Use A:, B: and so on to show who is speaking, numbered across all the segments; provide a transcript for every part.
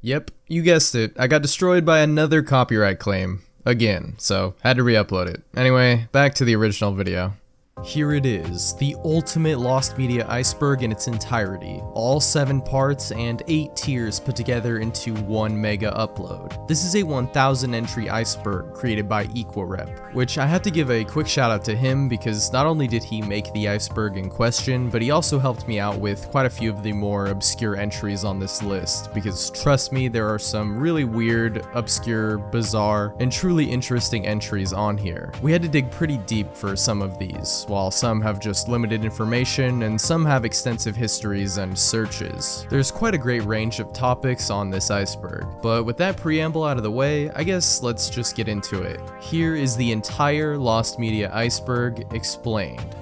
A: Yep, you guessed it. I got destroyed by another copyright claim. Again, so had to re-upload it. Anyway, back to the original video. Here it is, the ultimate Lost Media Iceberg in its entirety, all 7 parts and 8 tiers put together into one mega upload. This is a 1,000 entry iceberg created by EquaRep, which I have to give a quick shout out to him because not only did he make the iceberg in question, but he also helped me out with quite a few of the more obscure entries on this list, because trust me, there are some really weird, obscure, bizarre, and truly interesting entries on here. We had to dig pretty deep for some of these, while some have just limited information and some have extensive histories and searches. There's quite a great range of topics on this iceberg, but with that preamble out of the way, I guess let's just get into it. Here is the entire Lost Media Iceberg explained.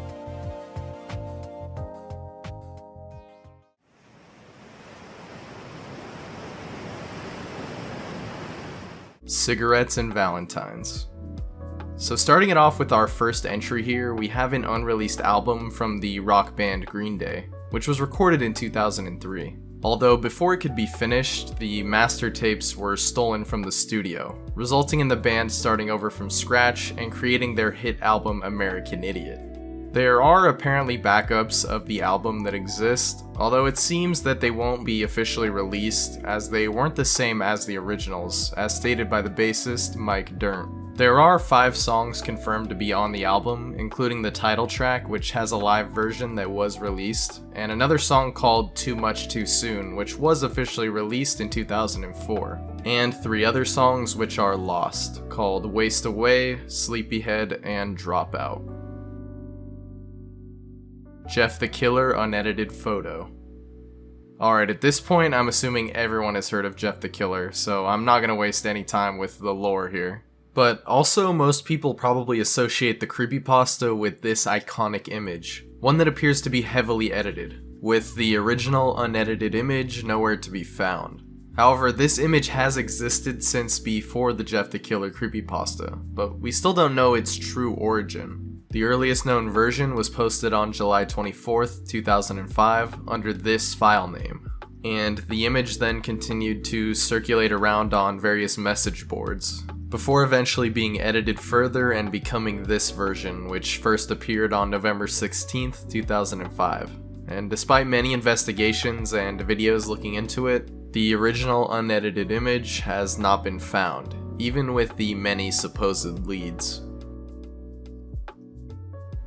A: Cigarettes and Valentines. So starting it off with our first entry here, we have an unreleased album from the rock band Green Day, which was recorded in 2003. Although before it could be finished, the master tapes were stolen from the studio, resulting in the band starting over from scratch and creating their hit album American Idiot. There are apparently backups of the album that exist, although it seems that they won't be officially released as they weren't the same as the originals, as stated by the bassist Mike Dirnt. There are 5 songs confirmed to be on the album, including the title track, which has a live version that was released, and another song called Too Much Too Soon, which was officially released in 2004, and 3 other songs which are lost, called Waste Away, Sleepyhead, and Dropout. Jeff the Killer unedited photo. Alright, at this point I'm assuming everyone has heard of Jeff the Killer, so I'm not gonna waste any time with the lore here. But also, most people probably associate the creepypasta with this iconic image, one that appears to be heavily edited, with the original unedited image nowhere to be found. However, this image has existed since before the Jeff the Killer creepypasta, but we still don't know its true origin. The earliest known version was posted on July 24th, 2005 under this file name, and the image then continued to circulate around on various message boards, before eventually being edited further and becoming this version, which first appeared on November 16th, 2005. And despite many investigations and videos looking into it, the original unedited image has not been found, even with the many supposed leads.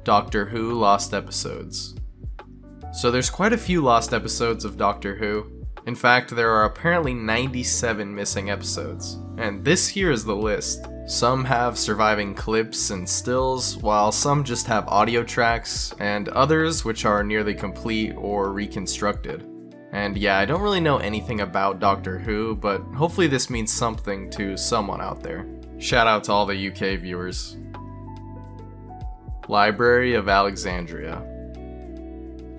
A: Doctor Who Lost Episodes. So there's quite a few lost episodes of Doctor Who. In fact, there are apparently 97 missing episodes, and this here is the list. Some have surviving clips and stills, while some just have audio tracks, and others which are nearly complete or reconstructed. And yeah, I don't really know anything about Doctor Who, but hopefully this means something to someone out there. Shout out to all the UK viewers. Library of Alexandria.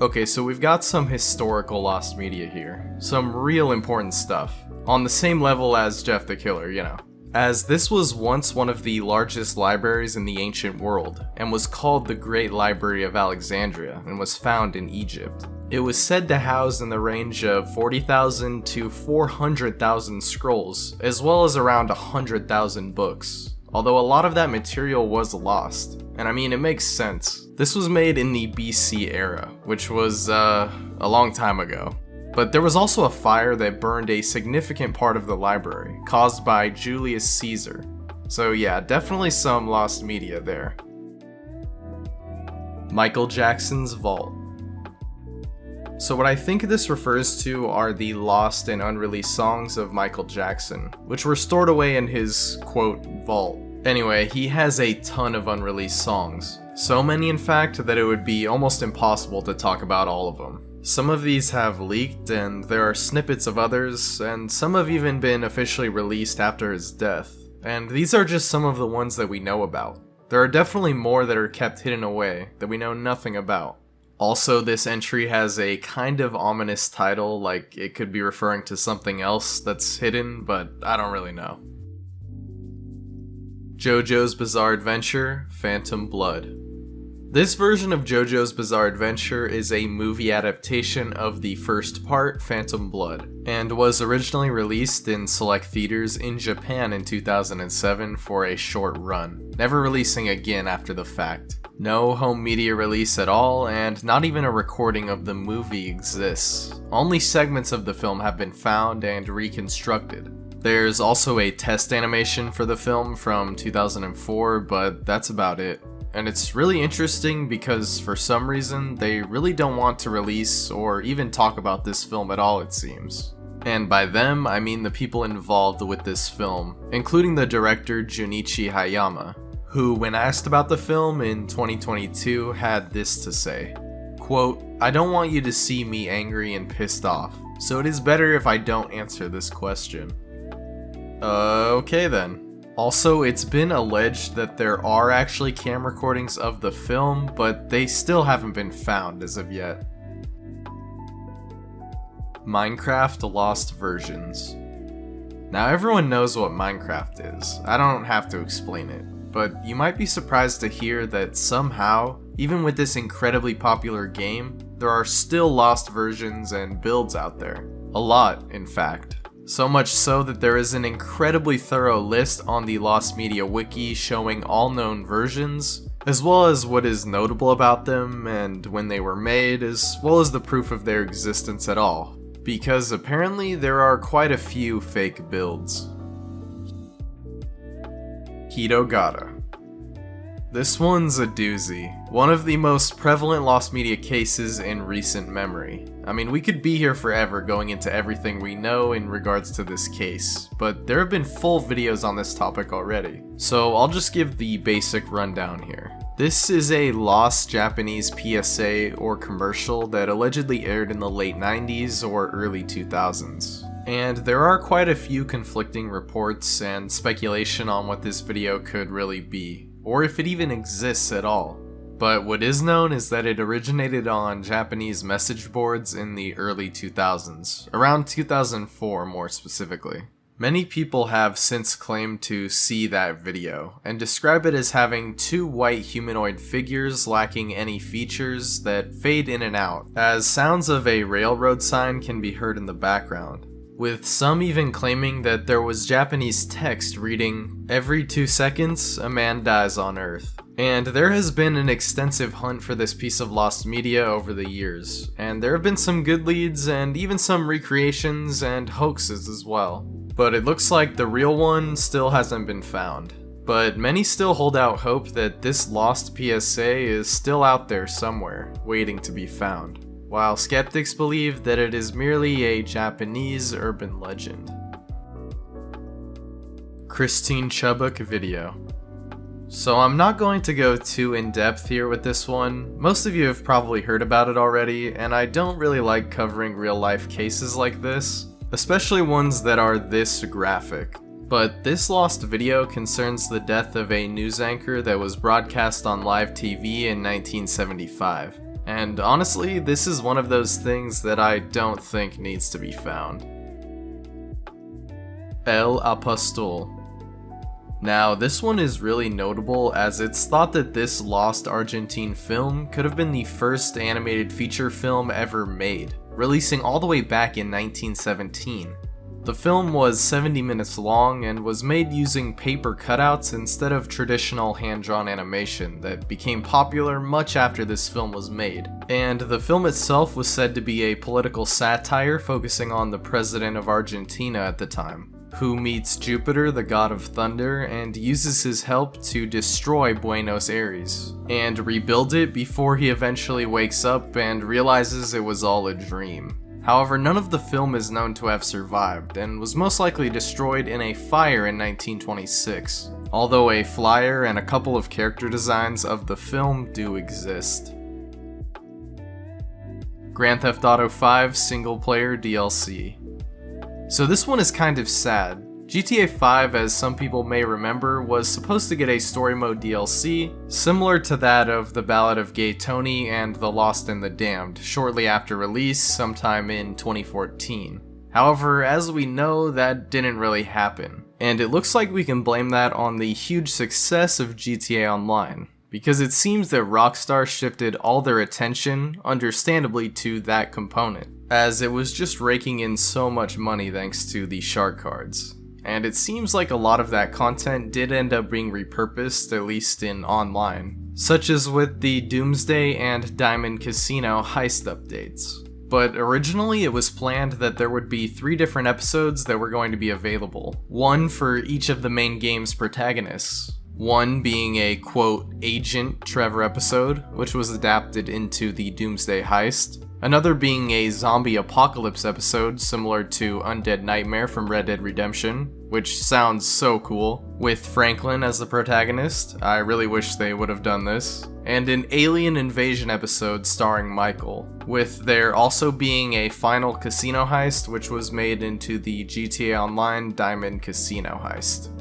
A: Okay, so we've got some historical lost media here. Some real important stuff. On the same level as Jeff the Killer, you know. As this was once one of the largest libraries in the ancient world, and was called the Great Library of Alexandria, and was found in Egypt. It was said to house in the range of 40,000 to 400,000 scrolls, as well as around 100,000 books. Although a lot of that material was lost. And I mean, it makes sense. This was made in the BC era, which was, a long time ago. But there was also a fire that burned a significant part of the library, caused by Julius Caesar. So yeah, definitely some lost media there. Michael Jackson's Vault. So what I think this refers to are the lost and unreleased songs of Michael Jackson, which were stored away in his, quote, vault. Anyway, he has a ton of unreleased songs. So many in fact that it would be almost impossible to talk about all of them. Some of these have leaked, and there are snippets of others, and some have even been officially released after his death. And these are just some of the ones that we know about. There are definitely more that are kept hidden away that we know nothing about. Also, this entry has a kind of ominous title, like it could be referring to something else that's hidden, but I don't really know. JoJo's Bizarre Adventure, Phantom Blood. This version of JoJo's Bizarre Adventure is a movie adaptation of the first part, Phantom Blood, and was originally released in select theaters in Japan in 2007 for a short run, never releasing again after the fact. No home media release at all, and not even a recording of the movie exists. Only segments of the film have been found and reconstructed. There's also a test animation for the film from 2004, but that's about it. And it's really interesting because for some reason, they really don't want to release or even talk about this film at all, it seems. And by them, I mean the people involved with this film, including the director Junichi Hayama, who, when asked about the film in 2022, had this to say, quote, "I don't want you to see me angry and pissed off, so it is better if I don't answer this question." Okay then. Also, it's been alleged that there are actually cam recordings of the film, but they still haven't been found as of yet. Minecraft Lost Versions. Now everyone knows what Minecraft is, I don't have to explain it, but you might be surprised to hear that somehow, even with this incredibly popular game, there are still lost versions and builds out there. A lot, in fact. So much so that there is an incredibly thorough list on the Lost Media Wiki showing all known versions, as well as what is notable about them and when they were made, as well as the proof of their existence at all, because apparently there are quite a few fake builds. Hitogata. This one's a doozy. One of the most prevalent lost media cases in recent memory. I mean, we could be here forever going into everything we know in regards to this case, but there have been full videos on this topic already, so I'll just give the basic rundown here. This is a lost Japanese PSA or commercial that allegedly aired in the late 90s or early 2000s. And there are quite a few conflicting reports and speculation on what this video could really be, or if it even exists at all. But what is known is that it originated on Japanese message boards in the early 2000s, around 2004 more specifically. Many people have since claimed to see that video, and describe it as having two white humanoid figures lacking any features that fade in and out, as sounds of a railroad sign can be heard in the background. With some even claiming that there was Japanese text reading, "Every 2 seconds, a man dies on Earth." And there has been an extensive hunt for this piece of lost media over the years, and there have been some good leads and even some recreations and hoaxes as well. But it looks like the real one still hasn't been found. But many still hold out hope that this lost PSA is still out there somewhere, waiting to be found, while skeptics believe that it is merely a Japanese urban legend. Christine Chubbuck video. So I'm not going to go too in-depth here with this one. Most of you have probably heard about it already, and I don't really like covering real-life cases like this, especially ones that are this graphic. But this lost video concerns the death of a news anchor that was broadcast on live TV in 1975. And honestly, this is one of those things that I don't think needs to be found. El Apostol. Now, this one is really notable as it's thought that this lost Argentine film could have been the first animated feature film ever made, releasing all the way back in 1917. The film was 70 minutes long and was made using paper cutouts instead of traditional hand-drawn animation that became popular much after this film was made. And the film itself was said to be a political satire focusing on the president of Argentina at the time, who meets Jupiter, the god of thunder, and uses his help to destroy Buenos Aires, and rebuild it before he eventually wakes up and realizes it was all a dream. However, none of the film is known to have survived, and was most likely destroyed in a fire in 1926, although a flyer and a couple of character designs of the film do exist. Grand Theft Auto 5 Single Player DLC. So this one is kind of sad. GTA 5, as some people may remember, was supposed to get a story mode DLC, similar to that of The Ballad of Gay Tony and The Lost and the Damned, shortly after release sometime in 2014. However, as we know, that didn't really happen, and it looks like we can blame that on the huge success of GTA Online, because it seems that Rockstar shifted all their attention, understandably, to that component, as it was just raking in so much money thanks to the shark cards. And it seems like a lot of that content did end up being repurposed, at least in online, such as with the Doomsday and Diamond Casino heist updates. But originally it was planned that there would be 3 different episodes that were going to be available, one for each of the main game's protagonists. One being a, quote, Agent Trevor episode, which was adapted into the Doomsday heist. Another being a zombie apocalypse episode similar to Undead Nightmare from Red Dead Redemption, which sounds so cool, with Franklin as the protagonist. I really wish they would have done this. And an alien invasion episode starring Michael, with there also being a final casino heist which was made into the GTA Online Diamond Casino heist.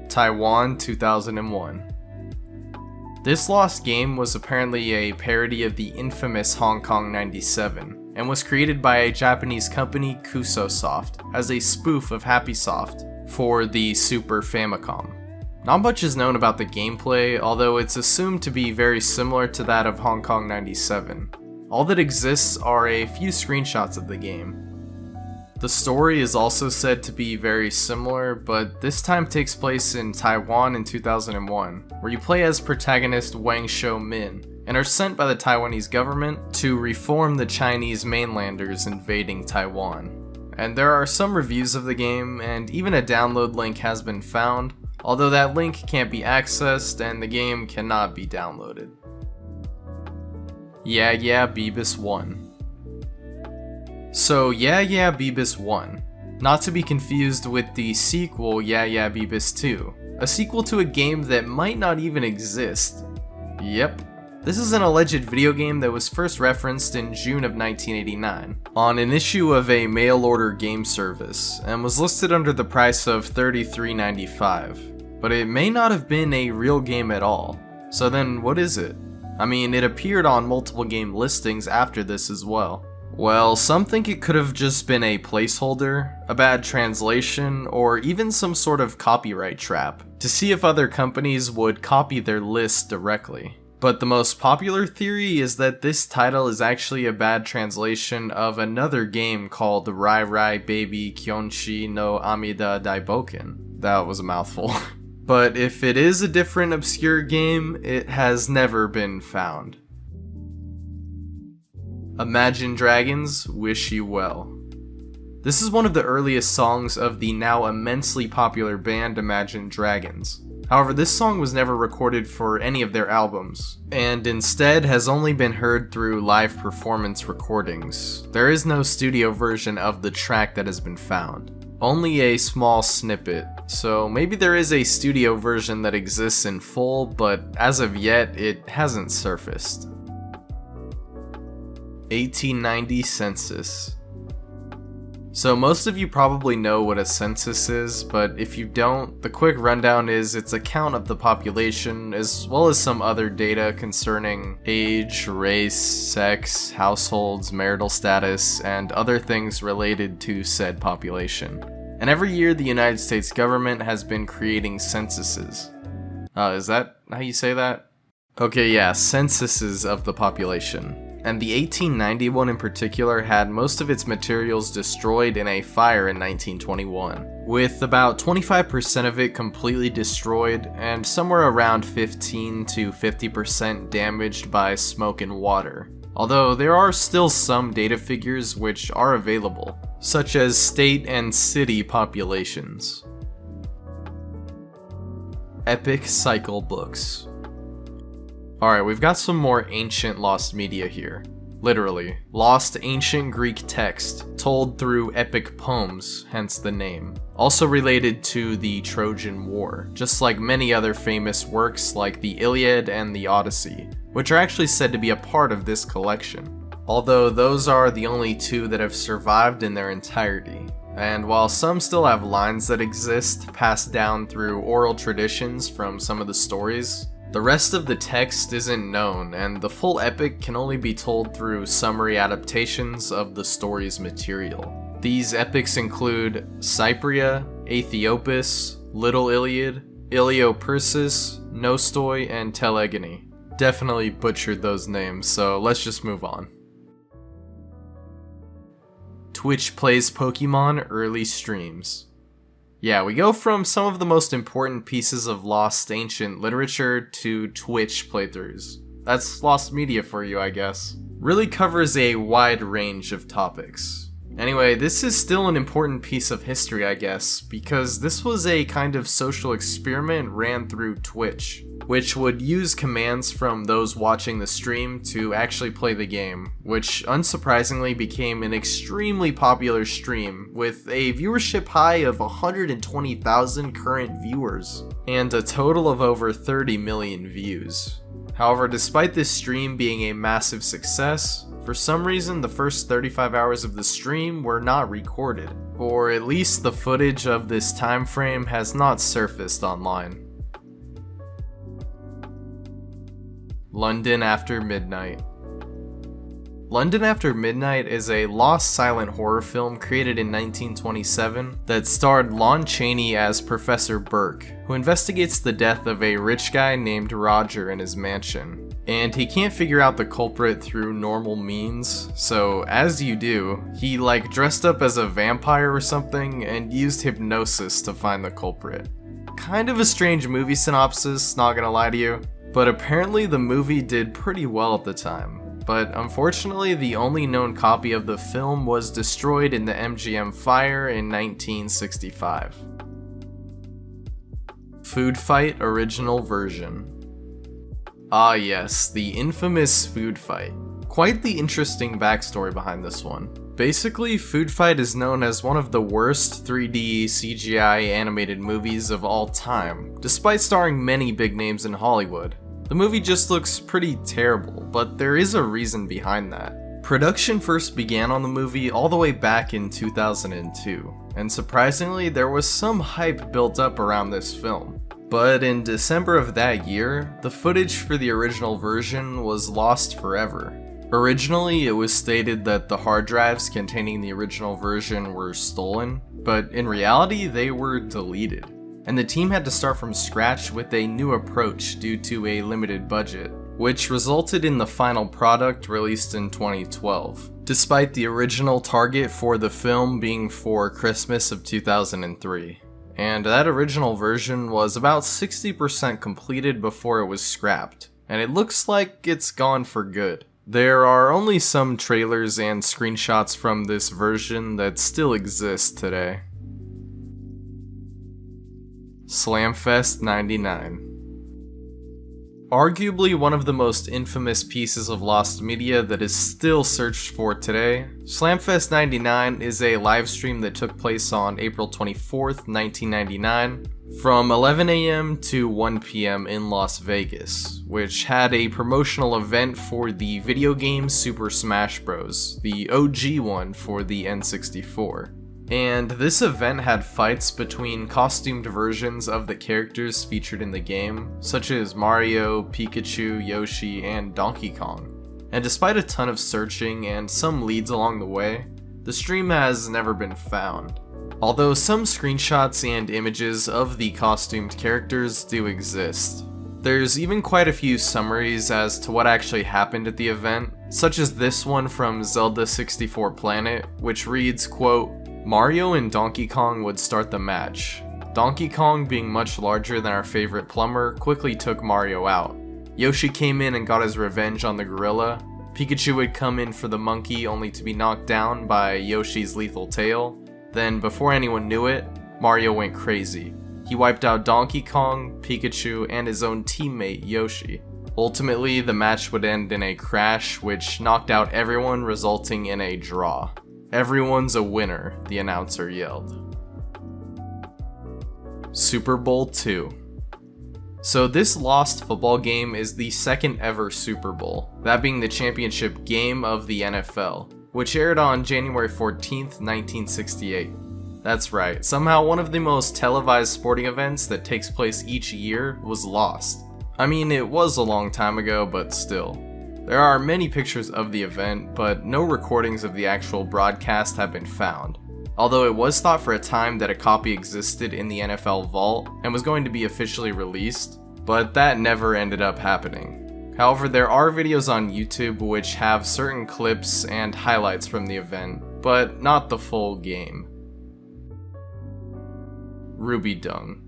A: Taiwan 2001. This lost game was apparently a parody of the infamous Hong Kong 97, and was created by a Japanese company, Kusosoft, as a spoof of Happysoft for the Super Famicom. Not much is known about the gameplay, although it's assumed to be very similar to that of Hong Kong 97. All that exists are a few screenshots of the game. The story is also said to be very similar, but this time takes place in Taiwan in 2001, where you play as protagonist Wang Shou-min, and are sent by the Taiwanese government to reform the Chinese mainlanders invading Taiwan. And there are some reviews of the game, and even a download link has been found, although that link can't be accessed and the game cannot be downloaded. Yeah Yeah Beavis 1. So Yeah Yeah Beavis 1, not to be confused with the sequel Yeah Yeah Beavis 2, a sequel to a game that might not even exist. Yep. This is an alleged video game that was first referenced in June of 1989 on an issue of a mail-order game service and was listed under the price of $33.95. But it may not have been a real game at all. So then what is it? I mean, it appeared on multiple game listings after this as well. Well, some think it could have just been a placeholder, a bad translation, or even some sort of copyright trap to see if other companies would copy their list directly. But the most popular theory is that this title is actually a bad translation of another game called Rai Rai Baby Kyonshi no Amida Daiboken. That was a mouthful. But if it is a different obscure game, it has never been found. Imagine Dragons, Wish You Well. This is one of the earliest songs of the now immensely popular band Imagine Dragons. However, this song was never recorded for any of their albums, and instead has only been heard through live performance recordings. There is no studio version of the track that has been found, only a small snippet, so maybe there is a studio version that exists in full, but as of yet, it hasn't surfaced. 1890 census. So most of you probably know what a census is, but if you don't, the quick rundown is it's a count of the population as well as some other data concerning age, race, sex, households, marital status, and other things related to said population. And every year the United States government has been creating censuses. Is that how you say that? Okay, yeah, censuses of the population. And the 1890 in particular had most of its materials destroyed in a fire in 1921, with about 25% of it completely destroyed and somewhere around 15 to 50% damaged by smoke and water. Although there are still some data figures which are available, such as state and city populations. Epic Cycle Books. Alright, we've got some more ancient lost media here. Literally, lost ancient Greek text, told through epic poems, hence the name. Also related to the Trojan War, just like many other famous works like the Iliad and the Odyssey, which are actually said to be a part of this collection. Although those are the only two that have survived in their entirety. And while some still have lines that exist, passed down through oral traditions from some of the stories, the rest of the text isn't known, and the full epic can only be told through summary adaptations of the story's material. These epics include Cypria, Aethiopus, Little Iliad, Iliopersis, Nostoi, and Telegony. Definitely butchered those names, so let's just move on. Twitch plays Pokemon early streams. Yeah, we go from some of the most important pieces of lost ancient literature to Twitch playthroughs. That's lost media for you, I guess. Really covers a wide range of topics. Anyway, this is still an important piece of history, I guess, because this was a kind of social experiment ran through Twitch, which would use commands from those watching the stream to actually play the game, which unsurprisingly became an extremely popular stream with a viewership high of 120,000 current viewers and a total of over 30 million views. However, despite this stream being a massive success, for some reason the first 35 hours of the stream were not recorded, or at least the footage of this time frame has not surfaced online. London After Midnight. London After Midnight is a lost silent horror film created in 1927 that starred Lon Chaney as Professor Burke, who investigates the death of a rich guy named Roger in his mansion. And he can't figure out the culprit through normal means, so as you do, he dressed up as a vampire or something and used hypnosis to find the culprit. Kind of a strange movie synopsis, not gonna lie to you, but apparently the movie did pretty well at the time. But unfortunately, the only known copy of the film was destroyed in the MGM fire in 1965. Food Fight Original Version. Ah yes, the infamous Food Fight. Quite the interesting backstory behind this one. Basically, Food Fight is known as one of the worst 3D CGI animated movies of all time, despite starring many big names in Hollywood. The movie just looks pretty terrible, but there is a reason behind that. Production first began on the movie all the way back in 2002, and surprisingly, there was some hype built up around this film. But in December of that year, the footage for the original version was lost forever. Originally, it was stated that the hard drives containing the original version were stolen, but in reality, they were deleted. And the team had to start from scratch with a new approach due to a limited budget, which resulted in the final product released in 2012, despite the original target for the film being for Christmas of 2003. And that original version was about 60% completed before it was scrapped, and it looks like it's gone for good. There are only some trailers and screenshots from this version that still exist today. Slamfest 99. Arguably one of the most infamous pieces of lost media that is still searched for today, Slamfest 99 is a live stream that took place on April 24th, 1999, from 11 AM to 1 PM in Las Vegas, which had a promotional event for the video game Super Smash Bros., the OG one for the N64. And this event had fights between costumed versions of the characters featured in the game, such as Mario, Pikachu, Yoshi, and Donkey Kong. And despite a ton of searching and some leads along the way, the stream has never been found. Although some screenshots and images of the costumed characters do exist. There's even quite a few summaries as to what actually happened at the event, such as this one from Zelda 64 Planet, which reads, quote, Mario and Donkey Kong would start the match. Donkey Kong, being much larger than our favorite plumber, quickly took Mario out. Yoshi came in and got his revenge on the gorilla. Pikachu would come in for the monkey only to be knocked down by Yoshi's lethal tail. Then, before anyone knew it, Mario went crazy. He wiped out Donkey Kong, Pikachu, and his own teammate Yoshi. Ultimately, the match would end in a crash which knocked out everyone, resulting in a draw. Everyone's a winner, the announcer yelled. Super Bowl II. So this lost football game is the second ever Super Bowl, that being the championship game of the NFL, which aired on January 14th, 1968. That's right, somehow one of the most televised sporting events that takes place each year was lost. I mean, it was a long time ago, but still. There are many pictures of the event, but no recordings of the actual broadcast have been found. although it was thought for a time that a copy existed in the NFL vault and was going to be officially released, but that never ended up happening. However, there are videos on YouTube which have certain clips and highlights from the event, but not the full game. Ruby Dung.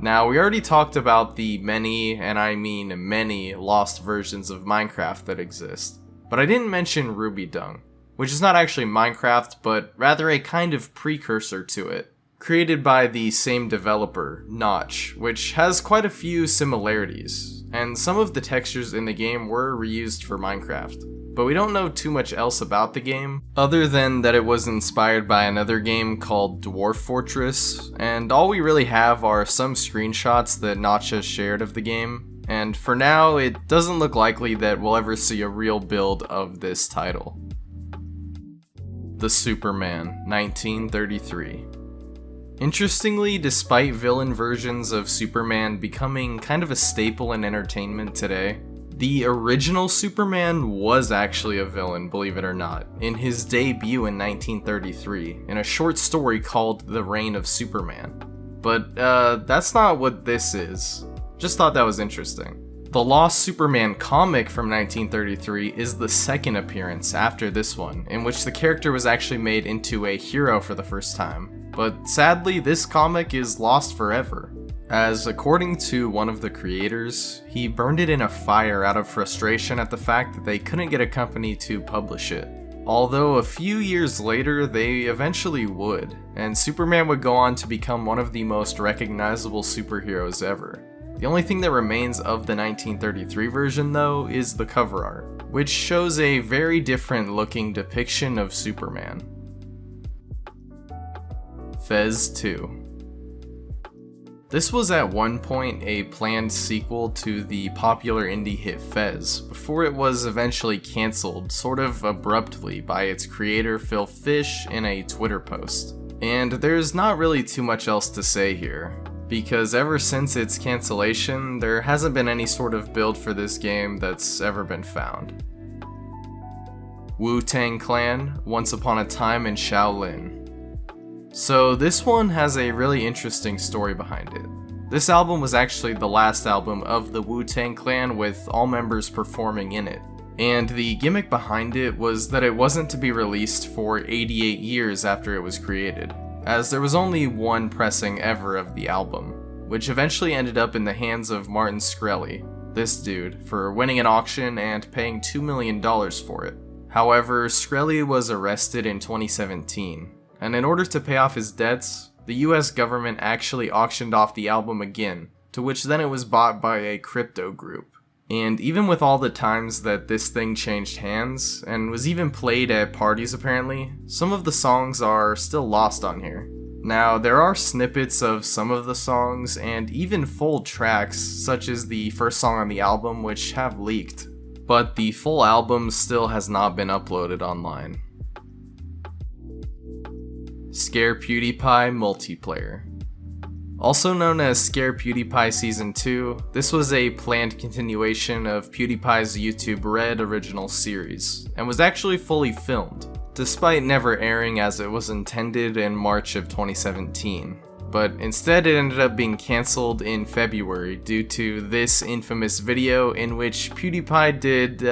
A: Now, we already talked about the many, and I mean many, lost versions of Minecraft that exist, but I didn't mention Ruby Dung, which is not actually Minecraft, but rather a kind of precursor to it, created by the same developer, Notch, which has quite a few similarities, and some of the textures in the game were reused for Minecraft. But we don't know too much else about the game, other than that it was inspired by another game called Dwarf Fortress, and all we really have are some screenshots that Notch has shared of the game, and for now, it doesn't look likely that we'll ever see a real build of this title. The Superman, 1933. Interestingly, despite villain versions of Superman becoming kind of a staple in entertainment today, the original Superman was actually a villain, believe it or not, in his debut in 1933, in a short story called The Reign of Superman. But, that's not what this is. Just thought that was interesting. The Lost Superman comic from 1933 is the second appearance after this one, in which the character was actually made into a hero for the first time. But sadly, this comic is lost forever, as according to one of the creators, he burned it in a fire out of frustration at the fact that they couldn't get a company to publish it. Although a few years later, they eventually would, and Superman would go on to become one of the most recognizable superheroes ever. The only thing that remains of the 1933 version, though, is the cover art, which shows a very different looking depiction of Superman. Fez 2. This was at one point a planned sequel to the popular indie hit Fez, before it was eventually cancelled, sort of abruptly, by its creator Phil Fish in a Twitter post. And there's not really too much else to say here, because ever since its cancellation, there hasn't been any sort of build for this game that's ever been found. Wu-Tang Clan, Once Upon a Time in Shaolin. So this one has a really interesting story behind it. This album was actually the last album of the Wu-Tang Clan with all members performing in it. And the gimmick behind it was that it wasn't to be released for 88 years after it was created, as there was only one pressing ever of the album, which eventually ended up in the hands of Martin Shkreli, this dude, for winning an auction and paying $2 million for it. However, Shkreli was arrested in 2017. And in order to pay off his debts, the US government actually auctioned off the album again, to which then it was bought by a crypto group. And even with all the times that this thing changed hands, and was even played at parties apparently, some of the songs are still lost on here. Now, there are snippets of some of the songs, and even full tracks, such as the first song on the album, which have leaked. But the full album still has not been uploaded online. Scare PewDiePie Multiplayer. Also known as Scare PewDiePie Season 2, this was a planned continuation of PewDiePie's YouTube Red original series, and was actually fully filmed, despite never airing as it was intended in March of 2017. But instead it ended up being cancelled in February due to this infamous video in which PewDiePie did,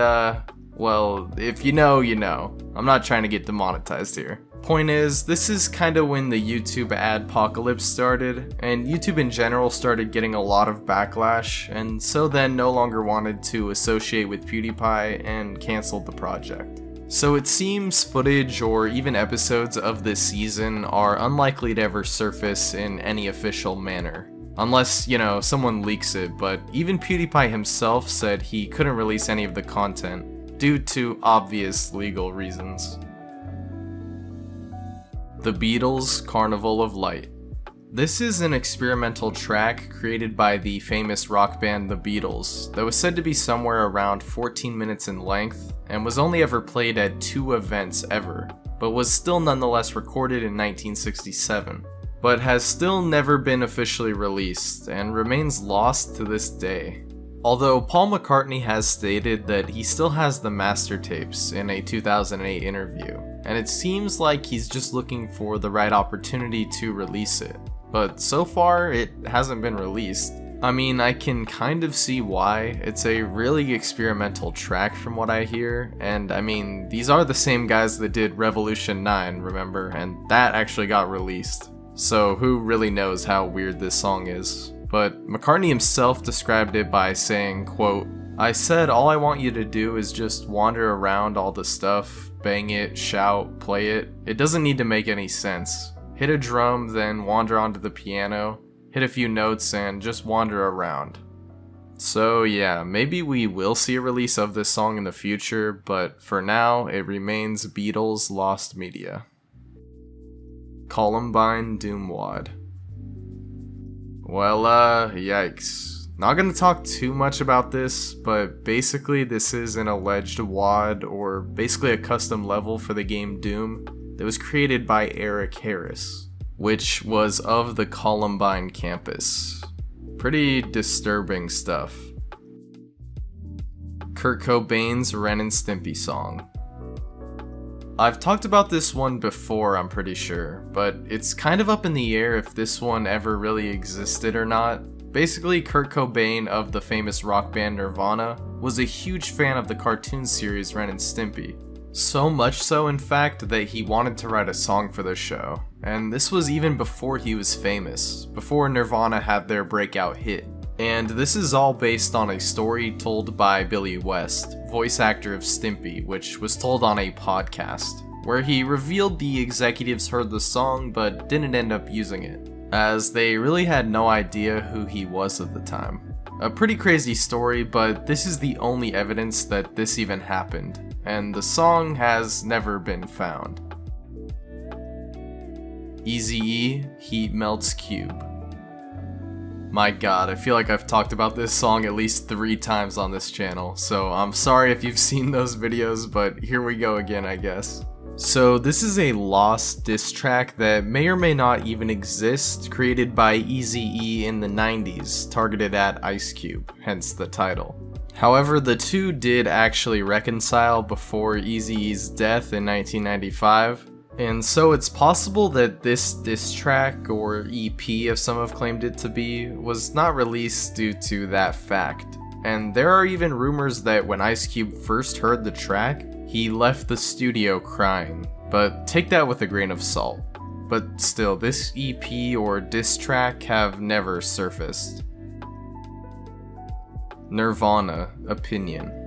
A: well, if you know, you know. I'm not trying to get demonetized here. Point is, this is kinda when the YouTube adpocalypse started, and YouTube in general started getting a lot of backlash, and so then no longer wanted to associate with PewDiePie and canceled the project. So it seems footage or even episodes of this season are unlikely to ever surface in any official manner. Unless, you know, someone leaks it, but even PewDiePie himself said he couldn't release any of the content due to obvious legal reasons. The Beatles' Carnival of Light. This is an experimental track created by the famous rock band The Beatles that was said to be somewhere around 14 minutes in length and was only ever played at 2 events ever, but was still nonetheless recorded in 1967, but has still never been officially released and remains lost to this day. Although Paul McCartney has stated that he still has the master tapes in a 2008 interview. and it seems like he's just looking for the right opportunity to release it. But so far, it hasn't been released. I mean, I can kind of see why. It's a really experimental track from what I hear, and I mean, these are the same guys that did Revolution 9, remember? And that actually got released. So who really knows how weird this song is? But McCartney himself described it by saying, quote, "I said all I want you to do is just wander around all the stuff, bang it, shout, play it. It doesn't need to make any sense. Hit a drum, then wander onto the piano, hit a few notes, and just wander around." So yeah, maybe we will see a release of this song in the future, but for now, it remains Beatles lost media. Columbine Doomwad. Well, yikes. Not gonna talk too much about this, but basically this is an alleged WAD, or basically a custom level for the game Doom, that was created by Eric Harris, which was of the Columbine campus. Pretty disturbing stuff. Kurt Cobain's Ren and Stimpy song. I've talked about this one before, I'm pretty sure, but it's kind of up in the air if this one ever really existed or not. Basically, Kurt Cobain of the famous rock band Nirvana was a huge fan of the cartoon series Ren and Stimpy. So much so, in fact, that he wanted to write a song for the show. And this was even before he was famous, before Nirvana had their breakout hit. And this is all based on a story told by Billy West, voice actor of Stimpy, which was told on a podcast, where he revealed the executives heard the song but didn't end up using it, as they really had no idea who he was at the time. A pretty crazy story, but this is the only evidence that this even happened, and the song has never been found. Eazy-E, Heat Melts Cube. My god, I feel like I've talked about this song at least 3 times on this channel, so I'm sorry if you've seen those videos, but here we go again, I guess. So this is a lost diss track that may or may not even exist, created by Eazy-E in the 90s, targeted at Ice Cube, hence the title. However, the two did actually reconcile before Eazy-E's death in 1995, and so it's possible that this diss track, or EP if some have claimed it to be, was not released due to that fact. And there are even rumors that when Ice Cube first heard the track, he left the studio crying, but take that with a grain of salt. But still, this EP or diss track have never surfaced. Nirvana, Opinion.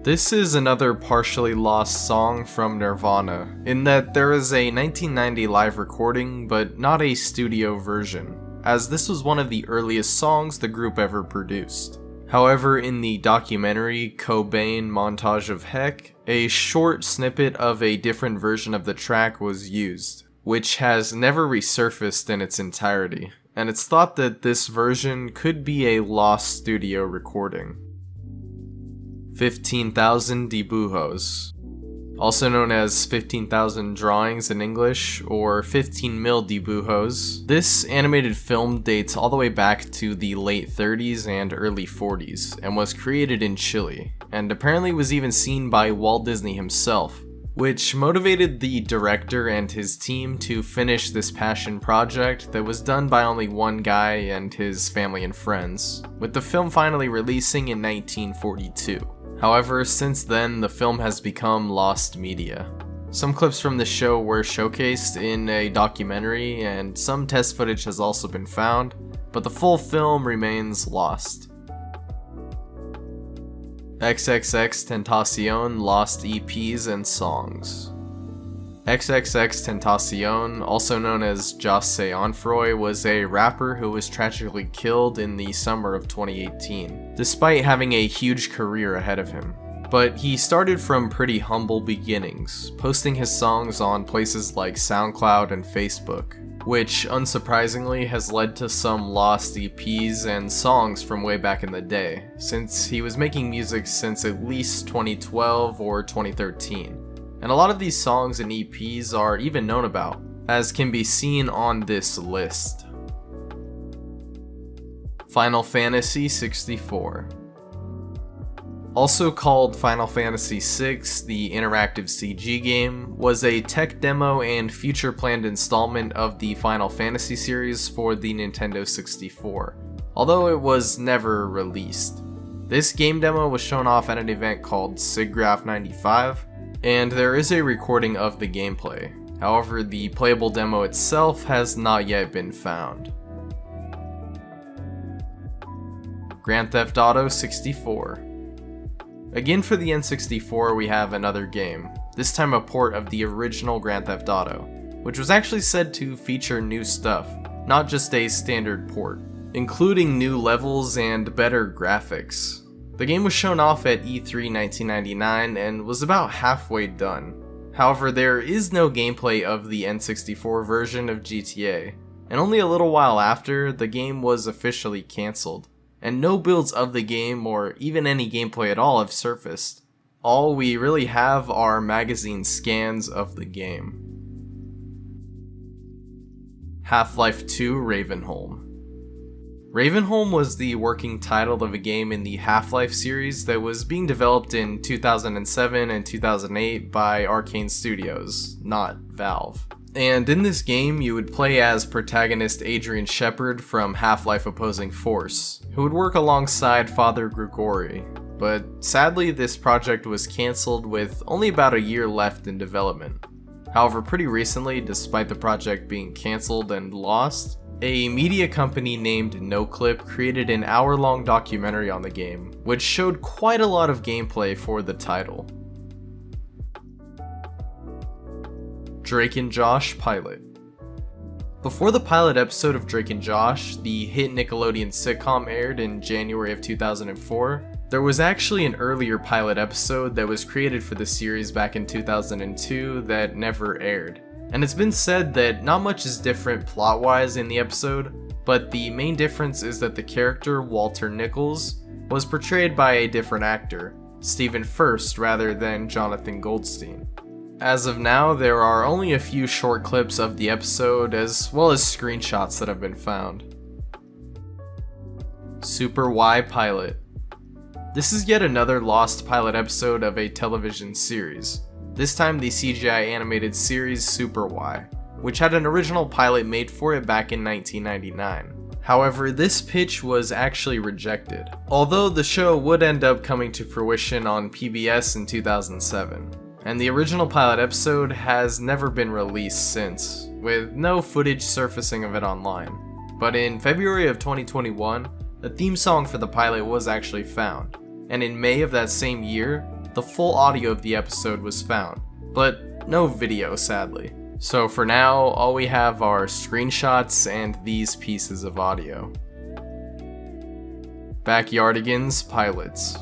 A: This is another partially lost song from Nirvana, in that there is a 1990 live recording, but not a studio version, as this was one of the earliest songs the group ever produced. However, in the documentary Cobain Montage of Heck, a short snippet of a different version of the track was used, which has never resurfaced in its entirety, and it's thought that this version could be a lost studio recording. 15,000 Dibujos, also known as 15,000 Drawings in English, or 15 mil dibujos. This animated film dates all the way back to the late 30s and early 40s, and was created in Chile, and apparently was even seen by Walt Disney himself, which motivated the director and his team to finish this passion project that was done by only one guy and his family and friends, with the film finally releasing in 1942. However, since then, the film has become lost media. Some clips from the show were showcased in a documentary, and some test footage has also been found, but the full film remains lost. XXXTentacion Lost EPs and Songs. XXXTentacion, also known as Jahzzar, was a rapper who was tragically killed in the summer of 2018, despite having a huge career ahead of him. But he started from pretty humble beginnings, posting his songs on places like SoundCloud and Facebook, which unsurprisingly has led to some lost EPs and songs from way back in the day, since he was making music since at least 2012 or 2013. And a lot of these songs and EPs are even known about, as can be seen on this list. Final Fantasy 64. Also called Final Fantasy VI, the interactive CG game, was a tech demo and future planned installment of the Final Fantasy series for the Nintendo 64, although it was never released. This game demo was shown off at an event called SIGGRAPH 95, and there is a recording of the gameplay. However, the playable demo itself has not yet been found. Grand Theft Auto 64. Again for the N64 we have another game, this time a port of the original Grand Theft Auto, which was actually said to feature new stuff, not just a standard port, including new levels and better graphics. The game was shown off at E3 1999 and was about halfway done. However, there is no gameplay of the N64 version of GTA, and only a little while after, the game was officially cancelled, and no builds of the game or even any gameplay at all have surfaced. All we really have are magazine scans of the game. Half-Life 2 Ravenholm. Ravenholm was the working title of a game in the Half-Life series that was being developed in 2007 and 2008 by Arcane Studios, not Valve. And in this game, you would play as protagonist Adrian Shepard from Half-Life Opposing Force, who would work alongside Father Grigori. But sadly, this project was cancelled with only about a year left in development. However, pretty recently, despite the project being cancelled and lost, a media company named NoClip created an hour-long documentary on the game, which showed quite a lot of gameplay for the title. Drake and Josh pilot. Before the pilot episode of Drake and Josh, the hit Nickelodeon sitcom aired in January of 2004, there was actually an earlier pilot episode that was created for the series back in 2002 that never aired. And it's been said that not much is different plot-wise in the episode, but the main difference is that the character, Walter Nichols, was portrayed by a different actor, Stephen Furst rather than Jonathan Goldstein. As of now, there are only a few short clips of the episode as well as screenshots that have been found. Super Y pilot. This is yet another lost pilot episode of a television series, this time the CGI animated series Super Y, which had an original pilot made for it back in 1999. However, this pitch was actually rejected, although the show would end up coming to fruition on PBS in 2007. And the original pilot episode has never been released since, with no footage surfacing of it online. But in February of 2021, the theme song for the pilot was actually found, and in May of that same year, the full audio of the episode was found, but no video sadly. So for now, all we have are screenshots and these pieces of audio. Backyardigans pilots.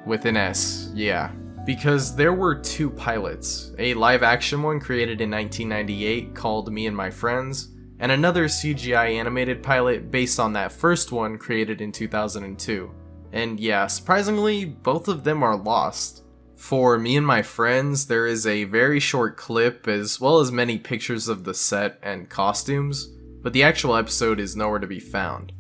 A: With an S, yeah. Because there were two pilots, a live action one created in 1998 called Me and My Friends, and another CGI animated pilot based on that first one created in 2002. And yeah, surprisingly, both of them are lost. For Me and My Friends, there is a very short clip as well as many pictures of the set and costumes, but the actual episode is nowhere to be found.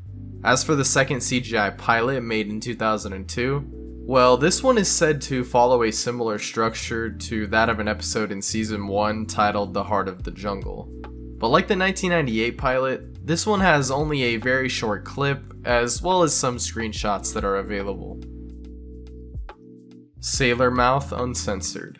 A: As for the second CGI pilot made in 2002, well, this one is said to follow a similar structure to that of an episode in Season 1 titled The Heart of the Jungle. But like the 1998 pilot, this one has only a very short clip, as well as some screenshots that are available. Sailor Mouth Uncensored.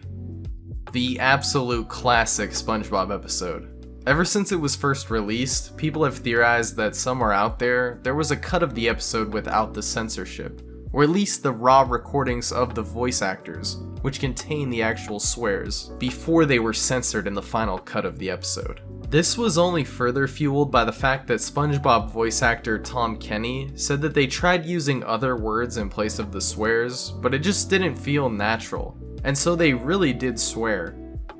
A: The absolute classic SpongeBob episode. Ever since it was first released, people have theorized that somewhere out there was a cut of the episode without the censorship, or at least the raw recordings of the voice actors, which contain the actual swears, before they were censored in the final cut of the episode. This was only further fueled by the fact that SpongeBob voice actor Tom Kenny said that they tried using other words in place of the swears, but it just didn't feel natural, and so they really did swear.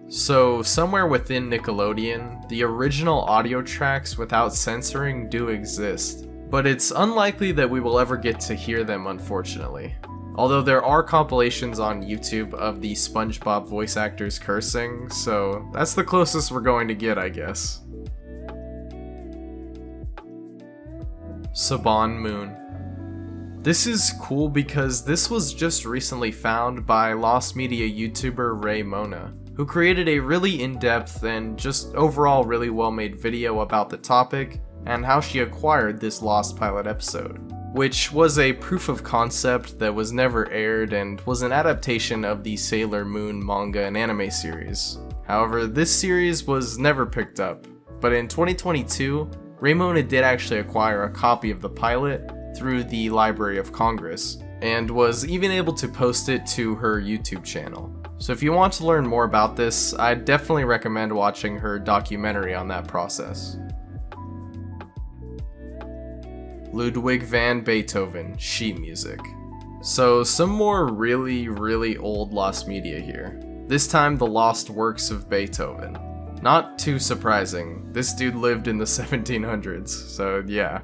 A: So somewhere within Nickelodeon, the original audio tracks without censoring do exist. But it's unlikely that we will ever get to hear them, unfortunately. Although there are compilations on YouTube of the SpongeBob voice actors cursing, so that's the closest we're going to get, I guess. Saban Moon. This is cool because this was just recently found by Lost Media YouTuber Ray Mona, who created a really in-depth and just overall really well-made video about the topic and how she acquired this lost pilot episode, which was a proof of concept that was never aired and was an adaptation of the Sailor Moon manga and anime series. However, this series was never picked up, but in 2022, Ray Mona did actually acquire a copy of the pilot through the Library of Congress, and was even able to post it to her YouTube channel. So if you want to learn more about this, I'd definitely recommend watching her documentary on that process. Ludwig van Beethoven, sheet music. So some more really old lost media here. This time the lost works of Beethoven. Not too surprising, this dude lived in the 1700s, so yeah.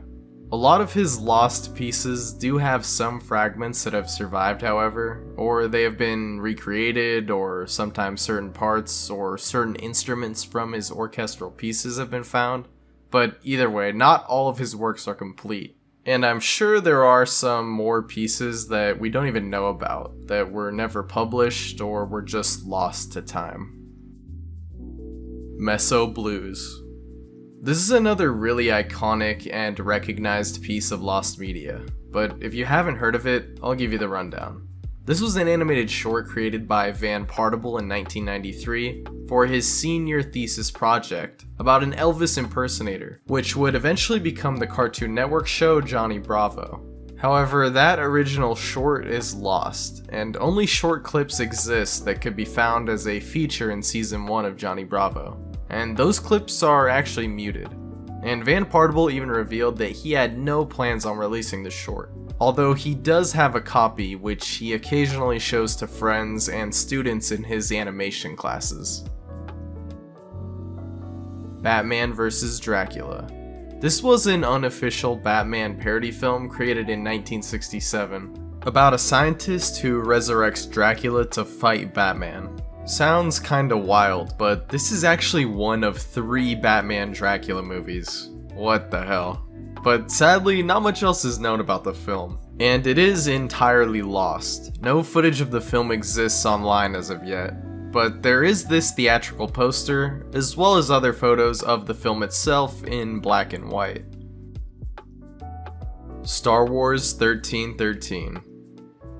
A: A lot of his lost pieces do have some fragments that have survived, however, or they have been recreated, or sometimes certain parts or certain instruments from his orchestral pieces have been found. But either way, not all of his works are complete. And I'm sure there are some more pieces that we don't even know about, that were never published or were just lost to time. Meso Blues. This is another really iconic and recognized piece of lost media, but if you haven't heard of it, I'll give you the rundown. This was an animated short created by Van Purrple in 1993 for his senior thesis project about an Elvis impersonator, which would eventually become the Cartoon Network show Johnny Bravo. However, that original short is lost, and only short clips exist that could be found as a feature in season 1 of Johnny Bravo. And those clips are actually muted. And Van Purrple even revealed that he had no plans on releasing the short, although he does have a copy which he occasionally shows to friends and students in his animation classes. Batman vs. Dracula. This was an unofficial Batman parody film created in 1967, about a scientist who resurrects Dracula to fight Batman. Sounds kinda wild, but this is actually one of 3 Batman Dracula movies. What the hell? But sadly, not much else is known about the film, and it is entirely lost. No footage of the film exists online as of yet, but there is this theatrical poster, as well as other photos of the film itself in black and white. Star Wars 1313.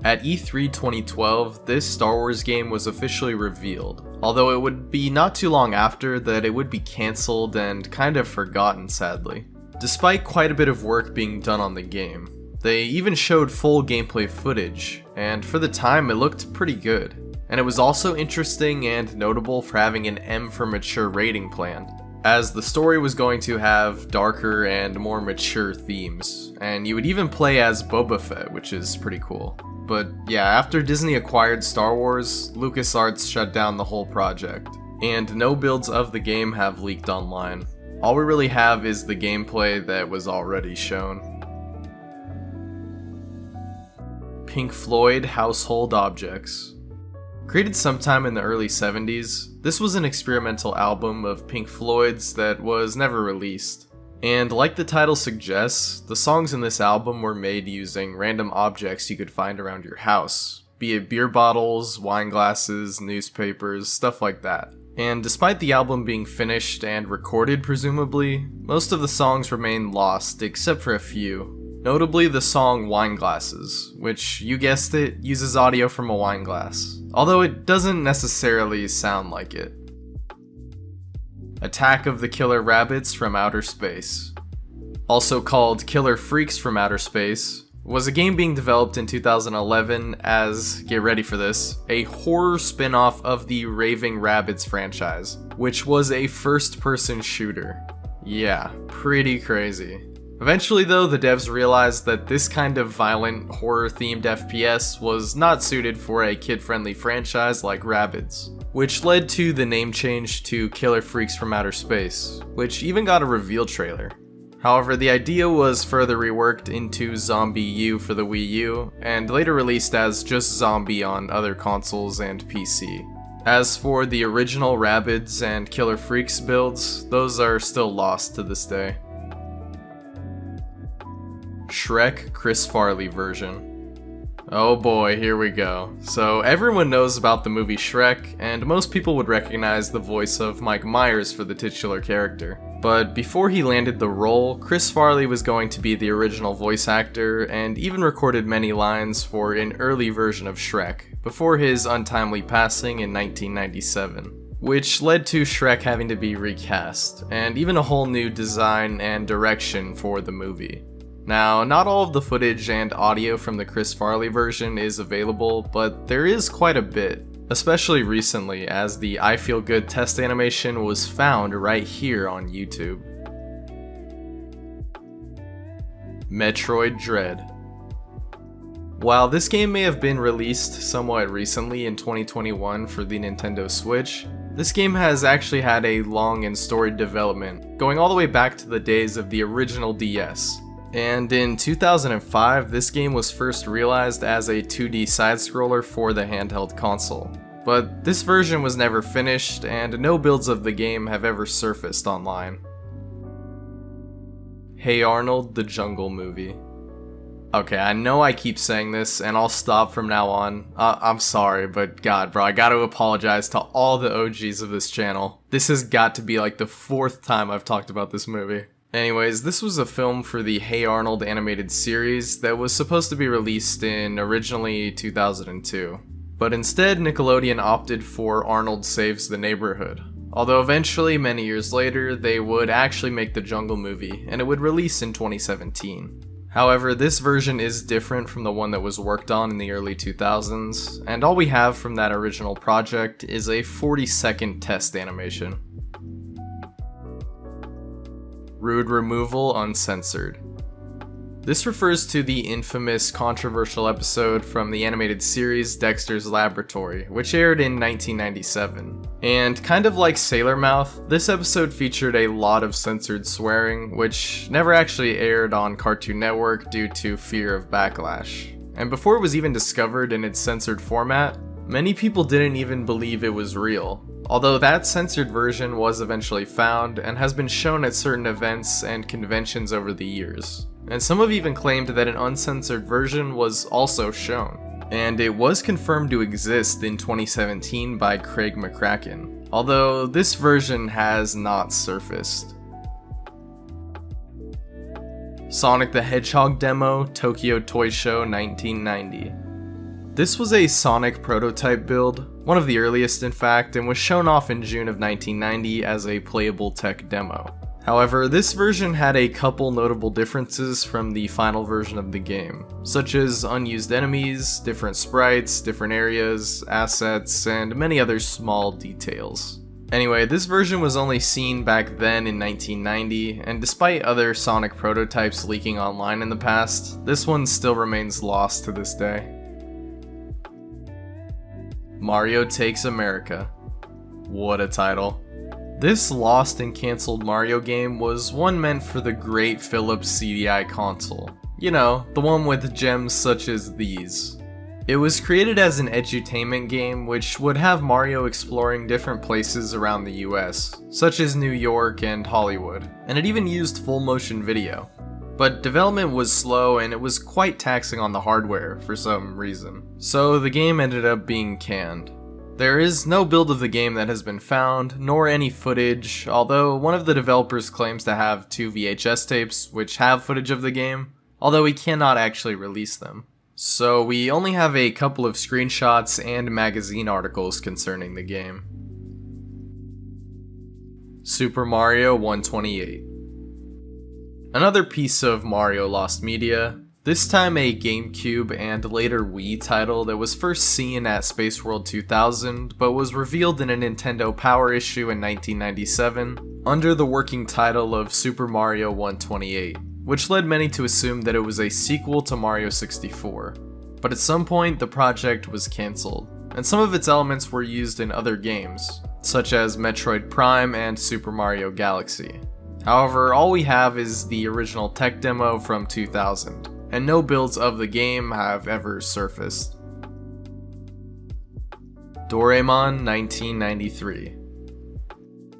A: At E3 2012, this Star Wars game was officially revealed, although it would be not too long after that it would be cancelled and kind of forgotten, sadly. Despite quite a bit of work being done on the game, they even showed full gameplay footage, and for the time it looked pretty good. And it was also interesting and notable for having an M for mature rating planned, as the story was going to have darker and more mature themes, and you would even play as Boba Fett, which is pretty cool. But yeah, after Disney acquired Star Wars, LucasArts shut down the whole project, and no builds of the game have leaked online. All we really have is the gameplay that was already shown. Pink Floyd Household Objects. Created sometime in the early 70s, this was an experimental album of Pink Floyd's that was never released. And like the title suggests, the songs in this album were made using random objects you could find around your house, be it beer bottles, wine glasses, newspapers, stuff like that. And despite the album being finished and recorded presumably, most of the songs remain lost except for a few. Notably the song Wine Glasses, which, you guessed it, uses audio from a wine glass, although it doesn't necessarily sound like it. Attack of the Killer Rabbits from Outer Space, also called Killer Freaks from Outer Space, was a game being developed in 2011 as, get ready for this, a horror spin-off of the Raving Rabbids franchise, which was a first-person shooter. Yeah, pretty crazy. Eventually though, the devs realized that this kind of violent, horror-themed FPS was not suited for a kid-friendly franchise like Rabbids, which led to the name change to Killer Freaks from Outer Space, which even got a reveal trailer. However, the idea was further reworked into Zombie U for the Wii U, and later released as just Zombie on other consoles and PC. As for the original Rabbids and Killer Freaks builds, those are still lost to this day. Shrek Chris Farley version. Oh boy, here we go. So everyone knows about the movie Shrek, and most people would recognize the voice of Mike Myers for the titular character. But before he landed the role, Chris Farley was going to be the original voice actor, and even recorded many lines for an early version of Shrek, before his untimely passing in 1997. Which led to Shrek having to be recast, and even a whole new design and direction for the movie. Now, not all of the footage and audio from the Chris Farley version is available, but there is quite a bit, especially recently as the I Feel Good test animation was found right here on YouTube. Metroid Dread. While this game may have been released somewhat recently in 2021 for the Nintendo Switch, this game has actually had a long and storied development, going all the way back to the days of the original DS. And in 2005, this game was first realized as a 2D side-scroller for the handheld console. But this version was never finished, and no builds of the game have ever surfaced online. Hey Arnold, the Jungle Movie. Okay, I know I keep saying this, and I'll stop from now on. I'm sorry, but God, bro, I gotta apologize to all the OGs of this channel. This has got to be like the 4th time I've talked about this movie. Anyways, this was a film for the Hey Arnold animated series that was supposed to be released in originally 2002. But instead, Nickelodeon opted for Arnold Saves the Neighborhood. Although eventually, many years later, they would actually make the Jungle Movie, and it would release in 2017. However, this version is different from the one that was worked on in the early 2000s, and all we have from that original project is a 40-second test animation. Rude Removal Uncensored. This refers to the infamous controversial episode from the animated series Dexter's Laboratory, which aired in 1997. And kind of like Sailor Mouth, this episode featured a lot of censored swearing, which never actually aired on Cartoon Network due to fear of backlash. And before it was even discovered in its censored format, many people didn't even believe it was real. Although that censored version was eventually found and has been shown at certain events and conventions over the years. And some have even claimed that an uncensored version was also shown. And it was confirmed to exist in 2017 by Craig McCracken, although this version has not surfaced. Sonic the Hedgehog demo, Tokyo Toy Show 1990. This was a Sonic prototype build, one of the earliest in fact, and was shown off in June of 1990 as a playable tech demo. However, this version had a couple notable differences from the final version of the game, such as unused enemies, different sprites, different areas, assets, and many other small details. Anyway, this version was only seen back then in 1990, and despite other Sonic prototypes leaking online in the past, this one still remains lost to this day. Mario Takes America. What a title. This lost and cancelled Mario game was one meant for the great Philips CDI console. You know, the one with gems such as these. It was created as an edutainment game which would have Mario exploring different places around the US, such as New York and Hollywood, and it even used full motion video. But development was slow and it was quite taxing on the hardware for some reason, so the game ended up being canned. There is no build of the game that has been found, nor any footage, although one of the developers claims to have 2 VHS tapes which have footage of the game, although he cannot actually release them. So we only have a couple of screenshots and magazine articles concerning the game. Super Mario 128. Another piece of Mario Lost Media, this time a GameCube and later Wii title that was first seen at Space World 2000 but was revealed in a Nintendo Power issue in 1997 under the working title of Super Mario 128, which led many to assume that it was a sequel to Mario 64. But at some point the project was cancelled, and some of its elements were used in other games, such as Metroid Prime and Super Mario Galaxy. However, all we have is the original tech demo from 2000, and no builds of the game have ever surfaced. Doraemon 1993.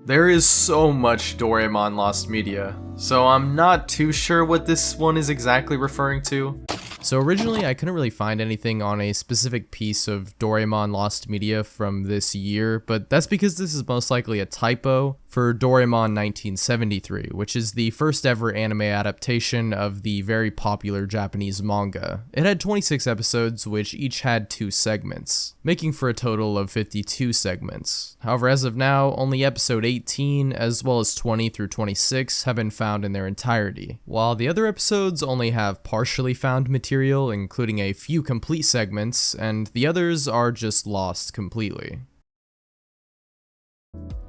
A: There is so much Doraemon lost media, so I'm not too sure what this one is exactly referring to. So originally I couldn't really find anything on a specific piece of Doraemon lost media from this year, but that's because this is most likely a typo for Doraemon 1973, which is the first ever anime adaptation of the very popular Japanese manga. It had 26 episodes, which each had 2 segments, making for a total of 52 segments. However, as of now, only episode 18 as well as 20 through 26 have been found in their entirety, while the other episodes only have partially found material, including a few complete segments, and the others are just lost completely.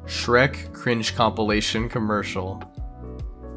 A: Shrek cringe compilation commercial.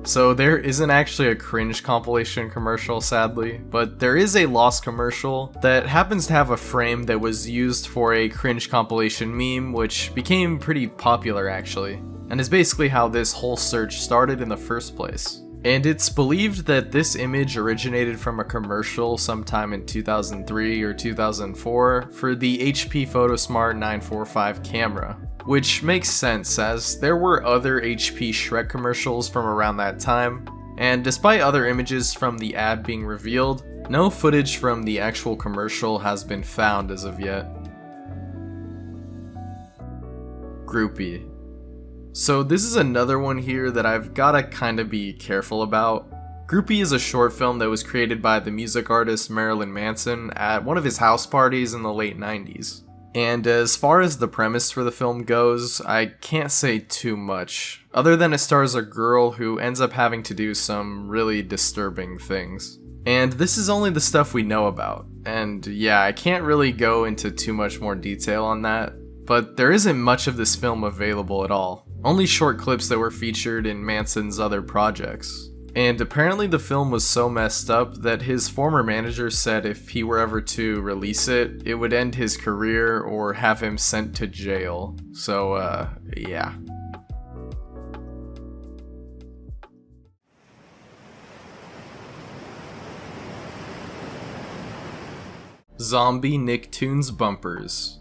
A: So there isn't actually a cringe compilation commercial, sadly, but there is a lost commercial that happens to have a frame that was used for a cringe compilation meme, which became pretty popular actually, and is basically how this whole search started in the first place. And it's believed that this image originated from a commercial sometime in 2003 or 2004 for the HP PhotoSmart 945 camera, which makes sense as there were other HP Shrek commercials from around that time, and despite other images from the ad being revealed, no footage from the actual commercial has been found as of yet. Groupie. So this is another one here that I've gotta kinda be careful about. Groupie is a short film that was created by the music artist Marilyn Manson at one of his house parties in the late 90s. And as far as the premise for the film goes, I can't say too much, other than it stars a girl who ends up having to do some really disturbing things. And this is only the stuff we know about, and yeah, I can't really go into too much more detail on that, but there isn't much of this film available at all. Only short clips that were featured in Manson's other projects. And apparently the film was so messed up that his former manager said if he were ever to release it, it would end his career or have him sent to jail. So, yeah. Zombie Nicktoons bumpers.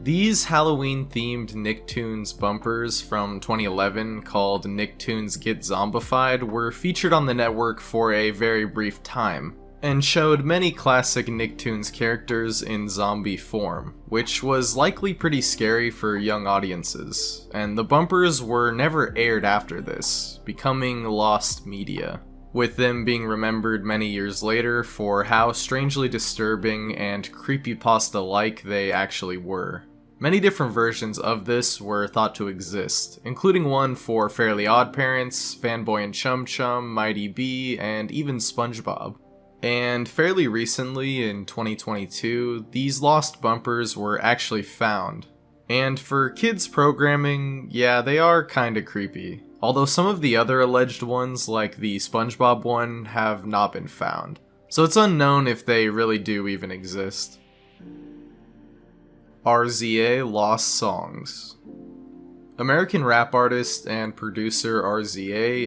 A: These Halloween-themed Nicktoons bumpers from 2011 called Nicktoons Get Zombified were featured on the network for a very brief time, and showed many classic Nicktoons characters in zombie form, which was likely pretty scary for young audiences, and the bumpers were never aired after this, becoming lost media, with them being remembered many years later for how strangely disturbing and creepypasta-like they actually were. Many different versions of this were thought to exist, including one for Fairly OddParents, Fanboy and Chum Chum, Mighty B, and even SpongeBob. And fairly recently, in 2022, these lost bumpers were actually found. And for kids programming, yeah, they are kinda creepy. Although some of the other alleged ones, like the SpongeBob one, have not been found. So it's unknown if they really do even exist. RZA Lost Songs. American rap artist and producer RZA.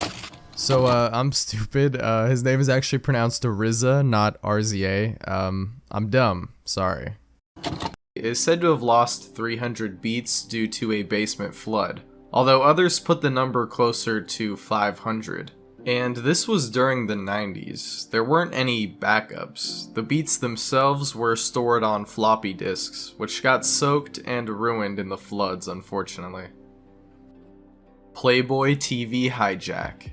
A: So, I'm stupid. His name is actually pronounced RZA, not RZA. I'm dumb. Sorry. Is said to have lost 300 beats due to a basement flood, although others put the number closer to 500. And this was during the 90s. There weren't any backups. The beats themselves were stored on floppy disks, which got soaked and ruined in the floods, unfortunately. Playboy TV hijack.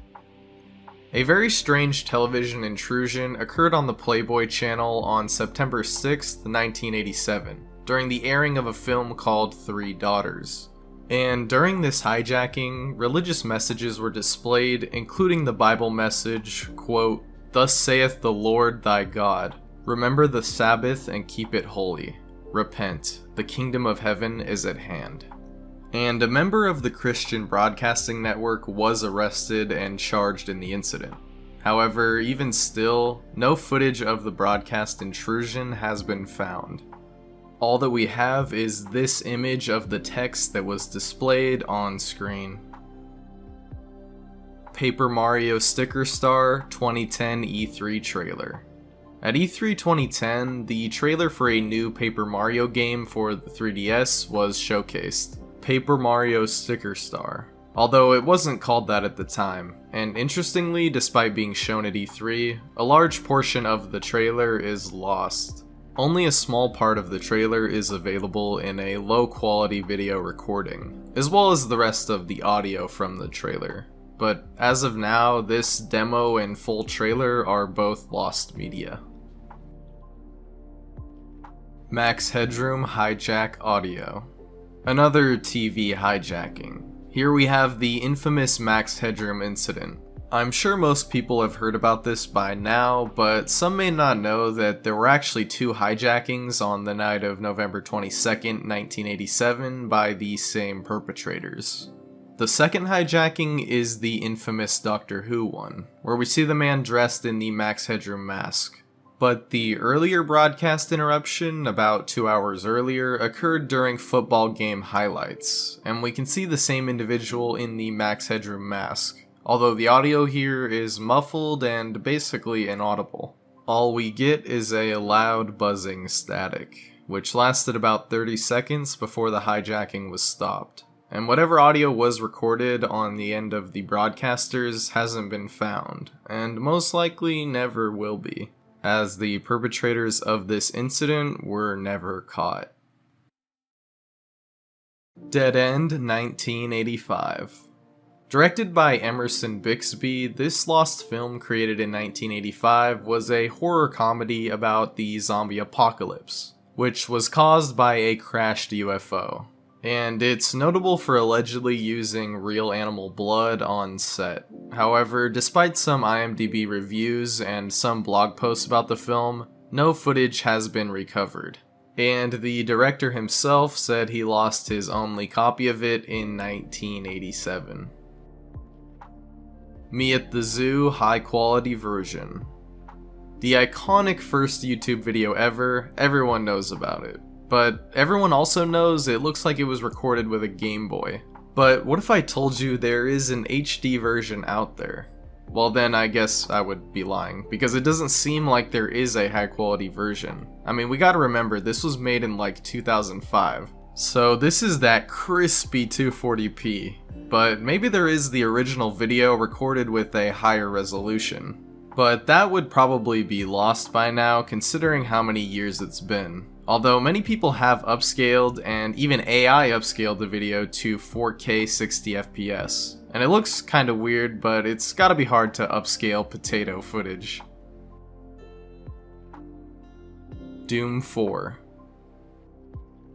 A: A very strange television intrusion occurred on the Playboy channel on September 6th, 1987, during the airing of a film called Three Daughters. And during this hijacking, religious messages were displayed, including the Bible message, quote, "Thus saith the Lord thy God, remember the Sabbath and keep it holy. Repent, the kingdom of heaven is at hand." And a member of the Christian Broadcasting Network was arrested and charged in the incident. However, even still, no footage of the broadcast intrusion has been found. All that we have is this image of the text that was displayed on screen. Paper Mario Sticker Star 2010 E3 trailer. At E3 2010, the trailer for a new Paper Mario game for the 3DS was showcased. Paper Mario Sticker Star, although it wasn't called that at the time, and interestingly, despite being shown at E3, a large portion of the trailer is lost. Only a small part of the trailer is available in a low-quality video recording, as well as the rest of the audio from the trailer. But as of now, this demo and full trailer are both lost media. Max Headroom Hijack Audio. Another TV hijacking. Here we have the infamous Max Headroom incident. I'm sure most people have heard about this by now, but some may not know that there were actually 2 hijackings on the night of November 22nd, 1987 by the same perpetrators. The second hijacking is the infamous Doctor Who one, where we see the man dressed in the Max Headroom mask. But the earlier broadcast interruption, about 2 hours earlier, occurred during football game highlights, and we can see the same individual in the Max Headroom mask, although the audio here is muffled and basically inaudible. All we get is a loud buzzing static, which lasted about 30 seconds before the hijacking was stopped. And whatever audio was recorded on the end of the broadcasters hasn't been found, and most likely never will be, as the perpetrators of this incident were never caught. Dead End 1985. Directed by Emerson Bixby, this lost film created in 1985 was a horror comedy about the zombie apocalypse, which was caused by a crashed UFO. And it's notable for allegedly using real animal blood on set. However, despite some IMDb reviews and some blog posts about the film, no footage has been recovered. And the director himself said he lost his only copy of it in 1987. Me at the Zoo high quality version. The iconic first YouTube video ever, everyone knows about it. But everyone also knows it looks like it was recorded with a Game Boy. But what if I told you there is an HD version out there? Well then I guess I would be lying, because it doesn't seem like there is a high quality version. I mean, we gotta remember, this was made in like 2005. So this is that crispy 240p. But maybe there is the original video recorded with a higher resolution. But that would probably be lost by now, considering how many years it's been. Although many people have upscaled, and even AI upscaled the video to 4K 60 FPS. And it looks kinda weird, but it's gotta be hard to upscale potato footage. Doom 4.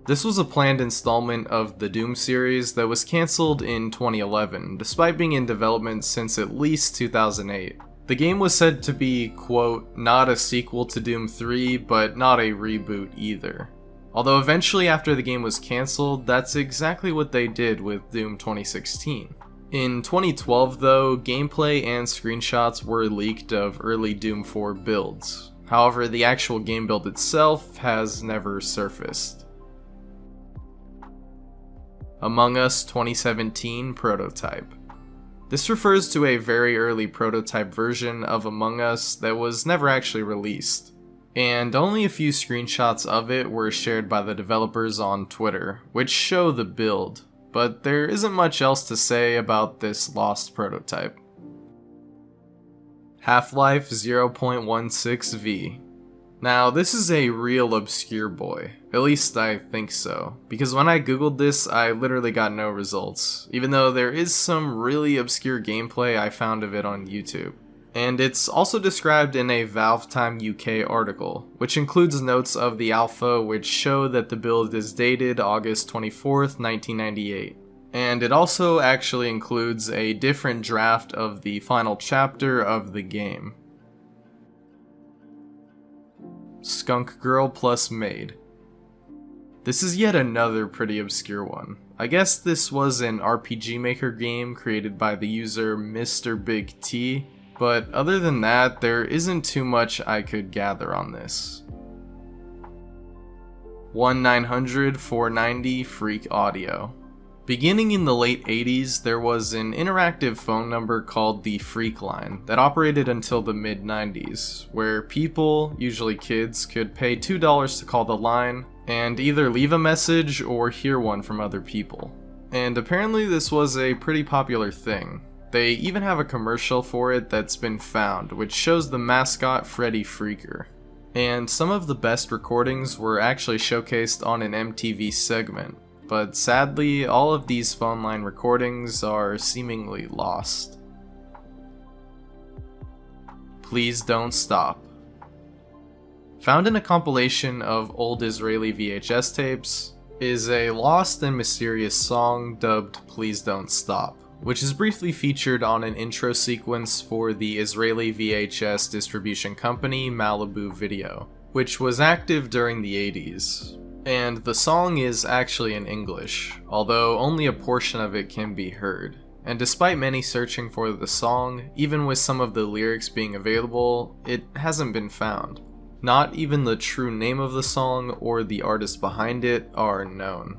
A: This was a planned installment of the Doom series that was cancelled in 2011, despite being in development since at least 2008. The game was said to be, quote, not a sequel to Doom 3, but not a reboot either. Although eventually after the game was cancelled, that's exactly what they did with Doom 2016. In 2012 though, gameplay and screenshots were leaked of early Doom 4 builds. However, the actual game build itself has never surfaced. Among Us 2017 Prototype. This refers to a very early prototype version of Among Us that was never actually released, and only a few screenshots of it were shared by the developers on Twitter, which show the build, but there isn't much else to say about this lost prototype. Half-Life 0.16V. Now, this is a real obscure boy. At least I think so. Because when I googled this, I literally got no results. Even though there is some really obscure gameplay I found of it on YouTube. And it's also described in a Valve Time UK article, which includes notes of the alpha which show that the build is dated August 24th, 1998. And it also actually includes a different draft of the final chapter of the game. Skunk Girl plus Maid. This is yet another pretty obscure one. I guess this was an RPG Maker game created by the user Mr. Big T, but other than that, there isn't too much I could gather on this. 1-900-490 Freak Audio. Beginning in the late 80s, there was an interactive phone number called the Freak Line that operated until the mid-90s, where people, usually kids, could pay $2 to call the line and either leave a message or hear one from other people. and apparently this was a pretty popular thing. They even have a commercial for it that's been found, which shows the mascot Freddy Freaker. And some of the best recordings were actually showcased on an MTV segment, but sadly all of these phone line recordings are seemingly lost. Please Don't Stop. Found in a compilation of old Israeli VHS tapes is a lost and mysterious song dubbed Please Don't Stop, which is briefly featured on an intro sequence for the Israeli VHS distribution company Malibu Video, which was active during the 80s. And the song is actually in English, although only a portion of it can be heard. And despite many searching for the song, even with some of the lyrics being available, it hasn't been found. Not even the true name of the song or the artist behind it are known.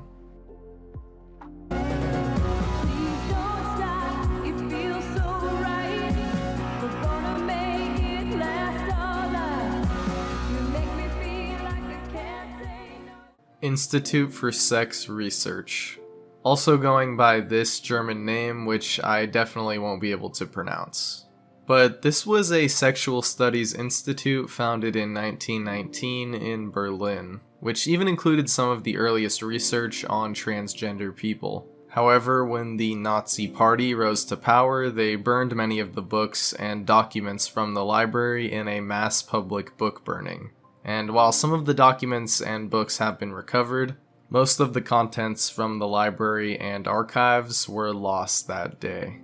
A: Institute for Sex Research. Also going by this German name, which I definitely won't be able to pronounce. But this was a sexual studies institute founded in 1919 in Berlin, which even included some of the earliest research on transgender people. However, when the Nazi Party rose to power, they burned many of the books and documents from the library in a mass public book burning. And while some of the documents and books have been recovered, most of the contents from the library and archives were lost that day.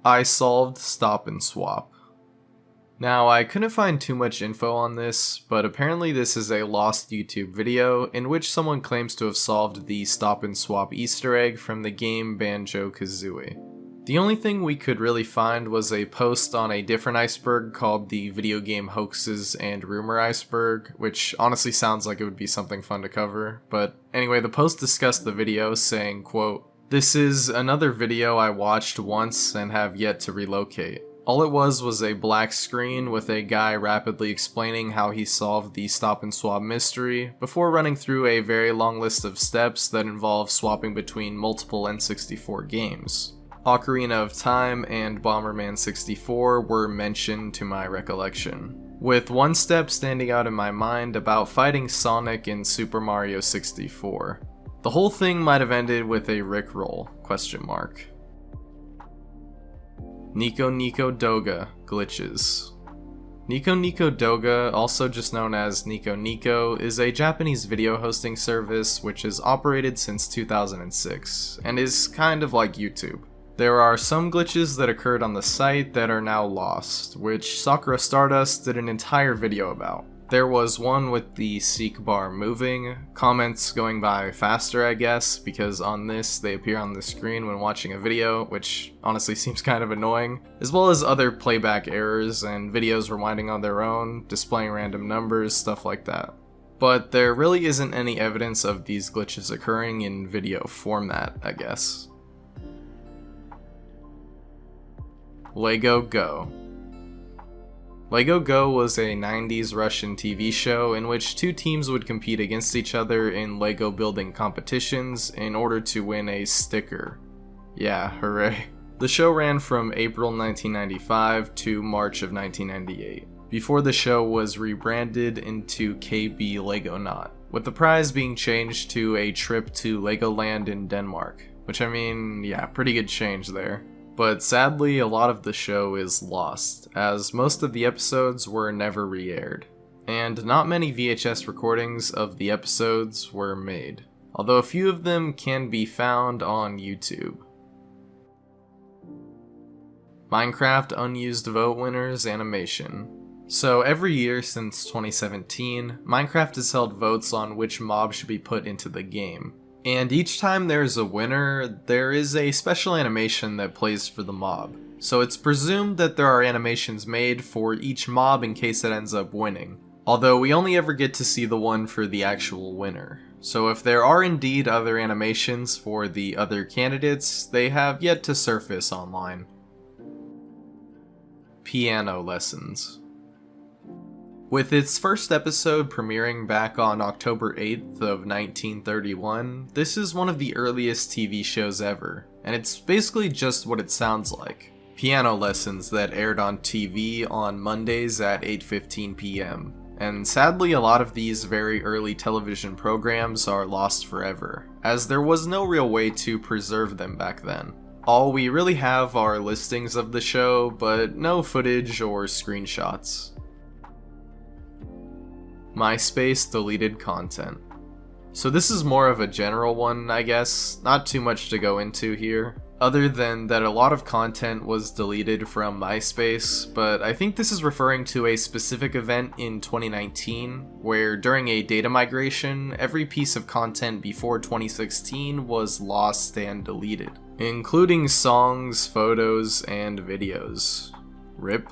A: I solved Stop and Swap. Now, I couldn't find too much info on this, but apparently this is a lost YouTube video in which someone claims to have solved the Stop and Swap Easter egg from the game Banjo-Kazooie. The only thing we could really find was a post on a different iceberg called the Video Game Hoaxes and Rumor Iceberg, which honestly sounds like it would be something fun to cover. But anyway, the post discussed the video, saying, quote, "This is another video I watched once and have yet to relocate. All it was a black screen with a guy rapidly explaining how he solved the stop and swap mystery before running through a very long list of steps that involve swapping between multiple N64 games. Ocarina of Time and Bomberman 64 were mentioned to my recollection, with one step standing out in my mind about fighting Sonic in Super Mario 64. The whole thing might have ended with a Rickroll, ? Nico Nico Doga glitches. Nico Nico Doga, also just known as Nico Nico, is a Japanese video hosting service which has operated since 2006, and is kind of like YouTube. There are some glitches that occurred on the site that are now lost, which Sakura Stardust did an entire video about. There was one with the seek bar moving, comments going by faster I guess, because on this they appear on the screen when watching a video, which honestly seems kind of annoying, as well as other playback errors and videos rewinding on their own, displaying random numbers, stuff like that. But there really isn't any evidence of these glitches occurring in video format, I guess. Lego Go. Lego Go was a 90s Russian TV show in which two teams would compete against each other in Lego building competitions in order to win a sticker. Yeah, hooray. The show ran from April 1995 to March of 1998, before the show was rebranded into KB Lego Knot, with the prize being changed to a trip to Legoland in Denmark, which I mean, yeah, pretty good change there. But sadly, a lot of the show is lost, as most of the episodes were never re-aired, and not many VHS recordings of the episodes were made, although a few of them can be found on YouTube. Minecraft Unused Vote Winners Animation. So every year since 2017, Minecraft has held votes on which mob should be put into the game. And each time there's a winner, there is a special animation that plays for the mob. So it's presumed that there are animations made for each mob in case it ends up winning. Although we only ever get to see the one for the actual winner. So if there are indeed other animations for the other candidates, they have yet to surface online. Piano lessons. With its first episode premiering back on October 8th of 1931, this is one of the earliest TV shows ever, and it's basically just what it sounds like. Piano lessons that aired on TV on Mondays at 8:15 p.m. And sadly, a lot of these very early television programs are lost forever, as there was no real way to preserve them back then. All we really have are listings of the show, but no footage or screenshots. MySpace deleted content. So this is more of a general one, I guess, not too much to go into here, other than that a lot of content was deleted from MySpace, but I think this is referring to a specific event in 2019, where during a data migration, every piece of content before 2016 was lost and deleted, including songs, photos, and videos. RIP.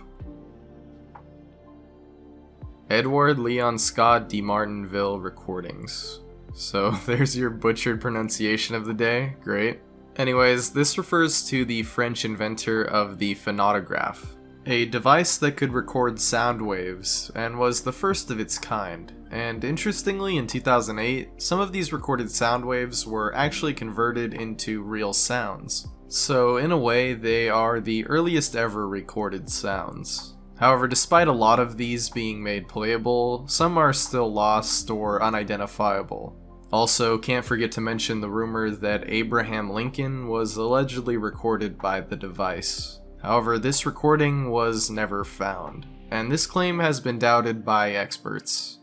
A: Edward Leon Scott de Martinville recordings. So there's your butchered pronunciation of the day, great. Anyways, this refers to the French inventor of the phonautograph, a device that could record sound waves, and was the first of its kind. And interestingly, in 2008, some of these recorded sound waves were actually converted into real sounds. So in a way, they are the earliest ever recorded sounds. However, despite a lot of these being made playable, some are still lost or unidentifiable. Also, can't forget to mention the rumor that Abraham Lincoln was allegedly recorded by the device. However, this recording was never found, and this claim has been doubted by experts.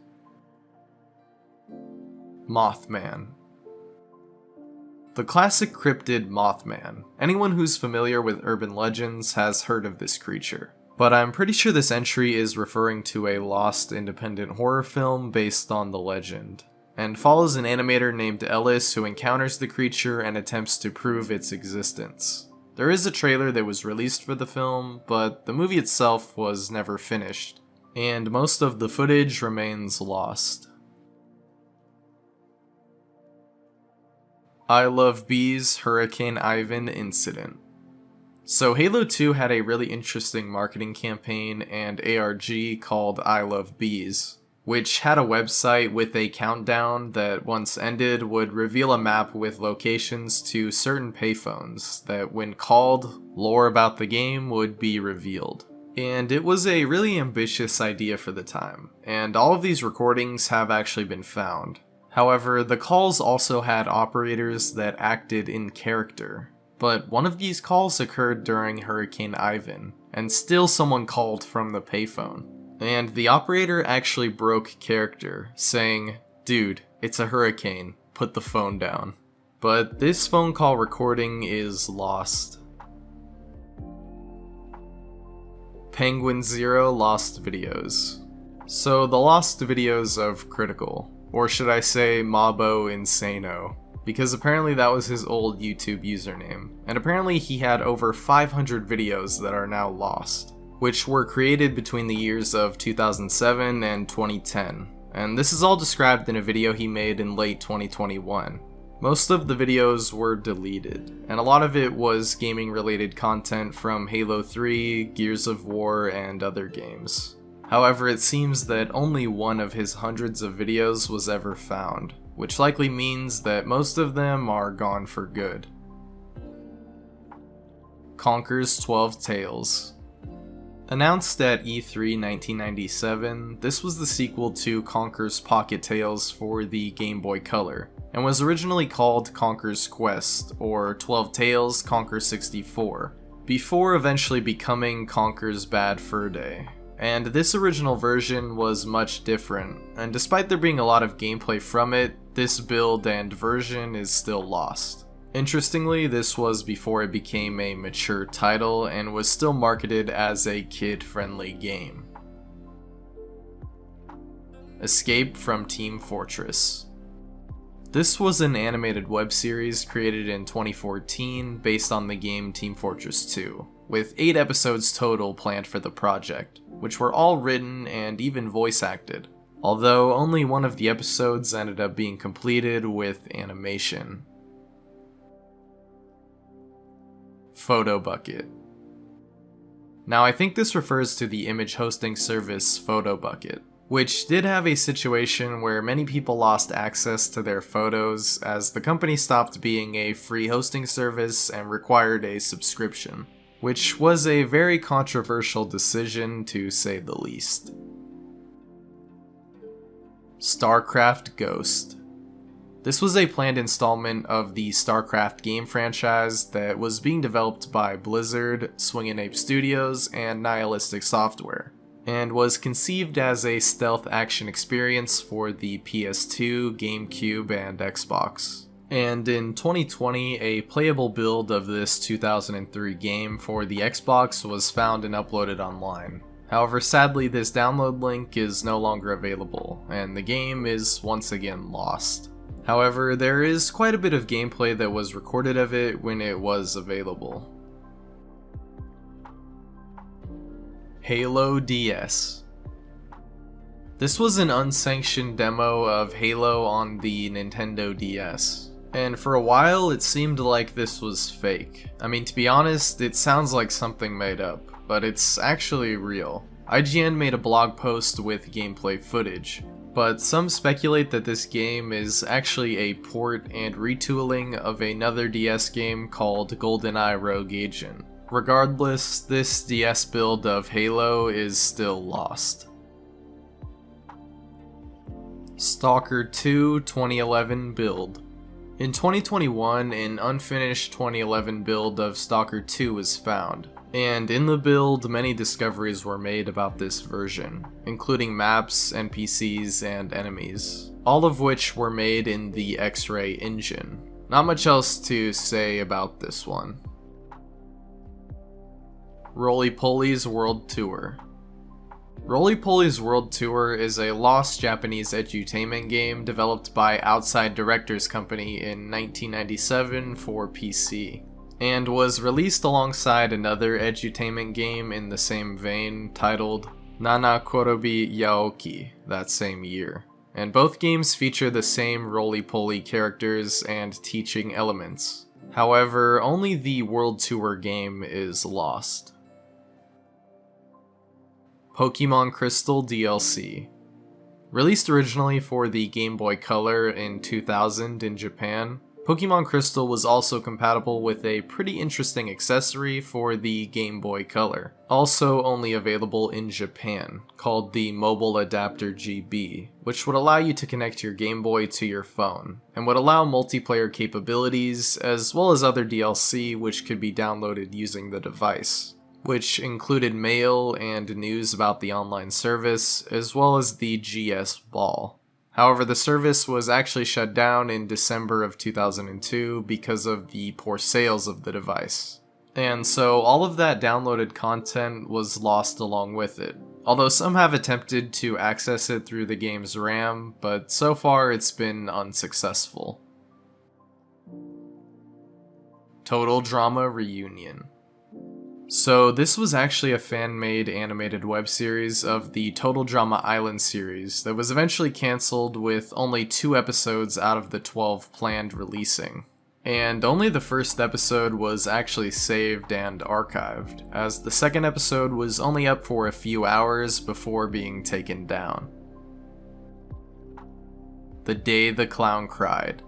A: Mothman. The classic cryptid Mothman. Anyone who's familiar with urban legends has heard of this creature. But I'm pretty sure this entry is referring to a lost independent horror film based on the legend, and follows an animator named Ellis who encounters the creature and attempts to prove its existence. There is a trailer that was released for the film, but the movie itself was never finished, and most of the footage remains lost. I Love Bees Hurricane Ivan Incident. So Halo 2 had a really interesting marketing campaign and ARG called I Love Bees, which had a website with a countdown that once ended would reveal a map with locations to certain payphones that when called, lore about the game would be revealed. And it was a really ambitious idea for the time, and all of these recordings have actually been found. However, the calls also had operators that acted in character. But one of these calls occurred during Hurricane Ivan, and still someone called from the payphone. And the operator actually broke character, saying, "Dude, it's a hurricane, put the phone down." But this phone call recording is lost. Penguin Zero Lost Videos. So the lost videos of Critical, or should I say Mabo Insano, because apparently that was his old YouTube username, and apparently he had over 500 videos that are now lost, which were created between the years of 2007 and 2010, and this is all described in a video he made in late 2021. Most of the videos were deleted, and a lot of it was gaming related content from Halo 3, Gears of War, and other games. However, it seems that only one of his hundreds of videos was ever found, which likely means that most of them are gone for good. Conker's 12 Tales. Announced at E3 1997, this was the sequel to Conker's Pocket Tales for the Game Boy Color, and was originally called Conker's Quest, or 12 Tales Conker 64, before eventually becoming Conker's Bad Fur Day. And this original version was much different, and despite there being a lot of gameplay from it, this build and version is still lost. Interestingly, this was before it became a mature title and was still marketed as a kid-friendly game. Escape from Team Fortress. This was an animated web series created in 2014 based on the game Team Fortress 2, with 8 episodes total planned for the project, which were all written and even voice acted, although only one of the episodes ended up being completed with animation. PhotoBucket. Now I think this refers to the image hosting service PhotoBucket. which did have a situation where many people lost access to their photos as the company stopped being a free hosting service and required a subscription, which was a very controversial decision to say the least. StarCraft Ghost. This was a planned installment of the StarCraft game franchise that was being developed by Blizzard, Swingin' Ape Studios, and Nihilistic Software, and was conceived as a stealth action experience for the PS2, GameCube, and Xbox. And in 2020, a playable build of this 2003 game for the Xbox was found and uploaded online. However, sadly, this download link is no longer available, and the game is once again lost. However, there is quite a bit of gameplay that was recorded of it when it was available. Halo DS. This was an unsanctioned demo of Halo on the Nintendo DS, and for a while it seemed like this was fake. I mean, to be honest, it sounds like something made up, but it's actually real. IGN made a blog post with gameplay footage, but some speculate that this game is actually a port and retooling of another DS game called GoldenEye Rogue Agent. Regardless, this DS build of Halo is still lost. Stalker 2 2011 build. In 2021, an unfinished 2011 build of Stalker 2 was found, and in the build, many discoveries were made about this version, including maps, NPCs, and enemies, all of which were made in the X-Ray engine. Not much else to say about this one. Roly Poly's World Tour. Roly Poly's World Tour is a lost Japanese edutainment game developed by Outside Directors Company in 1997 for PC, and was released alongside another edutainment game in the same vein titled Nana Korobi Yaoki that same year. And both games feature the same roly-poly characters and teaching elements. However, only the World Tour game is lost. Pokemon Crystal DLC. Released originally for the Game Boy Color in 2000 in Japan, Pokemon Crystal was also compatible with a pretty interesting accessory for the Game Boy Color, also only available in Japan, called the Mobile Adapter GB, which would allow you to connect your Game Boy to your phone, and would allow multiplayer capabilities as well as other DLC which could be downloaded using the device, which included mail and news about the online service, as well as the GS Ball. However, the service was actually shut down in December of 2002 because of the poor sales of the device. And so all of that downloaded content was lost along with it, although some have attempted to access it through the game's RAM, but so far it's been unsuccessful. Total Drama Reunion. So this was actually a fan-made animated web series of the Total Drama Island series that was eventually cancelled with only 2 episodes out of the 12 planned releasing. And only the first episode was actually saved and archived, as the second episode was only up for a few hours before being taken down. The Day the Clown Cried.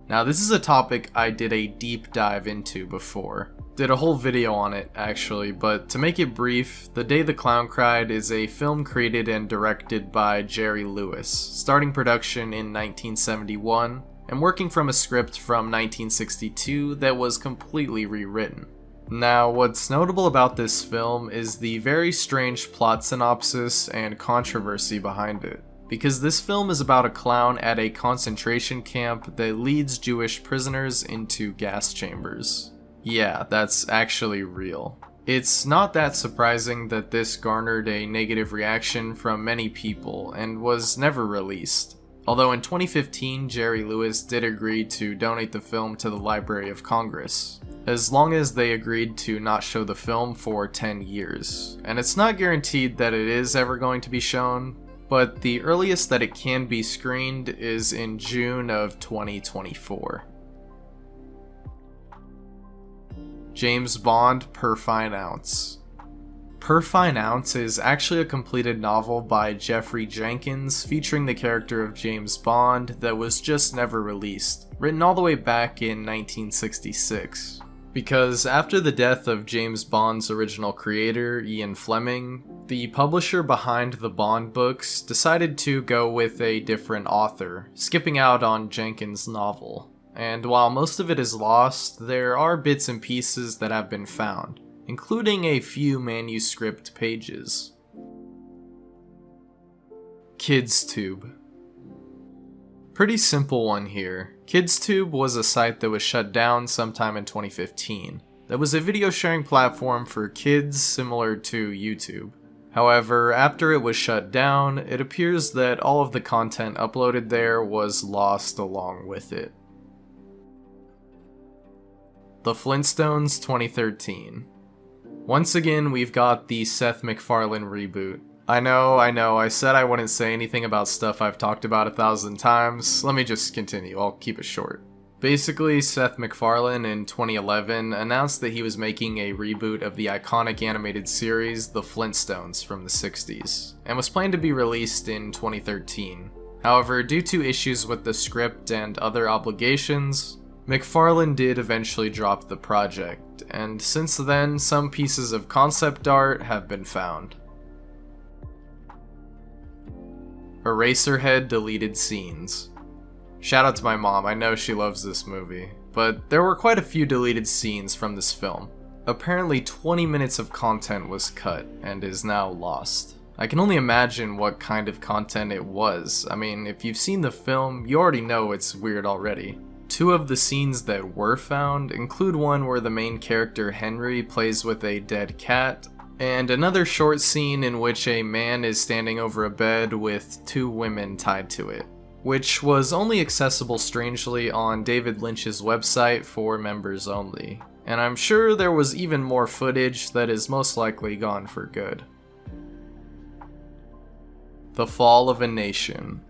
A: Now this is a topic I did a deep dive into before. Did a whole video on it actually, but to make it brief, The Day the Clown Cried is a film created and directed by Jerry Lewis, starting production in 1971 and working from a script from 1962 that was completely rewritten. Now, what's notable about this film is the very strange plot synopsis and controversy behind it, because this film is about a clown at a concentration camp that leads Jewish prisoners into gas chambers. Yeah, that's actually real. It's not that surprising that this garnered a negative reaction from many people and was never released. Although in 2015, Jerry Lewis did agree to donate the film to the Library of Congress, as long as they agreed to not show the film for 10 years. And it's not guaranteed that it is ever going to be shown, but the earliest that it can be screened is in June of 2024. James Bond per Fine Ounce. Per Fine Ounce is actually a completed novel by Jeffrey Jenkins featuring the character of James Bond that was just never released, written all the way back in 1966. Because after the death of James Bond's original creator, Ian Fleming, the publisher behind the Bond books decided to go with a different author, skipping out on Jenkins' novel. And while most of it is lost, there are bits and pieces that have been found, including a few manuscript pages. KidsTube. Pretty simple one here. KidsTube was a site that was shut down sometime in 2015. That was a video sharing platform for kids similar to YouTube. However, after it was shut down, it appears that all of the content uploaded there was lost along with it. The Flintstones 2013. Once again, we've got the Seth MacFarlane reboot. I know, I said I wouldn't say anything about stuff I've talked about 1,000 times. Let me just continue, I'll keep it short. Basically, Seth MacFarlane in 2011 announced that he was making a reboot of the iconic animated series The Flintstones from the 60s, and was planned to be released in 2013. However, due to issues with the script and other obligations, MacFarlane did eventually drop the project, and since then, some pieces of concept art have been found. Eraserhead deleted scenes. Shout out to my mom, I know she loves this movie, but there were quite a few deleted scenes from this film. Apparently 20 minutes of content was cut and is now lost. I can only imagine what kind of content it was. I mean, if you've seen the film, you already know it's weird already. Two of the scenes that were found include one where the main character Henry plays with a dead cat, and another short scene in which a man is standing over a bed with two women tied to it, which was only accessible strangely on David Lynch's website for members only. And I'm sure there was even more footage that is most likely gone for good. The Fall of a Nation.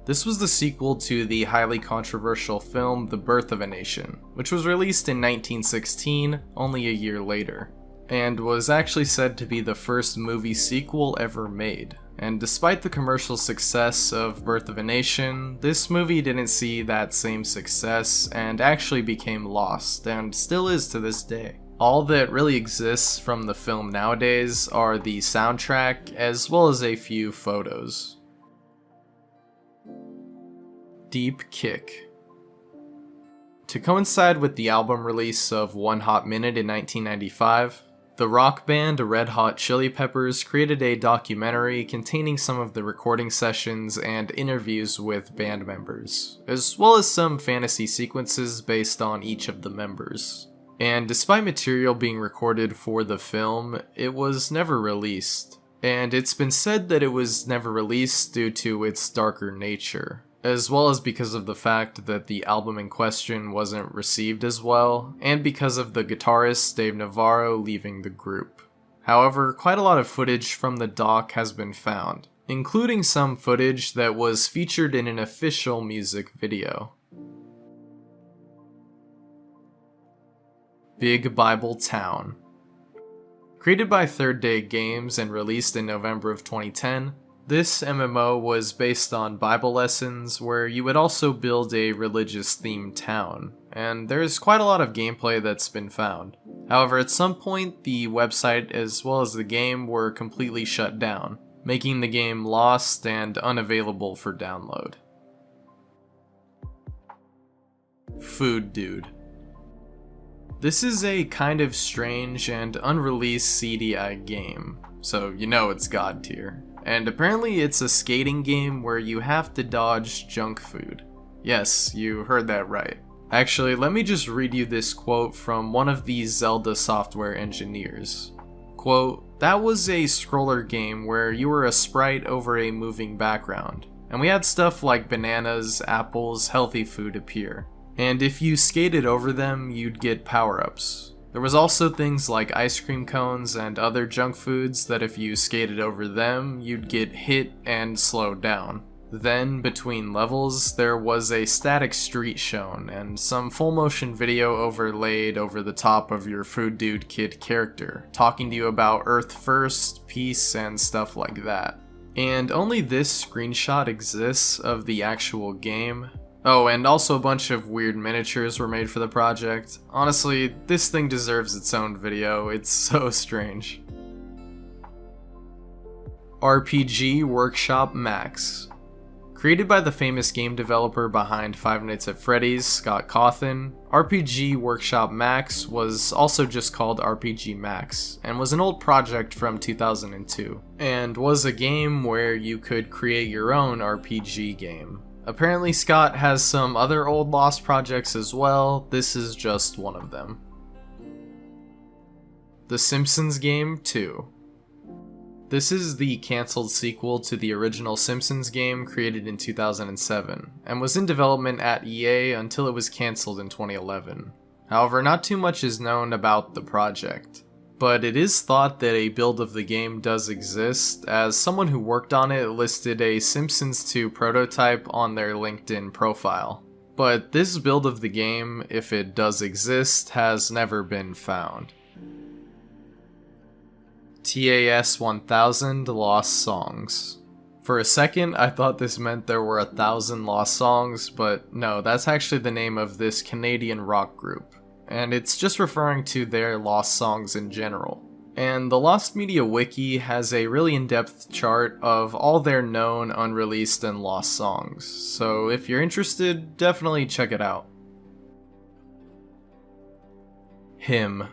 A: This was the sequel to the highly controversial film The Birth of a Nation, which was released in 1916, only a year later, and was actually said to be the first movie sequel ever made. And despite the commercial success of Birth of a Nation, this movie didn't see that same success and actually became lost, and still is to this day. All that really exists from the film nowadays are the soundtrack, as well as a few photos. Deep Kick. To coincide with the album release of One Hot Minute in 1995, the rock band Red Hot Chili Peppers created a documentary containing some of the recording sessions and interviews with band members, as well as some fantasy sequences based on each of the members. And despite material being recorded for the film, it was never released. And it's been said that it was never released due to its darker nature, as well as because of the fact that the album in question wasn't received as well, and because of the guitarist Dave Navarro leaving the group. However, quite a lot of footage from the doc has been found, including some footage that was featured in an official music video. Big Bible Town. Created by Third Day Games and released in November of 2010, this MMO was based on Bible lessons where you would also build a religious-themed town, and there's quite a lot of gameplay that's been found. However, at some point, the website as well as the game were completely shut down, making the game lost and unavailable for download. Food Dude. This is a kind of strange and unreleased CDI game, so you know it's God tier. And apparently it's a skating game where you have to dodge junk food. Yes, you heard that right. Actually, let me just read you this quote from one of the Zelda software engineers. Quote, "That was a scroller game where you were a sprite over a moving background, and we had stuff like bananas, apples, healthy food appear. And if you skated over them, you'd get power-ups. There was also things like ice cream cones and other junk foods that if you skated over them, you'd get hit and slowed down. Then, between levels, there was a static street shown, and some full motion video overlaid over the top of your Food Dude Kid character, talking to you about Earth first, peace, and stuff like that. And only this screenshot exists of the actual game. Oh, and also a bunch of weird miniatures were made for the project. Honestly, this thing deserves its own video, it's so strange. RPG Workshop Max. Created by the famous game developer behind Five Nights at Freddy's, Scott Cawthon, RPG Workshop Max was also just called RPG Max, and was an old project from 2002, and was a game where you could create your own RPG game. Apparently Scott has some other old lost projects as well, this is just one of them. The Simpsons Game 2. This is the cancelled sequel to the original Simpsons game created in 2007, and was in development at EA until it was cancelled in 2011. However, not too much is known about the project. But it is thought that a build of the game does exist, as someone who worked on it listed a Simpsons 2 prototype on their LinkedIn profile. But this build of the game, if it does exist, has never been found. TAS 1000 Lost Songs. For a second, I thought this meant there were 1,000 lost songs, but no, that's actually the name of this Canadian rock group, and it's just referring to their lost songs in general. And the Lost Media Wiki has a really in-depth chart of all their known, unreleased, and lost songs, so if you're interested, definitely check it out. Hymn.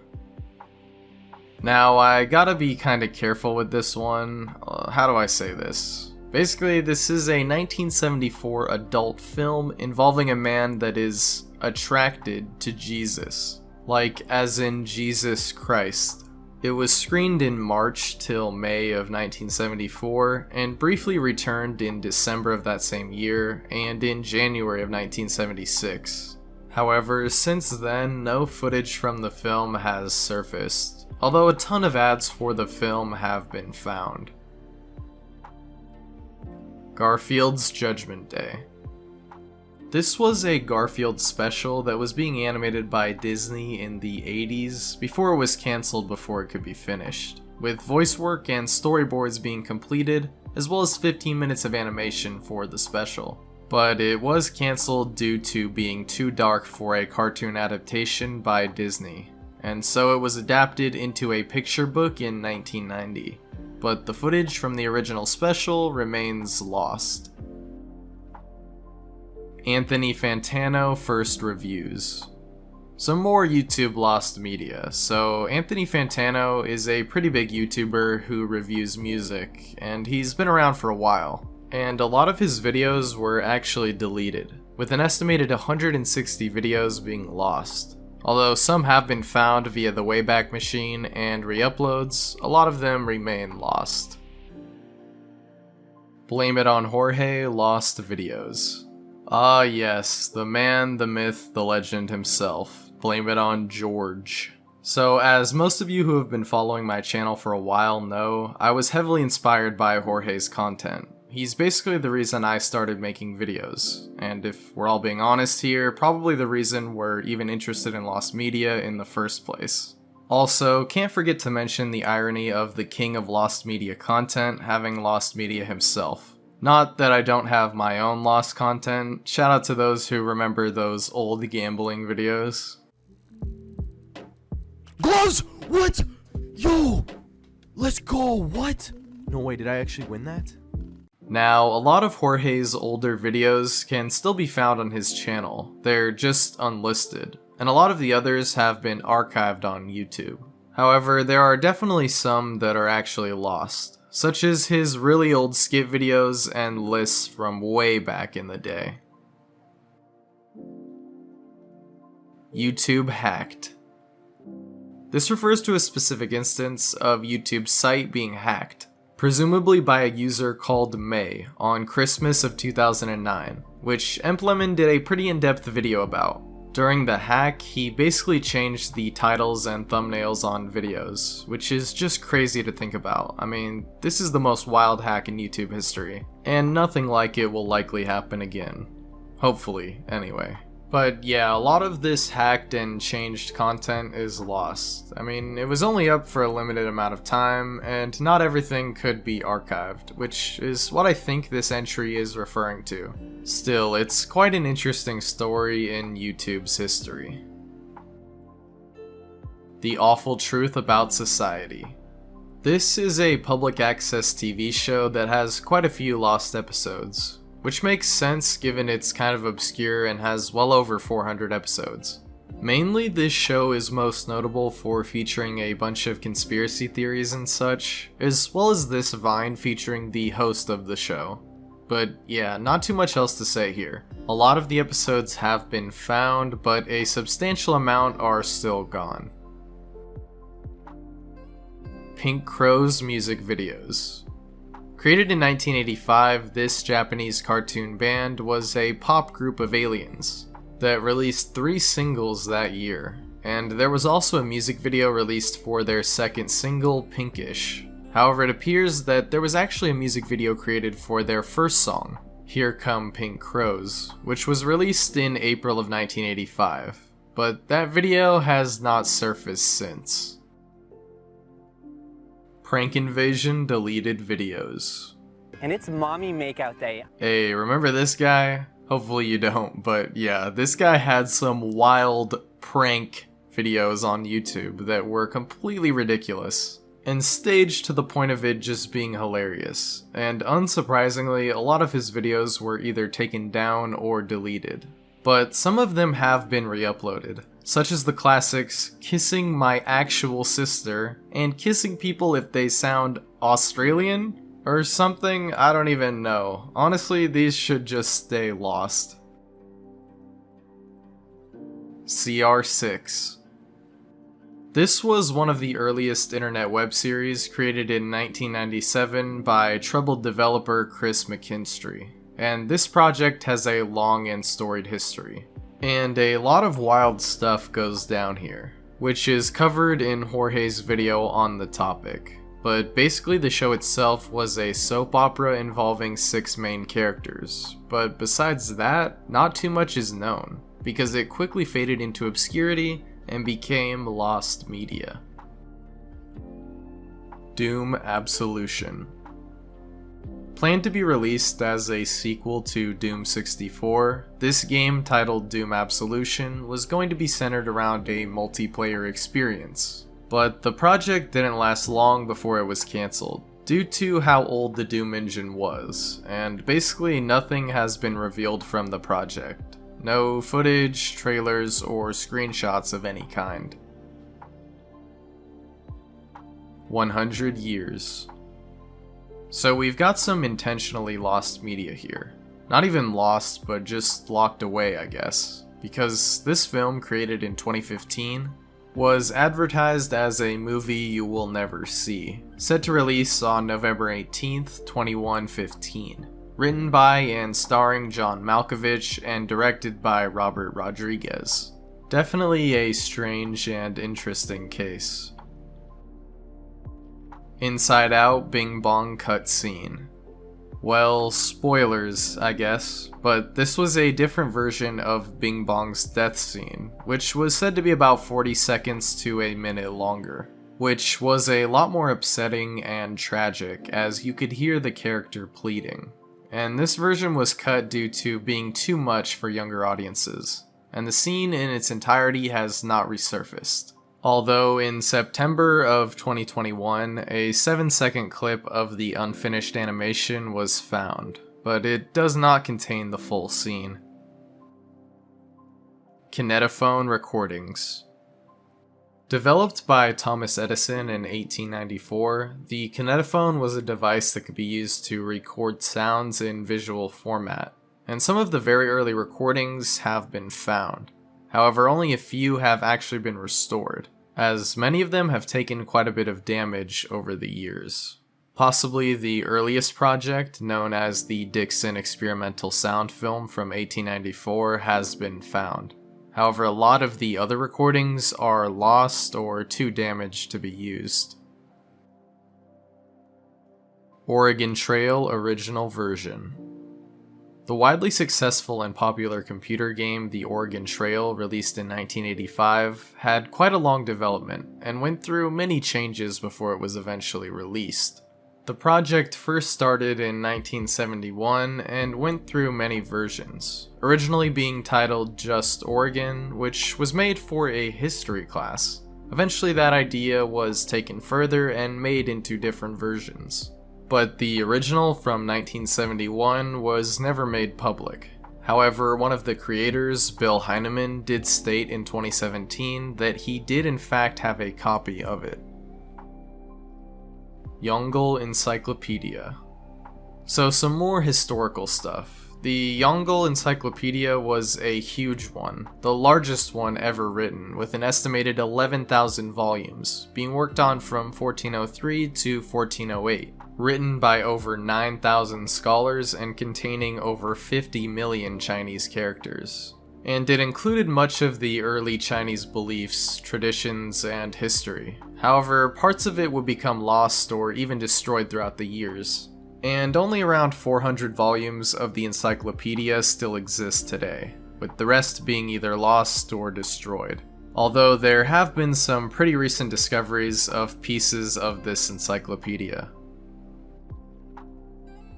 A: Now, I gotta be kinda careful with this one. How do I say this? Basically, this is a 1974 adult film involving a man that is attracted to Jesus. Like, as in Jesus Christ. It was screened in March till May of 1974, and briefly returned in December of that same year, and in January of 1976. However, since then, no footage from the film has surfaced, although a ton of ads for the film have been found. Garfield's Judgment Day. This was a Garfield special that was being animated by Disney in the 80s before it was cancelled before it could be finished, with voice work and storyboards being completed, as well as 15 minutes of animation for the special. But it was cancelled due to being too dark for a cartoon adaptation by Disney, and so it was adapted into a picture book in 1990, but the footage from the original special remains lost. Anthony Fantano First Reviews. Some more YouTube lost media. So Anthony Fantano is a pretty big YouTuber who reviews music, and he's been around for a while. And a lot of his videos were actually deleted, with an estimated 160 videos being lost. Although some have been found via the Wayback Machine and re-uploads, a lot of them remain lost. Blame It on Jorge Lost Videos. Ah yes, the man, the myth, the legend himself. Blame it on George. So as most of you who have been following my channel for a while know, I was heavily inspired by Jorge's content. He's basically the reason I started making videos, and if we're all being honest here, probably the reason we're even interested in lost media in the first place. Also, can't forget to mention the irony of the king of lost media content having lost media himself. Not that I don't have my own lost content, shout out to those who remember those old gambling videos.
B: Gloves! What? Yo! Let's go, what? No way, did I actually win that?
A: Now, a lot of Jorge's older videos can still be found on his channel, they're just unlisted, and a lot of the others have been archived on YouTube. However, there are definitely some that are actually lost, such as his really old skit videos and lists from way back in the day. YouTube hacked. This refers to a specific instance of YouTube's site being hacked, presumably by a user called May on Christmas of 2009, which Empleman did a pretty in-depth video about. During the hack, he basically changed the titles and thumbnails on videos, which is just crazy to think about. I mean, this is the most wild hack in YouTube history, and nothing like it will likely happen again. Hopefully, anyway. But yeah, a lot of this hacked and changed content is lost. I mean, it was only up for a limited amount of time, and not everything could be archived, which is what I think this entry is referring to. Still, it's quite an interesting story in YouTube's history. The Awful Truth About Society. This is a public access TV show that has quite a few lost episodes, which makes sense given it's kind of obscure and has well over 400 episodes. Mainly, this show is most notable for featuring a bunch of conspiracy theories and such, as well as this Vine featuring the host of the show. But yeah, not too much else to say here. A lot of the episodes have been found, but a substantial amount are still gone. Pink Crow's music videos. Created in 1985, this Japanese cartoon band was a pop group of aliens that released 3 singles that year, and there was also a music video released for their second single, Pinkish. However, it appears that there was actually a music video created for their first song, Here Come Pink Crows, which was released in April of 1985, but that video has not surfaced since. Prank Invasion deleted videos.
C: And it's mommy makeout day.
A: Hey, remember this guy? Hopefully you don't, but yeah, this guy had some wild prank videos on YouTube that were completely ridiculous, and staged to the point of it just being hilarious. And unsurprisingly, a lot of his videos were either taken down or deleted. But some of them have been re-uploaded, such as the classics Kissing My Actual Sister and Kissing People If They Sound Australian or something. I don't even know. Honestly, these should just stay lost. CR6. This was one of the earliest internet web series created in 1997 by troubled developer Chris McKinstry. And this project has a long and storied history. And a lot of wild stuff goes down here, which is covered in Jorge's video on the topic. But basically the show itself was a soap opera involving 6 main characters. But besides that, not too much is known, because it quickly faded into obscurity and became lost media. Doom Absolution. Planned to be released as a sequel to Doom 64, this game, titled Doom Absolution, was going to be centered around a multiplayer experience. But the project didn't last long before it was cancelled, due to how old the Doom engine was, and basically nothing has been revealed from the project. No footage, trailers, or screenshots of any kind. 100 Years. So we've got some intentionally lost media here. Not even lost, but just locked away, I guess. Because this film, created in 2015, was advertised as a movie you will never see, set to release on November 18th, 2115. Written by and starring John Malkovich and directed by Robert Rodriguez. Definitely a strange and interesting case. Inside Out Bing Bong cutscene. Well, spoilers, I guess, but this was a different version of Bing Bong's death scene, which was said to be about 40 seconds to a minute longer, which was a lot more upsetting and tragic, as you could hear the character pleading. And this version was cut due to being too much for younger audiences, and the scene in its entirety has not resurfaced. Although in September of 2021, a 7-second clip of the unfinished animation was found, but it does not contain the full scene. Kinetophone recordings. Developed by Thomas Edison in 1894, the kinetophone was a device that could be used to record sounds in visual format, and some of the very early recordings have been found. However, only a few have actually been restored, as many of them have taken quite a bit of damage over the years. Possibly the earliest project, known as the Dixon Experimental Sound Film from 1894, has been found. However, a lot of the other recordings are lost or too damaged to be used. Oregon Trail Original Version. The widely successful and popular computer game The Oregon Trail, released in 1985, had quite a long development and went through many changes before it was eventually released. The project first started in 1971 and went through many versions, originally being titled just Oregon, which was made for a history class. Eventually that idea was taken further and made into different versions. But the original from 1971 was never made public. However, one of the creators, Bill Heineman, did state in 2017 that he did in fact have a copy of it. Yongle Encyclopedia. So some more historical stuff. The Yongle Encyclopedia was a huge one, the largest one ever written, with an estimated 11,000 volumes, being worked on from 1403 to 1408. Written by over 9,000 scholars and containing over 50 million Chinese characters. And it included much of the early Chinese beliefs, traditions, and history. However, parts of it would become lost or even destroyed throughout the years. And only around 400 volumes of the encyclopedia still exist today, with the rest being either lost or destroyed. Although there have been some pretty recent discoveries of pieces of this encyclopedia.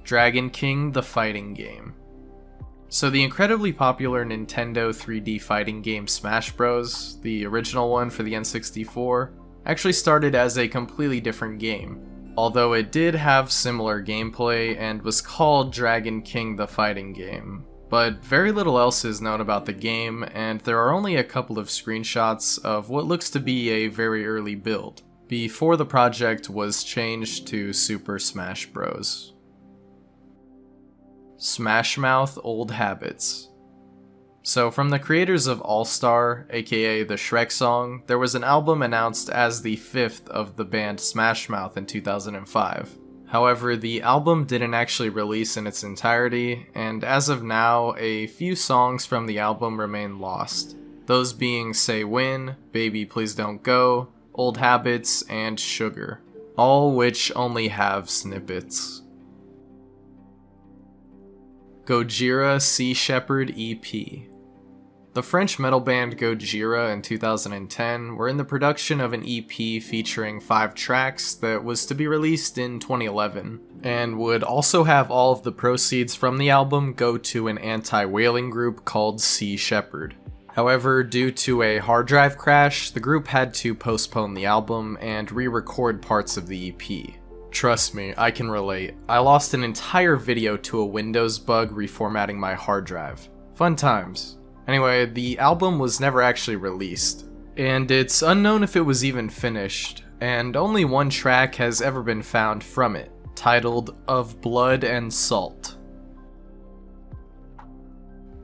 A: Dragon King: The Fighting Game. So the incredibly popular Nintendo 3D fighting game Smash Bros., the original one for the N64, actually started as a completely different game, although it did have similar gameplay and was called Dragon King: The Fighting Game. But very little else is known about the game, and there are only a couple of screenshots of what looks to be a very early build, before the project was changed to Super Smash Bros. Smash Mouth Old Habits. So from the creators of All-Star, aka the Shrek song, there was an album announced as the 5th of the band Smash Mouth in 2005. However, the album didn't actually release in its entirety, and as of now, a few songs from the album remain lost. Those being Say When, Baby Please Don't Go, Old Habits, and Sugar. All which only have snippets. Gojira Sea Shepherd EP. The French metal band Gojira in 2010 were in the production of an EP featuring 5 tracks that was to be released in 2011, and would also have all of the proceeds from the album go to an anti-whaling group called Sea Shepherd. However, due to a hard drive crash, the group had to postpone the album and re-record parts of the EP. Trust me, I can relate. I lost an entire video to a Windows bug reformatting my hard drive. Fun times. Anyway, the album was never actually released, and it's unknown if it was even finished, and only one track has ever been found from it, titled Of Blood and Salt.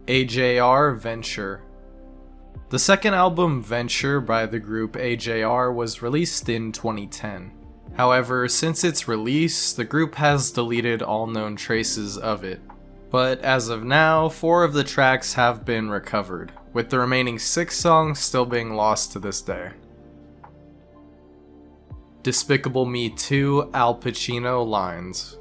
A: AJR Venture. The second album, Venture, by the group AJR was released in 2010. However, since its release, the group has deleted all known traces of it. But as of now, 4 of the tracks have been recovered, with the remaining 6 songs still being lost to this day. Despicable Me 2 Al Pacino Lines.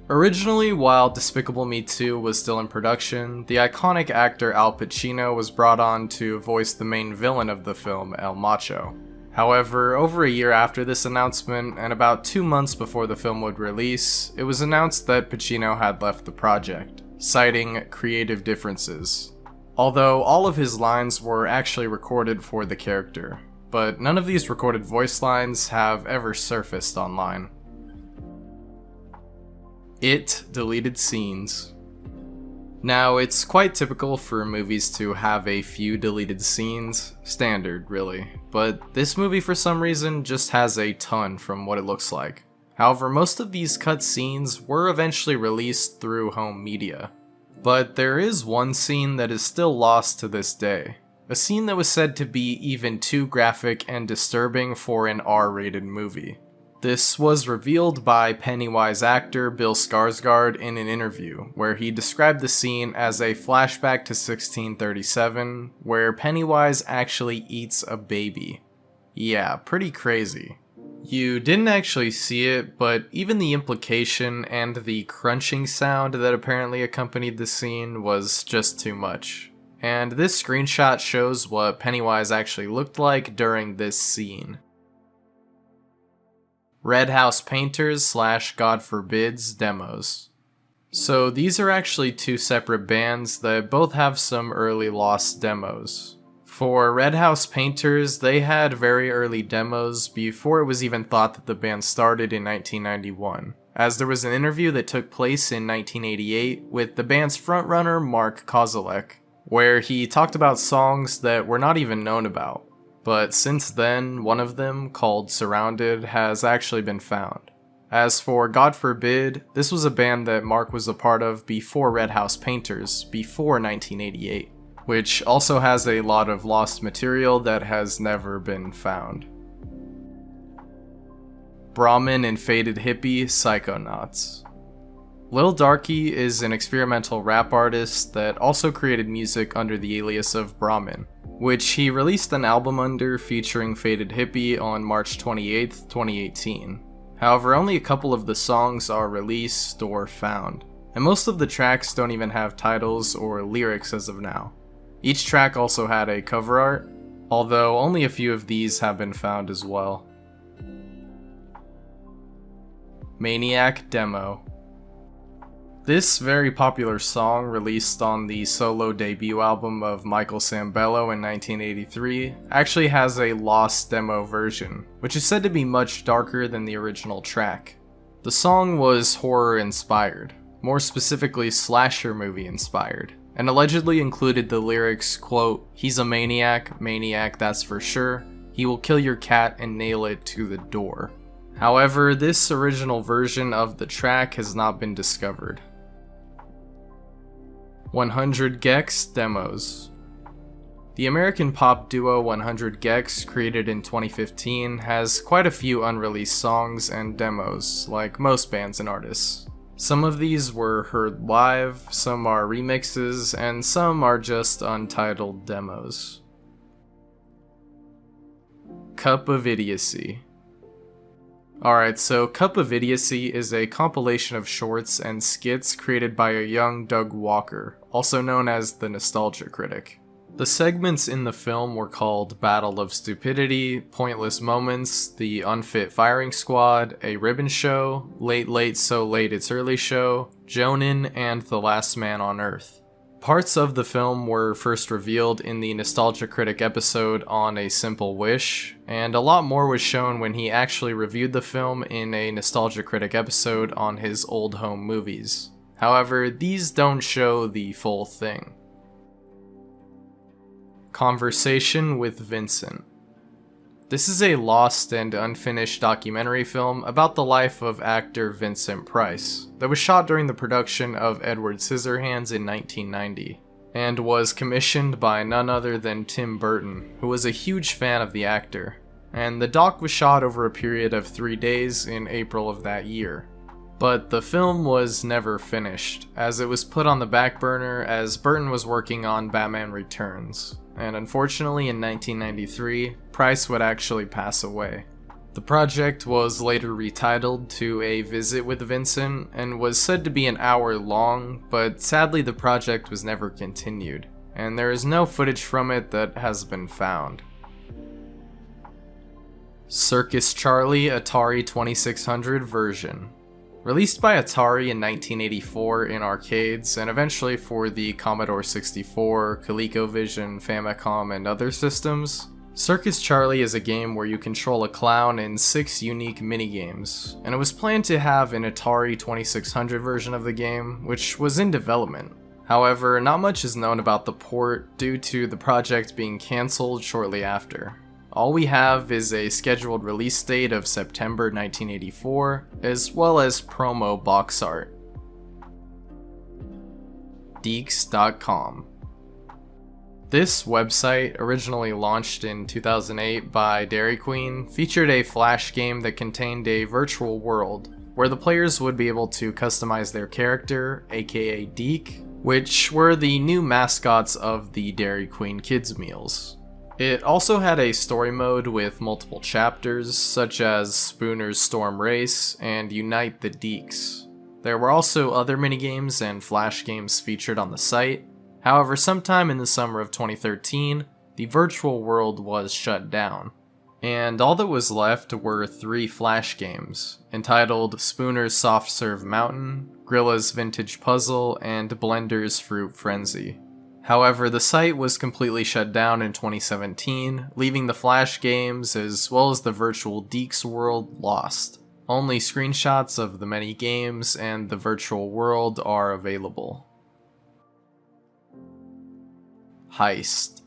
A: Originally, while Despicable Me 2 was still in production, the iconic actor Al Pacino was brought on to voice the main villain of the film, El Macho. However, over a year after this announcement, and about 2 months before the film would release, it was announced that Pacino had left the project, citing creative differences. Although all of his lines were actually recorded for the character, but none of these recorded voice lines have ever surfaced online. It Deleted Scenes. Now, it's quite typical for movies to have a few deleted scenes, standard really, but this movie for some reason just has a ton from what it looks like. However, most of these cut scenes were eventually released through home media. But there is one scene that is still lost to this day. A scene that was said to be even too graphic and disturbing for an R-rated movie. This was revealed by Pennywise actor Bill Skarsgård in an interview, where he described the scene as a flashback to 1637, where Pennywise actually eats a baby. Yeah, pretty crazy. You didn't actually see it, but even the implication and the crunching sound that apparently accompanied the scene was just too much. And this screenshot shows what Pennywise actually looked like during this scene. Red House Painters / God Forbids demos. So these are actually two separate bands that both have some early lost demos. For Red House Painters, they had very early demos before it was even thought that the band started in 1991, as there was an interview that took place in 1988 with the band's frontrunner Mark Kozelek, where he talked about songs that were not even known about. But since then, one of them, called Surrounded, has actually been found. As for God Forbid, this was a band that Mark was a part of before Red House Painters, before 1988, which also has a lot of lost material that has never been found. Brahmin and Faded Hippie Psychonauts. Lil Darky is an experimental rap artist that also created music under the alias of Brahmin, which he released an album under featuring Faded Hippie on March 28, 2018. However, only a couple of the songs are released or found, and most of the tracks don't even have titles or lyrics as of now. Each track also had a cover art, although only a few of these have been found as well. Maniac Demo. This very popular song, released on the solo debut album of Michael Sambello in 1983, actually has a lost demo version, which is said to be much darker than the original track. The song was horror inspired, more specifically slasher movie inspired, and allegedly included the lyrics, quote, "He's a maniac, maniac that's for sure, he will kill your cat and nail it to the door." However, this original version of the track has not been discovered. 100 gecs demos. The American pop duo 100 gecs, created in 2015, has quite a few unreleased songs and demos, like most bands and artists. Some of these were heard live, some are remixes, and some are just untitled demos. Cup of Idiocy. Alright, so Cup of Idiocy is a compilation of shorts and skits created by a young Doug Walker, also known as the Nostalgia Critic. The segments in the film were called Battle of Stupidity, Pointless Moments, The Unfit Firing Squad, A Ribbon Show, Late Late So Late It's Early Show, Jonin, and The Last Man on Earth. Parts of the film were first revealed in the Nostalgia Critic episode on A Simple Wish, and a lot more was shown when he actually reviewed the film in a Nostalgia Critic episode on his old home movies. However, these don't show the full thing. Conversation with Vincent. This is a lost and unfinished documentary film about the life of actor Vincent Price that was shot during the production of Edward Scissorhands in 1990, and was commissioned by none other than Tim Burton, who was a huge fan of the actor, and the doc was shot over a period of 3 days in April of that year. But the film was never finished, as it was put on the back burner as Burton was working on Batman Returns, and unfortunately in 1993, Price would actually pass away. The project was later retitled to A Visit with Vincent, and was said to be an hour long, but sadly the project was never continued, and there is no footage from it that has been found. Circus Charlie Atari 2600 version. Released by Atari in 1984 in arcades, and eventually for the Commodore 64, ColecoVision, Famicom, and other systems, Circus Charlie is a game where you control a clown in 6 unique minigames, and it was planned to have an Atari 2600 version of the game, which was in development. However, not much is known about the port due to the project being cancelled shortly after. All we have is a scheduled release date of September 1984, as well as promo box art. Deeks.com. This website, originally launched in 2008 by Dairy Queen, featured a Flash game that contained a virtual world, where the players would be able to customize their character, aka Deke, which were the new mascots of the Dairy Queen kids meals. It also had a story mode with multiple chapters, such as Spooner's Storm Race and Unite the Dekes. There were also other minigames and Flash games featured on the site. However, sometime in the summer of 2013, the virtual world was shut down, and all that was left were 3 Flash games, entitled Spooner's Soft Serve Mountain, Grilla's Vintage Puzzle, and Blender's Fruit Frenzy. However, the site was completely shut down in 2017, leaving the Flash games as well as the virtual Dekes world lost. Only screenshots of the many games and the virtual world are available. Heist.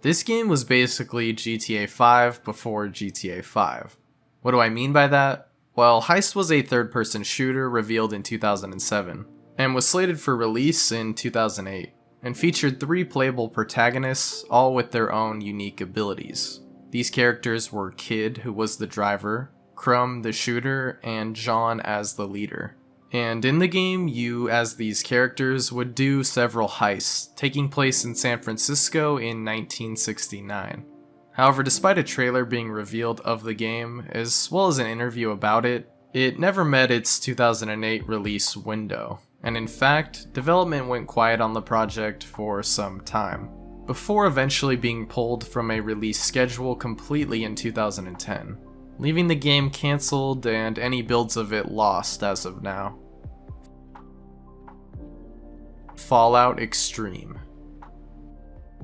A: This game was basically GTA 5 before GTA 5. What do I mean by that? Well, Heist was a third-person shooter revealed in 2007, and was slated for release in 2008, and featured 3 playable protagonists, all with their own unique abilities. These characters were Kid, who was the driver, Crumb the shooter, and John as the leader. And in the game, you, as these characters, would do several heists, taking place in San Francisco in 1969. However, despite a trailer being revealed of the game, as well as an interview about it, it never met its 2008 release window, and in fact, development went quiet on the project for some time, before eventually being pulled from a release schedule completely in 2010, leaving the game cancelled and any builds of it lost as of now. Fallout Extreme.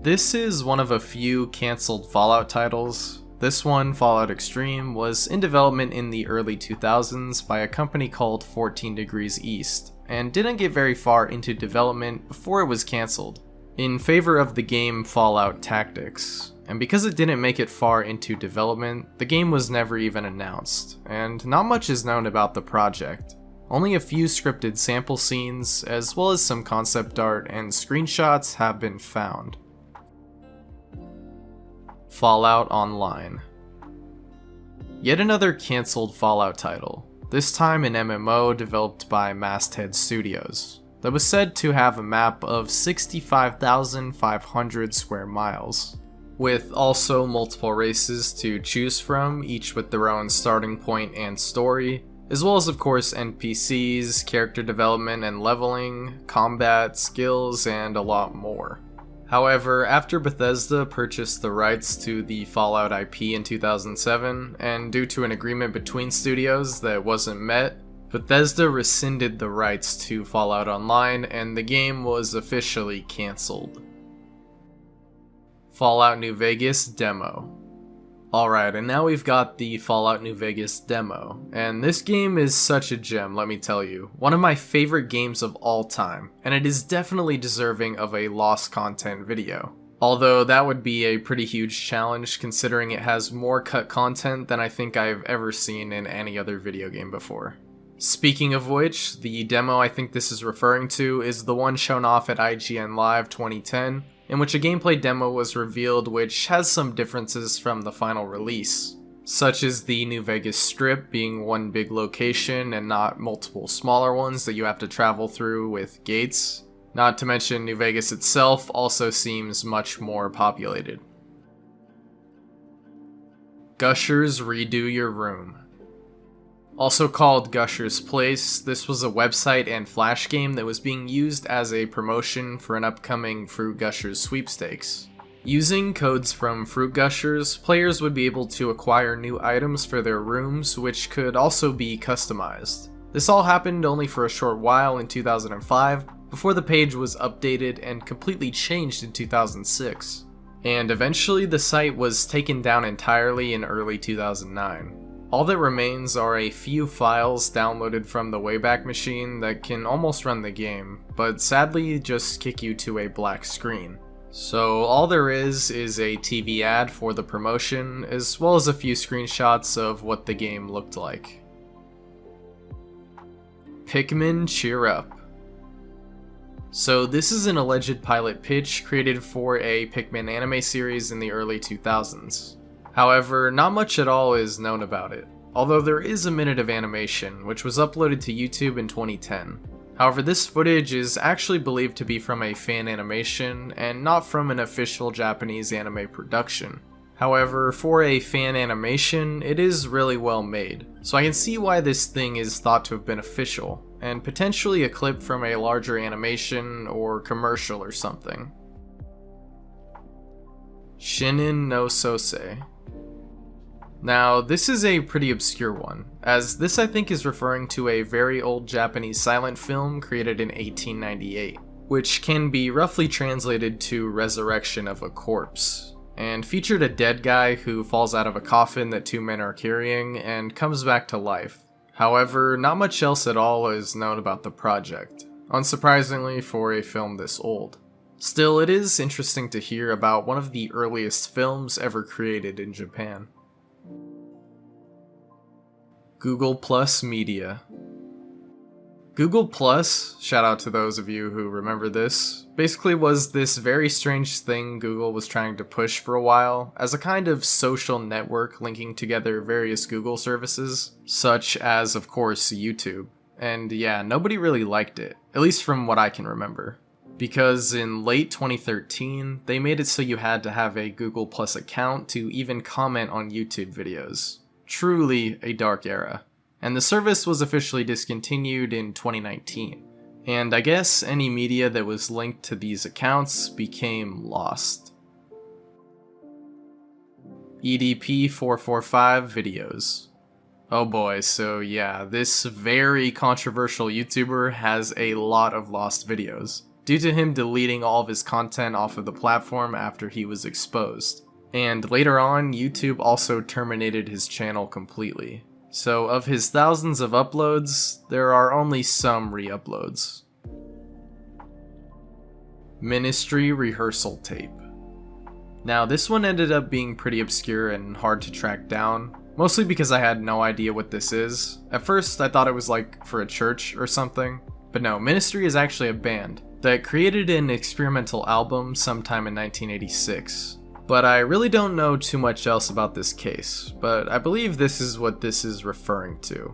A: This is one of a few cancelled Fallout titles. This one, Fallout Extreme, was in development in the early 2000s by a company called 14 Degrees East, and didn't get very far into development before it was cancelled, in favor of the game Fallout Tactics. And because it didn't make it far into development, the game was never even announced, and not much is known about the project. Only a few scripted sample scenes, as well as some concept art and screenshots have been found. Fallout Online. Yet another cancelled Fallout title, this time an MMO developed by Masthead Studios, that was said to have a map of 65,500 square miles, with also multiple races to choose from, each with their own starting point and story, as well as of course NPCs, character development and leveling, combat, skills, and a lot more. However, after Bethesda purchased the rights to the Fallout IP in 2007, and due to an agreement between studios that wasn't met, Bethesda rescinded the rights to Fallout Online and the game was officially cancelled. Fallout New Vegas Demo. Alright, and now we've got the Fallout New Vegas demo, and this game is such a gem, let me tell you. One of my favorite games of all time, and it is definitely deserving of a lost content video. Although that would be a pretty huge challenge considering it has more cut content than I think I've ever seen in any other video game before. Speaking of which, the demo I think this is referring to is the one shown off at IGN Live 2010, in which a gameplay demo was revealed which has some differences from the final release, such as the New Vegas Strip being one big location and not multiple smaller ones that you have to travel through with gates. Not to mention New Vegas itself also seems much more populated. Gushers Redo Your Room. Also called Gusher's Place, this was a website and flash game that was being used as a promotion for an upcoming Fruit Gushers sweepstakes. Using codes from Fruit Gushers, players would be able to acquire new items for their rooms, which could also be customized. This all happened only for a short while in 2005, before the page was updated and completely changed in 2006. And eventually the site was taken down entirely in early 2009. All that remains are a few files downloaded from the Wayback Machine that can almost run the game, but sadly just kick you to a black screen. So all there is a TV ad for the promotion, as well as a few screenshots of what the game looked like. Pikmin Cheer Up. So this is an alleged pilot pitch created for a Pikmin anime series in the early 2000s. However, not much at all is known about it, although there is a minute of animation, which was uploaded to YouTube in 2010. However, this footage is actually believed to be from a fan animation and not from an official Japanese anime production. However, for a fan animation, it is really well made, so I can see why this thing is thought to have been official, and potentially a clip from a larger animation or commercial or something. Shinin no Sosei. Now, this is a pretty obscure one, as this I think is referring to a very old Japanese silent film created in 1898, which can be roughly translated to Resurrection of a Corpse, and featured a dead guy who falls out of a coffin that two men are carrying and comes back to life. However, not much else at all is known about the project, unsurprisingly for a film this old. Still, it is interesting to hear about one of the earliest films ever created in Japan. Google Plus Media. Google Plus, shout out to those of you who remember this, basically was this very strange thing Google was trying to push for a while as a kind of social network linking together various Google services, such as, of course, YouTube. And yeah, nobody really liked it, at least from what I can remember. Because in late 2013, they made it so you had to have a Google Plus account to even comment on YouTube videos. Truly a dark era. And the service was officially discontinued in 2019. And I guess any media that was linked to these accounts became lost. EDP445 videos. Oh boy, so yeah, this very controversial YouTuber has a lot of lost videos, due to him deleting all of his content off of the platform after he was exposed. And later on, YouTube also terminated his channel completely. So of his thousands of uploads, there are only some re-uploads. Ministry rehearsal tape. Now this one ended up being pretty obscure and hard to track down, mostly because I had no idea what this is. At first I thought it was like for a church or something, but no, Ministry is actually a band that created an experimental album sometime in 1986. But I really don't know too much else about this case, but I believe this is what this is referring to.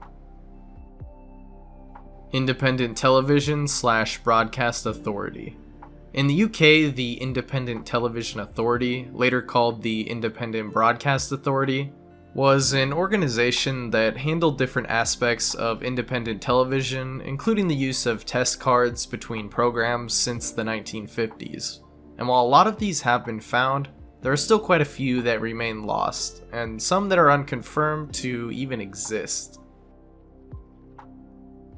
A: Independent Television / Broadcast Authority. In the UK, the Independent Television Authority, later called the Independent Broadcast Authority, was an organization that handled different aspects of independent television, including the use of test cards between programs since the 1950s. And while a lot of these have been found, there are still quite a few that remain lost, and some that are unconfirmed to even exist.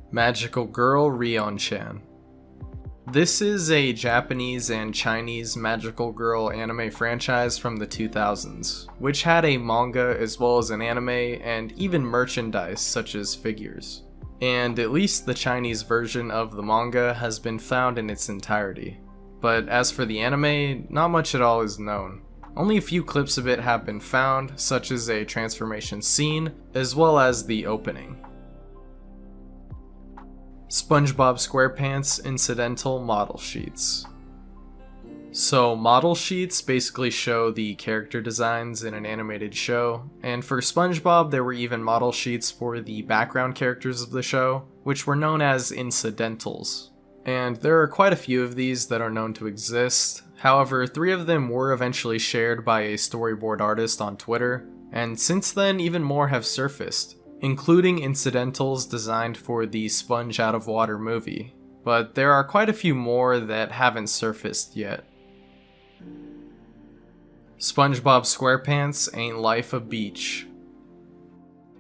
A: Magical Girl Rion-chan. This is a Japanese and Chinese magical girl anime franchise from the 2000s, which had a manga as well as an anime and even merchandise such as figures. And at least the Chinese version of the manga has been found in its entirety. But as for the anime, not much at all is known. Only a few clips of it have been found, such as a transformation scene, as well as the opening. SpongeBob SquarePants incidental model sheets. So model sheets basically show the character designs in an animated show, and for SpongeBob there were even model sheets for the background characters of the show, which were known as incidentals. And there are quite a few of these that are known to exist. However, 3 of them were eventually shared by a storyboard artist on Twitter, and since then even more have surfaced, including incidentals designed for the Sponge Out of Water movie. But there are quite a few more that haven't surfaced yet. SpongeBob SquarePants Ain't Life a Beach.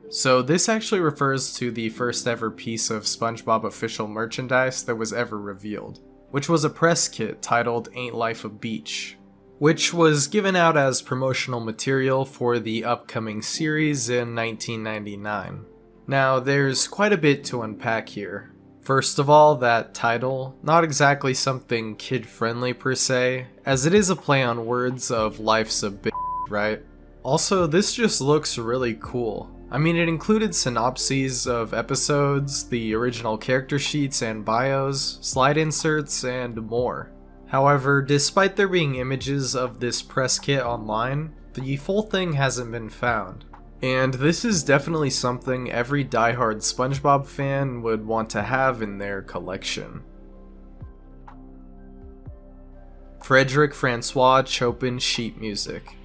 A: So this actually refers to the first ever piece of SpongeBob official merchandise that was ever revealed, which was a press kit titled Ain't Life a Beach, which was given out as promotional material for the upcoming series in 1999. Now, there's quite a bit to unpack here. First of all, that title, not exactly something kid-friendly per se, as it is a play on words of life's a bitch, right? Also, this just looks really cool. I mean, it included synopses of episodes, the original character sheets and bios, slide inserts, and more. However, despite there being images of this press kit online, the full thing hasn't been found. And this is definitely something every diehard SpongeBob fan would want to have in their collection. Frederick Francois Chopin sheet music.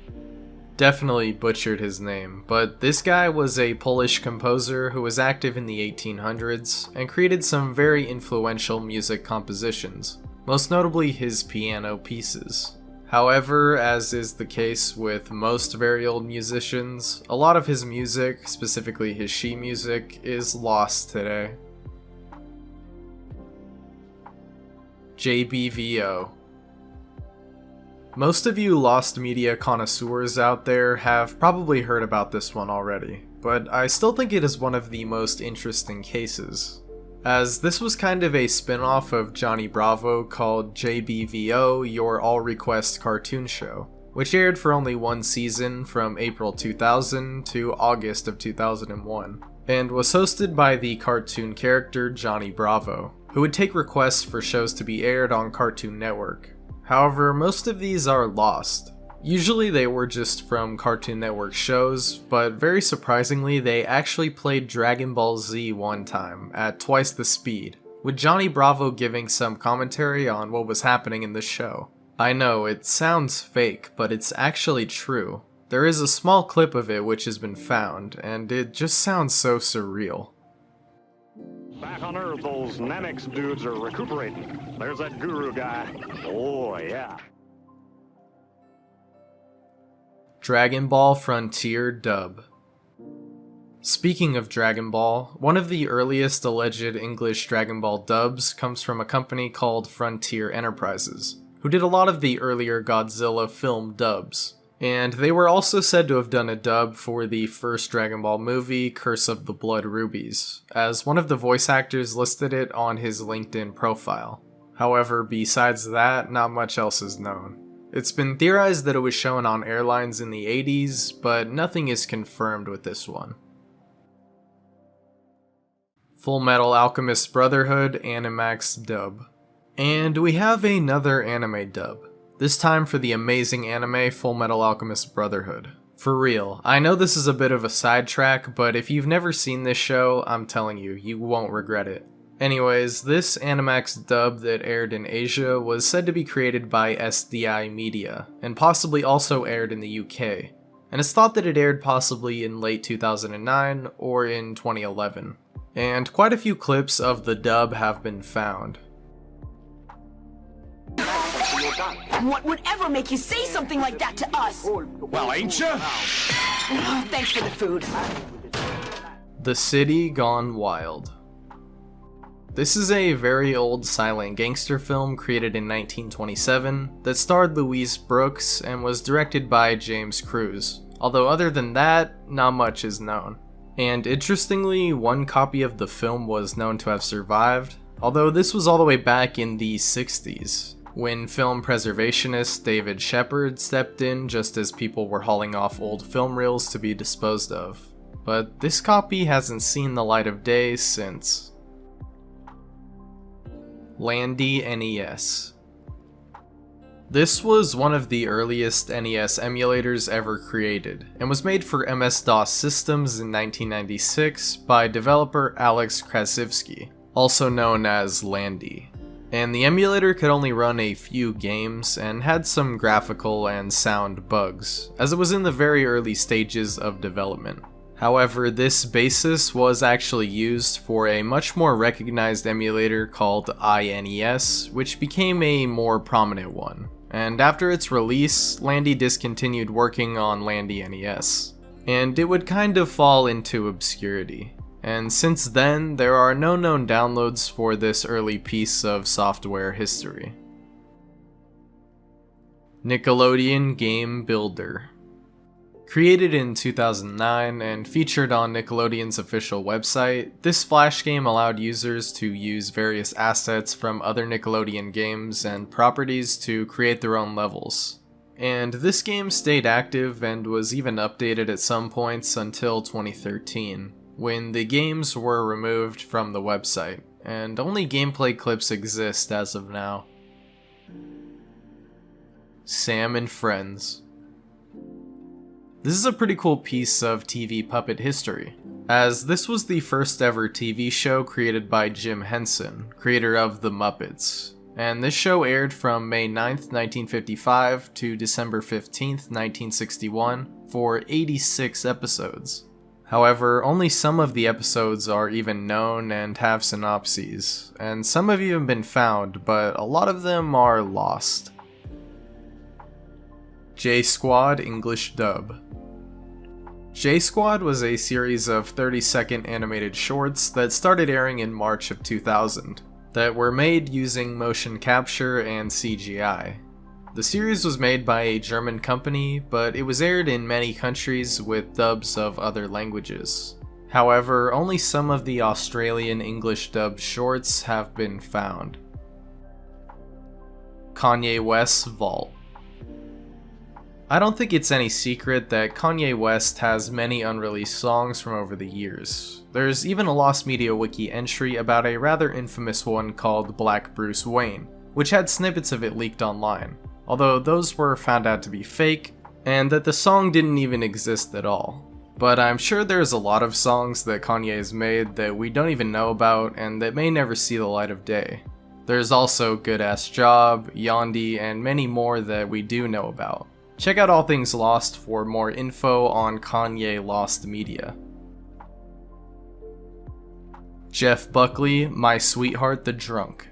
A: Definitely butchered his name, but this guy was a Polish composer who was active in the 1800s and created some very influential music compositions, most notably his piano pieces. However, as is the case with most very old musicians, a lot of his music, specifically his sheet music, is lost today. JBVO. Most of you Lost Media connoisseurs out there have probably heard about this one already, but I still think it is one of the most interesting cases, as this was kind of a spin-off of Johnny Bravo called JBVO, Your All Request Cartoon Show, which aired for only one season from April 2000 to August of 2001, and was hosted by the cartoon character Johnny Bravo, who would take requests for shows to be aired on Cartoon Network. However, most of these are lost. Usually they were just from Cartoon Network shows, but very surprisingly they actually played Dragon Ball Z one time at twice the speed, with Johnny Bravo giving some commentary on what was happening in the show. I know, it sounds fake, but it's actually true. There is a small clip of it which has been found, and it just sounds so surreal.
D: Back on Earth, those Namex dudes are recuperating. There's that guru guy. Oh, yeah.
A: Dragon Ball Frontier dub. Speaking of Dragon Ball, one of the earliest alleged English Dragon Ball dubs comes from a company called Frontier Enterprises, who did a lot of the earlier Godzilla film dubs. And they were also said to have done a dub for the first Dragon Ball movie, Curse of the Blood Rubies, as one of the voice actors listed it on his LinkedIn profile. However, besides that, not much else is known. It's been theorized that it was shown on airlines in the 80s, but nothing is confirmed with this one. Full Metal Alchemist Brotherhood Animax dub. And we have another anime dub. This time for the amazing anime Full Metal Alchemist Brotherhood. For real, I know this is a bit of a sidetrack, but if you've never seen this show, I'm telling you, you won't regret it. Anyways, this Animax dub that aired in Asia was said to be created by SDI Media, and possibly also aired in the UK, and it's thought that it aired possibly in late 2009 or in 2011. And quite a few clips of the dub have been found.
E: What would ever make you say something like that to us?
D: Well, ain't ya?
E: Thanks for the food.
A: The City Gone Wild. This is a very old silent gangster film created in 1927 that starred Louise Brooks and was directed by James Cruz, although other than that, not much is known. And interestingly, one copy of the film was known to have survived, although this was all the way back in the 60s, when film preservationist David Shepard stepped in just as people were hauling off old film reels to be disposed of. But this copy hasn't seen the light of day since. Landy NES. This was one of the earliest NES emulators ever created, and was made for MS-DOS systems in 1996 by developer Alex Krasivsky, also known as Landy. And the emulator could only run a few games and had some graphical and sound bugs, as it was in the very early stages of development. However, this basis was actually used for a much more recognized emulator called INES, which became a more prominent one. And after its release, Landy discontinued working on Landy NES, and it would kind of fall into obscurity. And since then, there are no known downloads for this early piece of software history. Nickelodeon Game Builder. Created in 2009 and featured on Nickelodeon's official website, this flash game allowed users to use various assets from other Nickelodeon games and properties to create their own levels. and this game stayed active and was even updated at some points until 2013, when the games were removed from the website, and only gameplay clips exist as of now. Sam and Friends. This is a pretty cool piece of TV puppet history, as this was the first ever TV show created by Jim Henson, creator of The Muppets, and this show aired from May 9th, 1955 to December 15th, 1961 for 86 episodes. However, only some of the episodes are even known and have synopses, and some have even been found, but a lot of them are lost. J-Squad English Dub. J-Squad was a series of 30-second animated shorts that started airing in March of 2000, that were made using motion capture and CGI. The series was made by a German company, but it was aired in many countries with dubs of other languages. However, only some of the Australian English dubbed shorts have been found. Kanye West's Vault. I don't think it's any secret that Kanye West has many unreleased songs from over the years. There's even a Lost Media Wiki entry about a rather infamous one called Black Bruce Wayne, which had snippets of it leaked online, although those were found out to be fake, and that the song didn't even exist at all. But I'm sure there's a lot of songs that Kanye has made that we don't even know about and that may never see the light of day. There's also Good Ass Job, Yandhi, and many more that we do know about. Check out All Things Lost for more info on Kanye Lost Media. Jeff Buckley, My Sweetheart the Drunk.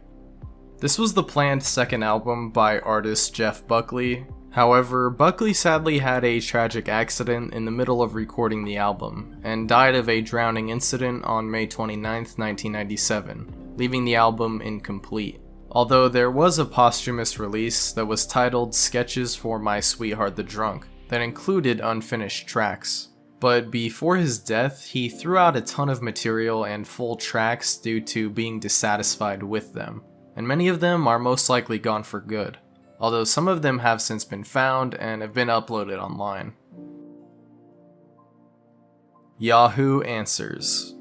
A: This was the planned second album by artist Jeff Buckley. However, Buckley sadly had a tragic accident in the middle of recording the album, and died of a drowning incident on May 29, 1997, leaving the album incomplete. Although there was a posthumous release that was titled Sketches for My Sweetheart the Drunk, that included unfinished tracks. But before his death, he threw out a ton of material and full tracks due to being dissatisfied with them, and many of them are most likely gone for good, although some of them have since been found and have been uploaded online. Yahoo Answers.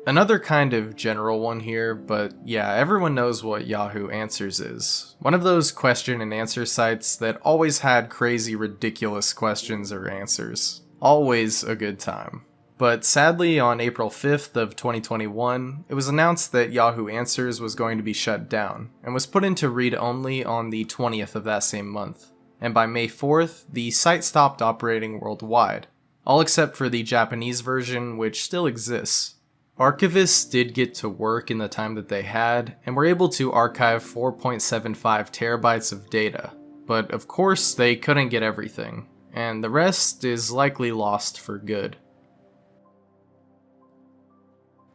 A: Another kind of general one here, but yeah, everyone knows what Yahoo Answers is. One of those question and answer sites that always had crazy, ridiculous questions or answers. Always a good time. But sadly, on April 5th of 2021, it was announced that Yahoo Answers was going to be shut down, and was put into read-only on the 20th of that same month. And by May 4th, the site stopped operating worldwide, all except for the Japanese version, which still exists. Archivists did get to work in the time that they had, and were able to archive 4.75 terabytes of data. But of course, they couldn't get everything, and the rest is likely lost for good.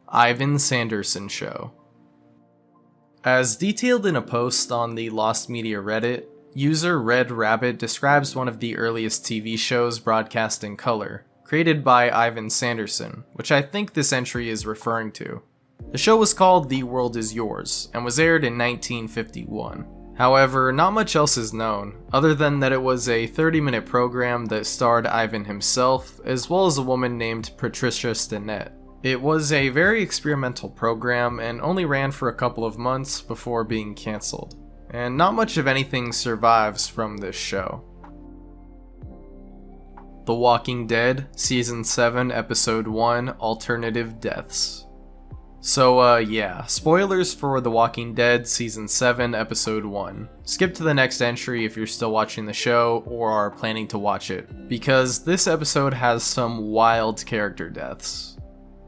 A: Ivan Sanderson Show. As detailed in a post on the Lost Media Reddit, user Red Rabbit describes one of the earliest TV shows broadcast in color, created by Ivan Sanderson, which I think this entry is referring to. The show was called The World Is Yours, and was aired in 1951. However, not much else is known, other than that it was a 30-minute program that starred Ivan himself, as well as a woman named Patricia Stinnett. It was a very experimental program, and only ran for a couple of months before being cancelled. And not much of anything survives from this show. The Walking Dead, Season 7, Episode 1, Alternative Deaths. So yeah, spoilers for The Walking Dead, Season 7, Episode 1. Skip to the next entry if you're still watching the show, or are planning to watch it, because this episode has some wild character deaths.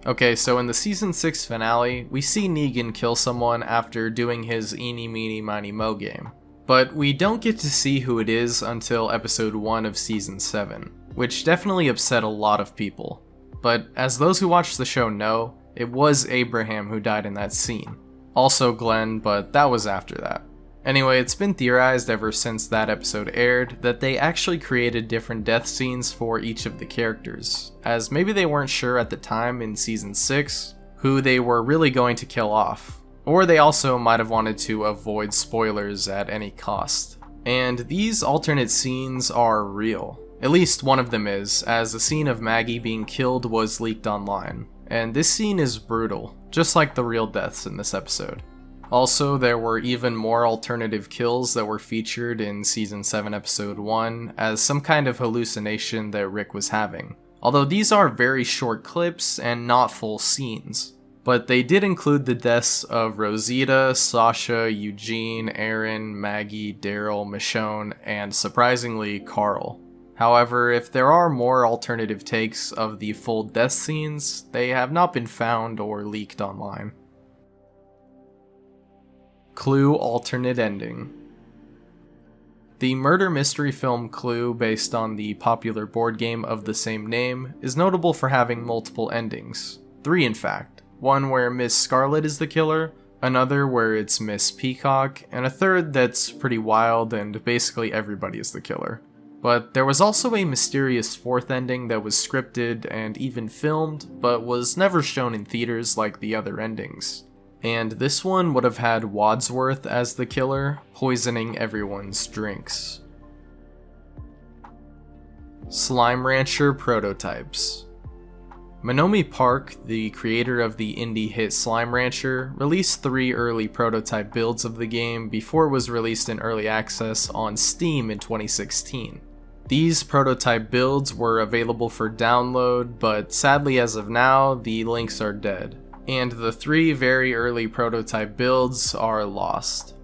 A: Okay, so in the Season 6 finale, we see Negan kill someone after doing his eeny meeny miny mo game. But we don't get to see who it is until Episode 1 of Season 7. Which definitely upset a lot of people. But as those who watched the show know, it was Abraham who died in that scene. Also Glenn, but that was after that. Anyway, it's been theorized ever since that episode aired that they actually created different death scenes for each of the characters, as maybe they weren't sure at the time in Season 6 who they were really going to kill off, or they also might have wanted to avoid spoilers at any cost. And these alternate scenes are real. At least one of them is, as the scene of Maggie being killed was leaked online. And this scene is brutal, just like the real deaths in this episode. Also, there were even more alternative kills that were featured in Season 7 Episode 1 as some kind of hallucination that Rick was having. Although these are very short clips and not full scenes. But they did include the deaths of Rosita, Sasha, Eugene, Aaron, Maggie, Daryl, Michonne, and surprisingly, Carl. However, if there are more alternative takes of the full death scenes, they have not been found or leaked online. Clue alternate ending. The murder mystery film Clue, based on the popular board game of the same name, is notable for having multiple endings. 3 in fact. One where Miss Scarlet is the killer, another where it's Miss Peacock, and a third that's pretty wild and basically everybody is the killer. But there was also a mysterious 4th ending that was scripted and even filmed, but was never shown in theaters like the other endings. And this one would have had Wadsworth as the killer, poisoning everyone's drinks. Slime Rancher prototypes. Monomi Park, the creator of the indie hit Slime Rancher, released 3 early prototype builds of the game before it was released in early access on Steam in 2016. These prototype builds were available for download, but sadly as of now, the links are dead, and the 3 very early prototype builds are lost.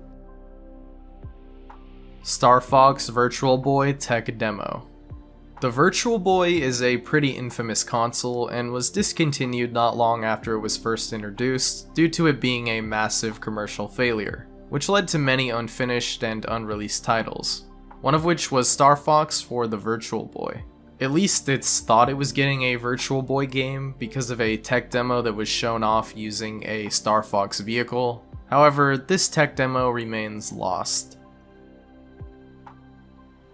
A: Star Fox Virtual Boy Tech Demo. The Virtual Boy is a pretty infamous console and was discontinued not long after it was first introduced due to it being a massive commercial failure, which led to many unfinished and unreleased titles, one of which was Star Fox for the Virtual Boy. At least it's thought it was getting a Virtual Boy game because of a tech demo that was shown off using a Star Fox vehicle. However, this tech demo remains lost.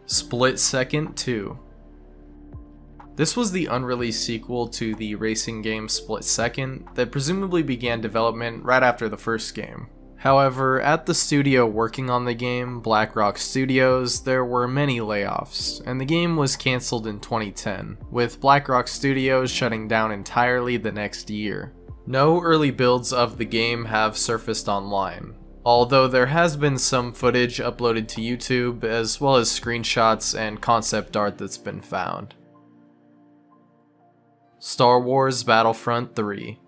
A: Split Second 2. This was the unreleased sequel to the racing game Split Second that presumably began development right after the first game. However, at the studio working on the game, Black Rock Studios, there were many layoffs, and the game was cancelled in 2010, with Black Rock Studios shutting down entirely the next year. No early builds of the game have surfaced online, although there has been some footage uploaded to YouTube, as well as screenshots and concept art that's been found. Star Wars Battlefront 3.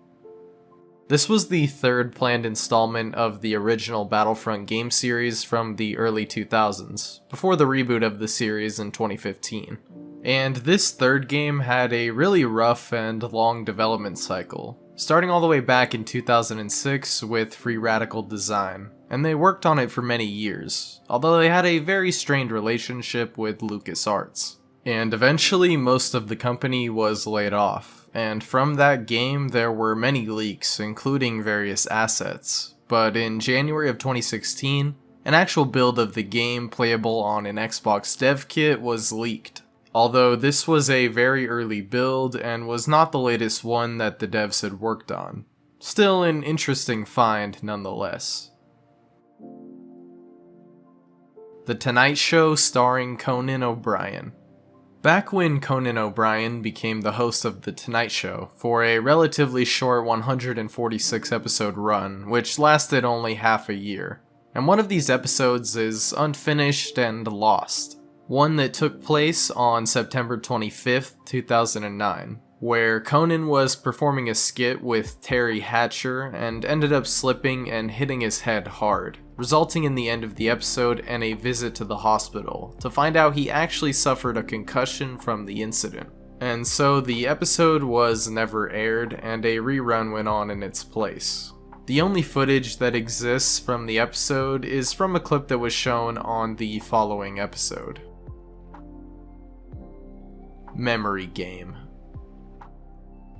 A: This was the 3rd planned installment of the original Battlefront game series from the early 2000s, before the reboot of the series in 2015. And this 3rd game had a really rough and long development cycle, starting all the way back in 2006 with Free Radical Design, and they worked on it for many years, although they had a very strained relationship with LucasArts. And eventually most of the company was laid off, and from that game there were many leaks, including various assets. But in January of 2016, an actual build of the game playable on an Xbox dev kit was leaked. Although this was a very early build and was not the latest one that the devs had worked on. Still an interesting find nonetheless. The Tonight Show starring Conan O'Brien. Back when Conan O'Brien became the host of The Tonight Show for a relatively short 146 episode run, which lasted only half a year, and one of these episodes is unfinished and lost. One that took place on September 25th, 2009, where Conan was performing a skit with Terry Hatcher and ended up slipping and hitting his head hard, resulting in the end of the episode and a visit to the hospital to find out he actually suffered a concussion from the incident. And so the episode was never aired and a rerun went on in its place. The only footage that exists from the episode is from a clip that was shown on the following episode. Memory Game.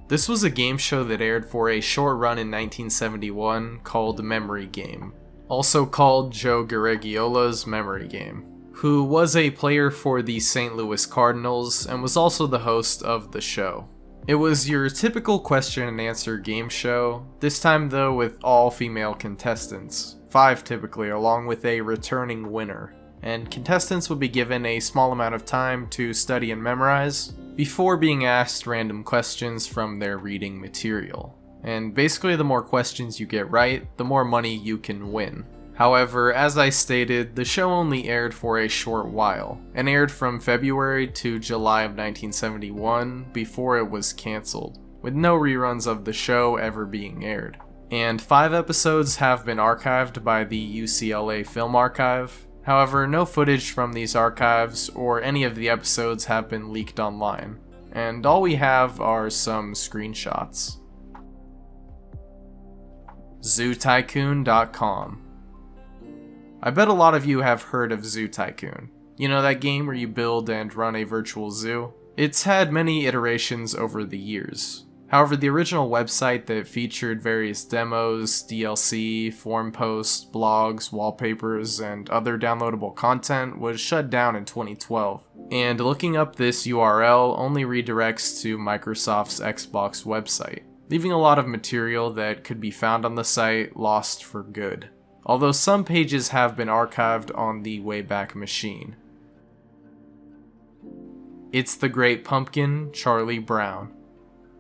A: This was a game show that aired for a short run in 1971 called Memory Game, also called Joe Garagiola's Memory Game, who was a player for the St. Louis Cardinals and was also the host of the show. It was your typical question and answer game show, this time though with all female contestants, 5 typically, along with a returning winner. and contestants would be given a small amount of time to study and memorize before being asked random questions from their reading material. And basically, the more questions you get right, the more money you can win. However, as I stated, the show only aired for a short while, and aired from February to July of 1971 before it was cancelled, with no reruns of the show ever being aired. And 5 episodes have been archived by the UCLA Film Archive. However, no footage from these archives or any of the episodes have been leaked online, and all we have are some screenshots. ZooTycoon.com. I bet a lot of you have heard of Zoo Tycoon. You know, that game where you build and run a virtual zoo? It's had many iterations over the years. However, the original website that featured various demos, DLC, forum posts, blogs, wallpapers, and other downloadable content was shut down in 2012. And looking up this URL only redirects to Microsoft's Xbox website, leaving a lot of material that could be found on the site lost for good. Although some pages have been archived on the Wayback Machine. It's the Great Pumpkin, Charlie Brown.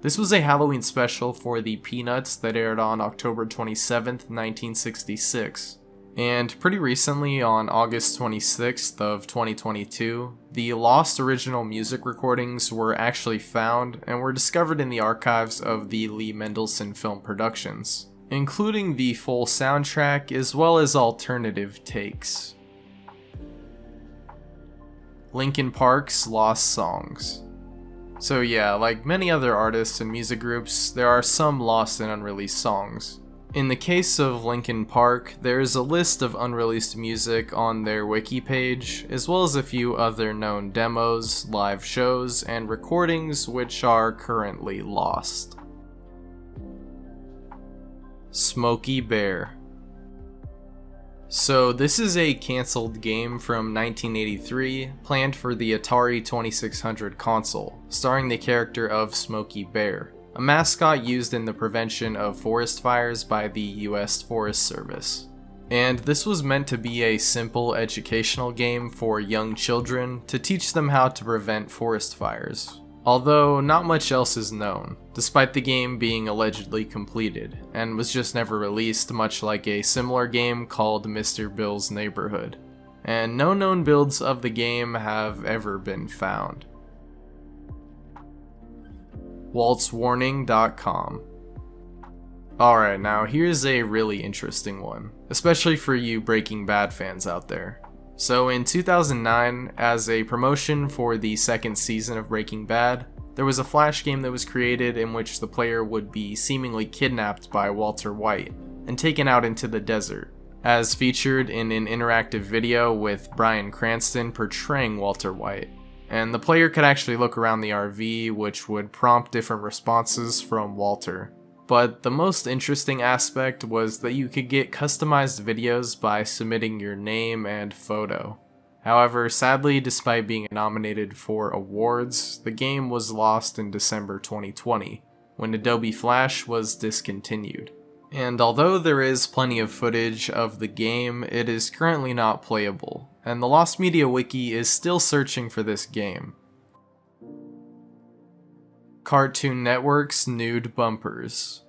A: This was a Halloween special for the Peanuts that aired on October 27th, 1966. And pretty recently, on August 26th of 2022, the lost original music recordings were actually found and were discovered in the archives of the Lee Mendelsohn Film Productions, including the full soundtrack as well as alternative takes. Linkin Park's Lost Songs. So yeah, like many other artists and music groups, there are some lost and unreleased songs. In the case of Linkin Park, there is a list of unreleased music on their wiki page, as well as a few other known demos, live shows, and recordings which are currently lost. Smokey Bear. So this is a cancelled game from 1983, planned for the Atari 2600 console, starring the character of Smokey Bear, a mascot used in the prevention of forest fires by the US Forest Service. And this was meant to be a simple educational game for young children to teach them how to prevent forest fires. Although not much else is known, despite the game being allegedly completed, and was just never released, much like a similar game called Mr. Bill's Neighborhood. And no known builds of the game have ever been found. WaltzWarning.com. Alright, now here's a really interesting one, especially for you Breaking Bad fans out there. So in 2009, as a promotion for the second season of Breaking Bad, there was a flash game that was created in which the player would be seemingly kidnapped by Walter White and taken out into the desert, as featured in an interactive video with Bryan Cranston portraying Walter White. And the player could actually look around the RV, which would prompt different responses from Walter. But the most interesting aspect was that you could get customized videos by submitting your name and photo. However, sadly, despite being nominated for awards, the game was lost in December 2020, when Adobe Flash was discontinued. And although there is plenty of footage of the game, it is currently not playable, and the Lost Media Wiki is still searching for this game. Cartoon Network's nude bumpers.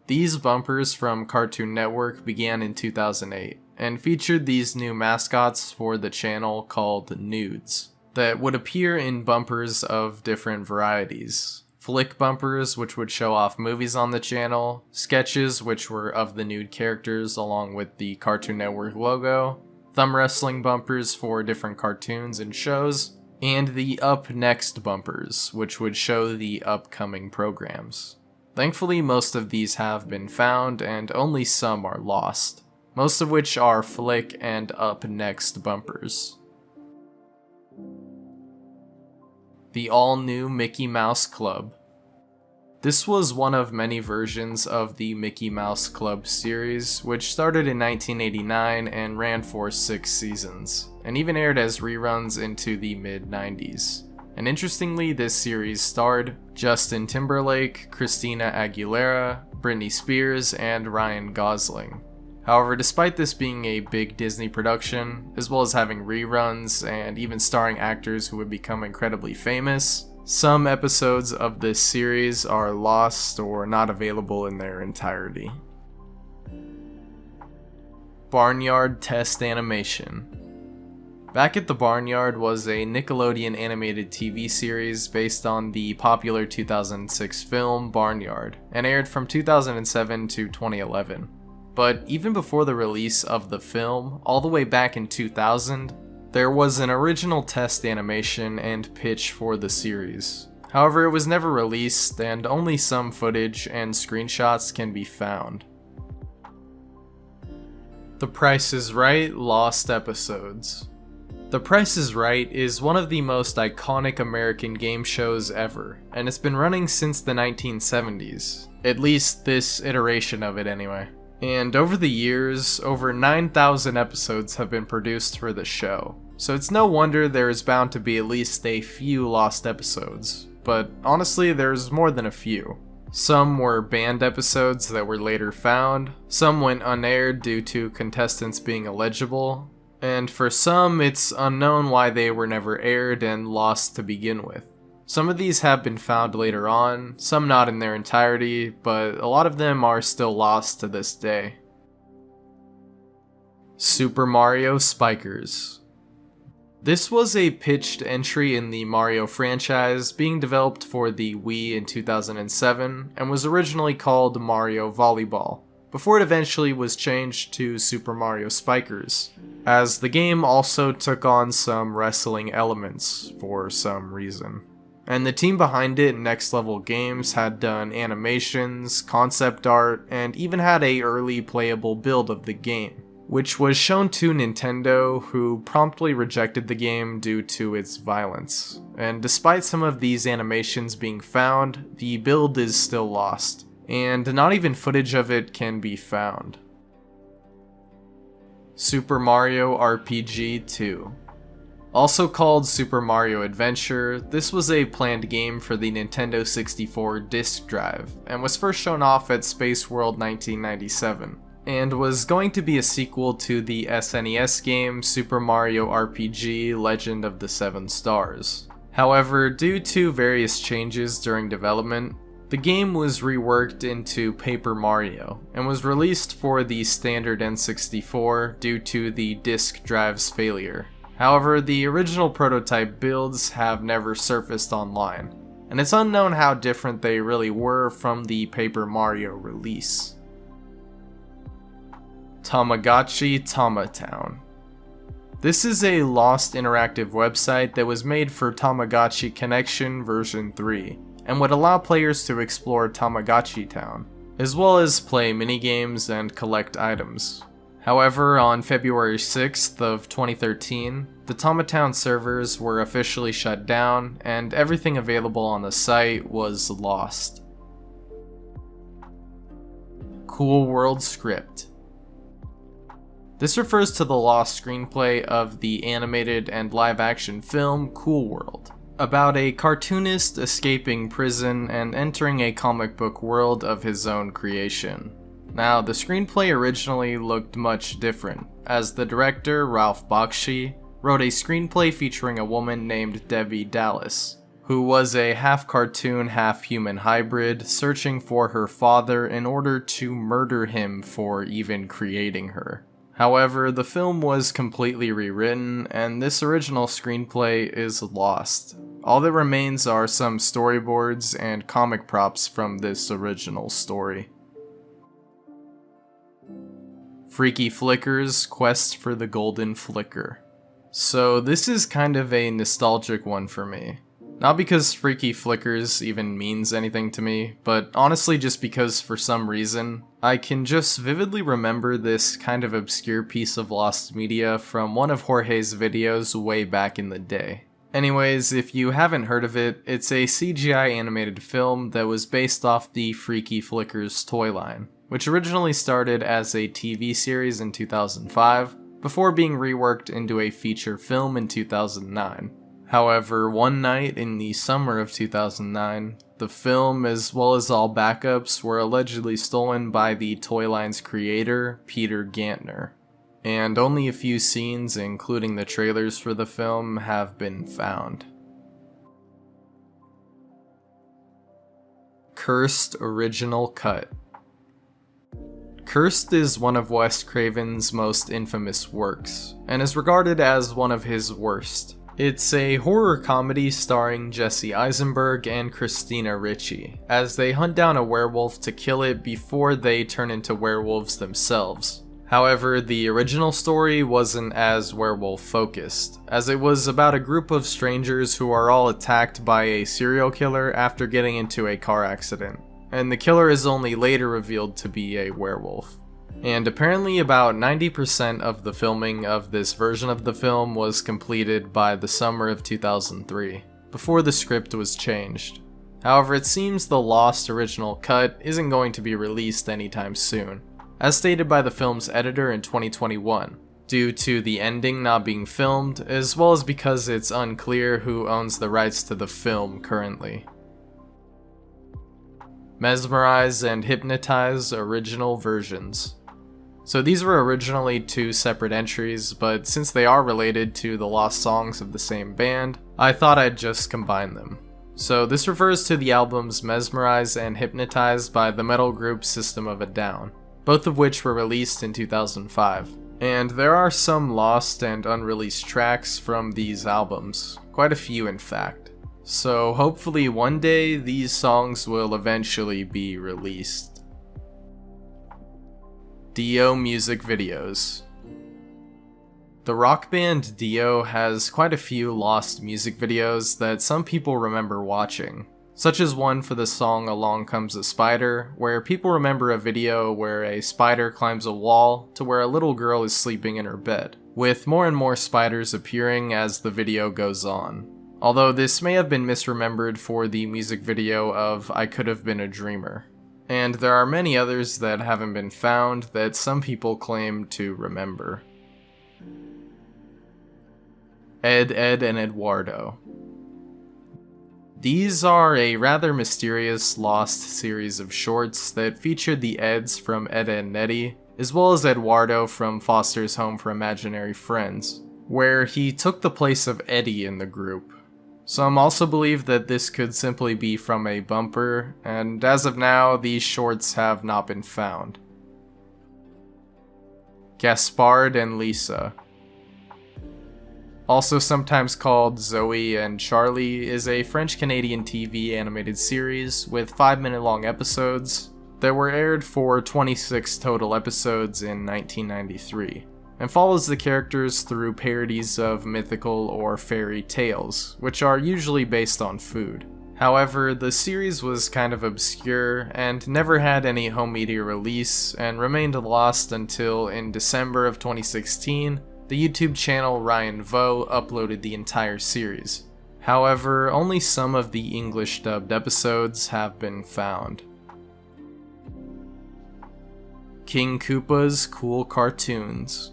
A: These bumpers from Cartoon Network began in 2008 and featured these new mascots for the channel called nudes that would appear in bumpers of different varieties. Flick bumpers, which would show off movies on the channel, sketches, which were of the nude characters along with the Cartoon Network logo, thumb wrestling bumpers for different cartoons and shows, and the Up Next bumpers, which would show the upcoming programs. Thankfully, most of these have been found, and only some are lost, most of which are Flick and Up Next bumpers. The all-new Mickey Mouse Club. This was one of many versions of the Mickey Mouse Club series, which started in 1989 and ran for 6 seasons, and even aired as reruns into the mid-90s. And interestingly, this series starred Justin Timberlake, Christina Aguilera, Britney Spears, and Ryan Gosling. However, despite this being a big Disney production, as well as having reruns and even starring actors who would become incredibly famous, some episodes of this series are lost or not available in their entirety. Barnyard Test Animation. Back at the Barnyard was a Nickelodeon animated TV series based on the popular 2006 film Barnyard, and aired from 2007 to 2011. But even before the release of the film, all the way back in 2000, there was an original test animation and pitch for the series. However, it was never released, and only some footage and screenshots can be found. The Price is Right Lost Episodes. The Price is Right is one of the most iconic American game shows ever, and it's been running since the 1970s. At least this iteration of it anyway. And over the years, over 9,000 episodes have been produced for the show. So it's no wonder there is bound to be at least a few lost episodes. But honestly, there's more than a few. Some were banned episodes that were later found, some went unaired due to contestants being illegible, and for some, it's unknown why they were never aired and lost to begin with. Some of these have been found later on, some not in their entirety, but a lot of them are still lost to this day. Super Mario Spikers. This was a pitched entry in the Mario franchise being developed for the Wii in 2007 and was originally called Mario Volleyball, before it eventually was changed to Super Mario Spikers, as the game also took on some wrestling elements for some reason. And the team behind it, Next Level Games, had done animations, concept art, and even had a early playable build of the game, which was shown to Nintendo, who promptly rejected the game due to its violence. And despite some of these animations being found, the build is still lost, and not even footage of it can be found. Super Mario RPG 2. Also called Super Mario Adventure, this was a planned game for the Nintendo 64 disk drive, and was first shown off at Space World 1997, and was going to be a sequel to the SNES game Super Mario RPG Legend of the Seven Stars. However, due to various changes during development, the game was reworked into Paper Mario, and was released for the standard N64 due to the disk drive's failure. However, the original prototype builds have never surfaced online, and it's unknown how different they really were from the Paper Mario release. Tamagotchi Tamatown. This is a lost interactive website that was made for Tamagotchi Connection version 3, and would allow players to explore Tamagotchi Town, as well as play minigames and collect items. However, on February 6th of 2013, the Tamatown servers were officially shut down, and everything available on the site was lost. Cool World Script. This refers to the lost screenplay of the animated and live-action film Cool World, about a cartoonist escaping prison and entering a comic book world of his own creation. Now, the screenplay originally looked much different, as the director, Ralph Bakshi, wrote a screenplay featuring a woman named Debbie Dallas, who was a half-cartoon, half-human hybrid searching for her father in order to murder him for even creating her. However, the film was completely rewritten, and this original screenplay is lost. All that remains are some storyboards and comic props from this original story. Freaky Flicker's Quest for the Golden Flicker. So this is kind of a nostalgic one for me. Not because Freaky Flickers even means anything to me, but honestly just because for some reason, I can just vividly remember this kind of obscure piece of lost media from one of Jorge's videos way back in the day. Anyways, if you haven't heard of it, it's a CGI animated film that was based off the Freaky Flickers toy line, which originally started as a TV series in 2005, before being reworked into a feature film in 2009. However, one night in the summer of 2009, the film, as well as all backups, were allegedly stolen by the toy line's creator, Peter Gantner, and only a few scenes, including the trailers for the film, have been found. Cursed Original Cut. Cursed is one of Wes Craven's most infamous works, and is regarded as one of his worst. It's a horror comedy starring Jesse Eisenberg and Christina Ricci, as they hunt down a werewolf to kill it before they turn into werewolves themselves. However, the original story wasn't as werewolf focused, as it was about a group of strangers who are all attacked by a serial killer after getting into a car accident, and the killer is only later revealed to be a werewolf. And apparently about 90% of the filming of this version of the film was completed by the summer of 2003, before the script was changed. However, it seems the lost original cut isn't going to be released anytime soon, as stated by the film's editor in 2021, due to the ending not being filmed, as well as because it's unclear who owns the rights to the film currently. Mesmerize and Hypnotize original versions. So these were originally two separate entries, but since they are related to the lost songs of the same band, I thought I'd just combine them. So this refers to the albums Mesmerize and Hypnotize by the metal group System of a Down, both of which were released in 2005. And there are some lost and unreleased tracks from these albums, quite a few in fact. So hopefully one day these songs will eventually be released. Dio music videos. The rock band Dio has quite a few lost music videos that some people remember watching, such as one for the song Along Comes a Spider, where people remember a video where a spider climbs a wall to where a little girl is sleeping in her bed, with more and more spiders appearing as the video goes on. Although this may have been misremembered for the music video of I Could Have Been a Dreamer. And there are many others that haven't been found that some people claim to remember. Ed, and Eduardo. These are a rather mysterious lost series of shorts that featured the Eds from Ed, Edd n Eddy, as well as Eduardo from Foster's Home for Imaginary Friends, where he took the place of Eddie in the group. Some also believe that this could simply be from a bumper, and as of now, these shorts have not been found. Gaspard and Lisa. Also sometimes called Zoe and Charlie, is a French-Canadian TV animated series with 5-minute long episodes that were aired for 26 total episodes in 1993. And follows the characters through parodies of mythical or fairy tales, which are usually based on food. However, the series was kind of obscure and never had any home media release and remained lost until in December of 2016, the YouTube channel Ryan Vo uploaded the entire series. However, only some of the English dubbed episodes have been found. King Koopa's Cool Cartoons.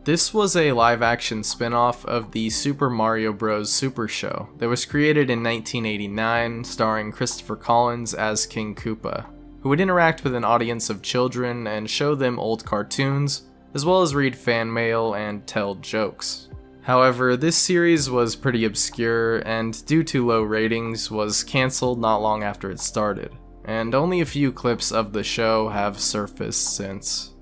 A: This was a live-action spin-off of the Super Mario Bros. Super Show that was created in 1989, starring Christopher Collins as King Koopa, who would interact with an audience of children and show them old cartoons, as well as read fan mail and tell jokes. However, this series was pretty obscure and, due to low ratings, was cancelled not long after it started, and only a few clips of the show have surfaced since.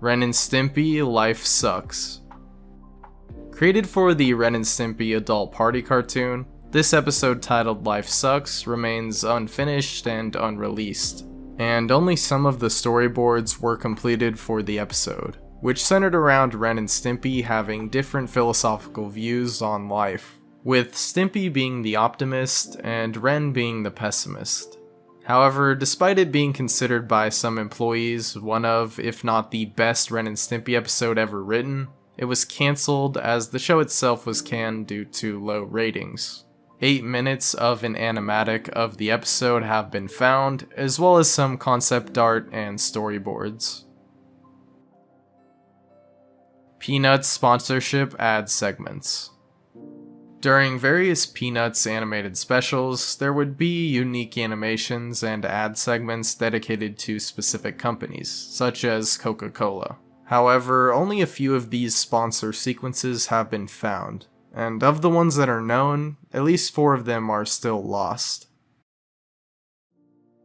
A: Ren and Stimpy Life Sucks. Created for the Ren and Stimpy adult party cartoon, this episode titled Life Sucks remains unfinished and unreleased, and only some of the storyboards were completed for the episode, which centered around Ren and Stimpy having different philosophical views on life, with Stimpy being the optimist and Ren being the pessimist. However, despite it being considered by some employees one of, if not the best Ren and Stimpy episode ever written, it was cancelled as the show itself was canned due to low ratings. 8 minutes of an animatic of the episode have been found, as well as some concept art and storyboards. Peanuts sponsorship ad segments. During various Peanuts animated specials, there would be unique animations and ad segments dedicated to specific companies, such as Coca-Cola. However, only a few of these sponsor sequences have been found, and of the ones that are known, at least 4 of them are still lost.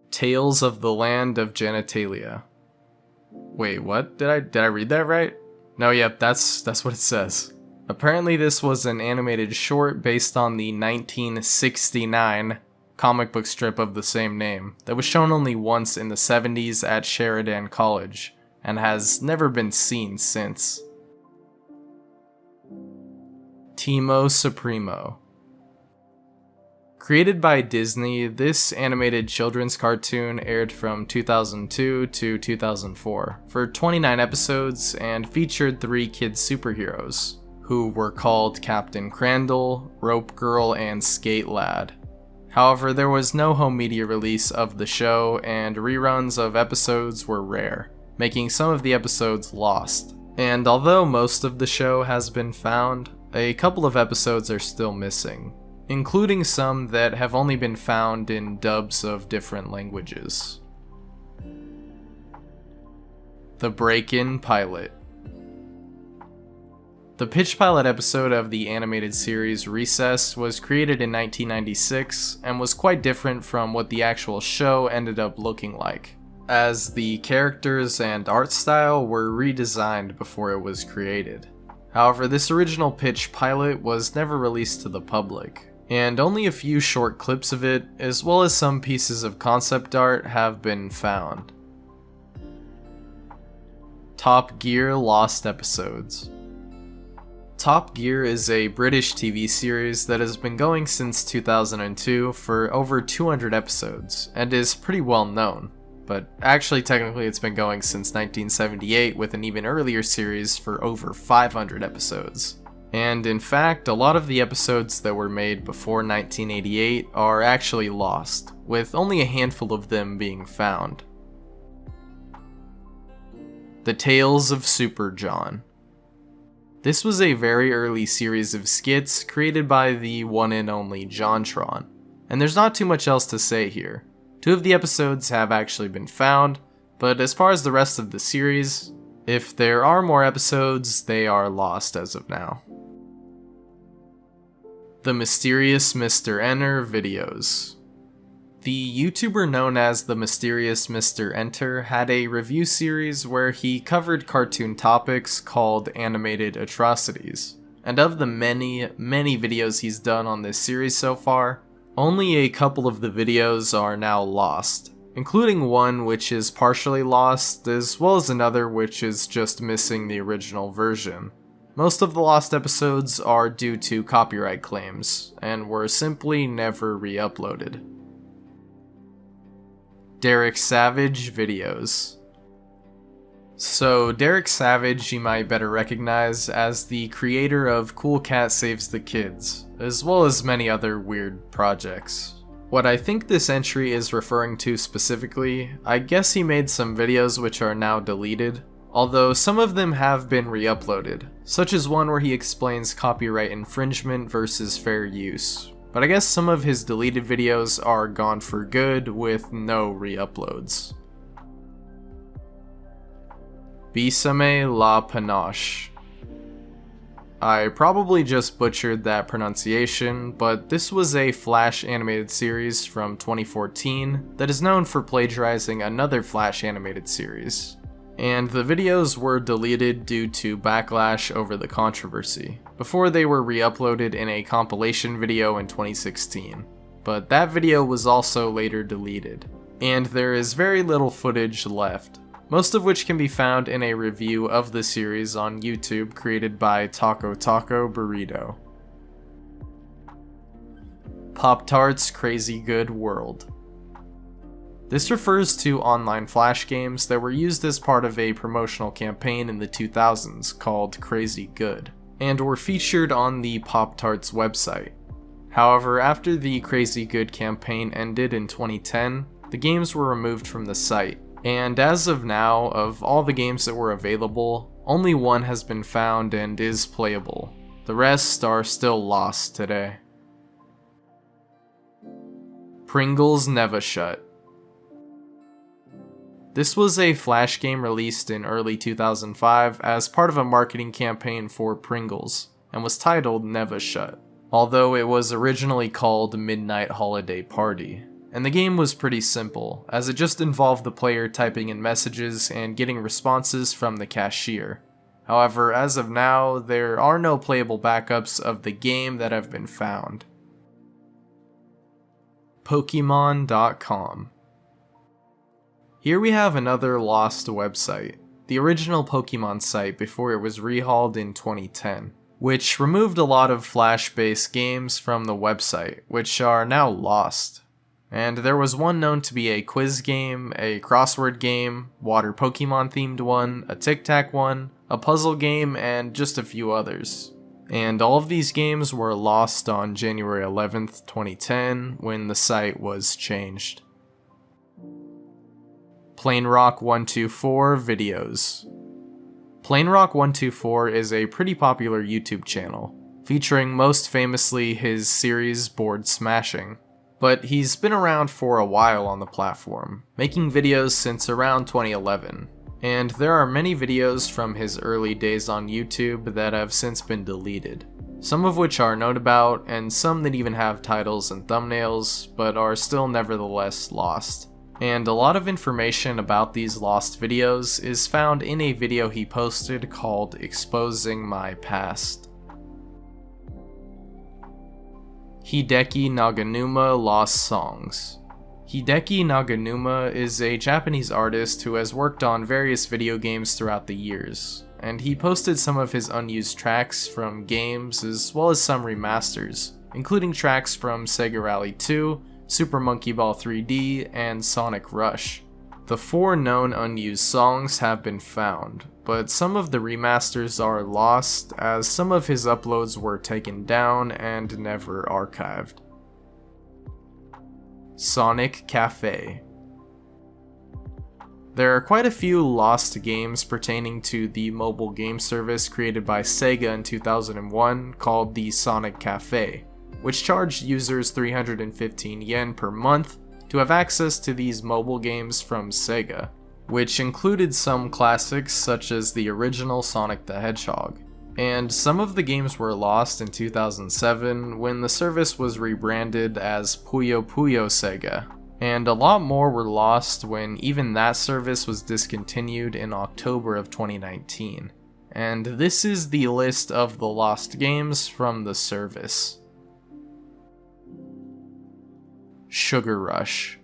A: Tales of the Land of Genitalia. Wait, what? Did I read that right? No, yep, that's what it says. Apparently this was an animated short based on the 1969 comic book strip of the same name that was shown only once in the 70s at Sheridan College and has never been seen since. Timo Supremo. Created by Disney, this animated children's cartoon aired from 2002 to 2004 for 29 episodes and featured 3 kid superheroes, who were called Captain Crandall, Rope Girl, and Skate Lad. However, there was no home media release of the show, and reruns of episodes were rare, making some of the episodes lost. And although most of the show has been found, a couple of episodes are still missing, including some that have only been found in dubs of different languages. The Break-In Pilot. The pitch pilot episode of the animated series Recess was created in 1996 and was quite different from what the actual show ended up looking like, as the characters and art style were redesigned before it was created. However, this original pitch pilot was never released to the public, and only a few short clips of it, as well as some pieces of concept art, have been found. Top Gear Lost Episodes. Top Gear is a British TV series that has been going since 2002 for over 200 episodes, and is pretty well known. But actually technically it's been going since 1978 with an even earlier series for over 500 episodes. And in fact, a lot of the episodes that were made before 1988 are actually lost, with only a handful of them being found. The Tales of Super John. This was a very early series of skits created by the one and only JonTron, and there's not too much else to say here. 2 of the episodes have actually been found, but as far as the rest of the series, if there are more episodes, they are lost as of now. The Mysterious Mr. Enter videos. The YouTuber known as The Mysterious Mr. Enter had a review series where he covered cartoon topics called Animated Atrocities. And of the many videos he's done on this series so far, only a couple of the videos are now lost, including one which is partially lost, as well as another which is just missing the original version. Most of the lost episodes are due to copyright claims, and were simply never re-uploaded. Derek Savage videos. So Derek Savage you might better recognize as the creator of Cool Cat Saves the Kids, as well as many other weird projects. What I think this entry is referring to specifically, I guess he made some videos which are now deleted, although some of them have been re-uploaded, such as one where he explains copyright infringement versus fair use. But I guess some of his deleted videos are gone for good with no re-uploads. Bisame la Panache. I probably just butchered that pronunciation, but this was a Flash animated series from 2014 that is known for plagiarizing another Flash animated series. And the videos were deleted due to backlash over the controversy, before they were re-uploaded in a compilation video in 2016. But that video was also later deleted, and there is very little footage left, most of which can be found in a review of the series on YouTube created by Taco Taco Burrito. Pop-Tarts Crazy Good World. This refers to online flash games that were used as part of a promotional campaign in the 2000s called Crazy Good, and were featured on the Pop-Tarts website. However, after the Crazy Good campaign ended in 2010, the games were removed from the site, and as of now, of all the games that were available, Only one has been found and is playable. The rest are still lost today. Pringles Never Shut. This was a Flash game released in early 2005 as part of a marketing campaign for Pringles, and was titled Never Shut, although it was originally called Midnight Holiday Party. And the game was pretty simple, as it just involved the player typing in messages and getting responses from the cashier. However, as of now, there are no playable backups of the game that have been found. Pokemon.com. Here we have another lost website, the original Pokemon site before it was rehauled in 2010, which removed a lot of Flash-based games from the website, which are now lost. And there was one known to be a quiz game, a crossword game, water Pokemon themed one, a tic-tac one, a puzzle game, and just a few others. And all of these games were lost on January 11th, 2010, when the site was changed. PlainRock124 videos. PlainRock124 is a pretty popular YouTube channel, featuring most famously his series Board Smashing. But he's been around for a while on the platform, making videos since around 2011. And there are many videos from his early days on YouTube that have since been deleted. Some of which are known about, and some that even have titles and thumbnails, but are still nevertheless lost. And a lot of information about these lost videos is found in a video he posted called Exposing My Past. Hideki Naganuma Lost Songs. Hideki Naganuma is a Japanese artist who has worked on various video games throughout the years, and he posted some of his unused tracks from games as well as some remasters, including tracks from Sega Rally 2, Super Monkey Ball 3D, and Sonic Rush. The 4 known unused songs have been found, but some of the remasters are lost as some of his uploads were taken down and never archived. Sonic Cafe. There are quite a few lost games pertaining to the mobile game service created by Sega in 2001 called the Sonic Cafe, which charged users 315 yen per month to have access to these mobile games from Sega, which included some classics such as the original Sonic the Hedgehog. And some of the games were lost in 2007 when the service was rebranded as Puyo Puyo Sega, and a lot more were lost when even that service was discontinued in October of 2019. And this is the list of the lost games from the service. Sugar Rush.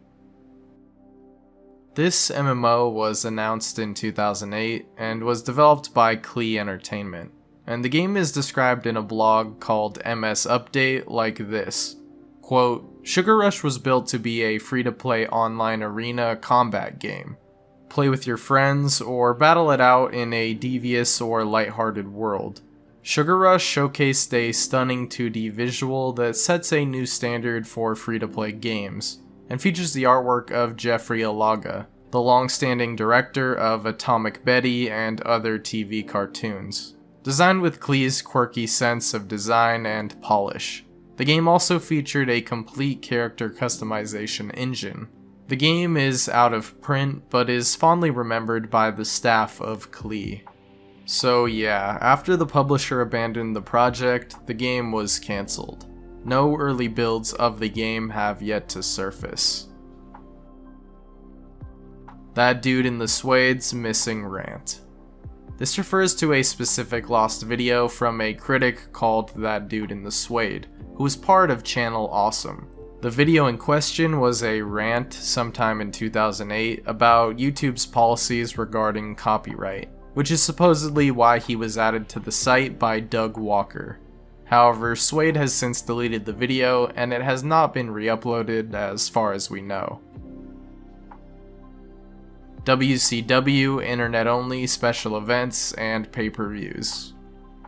A: This MMO was announced in 2008 and was developed by Klee Entertainment, and the game is described in a blog called MS Update like this, quote, "Sugar Rush was built to be a free-to-play online arena combat game. Play with your friends or battle it out in a devious or lighthearted world. Sugar Rush showcased a stunning 2D visual that sets a new standard for free-to-play games, and features the artwork of Jeffrey Alaga, the long-standing director of Atomic Betty and other TV cartoons, designed with Klee's quirky sense of design and polish. The game also featured a complete character customization engine. The game is out of print, but is fondly remembered by the staff of Klee. So yeah, after the publisher abandoned the project, the game was cancelled. No early builds of the game have yet to surface. That Dude in the Suede's Missing Rant. This refers to a specific lost video from a critic called That Dude in the Suede, who was part of Channel Awesome. The video in question was a rant sometime in 2008 about YouTube's policies regarding copyright, which is supposedly why he was added to the site by Doug Walker. However, Suede has since deleted the video, and it has not been re-uploaded as far as we know. WCW Internet Only Special Events and Pay-Per-Views.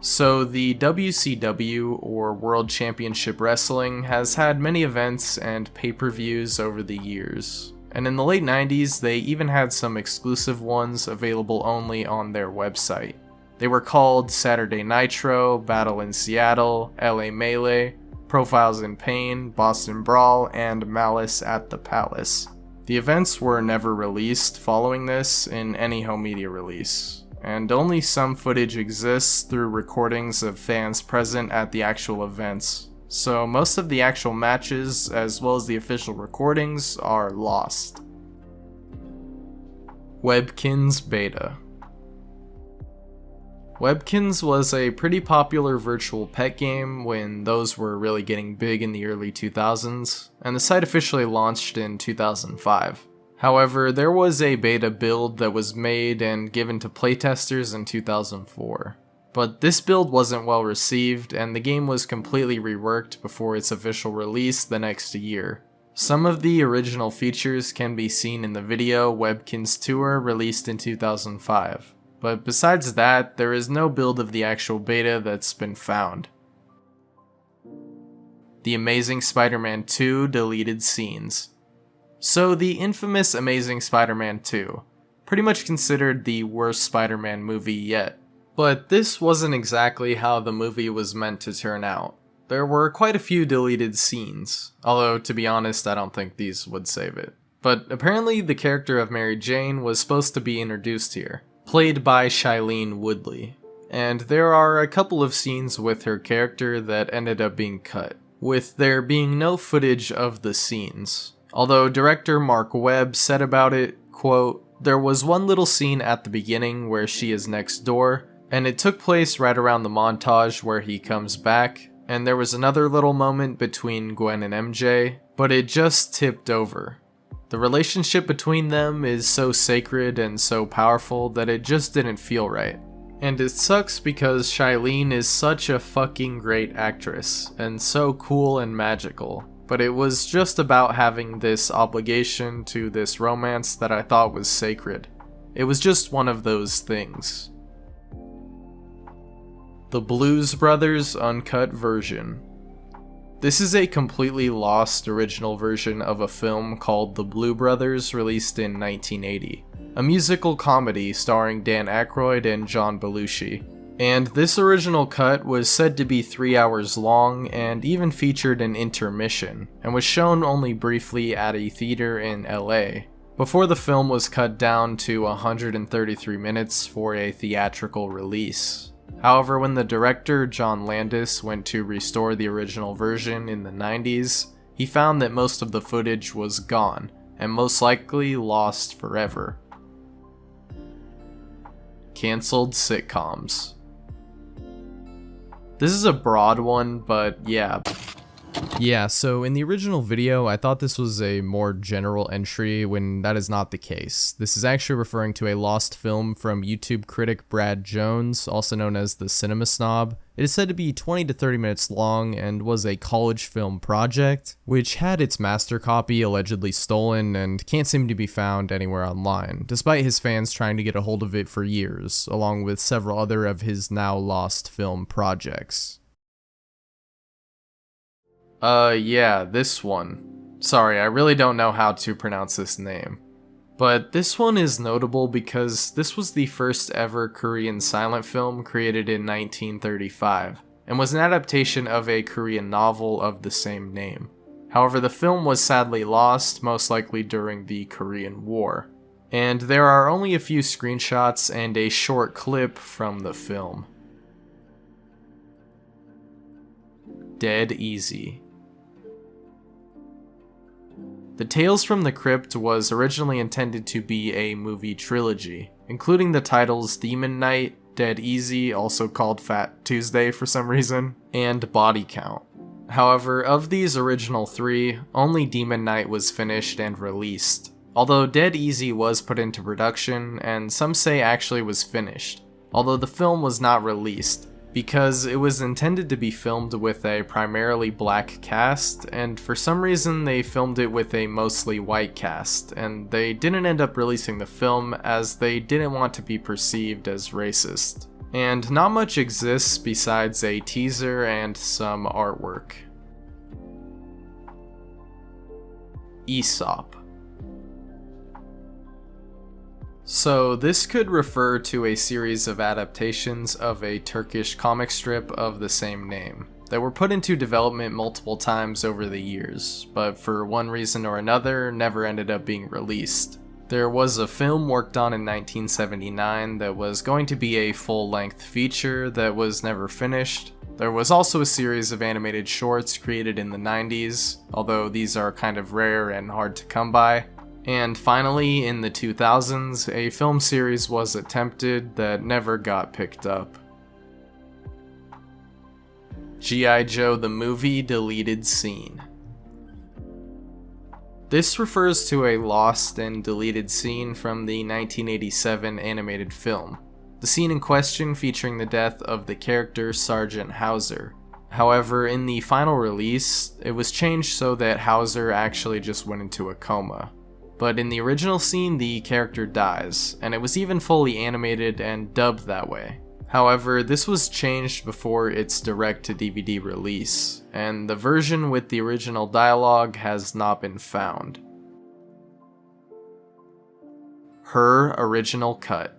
A: So the WCW, or World Championship Wrestling, has had many events and pay-per-views over the years. And in the late 90s, they even had some exclusive ones available only on their website. They were called Saturday Nitro, Battle in Seattle, LA Melee, Profiles in Pain, Boston Brawl, and Malice at the Palace. The events were never released following this in any home media release, and only some footage exists through recordings of fans present at the actual events, so most of the actual matches, as well as the official recordings, are lost. Webkinz Beta. Webkinz was a pretty popular virtual pet game when those were really getting big in the early 2000s, and the site officially launched in 2005. However, there was a beta build that was made and given to playtesters in 2004. But this build wasn't well received, and the game was completely reworked before its official release the next year. Some of the original features can be seen in the video Webkinz Tour released in 2005. But besides that, there is no build of the actual beta that's been found. The Amazing Spider-Man 2 Deleted Scenes. So the infamous Amazing Spider-Man 2, pretty much considered the worst Spider-Man movie yet. But this wasn't exactly how the movie was meant to turn out. There were quite a few deleted scenes, although to be honest I don't think these would save it. But apparently the character of Mary Jane was supposed to be introduced here, played by Shailene Woodley, and there are a couple of scenes with her character that ended up being cut, with there being no footage of the scenes. Although director Mark Webb said about it, quote, "There was one little scene at the beginning where she is next door, and it took place right around the montage where he comes back, and there was another little moment between Gwen and MJ, but it just tipped over. The relationship between them is so sacred and so powerful that it just didn't feel right. And it sucks because Shailene is such a fucking great actress, and so cool and magical, but it was just about having this obligation to this romance that I thought was sacred. It was just one of those things." The Blues Brothers Uncut Version. This is a completely lost original version of a film called The Blue Brothers, released in 1980, a musical comedy starring Dan Aykroyd and John Belushi. And this original cut was said to be 3 hours long and even featured an intermission, and was shown only briefly at a theater in LA, before the film was cut down to 133 minutes for a theatrical release. However, when the director, John Landis, went to restore the original version in the 90s, he found that most of the footage was gone, and most likely lost forever. Cancelled sitcoms. This is a broad one, but yeah. Yeah, so in the original video, I thought this was a more general entry when that is not the case. This is actually referring to a lost film from YouTube critic Brad Jones, also known as the Cinema Snob. It is said to be 20 to 30 minutes long and was a college film project, which had its master copy allegedly stolen and can't seem to be found anywhere online, despite his fans trying to get a hold of it for years, along with several other of his now lost film projects. Yeah, this one. Sorry, I really don't know how to pronounce this name. But this one is notable because this was the first ever Korean silent film created in 1935, and was an adaptation of a Korean novel of the same name. However, the film was sadly lost, most likely during the Korean War. And there are only a few screenshots and a short clip from the film. Dead Easy. The Tales from the Crypt was originally intended to be a movie trilogy, including the titles Demon Night, Dead Easy, also called Fat Tuesday for some reason, and Body Count. However, of these original three, only Demon Night was finished and released, although Dead Easy was put into production, and some say actually was finished, although the film was not released, because it was intended to be filmed with a primarily black cast, and for some reason they filmed it with a mostly white cast, and they didn't end up releasing the film as they didn't want to be perceived as racist. And not much exists besides a teaser and some artwork. Aesop. So this could refer to a series of adaptations of a Turkish comic strip of the same name that were put into development multiple times over the years, but for one reason or another never ended up being released. There was a film worked on in 1979 that was going to be a full-length feature that was never finished. There was also a series of animated shorts created in the 90s, although these are kind of rare and hard to come by. And finally, in the 2000s, a film series was attempted that never got picked up. G.I. Joe the Movie Deleted Scene. This refers to a lost and deleted scene from the 1987 animated film. The scene in question featuring the death of the character Sergeant Jahzzar. However, in the final release, it was changed so that Jahzzar actually just went into a coma. But in the original scene, the character dies, and it was even fully animated and dubbed that way. However, this was changed before its direct-to-DVD release, and the version with the original dialogue has not been found. Her original cut.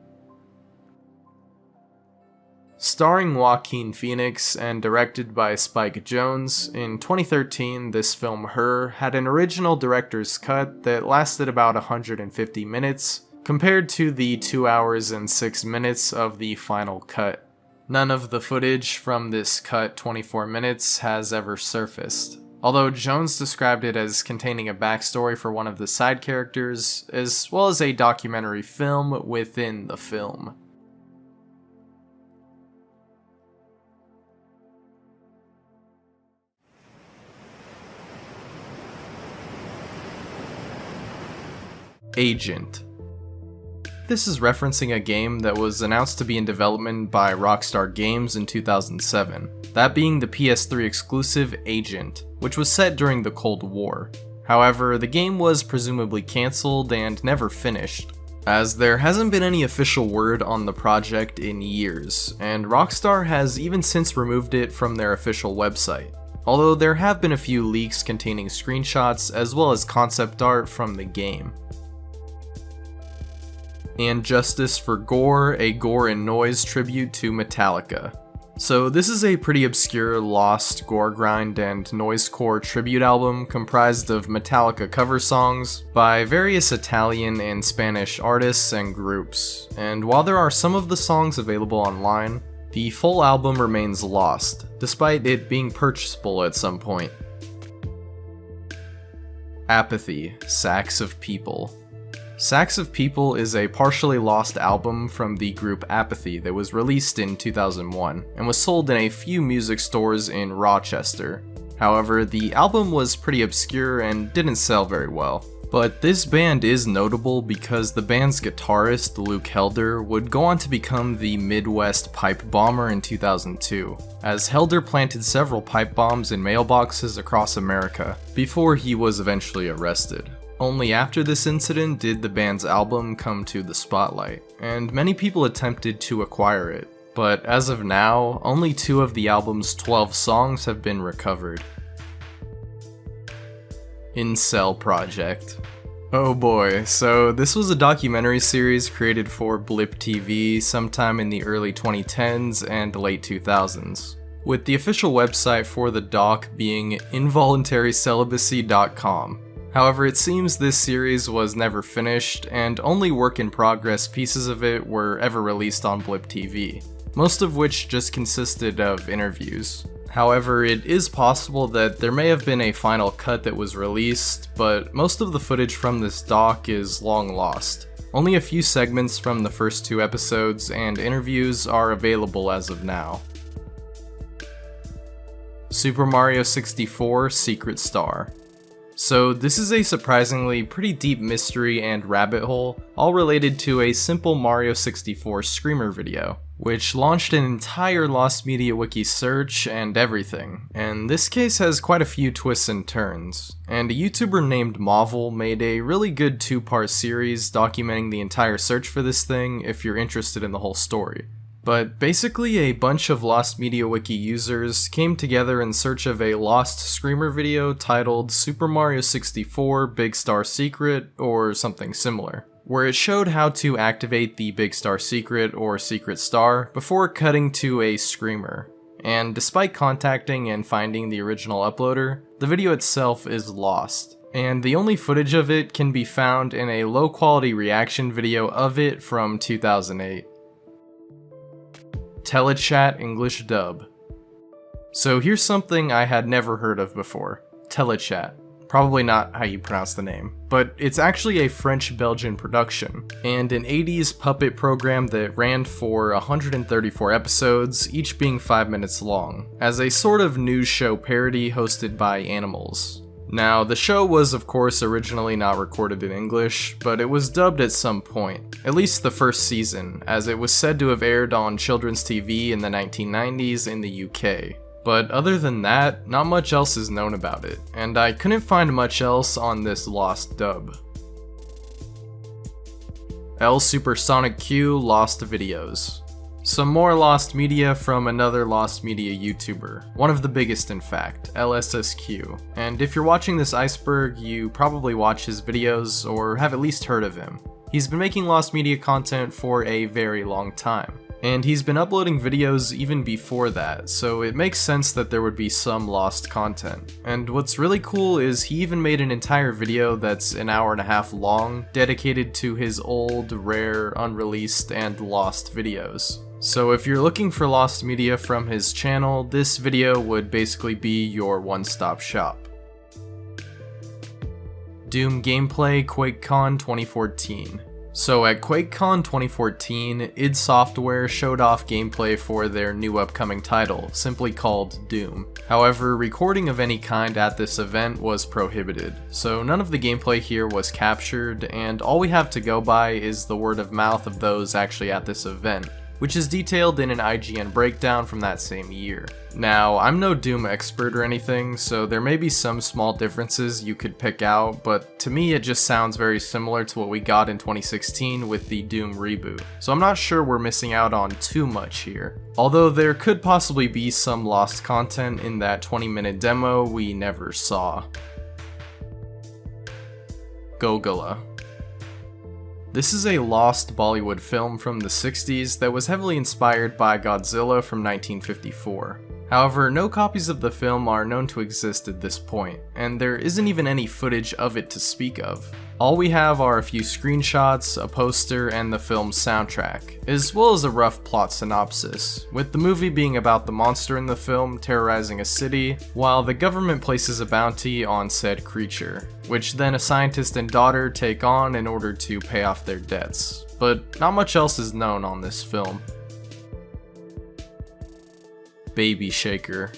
A: Starring Joaquin Phoenix and directed by Spike Jonze, in 2013 this film Her had an original director's cut that lasted about 150 minutes, compared to the 2 hours and 6 minutes of the final cut. None of the footage from this cut 24 minutes has ever surfaced, although Jonze described it as containing a backstory for one of the side characters, as well as a documentary film within the film. Agent. This is referencing a game that was announced to be in development by Rockstar Games in 2007, that being the PS3 exclusive Agent, which was set during the Cold War. However, the game was presumably cancelled and never finished, as there hasn't been any official word on the project in years, and Rockstar has even since removed it from their official website. Although there have been a few leaks containing screenshots as well as concept art from the game. And Justice for Gore, a Gore and Noise tribute to Metallica. So this is a pretty obscure, lost gore grind and noisecore tribute album comprised of Metallica cover songs by various Italian and Spanish artists and groups, and while there are some of the songs available online, the full album remains lost, despite it being purchasable at some point. Apathy, Sacks of People. Sacks of People is a partially lost album from the group Apathy that was released in 2001 and was sold in a few music stores in Rochester. However, the album was pretty obscure and didn't sell very well. But this band is notable because the band's guitarist, Luke Helder, would go on to become the Midwest Pipe Bomber in 2002, as Helder planted several pipe bombs in mailboxes across America before he was eventually arrested. Only after this incident did the band's album come to the spotlight, and many people attempted to acquire it, but as of now, only 2 of the album's 12 songs have been recovered. Incel Project. Oh boy, so this was a documentary series created for Blip TV sometime in the early 2010s and late 2000s, with the official website for the doc being involuntarycelibacy.com. However, it seems this series was never finished, and only work-in-progress pieces of it were ever released on Blip TV, most of which just consisted of interviews. However, it is possible that there may have been a final cut that was released, but most of the footage from this doc is long lost. Only a few segments from the first 2 episodes and interviews are available as of now. Super Mario 64 Secret Star. So this is a surprisingly pretty deep mystery and rabbit hole, all related to a simple Mario 64 Screamer video, which launched an entire Lost Media Wiki search and everything, and this case has quite a few twists and turns, and a YouTuber named Marvel made a really good 2-part series documenting the entire search for this thing if you're interested in the whole story. But basically a bunch of Lost Media Wiki users came together in search of a lost Screamer video titled Super Mario 64 Big Star Secret or something similar, where it showed how to activate the Big Star Secret or Secret Star before cutting to a screamer. And despite contacting and finding the original uploader, the video itself is lost, and the only footage of it can be found in a low quality reaction video of it from 2008. Telechat English dub. So here's something I had never heard of before. Telechat. Probably not how you pronounce the name, but it's actually a French-Belgian production, and an 80s puppet program that ran for 134 episodes, each being 5 minutes long, as a sort of news show parody hosted by animals. Now, the show was of course originally not recorded in English, but it was dubbed at some point, at least the first season, as it was said to have aired on children's TV in the 1990s in the UK. But other than that, not much else is known about it, and I couldn't find much else on this lost dub. L Supersonic Q Lost Videos. Some more lost media from another lost media YouTuber, one of the biggest in fact, LSSQ, and if you're watching this Iceberg, you probably watch his videos or have at least heard of him. He's been making lost media content for a very long time. And he's been uploading videos even before that, so it makes sense that there would be some lost content. And what's really cool is he even made an entire video that's an hour and a half long, dedicated to his old, rare, unreleased, and lost videos. So if you're looking for lost media from his channel, this video would basically be your one-stop shop. Doom Gameplay QuakeCon 2014. So at QuakeCon 2014, id Software showed off gameplay for their new upcoming title, simply called Doom. However, recording of any kind at this event was prohibited, so none of the gameplay here was captured, and all we have to go by is the word of mouth of those actually at this event, which is detailed in an IGN breakdown from that same year. Now, I'm no Doom expert or anything, so there may be some small differences you could pick out, but to me it just sounds very similar to what we got in 2016 with the Doom reboot, so I'm not sure we're missing out on too much here. Although there could possibly be some lost content in that 20-minute demo we never saw. Gogala. This is a lost Bollywood film from the 60s that was heavily inspired by Godzilla from 1954. However, no copies of the film are known to exist at this point, and there isn't even any footage of it to speak of. All we have are a few screenshots, a poster, and the film's soundtrack, as well as a rough plot synopsis, with the movie being about the monster in the film terrorizing a city, while the government places a bounty on said creature, which then a scientist and daughter take on in order to pay off their debts. But not much else is known on this film. Baby Shaker.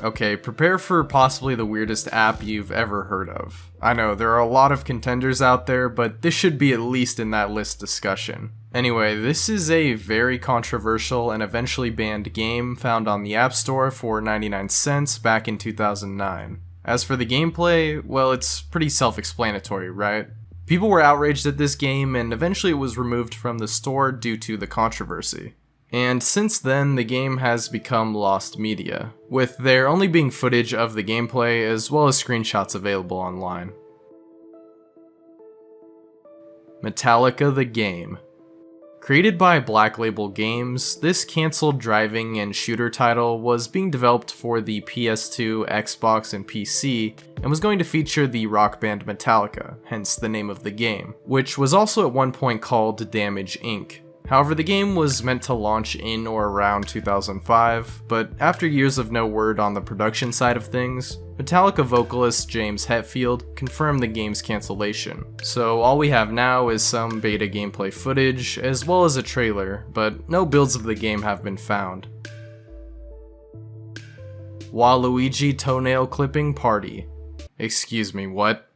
A: Okay, prepare for possibly the weirdest app you've ever heard of. I know, there are a lot of contenders out there, but this should be at least in that list discussion. Anyway, this is a very controversial and eventually banned game found on the App Store for 99 cents back in 2009. As for the gameplay, well, it's pretty self-explanatory, right? People were outraged at this game, and eventually it was removed from the store due to the controversy. And since then, the game has become lost media, with there only being footage of the gameplay as well as screenshots available online. Metallica the Game. Created by Black Label Games, this cancelled driving and shooter title was being developed for the PS2, Xbox, and PC, and was going to feature the rock band Metallica, hence the name of the game, which was also at one point called Damage Inc. However, the game was meant to launch in or around 2005, but after years of no word on the production side of things, Metallica vocalist James Hetfield confirmed the game's cancellation. So all we have now is some beta gameplay footage, as well as a trailer, but no builds of the game have been found. Waluigi Toenail Clipping Party. Excuse me, what?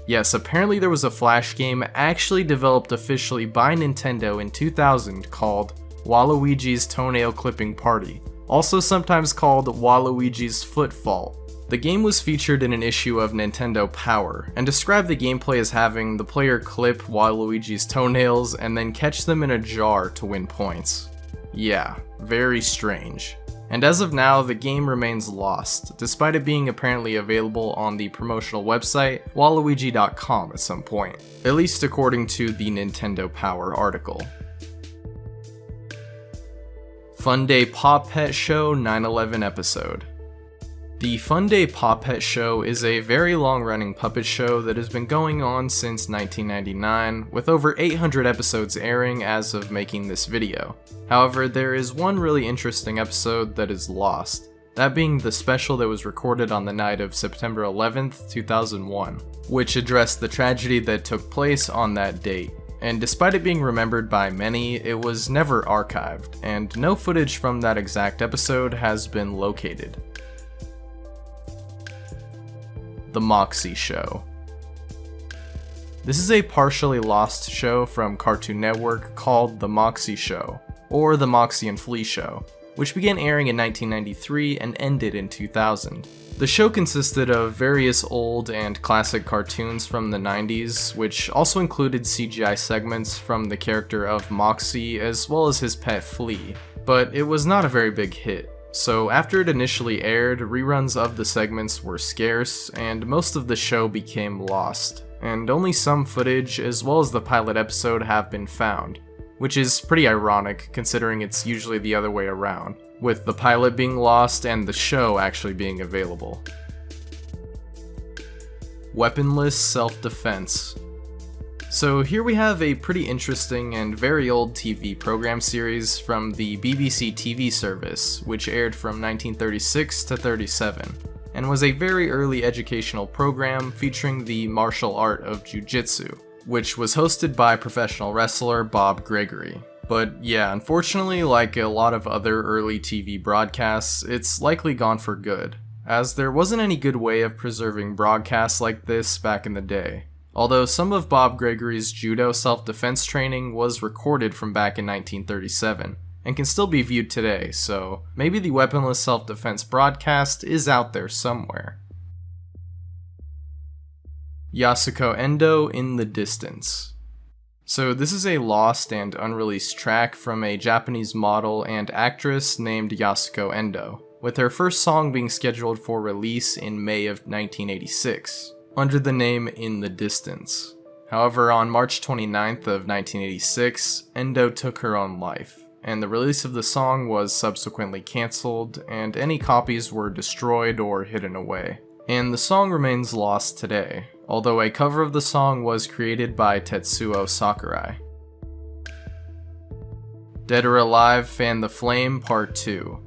A: Yes, apparently there was a Flash game actually developed officially by Nintendo in 2000 called Waluigi's Toenail Clipping Party, also sometimes called Waluigi's Foot Fault. The game was featured in an issue of Nintendo Power, and described the gameplay as having the player clip Waluigi's toenails and then catch them in a jar to win points. Yeah, very strange. And as of now, the game remains lost, despite it being apparently available on the promotional website Waluigi.com at some point, at least according to the Nintendo Power article. Fun Day Pop Pet Show 9/11 episode. The Fun Day Pop Pet Show is a very long-running puppet show that has been going on since 1999, with over 800 episodes airing as of making this video. However, there is one really interesting episode that is lost, that being the special that was recorded on the night of September 11th, 2001, which addressed the tragedy that took place on that date. And despite it being remembered by many, it was never archived, and no footage from that exact episode has been located. The Moxie Show. This is a partially lost show from Cartoon Network called The Moxie Show, or The Moxie and Flea Show, which began airing in 1993 and ended in 2000. The show consisted of various old and classic cartoons from the 90s, which also included CGI segments from the character of Moxie as well as his pet Flea, but it was not a very big hit. So after it initially aired, reruns of the segments were scarce, and most of the show became lost, and only some footage as well as the pilot episode have been found, which is pretty ironic considering it's usually the other way around, with the pilot being lost and the show actually being available. Weaponless Self-Defense. So here we have a pretty interesting and very old TV program series from the BBC TV service, which aired from 1936 to 37, and was a very early educational program featuring the martial art of Jiu-Jitsu, which was hosted by professional wrestler Bob Gregory. But yeah, unfortunately, like a lot of other early TV broadcasts, it's likely gone for good, as there wasn't any good way of preserving broadcasts like this back in the day. Although some of Bob Gregory's judo self-defense training was recorded from back in 1937, and can still be viewed today, so maybe the weaponless self-defense broadcast is out there somewhere. Yasuko Endo in the Distance. So this is a lost and unreleased track from a Japanese model and actress named Yasuko Endo, with her first song being scheduled for release in May of 1986. Under the name In the Distance. However, on March 29th of 1986, Endo took her own life, and the release of the song was subsequently cancelled, and any copies were destroyed or hidden away. And the song remains lost today, although a cover of the song was created by Tetsuo Sakurai. Dead or Alive Fan the Flame Part 2.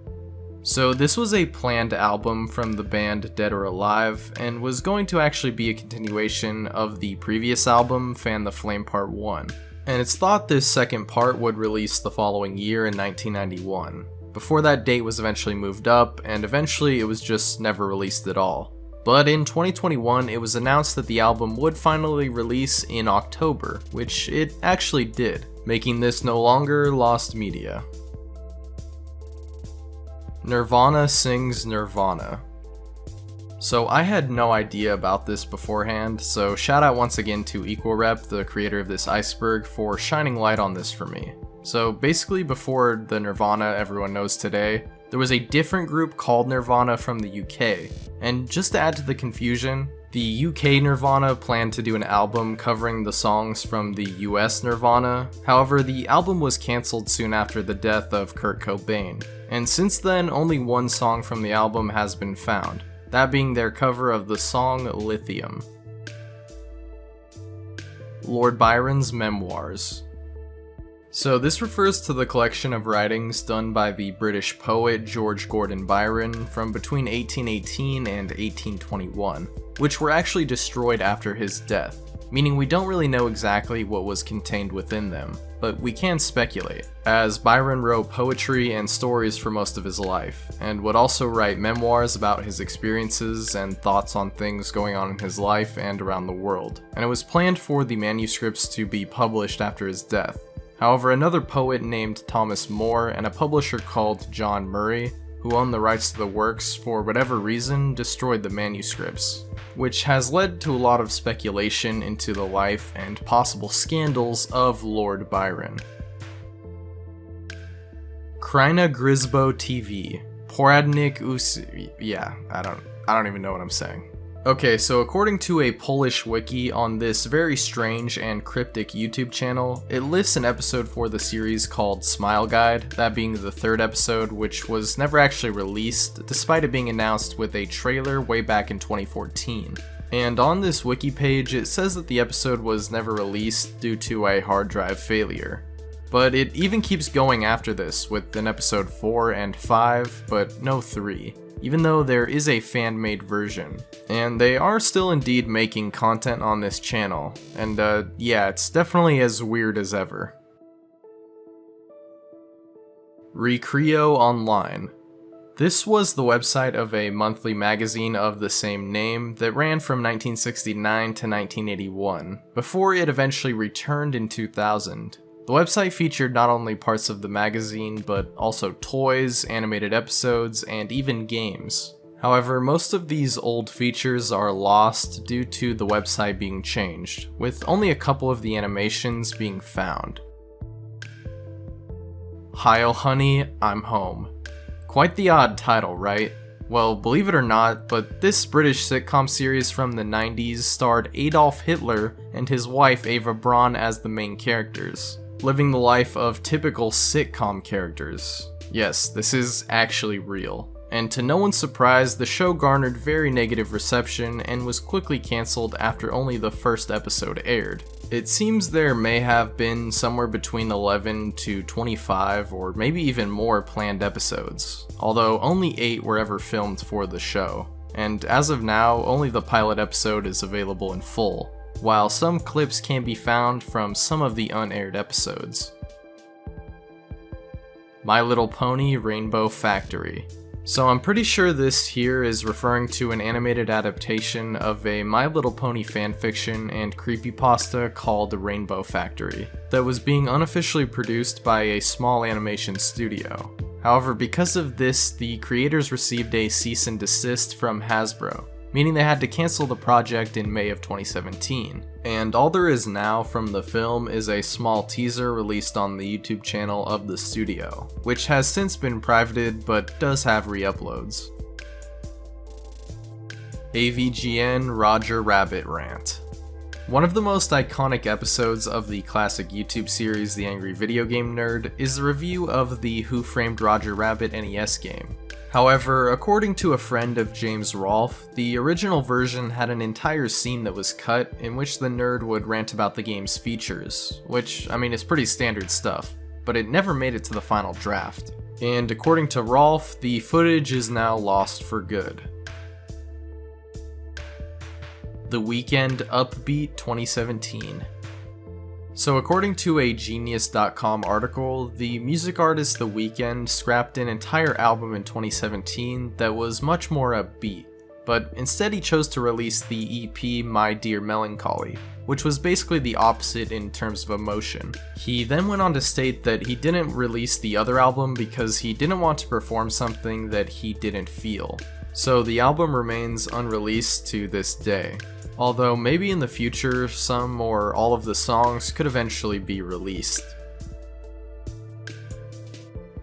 A: So this was a planned album from the band Dead or Alive, and was going to actually be a continuation of the previous album, Fan the Flame Part 1. And it's thought this second part would release the following year in 1991. Before that date was eventually moved up, and eventually it was just never released at all. But in 2021, it was announced that the album would finally release in October, which it actually did, making this no longer lost media. Nirvana sings Nirvana. So I had no idea about this beforehand, so shout out once again to Equal Rep, the creator of this Iceberg, for shining light on this for me. So basically before the Nirvana everyone knows today, there was a different group called Nirvana from the UK, and just to add to the confusion, the UK Nirvana planned to do an album covering the songs from the US Nirvana. However, the album was cancelled soon after the death of Kurt Cobain, and since then only one song from the album has been found, that being their cover of the song Lithium. Lord Byron's Memoirs. So this refers to the collection of writings done by the British poet George Gordon Byron from between 1818 and 1821, which were actually destroyed after his death, meaning we don't really know exactly what was contained within them, but we can speculate, as Byron wrote poetry and stories for most of his life, and would also write memoirs about his experiences and thoughts on things going on in his life and around the world, and it was planned for the manuscripts to be published after his death. However, another poet named Thomas More and a publisher called John Murray, who owned the rights to the works, for whatever reason destroyed the manuscripts, which has led to a lot of speculation into the life and possible scandals of Lord Byron. Kryna Grisbo TV, Poradnik yeah, I don't even know what I'm saying. Okay, so according to a Polish wiki on this very strange and cryptic YouTube channel, it lists an episode for the series called Smile Guide, that being the 3rd episode, which was never actually released, despite it being announced with a trailer way back in 2014. And on this wiki page, it says that the episode was never released due to a hard drive failure. But it even keeps going after this, with an episode 4 and 5, but no 3. Even though there is a fan-made version. And they are still indeed making content on this channel, and yeah, it's definitely as weird as ever. Recreo Online. This was the website of a monthly magazine of the same name that ran from 1969 to 1981, before it eventually returned in 2000. The website featured not only parts of the magazine, but also toys, animated episodes, and even games. However, most of these old features are lost due to the website being changed, with only a couple of the animations being found. Hi-oh honey, I'm home. Quite the odd title, right? Well, believe it or not, but this British sitcom series from the 90s starred Adolf Hitler and his wife Ava Braun as the main characters, living the life of typical sitcom characters. Yes, this is actually real. And to no one's surprise, the show garnered very negative reception and was quickly cancelled after only the first episode aired. It seems there may have been somewhere between 11 to 25 or maybe even more planned episodes, although only 8 were ever filmed for the show. And as of now, only the pilot episode is available in full, while some clips can be found from some of the unaired episodes. My Little Pony Rainbow Factory. So I'm pretty sure this here is referring to an animated adaptation of a My Little Pony fanfiction and creepypasta called Rainbow Factory, that was being unofficially produced by a small animation studio. However, because of this, the creators received a cease and desist from Hasbro, meaning they had to cancel the project in May of 2017. And all there is now from the film is a small teaser released on the YouTube channel of the studio, which has since been privated but does have re-uploads. AVGN Roger Rabbit Rant. One of the most iconic episodes of the classic YouTube series The Angry Video Game Nerd is the review of the Who Framed Roger Rabbit NES game. However, according to a friend of James Rolfe, the original version had an entire scene that was cut in which the nerd would rant about the game's features, which, I mean, is pretty standard stuff, but it never made it to the final draft. And according to Rolfe, the footage is now lost for good. The Weeknd Upbeat 2017. So according to a Genius.com article, the music artist The Weeknd scrapped an entire album in 2017 that was much more upbeat, but instead he chose to release the EP My Dear Melancholy, which was basically the opposite in terms of emotion. He then went on to state that he didn't release the other album because he didn't want to perform something that he didn't feel. So the album remains unreleased to this day. Although maybe in the future, some or all of the songs could eventually be released.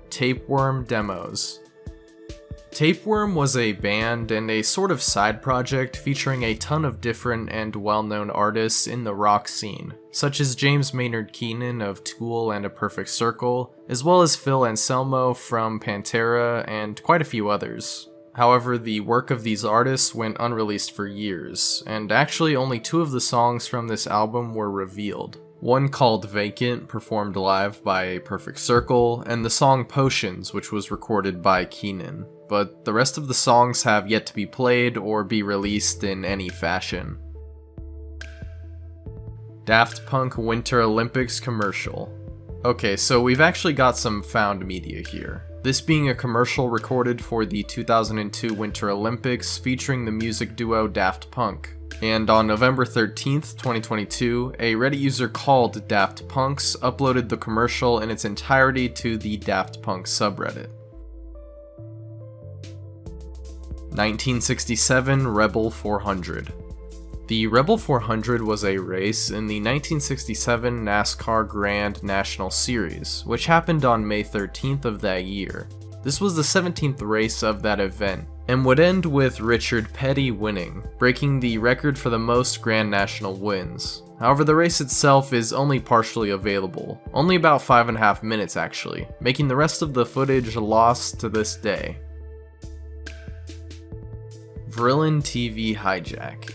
A: Tapeworm Demos. Tapeworm was a band and a sort of side project featuring a ton of different and well-known artists in the rock scene, such as James Maynard Keenan of Tool and A Perfect Circle, as well as Phil Anselmo from Pantera and quite a few others. However, the work of these artists went unreleased for years, and actually only 2 of the songs from this album were revealed. One called Vacant, performed live by A Perfect Circle, and the song Potions, which was recorded by Keenan, but the rest of the songs have yet to be played or be released in any fashion. Daft Punk Winter Olympics commercial. Okay, so we've actually got some found media here. This being a commercial recorded for the 2002 Winter Olympics featuring the music duo Daft Punk. And on November 13th, 2022, a Reddit user called Daft Punks uploaded the commercial in its entirety to the Daft Punk subreddit. 1967 Rebel 400. The Rebel 400 was a race in the 1967 NASCAR Grand National Series, which happened on May 13th of that year. The This was the 17th race of that event, and would end with Richard Petty winning, breaking the record for the most Grand National wins. However, the race itself is only partially available, only about 5.5 minutes actually, making the rest of the footage lost to this day. Vrillin TV hijack.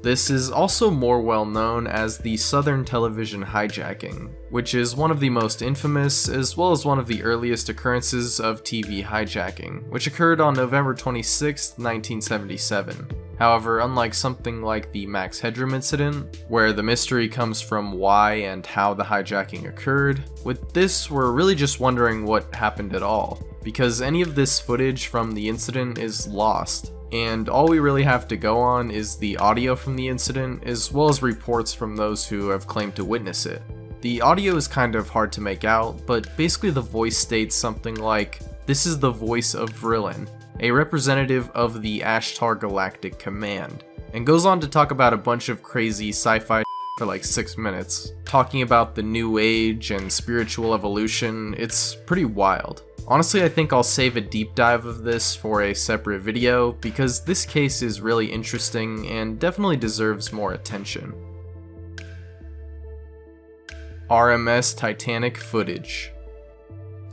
A: This is also more well known as the Southern Television hijacking, which is one of the most infamous as well as one of the earliest occurrences of TV hijacking, which occurred on November 26, 1977. However, unlike something like the Max Headroom incident, where the mystery comes from why and how the hijacking occurred, with this we're really just wondering what happened at all, because any of this footage from the incident is lost. And all we really have to go on is the audio from the incident, as well as reports from those who have claimed to witness it. The audio is kind of hard to make out, but basically the voice states something like, "This is the voice of Vrillin, a representative of the Ashtar Galactic Command," and goes on to talk about a bunch of crazy sci-fi for like 6 minutes, talking about the new age and spiritual evolution. It's pretty wild. Honestly, I think I'll save a deep dive of this for a separate video, because this case is really interesting and definitely deserves more attention. RMS Titanic footage.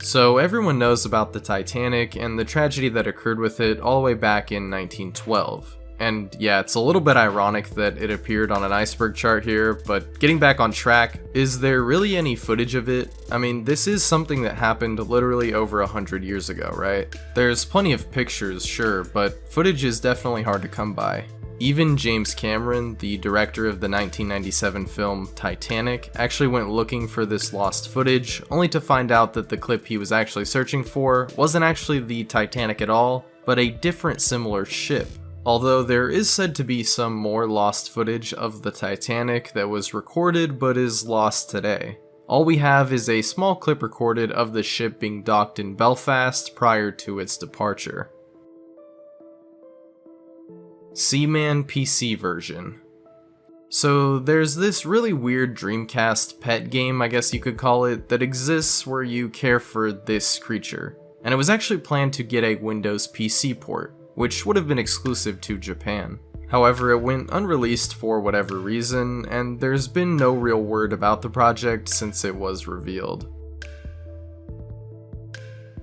A: So everyone knows about the Titanic and the tragedy that occurred with it all the way back in 1912. And yeah, it's a little bit ironic that it appeared on an iceberg chart here, but getting back on track, is there really any footage of it? I mean, this is something that happened literally over 100 years ago, right? There's plenty of pictures, sure, but footage is definitely hard to come by. Even James Cameron, the director of the 1997 film Titanic, actually went looking for this lost footage, only to find out that the clip he was actually searching for wasn't actually the Titanic at all, but a different similar ship. Although there is said to be some more lost footage of the Titanic that was recorded but is lost today. All we have is a small clip recorded of the ship being docked in Belfast prior to its departure. Seaman PC version. So there's this really weird Dreamcast pet game, I guess you could call it, that exists where you care for this creature. And it was actually planned to get a Windows PC port, which would have been exclusive to Japan. However, it went unreleased for whatever reason, and there's been no real word about the project since it was revealed.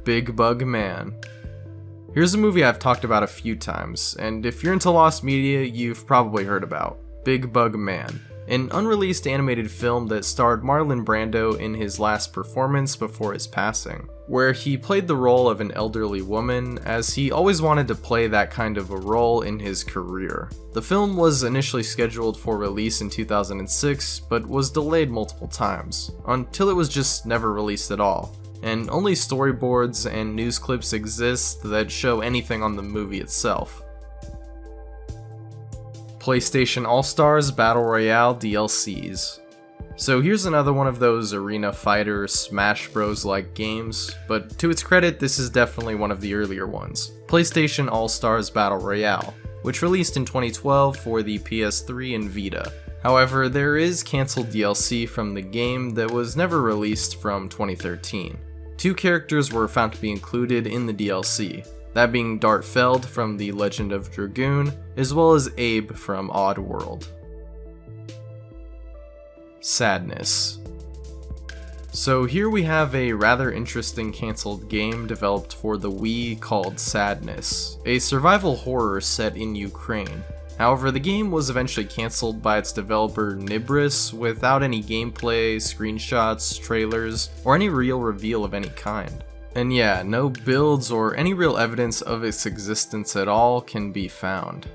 A: Big Bug Man. Here's a movie I've talked about a few times, and if you're into lost media, you've probably heard about Big Bug Man, an unreleased animated film that starred Marlon Brando in his last performance before his passing, where he played the role of an elderly woman, as he always wanted to play that kind of a role in his career. The film was initially scheduled for release in 2006, but was delayed multiple times, until it was just never released at all, and only storyboards and news clips exist that show anything on the movie itself. PlayStation All-Stars Battle Royale DLCs. So here's another one of those arena fighter Smash Bros like games, but to its credit, this is definitely one of the earlier ones. PlayStation All-Stars Battle Royale, which released in 2012 for the PS3 and Vita. However, there is cancelled DLC from the game that was never released from 2013. 2 characters were found to be included in the DLC, that being Dart Feld from The Legend of Dragoon, as well as Abe from Oddworld. Sadness. So here we have a rather interesting cancelled game developed for the Wii called Sadness, a survival horror set in Ukraine. However, the game was eventually cancelled by its developer Nibris without any gameplay, screenshots, trailers, or any real reveal of any kind. And yeah, no builds or any real evidence of its existence at all can be found.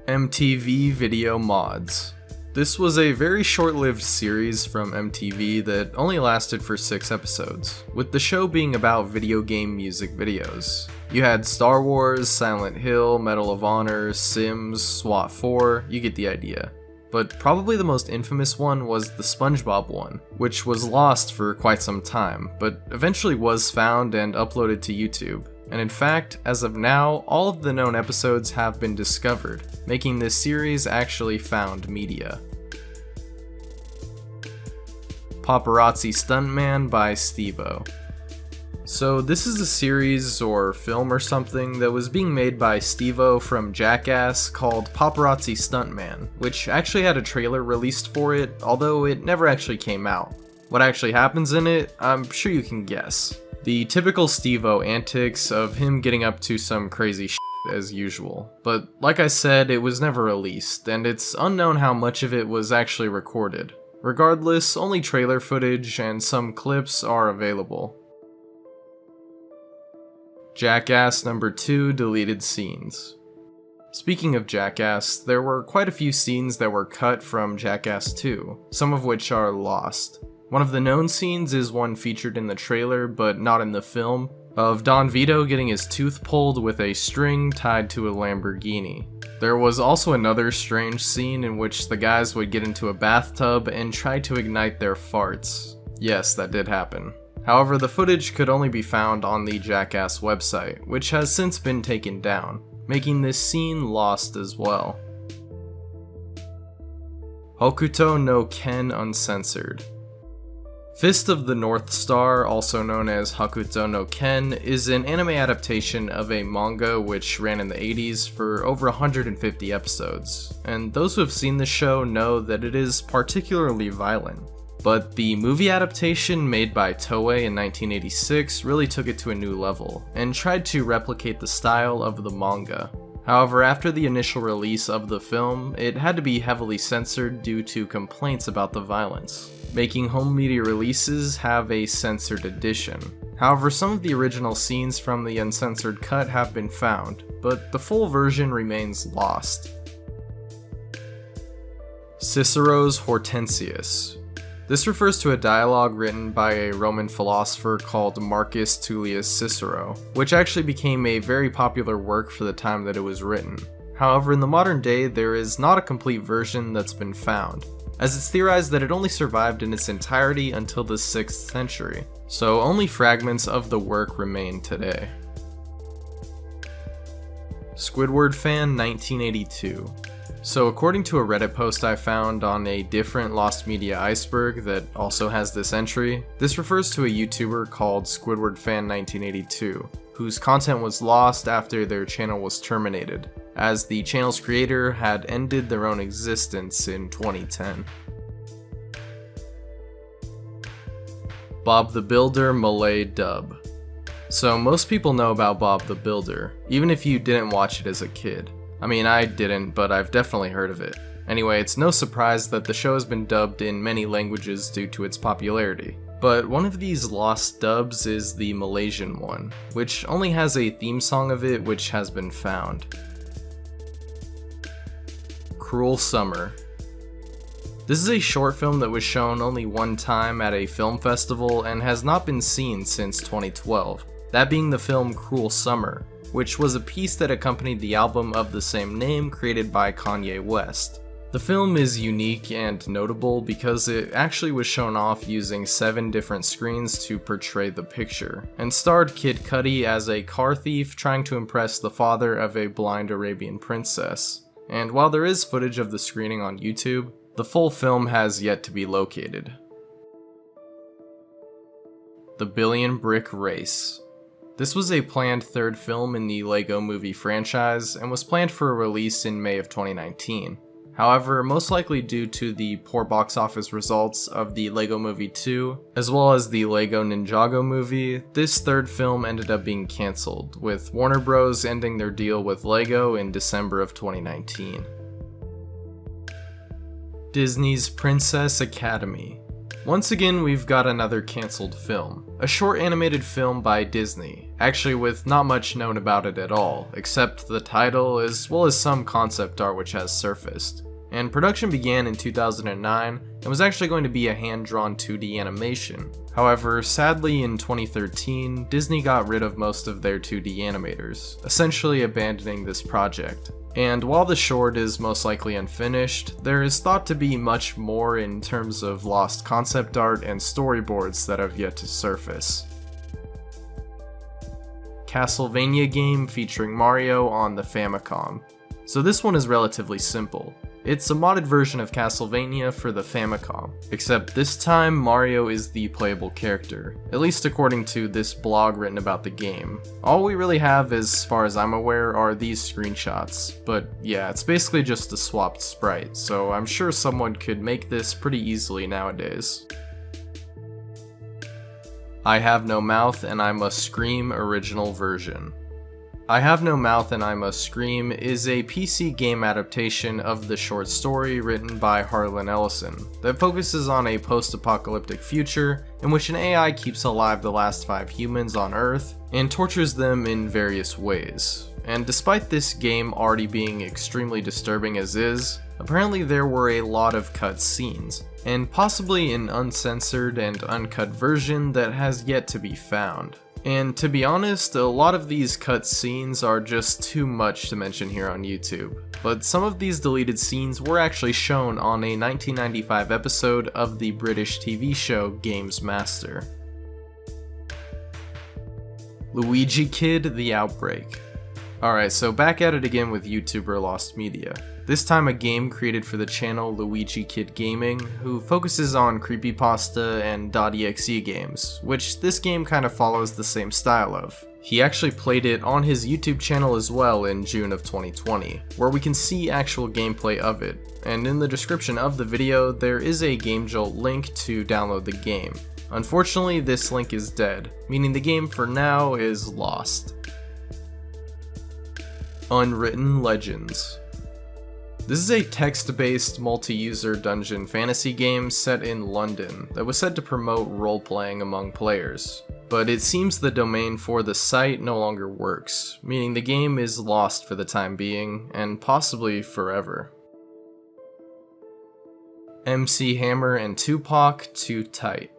A: MTV Video Mods. This was a very short-lived series from MTV that only lasted for 6 episodes, with the show being about video game music videos. You had Star Wars, Silent Hill, Medal of Honor, Sims, SWAT 4, you get the idea. But probably the most infamous one was the SpongeBob one, which was lost for quite some time, but eventually was found and uploaded to YouTube. And in fact, as of now, all of the known episodes have been discovered, making this series actually found media. Paparazzi Stuntman by Steve-O. So this is a series or film or something that was being made by Steve-O from Jackass called Paparazzi Stuntman, which actually had a trailer released for it, although it never actually came out. What actually happens in it, I'm sure you can guess. The typical Steve-O antics of him getting up to some crazy shit as usual. But like I said, it was never released, and it's unknown how much of it was actually recorded. Regardless, only trailer footage and some clips are available. Jackass number 2 deleted scenes. Speaking of Jackass, there were quite a few scenes that were cut from Jackass 2, some of which are lost. One of the known scenes is one featured in the trailer, but not in the film, of Don Vito getting his tooth pulled with a string tied to a Lamborghini. There was also another strange scene in which the guys would get into a bathtub and try to ignite their farts. Yes, that did happen. However, the footage could only be found on the Jackass website, which has since been taken down, making this scene lost as well. Hokuto no Ken Uncensored. Fist of the North Star, also known as Hokuto no Ken, is an anime adaptation of a manga which ran in the 80s for over 150 episodes, and those who have seen the show know that it is particularly violent. But the movie adaptation made by Toei in 1986 really took it to a new level, and tried to replicate the style of the manga. However, after the initial release of the film, it had to be heavily censored due to complaints about the violence, making home media releases have a censored edition. However, some of the original scenes from the uncensored cut have been found, but the full version remains lost. Cicero's Hortensius. This refers to a dialogue written by a Roman philosopher called Marcus Tullius Cicero, which actually became a very popular work for the time that it was written. However, in the modern day, there is not a complete version that's been found, as it's theorized that it only survived in its entirety until the 6th century, so only fragments of the work remain today. Squidward Fan 1982. So according to a Reddit post I found on a different Lost Media Iceberg that also has this entry, this refers to a YouTuber called Squidward Fan 1982, whose content was lost after their channel was terminated, as the channel's creator had ended their own existence in 2010. Bob the Builder Malay Dub. So most people know about Bob the Builder, even if you didn't watch it as a kid. I mean, I didn't, but I've definitely heard of it. Anyway, it's no surprise that the show has been dubbed in many languages due to its popularity. But one of these lost dubs is the Malaysian one, which only has a theme song of it which has been found. Cruel Summer. This is a short film that was shown only one time at a film festival and has not been seen since 2012, that being the film Cruel Summer, which was a piece that accompanied the album of the same name created by Kanye West. The film is unique and notable because it actually was shown off using 7 different screens to portray the picture, and starred Kid Cudi as a car thief trying to impress the father of a blind Arabian princess. And while there is footage of the screening on YouTube, the full film has yet to be located. The Billion Brick Race. This was a planned 3rd film in the LEGO Movie franchise and was planned for a release in May of 2019. However, most likely due to the poor box office results of the LEGO Movie 2, as well as the LEGO Ninjago movie, this 3rd film ended up being cancelled, with Warner Bros. Ending their deal with LEGO in December of 2019. Disney's Princess Academy. Once again, we've got another cancelled film. A short animated film by Disney, actually with not much known about it at all, except the title as well as some concept art which has surfaced. And production began in 2009 and was actually going to be a hand-drawn 2D animation. However, sadly in 2013, Disney got rid of most of their 2D animators, essentially abandoning this project. And while the short is most likely unfinished, there is thought to be much more in terms of lost concept art and storyboards that have yet to surface. Castlevania game featuring Mario on the Famicom. So this one is relatively simple. It's a modded version of Castlevania for the Famicom, except this time Mario is the playable character, at least according to this blog written about the game. All we really have, as far as I'm aware, are these screenshots, but yeah, it's basically just a swapped sprite, so I'm sure someone could make this pretty easily nowadays. I Have No Mouth and I Must Scream original version. I Have No Mouth and I Must Scream is a PC game adaptation of the short story written by Harlan Ellison that focuses on a post-apocalyptic future in which an AI keeps alive the last 5 humans on Earth and tortures them in various ways. And despite this game already being extremely disturbing as is, apparently there were a lot of cut scenes, and possibly an uncensored and uncut version that has yet to be found. And to be honest, a lot of these cut scenes are just too much to mention here on YouTube, but some of these deleted scenes were actually shown on a 1995 episode of the British TV show Games Master. Luigi Kid: The Outbreak. Alright, so back at it again with YouTuber Lost Media. This time a game created for the channel Luigi Kid Gaming, who focuses on creepypasta and .exe games, which this game kind of follows the same style of. He actually played it on his YouTube channel as well in June of 2020, where we can see actual gameplay of it, and in the description of the video there is a GameJolt link to download the game. Unfortunately, this link is dead, meaning the game for now is lost. Unwritten Legends. This is a text-based multi-user dungeon fantasy game set in London that was said to promote role-playing among players, but it seems the domain for the site no longer works, meaning the game is lost for the time being, and possibly forever. MC Hammer and Tupac: Too Tight.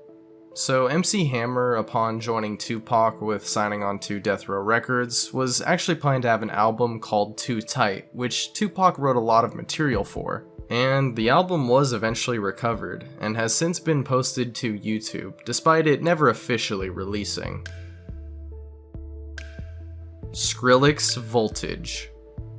A: So MC Hammer, upon joining Tupac with signing on to Death Row Records, was actually planning to have an album called Too Tight, which Tupac wrote a lot of material for. And the album was eventually recovered, and has since been posted to YouTube, despite it never officially releasing. Skrillex: Voltage.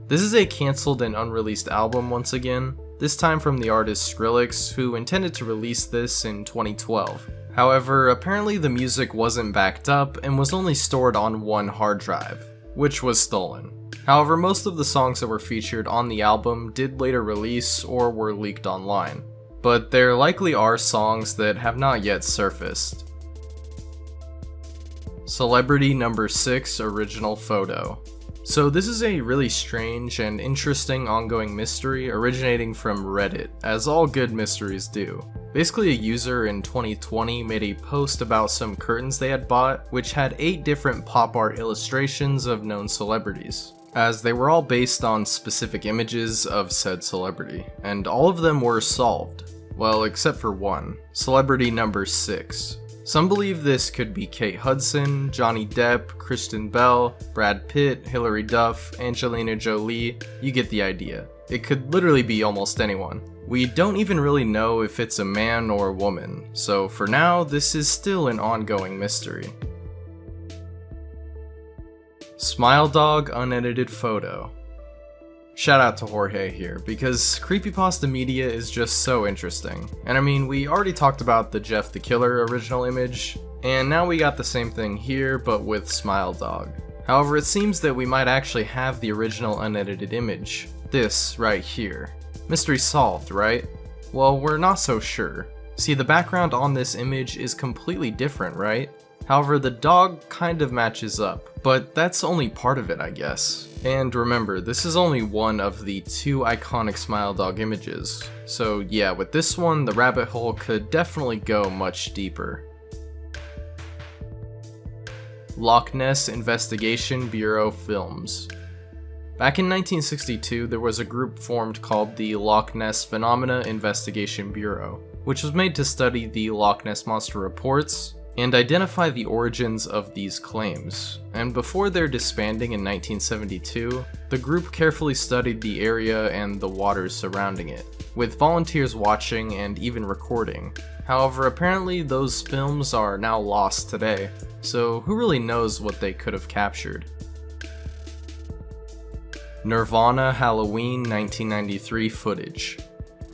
A: This is a cancelled and unreleased album once again, this time from the artist Skrillex, who intended to release this in 2012. However, apparently the music wasn't backed up and was only stored on one hard drive, which was stolen. However, most of the songs that were featured on the album did later release or were leaked online, but there likely are songs that have not yet surfaced. Celebrity Number 6 Original Photo. So this is a really strange and interesting ongoing mystery originating from Reddit, as all good mysteries do. Basically, a user in 2020 made a post about some curtains they had bought, which had 8 different pop art illustrations of known celebrities, as they were all based on specific images of said celebrity, and all of them were solved. Well, except for one, Celebrity Number 6. Some believe this could be Kate Hudson, Johnny Depp, Kristen Bell, Brad Pitt, Hilary Duff, Angelina Jolie, you get the idea. It could literally be almost anyone. We don't even really know if it's a man or a woman, so for now, this is still an ongoing mystery. Smile Dog Unedited Photo. Shout out to Jorge here, because creepypasta media is just so interesting. And I mean, we already talked about the Jeff the Killer original image, and now we got the same thing here, but with Smile Dog. However, it seems that we might actually have the original unedited image. This right here. Mystery solved, right? Well, we're not so sure. See, the background on this image is completely different, right? However, the dog kind of matches up, but that's only part of it, I guess. And remember, this is only one of the 2 iconic Smile Dog images. So yeah, with this one, the rabbit hole could definitely go much deeper. Loch Ness Investigation Bureau Films. Back in 1962, there was a group formed called the Loch Ness Phenomena Investigation Bureau, which was made to study the Loch Ness Monster reports and identify the origins of these claims. And before their disbanding in 1972, the group carefully studied the area and the waters surrounding it, with volunteers watching and even recording. However, apparently those films are now lost today, so who really knows what they could have captured. Nirvana Halloween 1993 footage.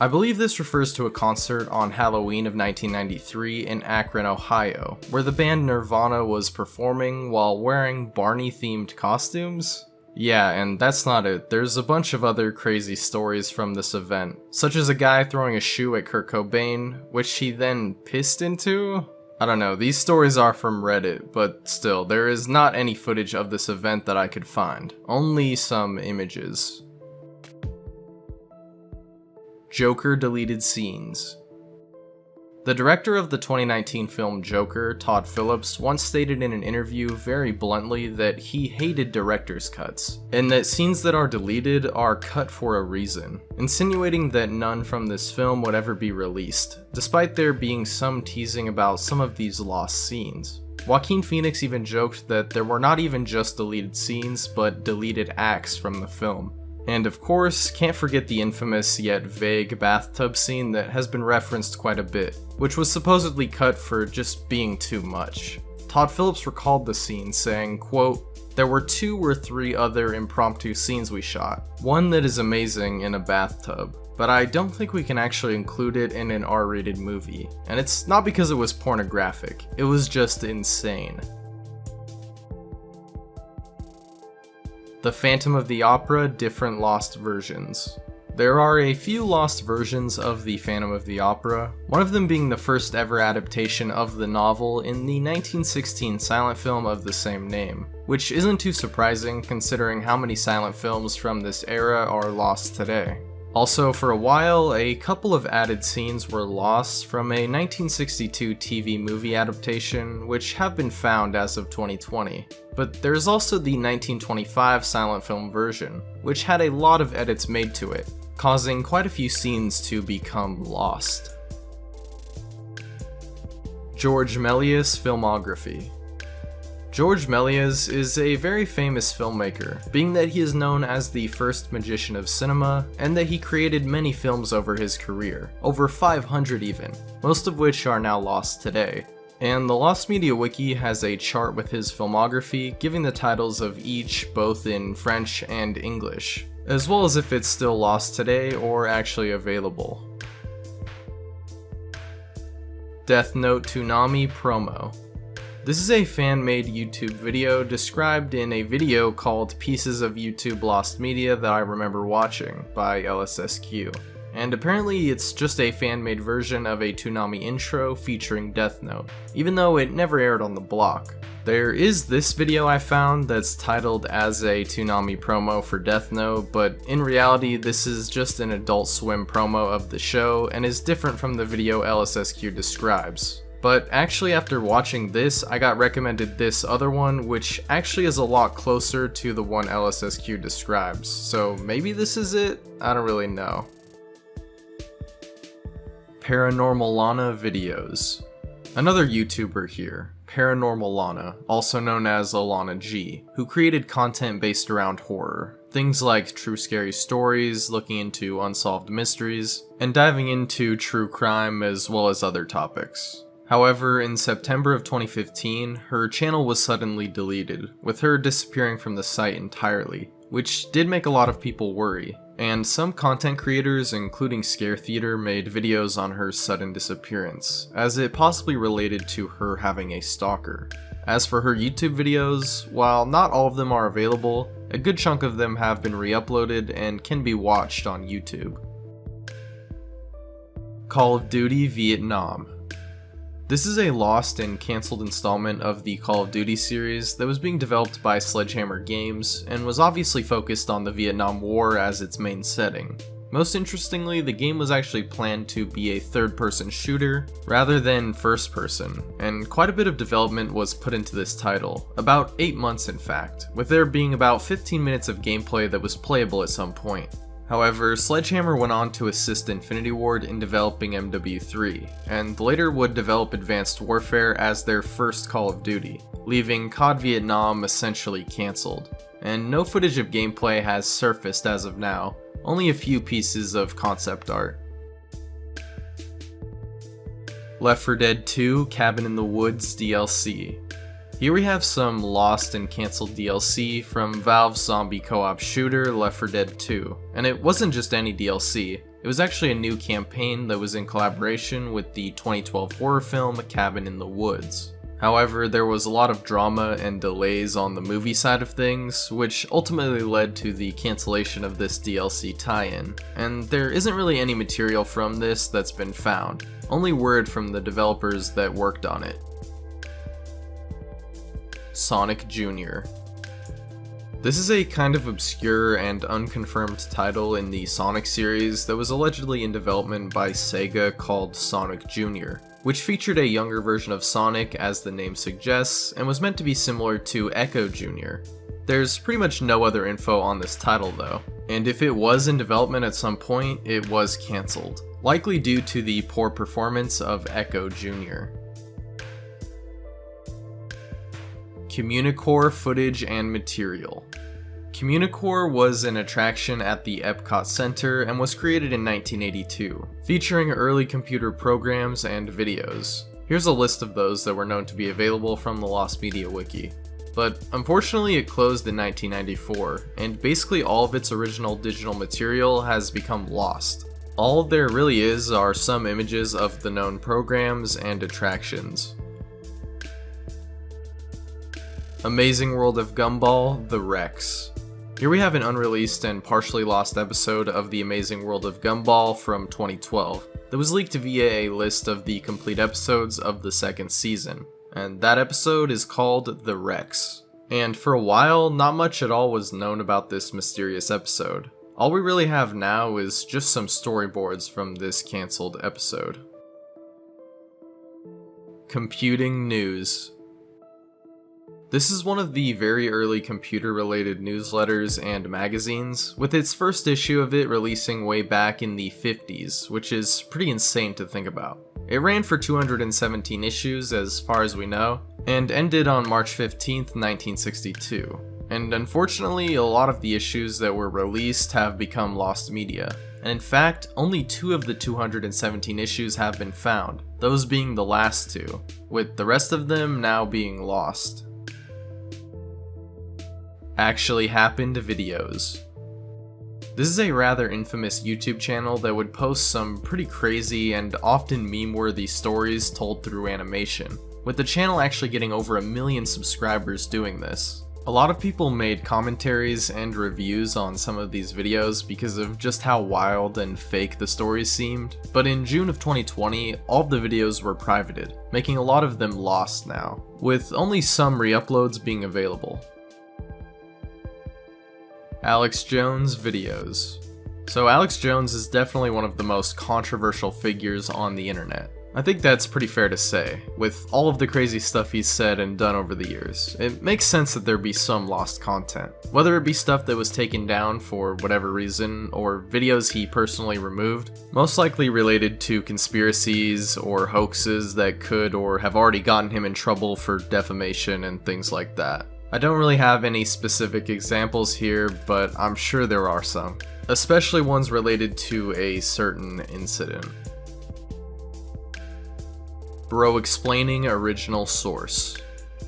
A: I believe this refers to a concert on Halloween of 1993 in Akron, Ohio, where the band Nirvana was performing while wearing Barney-themed costumes. Yeah, and that's not it. There's a bunch of other crazy stories from this event, such as a guy throwing a shoe at Kurt Cobain, which he then pissed into? I don't know, these stories are from Reddit, but still, there is not any footage of this event that I could find, only some images. Joker deleted scenes. The director of the 2019 film Joker, Todd Phillips, once stated in an interview very bluntly that he hated director's cuts, and that scenes that are deleted are cut for a reason, insinuating that none from this film would ever be released, despite there being some teasing about some of these lost scenes. Joaquin Phoenix even joked that there were not even just deleted scenes, but deleted acts from the film. And of course, can't forget the infamous yet vague bathtub scene that has been referenced quite a bit, which was supposedly cut for just being too much. Todd Phillips recalled the scene saying, quote, "There were 2 or 3 other impromptu scenes we shot, one that is amazing in a bathtub, but I don't think we can actually include it in an R-rated movie, and it's not because it was pornographic, it was just insane." The Phantom of the Opera, different lost versions. There are a few lost versions of The Phantom of the Opera, one of them being the first ever adaptation of the novel in the 1916 silent film of the same name, which isn't too surprising considering how many silent films from this era are lost today. Also, for a while, a couple of added scenes were lost from a 1962 TV movie adaptation, which have been found as of 2020. But there's also the 1925 silent film version, which had a lot of edits made to it, causing quite a few scenes to become lost. George Méliès filmography. George Méliès is a very famous filmmaker, being that he is known as the first magician of cinema, and that he created many films over his career, over 500 even, most of which are now lost today. And the Lost Media Wiki has a chart with his filmography, giving the titles of each both in French and English, as well as if it's still lost today or actually available. Death Note Toonami promo. This is a fan-made YouTube video described in a video called Pieces of YouTube Lost Media That I Remember Watching by LSSQ. And apparently it's just a fan-made version of a Toonami intro featuring Death Note, even though it never aired on the block. There is this video I found that's titled as a Toonami promo for Death Note, but in reality this is just an Adult Swim promo of the show and is different from the video LSSQ describes. But actually after watching this, I got recommended this other one, which actually is a lot closer to the one LSSQ describes, so maybe this is it? I don't really know. Paranormal Lana videos. Another YouTuber here, Paranormal Lana, also known as Alana G, who created content based around horror. Things like true scary stories, looking into unsolved mysteries, and diving into true crime as well as other topics. However, in September of 2015, her channel was suddenly deleted, with her disappearing from the site entirely, which did make a lot of people worry, and some content creators, including Scare Theater, made videos on her sudden disappearance, as it possibly related to her having a stalker. As for her YouTube videos, while not all of them are available, a good chunk of them have been re-uploaded and can be watched on YouTube. Call of Duty Vietnam. This is a lost and cancelled installment of the Call of Duty series that was being developed by Sledgehammer Games and was obviously focused on the Vietnam War as its main setting. Most interestingly, the game was actually planned to be a third-person shooter rather than first-person, and quite a bit of development was put into this title, about 8 months in fact, with there being about 15 minutes of gameplay that was playable at some point. However, Sledgehammer went on to assist Infinity Ward in developing MW3, and later would develop Advanced Warfare as their first Call of Duty, leaving COD Vietnam essentially cancelled. And no footage of gameplay has surfaced as of now, only a few pieces of concept art. Left 4 Dead 2 Cabin in the Woods DLC. Here we have some lost and cancelled DLC from Valve's zombie co-op shooter Left 4 Dead 2, and it wasn't just any DLC, it was actually a new campaign that was in collaboration with the 2012 horror film Cabin in the Woods. However, there was a lot of drama and delays on the movie side of things, which ultimately led to the cancellation of this DLC tie-in, and there isn't really any material from this that's been found, only word from the developers that worked on it. Sonic Jr. This is a kind of obscure and unconfirmed title in the Sonic series that was allegedly in development by Sega called Sonic Jr., which featured a younger version of Sonic as the name suggests and was meant to be similar to Echo Jr. There's pretty much no other info on this title though, and if it was in development at some point, it was cancelled, likely due to the poor performance of Echo Jr. Communicore footage and material. Communicore was an attraction at the Epcot Center and was created in 1982, featuring early computer programs and videos. Here's a list of those that were known to be available from the Lost Media Wiki. But unfortunately it closed in 1994, and basically all of its original digital material has become lost. All there really is are some images of the known programs and attractions. Amazing World of Gumball, The Rex. Here we have an unreleased and partially lost episode of The Amazing World of Gumball from 2012 that was leaked via a list of the complete episodes of the second season, and that episode is called The Rex. And for a while, not much at all was known about this mysterious episode. All we really have now is just some storyboards from this cancelled episode. Computing news. This is one of the very early computer-related newsletters and magazines, with its first issue of it releasing way back in the 50s, which is pretty insane to think about. It ran for 217 issues as far as we know, and ended on March 15th, 1962. And unfortunately, a lot of the issues that were released have become lost media. And in fact, only 2 of the 217 issues have been found, those being the last 2, with the rest of them now being lost. Actually Happened videos. This is a rather infamous YouTube channel that would post some pretty crazy and often meme-worthy stories told through animation, with the channel actually getting over 1 million subscribers doing this. A lot of people made commentaries and reviews on some of these videos because of just how wild and fake the stories seemed, but in June of 2020, all of the videos were privated, making a lot of them lost now, with only some re-uploads being available. Alex Jones videos. So Alex Jones is definitely one of the most controversial figures on the internet. I think that's pretty fair to say, with all of the crazy stuff he's said and done over the years. It makes sense that there be some lost content, whether it be stuff that was taken down for whatever reason, or videos he personally removed, most likely related to conspiracies or hoaxes that could or have already gotten him in trouble for defamation and things like that. I don't really have any specific examples here, but I'm sure there are some, especially ones related to a certain incident. Bro explaining original source.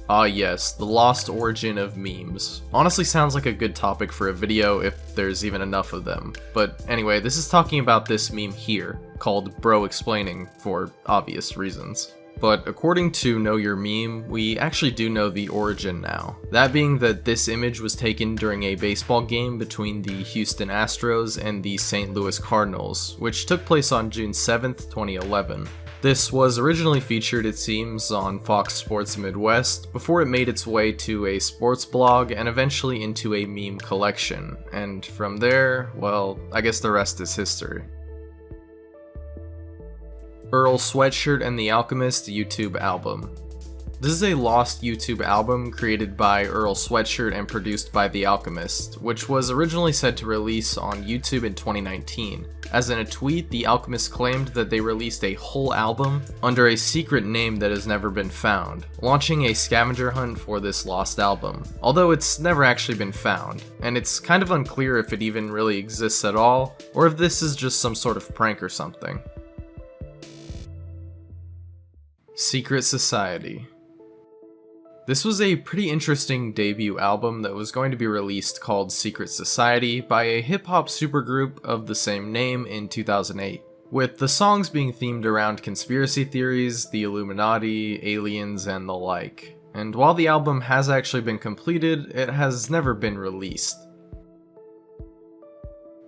A: Ah yes, the lost origin of memes. Honestly sounds like a good topic for a video if there's even enough of them. But anyway, this is talking about this meme here, called Bro Explaining, for obvious reasons. But according to Know Your Meme, we actually do know the origin now. That being that this image was taken during a baseball game between the Houston Astros and the St. Louis Cardinals, which took place on June 7th, 2011. This was originally featured, it seems, on Fox Sports Midwest before it made its way to a sports blog and eventually into a meme collection. And from there, well, I guess the rest is history. Earl Sweatshirt and the Alchemist YouTube album. This is a lost YouTube album created by Earl Sweatshirt and produced by The Alchemist, which was originally set to release on YouTube in 2019. As in a tweet, The Alchemist claimed that they released a whole album under a secret name that has never been found, launching a scavenger hunt for this lost album, although it's never actually been found, and it's kind of unclear if it even really exists at all, or if this is just some sort of prank or something. Secret Society. This was a pretty interesting debut album that was going to be released called Secret Society by a hip-hop supergroup of the same name in 2008, with the songs being themed around conspiracy theories, the Illuminati, aliens, and the like. And while the album has actually been completed, it has never been released.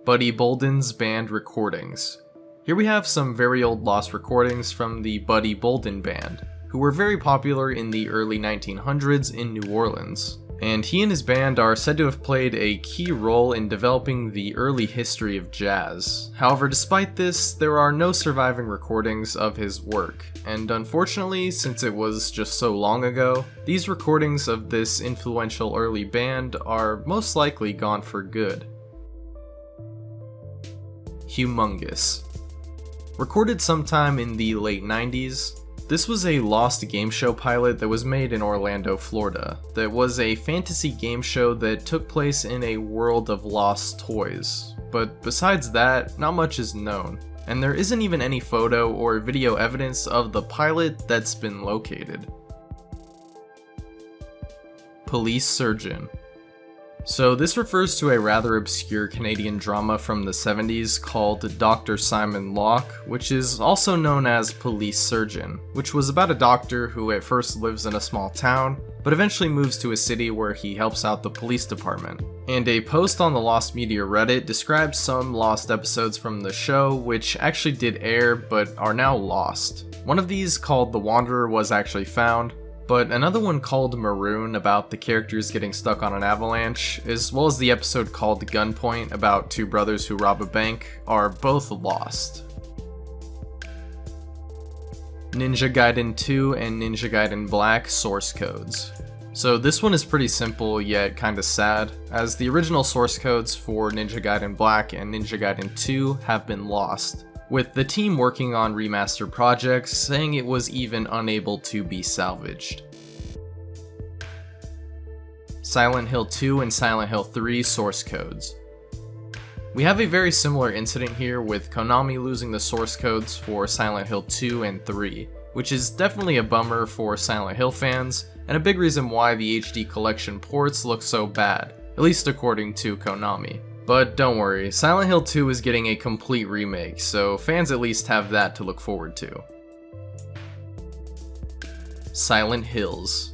A: Buddy Bolden's band recordings. Here we have some very old lost recordings from the Buddy Bolden Band, who were very popular in the early 1900s in New Orleans, and he and his band are said to have played a key role in developing the early history of jazz. However, despite this, there are no surviving recordings of his work, and unfortunately, since it was just so long ago, these recordings of this influential early band are most likely gone for good. Humongous. Recorded sometime in the late 90s, this was a lost game show pilot that was made in Orlando, Florida, that was a fantasy game show that took place in a world of lost toys. But besides that, not much is known, and there isn't even any photo or video evidence of the pilot that's been located. Police Surgeon. So this refers to a rather obscure Canadian drama from the 70s called Dr. Simon Locke, which is also known as Police Surgeon, which was about a doctor who at first lives in a small town, but eventually moves to a city where he helps out the police department. And a post on the Lost Media Reddit describes some lost episodes from the show which actually did air but are now lost. One of these, called The Wanderer, was actually found, but another one called Maroon about the characters getting stuck on an avalanche, as well as the episode called Gunpoint about two brothers who rob a bank, are both lost. Ninja Gaiden 2 and Ninja Gaiden Black source codes. So this one is pretty simple yet kinda sad, as the original source codes for Ninja Gaiden Black and Ninja Gaiden 2 have been lost, with the team working on remaster projects saying it was even unable to be salvaged. Silent Hill 2 and Silent Hill 3 source codes. We have a very similar incident here, with Konami losing the source codes for Silent Hill 2 and 3, which is definitely a bummer for Silent Hill fans, and a big reason why the HD collection ports look so bad, at least according to Konami. But don't worry, Silent Hill 2 is getting a complete remake, so fans at least have that to look forward to. Silent Hills.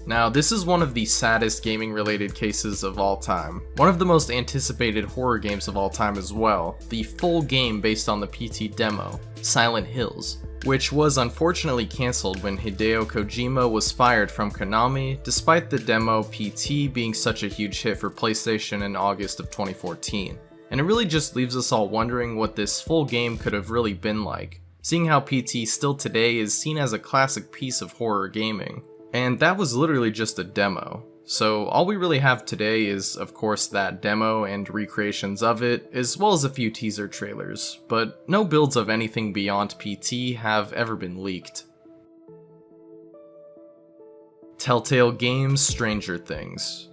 A: Now, this is one of the saddest gaming-related cases of all time. One of the most anticipated horror games of all time as well, the full game based on the PT demo, Silent Hills, which was unfortunately cancelled when Hideo Kojima was fired from Konami, despite the demo PT being such a huge hit for PlayStation in August of 2014. And it really just leaves us all wondering what this full game could have really been like, seeing how PT still today is seen as a classic piece of horror gaming. And that was literally just a demo. So all we really have today is, of course, that demo and recreations of it, as well as a few teaser trailers, but no builds of anything beyond PT have ever been leaked. Telltale Games Stranger Things.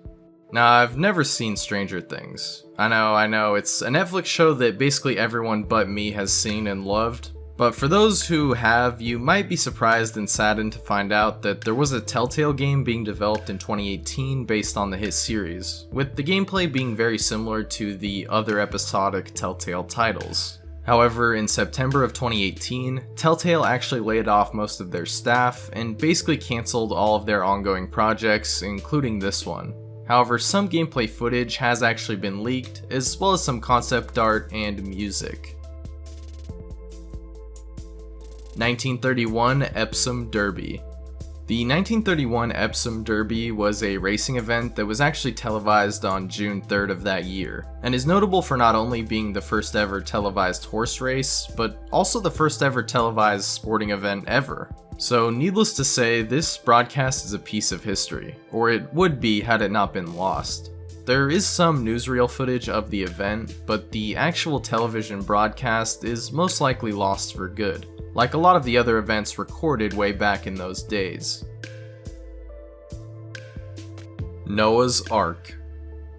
A: Now, I've never seen Stranger Things. I know, it's a Netflix show that basically everyone but me has seen and loved. But for those who have, you might be surprised and saddened to find out that there was a Telltale game being developed in 2018 based on the hit series, with the gameplay being very similar to the other episodic Telltale titles. However, in September of 2018, Telltale actually laid off most of their staff and basically cancelled all of their ongoing projects, including this one. However, some gameplay footage has actually been leaked, as well as some concept art and music. 1931 Epsom Derby. The 1931 Epsom Derby was a racing event that was actually televised on June 3rd of that year, and is notable for not only being the first ever televised horse race, but also the first ever televised sporting event ever. So needless to say, this broadcast is a piece of history, or it would be had it not been lost. There is some newsreel footage of the event, but the actual television broadcast is most likely lost for good, like a lot of the other events recorded way back in those days. Noah's Ark.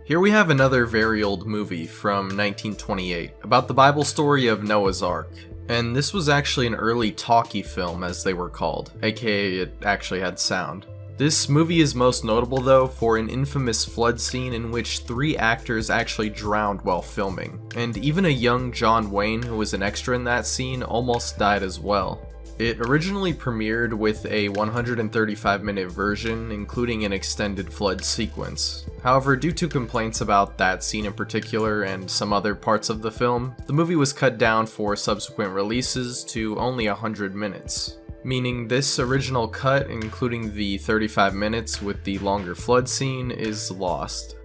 A: Here we have another very old movie from 1928 about the Bible story of Noah's Ark, and this was actually an early talkie film, as they were called, aka it actually had sound. This movie is most notable though for an infamous flood scene in which 3 actors actually drowned while filming, and even a young John Wayne who was an extra in that scene almost died as well. It originally premiered with a 135-minute version, including an extended flood sequence. However, due to complaints about that scene in particular and some other parts of the film, the movie was cut down for subsequent releases to only 100 minutes. Meaning this original cut, including the 35 minutes with the longer flood scene, is lost.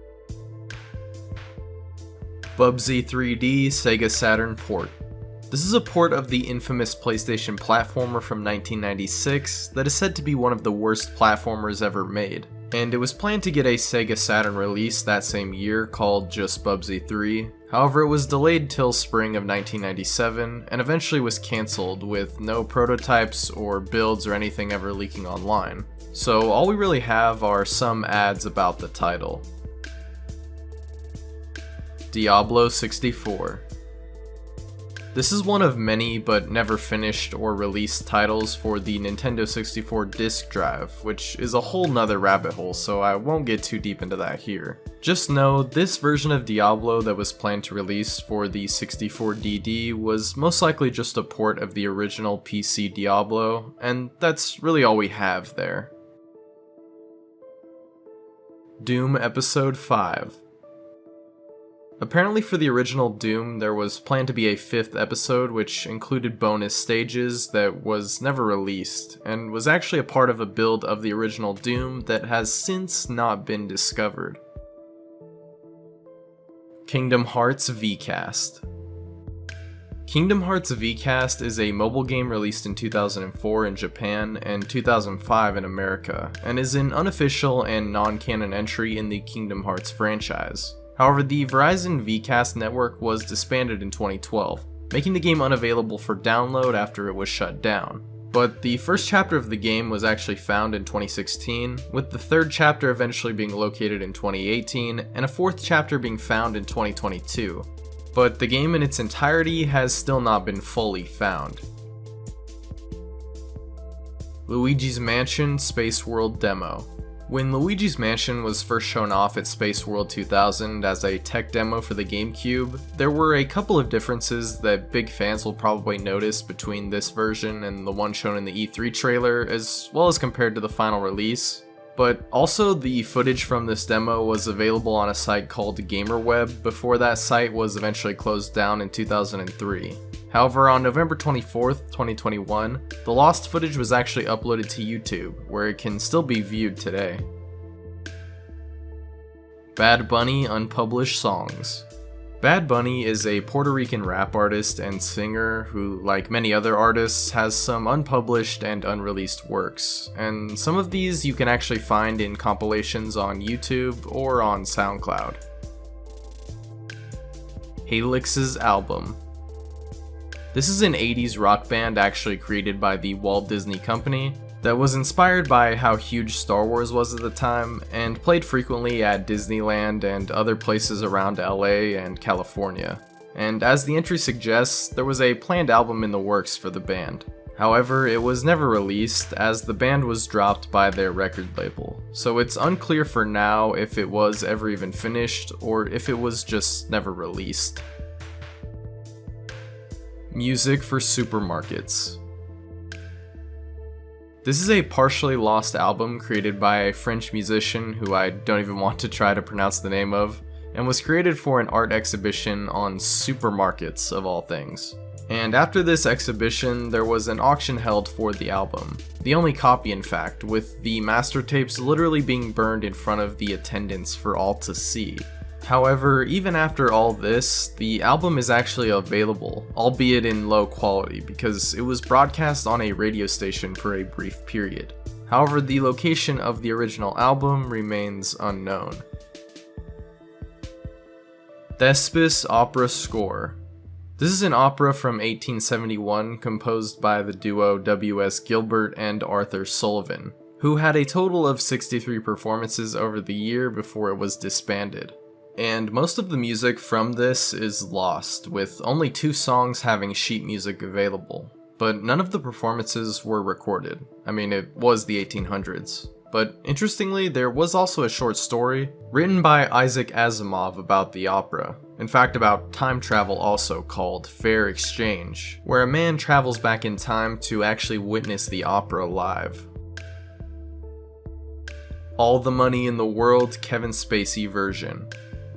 A: Bubsy 3D Sega Saturn port. This is a port of the infamous PlayStation platformer from 1996 that is said to be one of the worst platformers ever made, and it was planned to get a Sega Saturn release that same year called just Bubsy 3. However, it was delayed till spring of 1997 and eventually was cancelled with no prototypes or builds or anything ever leaking online. So all we really have are some ads about the title. Diablo 64. This is one of many but never finished or released titles for the Nintendo 64 disk drive, which is a whole nother rabbit hole, so I won't get too deep into that here. Just know, this version of Diablo that was planned to release for the 64DD was most likely just a port of the original PC Diablo, and that's really all we have there. Doom Episode 5. Apparently for the original Doom, there was planned to be a 5th episode which included bonus stages that was never released, and was actually a part of a build of the original Doom that has since not been discovered. Kingdom Hearts VCast. Kingdom Hearts VCast is a mobile game released in 2004 in Japan and 2005 in America, and is an unofficial and non-canon entry in the Kingdom Hearts franchise. However, the Verizon VCast network was disbanded in 2012, making the game unavailable for download after it was shut down. But the first chapter of the game was actually found in 2016, with the 3rd chapter eventually being located in 2018, and a 4th chapter being found in 2022. But the game in its entirety has still not been fully found. Luigi's Mansion Space World Demo. When Luigi's Mansion was first shown off at Space World 2000 as a tech demo for the GameCube, there were a couple of differences that big fans will probably notice between this version and the one shown in the E3 trailer, as well as compared to the final release. But also, the footage from this demo was available on a site called GamerWeb before that site was eventually closed down in 2003. However, on November 24th, 2021, the lost footage was actually uploaded to YouTube, where it can still be viewed today. Bad Bunny Unpublished Songs. Bad Bunny is a Puerto Rican rap artist and singer who, like many other artists, has some unpublished and unreleased works, and some of these you can actually find in compilations on YouTube or on SoundCloud. Halix's album. This is an 80s rock band actually created by the Walt Disney Company that was inspired by how huge Star Wars was at the time and played frequently at Disneyland and other places around LA and California. And as the entry suggests, there was a planned album in the works for the band. However, it was never released as the band was dropped by their record label, so it's unclear for now if it was ever even finished or if it was just never released. Music for Supermarkets. This is a partially lost album created by a French musician who I don't even want to try to pronounce the name of, and was created for an art exhibition on supermarkets of all things. And after this exhibition, there was an auction held for the album, the only copy in fact, with the master tapes literally being burned in front of the attendants for all to see. However, even after all this, the album is actually available, albeit in low quality, because it was broadcast on a radio station for a brief period. However, the location of the original album remains unknown. Thespis Opera Score. This is an opera from 1871 composed by the duo W.S. Gilbert and Arthur Sullivan, who had a total of 63 performances over the year before it was disbanded. And most of the music from this is lost, with only 2 songs having sheet music available. But none of the performances were recorded. I mean, it was the 1800s. But interestingly, there was also a short story written by Isaac Asimov about the opera. In fact, about time travel also, called Fair Exchange, where a man travels back in time to actually witness the opera live. All the Money in the World Kevin Spacey version.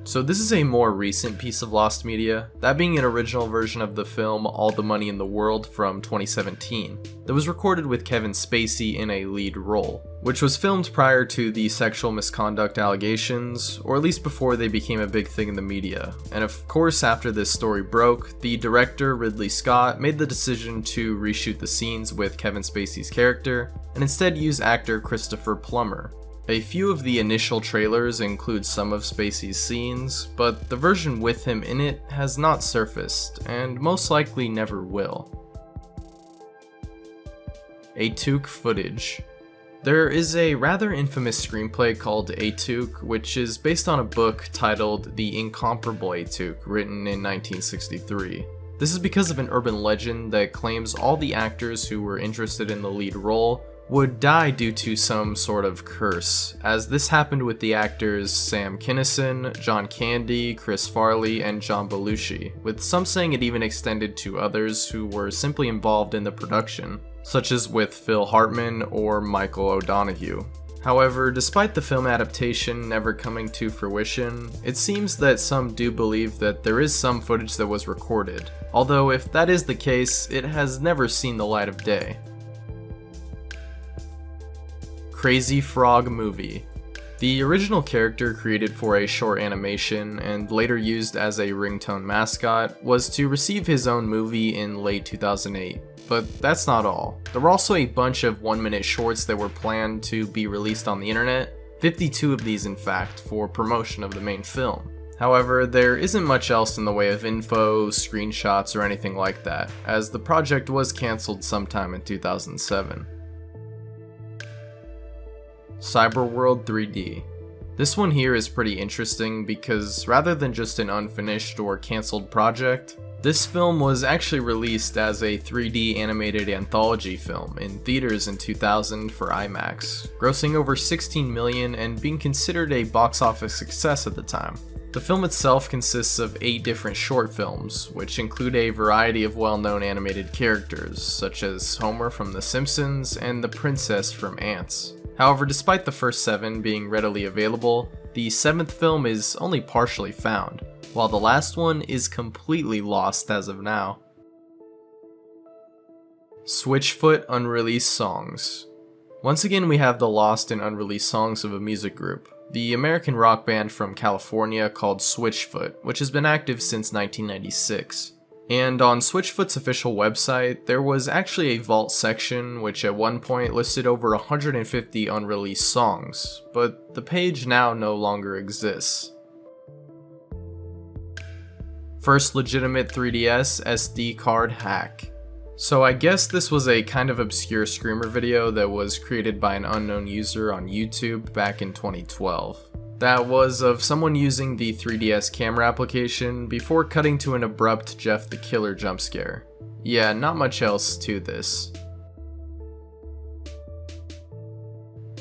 A: So this is a more recent piece of lost media, that being an original version of the film All the Money in the World from 2017, that was recorded with Kevin Spacey in a lead role, which was filmed prior to the sexual misconduct allegations, or at least before they became a big thing in the media. And of course, after this story broke, the director Ridley Scott made the decision to reshoot the scenes with Kevin Spacey's character, and instead use actor Christopher Plummer. A few of the initial trailers include some of Spacey's scenes, but the version with him in it has not surfaced, and most likely never will. Atuk footage. There is a rather infamous screenplay called Atuk, which is based on a book titled The Incomparable Atuk, written in 1963. This is because of an urban legend that claims all the actors who were interested in the lead role would die due to some sort of curse, as this happened with the actors Sam Kinison, John Candy, Chris Farley, and John Belushi, with some saying it even extended to others who were simply involved in the production, such as with Phil Hartman or Michael O'Donoghue. However, despite the film adaptation never coming to fruition, it seems that some do believe that there is some footage that was recorded, although if that is the case, it has never seen the light of day. Crazy Frog movie. The original character created for a short animation and later used as a ringtone mascot was to receive his own movie in late 2008. But that's not all. There were also a bunch of 1-minute shorts that were planned to be released on the internet, 52 of these in fact, for promotion of the main film. However, there isn't much else in the way of info, screenshots, or anything like that, as the project was cancelled sometime in 2007. Cyberworld 3D. This one here is pretty interesting because rather than just an unfinished or cancelled project, this film was actually released as a 3D animated anthology film in theaters in 2000 for IMAX, grossing over $16 million and being considered a box office success at the time. The film itself consists of 8 different short films, which include a variety of well-known animated characters, such as Homer from The Simpsons and the princess from Ants. However, despite the first 7 being readily available, the 7th film is only partially found, while the last one is completely lost as of now. Switchfoot unreleased songs. Once again, we have the lost and unreleased songs of a music group, the American rock band from California called Switchfoot, which has been active since 1996. And on Switchfoot's official website, there was actually a vault section which at one point listed over 150 unreleased songs, but the page now no longer exists. First legitimate 3DS SD card hack. So I guess this was a kind of obscure screamer video that was created by an unknown user on YouTube back in 2012. That was of someone using the 3DS camera application before cutting to an abrupt Jeff the Killer jump scare. Yeah, not much else to this.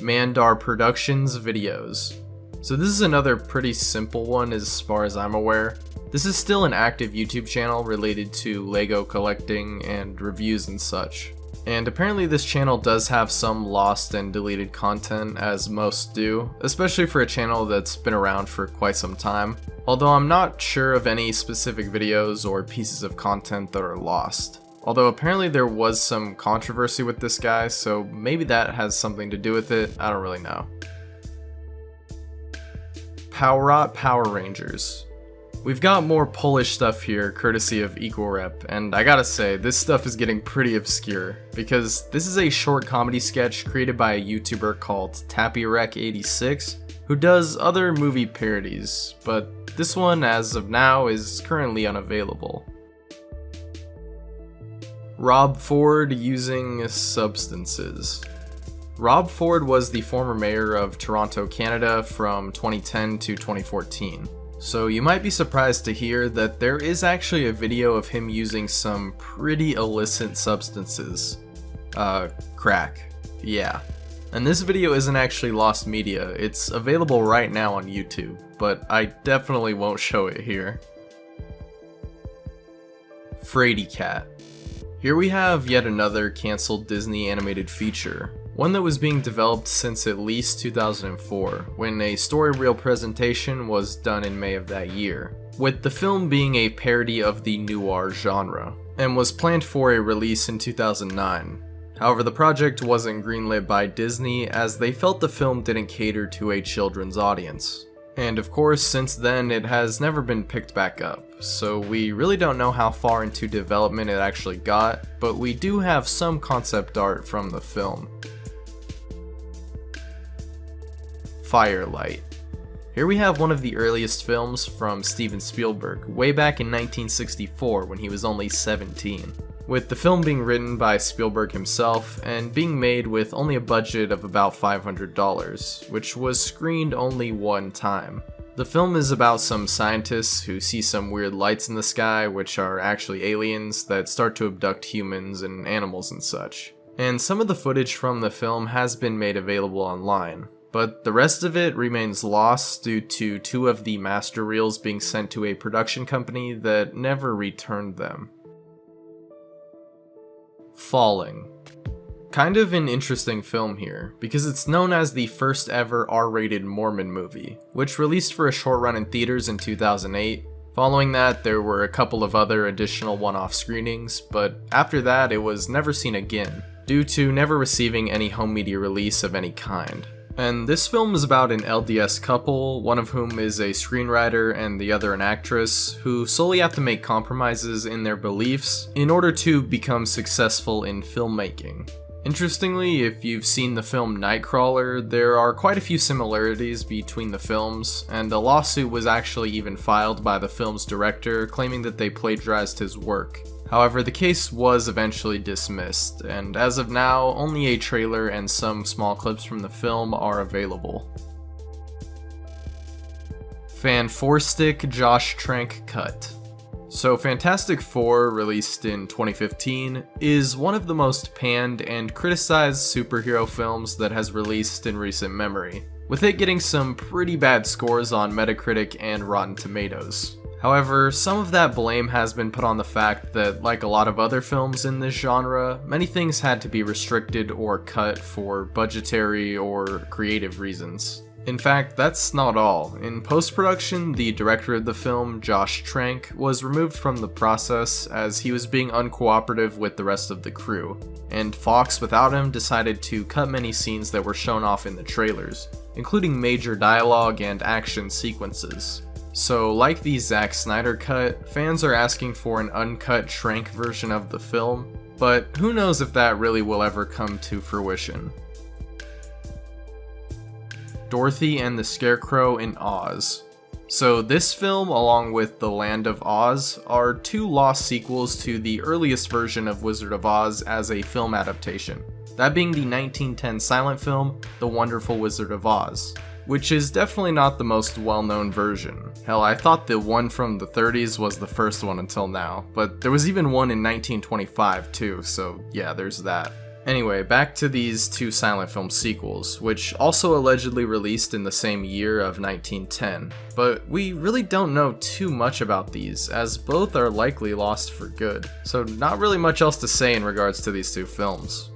A: Mandar Productions videos. So this is another pretty simple one as far as I'm aware. This is still an active YouTube channel related to Lego collecting and reviews and such. And apparently this channel does have some lost and deleted content, as most do, especially for a channel that's been around for quite some time, although I'm not sure of any specific videos or pieces of content that are lost. Although apparently there was some controversy with this guy, so maybe that has something to do with it, I don't really know. Powerot Power Rangers. We've got more Polish stuff here, courtesy of Equal Rep, and I gotta say, this stuff is getting pretty obscure, because this is a short comedy sketch created by a YouTuber called TappyRec86, who does other movie parodies, but this one, as of now, is currently unavailable. Rob Ford using substances. Rob Ford was the former mayor of Toronto, Canada from 2010 to 2014. So you might be surprised to hear that there is actually a video of him using some pretty illicit substances. Crack. Yeah. And this video isn't actually lost media, it's available right now on YouTube, but I definitely won't show it here. Fraidy Cat. Here we have yet another cancelled Disney animated feature, one that was being developed since at least 2004, when a story reel presentation was done in May of that year, with the film being a parody of the noir genre, and was planned for a release in 2009. However, the project wasn't greenlit by Disney as they felt the film didn't cater to a children's audience. And of course, since then it has never been picked back up, so we really don't know how far into development it actually got, but we do have some concept art from the film. Firelight. Here we have one of the earliest films from Steven Spielberg, way back in 1964 when he was only 17. With the film being written by Spielberg himself and being made with only a budget of about $500, which was screened only one time. The film is about some scientists who see some weird lights in the sky, which are actually aliens that start to abduct humans and animals and such. And some of the footage from the film has been made available online, but the rest of it remains lost due to two of the master reels being sent to a production company that never returned them. Falling. Kind of an interesting film here, because it's known as the first ever R-rated Mormon movie, which released for a short run in theaters in 2008. Following that, there were a couple of other additional one-off screenings, but after that it was never seen again, due to never receiving any home media release of any kind. And this film is about an LDS couple, one of whom is a screenwriter and the other an actress, who solely have to make compromises in their beliefs in order to become successful in filmmaking. Interestingly, if you've seen the film Nightcrawler, there are quite a few similarities between the films, and a lawsuit was actually even filed by the film's director claiming that they plagiarized his work. However, the case was eventually dismissed, and as of now, only a trailer and some small clips from the film are available. Fan 4-stick Josh Trank cut. So Fantastic Four, released in 2015, is one of the most panned and criticized superhero films that has released in recent memory, with it getting some pretty bad scores on Metacritic and Rotten Tomatoes. However, some of that blame has been put on the fact that, like a lot of other films in this genre, many things had to be restricted or cut for budgetary or creative reasons. In fact, that's not all. In post-production, the director of the film, Josh Trank, was removed from the process as he was being uncooperative with the rest of the crew, and Fox, without him, decided to cut many scenes that were shown off in the trailers, including major dialogue and action sequences. So, like the Zack Snyder cut, fans are asking for an uncut Trank version of the film, but who knows if that really will ever come to fruition. Dorothy and the Scarecrow in Oz. So this film, along with The Land of Oz, are two lost sequels to the earliest version of Wizard of Oz as a film adaptation, that being the 1910 silent film, The Wonderful Wizard of Oz, which is definitely not the most well-known version. Hell, I thought the one from the 30s was the first one until now, but there was even one in 1925 too, so yeah, there's that. Anyway, back to these two silent film sequels, which also allegedly released in the same year of 1910, but we really don't know too much about these, as both are likely lost for good, so not really much else to say in regards to these two films.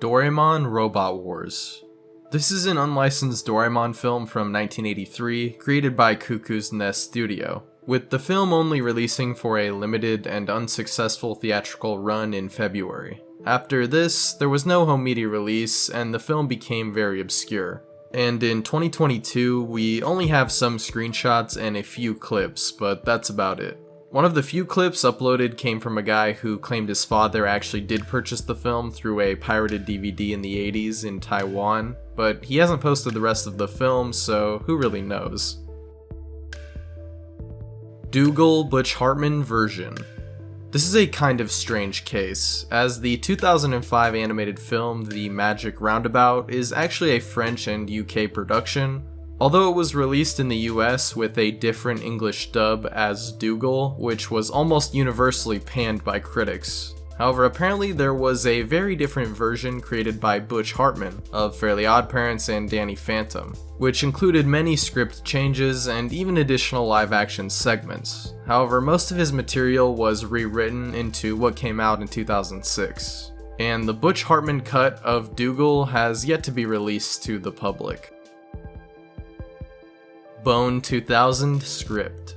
A: Doraemon Robot Wars. This is an unlicensed Doraemon film from 1983, created by Cuckoo's Nest Studio, with the film only releasing for a limited and unsuccessful theatrical run in February. After this, there was no home media release, and the film became very obscure. And in 2022, we only have some screenshots and a few clips, but that's about it. One of the few clips uploaded came from a guy who claimed his father actually did purchase the film through a pirated DVD in the 80s in Taiwan, but he hasn't posted the rest of the film, so who really knows. Dougal Butch Hartman version. This is a kind of strange case, as the 2005 animated film The Magic Roundabout is actually a French and UK production, although it was released in the US with a different English dub as Dougal, which was almost universally panned by critics. However, apparently there was a very different version created by Butch Hartman of Fairly OddParents and Danny Phantom, which included many script changes and even additional live-action segments. However, most of his material was rewritten into what came out in 2006, and the Butch Hartman cut of Dougal has yet to be released to the public. Bone 2000 script.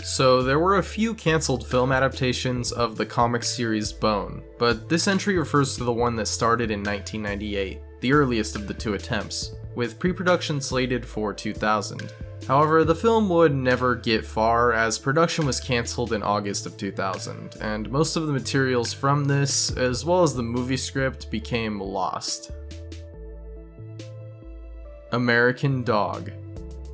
A: So there were a few cancelled film adaptations of the comic series Bone, but this entry refers to the one that started in 1998, the earliest of the two attempts, with pre-production slated for 2000. However, the film would never get far as production was cancelled in August of 2000, and most of the materials from this, as well as the movie script, became lost. American Dog.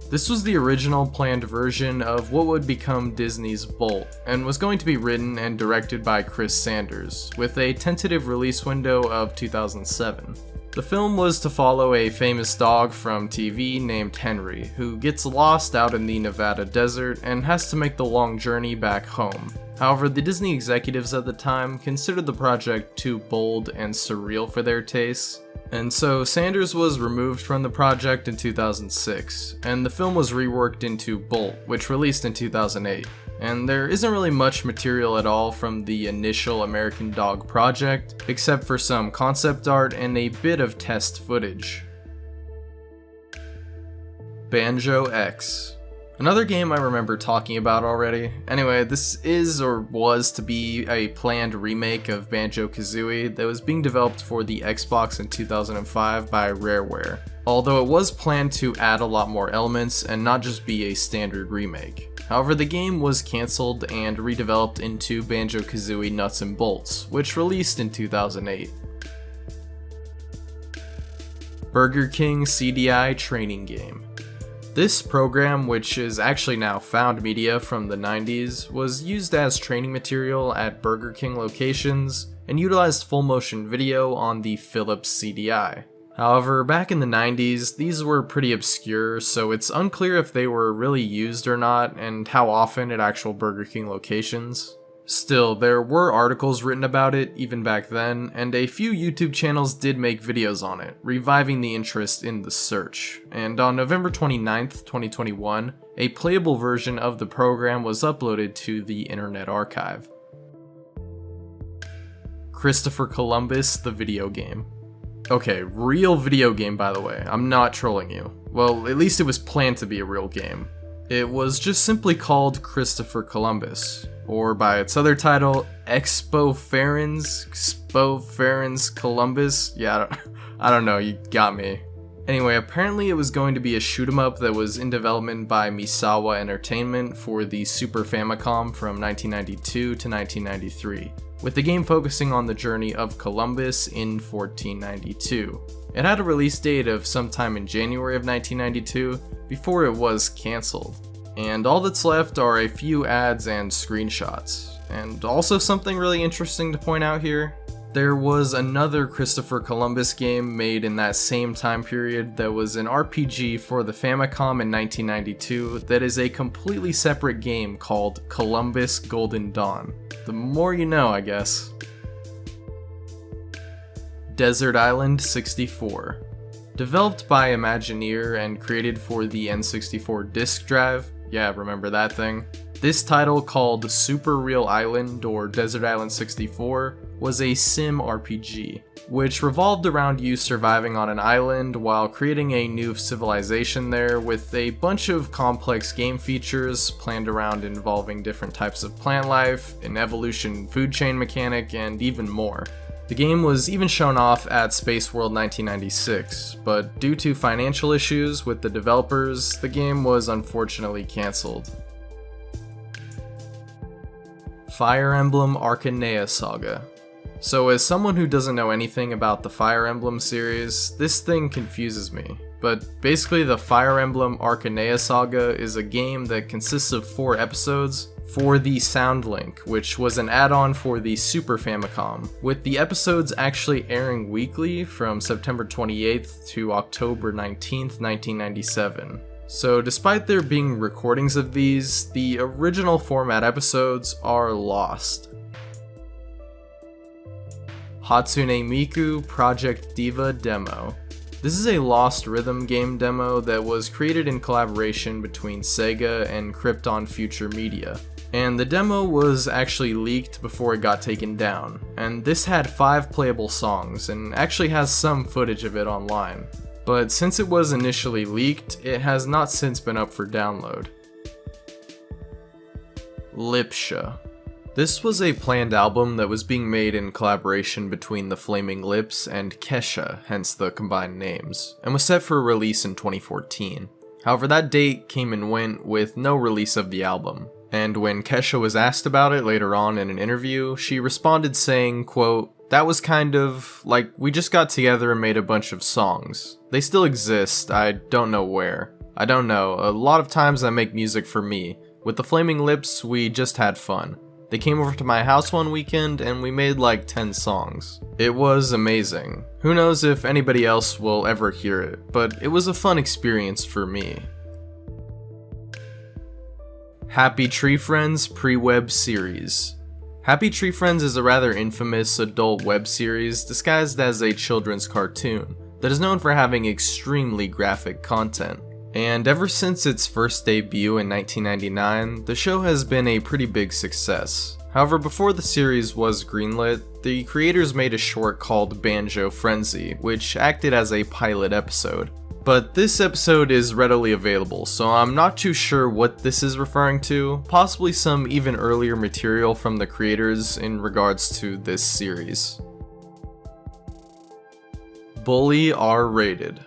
A: This was the original planned version of what would become Disney's Bolt, and was going to be written and directed by Chris Sanders, with a tentative release window of 2007. The film was to follow a famous dog from TV named Henry, who gets lost out in the Nevada desert and has to make the long journey back home. However, the Disney executives at the time considered the project too bold and surreal for their tastes, and so Sanders was removed from the project in 2006, and the film was reworked into Bolt, which released in 2008. And there isn't really much material at all from the initial American Dog project, except for some concept art and a bit of test footage. Banjo X. Another game I remember talking about already. Anyway, this is or was to be a planned remake of Banjo-Kazooie that was being developed for the Xbox in 2005 by Rareware, although it was planned to add a lot more elements and not just be a standard remake. However, the game was cancelled and redeveloped into Banjo-Kazooie Nuts and Bolts, which released in 2008. Burger King CDI training game. This program, which is actually now found media from the 90s, was used as training material at Burger King locations and utilized full motion video on the Philips CDI. However, back in the 90s, these were pretty obscure, so it's unclear if they were really used or not and how often at actual Burger King locations. Still, there were articles written about it even back then, and a few YouTube channels did make videos on it, reviving the interest in the search. And on November 29th, 2021, a playable version of the program was uploaded to the Internet Archive. Christopher Columbus, the video game. Okay, real video game, by the way. I'm not trolling you. Well, at least it was planned to be a real game. It was just simply called Christopher Columbus, or by its other title, Expo Ferens Columbus. Yeah, I don't know, you got me. Anyway, apparently it was going to be a shoot 'em up that was in development by Misawa Entertainment for the Super Famicom from 1992 to 1993, with the game focusing on the journey of Columbus in 1492. It had a release date of sometime in January of 1992 before it was cancelled. And all that's left are a few ads and screenshots. And also something really interesting to point out here, there was another Christopher Columbus game made in that same time period that was an RPG for the Famicom in 1992 that is a completely separate game called Columbus Golden Dawn. The more you know, I guess. Desert Island 64. Developed by Imagineer and created for the N64 disk drive, yeah, remember that thing? This title, called Super Real Island or Desert Island 64, was a sim RPG, which revolved around you surviving on an island while creating a new civilization there with a bunch of complex game features planned around involving different types of plant life, an evolution food chain mechanic, and even more. The game was even shown off at Space World 1996, but due to financial issues with the developers, the game was unfortunately cancelled. Fire Emblem Arcanea Saga. So as someone who doesn't know anything about the Fire Emblem series, this thing confuses me. But basically the Fire Emblem Arcanea Saga is a game that consists of 4 episodes for the Sound Link, which was an add-on for the Super Famicom, with the episodes actually airing weekly from September 28th to October 19th, 1997. So despite there being recordings of these, the original format episodes are lost. Hatsune Miku Project Diva Demo. This is a lost rhythm game demo that was created in collaboration between Sega and Krypton Future Media. And the demo was actually leaked before it got taken down, and this had 5 playable songs and actually has some footage of it online. But since it was initially leaked, it has not since been up for download. Lipsha. This was a planned album that was being made in collaboration between the Flaming Lips and Kesha, hence the combined names, and was set for release in 2014. However, that date came and went with no release of the album, and when Kesha was asked about it later on in an interview, she responded saying, quote, "That was kind of like we just got together and made a bunch of songs. They still exist, I don't know where. I don't know, a lot of times I make music for me. With the Flaming Lips, we just had fun. They came over to my house one weekend and we made like 10 songs. It was amazing. Who knows if anybody else will ever hear it, but it was a fun experience for me." Happy Tree Friends pre-web series. Happy Tree Friends is a rather infamous adult web series disguised as a children's cartoon that is known for having extremely graphic content. And ever since its first debut in 1999, the show has been a pretty big success. However, before the series was greenlit, the creators made a short called Banjo Frenzy, which acted as a pilot episode. But this episode is readily available, so I'm not too sure what this is referring to, possibly some even earlier material from the creators in regards to this series. Bully R-rated.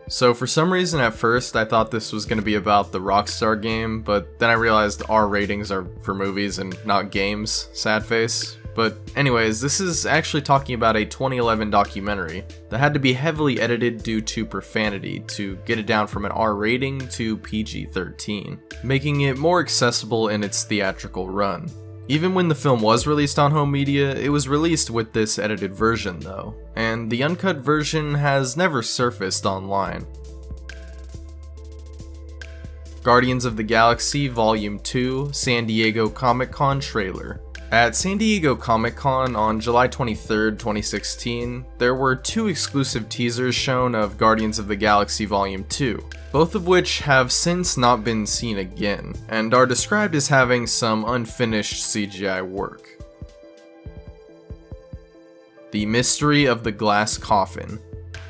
A: So for some reason at first I thought this was going to be about the Rockstar game, but then I realized R ratings are for movies and not games, sad face. But anyways, this is actually talking about a 2011 documentary that had to be heavily edited due to profanity to get it down from an R rating to PG-13, making it more accessible in its theatrical run. Even when the film was released on home media, it was released with this edited version though, and the uncut version has never surfaced online. Guardians of the Galaxy Volume 2 San Diego Comic-Con trailer. At San Diego Comic-Con on July 23rd, 2016, there were 2 exclusive teasers shown of Guardians of the Galaxy Volume 2, both of which have since not been seen again, and are described as having some unfinished CGI work. The Mystery of the Glass Coffin.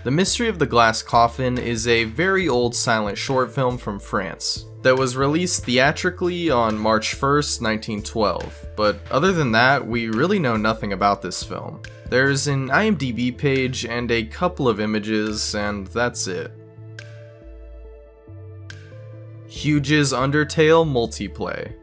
A: The Mystery of the Glass Coffin is a very old silent short film from France that was released theatrically on March 1st, 1912, but other than that, we really know nothing about this film. There's an IMDb page and a couple of images, and that's it. Huge's Undertale Multiplay.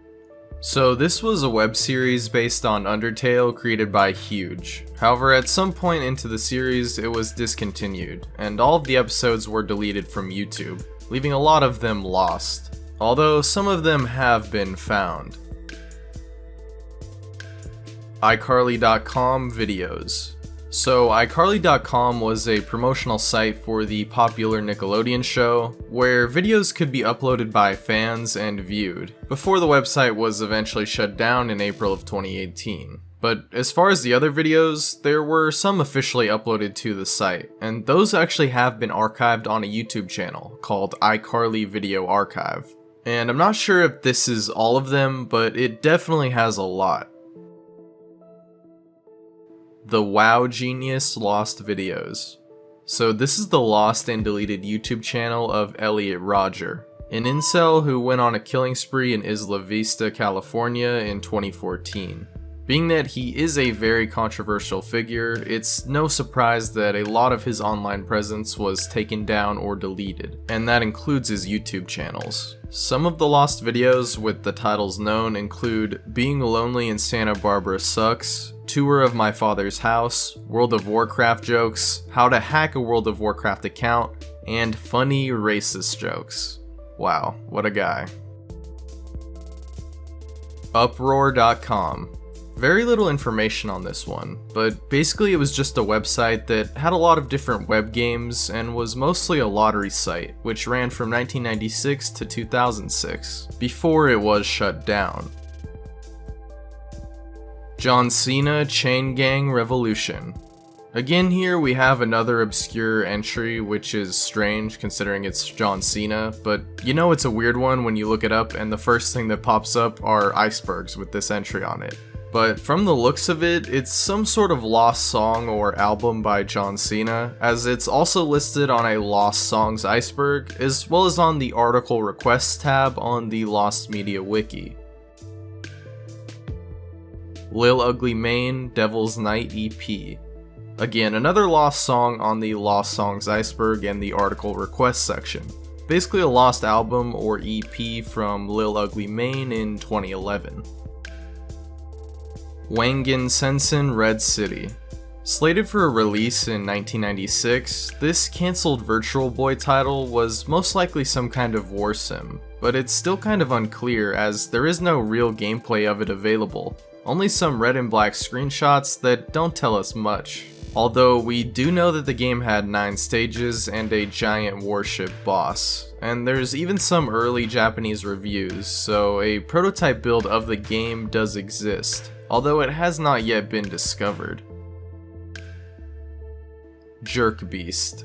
A: So this was a web series based on Undertale created by Huge. However, at some point into the series, it was discontinued, and all of the episodes were deleted from YouTube, leaving a lot of them lost, although some of them have been found. iCarly.com videos. So iCarly.com was a promotional site for the popular Nickelodeon show, where videos could be uploaded by fans and viewed, before the website was eventually shut down in April of 2018. But as far as the other videos, there were some officially uploaded to the site, and those actually have been archived on a YouTube channel called iCarly Video Archive. And I'm not sure if this is all of them, but it definitely has a lot. The WoW Genius Lost Videos. So this is the lost and deleted YouTube channel of Elliot Rodger, an incel who went on a killing spree in Isla Vista, California in 2014. Being that he is a very controversial figure, it's no surprise that a lot of his online presence was taken down or deleted, and that includes his YouTube channels. Some of the lost videos with the titles known include Being Lonely in Santa Barbara Sucks, Tour of My Father's House, World of Warcraft Jokes, How to Hack a World of Warcraft Account, and Funny Racist Jokes. Wow, what a guy. Uproar.com. Very little information on this one, but basically it was just a website that had a lot of different web games and was mostly a lottery site, which ran from 1996 to 2006, before it was shut down. John Cena Chain Gang Revolution. Again, here we have another obscure entry, which is strange considering it's John Cena, but you know it's a weird one when you look it up and the first thing that pops up are icebergs with this entry on it. But from the looks of it, it's some sort of lost song or album by John Cena, as it's also listed on a Lost Songs iceberg, as well as on the article requests tab on the Lost Media Wiki. Lil Ugly Mane, Devil's Night EP. Again, another lost song on the Lost Songs iceberg and the article request section. Basically a lost album or EP from Lil Ugly Mane in 2011. Wangan Sensen Red City. Slated for a release in 1996, this cancelled Virtual Boy title was most likely some kind of war sim, but it's still kind of unclear as there is no real gameplay of it available, only some red and black screenshots that don't tell us much. Although we do know that the game had 9 stages and a giant warship boss, and there's even some early Japanese reviews, so a prototype build of the game does exist, although it has not yet been discovered. Jerk Beast.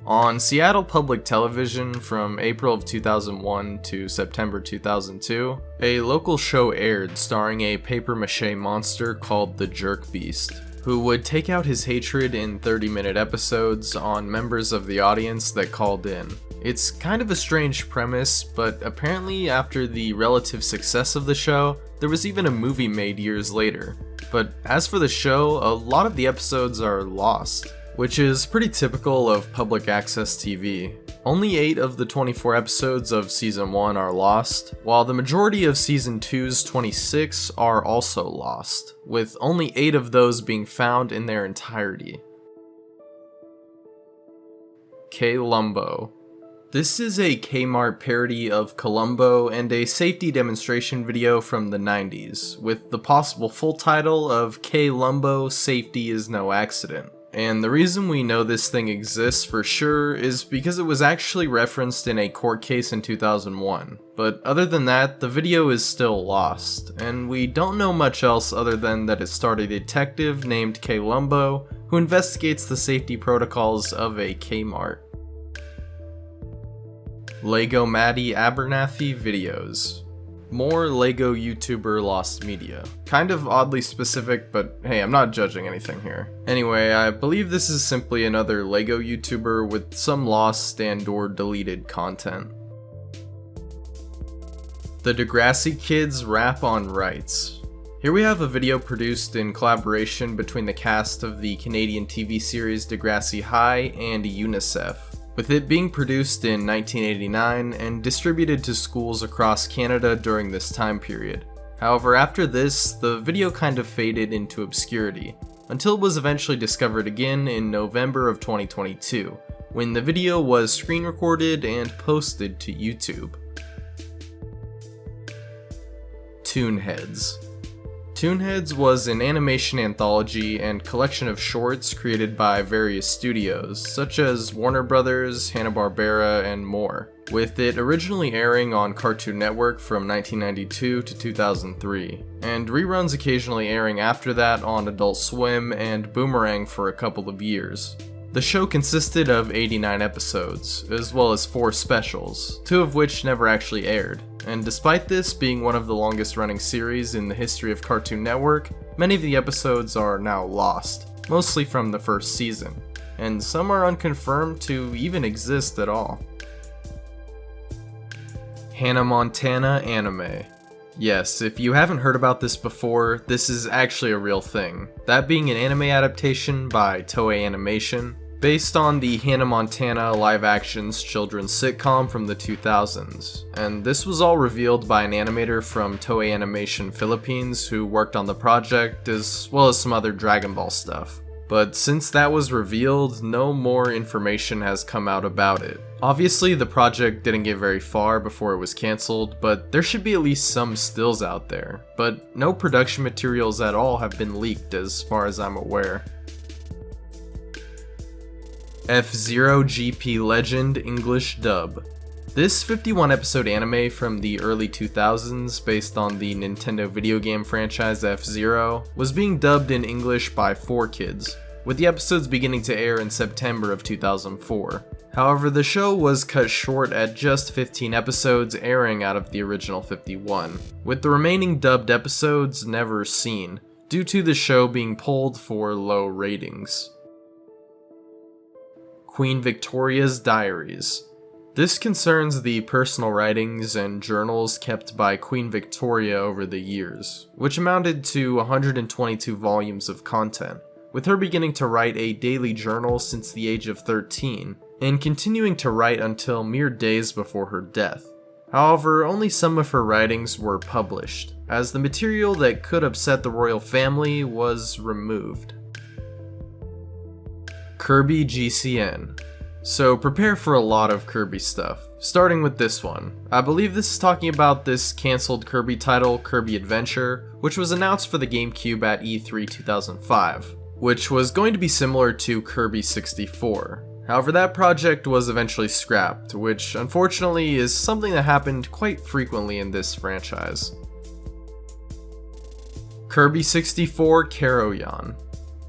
A: On Seattle Public Television from April of 2001 to September 2002, a local show aired starring a papier-mâché monster called the Jerk Beast, who would take out his hatred in 30-minute episodes on members of the audience that called in. It's kind of a strange premise, but apparently after the relative success of the show, there was even a movie made years later. But as for the show, a lot of the episodes are lost, which is pretty typical of public access TV. Only 8 of the 24 episodes of Season 1 are lost, while the majority of Season 2's 26 are also lost, with only 8 of those being found in their entirety. K-Lumbo. This is a Kmart parody of Columbo and a safety demonstration video from the 90s, with the possible full title of K-Lumbo Safety is No Accident. And the reason we know this thing exists for sure is because it was actually referenced in a court case in 2001. But other than that, the video is still lost, and we don't know much else other than that it starred a detective named K-Lumbo who investigates the safety protocols of a Kmart. Lego Maddie Abernathy videos. More Lego YouTuber lost media. Kind of oddly specific, but hey, I'm not judging anything here. Anyway, I believe this is simply another Lego YouTuber with some lost and/or deleted content. The Degrassi Kids Rap on Rights. Here we have a video produced in collaboration between the cast of the Canadian TV series Degrassi High and UNICEF, with it being produced in 1989 and distributed to schools across Canada during this time period. However, after this, the video kind of faded into obscurity, until it was eventually discovered again in November of 2022, when the video was screen recorded and posted to YouTube. Toonheads. Toonheads was an animation anthology and collection of shorts created by various studios, such as Warner Brothers, Hanna-Barbera, and more, with it originally airing on Cartoon Network from 1992 to 2003, and reruns occasionally airing after that on Adult Swim and Boomerang for a couple of years. The show consisted of 89 episodes, as well as 4 specials, 2 of which never actually aired. And despite this being one of the longest running series in the history of Cartoon Network, many of the episodes are now lost, mostly from the first season, and some are unconfirmed to even exist at all. Hannah Montana Anime. Yes, if you haven't heard about this before, this is actually a real thing, that being an anime adaptation by Toei Animation, based on the Hannah Montana live-actions children's sitcom from the 2000s, and this was all revealed by an animator from Toei Animation Philippines who worked on the project, as well as some other Dragon Ball stuff. But since that was revealed, no more information has come out about it. Obviously, the project didn't get very far before it was cancelled, but there should be at least some stills out there, but no production materials at all have been leaked as far as I'm aware. F-Zero GP Legend English Dub. This 51 episode anime from the early 2000s, based on the Nintendo video game franchise F-Zero, was being dubbed in English by 4Kids, with the episodes beginning to air in September of 2004. However, the show was cut short at just 15 episodes, airing out of the original 51, with the remaining dubbed episodes never seen, due to the show being pulled for low ratings. Queen Victoria's Diaries. This concerns the personal writings and journals kept by Queen Victoria over the years, which amounted to 122 volumes of content, with her beginning to write a daily journal since the age of 13, and continuing to write until mere days before her death. However, only some of her writings were published, as the material that could upset the royal family was removed. Kirby GCN. So prepare for a lot of Kirby stuff, starting with this one. I believe this is talking about this cancelled Kirby title, Kirby Adventure, which was announced for the GameCube at E3 2005, which was going to be similar to Kirby 64. However, that project was eventually scrapped, which unfortunately is something that happened quite frequently in this franchise. Kirby 64 Karaoyan.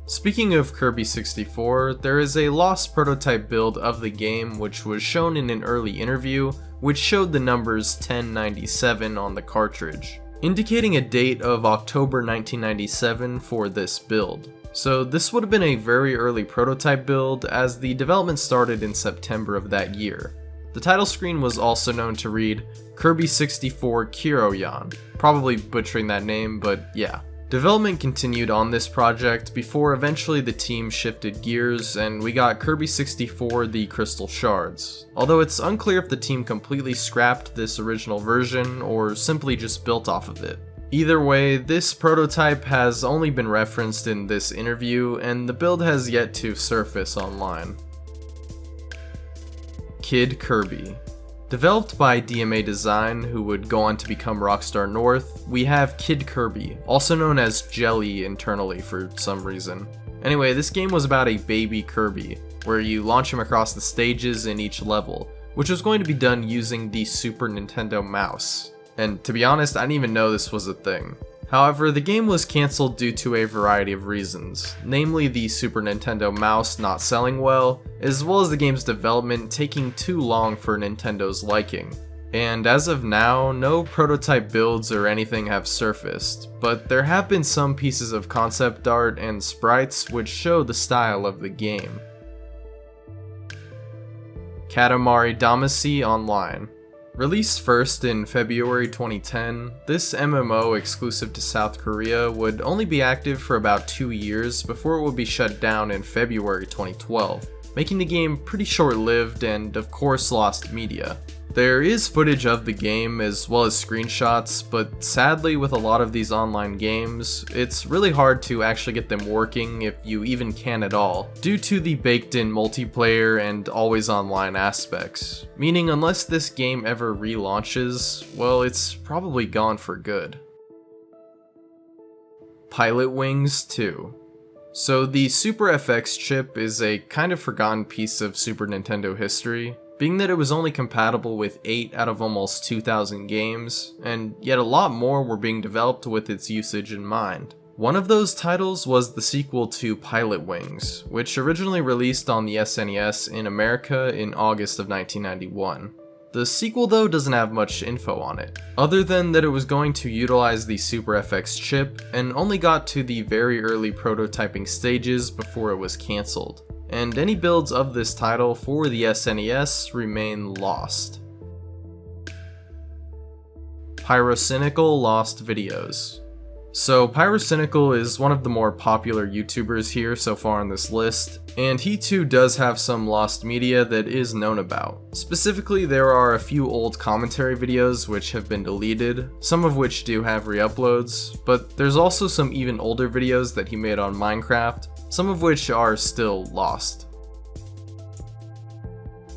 A: Speaking of Kirby 64, there is a lost prototype build of the game which was shown in an early interview, which showed the numbers 1097 on the cartridge, indicating a date of October 1997 for this build. So this would have been a very early prototype build, as the development started in September of that year. The title screen was also known to read Kirby 64 Karaoyan, probably butchering that name, but yeah. Development continued on this project before eventually the team shifted gears and we got Kirby 64 The Crystal Shards, although it's unclear if the team completely scrapped this original version or simply just built off of it. Either way, this prototype has only been referenced in this interview and the build has yet to surface online. Kid Kirby. Developed by DMA Design, who would go on to become Rockstar North, we have Kid Kirby, also known as Jelly internally for some reason. Anyway, this game was about a baby Kirby, where you launch him across the stages in each level, which was going to be done using the Super Nintendo mouse. And to be honest, I didn't even know this was a thing. However, the game was cancelled due to a variety of reasons, namely the Super Nintendo mouse not selling well, as well as the game's development taking too long for Nintendo's liking. And as of now, no prototype builds or anything have surfaced, but there have been some pieces of concept art and sprites which show the style of the game. Katamari Damacy Online. Released first in February 2010, this MMO exclusive to South Korea would only be active for about 2 years before it would be shut down in February 2012, making the game pretty short-lived and of course lost media. There is footage of the game as well as screenshots, but sadly with a lot of these online games, it's really hard to actually get them working if you even can at all, due to the baked-in multiplayer and always online aspects, meaning unless this game ever relaunches, well, it's probably gone for good. Pilot Wings 2. So the Super FX chip is a kind of forgotten piece of Super Nintendo history, being that it was only compatible with 8 out of almost 2,000 games, and yet a lot more were being developed with its usage in mind. One of those titles was the sequel to Pilot Wings, which originally released on the SNES in America in August of 1991. The sequel though doesn't have much info on it, other than that it was going to utilize the Super FX chip and only got to the very early prototyping stages before it was cancelled. And any builds of this title for the SNES remain lost. Pyrocynical Lost Videos. So Pyrocynical is one of the more popular YouTubers here so far on this list, and he too does have some lost media that is known about. Specifically, there are a few old commentary videos which have been deleted, some of which do have re-uploads, but there's also some even older videos that he made on Minecraft, some of which are still lost.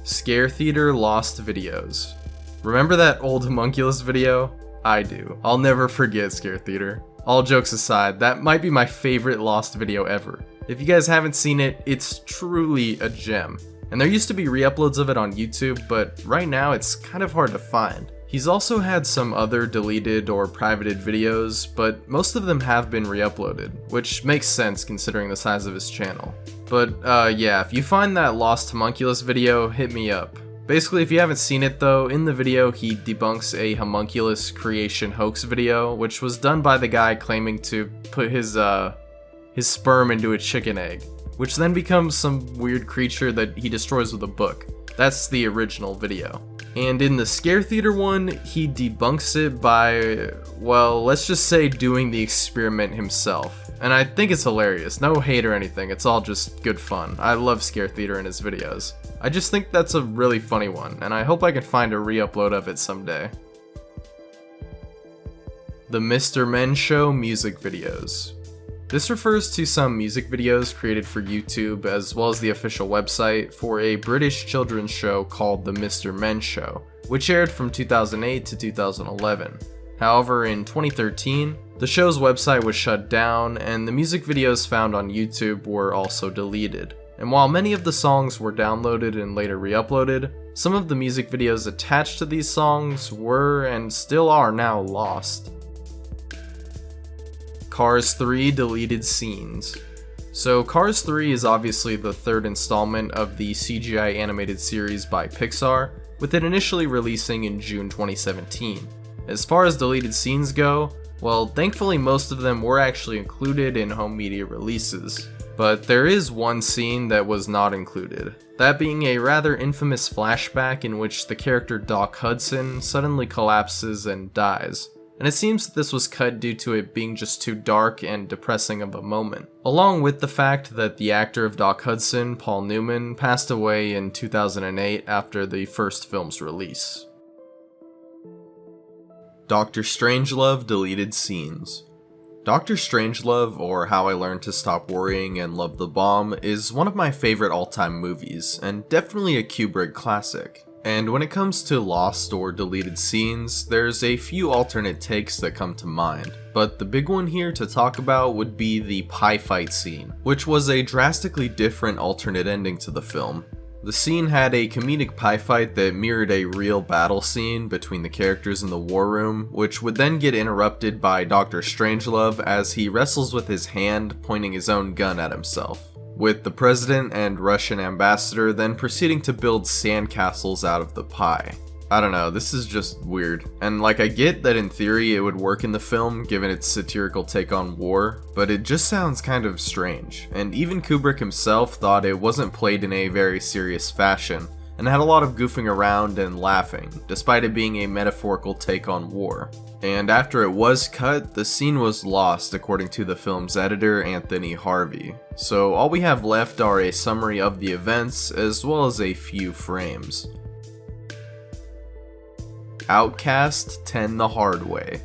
A: Scare Theater Lost Videos. Remember that old Homunculus video? I do. I'll never forget Scare Theater. All jokes aside, that might be my favorite lost video ever. If you guys haven't seen it, it's truly a gem. And there used to be re-uploads of it on YouTube, but right now it's kind of hard to find. He He's also had some other deleted or privated videos, but most of them have been re-uploaded, which makes sense considering the size of his channel. But yeah, if you find that lost homunculus video, hit me up. Basically, if you haven't seen it though, in the video he debunks a homunculus creation hoax video, which was done by the guy claiming to put his sperm into a chicken egg, which then becomes some weird creature that he destroys with a book. That's the original video. And in the Scare Theater one, he debunks it by, well, let's just say doing the experiment himself. And I think it's hilarious. No hate or anything, it's all just good fun. I love Scare Theater in his videos. I just think that's a really funny one, and I hope I can find a re-upload of it someday. The Mr. Men Show music videos. This refers to some music videos created for YouTube as well as the official website for a British children's show called The Mr. Men Show, which aired from 2008 to 2011. However, in 2013, the show's website was shut down and the music videos found on YouTube were also deleted. And while many of the songs were downloaded and later re-uploaded, some of the music videos attached to these songs were and still are now lost. Cars 3 deleted scenes. So Cars 3 is obviously the third installment of the CGI animated series by Pixar, with it initially releasing in June 2017. As far as deleted scenes go, well, thankfully most of them were actually included in home media releases. But there is one scene that was not included, that being a rather infamous flashback in which the character Doc Hudson suddenly collapses and dies. And it seems that this was cut due to it being just too dark and depressing of a moment, along with the fact that the actor of Doc Hudson, Paul Newman, passed away in 2008 after the first film's release. Dr. Strangelove deleted scenes. Dr. Strangelove, or How I Learned to Stop Worrying and Love the Bomb, is one of my favorite all-time movies, and definitely a Kubrick classic. And when it comes to lost or deleted scenes, there's a few alternate takes that come to mind. But the big one here to talk about would be the pie fight scene, which was a drastically different alternate ending to the film. The scene had a comedic pie fight that mirrored a real battle scene between the characters in the war room, which would then get interrupted by Dr. Strangelove as he wrestles with his hand pointing his own gun at himself, with the president and Russian ambassador then proceeding to build sandcastles out of the pie. I don't know, this is just weird. And like, I get that in theory it would work in the film given its satirical take on war, but it just sounds kind of strange. And even Kubrick himself thought it wasn't played in a very serious fashion, and had a lot of goofing around and laughing, despite it being a metaphorical take on war. And after it was cut, the scene was lost according to the film's editor, Anthony Harvey. So all we have left are a summary of the events, as well as a few frames. Outkast 10 the Hard Way.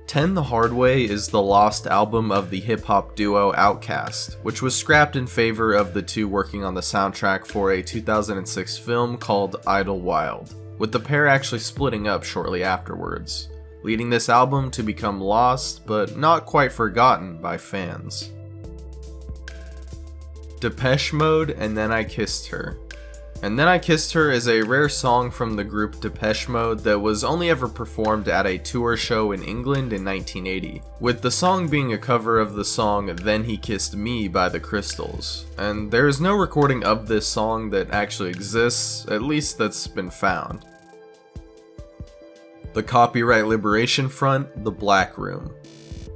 A: 10 the Hard Way is the lost album of the hip-hop duo Outkast, which was scrapped in favor of the two working on the soundtrack for a 2006 film called Idlewild, with the pair actually splitting up shortly afterwards, leading this album to become lost but not quite forgotten by fans. Depeche Mode and Then I Kissed Her. And Then I Kissed Her is a rare song from the group Depeche Mode that was only ever performed at a tour show in England in 1980, with the song being a cover of the song Then He Kissed Me by the Crystals. And there is no recording of this song that actually exists, at least that's been found. The Copyright Liberation Front, The Black Room.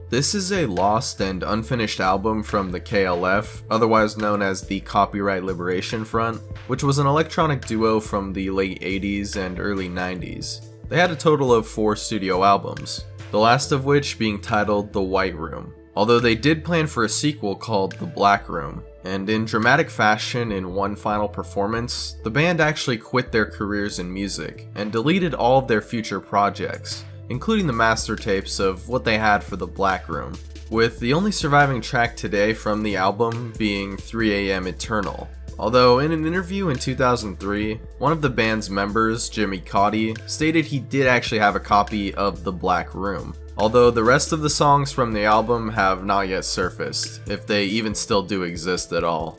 A: This is a lost and unfinished album from the KLF, otherwise known as the Copyright Liberation Front, which was an electronic duo from the late 80s and early 90s. They had a total of 4 studio albums, the last of which being titled The White Room, although they did plan for a sequel called The Black Room, and in dramatic fashion in one final performance, the band actually quit their careers in music and deleted all of their future projects, including the master tapes of what they had for The Black Room, with the only surviving track today from the album being 3 AM Eternal. Although in an interview in 2003, one of the band's members, Jimmy Cauty, stated he did actually have a copy of The Black Room, although the rest of the songs from the album have not yet surfaced, if they even still do exist at all.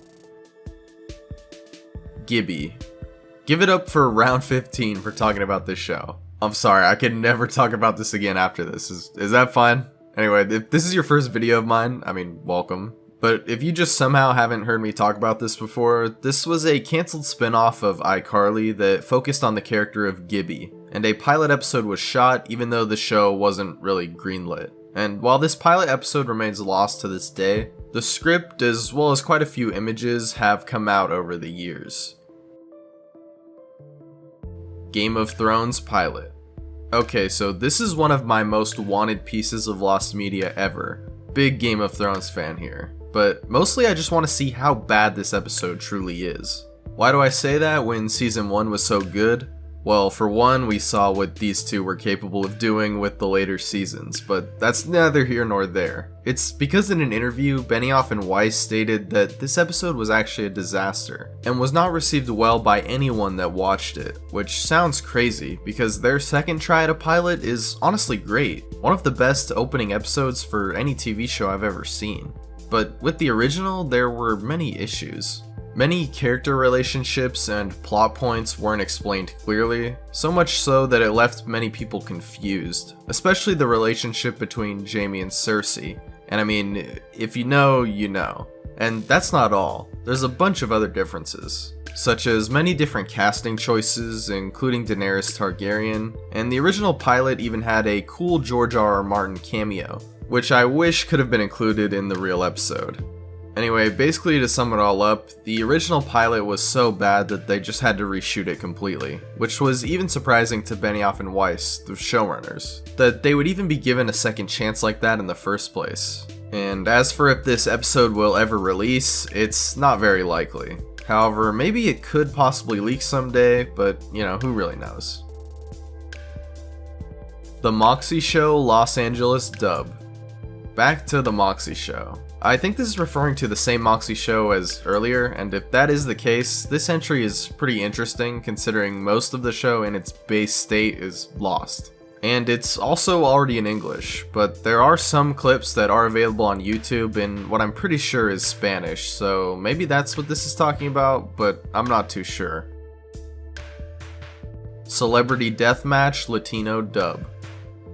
A: Gibby. Give it up for round 15 for talking about this show. I'm sorry, I could never talk about this again after this. Is that fine? Anyway, if this is your first video of mine, I mean, welcome. But if you just somehow haven't heard me talk about this before, this was a cancelled spin-off of iCarly that focused on the character of Gibby, and a pilot episode was shot even though the show wasn't really greenlit. And while this pilot episode remains lost to this day, the script as well as quite a few images have come out over the years. Game of Thrones pilot. Okay, so this is one of my most wanted pieces of lost media ever. Big Game of Thrones fan here. But mostly I just want to see how bad this episode truly is. Why do I say that when season 1 was so good? Well, for one, we saw what these two were capable of doing with the later seasons, but that's neither here nor there. It's because in an interview, Benioff and Weiss stated that this episode was actually a disaster, and was not received well by anyone that watched it, which sounds crazy, because their second try at a pilot is honestly great, one of the best opening episodes for any TV show I've ever seen. But with the original, there were many issues. Many character relationships and plot points weren't explained clearly, so much so that it left many people confused, especially the relationship between Jaime and Cersei. And I mean, if you know, you know. And that's not all. There's a bunch of other differences, such as many different casting choices, including Daenerys Targaryen, and the original pilot even had a cool George R.R. Martin cameo, which I wish could have been included in the real episode. Anyway, basically to sum it all up, the original pilot was so bad that they just had to reshoot it completely, which was even surprising to Benioff and Weiss, the showrunners, that they would even be given a second chance like that in the first place. And as for if this episode will ever release, it's not very likely. However, maybe it could possibly leak someday, but you know, who really knows. The Moxie Show Los Angeles dub. Back to the Moxie Show. I think this is referring to the same Moxie show as earlier, and if that is the case, this entry is pretty interesting considering most of the show in its base state is lost. And it's also already in English, but there are some clips that are available on YouTube in what I'm pretty sure is Spanish, so maybe that's what this is talking about, but I'm not too sure. Celebrity Deathmatch Latino dub.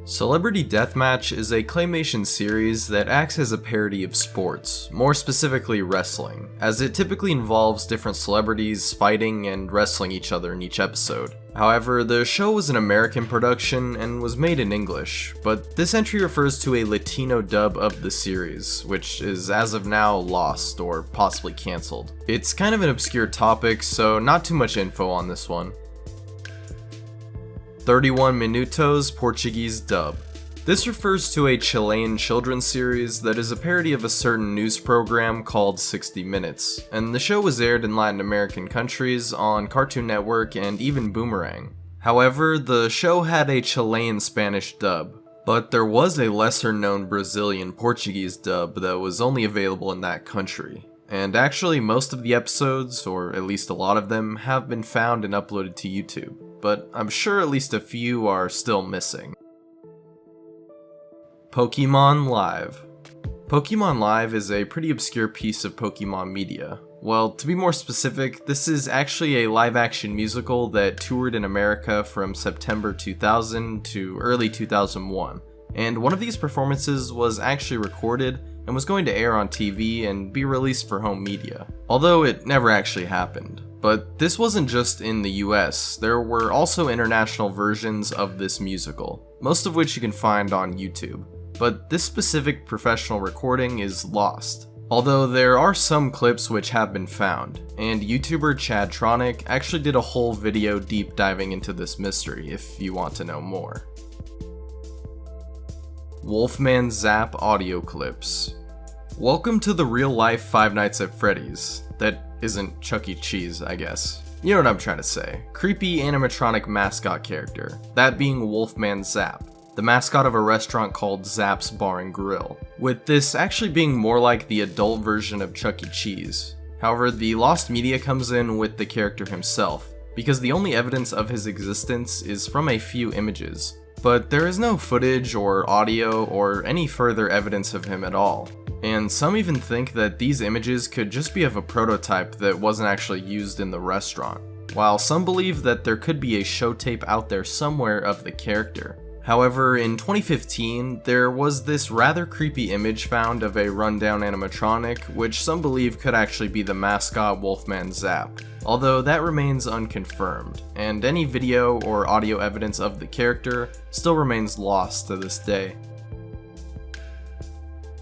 A: Celebrity Deathmatch is a claymation series that acts as a parody of sports, more specifically wrestling, as it typically involves different celebrities fighting and wrestling each other in each episode. However, the show was an American production and was made in English, but this entry refers to a Latino dub of the series, which is as of now lost or possibly cancelled. It's kind of an obscure topic, so not too much info on this one. 31 Minutos Portuguese dub. This refers to a Chilean children's series that is a parody of a certain news program called 60 Minutes, and the show was aired in Latin American countries on Cartoon Network and even Boomerang. However, the show had a Chilean Spanish dub, but there was a lesser known Brazilian Portuguese dub that was only available in that country. And actually most of the episodes, or at least a lot of them, have been found and uploaded to YouTube, but I'm sure at least a few are still missing. Pokemon Live. Pokemon Live is a pretty obscure piece of Pokemon media. Well, to be more specific, this is actually a live-action musical that toured in America from September 2000 to early 2001, and one of these performances was actually recorded and was going to air on TV and be released for home media, although it never actually happened. But this wasn't just in the US, there were also international versions of this musical, most of which you can find on YouTube, but this specific professional recording is lost. Although there are some clips which have been found, and YouTuber Chadtronic actually did a whole video deep diving into this mystery if you want to know more. Wolfman Zap audio clips. Welcome to the real-life Five Nights at Freddy's. That isn't Chuck E. Cheese, I guess. You know what I'm trying to say. Creepy animatronic mascot character, that being Wolfman Zap, the mascot of a restaurant called Zap's Bar and Grill, with this actually being more like the adult version of Chuck E. Cheese. However, the lost media comes in with the character himself, because the only evidence of his existence is from a few images, but there is no footage or audio or any further evidence of him at all. And some even think that these images could just be of a prototype that wasn't actually used in the restaurant. while some believe that there could be a show tape out there somewhere of the character. However, in 2015, there was this rather creepy image found of a rundown animatronic, which some believe could actually be the mascot Wolfman Zapp, although that remains unconfirmed, and any video or audio evidence of the character still remains lost to this day.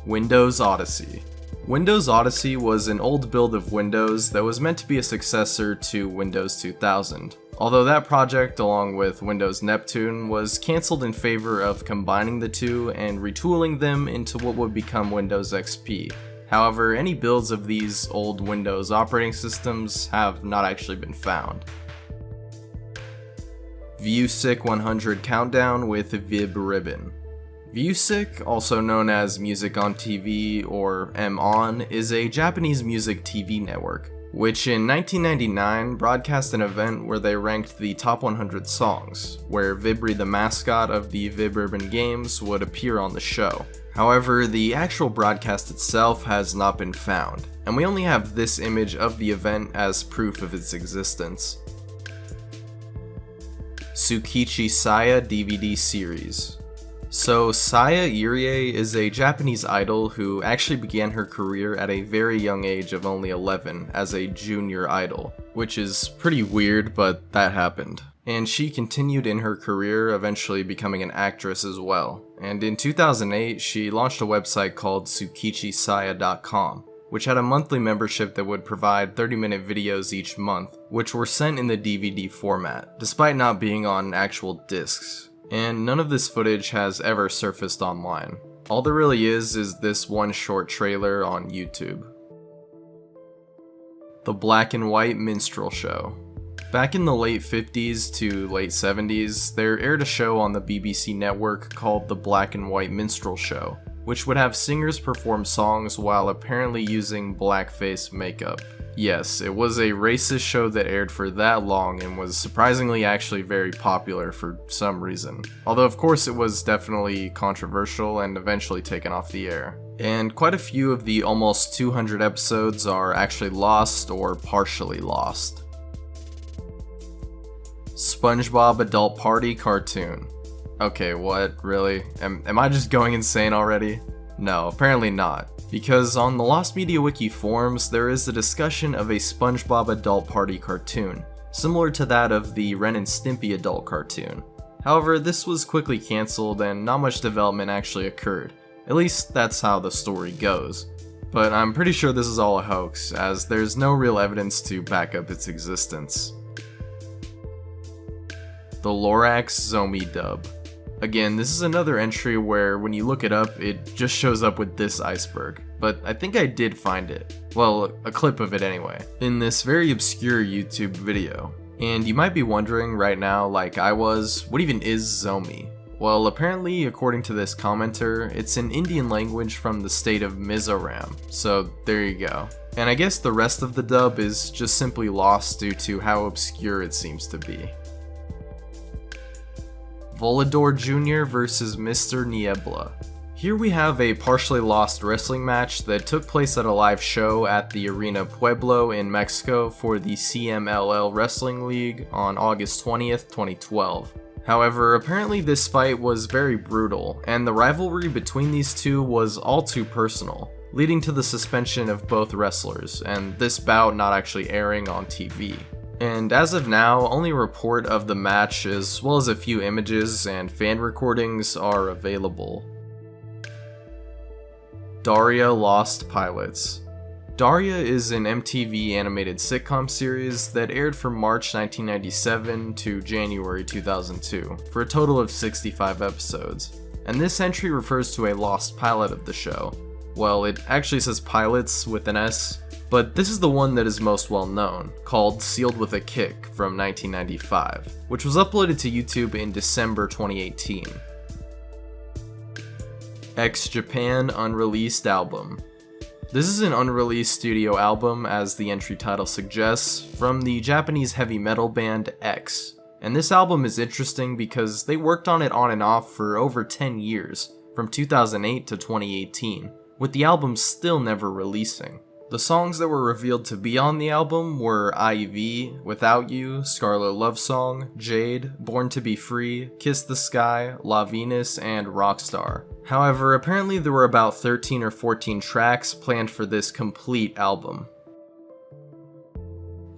A: Windows Odyssey. Windows Odyssey was an old build of Windows that was meant to be a successor to Windows 2000. Although that project, along with Windows Neptune, was cancelled in favor of combining the two and retooling them into what would become Windows XP. However, any builds of these old Windows operating systems have not actually been found. ViewSick 100 Countdown with Vib Ribbon. ViewSick, also known as Music on TV or M-On, is a Japanese music TV network, which in 1999 broadcast an event where they ranked the top 100 songs, where Vibri, the mascot of the Vib Ribbon games, would appear on the show. However, the actual broadcast itself has not been found, and we only have this image of the event as proof of its existence. Tsukichi Saya DVD series. So Saya Irie is a Japanese idol who actually began her career at a very young age of only 11 as a junior idol, which is pretty weird, but that happened. And she continued in her career, eventually becoming an actress as well. And in 2008, she launched a website called tsukichisaya.com, which had a monthly membership that would provide 30-minute videos each month, which were sent in the DVD format, despite not being on actual discs. And none of this footage has ever surfaced online. All there really is this one short trailer on YouTube. The Black and White Minstrel Show. Back in the late 50s to late 70s, there aired a show on the BBC network called The Black and White Minstrel Show, which would have singers perform songs while apparently using blackface makeup. Yes, it was a racist show that aired for that long and was surprisingly actually very popular for some reason. Although of course it was definitely controversial and eventually taken off the air. And quite a few of the almost 200 episodes are actually lost or partially lost. SpongeBob Adult Party Cartoon. Okay, what? Really? Am I just going insane already? No, apparently not. Because on the Lost Media Wiki forums, there is a discussion of a SpongeBob Adult Party cartoon, similar to that of the Ren and Stimpy adult cartoon. However, this was quickly cancelled and not much development actually occurred. At least that's how the story goes. But I'm pretty sure this is all a hoax, as there's no real evidence to back up its existence. The Lorax Zombie Dub. Again, this is another entry where when you look it up, it just shows up with this iceberg. But I think I did find it. Well, a clip of it anyway. In this very obscure YouTube video. And you might be wondering right now, like I was, what even is Zomi? Well, apparently, according to this commenter, it's an Indian language from the state of Mizoram. So there you go. And I guess the rest of the dub is just simply lost due to how obscure it seems to be. Volador Jr. vs. Mr. Niebla. Here we have a partially lost wrestling match that took place at a live show at the Arena Pueblo in Mexico for the CMLL Wrestling League on August 20th, 2012. However, apparently this fight was very brutal, and the rivalry between these two was all too personal, leading to the suspension of both wrestlers, and this bout not actually airing on TV. And as of now, only a report of the match as well as a few images and fan recordings are available. Daria Lost Pilots. Daria is an MTV animated sitcom series that aired from March 1997 to January 2002, for a total of 65 episodes. And this entry refers to a lost pilot of the show. Well, it actually says pilots with an S, but this is the one that is most well known, called Sealed with a Kick from 1995, which was uploaded to YouTube in December 2018. X Japan Unreleased Album. This is an unreleased studio album, as the entry title suggests, from the Japanese heavy metal band X. And this album is interesting because they worked on it on and off for over 10 years, from 2008 to 2018, with the album still never releasing. The songs that were revealed to be on the album were IV, Without You, Scarlet Love Song, Jade, Born to Be Free, Kiss the Sky, La Venus, and Rockstar. However, apparently there were about 13 or 14 tracks planned for this complete album.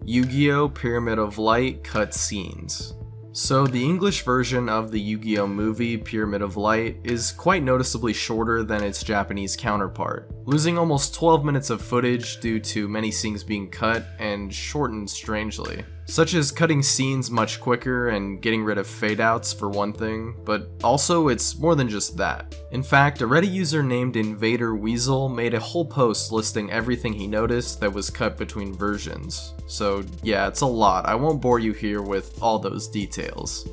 A: Yu-Gi-Oh! Pyramid of Light Cut Scenes. So the English version of the Yu-Gi-Oh! Movie Pyramid of Light is quite noticeably shorter than its Japanese counterpart, losing almost 12 minutes of footage due to many scenes being cut and shortened strangely, such as cutting scenes much quicker and getting rid of fade-outs for one thing, but also it's more than just that. In fact, a Reddit user named Invader Weasel made a whole post listing everything he noticed that was cut between versions. So yeah, it's a lot. I won't bore you here with all those details.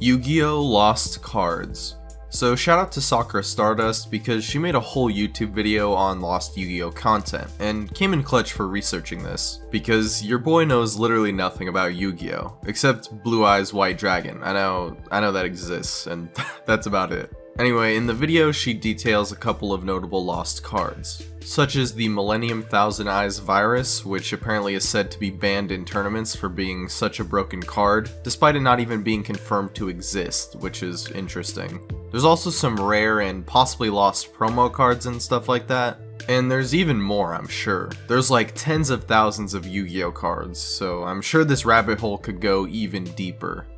A: Yu-Gi-Oh! Lost Cards. So shout out to Sakura Stardust because she made a whole YouTube video on lost Yu-Gi-Oh! Content and came in clutch for researching this, because your boy knows literally nothing about Yu-Gi-Oh! Except Blue Eyes White Dragon. I know that exists, and that's about it. Anyway, in the video she details a couple of notable lost cards, such as the Millennium Thousand Eyes Virus, which apparently is said to be banned in tournaments for being such a broken card, despite it not even being confirmed to exist, which is interesting. There's also some rare and possibly lost promo cards and stuff like that. And there's even more, I'm sure. There's like tens of thousands of Yu-Gi-Oh! Cards, so I'm sure this rabbit hole could go even deeper.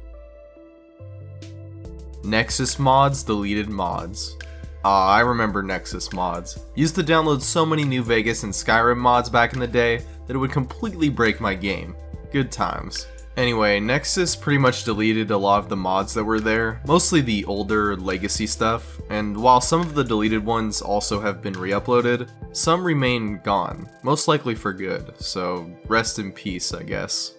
A: Nexus Mods Deleted Mods. I remember Nexus Mods. Used to download so many New Vegas and Skyrim mods back in the day that it would completely break my game. Good times. Anyway, Nexus pretty much deleted a lot of the mods that were there, mostly the older legacy stuff, and while some of the deleted ones also have been re-uploaded, some remain gone, most likely for good, so rest in peace, I guess.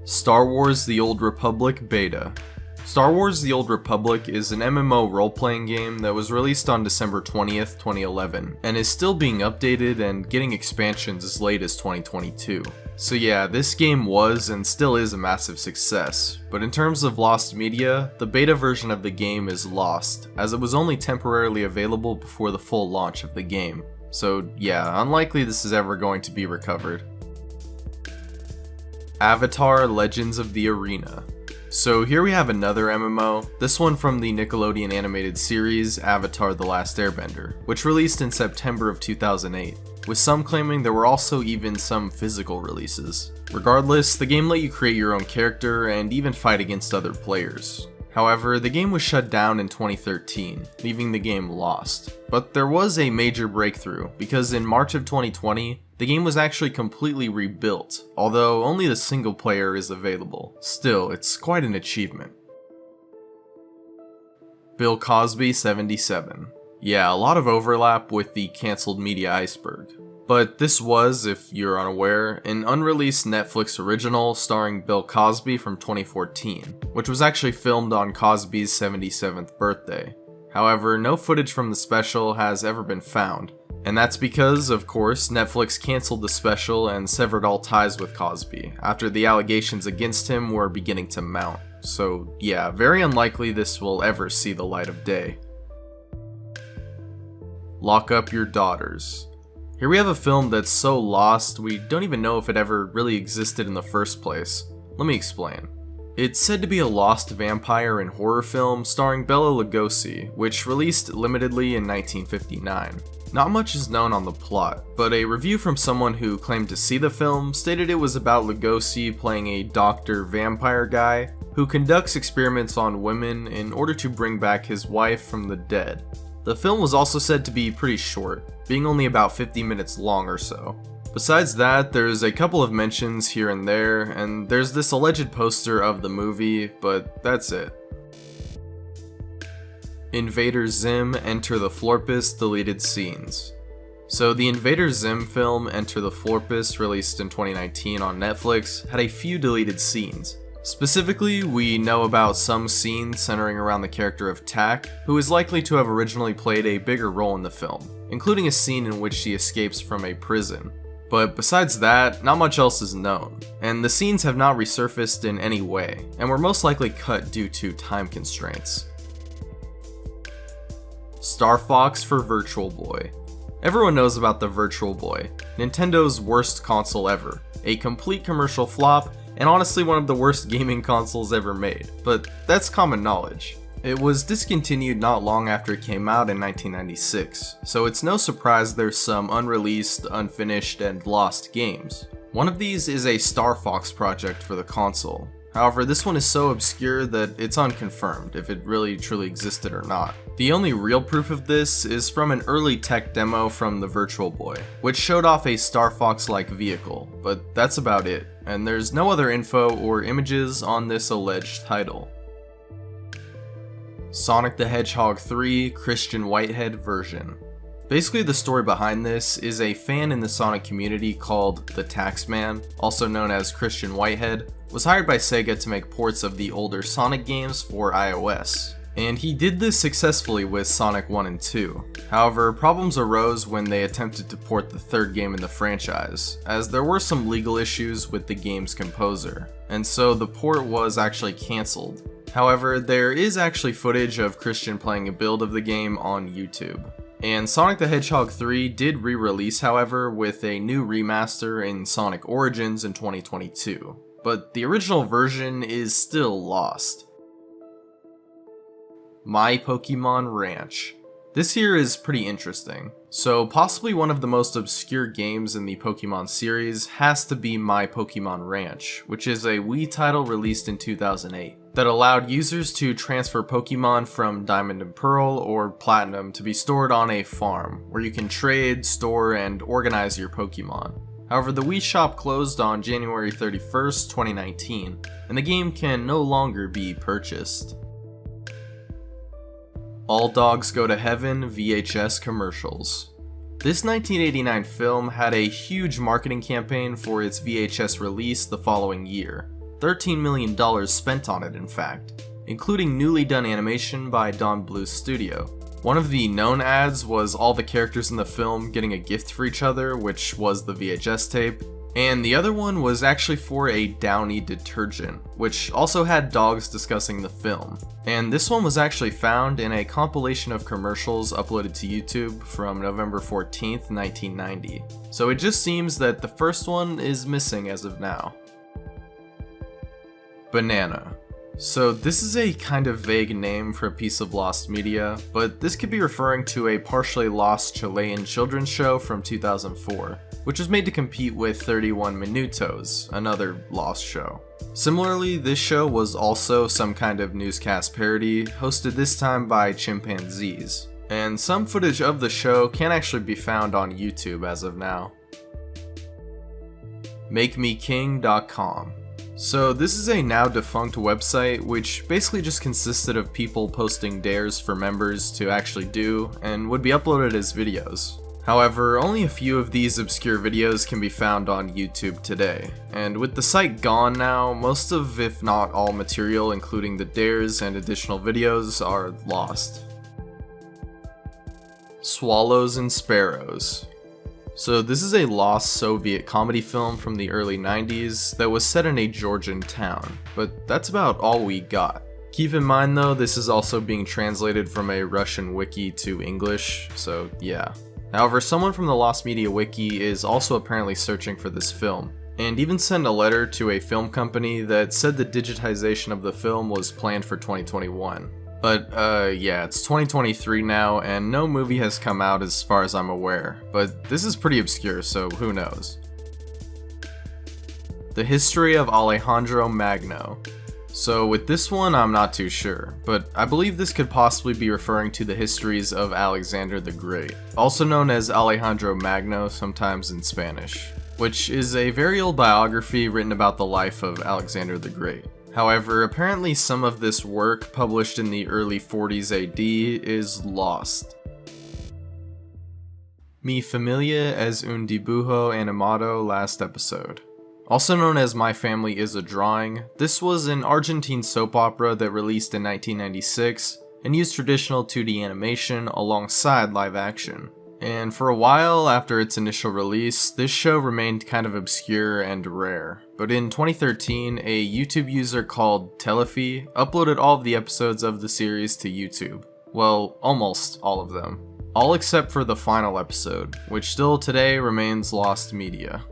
A: Star Wars The Old Republic Beta. Star Wars The Old Republic is an MMO role-playing game that was released on December 20th, 2011, and is still being updated and getting expansions as late as 2022. So yeah, this game was and still is a massive success, but in terms of lost media, the beta version of the game is lost, as it was only temporarily available before the full launch of the game. So yeah, unlikely this is ever going to be recovered. Avatar Legends of the Arena. So here we have another MMO, this one from the Nickelodeon animated series Avatar: The Last Airbender, which released in September of 2008, with some claiming there were also even some physical releases. Regardless, the game let you create your own character and even fight against other players. However, the game was shut down in 2013, leaving the game lost. But there was a major breakthrough, because in March of 2020, the game was actually completely rebuilt, although only the single player is available. Still, it's quite an achievement. Bill Cosby 77. Yeah, a lot of overlap with the cancelled media Iceberg. But this was, if you're unaware, an unreleased Netflix original starring Bill Cosby from 2014, which was actually filmed on Cosby's 77th birthday. However, no footage from the special has ever been found, and that's because, of course, Netflix cancelled the special and severed all ties with Cosby after the allegations against him were beginning to mount. So yeah, very unlikely this will ever see the light of day. Lock Up Your Daughters. Here we have a film that's so lost we don't even know if it ever really existed in the first place. Let me explain. It's said to be a lost vampire and horror film starring Bela Lugosi, which released limitedly in 1959. Not much is known on the plot, but a review from someone who claimed to see the film stated it was about Lugosi playing a doctor vampire guy who conducts experiments on women in order to bring back his wife from the dead. The film was also said to be pretty short, being only about 50 minutes long or so. Besides that, there's a couple of mentions here and there, and there's this alleged poster of the movie, but that's it. Invader Zim Enter the Florpus Deleted Scenes. So the Invader Zim film Enter the Florpus, released in 2019 on Netflix, had a few deleted scenes. Specifically, we know about some scenes centering around the character of Tak, who is likely to have originally played a bigger role in the film, including a scene in which she escapes from a prison. But besides that, not much else is known, and the scenes have not resurfaced in any way, and were most likely cut due to time constraints. Star Fox for Virtual Boy. Everyone knows about the Virtual Boy, Nintendo's worst console ever, a complete commercial flop, and honestly one of the worst gaming consoles ever made, but that's common knowledge. It was discontinued not long after it came out in 1996, so it's no surprise there's some unreleased, unfinished, and lost games. One of these is a Star Fox project for the console. However, this one is so obscure that it's unconfirmed if it really truly existed or not. The only real proof of this is from an early tech demo from the Virtual Boy, which showed off a Star Fox-like vehicle, but that's about it, and there's no other info or images on this alleged title. Sonic the Hedgehog 3 Christian Whitehead version. Basically, the story behind this is a fan in the Sonic community called the Taxman, also known as Christian Whitehead, was hired by Sega to make ports of the older Sonic games for iOS. And he did this successfully with Sonic 1 and 2. However, problems arose when they attempted to port the third game in the franchise, as there were some legal issues with the game's composer, and so the port was actually cancelled. However, there is actually footage of Christian playing a build of the game on YouTube. And Sonic the Hedgehog 3 did re-release, however, with a new remaster in Sonic Origins in 2022, but the original version is still lost. My Pokemon Ranch. This here is pretty interesting. So possibly one of the most obscure games in the Pokemon series has to be My Pokemon Ranch, which is a Wii title released in 2008 that allowed users to transfer Pokemon from Diamond and Pearl or Platinum to be stored on a farm, where you can trade, store, and organize your Pokemon. However, the Wii shop closed on January 31st, 2019, and the game can no longer be purchased. All Dogs Go to Heaven VHS commercials. This 1989 film had a huge marketing campaign for its VHS release the following year. $13 million spent on it, in fact, including newly done animation by Don Bluth Studio. One of the known ads was all the characters in the film getting a gift for each other, which was the VHS tape, and the other one was actually for a Downy detergent, which also had dogs discussing the film. And this one was actually found in a compilation of commercials uploaded to YouTube from November 14th, 1990. So it just seems that the first one is missing as of now. Banana. So this is a kind of vague name for a piece of lost media, but this could be referring to a partially lost Chilean children's show from 2004, which was made to compete with 31 Minutos, another lost show. Similarly, this show was also some kind of newscast parody, hosted this time by chimpanzees, and some footage of the show can actually be found on YouTube as of now. MakeMeKing.com. So this is a now defunct website which basically just consisted of people posting dares for members to actually do and would be uploaded as videos. However, only a few of these obscure videos can be found on YouTube today, and with the site gone now, most of, if not all, material including the dares and additional videos are lost. Swallows and Sparrows. So this is a lost Soviet comedy film from the early 90s that was set in a Georgian town, but that's about all we got. Keep in mind though, this is also being translated from a Russian wiki to English, so yeah. However, someone from the Lost Media Wiki is also apparently searching for this film, and even sent a letter to a film company that said the digitization of the film was planned for 2021. But yeah, it's 2023 now, and no movie has come out as far as I'm aware, but this is pretty obscure, so who knows. The History of Alejandro Magno. So with this one, I'm not too sure, but I believe this could possibly be referring to the histories of Alexander the Great, also known as Alejandro Magno sometimes in Spanish, which is a very old biography written about the life of Alexander the Great. However, apparently some of this work, published in the early 40s AD, is lost. Mi familia es un dibujo animado last episode. Also known as My Family is a Drawing, this was an Argentine soap opera that released in 1996 and used traditional 2D animation alongside live action. And for a while after its initial release, this show remained kind of obscure and rare. But in 2013, a YouTube user called Telefi uploaded all of the episodes of the series to YouTube. Well, almost all of them. All except for the final episode, which still today remains lost media.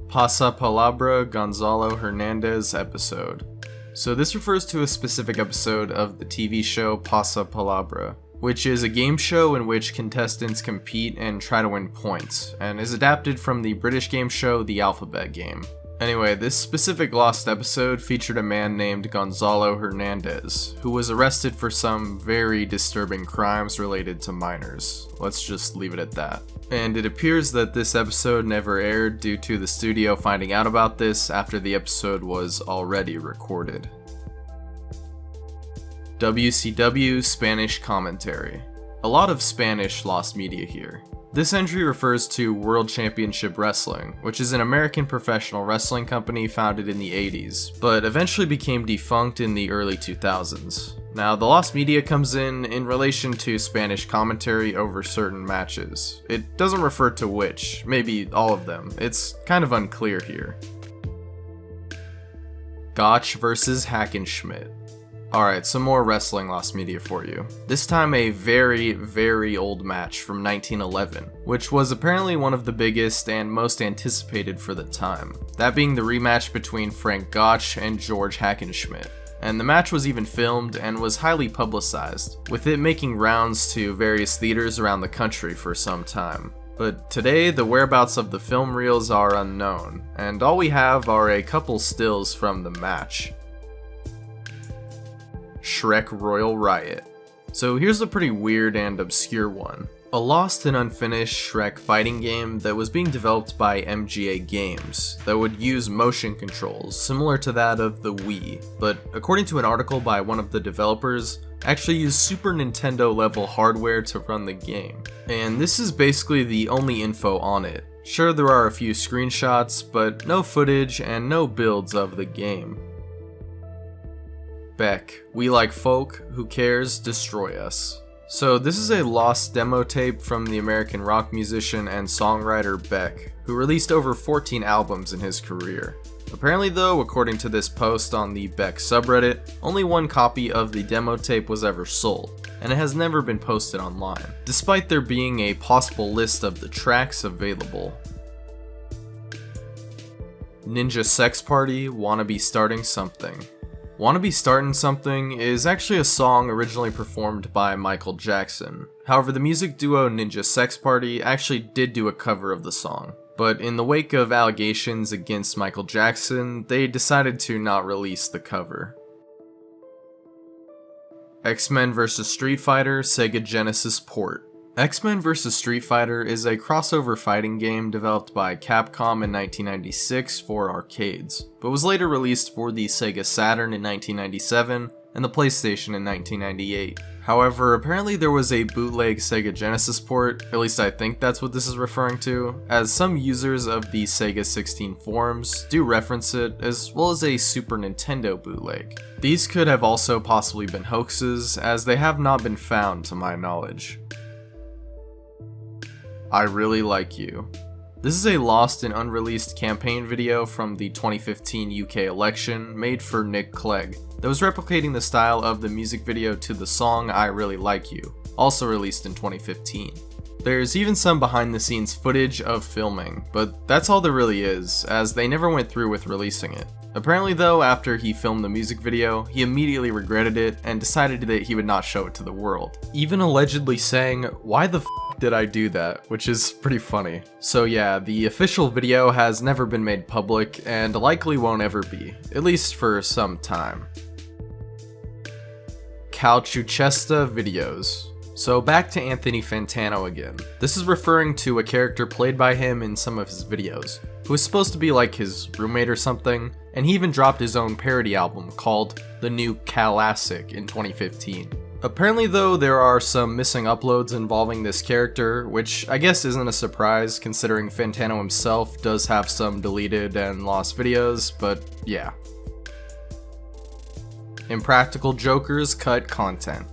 A: Pasapalabra Gonzalo Hernandez episode. So this refers to a specific episode of the TV show Pasapalabra, which is a game show in which contestants compete and try to win points, and is adapted from the British game show The Alphabet Game. Anyway, this specific lost episode featured a man named Gonzalo Hernandez, who was arrested for some very disturbing crimes related to minors. Let's just leave it at that. And it appears that this episode never aired due to the studio finding out about this after the episode was already recorded. WCW Spanish commentary. A lot of Spanish lost media here. This entry refers to World Championship Wrestling, which is an American professional wrestling company founded in the 80s, but eventually became defunct in the early 2000s. Now, the lost media comes in relation to Spanish commentary over certain matches. It doesn't refer to which, maybe all of them. It's kind of unclear here. Gotch vs. Hackenschmidt. Alright, some more wrestling lost media for you. This time a very, very old match from 1911, which was apparently one of the biggest and most anticipated for the time. That being the rematch between Frank Gotch and George Hackenschmidt. And the match was even filmed and was highly publicized, with it making rounds to various theaters around the country for some time. But today, the whereabouts of the film reels are unknown, and all we have are a couple stills from the match. Shrek Royal Riot. So here's a pretty weird and obscure one. A lost and unfinished Shrek fighting game that was being developed by MGA Games that would use motion controls similar to that of the Wii, but according to an article by one of the developers, actually used Super Nintendo level hardware to run the game. And this is basically the only info on it. Sure, there are a few screenshots, but no footage and no builds of the game. Beck, We Like Folk, Who Cares, Destroy Us. So this is a lost demo tape from the American rock musician and songwriter Beck, who released over 14 albums in his career. Apparently though, according to this post on the Beck subreddit, only one copy of the demo tape was ever sold, and it has never been posted online, despite there being a possible list of the tracks available. Ninja Sex Party, Wanna Be Starting Something. Wanna Be Startin' Something is actually a song originally performed by Michael Jackson. However, the music duo Ninja Sex Party actually did do a cover of the song. But in the wake of allegations against Michael Jackson, they decided to not release the cover. X-Men vs. Street Fighter Sega Genesis port. X-Men vs. Street Fighter is a crossover fighting game developed by Capcom in 1996 for arcades, but was later released for the Sega Saturn in 1997 and the PlayStation in 1998. However, apparently there was a bootleg Sega Genesis port, at least I think that's what this is referring to, as some users of the Sega 16 forums do reference it, as well as a Super Nintendo bootleg. These could have also possibly been hoaxes, as they have not been found to my knowledge. I Really Like You. This is a lost and unreleased campaign video from the 2015 UK election made for Nick Clegg that was replicating the style of the music video to the song I Really Like You, also released in 2015. There's even some behind the scenes footage of filming, but that's all there really is, as they never went through with releasing it. Apparently though, after he filmed the music video, he immediately regretted it and decided that he would not show it to the world. Even allegedly saying, "Why the f did I do that?" which is pretty funny. So yeah, the official video has never been made public and likely won't ever be, at least for some time. Calciucesta videos. So back to Anthony Fantano again. This is referring to a character played by him in some of his videos, who was supposed to be like his roommate or something, and he even dropped his own parody album called The New Classic in 2015. Apparently though, there are some missing uploads involving this character, which I guess isn't a surprise considering Fantano himself does have some deleted and lost videos, but yeah. Impractical Jokers cut content.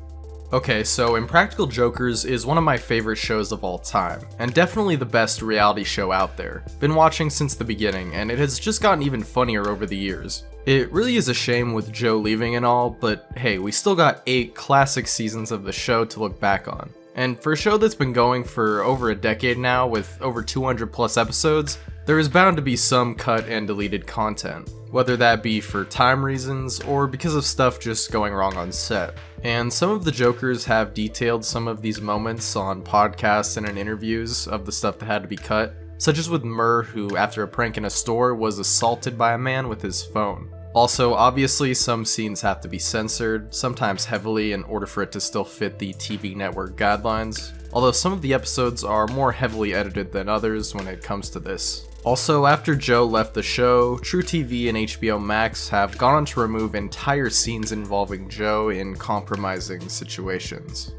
A: Okay, so Impractical Jokers is one of my favorite shows of all time, and definitely the best reality show out there. Been watching since the beginning, and it has just gotten even funnier over the years. It really is a shame with Joe leaving and all, but hey, we still got 8 classic seasons of the show to look back on. And for a show that's been going for over a decade now with over 200 plus episodes, there is bound to be some cut and deleted content, whether that be for time reasons or because of stuff just going wrong on set. And some of the Jokers have detailed some of these moments on podcasts and in interviews of the stuff that had to be cut, such as with Murr, who after a prank in a store was assaulted by a man with his phone. Also, obviously some scenes have to be censored, sometimes heavily in order for it to still fit the TV network guidelines, although some of the episodes are more heavily edited than others when it comes to this. Also, after Joe left the show, truTV and HBO Max have gone on to remove entire scenes involving Joe in compromising situations.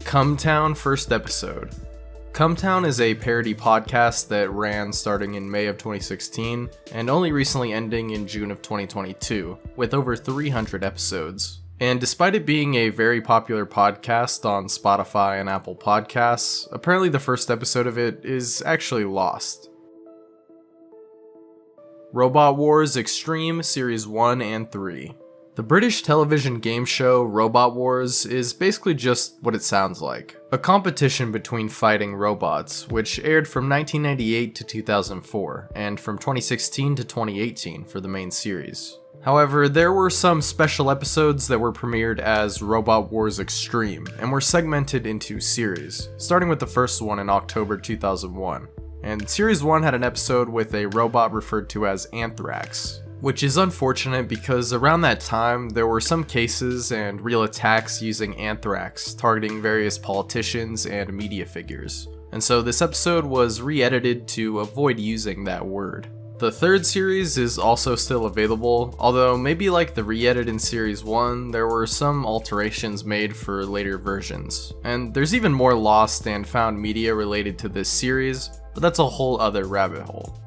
A: Cumtown first episode. Cumtown is a parody podcast that ran starting in May of 2016 and only recently ending in June of 2022, with over 300 episodes. And despite it being a very popular podcast on Spotify and Apple Podcasts, apparently the first episode of it is actually lost. Robot Wars Extreme Series 1 and 3. The British television game show Robot Wars is basically just what it sounds like. A competition between fighting robots, which aired from 1998 to 2004, and from 2016 to 2018 for the main series. However, there were some special episodes that were premiered as Robot Wars Extreme, and were segmented into series, starting with the first one in October 2001. And Series 1 had an episode with a robot referred to as Anthrax, which is unfortunate because around that time there were some cases and real attacks using anthrax targeting various politicians and media figures, and so this episode was re-edited to avoid using that word. The third series is also still available, although maybe like the re-edit in Series 1, there were some alterations made for later versions, and there's even more lost and found media related to this series, but that's a whole other rabbit hole.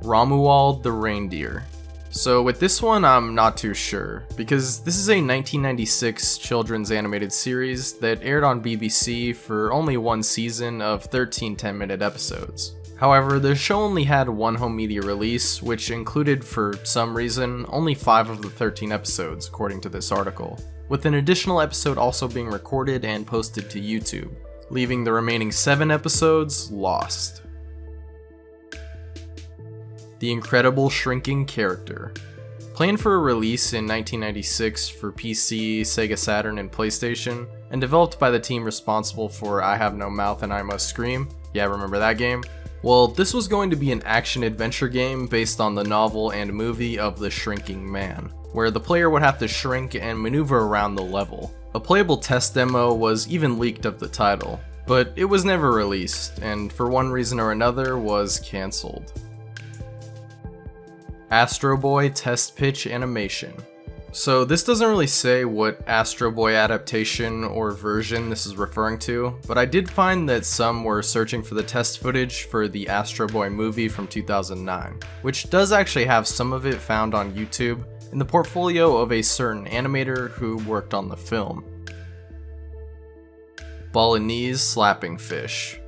A: Romuald the Reindeer. So with this one I'm not too sure, because this is a 1996 children's animated series that aired on BBC for only one season of 13 10-minute episodes. However, the show only had one home media release, which included, for some reason, only 5 of the 13 episodes, according to this article, with an additional episode also being recorded and posted to YouTube, leaving the remaining 7 episodes lost. The Incredible Shrinking Character. Planned for a release in 1996 for PC, Sega Saturn, and PlayStation, and developed by the team responsible for I Have No Mouth and I Must Scream. Yeah, remember that game? Well, this was going to be an action-adventure game based on the novel and movie of The Shrinking Man, where the player would have to shrink and maneuver around the level. A playable test demo was even leaked of the title, but it was never released, and for one reason or another was cancelled. Astro Boy Test Pitch Animation. So this doesn't really say what Astro Boy adaptation or version this is referring to, but I did find that some were searching for the test footage for the Astro Boy movie from 2009, which does actually have some of it found on YouTube in the portfolio of a certain animator who worked on the film. Balinese Slapping Fish.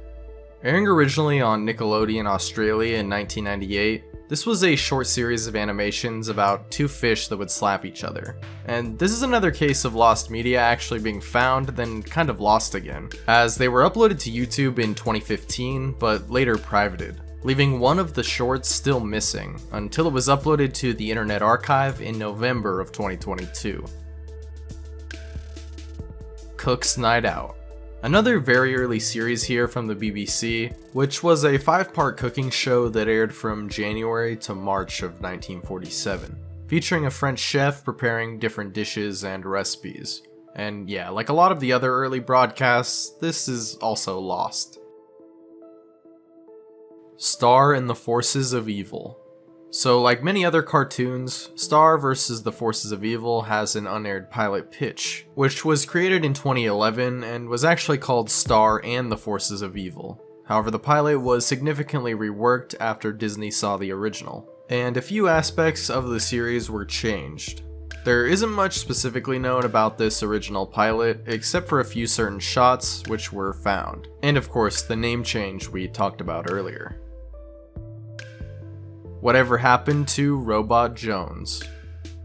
A: Airing originally on Nickelodeon Australia in 1998, this was a short series of animations about 2 fish that would slap each other. And this is another case of lost media actually being found, then kind of lost again, as they were uploaded to YouTube in 2015, but later privated, leaving one of the shorts still missing, until it was uploaded to the Internet Archive in November of 2022. Cook's Night Out. Another very early series here from the BBC, which was a 5-part cooking show that aired from January to March of 1947, featuring a French chef preparing different dishes and recipes. And yeah, like a lot of the other early broadcasts, this is also lost. Star and the Forces of Evil. So like many other cartoons, Star vs. the Forces of Evil has an unaired pilot pitch, which was created in 2011 and was actually called Star and the Forces of Evil. However, the pilot was significantly reworked after Disney saw the original, and a few aspects of the series were changed. There isn't much specifically known about this original pilot, except for a few certain shots which were found, and of course the name change we talked about earlier. Whatever Happened to Robot Jones.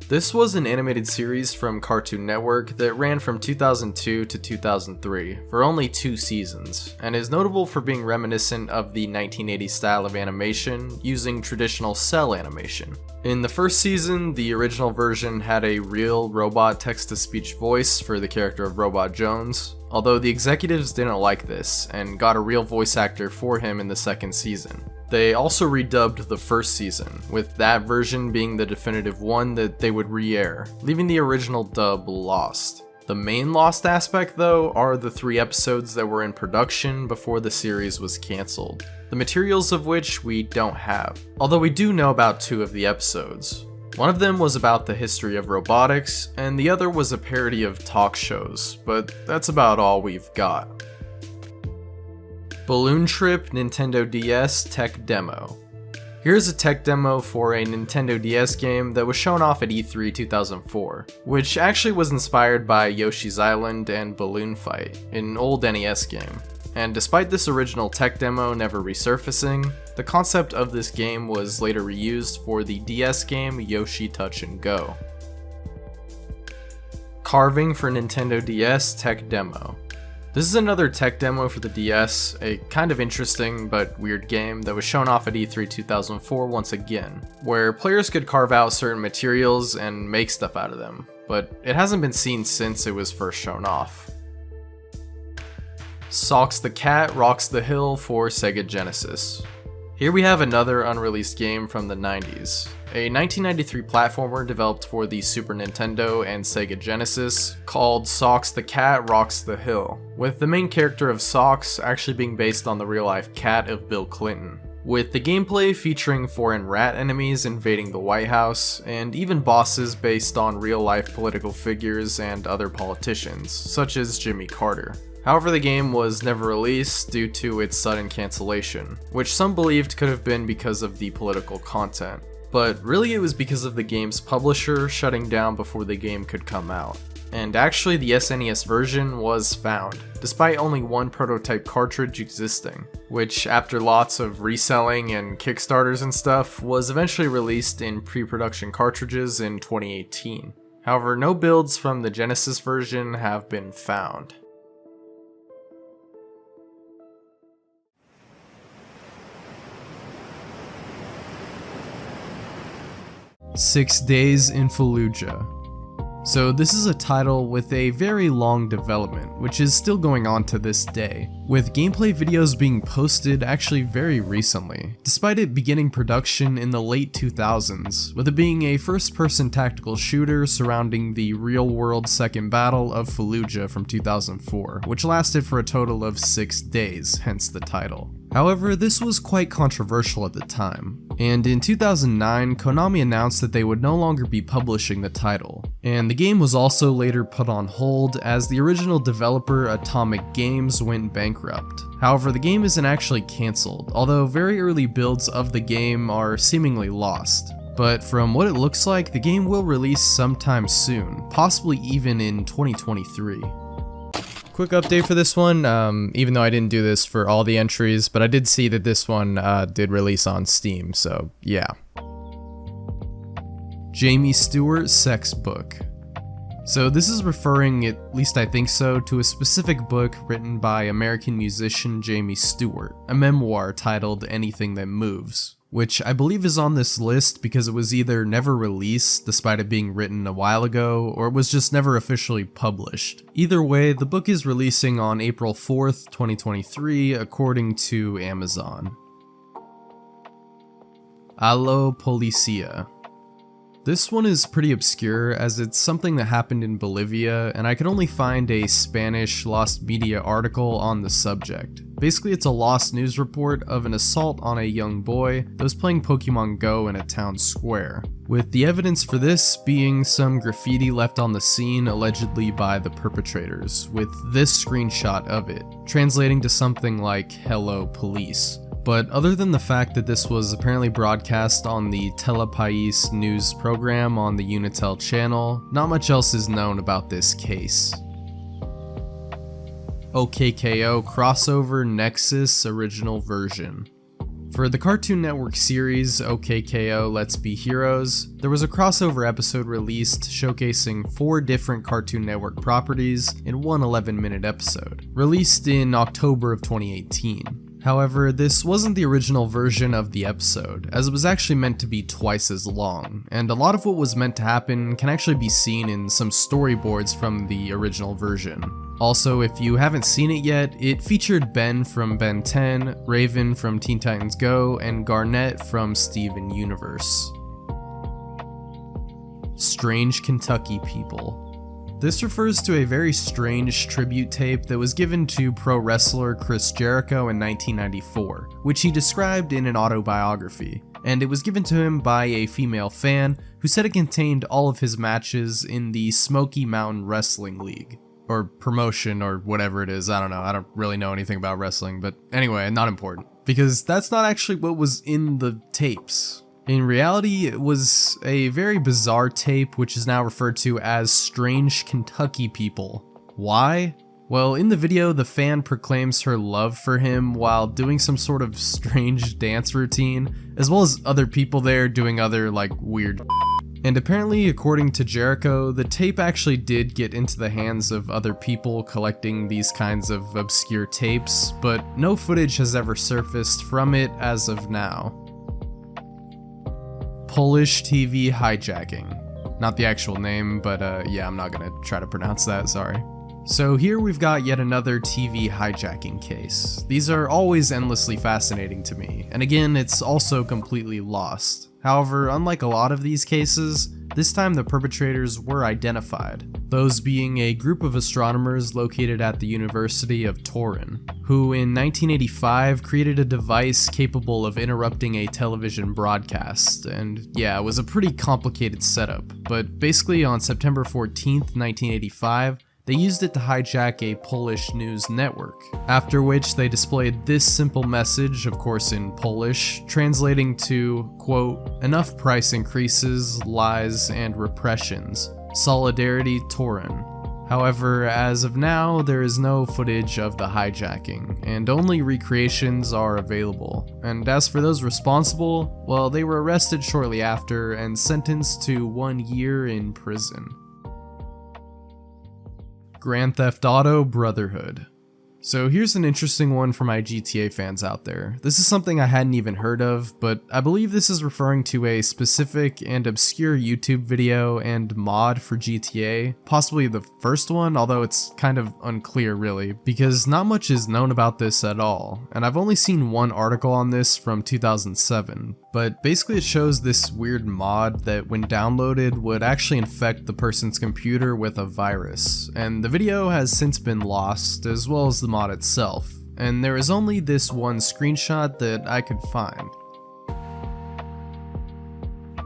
A: This was an animated series from Cartoon Network that ran from 2002 to 2003 for only 2 seasons, and is notable for being reminiscent of the 1980s style of animation using traditional cell animation. In the first season, the original version had a real robot text-to-speech voice for the character of Robot Jones, although the executives didn't like this and got a real voice actor for him in the second season. They also redubbed the first season, with that version being the definitive one that they would re-air, leaving the original dub lost. The main lost aspect, though, are the 3 episodes that were in production before the series was cancelled, the materials of which we don't have, although we do know about 2 of the episodes. One of them was about the history of robotics, and the other was a parody of talk shows, but that's about all we've got. Balloon Trip Nintendo DS Tech Demo. Here's a tech demo for a Nintendo DS game that was shown off at E3 2004, which actually was inspired by Yoshi's Island and Balloon Fight, an old NES game. And despite this original tech demo never resurfacing, the concept of this game was later reused for the DS game Yoshi Touch and Go. Carving for Nintendo DS Tech Demo. This is another tech demo for the DS, a kind of interesting but weird game that was shown off at E3 2004 once again, where players could carve out certain materials and make stuff out of them, but it hasn't been seen since it was first shown off. Socks the Cat Rocks the Hill for Sega Genesis. Here we have another unreleased game from the 90s, a 1993 platformer developed for the Super Nintendo and Sega Genesis called Socks the Cat Rocks the Hill, with the main character of Socks actually being based on the real-life cat of Bill Clinton, with the gameplay featuring foreign rat enemies invading the White House, and even bosses based on real-life political figures and other politicians, such as Jimmy Carter. However, the game was never released due to its sudden cancellation, which some believed could have been because of the political content. But really it was because of the game's publisher shutting down before the game could come out. And actually the SNES version was found, despite only 1 prototype cartridge existing, which after lots of reselling and Kickstarters and stuff, was eventually released in pre-production cartridges in 2018. However, no builds from the Genesis version have been found. "6 Days in Fallujah." So this is a title with a very long development, which is still going on to this day, with gameplay videos being posted actually very recently, despite it beginning production in the late 2000s, with it being a first-person tactical shooter surrounding the real-world Second Battle of Fallujah from 2004, which lasted for a total of 6 days, hence the title. However, this was quite controversial at the time, and in 2009, Konami announced that they would no longer be publishing the title, and the game was also later put on hold as the original developer Atomic Games went bankrupt. However, the game isn't actually cancelled, although very early builds of the game are seemingly lost. But from what it looks like, the game will release sometime soon, possibly even in 2023. Quick update for this one, even though I didn't do this for all the entries, but I did see that this one did release on Steam, so yeah. Jamie Stewart Sex Book. So this is referring, at least I think so, to a specific book written by American musician Jamie Stewart, a memoir titled Anything That Moves, which I believe is on this list because it was either never released despite it being written a while ago, or it was just never officially published. Either way, the book is releasing on April 4th, 2023, according to Amazon. Allo Policia. This one is pretty obscure as it's something that happened in Bolivia, and I could only find a Spanish lost media article on the subject. Basically, it's a lost news report of an assault on a young boy that was playing Pokemon Go in a town square, with the evidence for this being some graffiti left on the scene allegedly by the perpetrators, with this screenshot of it, translating to something like "Hello Police." But other than the fact that this was apparently broadcast on the Telepais news program on the Unitel channel, not much else is known about this case. OKKO Crossover Nexus Original Version. For the Cartoon Network series OKKO Let's Be Heroes, there was a crossover episode released showcasing 4 different Cartoon Network properties in one 11-minute episode, released in October of 2018. However, this wasn't the original version of the episode, as it was actually meant to be twice as long, and a lot of what was meant to happen can actually be seen in some storyboards from the original version. Also, if you haven't seen it yet, it featured Ben from Ben 10, Raven from Teen Titans Go, and Garnet from Steven Universe. Strange Kentucky People. This refers to a very strange tribute tape that was given to pro wrestler Chris Jericho in 1994, which he described in an autobiography, and it was given to him by a female fan who said it contained all of his matches in the Smoky Mountain Wrestling League. Or promotion, or whatever it is, I don't know, I don't really know anything about wrestling, but anyway, not important. Because that's not actually what was in the tapes. In reality, it was a very bizarre tape which is now referred to as Strange Kentucky People. Why? Well, in the video, the fan proclaims her love for him while doing some sort of strange dance routine, as well as other people there doing other, like, weird And apparently, according to Jericho, the tape actually did get into the hands of other people collecting these kinds of obscure tapes, but no footage has ever surfaced from it as of now. Polish TV hijacking. Not the actual name, but yeah, I'm not gonna try to pronounce that, sorry. So here we've got yet another TV hijacking case. These are always endlessly fascinating to me, and again, it's also completely lost. However, unlike a lot of these cases, this time the perpetrators were identified, those being a group of astronomers located at the University of Turin, who in 1985 created a device capable of interrupting a television broadcast, and yeah, it was a pretty complicated setup, but basically on September 14th, 1985, they used it to hijack a Polish news network, after which they displayed this simple message, of course in Polish, translating to, quote, "Enough price increases, lies, and repressions. Solidarity Turin." However, as of now, there is no footage of the hijacking, and only recreations are available. And as for those responsible, well, they were arrested shortly after and sentenced to 1 year in prison. Grand Theft Auto Brotherhood. So here's an interesting one for my GTA fans out there. This is something I hadn't even heard of, but I believe this is referring to a specific and obscure YouTube video and mod for GTA, possibly the first one, although it's kind of unclear really, because not much is known about this at all, and I've only seen one article on this from 2007. But basically it shows this weird mod that when downloaded would actually infect the person's computer with a virus, and the video has since been lost, as well as the mod itself, and there is only this one screenshot that I could find.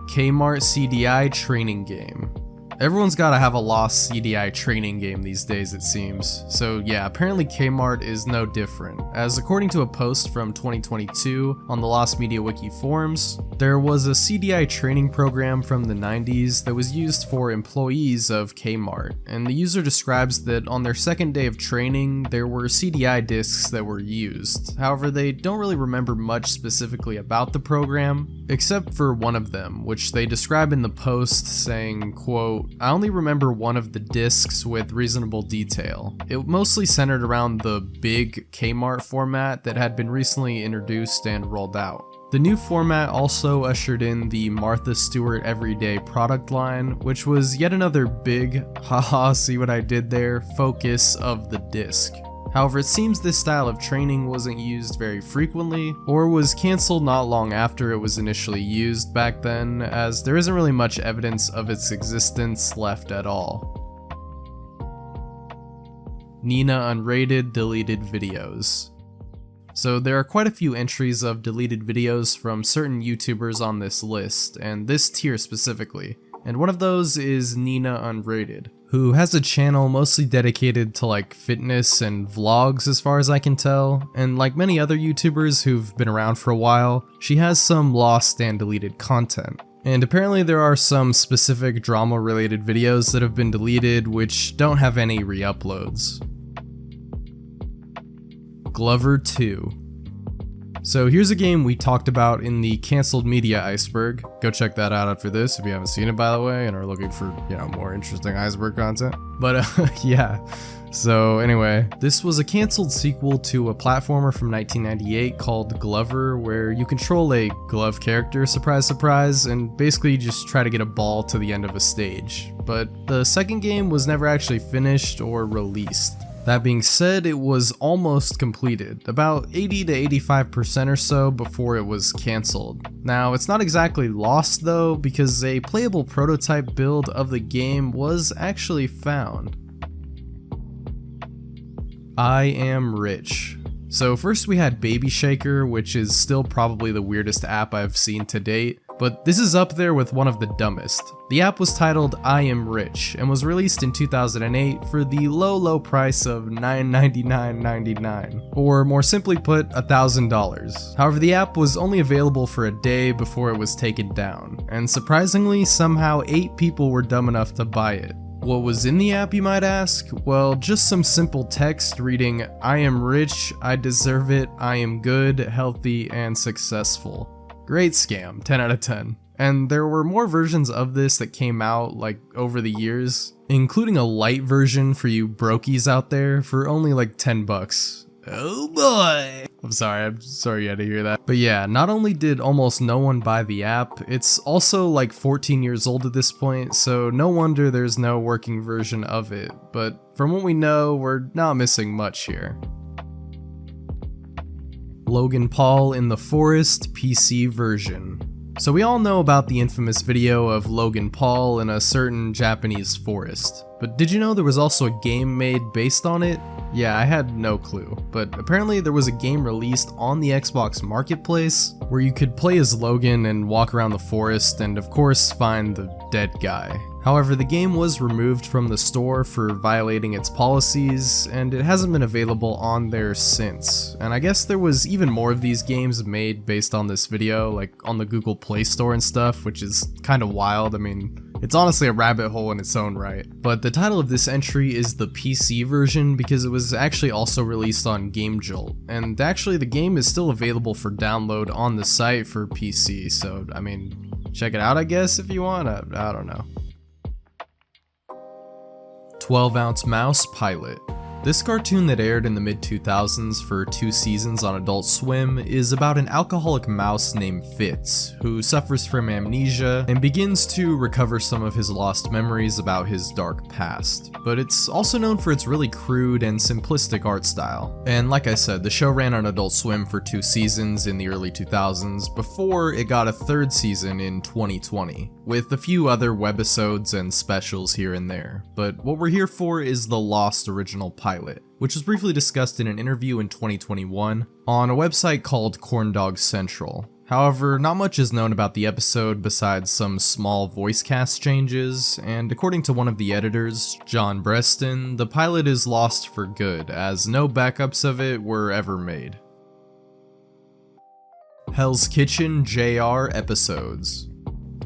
A: Kmart CDI training game. Everyone's gotta have a lost CDI training game these days, it seems. So yeah, apparently Kmart is no different, as according to a post from 2022 on the Lost Media Wiki forums, there was a CDI training program from the 90s that was used for employees of Kmart, and the user describes that on their second day of training, there were CDI discs that were used. However, they don't really remember much specifically about the program, except for one of them, which they describe in the post saying, quote, "I only remember one of the discs with reasonable detail. It mostly centered around the big Kmart format that had been recently introduced and rolled out. The new format also ushered in the Martha Stewart Everyday product line, which was yet another big, haha, see what I did there, focus of the disc. However, it seems this style of training wasn't used very frequently, or was cancelled not long after it was initially used back then, as there isn't really much evidence of its existence left at all. Nina Unrated Deleted Videos. So there are quite a few entries of deleted videos from certain YouTubers on this list, and this tier specifically, and one of those is Nina Unrated, who has a channel mostly dedicated to like fitness and vlogs as far as I can tell, and like many other YouTubers who've been around for a while, she has some lost and deleted content. And apparently there are some specific drama related videos that have been deleted which don't have any re-uploads. Glover 2. So here's a game we talked about in the canceled media Iceberg. Go check that out after this if you haven't seen it, by the way, and are looking for, more interesting Iceberg content. But yeah. So anyway, this was a canceled sequel to a platformer from 1998 called Glover, where you control a glove character, surprise surprise, and basically just try to get a ball to the end of a stage. But the second game was never actually finished or released. That being said, it was almost completed, about 80 to 85% or so before it was cancelled. Now, it's not exactly lost though, because a playable prototype build of the game was actually found. I Am Rich. So first we had Baby Shaker, which is still probably the weirdest app I've seen to date, but this is up there with one of the dumbest. The app was titled I Am Rich and was released in 2008 for the low price of $9.99.99, or more simply put, $1,000. However, the app was only available for a day before it was taken down, and surprisingly, somehow 8 people were dumb enough to buy it. What was in the app, you might ask? Well, just some simple text reading, I am rich, I deserve it, I am good, healthy, and successful. Great scam, 10 out of 10. And there were more versions of this that came out over the years, including a light version for you brokies out there for only $10. Oh boy! I'm sorry you had to hear that. But yeah, not only did almost no one buy the app, it's also 14 years old at this point, so no wonder there's no working version of it. But from what we know, we're not missing much here. Logan Paul in the Forest PC version. So we all know about the infamous video of Logan Paul in a certain Japanese forest. But did you know there was also a game made based on it? Yeah, I had no clue, but apparently there was a game released on the Xbox Marketplace where you could play as Logan and walk around the forest and of course find the dead guy. However, the game was removed from the store for violating its policies, and it hasn't been available on there since. And I guess there was even more of these games made based on this video, on the Google Play Store and stuff, which is kind of wild. I mean, it's honestly a rabbit hole in its own right. But the title of this entry is the PC version because it was actually also released on GameJolt, and actually the game is still available for download on the site for PC, so I mean, check it out I guess if you want, I don't know. 12-Ounce Mouse Pilot. This cartoon that aired in the mid-2000s for 2 seasons on Adult Swim is about an alcoholic mouse named Fitz, who suffers from amnesia and begins to recover some of his lost memories about his dark past. But it's also known for its really crude and simplistic art style. And like I said, the show ran on Adult Swim for 2 seasons in the early 2000s before it got a 3rd season in 2020, with a few other webisodes and specials here and there. But what we're here for is the lost original pilot, which was briefly discussed in an interview in 2021 on a website called Corndog Central. However, not much is known about the episode besides some small voice cast changes, and according to one of the editors, John Breston, the pilot is lost for good, as no backups of it were ever made. Hell's Kitchen JR episodes.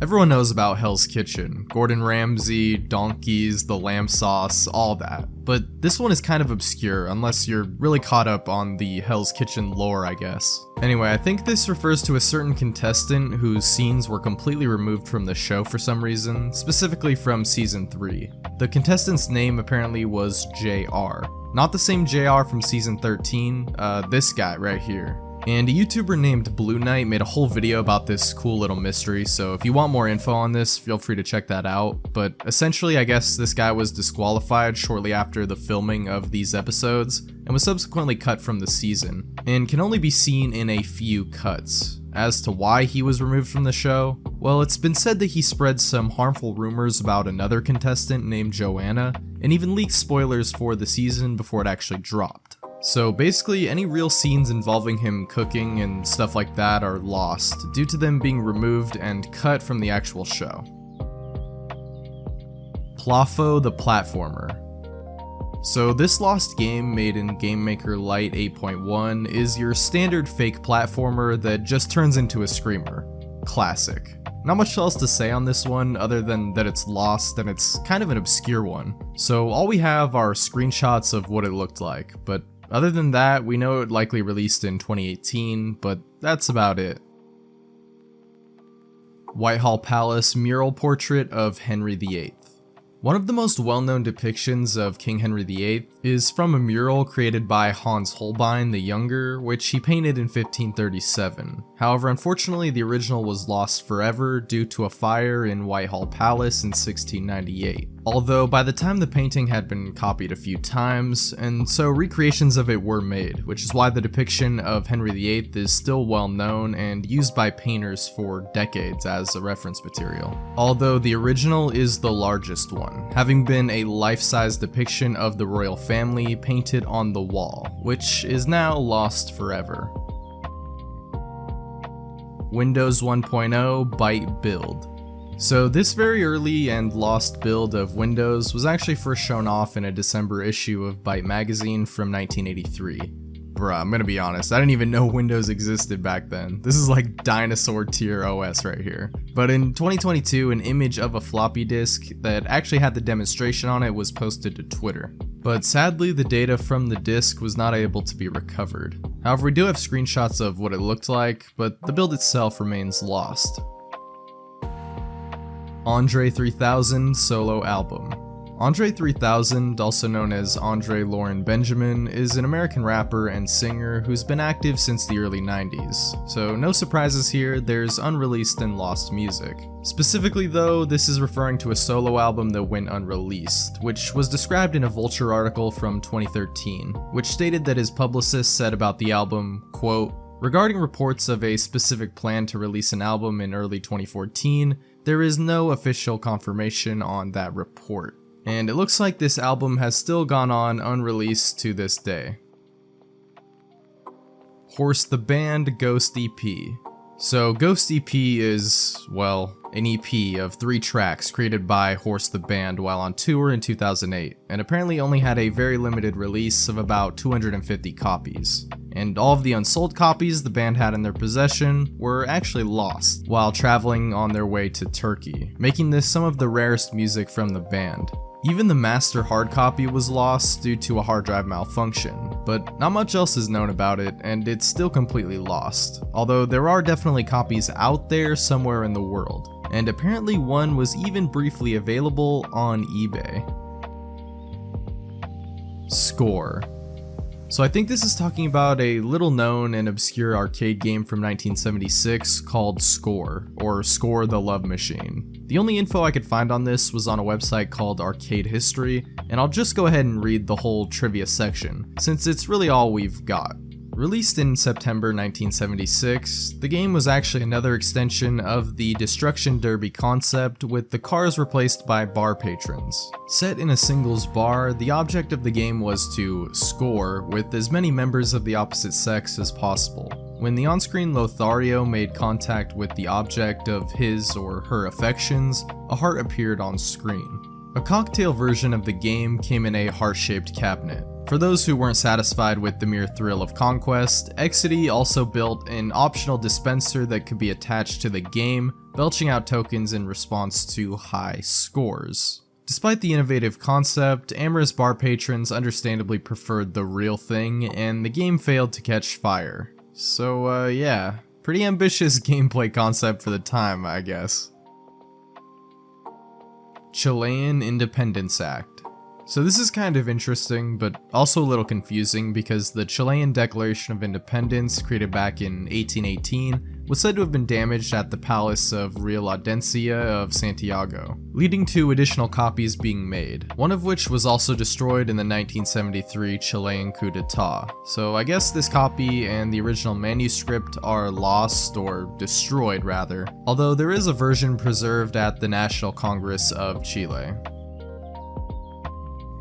A: Everyone knows about Hell's Kitchen, Gordon Ramsay, donkeys, the lamb sauce, all that. But this one is kind of obscure, unless you're really caught up on the Hell's Kitchen lore, I guess. Anyway, I think this refers to a certain contestant whose scenes were completely removed from the show for some reason, specifically from season 3. The contestant's name apparently was JR. Not the same JR from season 13, this guy right here. And a YouTuber named Blue Knight made a whole video about this cool little mystery, so if you want more info on this, feel free to check that out. But essentially, I guess this guy was disqualified shortly after the filming of these episodes, and was subsequently cut from the season, and can only be seen in a few cuts. As to why he was removed from the show, well, it's been said that he spread some harmful rumors about another contestant named Joanna, and even leaked spoilers for the season before it actually dropped. So basically, any real scenes involving him cooking and stuff like that are lost, due to them being removed and cut from the actual show. Plafo the Platformer. So this lost game, made in GameMaker Lite 8.1, is your standard fake platformer that just turns into a screamer. Classic. Not much else to say on this one other than that it's lost and it's kind of an obscure one. So all we have are screenshots of what it looked like, but Other than that, we know it likely released in 2018, but that's about it. Whitehall Palace mural portrait of Henry VIII. One of the most well-known depictions of King Henry VIII is from a mural created by Hans Holbein the Younger, which he painted in 1537. However, unfortunately, the original was lost forever due to a fire in Whitehall Palace in 1698. Although by the time the painting had been copied a few times, and so recreations of it were made, which is why the depiction of Henry VIII is still well known and used by painters for decades as a reference material. Although the original is the largest one, having been a life-size depiction of the royal family painted on the wall, which is now lost forever. Windows 1.0 Byte build. So this very early and lost build of Windows was actually first shown off in a December issue of Byte magazine from 1983. Bruh, I'm gonna be honest, I didn't even know Windows existed back then. This is like dinosaur tier OS right here. But in 2022, an image of a floppy disk that actually had the demonstration on it was posted to Twitter. But sadly, the data from the disk was not able to be recovered. However, we do have screenshots of what it looked like, but the build itself remains lost. Andre 3000 solo album. Andre 3000, also known as Andre Lauren Benjamin, is an American rapper and singer who's been active since the early 90s. So no surprises here, there's unreleased and lost music. Specifically though, this is referring to a solo album that went unreleased, which was described in a Vulture article from 2013, which stated that his publicist said about the album, quote, "Regarding reports of a specific plan to release an album in early 2014, there is no official confirmation on that report. And it looks like this album has still gone on unreleased to this day." Horse the Band Ghost EP. So Ghost EP is, well, an EP of 3 tracks created by Horse the Band while on tour in 2008, and apparently only had a very limited release of about 250 copies. And all of the unsold copies the band had in their possession were actually lost while traveling on their way to Turkey, making this some of the rarest music from the band. Even the master hard copy was lost due to a hard drive malfunction, but not much else is known about it, and it's still completely lost, although there are definitely copies out there somewhere in the world, and apparently one was even briefly available on eBay. Score. So I think this is talking about a little known and obscure arcade game from 1976 called Score, or Score the Love Machine. The only info I could find on this was on a website called Arcade History, and I'll just go ahead and read the whole trivia section, since it's really all we've got. Released in September 1976, the game was actually another extension of the Destruction Derby concept, with the cars replaced by bar patrons. Set in a singles bar, the object of the game was to score with as many members of the opposite sex as possible. When the on-screen Lothario made contact with the object of his or her affections, a heart appeared on screen. A cocktail version of the game came in a heart-shaped cabinet. For those who weren't satisfied with the mere thrill of conquest, Exidy also built an optional dispenser that could be attached to the game, belching out tokens in response to high scores. Despite the innovative concept, amorous bar patrons understandably preferred the real thing, and the game failed to catch fire. So yeah, pretty ambitious gameplay concept for the time, I guess. Chilean Independence Act. So this is kind of interesting, but also a little confusing because the Chilean Declaration of Independence, created back in 1818, was said to have been damaged at the Palace of Real Audiencia of Santiago, leading to additional copies being made, one of which was also destroyed in the 1973 Chilean coup d'etat. So I guess this copy and the original manuscript are lost, or destroyed rather, although there is a version preserved at the National Congress of Chile.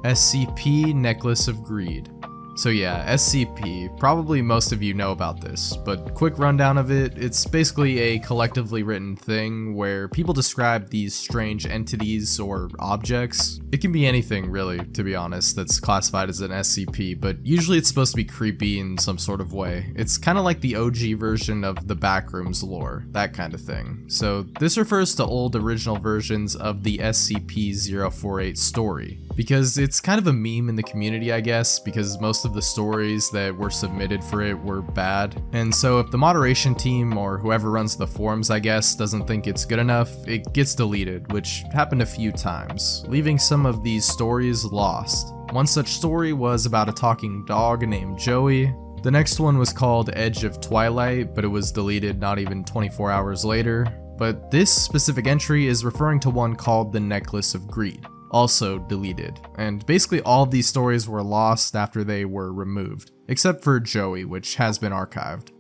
A: SCP Necklace of Greed. So yeah, SCP, probably most of you know about this, but quick rundown of it, it's basically a collectively written thing where people describe these strange entities or objects. It can be anything really, to be honest, that's classified as an SCP, but usually it's supposed to be creepy in some sort of way. It's kind of like the OG version of the Backrooms lore, that kind of thing. So this refers to old original versions of the SCP-048 story, because it's kind of a meme in the community, I guess, because most most of the stories that were submitted for it were bad. And so if the moderation team, or whoever runs the forums I guess, doesn't think it's good enough, it gets deleted, which happened a few times, leaving some of these stories lost. One such story was about a talking dog named Joey. The next one was called Edge of Twilight, but it was deleted not even 24 hours later. But this specific entry is referring to one called The Necklace of Greed, also deleted. And basically all of these stories were lost after they were removed, except for Joey, which has been archived.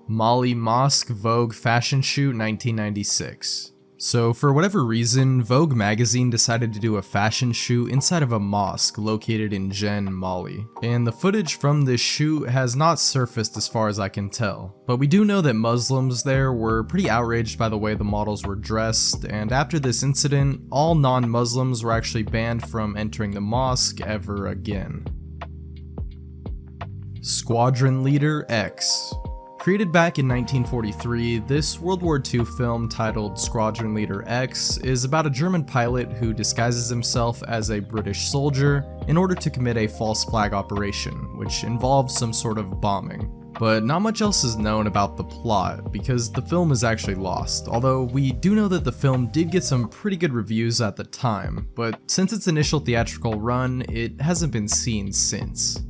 A: Molly Mosk Vogue Fashion Shoot 1996. So for whatever reason, Vogue magazine decided to do a fashion shoot inside of a mosque located in Jen, Mali. And the footage from this shoot has not surfaced as far as I can tell. But we do know that Muslims there were pretty outraged by the way the models were dressed, and after this incident, all non-Muslims were actually banned from entering the mosque ever again. Squadron Leader X. Created back in 1943, this World War II film titled Squadron Leader X is about a German pilot who disguises himself as a British soldier in order to commit a false flag operation, which involves some sort of bombing. But not much else is known about the plot, because the film is actually lost, although we do know that the film did get some pretty good reviews at the time, but since its initial theatrical run, it hasn't been seen since.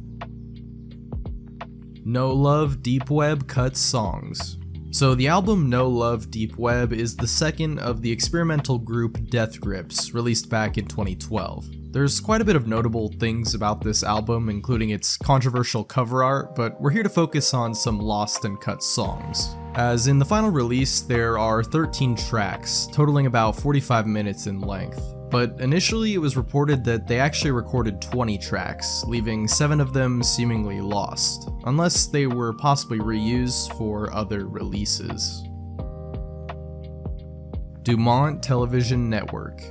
A: No Love Deep Web Cuts Songs. So the album No Love Deep Web is the second of the experimental group Death Grips, released back in 2012. There's quite a bit of notable things about this album, including its controversial cover art, but we're here to focus on some lost and cut songs. As in the final release, there are 13 tracks, totaling about 45 minutes in length. But initially it was reported that they actually recorded 20 tracks, leaving 7 of them seemingly lost, unless they were possibly reused for other releases. Dumont Television Network.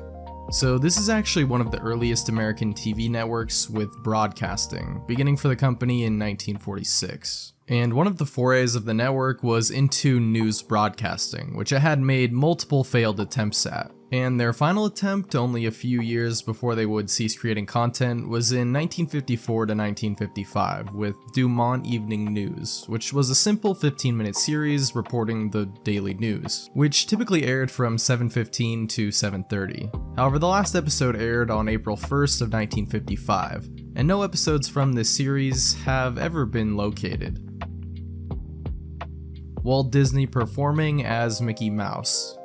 A: So this is actually one of the earliest American TV networks with broadcasting, beginning for the company in 1946. And one of the forays of the network was into news broadcasting, which it had made multiple failed attempts at. And their final attempt, only a few years before they would cease creating content, was in 1954 to 1955 with Dumont Evening News, which was a simple 15-minute series reporting the daily news, which typically aired from 7:15 to 7:30. However, the last episode aired on April 1st of 1955, and no episodes from this series have ever been located. Walt Disney performing as Mickey Mouse.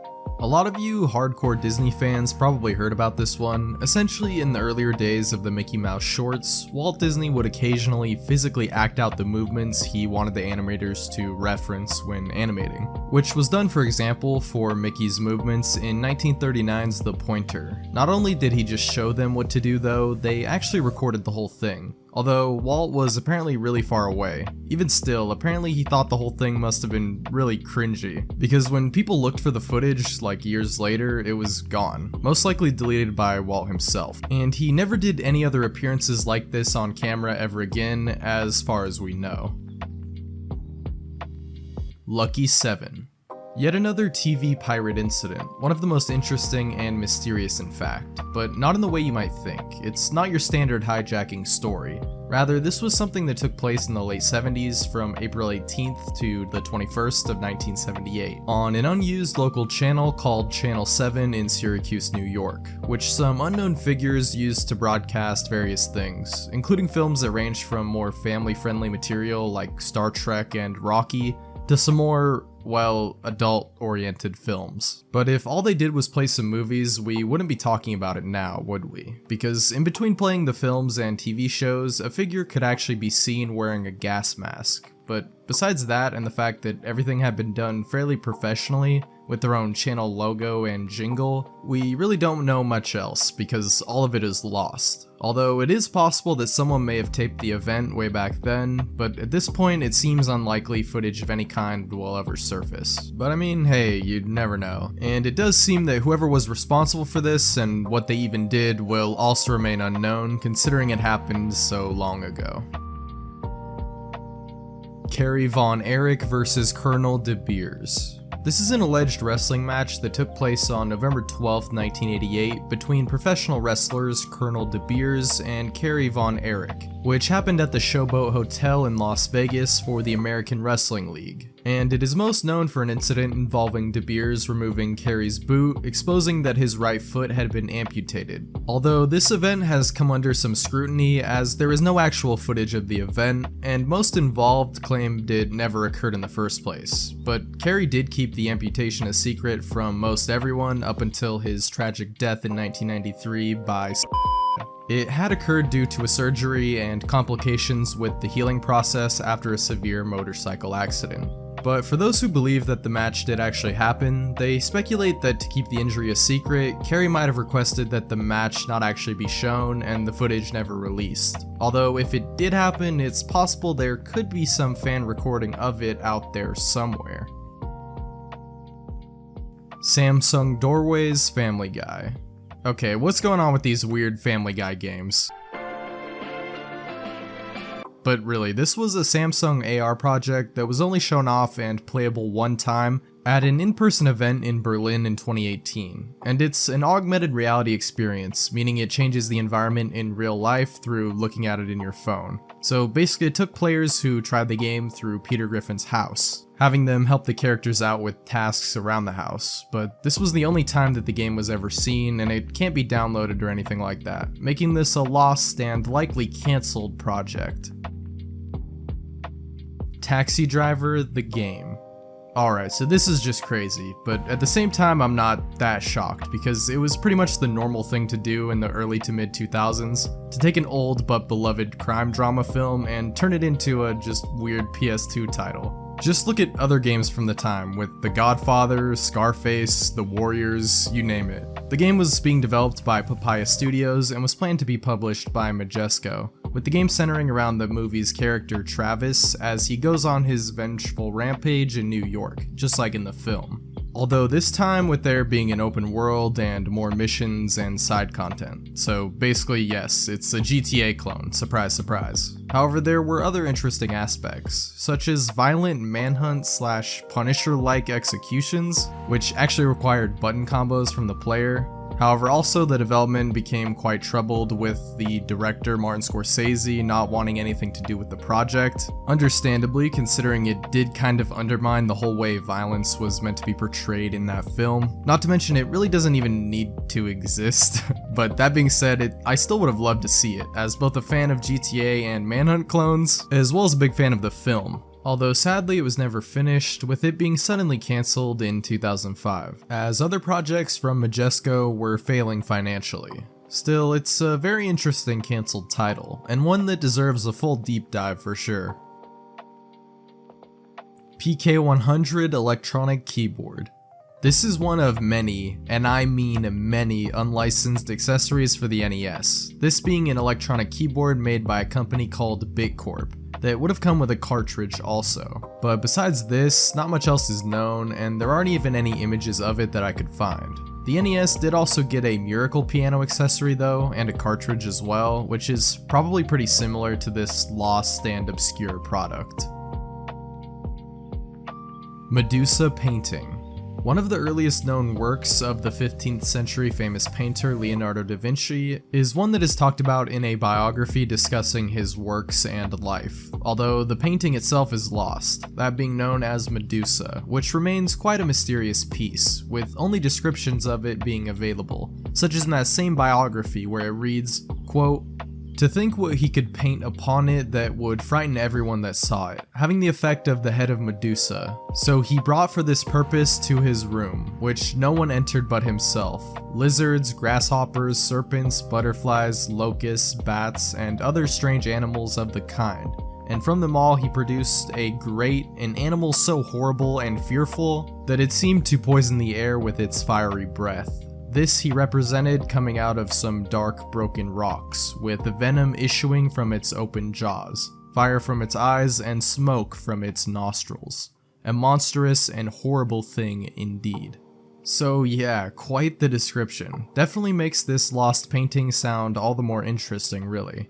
A: A lot of you hardcore Disney fans probably heard about this one. Essentially, in the earlier days of the Mickey Mouse shorts, Walt Disney would occasionally physically act out the movements he wanted the animators to reference when animating, which was done, for example, for Mickey's movements in 1939's The Pointer. Not only did he just show them what to do though, they actually recorded the whole thing. Although Walt was apparently really far away. Even still, apparently he thought the whole thing must have been really cringy, because when people looked for the footage like years later, it was gone, most likely deleted by Walt himself. And he never did any other appearances like this on camera ever again, as far as we know. Lucky 7. Yet another TV pirate incident, one of the most interesting and mysterious in fact, but not in the way you might think. It's not your standard hijacking story. Rather, this was something that took place in the late 70s from April 18th to the 21st of 1978 on an unused local channel called Channel 7 in Syracuse, New York, which some unknown figures used to broadcast various things, including films that ranged from more family-friendly material like Star Trek and Rocky to some more, well, adult-oriented films. But if all they did was play some movies, we wouldn't be talking about it now, would we? Because in between playing the films and TV shows, a figure could actually be seen wearing a gas mask. But besides that, and the fact that everything had been done fairly professionally, with their own channel logo and jingle, we really don't know much else, because all of it is lost. Although it is possible that someone may have taped the event way back then, but at this point it seems unlikely footage of any kind will ever surface. But I mean, hey, you'd never know. And it does seem that whoever was responsible for this, and what they even did, will also remain unknown, considering it happened so long ago. Carrie Von Erich vs. Colonel De Beers. This is an alleged wrestling match that took place on November 12, 1988 between professional wrestlers Colonel De Beers and Kerry Von Erich, which happened at the Showboat Hotel in Las Vegas for the American Wrestling League. And it is most known for an incident involving De Beers removing Kerry's boot, exposing that his right foot had been amputated. Although this event has come under some scrutiny as there is no actual footage of the event, and most involved claimed it never occurred in the first place. But Kerry did keep the amputation a secret from most everyone up until his tragic death in 1993 by It had occurred due to a surgery and complications with the healing process after a severe motorcycle accident. But for those who believe that the match did actually happen, they speculate that to keep the injury a secret, Kerry might have requested that the match not actually be shown and the footage never released. Although if it did happen, it's possible there could be some fan recording of it out there somewhere. Samsung Doorways Family Guy. Okay, what's going on with these weird Family Guy games? But really, this was a Samsung AR project that was only shown off and playable one time at an in-person event in Berlin in 2018. And it's an augmented reality experience, meaning it changes the environment in real life through looking at it in your phone. So basically it took players who tried the game through Peter Griffin's house, having them help the characters out with tasks around the house. But this was the only time that the game was ever seen, and it can't be downloaded or anything like that, making this a lost and likely cancelled project. Taxi Driver, the game. Alright, so this is just crazy, but at the same time I'm not that shocked because it was pretty much the normal thing to do in the early to mid 2000s, to take an old but beloved crime drama film and turn it into a just weird PS2 title. Just look at other games from the time, with The Godfather, Scarface, The Warriors, you name it. The game was being developed by Papaya Studios and was planned to be published by Majesco, with the game centering around the movie's character Travis as he goes on his vengeful rampage in New York, just like in the film. Although this time with there being an open world and more missions and side content. So basically yes, it's a GTA clone, surprise surprise. However, there were other interesting aspects, such as violent manhunt / Punisher-like executions, which actually required button combos from the player. However, also the development became quite troubled with the director Martin Scorsese not wanting anything to do with the project, understandably considering it did kind of undermine the whole way violence was meant to be portrayed in that film. Not to mention it really doesn't even need to exist, but that being said, I still would have loved to see it, as both a fan of GTA and Manhunt clones, as well as a big fan of the film. Although sadly it was never finished, with it being suddenly cancelled in 2005, as other projects from Majesco were failing financially. Still, it's a very interesting cancelled title, and one that deserves a full deep dive for sure. PK100 Electronic Keyboard. This is one of many, and I mean many, unlicensed accessories for the NES, this being an electronic keyboard made by a company called Bitcorp, that would have come with a cartridge also. But besides this, not much else is known, and there aren't even any images of it that I could find. The NES did also get a Miracle Piano accessory though, and a cartridge as well, which is probably pretty similar to this lost and obscure product. Medusa Painting. One of the earliest known works of the 15th century famous painter Leonardo da Vinci is one that is talked about in a biography discussing his works and life, although the painting itself is lost, that being known as Medusa, which remains quite a mysterious piece, with only descriptions of it being available, such as in that same biography where it reads, quote, "To think what he could paint upon it that would frighten everyone that saw it, having the effect of the head of Medusa. So he brought for this purpose to his room, which no one entered but himself, lizards, grasshoppers, serpents, butterflies, locusts, bats, and other strange animals of the kind. And from them all he produced an animal so horrible and fearful that it seemed to poison the air with its fiery breath. This he represented coming out of some dark broken rocks, with venom issuing from its open jaws, fire from its eyes, and smoke from its nostrils. A monstrous and horrible thing indeed." So yeah, quite the description. Definitely makes this lost painting sound all the more interesting, really.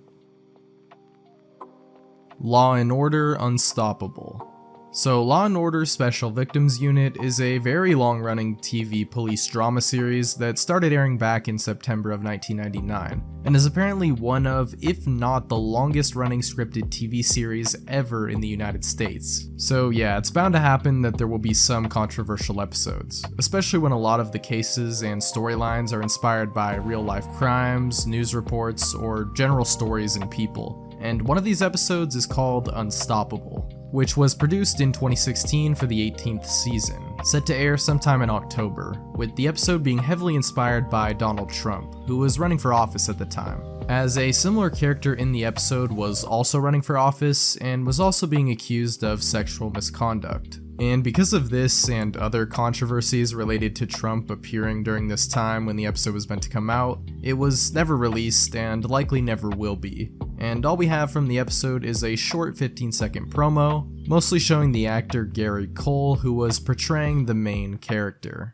A: Law and Order Unstoppable. So Law & Order Special Victims Unit is a very long-running TV police drama series that started airing back in September of 1999, and is apparently one of, if not the longest-running scripted TV series ever in the United States. So yeah, it's bound to happen that there will be some controversial episodes, especially when a lot of the cases and storylines are inspired by real-life crimes, news reports, or general stories and people. And one of these episodes is called Unstoppable, which was produced in 2016 for the 18th season, set to air sometime in October, with the episode being heavily inspired by Donald Trump, who was running for office at the time, as a similar character in the episode was also running for office and was also being accused of sexual misconduct. And because of this and other controversies related to Trump appearing during this time when the episode was meant to come out, it was never released and likely never will be. And all we have from the episode is a short 15-second promo, mostly showing the actor Gary Cole, who was portraying the main character.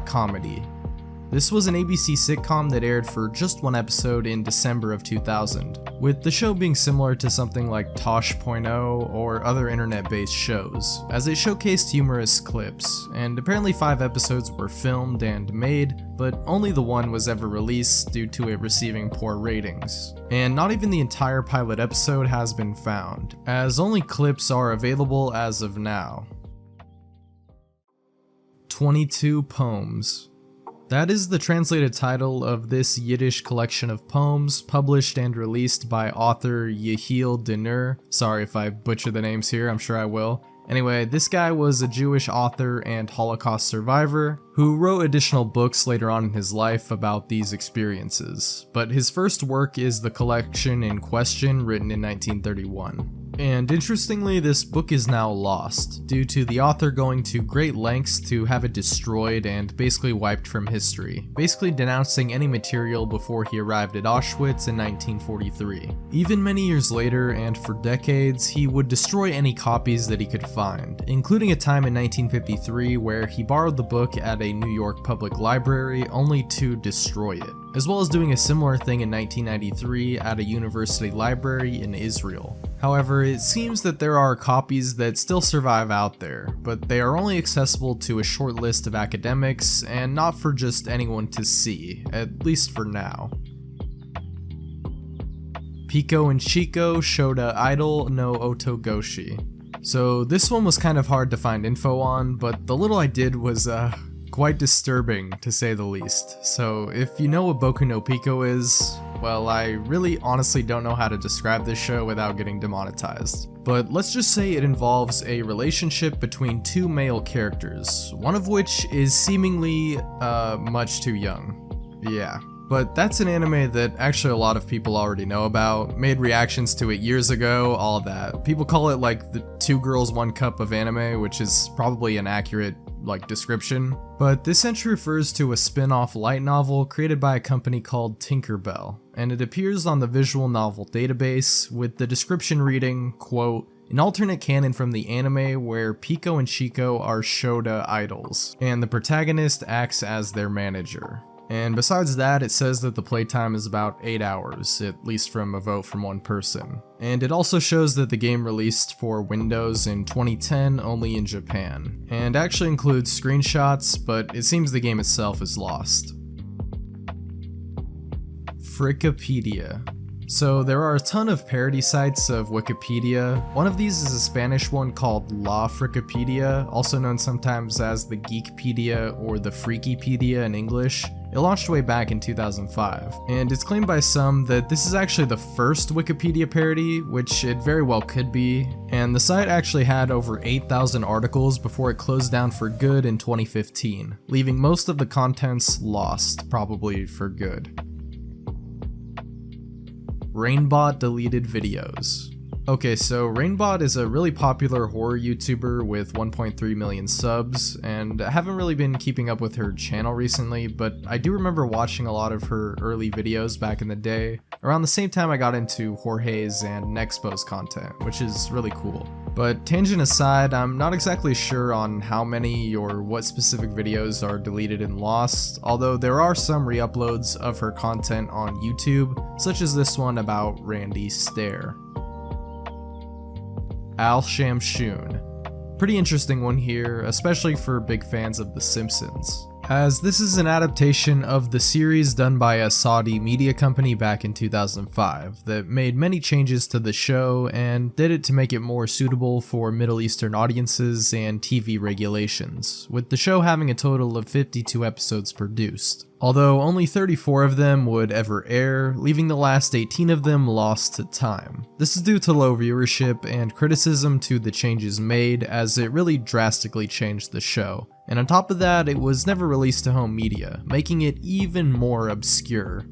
A: Comedy. This was an ABC sitcom that aired for just one episode in December of 2000, with the show being similar to something like Tosh.0 or other internet-based shows, as it showcased humorous clips, and apparently 5 episodes were filmed and made, but only the one was ever released due to it receiving poor ratings. And not even the entire pilot episode has been found, as only clips are available as of now. 22 Poems. That is the translated title of this Yiddish collection of poems published and released by author Yehiel Dinur. Sorry if I butcher the names here, I'm sure I will. Anyway, this guy was a Jewish author and Holocaust survivor who wrote additional books later on in his life about these experiences, but his first work is the collection in question, written in 1931. And interestingly, this book is now lost, due to the author going to great lengths to have it destroyed and basically wiped from history, basically denouncing any material before he arrived at Auschwitz in 1943. Even many years later, and for decades, he would destroy any copies that he could find, including a time in 1953 where he borrowed the book at a New York public library only to destroy it, as well as doing a similar thing in 1993 at a university library in Israel. However, it seems that there are copies that still survive out there, but they are only accessible to a short list of academics and not for just anyone to see, at least for now. Pico and Chico Shoda Idol no Otogoshi. So this one was kind of hard to find info on, but the little I did was quite disturbing to say the least. So if you know what Boku no Pico is, well, I really honestly don't know how to describe this show without getting demonetized. But let's just say it involves a relationship between 2 male characters, one of which is seemingly much too young. Yeah. But that's an anime that actually a lot of people already know about, made reactions to it years ago, all that. People call it like the 2 girls 1 cup of anime, which is probably an accurate description. But this entry refers to a spin-off light novel created by a company called Tinkerbell, and it appears on the Visual Novel Database with the description reading, quote, an alternate canon from the anime where Pico and Chico are Shoda idols, and the protagonist acts as their manager. And besides that, it says that the playtime is about 8 hours, at least from a vote from one person. And it also shows that the game released for Windows in 2010 only in Japan, and actually includes screenshots, but it seems the game itself is lost. Frikipedia. So there are a ton of parody sites of Wikipedia. One of these is a Spanish one called La Frikipedia, also known sometimes as the Geekpedia or the Freakypedia in English. It launched way back in 2005, and it's claimed by some that this is actually the first Wikipedia parody, which it very well could be, and the site actually had over 8,000 articles before it closed down for good in 2015, leaving most of the contents lost, probably for good. Rainbot deleted videos. Okay, so Rainbot is a really popular horror YouTuber with 1.3 million subs, and I haven't really been keeping up with her channel recently, but I do remember watching a lot of her early videos back in the day, around the same time I got into Jorge's and Nexpo's content, which is really cool. But tangent aside, I'm not exactly sure on how many or what specific videos are deleted and lost, although there are some re-uploads of her content on YouTube, such as this one about Randy Stare. Al Shamshun. Pretty interesting one here, especially for big fans of The Simpsons, as this is an adaptation of the series done by a Saudi media company back in 2005 that made many changes to the show and did it to make it more suitable for Middle Eastern audiences and TV regulations, with the show having a total of 52 episodes produced, although only 34 of them would ever air, leaving the last 18 of them lost to time. This is due to low viewership and criticism to the changes made, as it really drastically changed the show. And on top of that, it was never released to home media, making it even more obscure.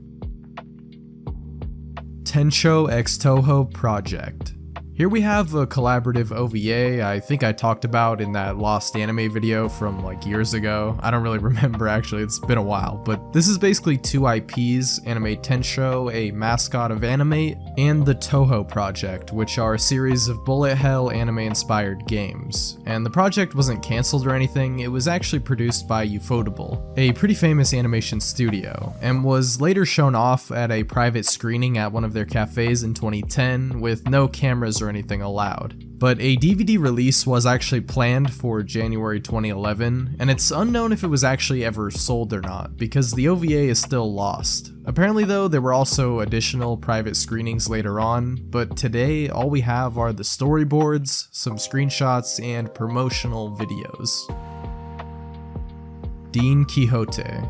A: Tencho X Toho Project. Here we have a collaborative OVA I think I talked about in that Lost Anime video from like years ago. I don't really remember actually, it's been a while, but this is basically two IPs, Anime Tencho, a mascot of Animate, and the Toho Project, which are a series of bullet hell anime inspired games. And the project wasn't cancelled or anything, it was actually produced by Ufotable, a pretty famous animation studio, and was later shown off at a private screening at one of their cafes in 2010 with no cameras or anything allowed. But a DVD release was actually planned for January 2011, and it's unknown if it was actually ever sold or not, because the OVA is still lost. Apparently though, there were also additional private screenings later on, but today all we have are the storyboards, some screenshots, and promotional videos. Dean Quixote.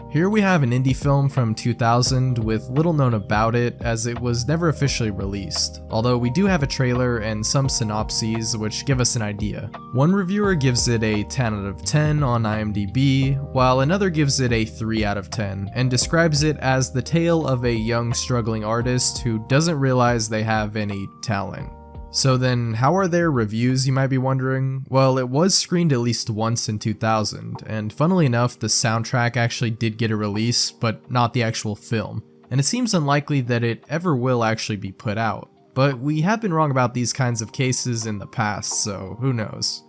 A: Here we have an indie film from 2000 with little known about it, as it was never officially released, although we do have a trailer and some synopses which give us an idea. One reviewer gives it a 10 out of 10 on IMDb, while another gives it a 3 out of 10, and describes it as the tale of a young struggling artist who doesn't realize they have any talent. So then, how are their reviews, you might be wondering? Well, it was screened at least once in 2000, and funnily enough, the soundtrack actually did get a release, but not the actual film, and it seems unlikely that it ever will actually be put out. But we have been wrong about these kinds of cases in the past, so who knows.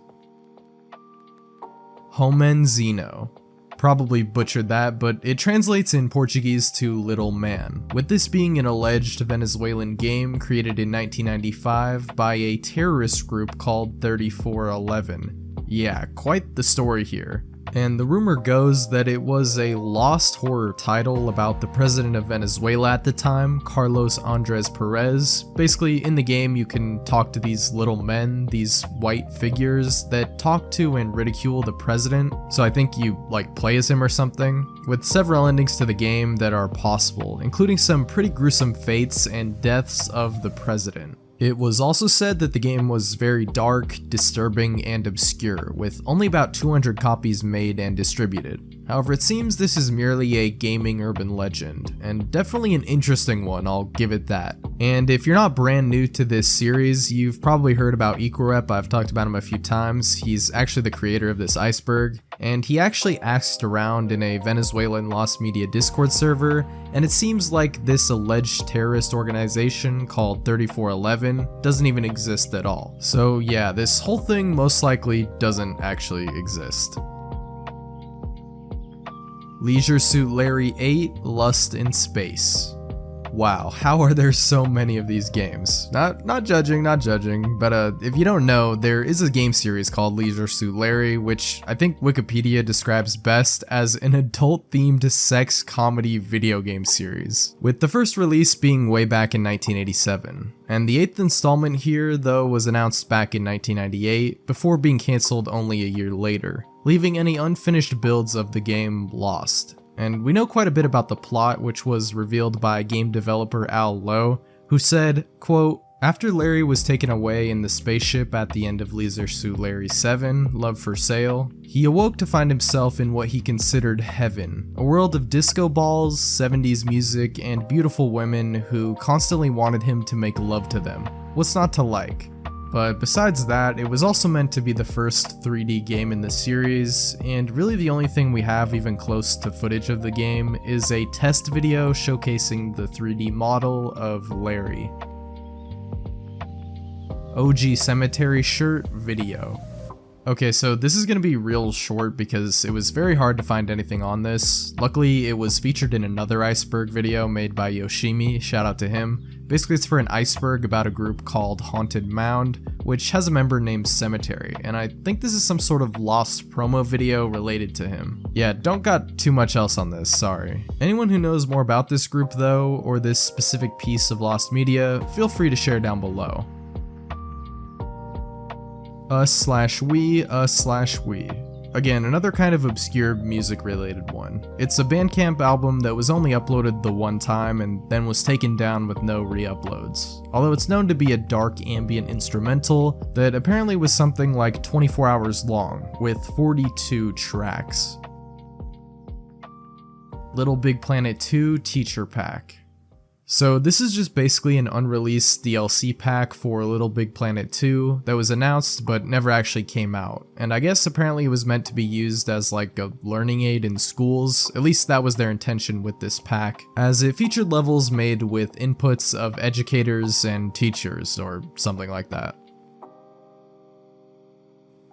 A: Homenzino. Probably butchered that, but it translates in Portuguese to Little Man, with this being an alleged Venezuelan game created in 1995 by a terrorist group called 3411. Yeah, quite the story here. And the rumor goes that it was a lost horror title about the president of Venezuela at the time, Carlos Andres Perez. Basically, in the game you can talk to these little men, these white figures that talk to and ridicule the president, so I think you like play as him or something, with several endings to the game that are possible, including some pretty gruesome fates and deaths of the president. It was also said that the game was very dark, disturbing, and obscure, with only about 200 copies made and distributed. However, it seems this is merely a gaming urban legend, and definitely an interesting one, I'll give it that. And if you're not brand new to this series, you've probably heard about Equirep. I've talked about him a few times. He's actually the creator of this Iceberg, and he actually asked around in a Venezuelan Lost Media Discord server, and it seems like this alleged terrorist organization called 3411 doesn't even exist at all. So yeah, this whole thing most likely doesn't actually exist. Leisure Suit Larry 8, Lust in Space. Wow, how are there so many of these games? Not judging, but if you don't know, there is a game series called Leisure Suit Larry, which I think Wikipedia describes best as an adult-themed sex comedy video game series, with the first release being way back in 1987. And the 8th installment here, though, was announced back in 1998, before being cancelled only a year later, leaving any unfinished builds of the game lost. And we know quite a bit about the plot, which was revealed by game developer Al Lowe, who said, quote, "After Larry was taken away in the spaceship at the end of Leisure Suit Larry 7, Love for Sale, he awoke to find himself in what he considered heaven, a world of disco balls, 70s music, and beautiful women who constantly wanted him to make love to them. What's not to like?" But besides that, it was also meant to be the first 3D game in the series, and really the only thing we have even close to footage of the game is a test video showcasing the 3D model of Larry. OG Cemetery shirt video. Okay, so this is going to be real short because it was very hard to find anything on this. Luckily, it was featured in another Iceberg video made by Yoshimi, shout out to him. Basically, it's for an iceberg about a group called Haunted Mound, which has a member named Cemetery, and I think this is some sort of lost promo video related to him. Yeah, don't got too much else on this, sorry. Anyone who knows more about this group though, or this specific piece of lost media, feel free to share down below. Us/we. Again, another kind of obscure music related one. It's a Bandcamp album that was only uploaded the one time and then was taken down with no re-uploads. Although it's known to be a dark ambient instrumental that apparently was something like 24 hours long, with 42 tracks. Little Big Planet 2 Teacher Pack. So this is just basically an unreleased DLC pack for Little Big Planet 2 that was announced but never actually came out, and I guess apparently it was meant to be used as like a learning aid in schools. At least that was their intention with this pack, as it featured levels made with inputs of educators and teachers or something like that.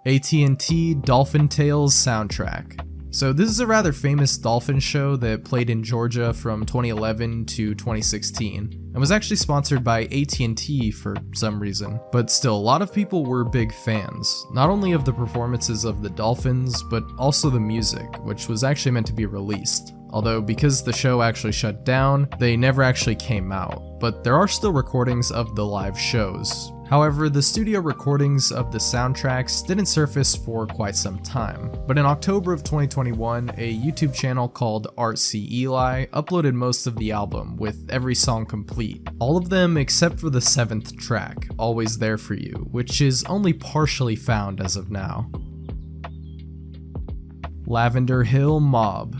A: AT&T Dolphin Tales soundtrack. So this is a rather famous dolphin show that played in Georgia from 2011 to 2016, and was actually sponsored by AT&T for some reason. But still, a lot of people were big fans, not only of the performances of the dolphins, but also the music, which was actually meant to be released. Although because the show actually shut down, they never actually came out, but there are still recordings of the live shows. However, the studio recordings of the soundtracks didn't surface for quite some time, but in October of 2021, a YouTube channel called Artsy Eli uploaded most of the album, with every song complete. All of them except for the 7th track, Always There For You, which is only partially found as of now. Lavender Hill Mob.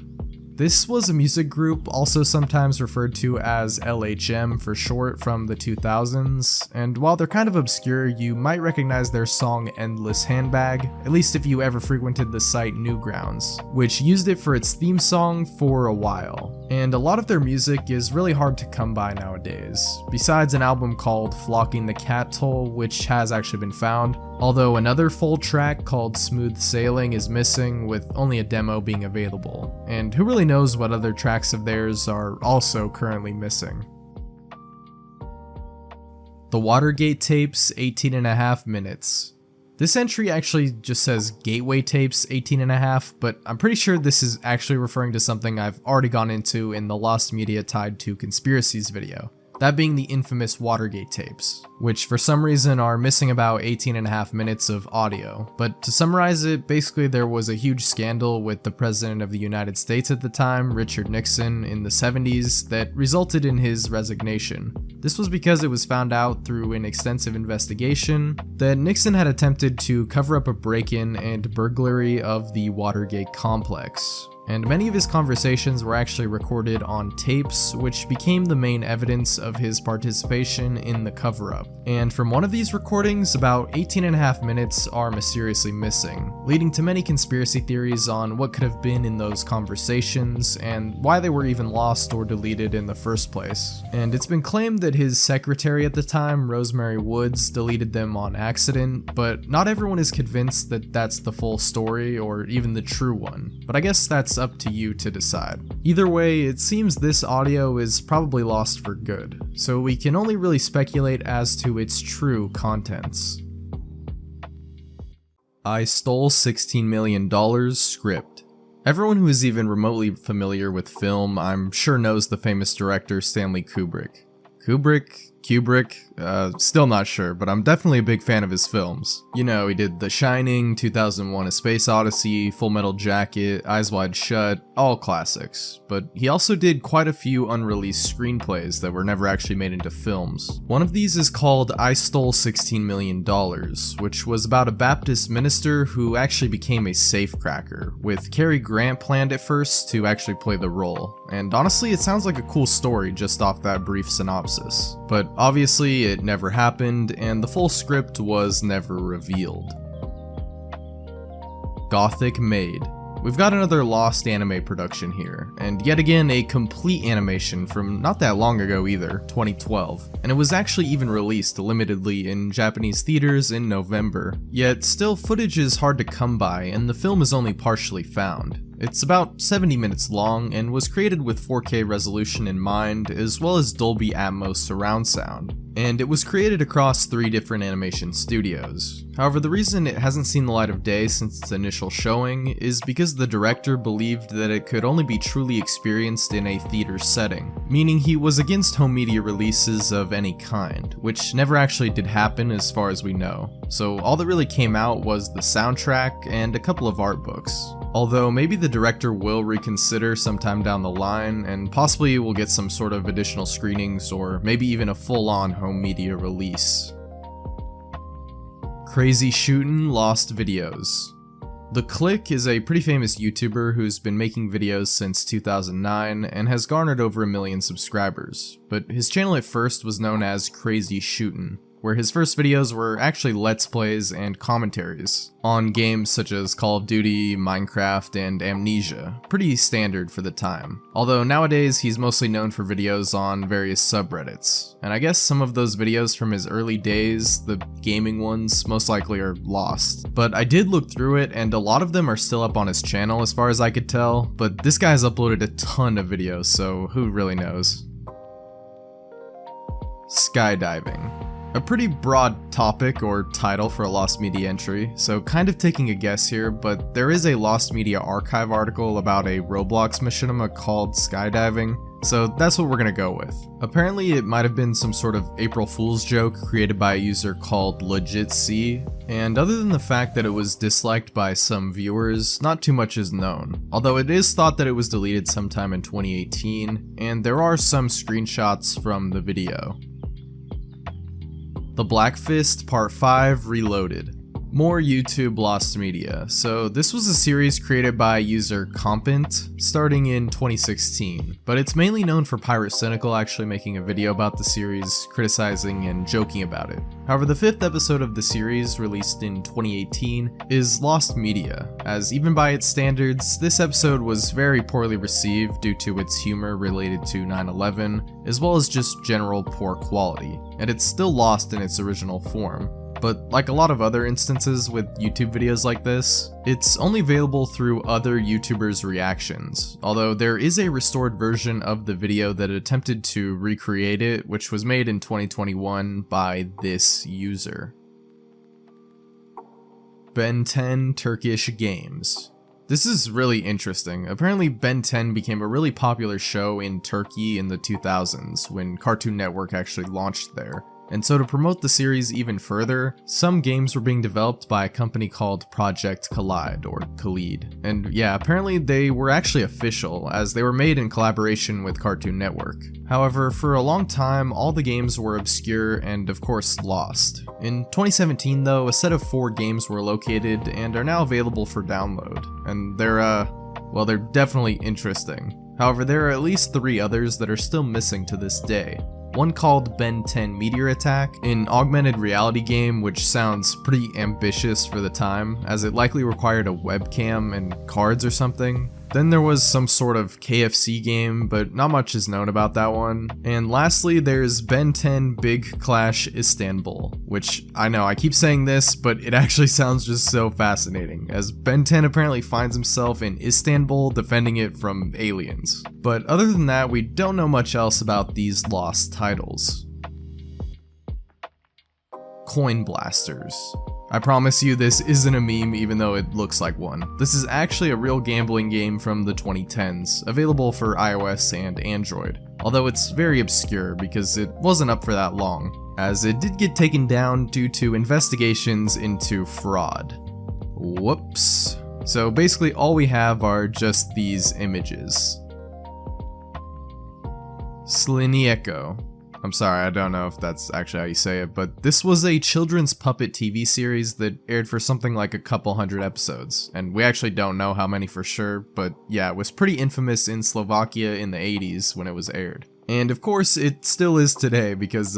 A: This was a music group, also sometimes referred to as LHM for short, from the 2000s, and while they're kind of obscure, you might recognize their song Endless Handbag, at least if you ever frequented the site Newgrounds, which used it for its theme song for a while. And a lot of their music is really hard to come by nowadays, besides an album called Flocking the Cat Toll, which has actually been found, although another full track called Smooth Sailing is missing, with only a demo being available, and who really knows what other tracks of theirs are also currently missing. The Watergate Tapes 18.5 minutes. This entry actually just says Gateway Tapes 18.5, but I'm pretty sure this is actually referring to something I've already gone into in the Lost Media Tied to Conspiracies video. That being the infamous Watergate tapes, which for some reason are missing about 18.5 minutes of audio. But to summarize it, basically there was a huge scandal with the President of the United States at the time, Richard Nixon, in the 70s that resulted in his resignation. This was because it was found out through an extensive investigation that Nixon had attempted to cover up a break-in and burglary of the Watergate complex. And many of his conversations were actually recorded on tapes, which became the main evidence of his participation in the cover-up. And from one of these recordings, about 18.5 minutes are mysteriously missing, leading to many conspiracy theories on what could have been in those conversations and why they were even lost or deleted in the first place. And it's been claimed that his secretary at the time, Rosemary Woods, deleted them on accident, but not everyone is convinced that that's the full story or even the true one. But I guess that's up to you to decide. Either way, it seems this audio is probably lost for good, so we can only really speculate as to its true contents. I Stole $16 Million script. Everyone who is even remotely familiar with film, I'm sure knows the famous director Stanley Kubrick. Kubrick? Still not sure, but I'm definitely a big fan of his films. You know, he did The Shining, 2001: A Space Odyssey, Full Metal Jacket, Eyes Wide Shut, all classics. But he also did quite a few unreleased screenplays that were never actually made into films. One of these is called I Stole $16 Million, which was about a Baptist minister who actually became a safecracker, with Cary Grant planned at first to actually play the role. And honestly, it sounds like a cool story just off that brief synopsis. But obviously it never happened, and the full script was never revealed. Gothic Maid. We've got another lost anime production here, and yet again a complete animation from not that long ago either, 2012, and it was actually even released limitedly in Japanese theaters in November. Yet still, footage is hard to come by, and the film is only partially found. It's about 70 minutes long and was created with 4K resolution in mind, as well as Dolby Atmos surround sound. and it was created across 3 different animation studios. However, the reason it hasn't seen the light of day since its initial showing is because the director believed that it could only be truly experienced in a theater setting, meaning he was against home media releases of any kind, which never actually did happen as far as we know. So all that really came out was the soundtrack and a couple of art books. Although maybe the director will reconsider sometime down the line, and possibly we'll get some sort of additional screenings or maybe even a full-on home media release. Crazy Shootin' Lost Videos. The Click is a pretty famous YouTuber who's been making videos since 2009 and has garnered over 1 million subscribers, but his channel at first was known as Crazy Shootin', where his first videos were actually Let's Plays and commentaries on games such as Call of Duty, Minecraft, and Amnesia, pretty standard for the time. Although nowadays he's mostly known for videos on various subreddits, and I guess some of those videos from his early days, the gaming ones, most likely are lost. But I did look through it, and a lot of them are still up on his channel as far as I could tell, but this guy's uploaded a ton of videos, so who really knows. Skydiving. A pretty broad topic or title for a Lost Media entry, so kind of taking a guess here, but there is a Lost Media archive article about a Roblox machinima called skydiving, so that's what we're gonna go with. Apparently it might have been some sort of April Fool's joke created by a user called LegitC, and other than the fact that it was disliked by some viewers, not too much is known. Although it is thought that it was deleted sometime in 2018, and there are some screenshots from the video. The Black Fist Part 5 Reloaded. More YouTube Lost Media. So this was a series created by user Compent starting in 2016, but it's mainly known for Pirate Cynical actually making a video about the series, criticizing and joking about it. However, the 5th episode of the series, released in 2018, is Lost Media, as even by its standards, this episode was very poorly received due to its humor related to 9/11, as well as just general poor quality, and it's still lost in its original form. But like a lot of other instances with YouTube videos like this, it's only available through other YouTubers' reactions, although there is a restored version of the video that attempted to recreate it, which was made in 2021 by this user. Ben 10 Turkish Games. This is really interesting. Apparently Ben 10 became a really popular show in Turkey in the 2000s when Cartoon Network actually launched there. And so to promote the series even further, some games were being developed by a company called Project Khalid, or Khalid. And yeah, apparently they were actually official, as they were made in collaboration with Cartoon Network. However, for a long time, all the games were obscure and of course lost. In 2017 though, a set of 4 games were located and are now available for download. And they're definitely interesting. However, there are at least 3 others that are still missing to this day. One called Ben 10 Meteor Attack, an augmented reality game which sounds pretty ambitious for the time, as it likely required a webcam and cards or something. Then there was some sort of KFC game, but not much is known about that one. And lastly, there's Ben 10 Big Clash Istanbul, which I know I keep saying this, but it actually sounds just so fascinating, as Ben 10 apparently finds himself in Istanbul defending it from aliens. But other than that, we don't know much else about these lost titles. Coin Blasters. I promise you this isn't a meme even though it looks like one. This is actually a real gambling game from the 2010s, available for iOS and Android, although it's very obscure because it wasn't up for that long, as it did get taken down due to investigations into fraud. Whoops. So basically all we have are just these images. Slinieko. I'm sorry, I don't know if that's actually how you say it, but this was a children's puppet TV series that aired for something like a couple hundred episodes, and we actually don't know how many for sure, but yeah, it was pretty infamous in Slovakia in the 80s when it was aired. And of course, it still is today because,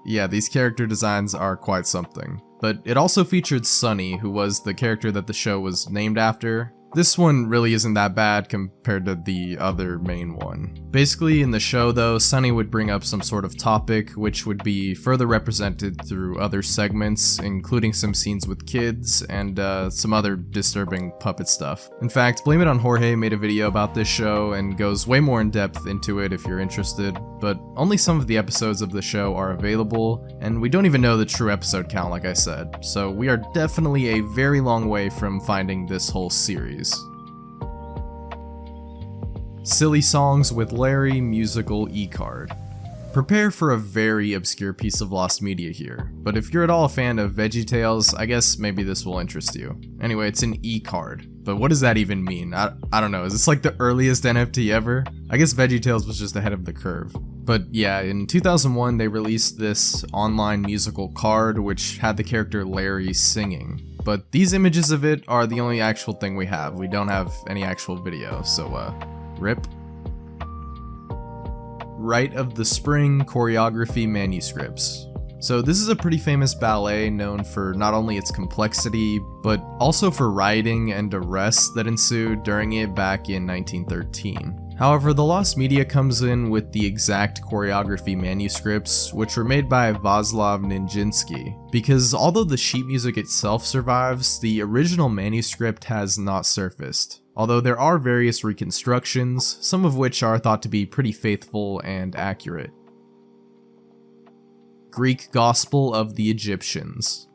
A: yeah, these character designs are quite something. But it also featured Sunny, who was the character that the show was named after, This one really isn't that bad compared to the other main one. Basically, in the show though, Sunny would bring up some sort of topic which would be further represented through other segments, including some scenes with kids and some other disturbing puppet stuff. In fact, Blame It on Jorge made a video about this show and goes way more in depth into it if you're interested, but only some of the episodes of the show are available, and we don't even know the true episode count like I said, so we are definitely a very long way from finding this whole series. Silly Songs with Larry musical e-card. Prepare for a very obscure piece of lost media here, but if you're at all a fan of VeggieTales, I guess maybe this will interest you. Anyway, it's an e-card, but what does that even mean? I don't know, is this like the earliest NFT ever? I guess VeggieTales was just ahead of the curve. But yeah, in 2001 they released this online musical card which had the character Larry singing. But these images of it are the only actual thing we have. We don't have any actual video, so rip. Rite of the Spring choreography manuscripts. So this is a pretty famous ballet known for not only its complexity, but also for rioting and arrests that ensued during it back in 1913. However, the lost media comes in with the exact choreography manuscripts, which were made by Václav Nijinsky, because although the sheet music itself survives, the original manuscript has not surfaced. Although there are various reconstructions, some of which are thought to be pretty faithful and accurate. Greek Gospel of the Egyptians.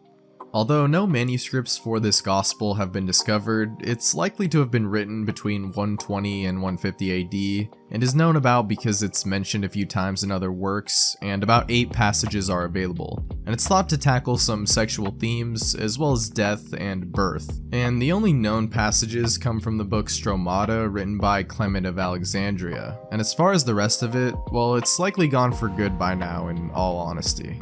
A: Although no manuscripts for this gospel have been discovered, it's likely to have been written between 120 and 150 AD, and is known about because it's mentioned a few times in other works, and about 8 passages are available. And it's thought to tackle some sexual themes, as well as death and birth. And the only known passages come from the book Stromata, written by Clement of Alexandria. And as far as the rest of it, well, it's likely gone for good by now, in all honesty.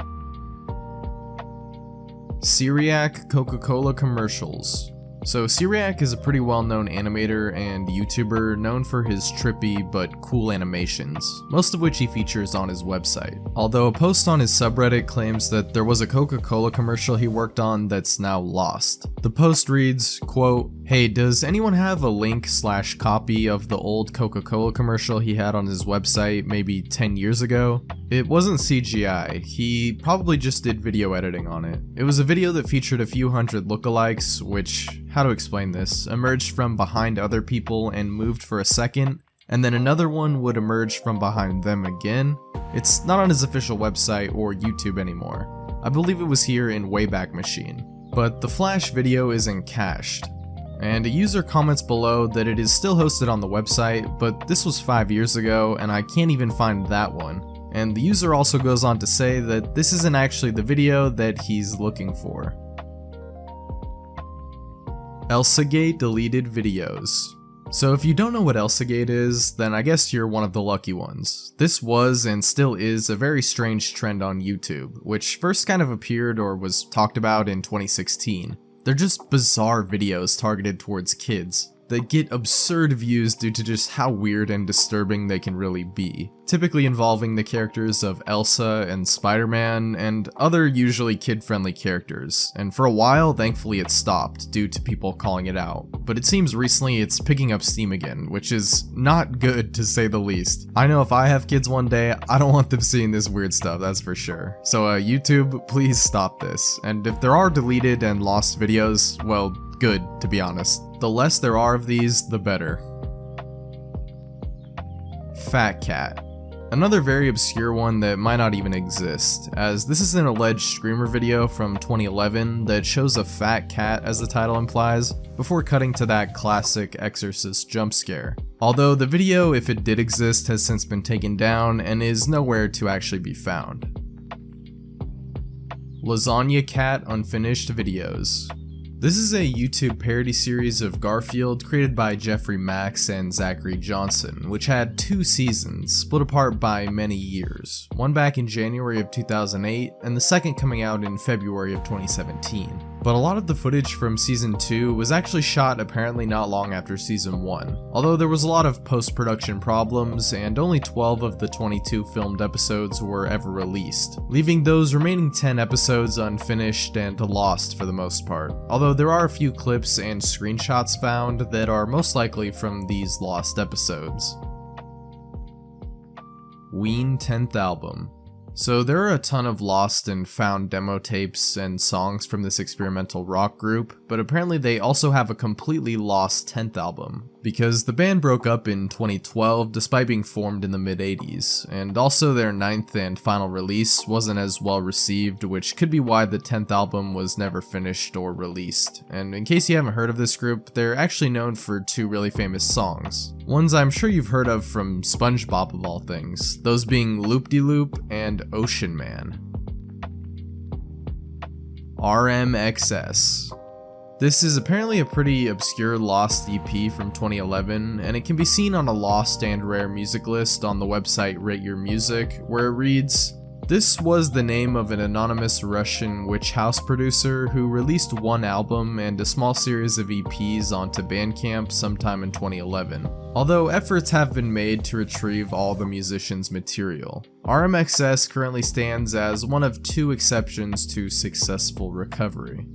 A: Syriac Coca-Cola commercials. So Syriac is a pretty well-known animator and YouTuber known for his trippy but cool animations, most of which he features on his website. Although a post on his subreddit claims that there was a Coca-Cola commercial he worked on that's now lost. The post reads, quote, "Hey, does anyone have a link/copy of the old Coca-Cola commercial he had on his website maybe 10 years ago? It wasn't CGI, he probably just did video editing on it. It was a video that featured a few hundred lookalikes, which, how to explain this, emerged from behind other people and moved for a second, and then another one would emerge from behind them again. It's not on his official website or YouTube anymore. I believe it was here in Wayback Machine. But the Flash video isn't cached. And a user comments below that it is still hosted on the website, but this was 5 years ago and I can't even find that one. And the user also goes on to say that this isn't actually the video that he's looking for. Elsagate deleted videos. So if you don't know what Elsagate is, then I guess you're one of the lucky ones. This was and still is a very strange trend on YouTube, which first kind of appeared or was talked about in 2016. They're just bizarre videos targeted towards kids that get absurd views due to just how weird and disturbing they can really be, typically involving the characters of Elsa and Spider-Man and other usually kid-friendly characters, and for a while thankfully it stopped due to people calling it out, but it seems recently it's picking up steam again, which is not good to say the least. I know if I have kids one day, I don't want them seeing this weird stuff, that's for sure. So YouTube, please stop this, and if there are deleted and lost videos, well, good, to be honest. The less there are of these, the better. Fat Cat. Another very obscure one that might not even exist, as this is an alleged Screamer video from 2011 that shows a fat cat, as the title implies, before cutting to that classic Exorcist jump scare. Although the video, if it did exist, has since been taken down and is nowhere to actually be found. Lasagna Cat unfinished videos. This is a YouTube parody series of Garfield created by Jeffrey Max and Zachary Johnson, which had 2 seasons, split apart by many years, one back in January of 2008 and the second coming out in February of 2017. but a lot of the footage from season 2 was actually shot apparently not long after season 1, although there was a lot of post-production problems and only 12 of the 22 filmed episodes were ever released, leaving those remaining 10 episodes unfinished and lost for the most part, although there are a few clips and screenshots found that are most likely from these lost episodes. Ween 10th album. So there are a ton of lost and found demo tapes and songs from this experimental rock group, but apparently they also have a completely lost 10th album, because the band broke up in 2012 despite being formed in the mid-80s, and also their 9th and final release wasn't as well received, which could be why the 10th album was never finished or released. And in case you haven't heard of this group, they're actually known for 2 really famous songs. Ones I'm sure you've heard of from SpongeBob of all things, those being Loop-de-Loop and Ocean Man. RMXS. This is apparently a pretty obscure lost EP from 2011, and it can be seen on a lost and rare music list on the website Rate Your Music, where it reads, "This was the name of an anonymous Russian witch house producer who released 1 album and a small series of EPs onto Bandcamp sometime in 2011. Although efforts have been made to retrieve all the musician's material. RMXS currently stands as one of 2 exceptions to successful recovery."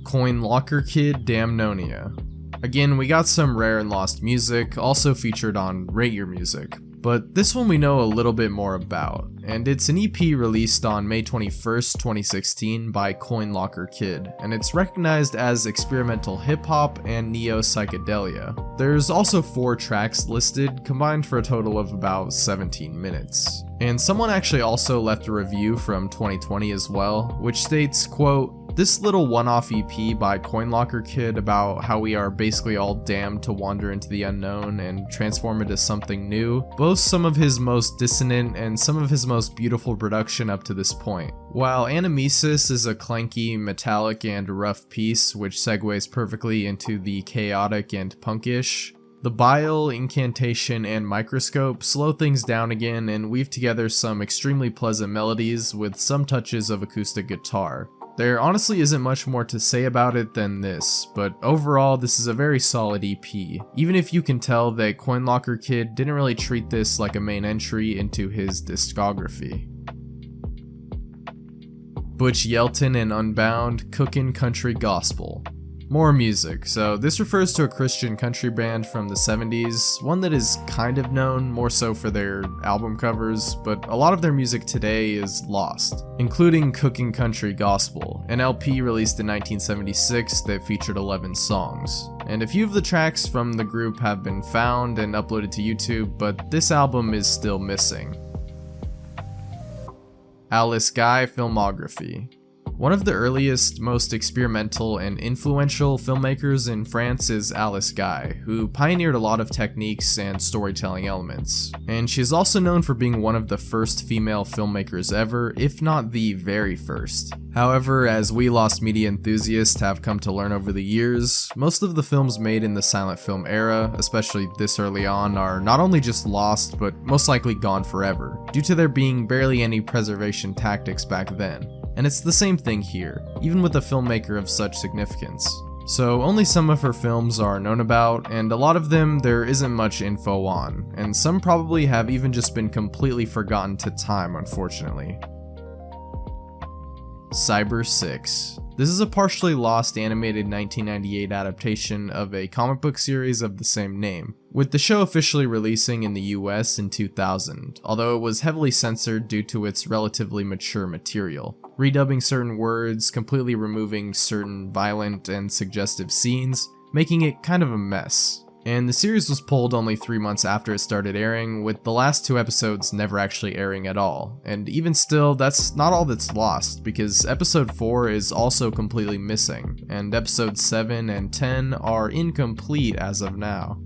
A: Coin Locker Kid Damnonia. Again, we got some rare and lost music, also featured on Rate Your Music. But this one we know a little bit more about, and it's an EP released on May 21st, 2016 by Coin Locker Kid, and it's recognized as experimental hip-hop and neo-psychedelia. There's also 4 tracks listed, combined for a total of about 17 minutes. And someone actually also left a review from 2020 as well, which states, quote, "This little one-off EP by Coin Locker Kid about how we are basically all damned to wander into the unknown and transform into something new boasts some of his most dissonant and some of his most beautiful production up to this point. While Animesis is a clanky, metallic, and rough piece which segues perfectly into the chaotic and punkish, the Bile, Incantation, and Microscope slow things down again and weave together some extremely pleasant melodies with some touches of acoustic guitar. There honestly isn't much more to say about it than this, but overall this is a very solid EP, even if you can tell that Coin Locker Kid didn't really treat this like a main entry into his discography. Butch Yelton and Unbound, Cookin' Country Gospel. More music, so this refers to a Christian country band from the 70s, one that is kind of known more so for their album covers, but a lot of their music today is lost, including Cooking Country Gospel, an LP released in 1976 that featured 11 songs. And a few of the tracks from the group have been found and uploaded to YouTube, but this album is still missing. Alice Guy Filmography. One of the earliest, most experimental, and influential filmmakers in France is Alice Guy, who pioneered a lot of techniques and storytelling elements. And she is also known for being one of the first female filmmakers ever, if not the very first. However, as we lost media enthusiasts have come to learn over the years, most of the films made in the silent film era, especially this early on, are not only just lost, but most likely gone forever, due to there being barely any preservation tactics back then. And it's the same thing here, even with a filmmaker of such significance. So only some of her films are known about, and a lot of them there isn't much info on, and some probably have even just been completely forgotten to time, unfortunately. Cyber 6. This is a partially lost animated 1998 adaptation of a comic book series of the same name, with the show officially releasing in the US in 2000, although it was heavily censored due to its relatively mature material, redubbing certain words, completely removing certain violent and suggestive scenes, making it kind of a mess. And the series was pulled only 3 months after it started airing, with the last 2 episodes never actually airing at all. And even still, that's not all that's lost, because episode 4 is also completely missing, and episodes 7 and 10 are incomplete as of now.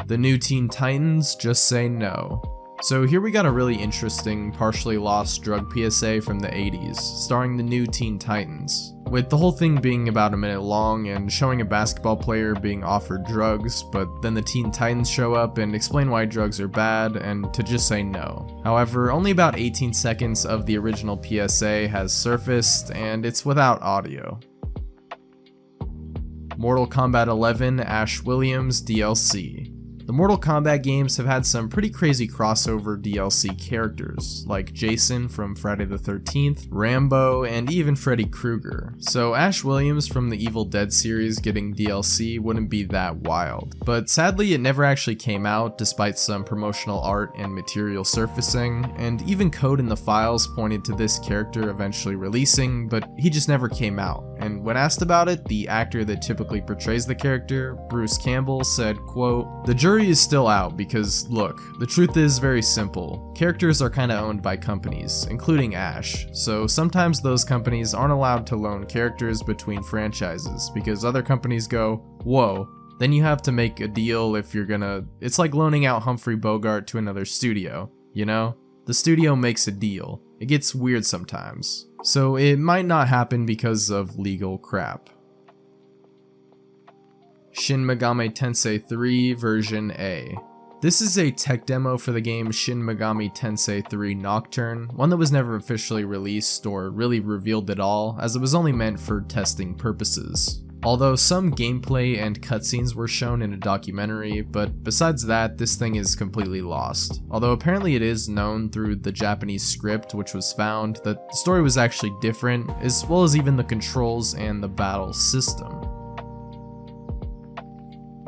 A: The New Teen Titans Just Say No. So here we got a really interesting, partially lost drug PSA from the 80s, starring the New Teen Titans. with the whole thing being about a minute long and showing a basketball player being offered drugs, but then the Teen Titans show up and explain why drugs are bad and to just say no. However, only about 18 seconds of the original PSA has surfaced, and it's without audio. Mortal Kombat 11 Ash Williams DLC. The Mortal Kombat games have had some pretty crazy crossover DLC characters, like Jason from Friday the 13th, Rambo, and even Freddy Krueger, so Ash Williams from the Evil Dead series getting DLC wouldn't be that wild. But sadly it never actually came out despite some promotional art and material surfacing, and even code in the files pointed to this character eventually releasing, but he just never came out. And when asked about it, the actor that typically portrays the character, Bruce Campbell, said, quote, "The jury is still out because, look, the truth is very simple. Characters are kinda owned by companies, including Ash, so sometimes those companies aren't allowed to loan characters between franchises because other companies go, whoa, then you have to make a deal if you're gonna... It's like loaning out Humphrey Bogart to another studio, you know? The studio makes a deal. It gets weird sometimes. So it might not happen because of legal crap." Shin Megami Tensei 3 Version A. This is a tech demo for the game Shin Megami Tensei 3 Nocturne, one that was never officially released or really revealed at all, as it was only meant for testing purposes. Although some gameplay and cutscenes were shown in a documentary, but besides that, this thing is completely lost. Although apparently it is known through the Japanese script which was found that the story was actually different, as well as even the controls and the battle system.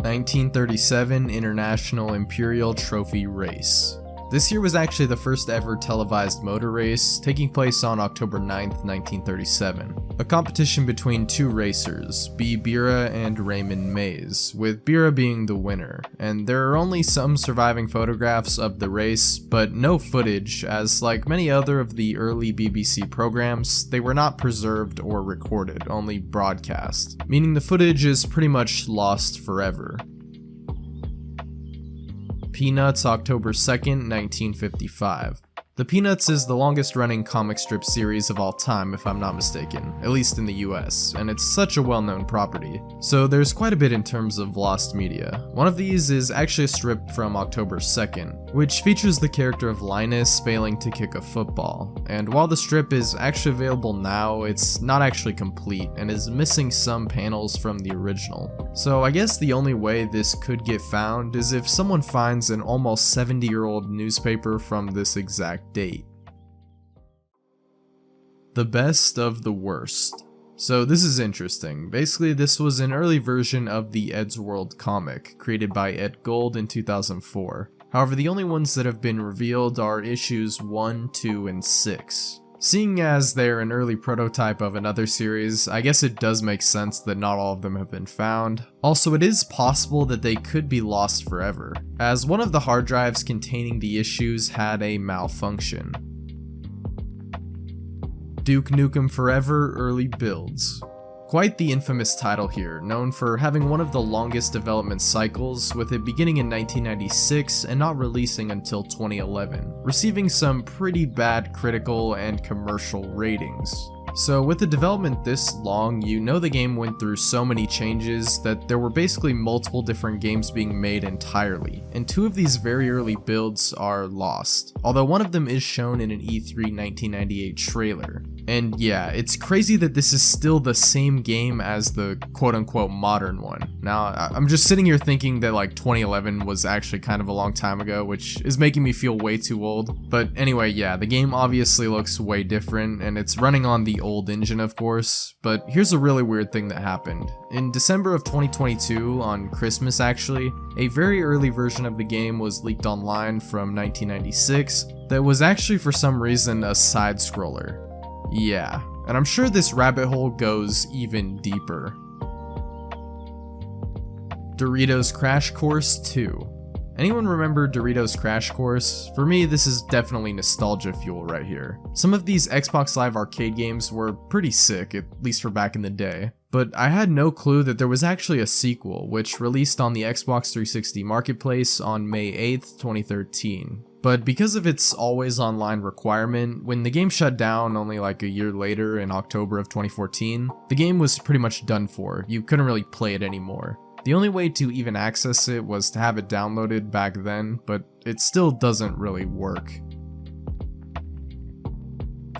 A: 1937 International Imperial Trophy Race. This year was actually the first ever televised motor race, taking place on October 9th, 1937. A competition between two racers, B. Bira and Raymond Mays, with Bira being the winner, and there are only some surviving photographs of the race, but no footage, as like many other of the early BBC programs, they were not preserved or recorded, only broadcast, meaning the footage is pretty much lost forever. Peanuts, October 2nd, 1955. The Peanuts is the longest running comic strip series of all time if I'm not mistaken, at least in the US, and it's such a well-known property. So there's quite a bit in terms of lost media. One of these is actually a strip from October 2nd, which features the character of Linus failing to kick a football. And while the strip is actually available now, it's not actually complete and is missing some panels from the original. So I guess the only way this could get found is if someone finds an almost 70-year-old newspaper from this exact date. The best of the worst. So this is interesting. Basically, this was an early version of the Eddsworld comic, created by Ed Gold in 2004. However, the only ones that have been revealed are issues 1, 2, and 6. Seeing as they're an early prototype of another series, I guess it does make sense that not all of them have been found. Also, it is possible that they could be lost forever, as one of the hard drives containing the issues had a malfunction. Duke Nukem Forever Early Builds. Quite the infamous title here, known for having one of the longest development cycles, with it beginning in 1996 and not releasing until 2011, receiving some pretty bad critical and commercial ratings. So with the development this long, you know the game went through so many changes that there were basically multiple different games being made entirely, and two of these very early builds are lost, although one of them is shown in an E3 1998 trailer. And yeah, it's crazy that this is still the same game as the quote-unquote modern one. Now, I'm just sitting here thinking that like 2011 was actually kind of a long time ago, which is making me feel way too old. But anyway, yeah, the game obviously looks way different, and it's running on the old engine, of course. But here's a really weird thing that happened. In December of 2022, on Christmas actually, a very early version of the game was leaked online from 1996 that was actually for some reason a side-scroller. Yeah, and I'm sure this rabbit hole goes even deeper. Doritos Crash Course 2. Anyone remember Doritos Crash Course? For me, this is definitely nostalgia fuel right here. Some of these Xbox Live Arcade games were pretty sick, at least for back in the day. But I had no clue that there was actually a sequel, which released on the Xbox 360 Marketplace on May 8th, 2013. But because of its always online requirement, when the game shut down only like a year later in October of 2014, the game was pretty much done for. You couldn't really play it anymore. The only way to even access it was to have it downloaded back then, but it still doesn't really work.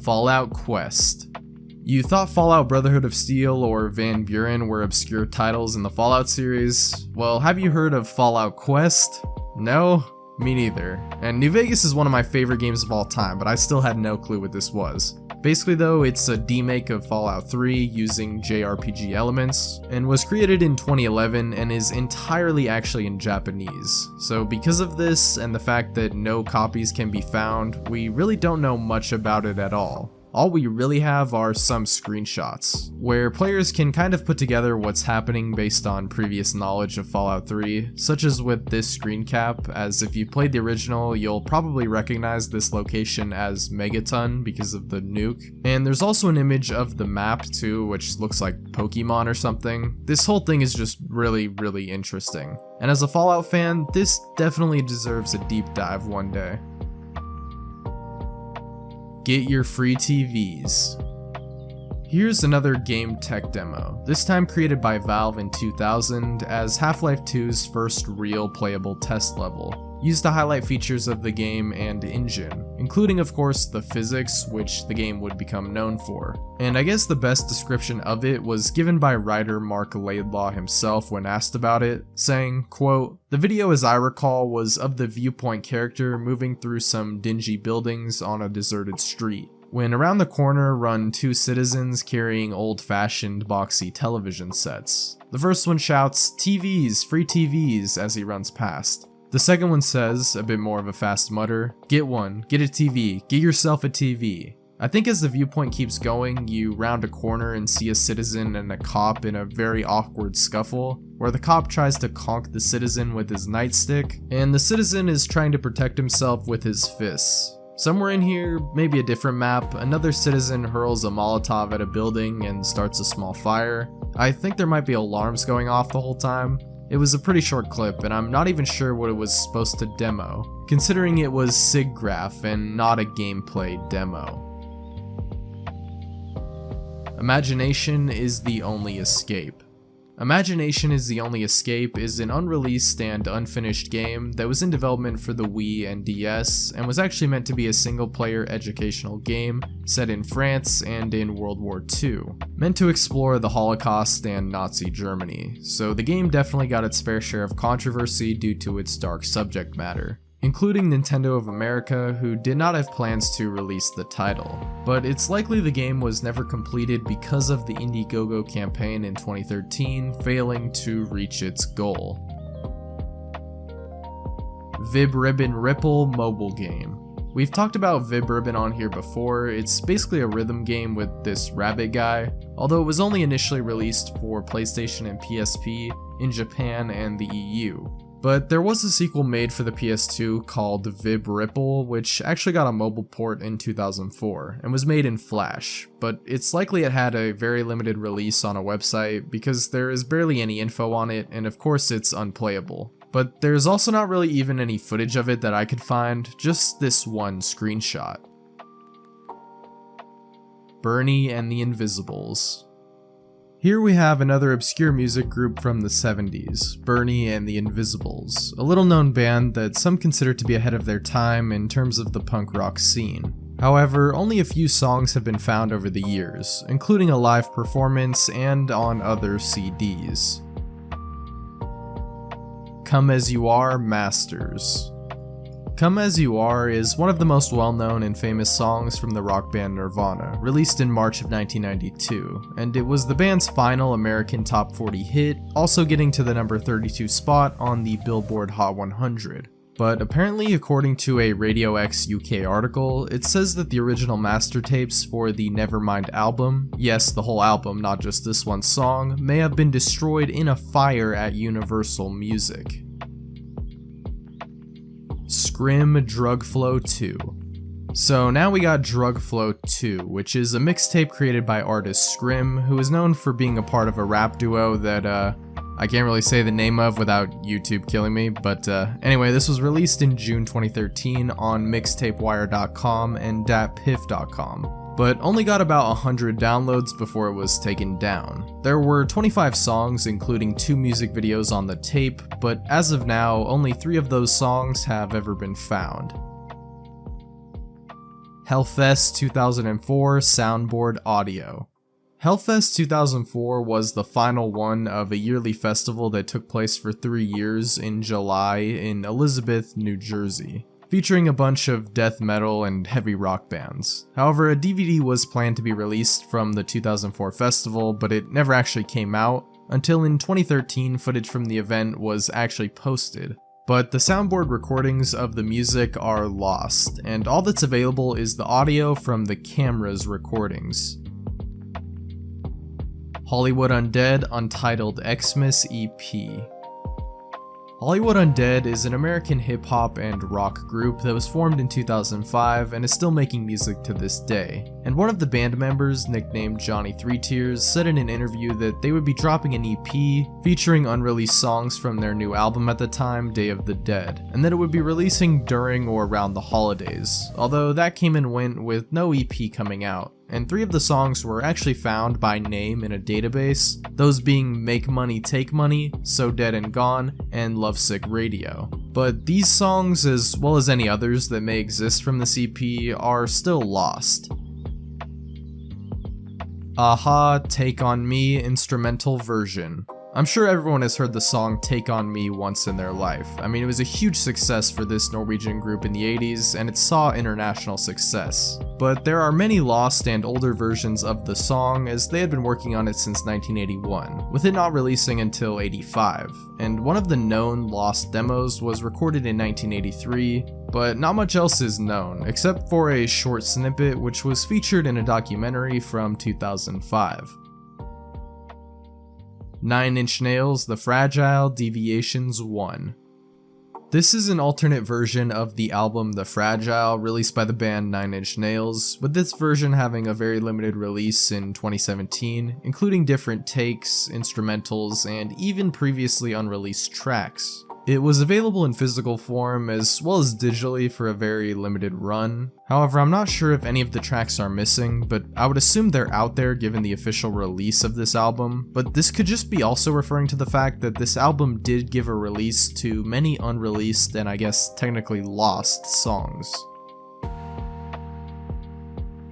A: Fallout Quest. You thought Fallout Brotherhood of Steel or Van Buren were obscure titles in the Fallout series? Well, have you heard of Fallout Quest? No? Me neither. And New Vegas is one of my favorite games of all time, but I still had no clue what this was. Basically though, it's a demake of Fallout 3 using JRPG elements, and was created in 2011 and is entirely actually in Japanese. So because of this, and the fact that no copies can be found, we really don't know much about it at all. All we really have are some screenshots, where players can kind of put together what's happening based on previous knowledge of Fallout 3, such as with this screen cap, as if you played the original, you'll probably recognize this location as Megaton because of the nuke. And there's also an image of the map too, which looks like Pokemon or something. This whole thing is just really interesting. And as a Fallout fan, this definitely deserves a deep dive one day. Get your free TVs. Here's another game tech demo, this time created by Valve in 2000 as Half-Life 2's first real playable test level, used to highlight features of the game and engine, including of course the physics, which the game would become known for. And I guess the best description of it was given by writer Mark Laidlaw himself when asked about it, saying, quote, "The video as I recall was of the viewpoint character moving through some dingy buildings on a deserted street, when around the corner run two citizens carrying old-fashioned boxy television sets. The first one shouts, 'TVs, free TVs,' as he runs past. The second one says, a bit more of a fast mutter, 'Get one, get a TV, get yourself a TV.' I think as the viewpoint keeps going, you round a corner and see a citizen and a cop in a very awkward scuffle, where the cop tries to conk the citizen with his nightstick, and the citizen is trying to protect himself with his fists. Somewhere in here, maybe a different map, another citizen hurls a Molotov at a building and starts a small fire. I think there might be alarms going off the whole time. It was a pretty short clip, and I'm not even sure what it was supposed to demo, considering it was SIGGRAPH and not a gameplay demo. Imagination is the Only Escape. Imagination is the Only Escape is an unreleased and unfinished game that was in development for the Wii and DS, and was actually meant to be a single-player educational game set in France and in World War II, meant to explore the Holocaust and Nazi Germany, so the game definitely got its fair share of controversy due to its dark subject matter, including Nintendo of America, who did not have plans to release the title. But it's likely the game was never completed because of the Indiegogo campaign in 2013 failing to reach its goal. VibRibbon Ripple mobile game. We've talked about VibRibbon on here before. It's basically a rhythm game with this rabbit guy, although it was only initially released for PlayStation and PSP in Japan and the EU. But there was a sequel made for the PS2 called VibRipple, which actually got a mobile port in 2004, and was made in Flash, but it's likely it had a very limited release on a website because there is barely any info on it, and of course it's unplayable. But there's also not really even any footage of it that I could find, just this one screenshot. Bernie and the Invisibles. Here we have another obscure music group from the 70s, Bernie and the Invisibles, a little known band that some consider to be ahead of their time in terms of the punk rock scene. However, only a few songs have been found over the years, including a live performance and on other CDs. Come As You Are, Masters. Come As You Are is one of the most well-known and famous songs from the rock band Nirvana, released in March of 1992, and it was the band's final American Top 40 hit, also getting to the number 32 spot on the Billboard Hot 100. But apparently, according to a Radio X UK article, it says that the original master tapes for the Nevermind album, yes, the whole album, not just this one song, may have been destroyed in a fire at Universal Music. Scrim Drug Flow 2. So now we got Drug Flow 2, which is a mixtape created by artist Scrim, who is known for being a part of a rap duo that, I can't really say the name of without YouTube killing me, but anyway, this was released in June 2013 on mixtapewire.com and datpiff.com, but only got about 100 downloads before it was taken down. There were 25 songs, including 2 music videos on the tape, but as of now, only 3 of those songs have ever been found. Hellfest 2004 Soundboard Audio. Hellfest 2004 was the final one of a yearly festival that took place for 3 years in July in Elizabeth, New Jersey, featuring a bunch of death metal and heavy rock bands. However, a DVD was planned to be released from the 2004 festival, but it never actually came out, until in 2013 footage from the event was actually posted. But the soundboard recordings of the music are lost, and all that's available is the audio from the camera's recordings. Hollywood Undead Untitled Xmas EP. Hollywood Undead is an American hip-hop and rock group that was formed in 2005 and is still making music to this day. And one of the band members, nicknamed Johnny Three Tears, said in an interview that they would be dropping an EP featuring unreleased songs from their new album at the time, Day of the Dead, and that it would be releasing during or around the holidays, although that came and went with no EP coming out. And 3 of the songs were actually found by name in a database, those being Make Money Take Money, So Dead and Gone, and Lovesick Radio. But these songs, as well as any others that may exist from this EP, are still lost. Aha, Take On Me instrumental version. I'm sure everyone has heard the song Take On Me once in their life. I mean, it was a huge success for this Norwegian group in the 80s, and it saw international success. But there are many lost and older versions of the song, as they had been working on it since 1981, with it not releasing until 85. And one of the known lost demos was recorded in 1983, but not much else is known, except for a short snippet which was featured in a documentary from 2005. 9 Inch Nails The Fragile Deviations 1. This is an alternate version of the album The Fragile, released by the band 9 Inch Nails, with this version having a very limited release in 2017, including different takes, instrumentals, and even previously unreleased tracks. It was available in physical form as well as digitally for a very limited run. However, I'm not sure if any of the tracks are missing, but I would assume they're out there given the official release of this album, but this could just be also referring to the fact that this album did give a release to many unreleased and I guess technically lost songs.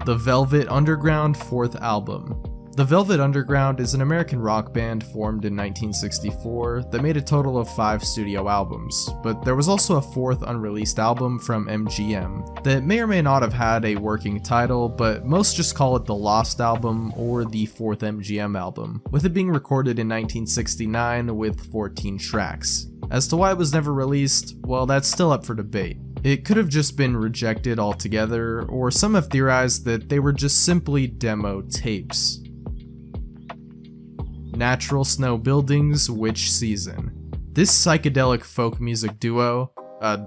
A: The Velvet Underground 4th album. The Velvet Underground is an American rock band formed in 1964 that made a total of 5 studio albums, but there was also a 4th unreleased album from MGM that may or may not have had a working title, but most just call it the Lost Album or the 4th MGM album, with it being recorded in 1969 with 14 tracks. As to why it was never released, well, that's still up for debate. It could have just been rejected altogether, or some have theorized that they were just simply demo tapes. Natural Snow Buildings Witch Season. This psychedelic folk music duo,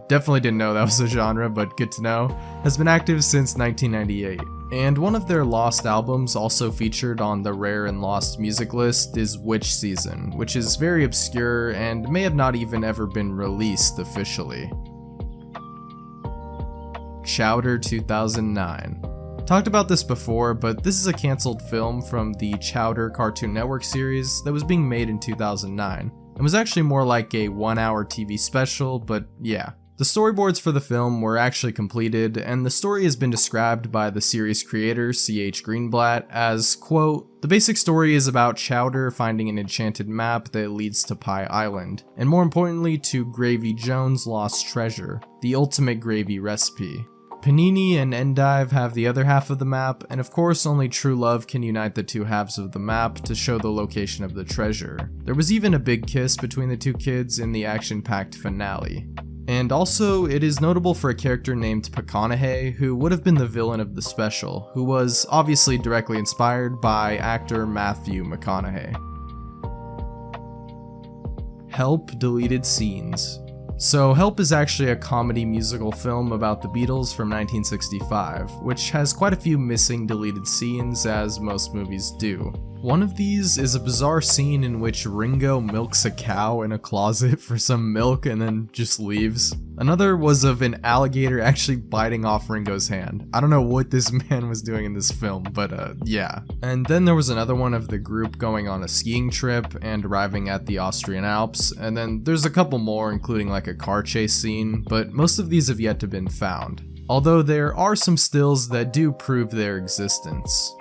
A: definitely didn't know that was a genre, but good to know, has been active since 1998. And one of their lost albums also featured on the Rare and Lost music list is Witch Season, which is very obscure and may have not even ever been released officially. Chowder 2009. Talked about this before, but this is a cancelled film from the Chowder Cartoon Network series that was being made in 2009, and was actually more like a 1-hour TV special, but yeah. The storyboards for the film were actually completed, and the story has been described by the series creator, C.H. Greenblatt, as, quote, "The basic story is about Chowder finding an enchanted map that leads to Pie Island, and more importantly to Gravy Jones' lost treasure, the ultimate gravy recipe. Panini and Endive have the other half of the map, and of course only true love can unite the two halves of the map to show the location of the treasure. There was even a big kiss between the two kids in the action-packed finale. And also, it is notable for a character named McConaughey, who would have been the villain of the special, who was obviously directly inspired by actor Matthew McConaughey. Help Deleted Scenes. So Help is actually a comedy musical film about the Beatles from 1965, which has quite a few missing deleted scenes, as most movies do. One of these is a bizarre scene in which Ringo milks a cow in a closet for some milk and then just leaves. Another was of an alligator actually biting off Ringo's hand. I don't know what this man was doing in this film, but yeah. And then there was another one of the group going on a skiing trip and arriving at the Austrian Alps, and then there's a couple more including like a car chase scene, but most of these have yet to been found. Although there are some stills that do prove their existence.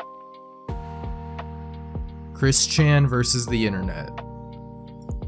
A: Chris Chan versus the internet.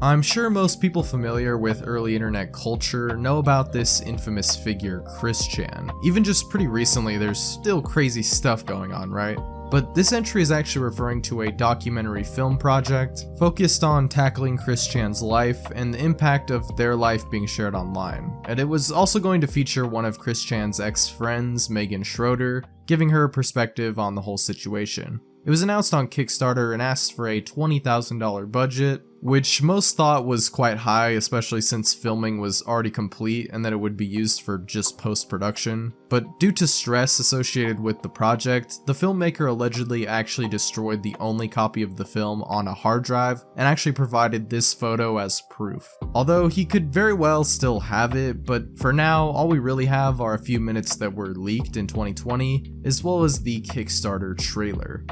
A: I'm sure most people familiar with early internet culture know about this infamous figure, Chris Chan. Even just pretty recently, there's still crazy stuff going on, right? But this entry is actually referring to a documentary film project focused on tackling Chris Chan's life and the impact of their life being shared online. And it was also going to feature one of Chris Chan's ex-friends, Megan Schroeder, giving her perspective on the whole situation. It was announced on Kickstarter and asked for a $20,000 budget, which most thought was quite high, especially since filming was already complete and that it would be used for just post-production. But due to stress associated with the project, the filmmaker allegedly actually destroyed the only copy of the film on a hard drive and actually provided this photo as proof. Although he could very well still have it, but for now, all we really have are a few minutes that were leaked in 2020, as well as the Kickstarter trailer.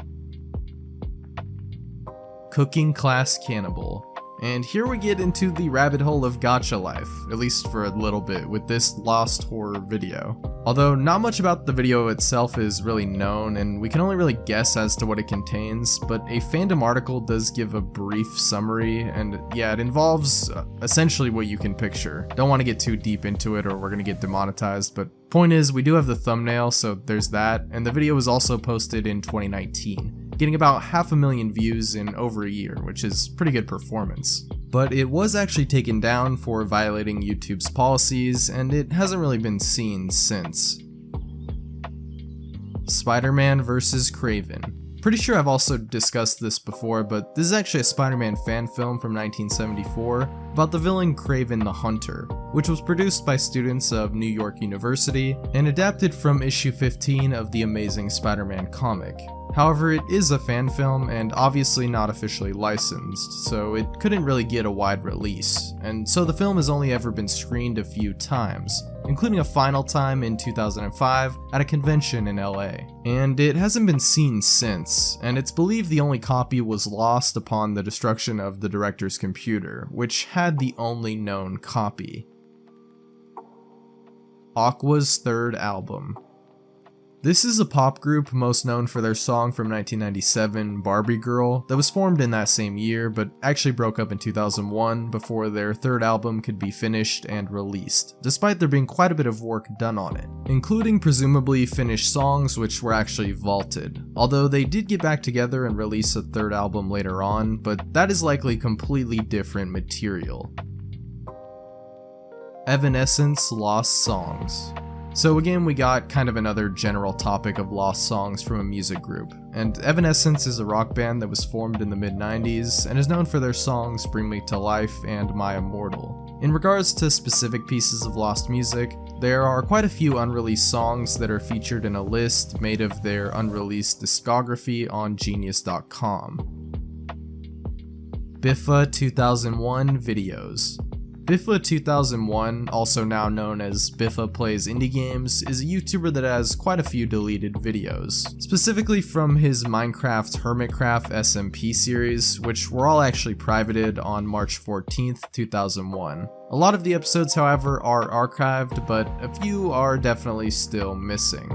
A: Cooking Class Cannibal. And here we get into the rabbit hole of gacha life, at least for a little bit, with this lost horror video. Although not much about the video itself is really known, and we can only really guess as to what it contains, but a fandom article does give a brief summary, and yeah, it involves essentially what you can picture. Don't want to get too deep into it or we're gonna get demonetized, but point is, we do have the thumbnail, so there's that, and the video was also posted in 2019. Getting about 500,000 views in over a year, which is pretty good performance. But it was actually taken down for violating YouTube's policies, and it hasn't really been seen since. Spider-Man vs. Kraven. Pretty sure I've also discussed this before, but this is actually a Spider-Man fan film from 1974 about the villain Kraven the Hunter, which was produced by students of New York University and adapted from issue 15 of the Amazing Spider-Man comic. However, it is a fan film and obviously not officially licensed, so it couldn't really get a wide release, and so the film has only ever been screened a few times, including a final time in 2005 at a convention in LA. And it hasn't been seen since, and it's believed the only copy was lost upon the destruction of the director's computer, which had the only known copy. Aqua's third album. This is a pop group most known for their song from 1997, Barbie Girl, that was formed in that same year, but actually broke up in 2001 before their third album could be finished and released, despite there being quite a bit of work done on it, including presumably finished songs which were actually vaulted, although they did get back together and release a third album later on, but that is likely completely different material. Evanescence Lost Songs. So again, we got kind of another general topic of lost songs from a music group, and Evanescence is a rock band that was formed in the mid-90s and is known for their songs Bring Me to Life and My Immortal. In regards to specific pieces of lost music, there are quite a few unreleased songs that are featured in a list made of their unreleased discography on Genius.com. Biffa 2001 videos. Biffa 2001, also now known as Biffa Plays Indie Games, is a YouTuber that has quite a few deleted videos, specifically from his Minecraft Hermitcraft SMP series, which were all actually privated on March 14th, 2001. A lot of the episodes, however, are archived, but a few are definitely still missing.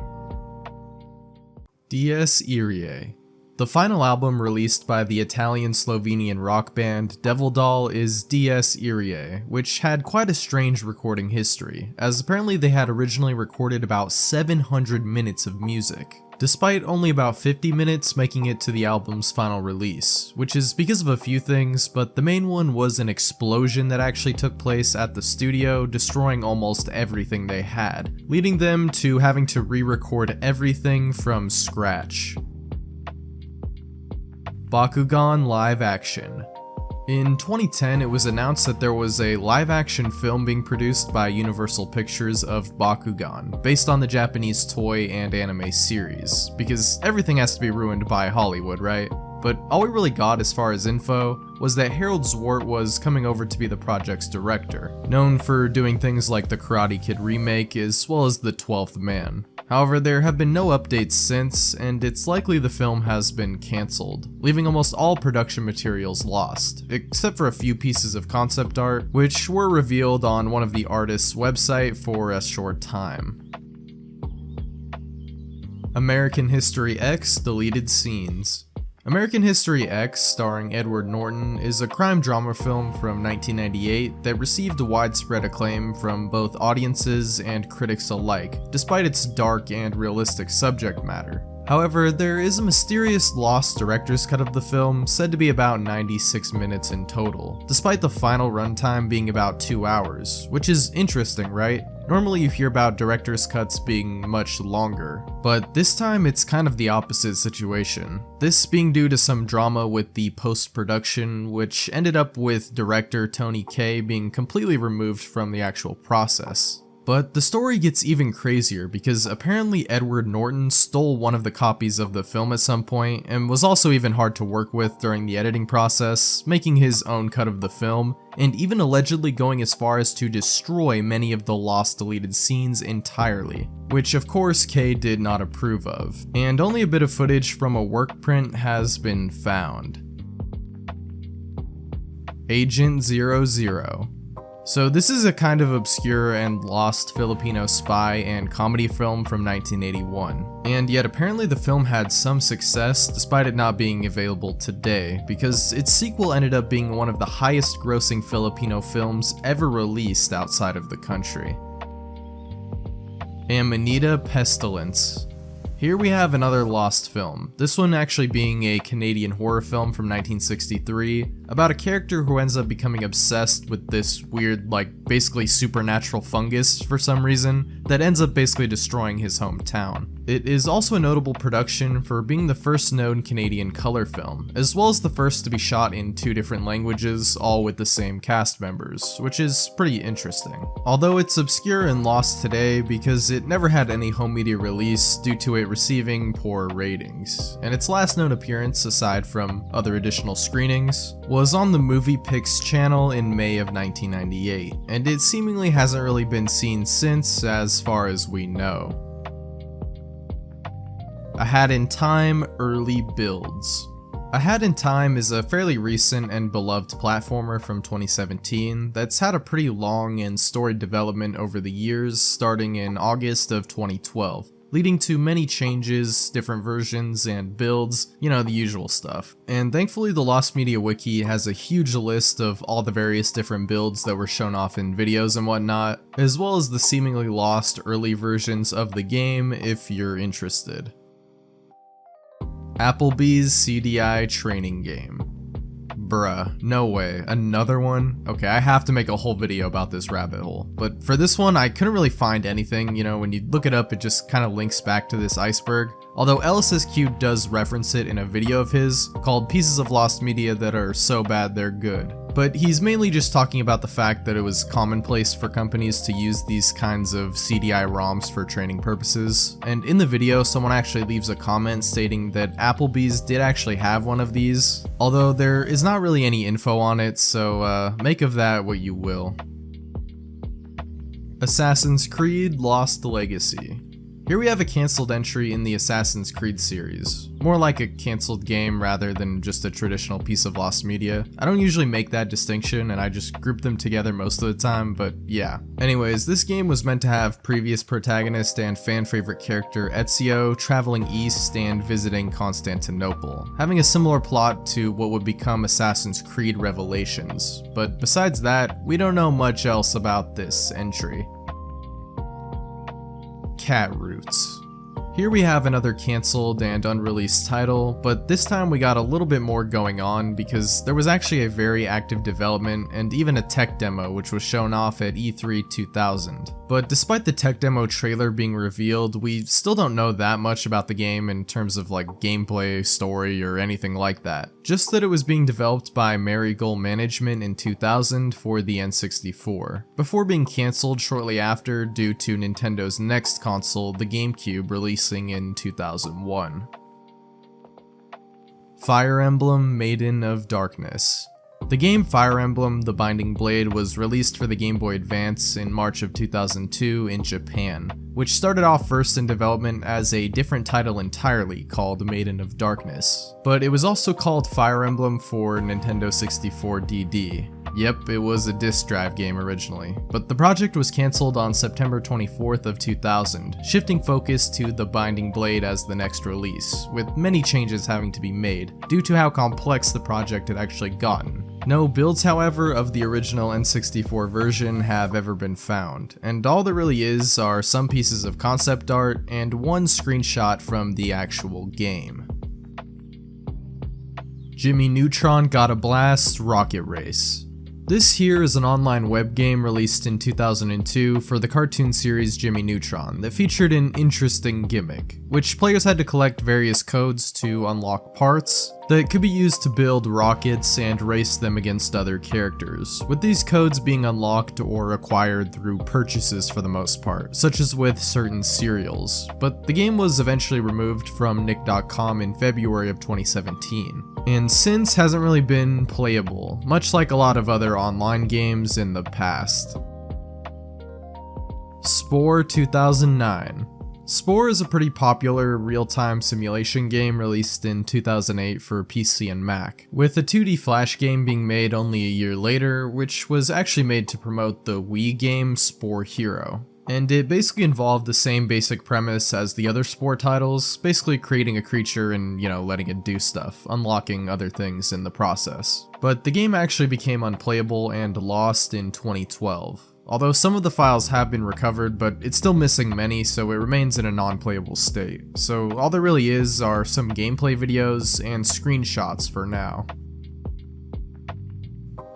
A: Dies Irae. The final album released by the Italian-Slovenian rock band Devil Doll is Dies Irae, which had quite a strange recording history, as apparently they had originally recorded about 700 minutes of music, despite only about 50 minutes making it to the album's final release, which is because of a few things, but the main one was an explosion that actually took place at the studio, destroying almost everything they had, leading them to having to re-record everything from scratch. Bakugan live action. In 2010, it was announced that there was a live-action film being produced by Universal Pictures of Bakugan, based on the Japanese toy and anime series, because everything has to be ruined by Hollywood, right? but all we really got as far as info was that Harold Zwart was coming over to be the project's director, known for doing things like the Karate Kid remake as well as The 12th Man. However, there have been no updates since, and it's likely the film has been cancelled, leaving almost all production materials lost, except for a few pieces of concept art, which were revealed on one of the artist's website for a short time. American History X Deleted Scenes. American History X, starring Edward Norton, is a crime drama film from 1998 that received widespread acclaim from both audiences and critics alike, despite its dark and realistic subject matter. However, there is a mysterious lost director's cut of the film, said to be about 96 minutes in total, despite the final runtime being about 2 hours, which is interesting, right? Normally you hear about director's cuts being much longer, but this time it's kind of the opposite situation. This being due to some drama with the post-production, which ended up with director Tony Kaye being completely removed from the actual process. But the story gets even crazier because apparently Edward Norton stole one of the copies of the film at some point and was also even hard to work with during the editing process, making his own cut of the film, and even allegedly going as far as to destroy many of the lost deleted scenes entirely, which of course Kaye did not approve of, and only a bit of footage from a work print has been found. Agent 00. So this is a kind of obscure and lost Filipino spy and comedy film from 1981, and yet apparently the film had some success despite it not being available today, because its sequel ended up being one of the highest grossing Filipino films ever released outside of the country. Amanita Pestilence. Here we have another lost film, this one actually being a Canadian horror film from 1963, about a character who ends up becoming obsessed with this weird, basically supernatural fungus for some reason, that ends up basically destroying his hometown. It is also a notable production for being the first known Canadian color film, as well as the first to be shot in 2 different languages, all with the same cast members, which is pretty interesting. Although it's obscure and lost today because it never had any home media release due to it receiving poor ratings, and its last known appearance, aside from other additional screenings, was on the Movie Pix channel in May of 1998, and it seemingly hasn't really been seen since, as far as we know. A Hat in Time Early Builds. A Hat in Time is a fairly recent and beloved platformer from 2017 that's had a pretty long and storied development over the years, starting in August of 2012. Leading to many changes, different versions, and builds, the usual stuff. And thankfully the Lost Media Wiki has a huge list of all the various different builds that were shown off in videos and whatnot, as well as the seemingly lost early versions of the game if you're interested. Applebee's CDI Training Game. Bruh, no way, another one? Okay, I have to make a whole video about this rabbit hole, but for this one I couldn't really find anything. When you look it up it just kind of links back to this Iceberg, although LSSQ does reference it in a video of his called Pieces of Lost Media That Are So Bad They're Good. But he's mainly just talking about the fact that it was commonplace for companies to use these kinds of CDI ROMs for training purposes, and in the video someone actually leaves a comment stating that Applebee's did actually have one of these, although there is not really any info on it, so make of that what you will. Assassin's Creed Lost Legacy. Here we have a cancelled entry in the Assassin's Creed series. More like a cancelled game rather than just a traditional piece of lost media. I don't usually make that distinction and I just group them together most of the time, but yeah. Anyways, this game was meant to have previous protagonist and fan favorite character Ezio traveling east and visiting Constantinople, having a similar plot to what would become Assassin's Creed Revelations. But besides that, we don't know much else about this entry. Cat Roots. Here we have another cancelled and unreleased title, but this time we got a little bit more going on because there was actually a very active development and even a tech demo which was shown off at E3 2000. But despite the tech demo trailer being revealed, we still don't know that much about the game in terms of gameplay, story, or anything like that. Just that it was being developed by Marigold Management in 2000 for the N64, before being cancelled shortly after due to Nintendo's next console, the GameCube, releasing in 2001. Fire Emblem Maiden of Darkness. The game Fire Emblem The Binding Blade was released for the Game Boy Advance in March of 2002 in Japan, which started off first in development as a different title entirely called Maiden of Darkness, but it was also called Fire Emblem for Nintendo 64 DD. Yep, it was a disk drive game originally, but the project was cancelled on September 24th of 2000, shifting focus to The Binding Blade as the next release, with many changes having to be made due to how complex the project had actually gotten. No builds, however, of the original N64 version have ever been found, and all there really is are some pieces of concept art and one screenshot from the actual game. Jimmy Neutron Got a Blast Rocket Race. This here is an online web game released in 2002 for the cartoon series Jimmy Neutron that featured an interesting gimmick, which players had to collect various codes to unlock parts that could be used to build rockets and race them against other characters, with these codes being unlocked or acquired through purchases for the most part, such as with certain cereals, but the game was eventually removed from Nick.com in February of 2017, and since hasn't really been playable, much like a lot of other online games in the past. Spore 2009. Spore is a pretty popular real-time simulation game released in 2008 for PC and Mac, with a 2D Flash game being made only a year later, which was actually made to promote the Wii game Spore Hero. And it basically involved the same basic premise as the other Spore titles, basically creating a creature and, letting it do stuff, unlocking other things in the process. But the game actually became unplayable and lost in 2012. Although some of the files have been recovered, but it's still missing many, so it remains in a non-playable state. So all there really is are some gameplay videos and screenshots for now.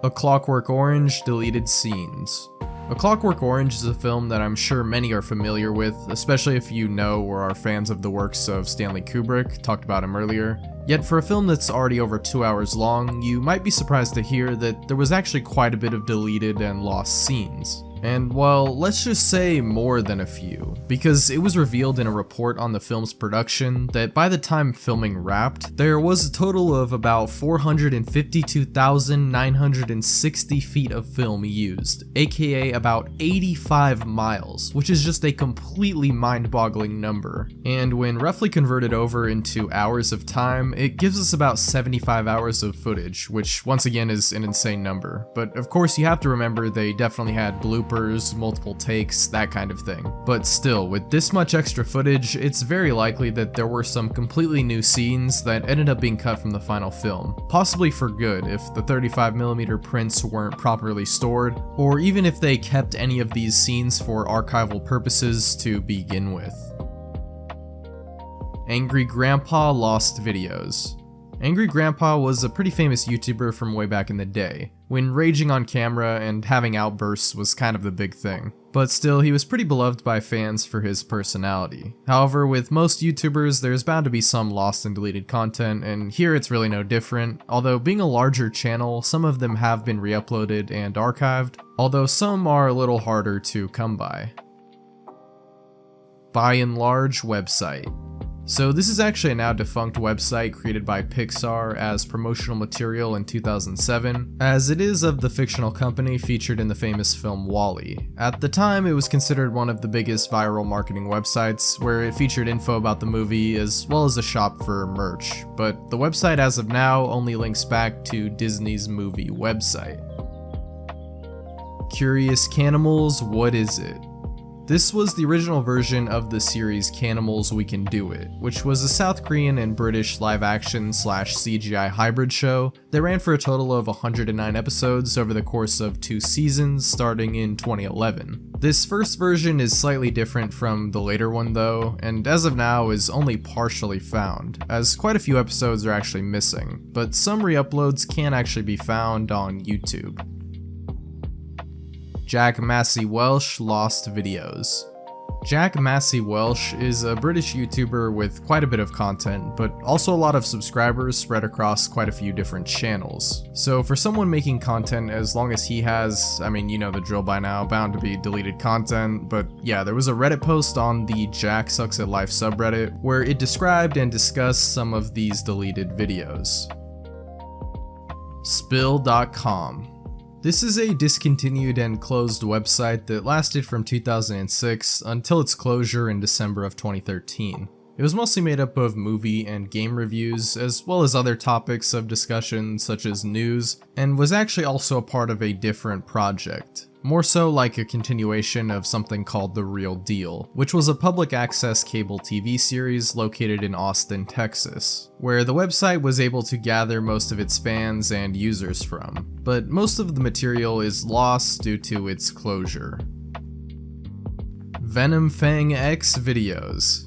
A: A Clockwork Orange Deleted Scenes. A Clockwork Orange is a film that I'm sure many are familiar with, especially if you know or are fans of the works of Stanley Kubrick, talked about him earlier. Yet for a film that's already over 2 hours long, you might be surprised to hear that there was actually quite a bit of deleted and lost scenes. And well, let's just say more than a few, because it was revealed in a report on the film's production that by the time filming wrapped, there was a total of about 452,960 feet of film used, aka about 85 miles, which is just a completely mind-boggling number. And when roughly converted over into hours of time, it gives us about 75 hours of footage, which once again is an insane number. But of course you have to remember they definitely had bloopers, multiple takes, that kind of thing. But still, with this much extra footage, it's very likely that there were some completely new scenes that ended up being cut from the final film, possibly for good if the 35mm prints weren't properly stored, or even if they kept any of these scenes for archival purposes to begin with. Angry Grandpa Lost Videos. Angry Grandpa was a pretty famous YouTuber from way back in the day, when raging on camera and having outbursts was kind of the big thing. But still, he was pretty beloved by fans for his personality. However, with most YouTubers, there's bound to be some lost and deleted content, and here it's really no different, although being a larger channel, some of them have been re-uploaded and archived, although some are a little harder to come by. By and Large Website. So this is actually a now defunct website created by Pixar as promotional material in 2007, as it is of the fictional company featured in the famous film WALL-E. At the time, it was considered one of the biggest viral marketing websites, where it featured info about the movie as well as a shop for merch, but the website as of now only links back to Disney's movie website. Curious Canimals, What Is It? This was the original version of the series Canimals We Can Do It, which was a South Korean and British live-action / CGI hybrid show that ran for a total of 109 episodes over the course of 2 seasons starting in 2011. This first version is slightly different from the later one though, and as of now is only partially found, as quite a few episodes are actually missing, but some re-uploads can actually be found on YouTube. Jack Massey Welsh Lost Videos. Jack Massey Welsh is a British YouTuber with quite a bit of content, but also a lot of subscribers spread across quite a few different channels. So for someone making content as long as he has, I mean, you know the drill by now, bound to be deleted content, but yeah, there was a Reddit post on the Jack Sucks at Life subreddit where it described and discussed some of these deleted videos. Spill.com. This is a discontinued and closed website that lasted from 2006 until its closure in December of 2013. It was mostly made up of movie and game reviews, as well as other topics of discussion such as news, and was actually also a part of a different project. More so like a continuation of something called The Real Deal, which was a public access cable TV series located in Austin, Texas, where the website was able to gather most of its fans and users from, but most of the material is lost due to its closure. Venom Fang X videos.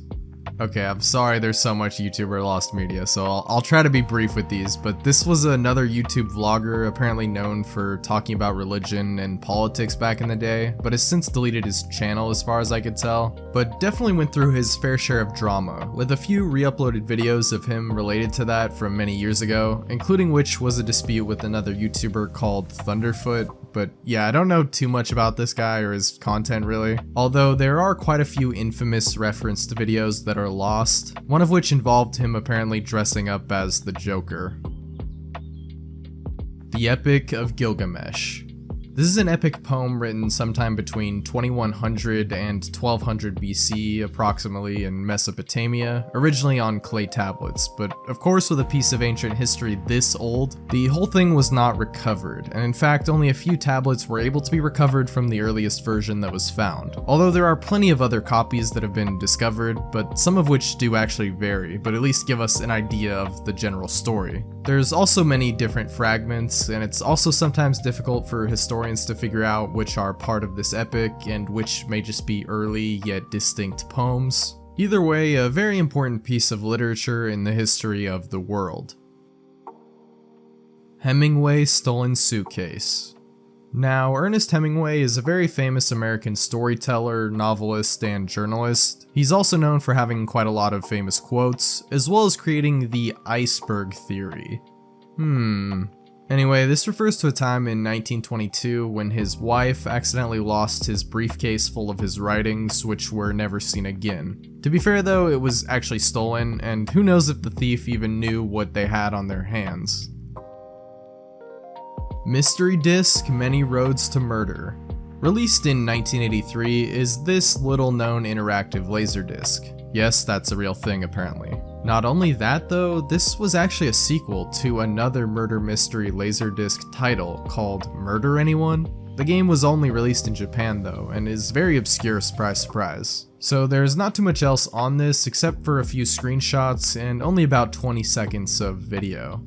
A: Okay, I'm sorry there's so much YouTuber lost media, so I'll try to be brief with these, but this was another YouTube vlogger apparently known for talking about religion and politics back in the day, but has since deleted his channel as far as I could tell, but definitely went through his fair share of drama, with a few re-uploaded videos of him related to that from many years ago, including which was a dispute with another YouTuber called Thunderfoot. But yeah, I don't know too much about this guy or his content really, although there are quite a few infamous referenced videos that are lost, one of which involved him apparently dressing up as the Joker. The Epic of Gilgamesh. This is an epic poem written sometime between 2100 and 1200 BC, approximately in Mesopotamia, originally on clay tablets, but of course with a piece of ancient history this old, the whole thing was not recovered, and in fact only a few tablets were able to be recovered from the earliest version that was found, although there are plenty of other copies that have been discovered, but some of which do actually vary, but at least give us an idea of the general story. There's also many different fragments, and it's also sometimes difficult for historians to figure out which are part of this epic and which may just be early yet distinct poems. Either way, a very important piece of literature in the history of the world. Hemingway's Stolen Suitcase. Now, Ernest Hemingway is a very famous American storyteller, novelist, and journalist. He's also known for having quite a lot of famous quotes, as well as creating the Iceberg theory. Anyway, this refers to a time in 1922 when his wife accidentally lost his briefcase full of his writings, which were never seen again. To be fair though, it was actually stolen, and who knows if the thief even knew what they had on their hands. Mystery Disc Many Roads to Murder. Released in 1983 is this little-known interactive laserdisc. Yes, that's a real thing apparently. Not only that though, this was actually a sequel to another murder mystery laserdisc title called Murder Anyone? The game was only released in Japan though, and is very obscure, surprise surprise. So there's not too much else on this except for a few screenshots and only about 20 seconds of video.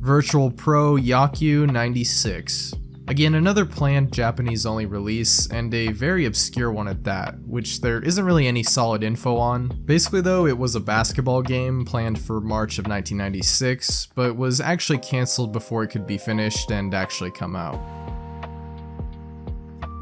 A: Virtual Pro Yakyu 96. Again, another planned Japanese-only release, and a very obscure one at that, which there isn't really any solid info on. Basically though, it was a basketball game planned for March of 1996, but was actually cancelled before it could be finished and actually come out.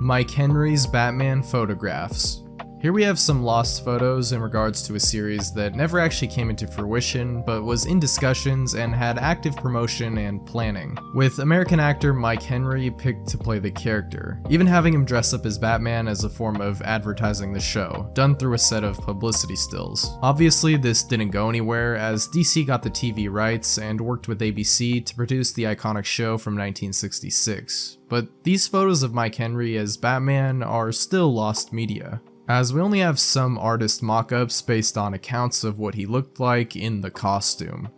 A: Mike Henry's Batman Photographs. Here we have some lost photos in regards to a series that never actually came into fruition, but was in discussions and had active promotion and planning, with American actor Mike Henry picked to play the character, even having him dress up as Batman as a form of advertising the show, done through a set of publicity stills. Obviously this didn't go anywhere, as DC got the TV rights and worked with ABC to produce the iconic show from 1966, but these photos of Mike Henry as Batman are still lost media, as we only have some artist mock-ups based on accounts of what he looked like in the costume.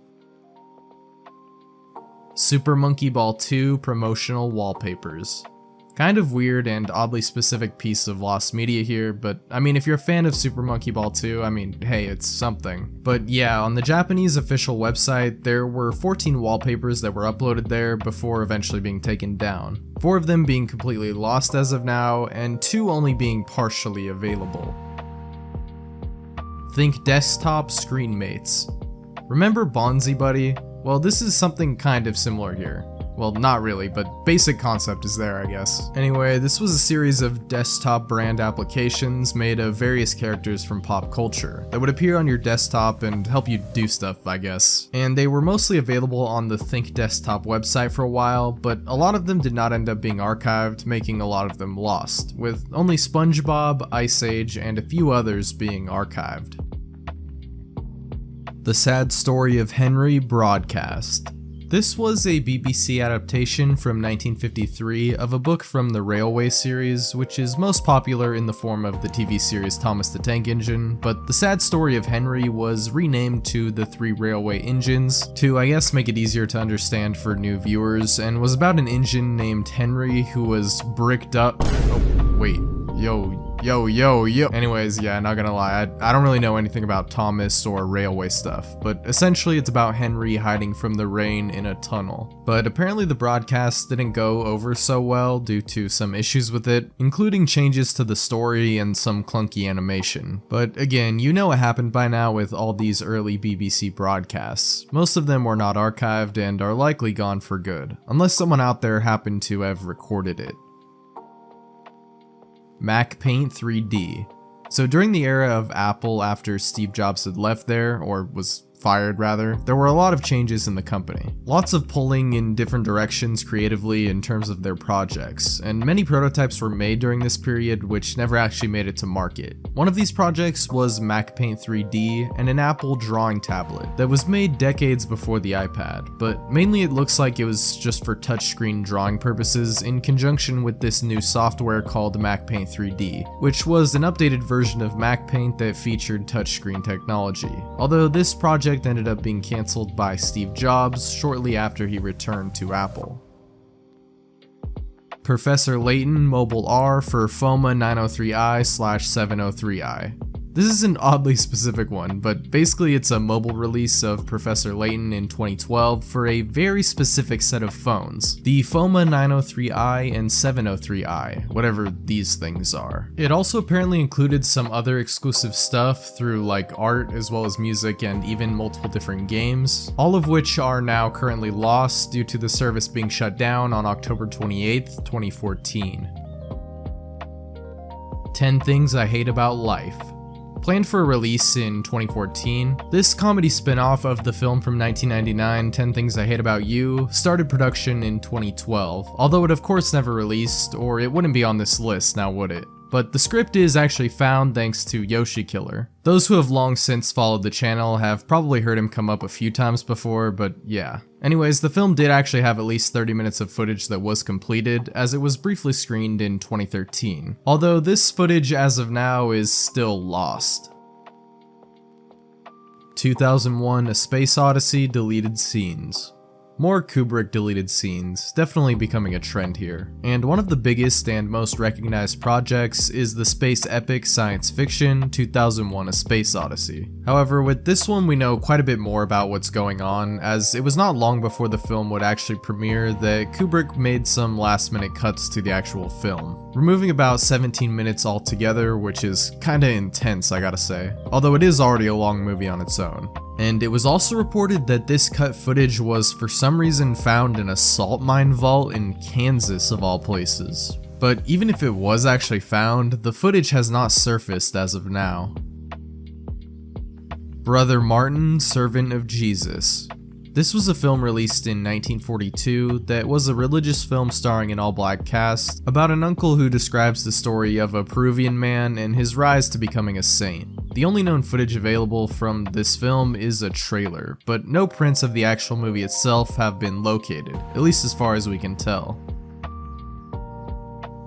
A: Super Monkey Ball 2 promotional wallpapers. Kind of weird and oddly specific piece of lost media here, but I mean if you're a fan of Super Monkey Ball 2, I mean hey, it's something. But yeah, on the Japanese official website, there were 14 wallpapers that were uploaded there before eventually being taken down. 4 of them being completely lost as of now, and 2 only being partially available. Think desktop screen mates. Remember Bonzi Buddy? Well, this is something kind of similar here. Well, not really, but basic concept is there, I guess. Anyway, this was a series of desktop brand applications made of various characters from pop culture that would appear on your desktop and help you do stuff, I guess. And they were mostly available on the Think Desktop website for a while, but a lot of them did not end up being archived, making a lot of them lost, with only SpongeBob, Ice Age, and a few others being archived. The Sad Story of Henry broadcast. This was a BBC adaptation from 1953 of a book from the Railway series, which is most popular in the form of the TV series Thomas the Tank Engine, but The Sad Story of Henry was renamed to The Three Railway Engines to, I guess, make it easier to understand for new viewers, and was about an engine named Henry who was bricked up. Oh, wait. Yo. Anyways, yeah, not gonna lie, I don't really know anything about Thomas or railway stuff, but essentially it's about Henry hiding from the rain in a tunnel. But apparently the broadcast didn't go over so well due to some issues with it, including changes to the story and some clunky animation. But again, you know what happened by now with all these early BBC broadcasts. Most of them were not archived and are likely gone for good, unless someone out there happened to have recorded it. Mac Paint 3D. So during the era of Apple after Steve Jobs had left there, or was fired rather, there were a lot of changes in the company. Lots of pulling in different directions creatively in terms of their projects, and many prototypes were made during this period which never actually made it to market. One of these projects was Mac Paint 3D and an Apple drawing tablet that was made decades before the iPad, but mainly it looks like it was just for touchscreen drawing purposes in conjunction with this new software called Mac Paint 3D, which was an updated version of Mac Paint that featured touchscreen technology. Although this project ended up being cancelled by Steve Jobs shortly after he returned to Apple. Professor Layton Mobile R for FOMA 903i/703i. This is an oddly specific one, but basically it's a mobile release of Professor Layton in 2012 for a very specific set of phones, the FOMA 903i and 703i, whatever these things are. It also apparently included some other exclusive stuff through like art as well as music and even multiple different games, all of which are now currently lost due to the service being shut down on October 28th, 2014. 10 Things I Hate About Life. Planned for a release in 2014, this comedy spin-off of the film from 1999, 10 Things I Hate About You, started production in 2012, although it of course never released, or it wouldn't be on this list, now would it? But the script is actually found thanks to Yoshi Killer. Those who have long since followed the channel have probably heard him come up a few times before, but yeah. Anyways, the film did actually have at least 30 minutes of footage that was completed, as it was briefly screened in 2013. Although this footage as of now is still lost. 2001: A Space Odyssey deleted scenes. More Kubrick deleted scenes, definitely becoming a trend here. And one of the biggest and most recognized projects is the space epic science fiction 2001: A Space Odyssey. However, with this one we know quite a bit more about what's going on, as it was not long before the film would actually premiere that Kubrick made some last minute cuts to the actual film, removing about 17 minutes altogether, which is kinda intense, I gotta say, although it is already a long movie on its own. And it was also reported that this cut footage was for some reason found in a salt mine vault in Kansas of all places. But even if it was actually found, the footage has not surfaced as of now. Brother Martin, Servant of Jesus. This was a film released in 1942 that was a religious film starring an all-black cast about an uncle who describes the story of a Peruvian man and his rise to becoming a saint. The only known footage available from this film is a trailer, but no prints of the actual movie itself have been located, at least as far as we can tell.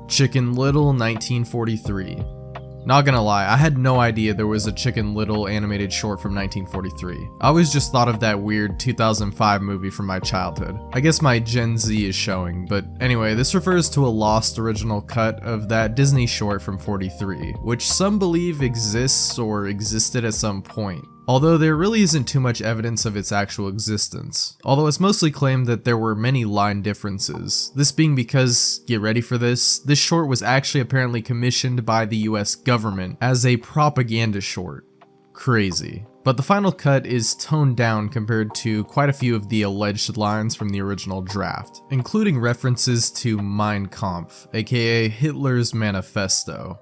A: Chicken Little 1943. Not gonna lie, I had no idea there was a Chicken Little animated short from 1943. I always just thought of that weird 2005 movie from my childhood. I guess my Gen Z is showing, but anyway, this refers to a lost original cut of that Disney short from 43, which some believe exists or existed at some point. Although there really isn't too much evidence of its actual existence, although it's mostly claimed that there were many line differences, this being because, get ready for this short was actually apparently commissioned by the US government as a propaganda short. Crazy. but the final cut is toned down compared to quite a few of the alleged lines from the original draft, including references to Mein Kampf, aka Hitler's Manifesto.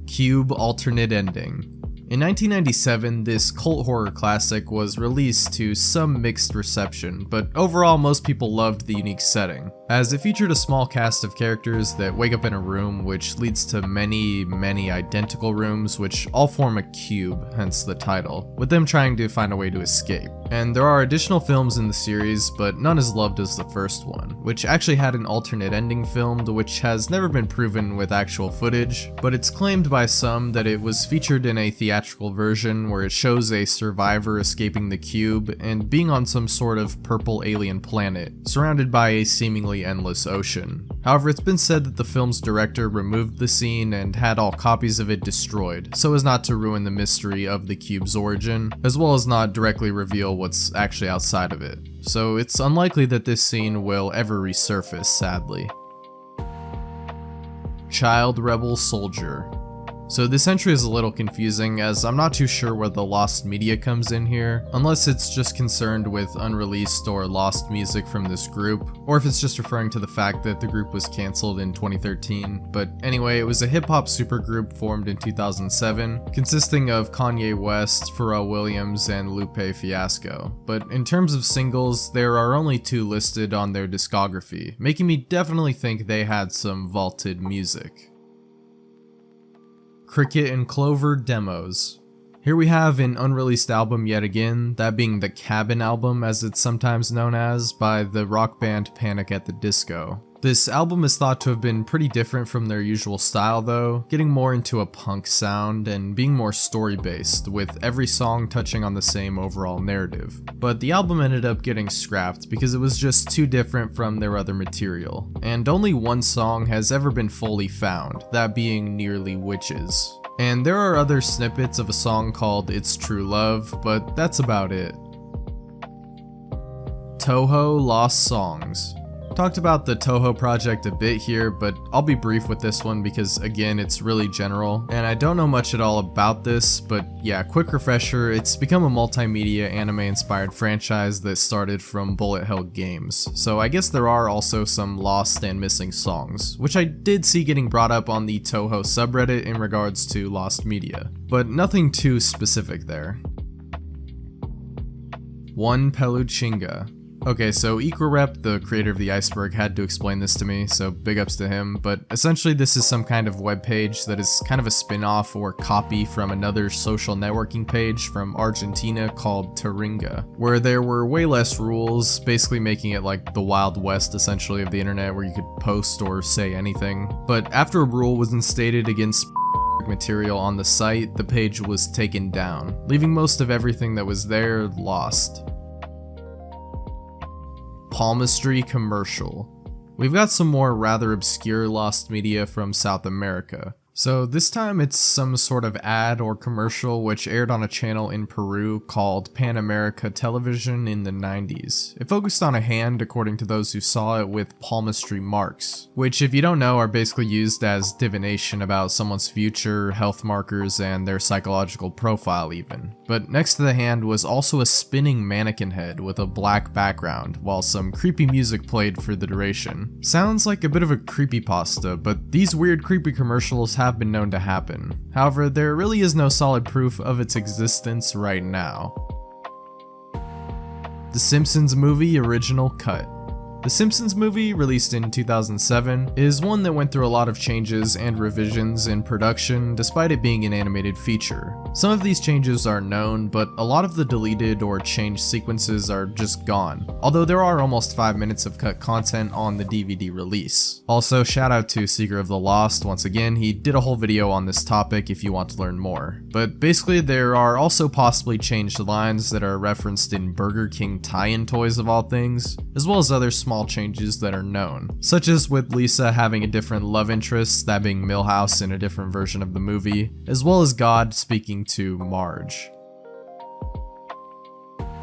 A: Cube alternate ending. In 1997, this cult horror classic was released to some mixed reception, but overall most people loved the unique setting, as it featured a small cast of characters that wake up in a room which leads to many identical rooms which all form a cube, hence the title, with them trying to find a way to escape. And there are additional films in the series, but none as loved as the first one, which actually had an alternate ending filmed, which has never been proven with actual footage, but it's claimed by some that it was featured in a theatrical version where it shows a survivor escaping the cube and being on some sort of purple alien planet, surrounded by a seemingly endless ocean. However, it's been said that the film's director removed the scene and had all copies of it destroyed, so as not to ruin the mystery of the cube's origin, as well as not directly reveal what's actually outside of it. So it's unlikely that this scene will ever resurface, sadly. Child Rebel Soldier. So this entry is a little confusing, as I'm not too sure where the lost media comes in here, unless it's just concerned with unreleased or lost music from this group, or if it's just referring to the fact that the group was cancelled in 2013. But anyway, it was a hip-hop supergroup formed in 2007, consisting of Kanye West, Pharrell Williams, and Lupe Fiasco. But in terms of singles, there are only 2 listed on their discography, making me definitely think they had some vaulted music. Cricket and Clover demos. Here we have an unreleased album yet again, that being the Cabin album as it's sometimes known as, by the rock band Panic at the Disco. This album is thought to have been pretty different from their usual style though, getting more into a punk sound and being more story-based, with every song touching on the same overall narrative. But the album ended up getting scrapped because it was just too different from their other material, and only one song has ever been fully found, that being Nearly Witches. And there are other snippets of a song called It's True Love, but that's about it. Toho Lost Songs. Talked about the Toho project a bit here, but I'll be brief with this one because again it's really general, and I don't know much at all about this, but yeah, quick refresher, it's become a multimedia anime inspired franchise that started from Bullet Hell Games, so I guess there are also some lost and missing songs, which I did see getting brought up on the Toho subreddit in regards to lost media, but nothing too specific there. One Peluchinga. Okay, so EquaRep, the creator of the Iceberg, had to explain this to me, so big ups to him, but essentially this is some kind of web page that is kind of a spin-off or copy from another social networking page from Argentina called Taringa, where there were way less rules, basically making it like the Wild West essentially of the internet where you could post or say anything. But after a rule was instated against material on the site, the page was taken down, leaving most of everything that was there lost. Palmistry commercial. We've got some more rather obscure lost media from South America. So this time it's some sort of ad or commercial which aired on a channel in Peru called Pan America Television in the 90s. It focused on a hand, according to those who saw it, with palmistry marks, which if you don't know are basically used as divination about someone's future, health markers, and their psychological profile even. But next to the hand was also a spinning mannequin head with a black background, while some creepy music played for the duration. Sounds like a bit of a creepypasta, but these weird creepy commercials have been known to happen. However, there really is no solid proof of its existence right now. The Simpsons movie original cut. The Simpsons movie, released in 2007, is one that went through a lot of changes and revisions in production despite it being an animated feature. Some of these changes are known, but a lot of the deleted or changed sequences are just gone, although there are almost 5 minutes of cut content on the DVD release. Also, shout out to Seeker of the Lost once again, he did a whole video on this topic if you want to learn more. But basically there are also possibly changed lines that are referenced in Burger King tie-in toys of all things, as well as other small changes that are known, such as with Lisa having a different love interest, that being Milhouse in a different version of the movie, as well as God speaking to Marge.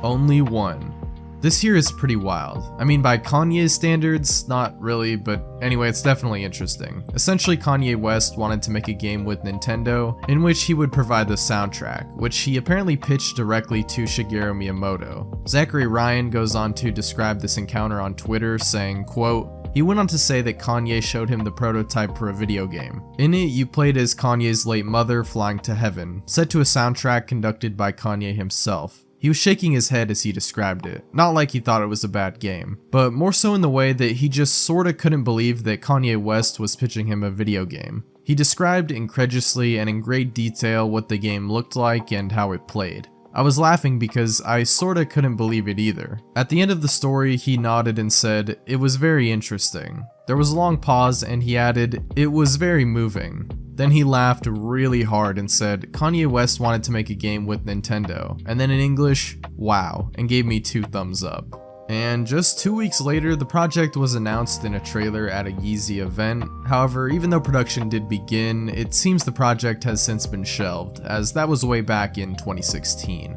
A: Only One. This here is pretty wild. I mean, by Kanye's standards, not really, but anyway, it's definitely interesting. Essentially, Kanye West wanted to make a game with Nintendo in which he would provide the soundtrack, which he apparently pitched directly to Shigeru Miyamoto. Zachary Ryan goes on to describe this encounter on Twitter, saying, quote, "He went on to say that Kanye showed him the prototype for a video game. In it, you played as Kanye's late mother flying to heaven, set to a soundtrack conducted by Kanye himself. He was shaking his head as he described it, not like he thought it was a bad game, but more so in the way that he just sorta couldn't believe that Kanye West was pitching him a video game. He described incredulously and in great detail what the game looked like and how it played. I was laughing because I sorta couldn't believe it either. At the end of the story, he nodded and said, 'It was very interesting.' There was a long pause and he added, 'It was very moving.' Then he laughed really hard and said, 'Kanye West wanted to make a game with Nintendo,' and then in English, 'Wow,' and gave me 2 thumbs up. And just 2 weeks later, the project was announced in a trailer at a Yeezy event. However, even though production did begin, it seems the project has since been shelved, as that was way back in 2016.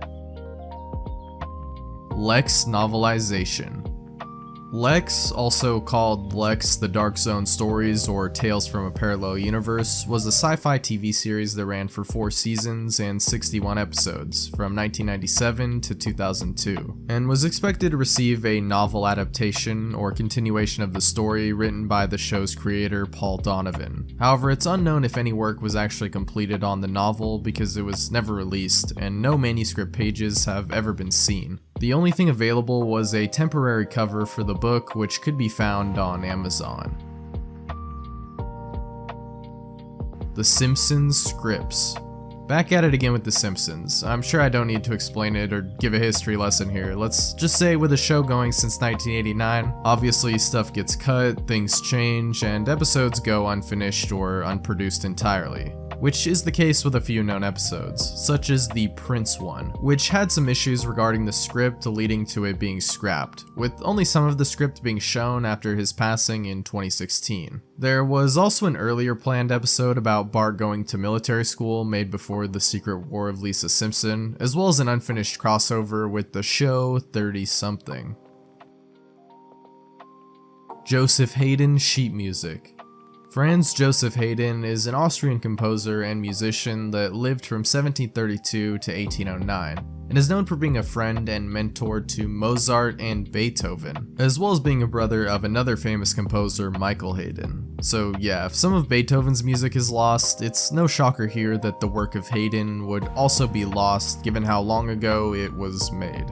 A: Lex novelization. Lex, also called Lex the Dark Zone Stories or Tales from a Parallel Universe, was a sci-fi TV series that ran for 4 seasons and 61 episodes from 1997 to 2002, and was expected to receive a novel adaptation or continuation of the story written by the show's creator Paul Donovan. However, it's unknown if any work was actually completed on the novel because it was never released, and no manuscript pages have ever been seen. The only thing available was a temporary cover for the book, which could be found on Amazon. The Simpsons scripts. Back at it again with The Simpsons. I'm sure I don't need to explain it or give a history lesson here. Let's just say with a show going since 1989, obviously stuff gets cut, things change, and episodes go unfinished or unproduced entirely. Which is the case with a few known episodes, such as the Prince one, which had some issues regarding the script leading to it being scrapped, with only some of the script being shown after his passing in 2016. There was also an earlier planned episode about Bart going to military school made before The Secret War of Lisa Simpson, as well as an unfinished crossover with the show 30-something. Joseph Haydn sheet music. Franz Joseph Haydn is an Austrian composer and musician that lived from 1732 to 1809, and is known for being a friend and mentor to Mozart and Beethoven, as well as being a brother of another famous composer, Michael Haydn. So yeah, if some of Beethoven's music is lost, it's no shocker here that the work of Haydn would also be lost given how long ago it was made.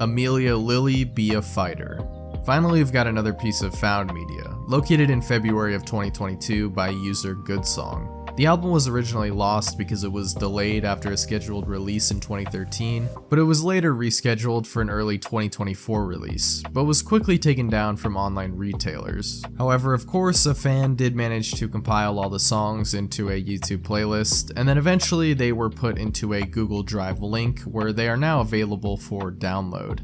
A: Amelia Lilly Be a Fighter. Finally, we've got another piece of found media, located in February of 2022 by user Goodsong. The album was originally lost because it was delayed after a scheduled release in 2013, but it was later rescheduled for an early 2024 release, but was quickly taken down from online retailers. However, of course, a fan did manage to compile all the songs into a YouTube playlist, and then eventually they were put into a Google Drive link where they are now available for download.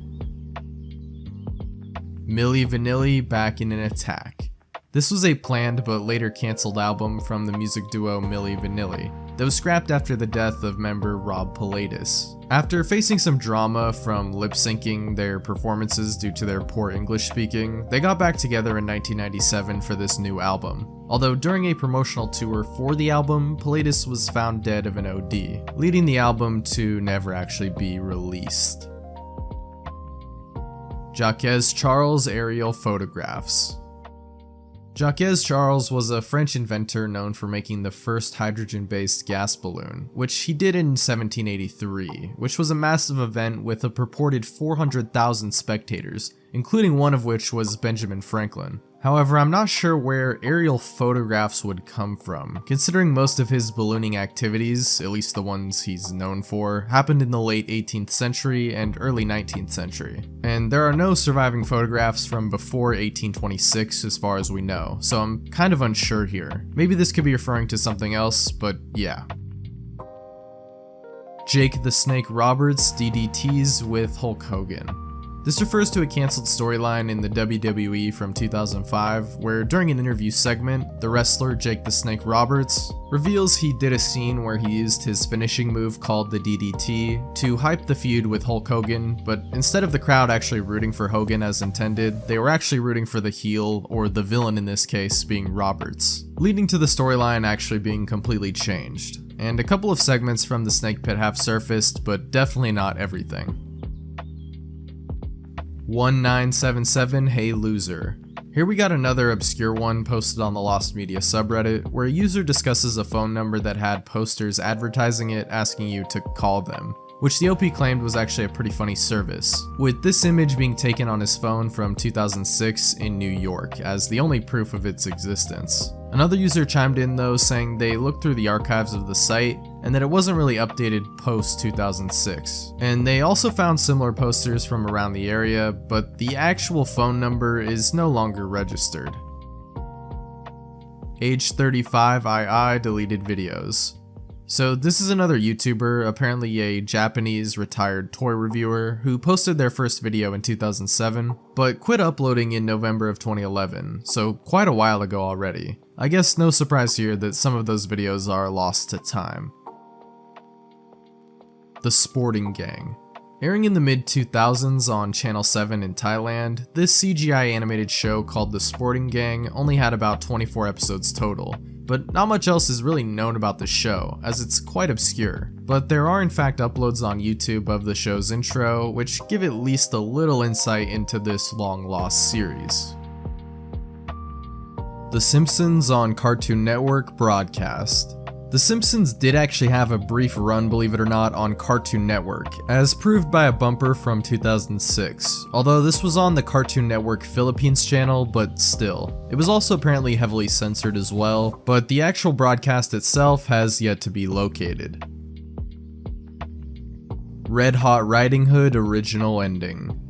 A: Milli Vanilli Back in an Attack. This was a planned but later cancelled album from the music duo Milli Vanilli that was scrapped after the death of member Rob Pilatus. After facing some drama from lip-syncing their performances due to their poor English speaking, they got back together in 1997 for this new album. Although during a promotional tour for the album, Pilatus was found dead of an OD, leading the album to never actually be released. Jacques Charles aerial photographs. Jacques Charles was a French inventor known for making the first hydrogen-based gas balloon, which he did in 1783, which was a massive event with a purported 400,000 spectators, including one of which was Benjamin Franklin. However, I'm not sure where aerial photographs would come from, considering most of his ballooning activities, at least the ones he's known for, happened in the late 18th century and early 19th century. And there are no surviving photographs from before 1826 as far as we know, so I'm kind of unsure here. Maybe this could be referring to something else, but yeah. Jake the Snake Roberts DDTs with Hulk Hogan. This refers to a cancelled storyline in the WWE from 2005, where during an interview segment, the wrestler Jake the Snake Roberts reveals he did a scene where he used his finishing move called the DDT to hype the feud with Hulk Hogan, but instead of the crowd actually rooting for Hogan as intended, they were actually rooting for the heel, or the villain in this case, being Roberts, leading to the storyline actually being completely changed. And a couple of segments from the Snake Pit have surfaced, but definitely not everything. 1977 Hey Loser. Here we got another obscure one posted on the Lost Media subreddit, where a user discusses a phone number that had posters advertising it asking you to call them, which the OP claimed was actually a pretty funny service, with this image being taken on his phone from 2006 in New York as the only proof of its existence. Another user chimed in though, saying they looked through the archives of the site and that it wasn't really updated post 2006. And they also found similar posters from around the area, but the actual phone number is no longer registered. Age 35 II deleted videos. So this is another YouTuber, apparently a Japanese retired toy reviewer, who posted their first video in 2007, but quit uploading in November of 2011, so quite a while ago already. I guess no surprise here that some of those videos are lost to time. The Sporting Gang. Airing in the mid-2000s on Channel 7 in Thailand, this CGI animated show called The Sporting Gang only had about 24 episodes total, but not much else is really known about the show, as it's quite obscure. But there are in fact uploads on YouTube of the show's intro, which give at least a little insight into this long-lost series. The Simpsons on Cartoon Network broadcast. The Simpsons did actually have a brief run, believe it or not, on Cartoon Network, as proved by a bumper from 2006, although this was on the Cartoon Network Philippines channel, but still. It was also apparently heavily censored as well, but the actual broadcast itself has yet to be located. Red Hot Riding Hood original ending.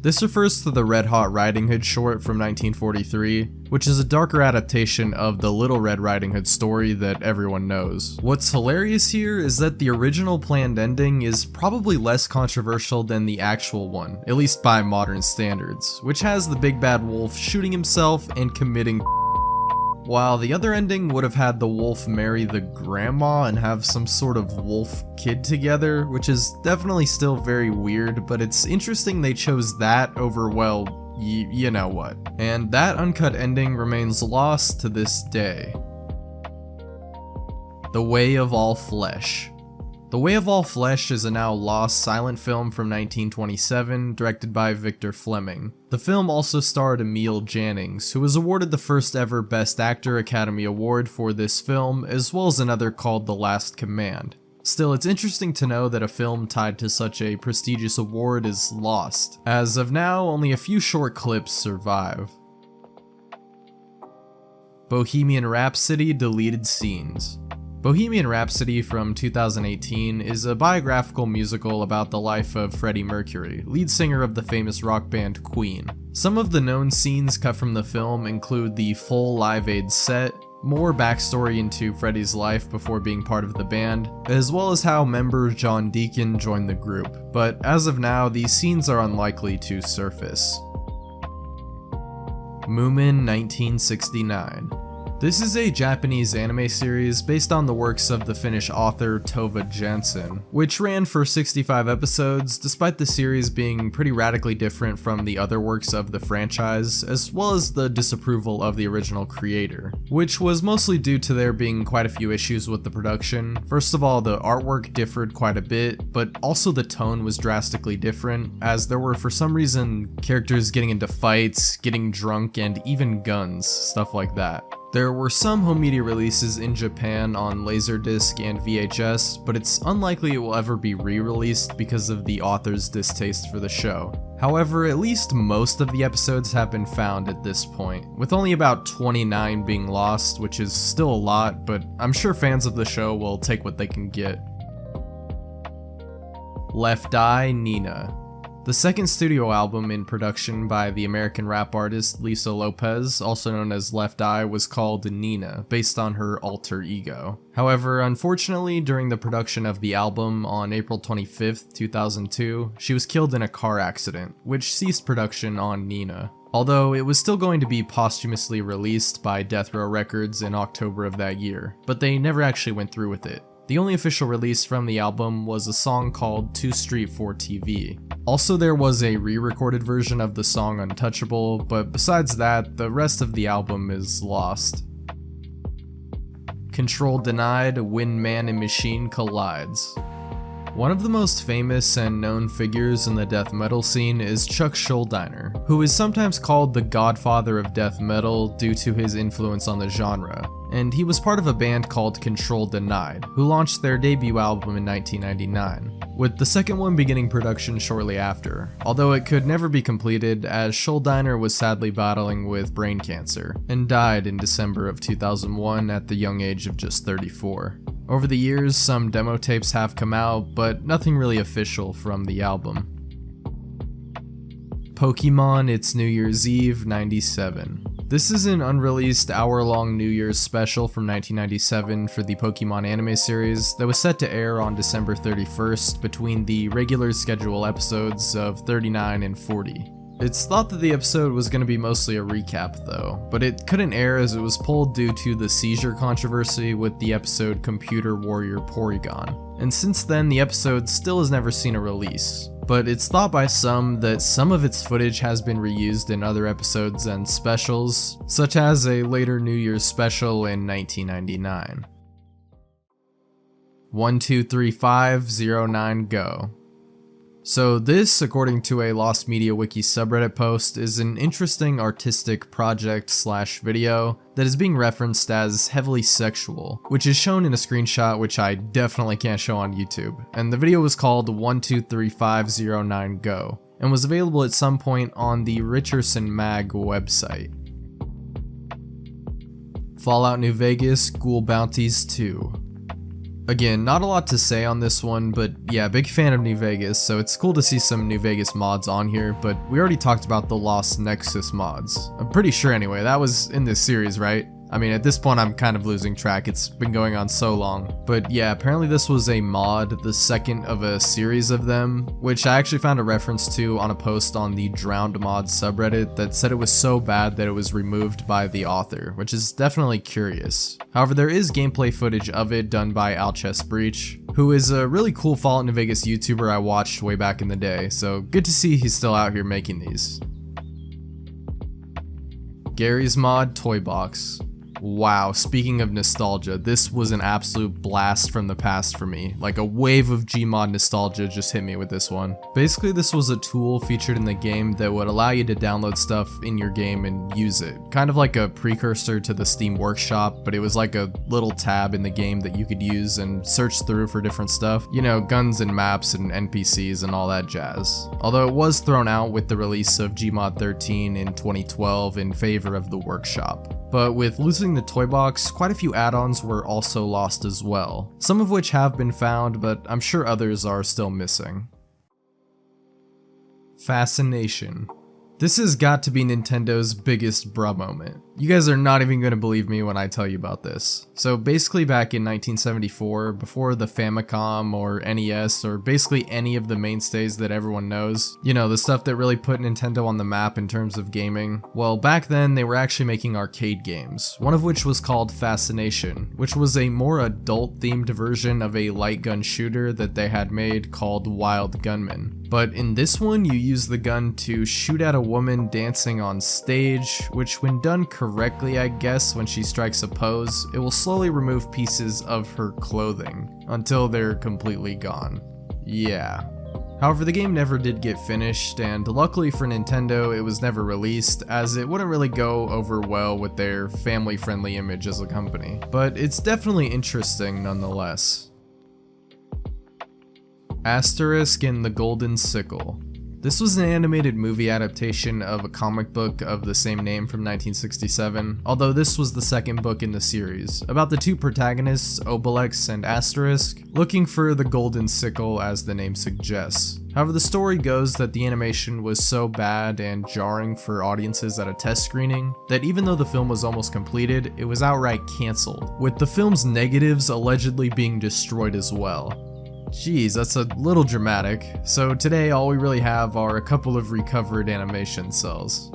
A: This refers to the Red Hot Riding Hood short from 1943, which is a darker adaptation of the Little Red Riding Hood story that everyone knows. What's hilarious here is that the original planned ending is probably less controversial than the actual one, at least by modern standards, which has the big bad wolf shooting himself and committing while the other ending would have had the wolf marry the grandma and have some sort of wolf kid together, which is definitely still very weird, but it's interesting they chose that over, well, you know what. And that uncut ending remains lost to this day. The Way of All Flesh. The Way of All Flesh is a now lost silent film from 1927, directed by Victor Fleming. The film also starred Emil Jannings, who was awarded the first ever Best Actor Academy Award for this film, as well as another called The Last Command. Still, it's interesting to know that a film tied to such a prestigious award is lost. As of now, only a few short clips survive. Bohemian Rhapsody deleted scenes. Bohemian Rhapsody from 2018 is a biographical musical about the life of Freddie Mercury, lead singer of the famous rock band Queen. Some of the known scenes cut from the film include the full Live Aid set, more backstory into Freddie's life before being part of the band, as well as how member John Deacon joined the group, but as of now, these scenes are unlikely to surface. Moomin 1969. This is a Japanese anime series based on the works of the Finnish author Tova Jansson, which ran for 65 episodes, despite the series being pretty radically different from the other works of the franchise, as well as the disapproval of the original creator, which was mostly due to there being quite a few issues with the production. First of all, the artwork differed quite a bit, but also the tone was drastically different, as there were for some reason characters getting into fights, getting drunk, and even guns, stuff like that. There were some home media releases in Japan on Laserdisc and VHS, but it's unlikely it will ever be re-released because of the author's distaste for the show. However, at least most of the episodes have been found at this point, with only about 29 being lost, which is still a lot, but I'm sure fans of the show will take what they can get. Left Eye Nina. The second studio album in production by the American rap artist Lisa Lopez, also known as Left Eye, was called Nina, based on her alter ego. However, unfortunately, during the production of the album on April 25th, 2002, she was killed in a car accident, which ceased production on Nina. Although it was still going to be posthumously released by Death Row Records in October of that year, but they never actually went through with it. The only official release from the album was a song called Too Street for TV. Also, there was a re-recorded version of the song Untouchable, but besides that, the rest of the album is lost. Control denied when man and machine collides. One of the most famous and known figures in the death metal scene is Chuck Schuldiner, who is sometimes called the godfather of death metal due to his influence on the genre, and he was part of a band called Control Denied, who launched their debut album in 1999, with the second one beginning production shortly after, although it could never be completed as Schuldiner was sadly battling with brain cancer, and died in December of 2001 at the young age of just 34. Over the years, some demo tapes have come out, but nothing really official from the album. Pokemon It's New Year's Eve 97. This is an unreleased hour-long New Year's special from 1997 for the Pokemon anime series that was set to air on December 31st between the regular schedule episodes of 39 and 40. It's thought that the episode was going to be mostly a recap though, but it couldn't air as it was pulled due to the seizure controversy with the episode Computer Warrior Porygon. And since then, the episode still has never seen a release. But it's thought by some that some of its footage has been reused in other episodes and specials, such as a later New Year's special in 1999. 123509 Go. So this, according to a Lost Media Wiki subreddit post, is an interesting artistic project / video that is being referenced as heavily sexual, which is shown in a screenshot which I definitely can't show on YouTube, and the video was called 123509 Go, and was available at some point on the Richardson Mag website. Fallout New Vegas Ghoul Bounties 2. Again, not a lot to say on this one, but yeah, big fan of New Vegas, so it's cool to see some New Vegas mods on here, but we already talked about the Lost Nexus mods. I'm pretty sure anyway, that was in this series, right? I mean, at this point I'm kind of losing track, it's been going on so long. But yeah, apparently this was a mod, the second of a series of them, which I actually found a reference to on a post on the Drowned Mods subreddit that said it was so bad that it was removed by the author, which is definitely curious. However, there is gameplay footage of it done by Alchest Breach, who is a really cool Fallout New Vegas YouTuber I watched way back in the day, so good to see he's still out here making these. Gary's Mod Toy Box. Wow, speaking of nostalgia, this was an absolute blast from the past for me. Like a wave of Gmod nostalgia just hit me with this one. Basically, this was a tool featured in the game that would allow you to download stuff in your game and use it. Kind of like a precursor to the Steam Workshop, but it was like a little tab in the game that you could use and search through for different stuff. You know, guns and maps and NPCs and all that jazz. Although it was thrown out with the release of Gmod 13 in 2012 in favor of the Workshop. But with losing the toy box, quite a few add-ons were also lost as well, some of which have been found, but I'm sure others are still missing. Fascination. This has got to be Nintendo's biggest bruh moment. You guys are not even going to believe me when I tell you about this. So basically back in 1974, before the Famicom or NES or basically any of the mainstays that everyone knows, you know, the stuff that really put Nintendo on the map in terms of gaming, well back then they were actually making arcade games, one of which was called Fascination, which was a more adult themed version of a light gun shooter that they had made called Wild Gunman. But in this one you use the gun to shoot at a woman dancing on stage, which when done correctly, I guess, when she strikes a pose, it will slowly remove pieces of her clothing until they're completely gone. Yeah. However, the game never did get finished, and luckily for Nintendo, it was never released, as it wouldn't really go over well with their family-friendly image as a company. But it's definitely interesting nonetheless. Asterisk in the Golden Sickle. This was an animated movie adaptation of a comic book of the same name from 1967, although this was the second book in the series, about the two protagonists, Obelix and Asterisk, looking for the golden sickle as the name suggests. However, the story goes that the animation was so bad and jarring for audiences at a test screening that even though the film was almost completed, it was outright cancelled, with the film's negatives allegedly being destroyed as well. Jeez, that's a little dramatic. So today all we really have are a couple of recovered animation cells.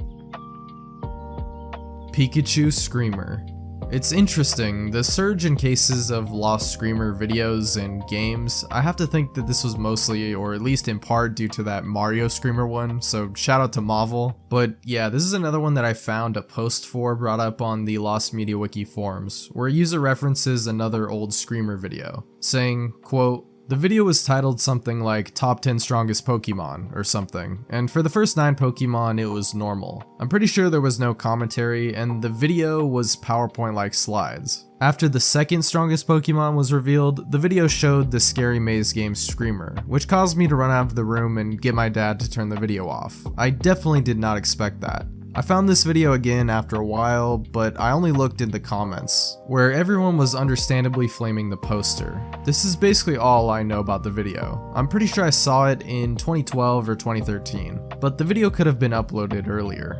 A: Pikachu Screamer. It's interesting, the surge in cases of lost Screamer videos and games, I have to think that this was mostly, or at least in part, due to that Mario Screamer one, so shout out to Marvel. But yeah, this is another one that I found a post for brought up on the Lost Media Wiki forums, where a user references another old Screamer video, saying, quote, "The video was titled something like Top 10 Strongest Pokemon or something, and for the first 9 Pokemon it was normal. I'm pretty sure there was no commentary, and the video was PowerPoint-like slides. After the second strongest Pokemon was revealed, the video showed the Scary Maze game Screamer, which caused me to run out of the room and get my dad to turn the video off. I definitely did not expect that. I found this video again after a while, but I only looked in the comments, where everyone was understandably flaming the poster. This is basically all I know about the video. I'm pretty sure I saw it in 2012 or 2013, but the video could have been uploaded earlier."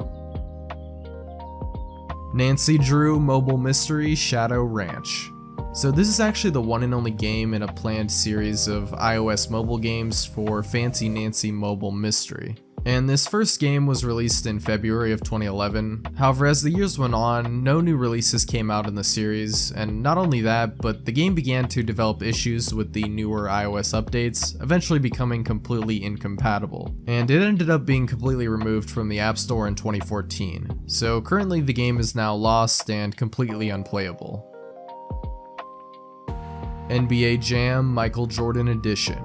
A: Nancy Drew Mobile Mystery Shadow Ranch. So this is actually the one and only game in a planned series of iOS mobile games for Fancy Nancy Mobile Mystery. And this first game was released in February of 2011. However, as the years went on, no new releases came out in the series, and not only that, but the game began to develop issues with the newer iOS updates, eventually becoming completely incompatible. And it ended up being completely removed from the App Store in 2014. So currently the game is now lost and completely unplayable. NBA Jam Michael Jordan Edition.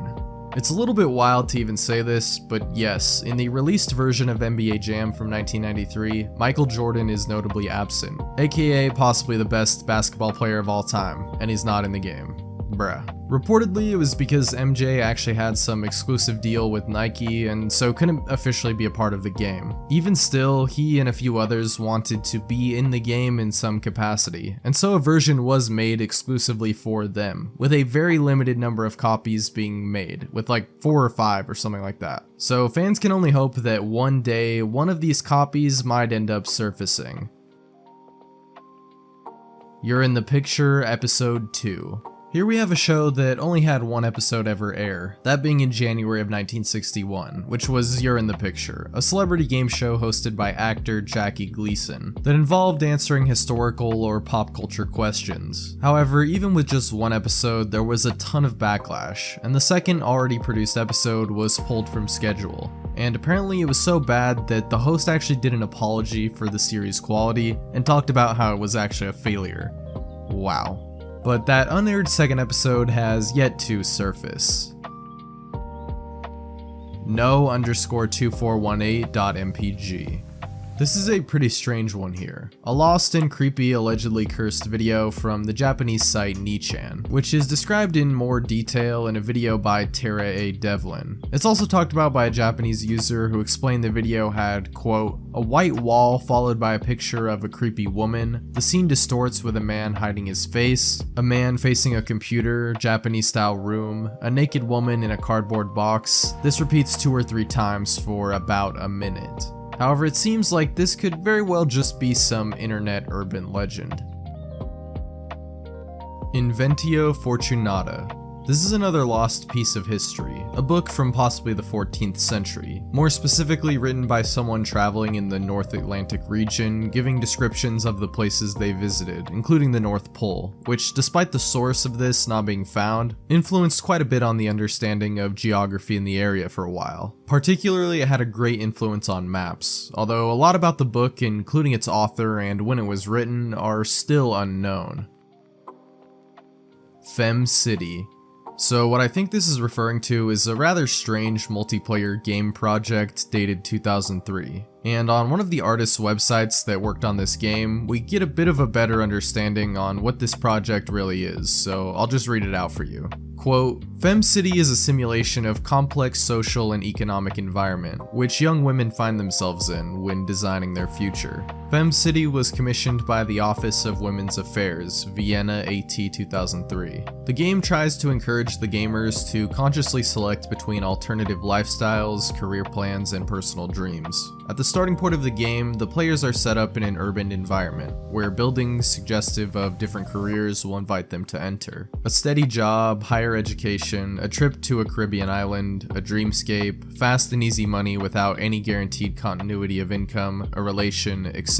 A: It's a little bit wild to even say this, but yes, in the released version of NBA Jam from 1993, Michael Jordan is notably absent, aka possibly the best basketball player of all time, and he's not in the game. Bruh. Reportedly, it was because MJ actually had some exclusive deal with Nike and so couldn't officially be a part of the game. Even still, he and a few others wanted to be in the game in some capacity, and so a version was made exclusively for them, with a very limited number of copies being made, with like 4 or 5 or something like that. So fans can only hope that one day, one of these copies might end up surfacing. You're in the Picture Episode 2. Here we have a show that only had one episode ever air, that being in January of 1961, which was You're in the Picture, a celebrity game show hosted by actor Jackie Gleason, that involved answering historical or pop culture questions. However, even with just one episode, there was a ton of backlash, and the second already produced episode was pulled from schedule. And apparently it was so bad that the host actually did an apology for the series' quality, and talked about how it was actually a failure. Wow. But that unaired second episode has yet to surface. No_2418.mpg. This is a pretty strange one here. A lost and creepy, allegedly cursed video from the Japanese site Nichan, which is described in more detail in a video by Tara A. Devlin. It's also talked about by a Japanese user who explained the video had, quote, a white wall followed by a picture of a creepy woman. The scene distorts with a man hiding his face, a man facing a computer, Japanese-style room, a naked woman in a cardboard box. This repeats 2 or 3 times for about a minute. However, it seems like this could very well just be some internet urban legend. Inventio Fortunata. This is another lost piece of history, a book from possibly the 14th century, more specifically written by someone traveling in the North Atlantic region, giving descriptions of the places they visited, including the North Pole, which, despite the source of this not being found, influenced quite a bit on the understanding of geography in the area for a while. Particularly, it had a great influence on maps, although a lot about the book, including its author and when it was written, are still unknown. Fem City. So what I think this is referring to is a rather strange multiplayer game project dated 2003. And on one of the artist's websites that worked on this game, we get a bit of a better understanding on what this project really is, so I'll just read it out for you. Quote, FemCity is a simulation of complex social and economic environment, which young women find themselves in when designing their future. FemCity was commissioned by the Office of Women's Affairs, Vienna AT 2003. The game tries to encourage the gamers to consciously select between alternative lifestyles, career plans, and personal dreams. At the starting point of the game, the players are set up in an urban environment, where buildings suggestive of different careers will invite them to enter. A steady job, higher education, a trip to a Caribbean island, a dreamscape, fast and easy money without any guaranteed continuity of income, a relation, etc.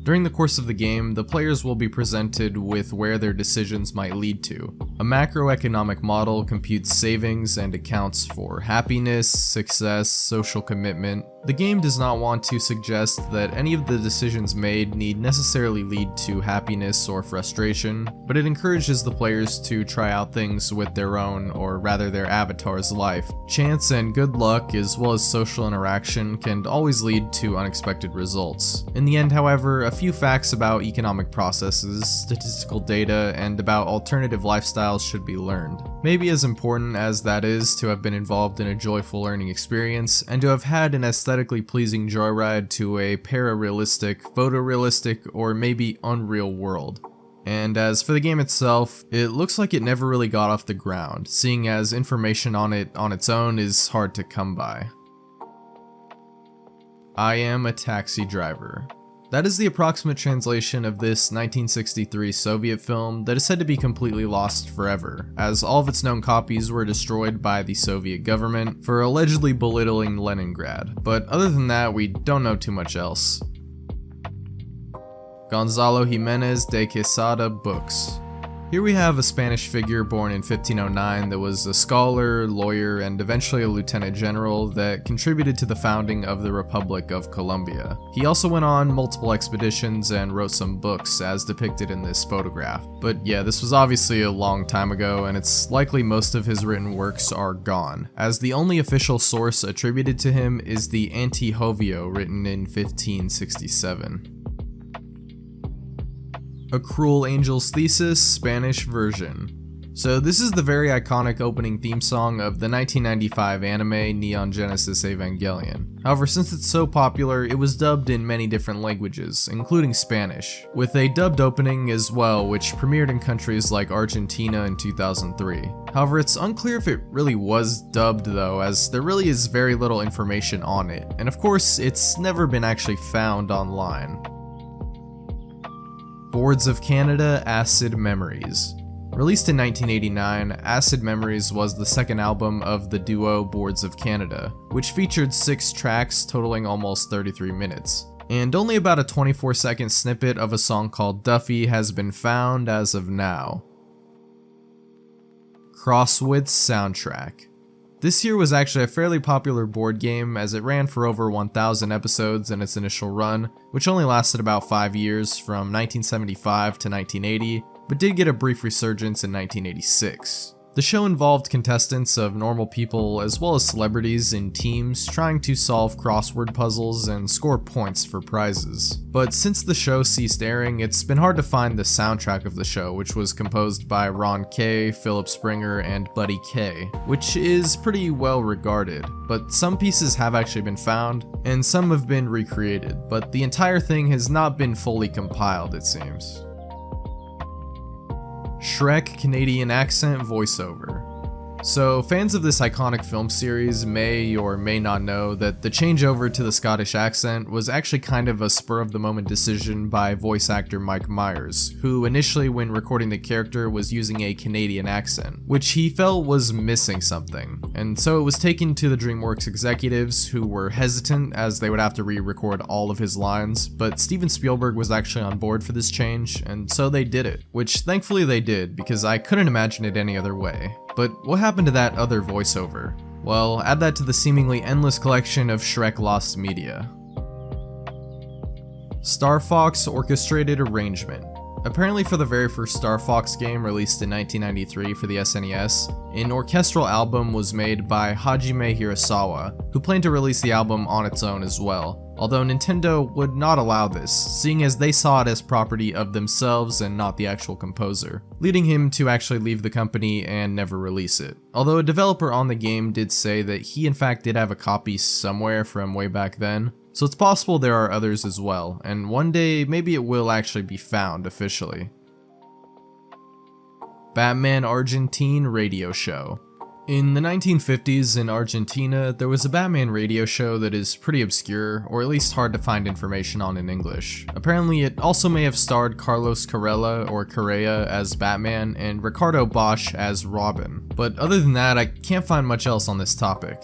A: During the course of the game, the players will be presented with where their decisions might lead to. A macroeconomic model computes savings and accounts for happiness, success, social commitment. The game does not want to suggest that any of the decisions made need necessarily lead to happiness or frustration, but it encourages the players to try out things with their own, or rather their avatar's life. Chance and good luck, as well as social interaction, can always lead to unexpected results. In the end, however, a few facts about economic processes, statistical data, and about alternative lifestyles should be learned. Maybe as important as that is to have been involved in a joyful learning experience, and to have had an aesthetically pleasing joyride to a para-realistic, photorealistic, or maybe unreal world. And as for the game itself, it looks like it never really got off the ground, seeing as information on it on its own is hard to come by. I am a taxi driver. That is the approximate translation of this 1963 Soviet film that is said to be completely lost forever, as all of its known copies were destroyed by the Soviet government for allegedly belittling Leningrad, but other than that, we don't know too much else. Gonzalo Jimenez de Quesada books. Here we have a Spanish figure born in 1509 that was a scholar, lawyer, and eventually a lieutenant general that contributed to the founding of the Republic of Colombia. He also went on multiple expeditions and wrote some books as depicted in this photograph. But yeah, this was obviously a long time ago, and it's likely most of his written works are gone, as the only official source attributed to him is the Antijovio written in 1567. A Cruel Angel's Thesis, Spanish version. So this is the very iconic opening theme song of the 1995 anime Neon Genesis Evangelion. However, since it's so popular, it was dubbed in many different languages, including Spanish, with a dubbed opening as well, which premiered in countries like Argentina in 2003. However, it's unclear if it really was dubbed though, as there really is very little information on it, and of course, it's never been actually found online. Boards of Canada, Acid Memories. Released in 1989, Acid Memories was the second album of the duo Boards of Canada, which featured 6 tracks totaling almost 33 minutes. And only about a 24-second snippet of a song called Duffy has been found as of now. Crosswit's soundtrack. This year was actually a fairly popular board game as it ran for over 1,000 episodes in its initial run, which only lasted about 5 years from 1975 to 1980, but did get a brief resurgence in 1986. The show involved contestants of normal people as well as celebrities in teams trying to solve crossword puzzles and score points for prizes. But since the show ceased airing, it's been hard to find the soundtrack of the show, which was composed by Ron Kay, Philip Springer, and Buddy Kay, which is pretty well regarded. But some pieces have actually been found, and some have been recreated, but the entire thing has not been fully compiled, it seems. Shrek Canadian accent voiceover. So, fans of this iconic film series may or may not know that the changeover to the Scottish accent was actually kind of a spur-of-the-moment decision by voice actor Mike Myers, who initially when recording the character was using a Canadian accent, which he felt was missing something, and so it was taken to the DreamWorks executives who were hesitant as they would have to re-record all of his lines, but Steven Spielberg was actually on board for this change, and so they did it, which thankfully they did, because I couldn't imagine it any other way. But what happened to that other voiceover? Well, add that to the seemingly endless collection of Shrek lost media. Star Fox Orchestrated Arrangement. Apparently for the very first Star Fox game released in 1993 for the SNES, an orchestral album was made by Hajime Hirasawa, who planned to release the album on its own as well, although Nintendo would not allow this, seeing as they saw it as property of themselves and not the actual composer, leading him to actually leave the company and never release it. Although a developer on the game did say that he in fact did have a copy somewhere from way back then, so it's possible there are others as well, and one day maybe it will actually be found officially. Batman Argentine Radio Show. In the 1950s in Argentina, there was a Batman radio show that is pretty obscure, or at least hard to find information on in English. Apparently it also may have starred Carlos Carella or Correa as Batman and Ricardo Bosch as Robin, but other than that I can't find much else on this topic.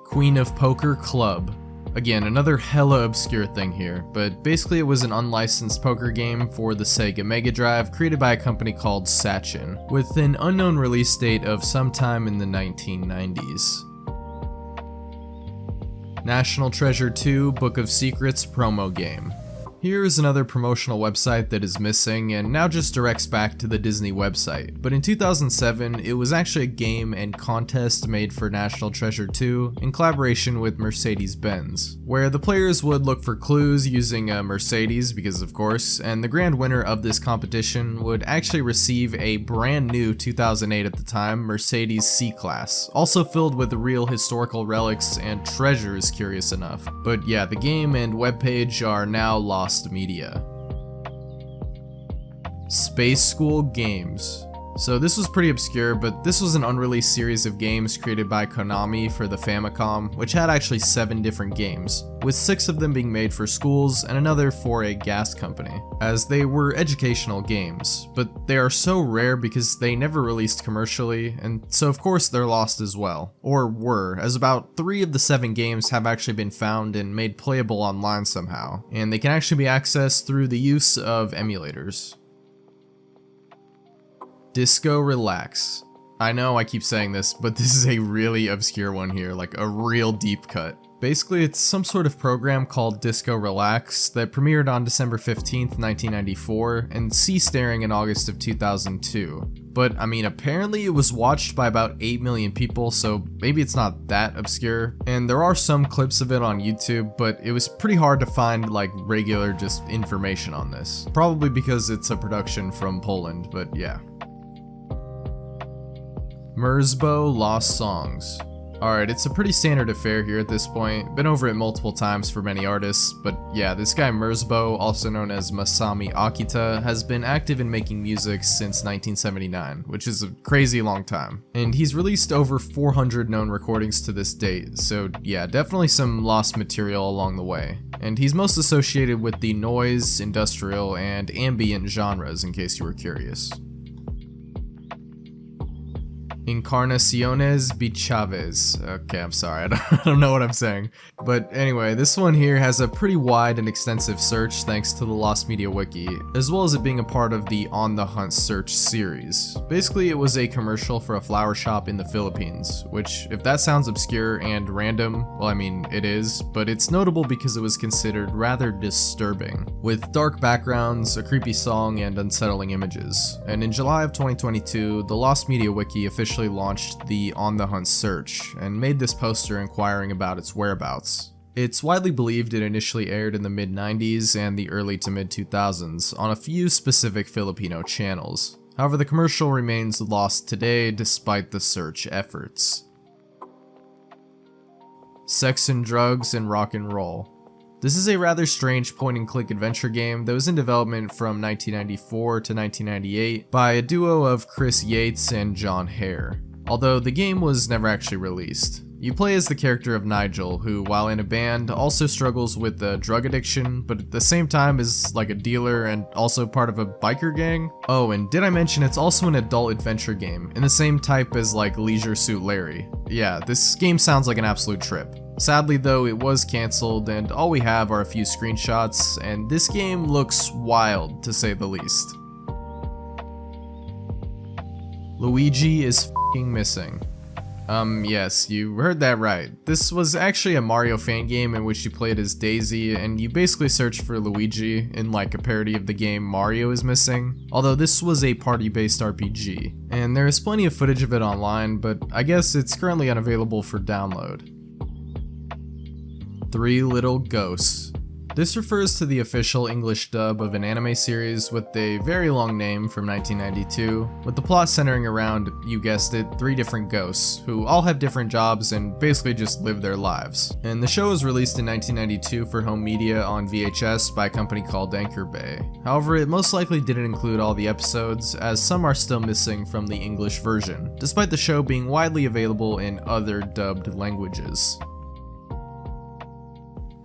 A: Queen of Poker Club. Again, another hella obscure thing here, but basically it was an unlicensed poker game for the Sega Mega Drive created by a company called Sachin, with an unknown release date of sometime in the 1990s. National Treasure 2 Book of Secrets promo game. Here is another promotional website that is missing and now just directs back to the Disney website, but in 2007 it was actually a game and contest made for National Treasure 2 in collaboration with Mercedes-Benz, where the players would look for clues using a Mercedes, because of course, and the grand winner of this competition would actually receive a brand new 2008 at the time Mercedes C-Class, also filled with real historical relics and treasures, curious enough. But yeah, the game and webpage are now lost media. Space School Games. So this was pretty obscure, but this was an unreleased series of games created by Konami for the Famicom, which had actually 7 different games, with 6 of them being made for schools and another for a gas company, as they were educational games, but they are so rare because they never released commercially, and so of course they're lost as well, or were, as about 3 of the 7 games have actually been found and made playable online somehow, and they can actually be accessed through the use of emulators. Disco Relax. I know I keep saying this, but this is a really obscure one here, like a real deep cut. Basically, it's some sort of program called Disco Relax that premiered on December 15th, 1994, and ceased airing in August of 2002. But, I mean, apparently it was watched by about 8 million people, so maybe it's not that obscure. And there are some clips of it on YouTube, but it was pretty hard to find, like, regular just information on this. Probably because it's a production from Poland, but yeah. Merzbow Lost Songs. Alright, it's a pretty standard affair here at this point, been over it multiple times for many artists, but yeah, this guy Merzbow, also known as Masami Akita, has been active in making music since 1979, which is a crazy long time. And he's released over 400 known recordings to this date, so yeah, definitely some lost material along the way. And he's most associated with the noise, industrial, and ambient genres, in case you were curious. Encarnaciones Bichaves. Okay, I'm sorry, I don't know what I'm saying. But anyway, this one here has a pretty wide and extensive search thanks to the Lost Media Wiki, as well as it being a part of the On the Hunt search series. Basically, it was a commercial for a flower shop in the Philippines, which, if that sounds obscure and random, well, I mean, it is, but it's notable because it was considered rather disturbing, with dark backgrounds, a creepy song, and unsettling images. And in July of 2022, the Lost Media Wiki officially launched the On the Hunt search and made this poster inquiring about its whereabouts. It's widely believed it initially aired in the mid-90s and the early to mid-2000s on a few specific Filipino channels. However, the commercial remains lost today despite the search efforts. Sex and Drugs and Rock and Roll. This is a rather strange point-and-click adventure game that was in development from 1994 to 1998 by a duo of Chris Yates and John Hare, although the game was never actually released. You play as the character of Nigel, who, while in a band, also struggles with a drug addiction, but at the same time is like a dealer and also part of a biker gang. Oh, and did I mention it's also an adult adventure game, in the same type as like Leisure Suit Larry. Yeah, this game sounds like an absolute trip. Sadly though, it was cancelled and all we have are a few screenshots, and this game looks wild to say the least. Luigi is f***ing missing. Yes, you heard that right. This was actually a Mario fan game in which you played as Daisy, and you basically searched for Luigi in like a parody of the game Mario is Missing, although this was a party-based RPG. And there is plenty of footage of it online, but I guess it's currently unavailable for download. Three Little Ghosts. This refers to the official English dub of an anime series with a very long name from 1992, with the plot centering around, you guessed it, 3 different ghosts, who all have different jobs and basically just live their lives. And the show was released in 1992 for home media on VHS by a company called Anchor Bay. However, it most likely didn't include all the episodes, as some are still missing from the English version, despite the show being widely available in other dubbed languages.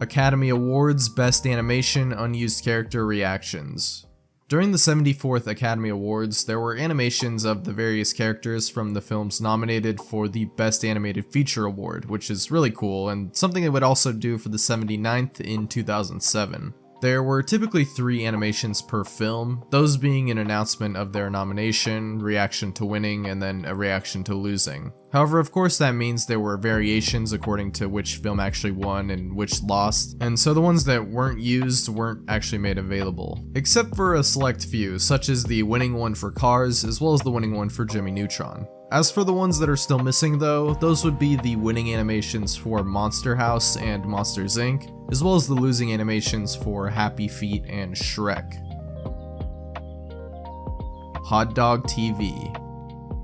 A: Academy Awards Best Animation Unused Character Reactions. During the 74th Academy Awards, there were animations of the various characters from the films nominated for the Best Animated Feature Award, which is really cool, and something it would also do for the 79th in 2007. There were typically 3 animations per film, those being an announcement of their nomination, reaction to winning, and then a reaction to losing. However, of course that means there were variations according to which film actually won and which lost, and so the ones that weren't used weren't actually made available. Except for a select few, such as the winning one for Cars, as well as the winning one for Jimmy Neutron. As for the ones that are still missing though, those would be the winning animations for Monster House and Monsters Inc., as well as the losing animations for Happy Feet and Shrek. Hot Dog TV.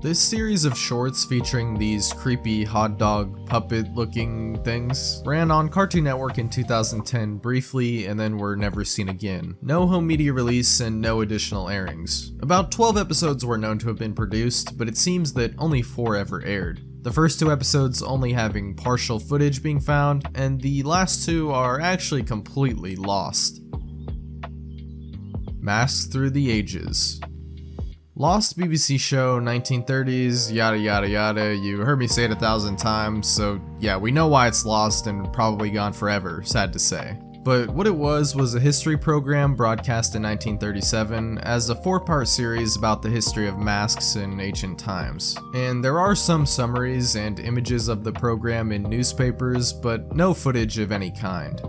A: This series of shorts featuring these creepy hot dog puppet looking things ran on Cartoon Network in 2010 briefly and then were never seen again. No home media release and no additional airings. About 12 episodes were known to have been produced, but it seems that only 4 ever aired. The first 2 episodes only having partial footage being found, and the last 2 are actually completely lost. Masks Through the Ages. Lost BBC show, 1930s, yada yada yada, you heard me say it 1,000 times, so yeah, we know why it's lost and probably gone forever, sad to say. But what it was a history program broadcast in 1937 as a 4-part series about the history of masks in ancient times. And there are some summaries and images of the program in newspapers, but no footage of any kind.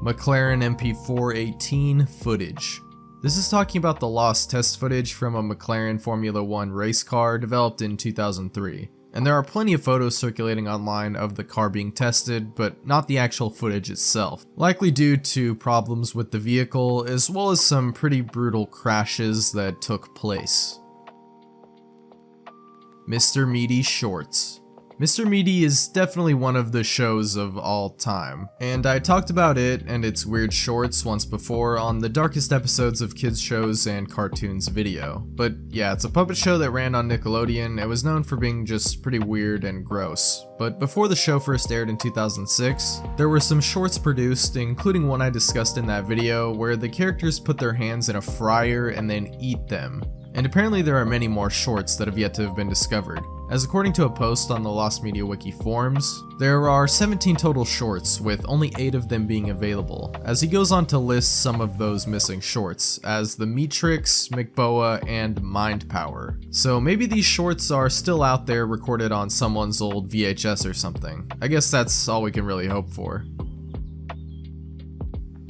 A: McLaren MP418 footage. This is talking about the lost test footage from a McLaren Formula 1 race car developed in 2003. And there are plenty of photos circulating online of the car being tested, but not the actual footage itself, likely due to problems with the vehicle as well as some pretty brutal crashes that took place. Mr. Meaty Shorts. Mr. Meaty is definitely one of the shows of all time, and I talked about it and its weird shorts once before on the darkest episodes of kids shows and cartoons video. But yeah, it's a puppet show that ran on Nickelodeon and was known for being just pretty weird and gross. But before the show first aired in 2006, there were some shorts produced, including one I discussed in that video, where the characters put their hands in a fryer and then eat them. And apparently there are many more shorts that have yet to have been discovered. As according to a post on the Lost Media Wiki forums, there are 17 total shorts, with only 8 of them being available, as he goes on to list some of those missing shorts, as the Meatrix, McBoa, and Mind Power. So maybe these shorts are still out there recorded on someone's old VHS or something. I guess that's all we can really hope for.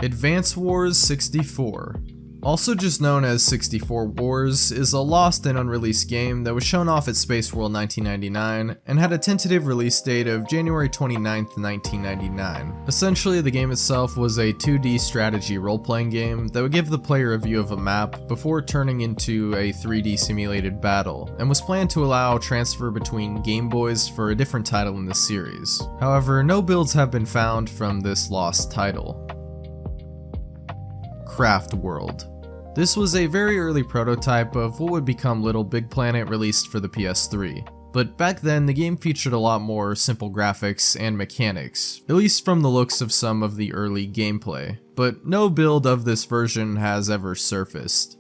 A: Advance Wars 64. Also just known as 64 Wars, is a lost and unreleased game that was shown off at Space World 1999 and had a tentative release date of January 29th, 1999. Essentially, the game itself was a 2D strategy role-playing game that would give the player a view of a map before turning into a 3D simulated battle, and was planned to allow transfer between Game Boys for a different title in the series. However, no builds have been found from this lost title. Craft World. This was a very early prototype of what would become Little Big Planet, released for the PS3. But back then, the game featured a lot more simple graphics and mechanics, at least from the looks of some of the early gameplay. But no build of this version has ever surfaced.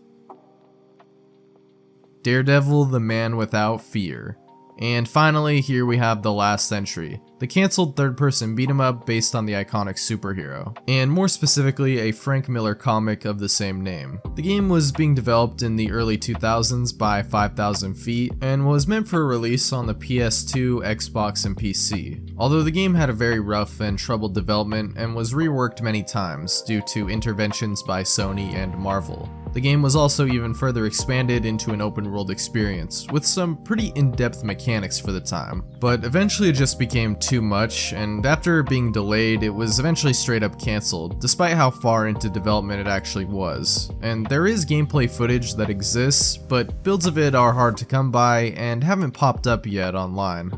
A: Daredevil: The Man Without Fear. And finally, here we have the last entry, the cancelled third-person beat-em-up based on the iconic superhero, and more specifically a Frank Miller comic of the same name. The game was being developed in the early 2000s by 5000 Feet, and was meant for release on the PS2, Xbox, and PC, although the game had a very rough and troubled development and was reworked many times due to interventions by Sony and Marvel. The game was also even further expanded into an open world experience, with some pretty in-depth mechanics for the time, but eventually it just became too much, and after being delayed, it was eventually straight up cancelled, despite how far into development it actually was. And there is gameplay footage that exists, but builds of it are hard to come by and haven't popped up yet online.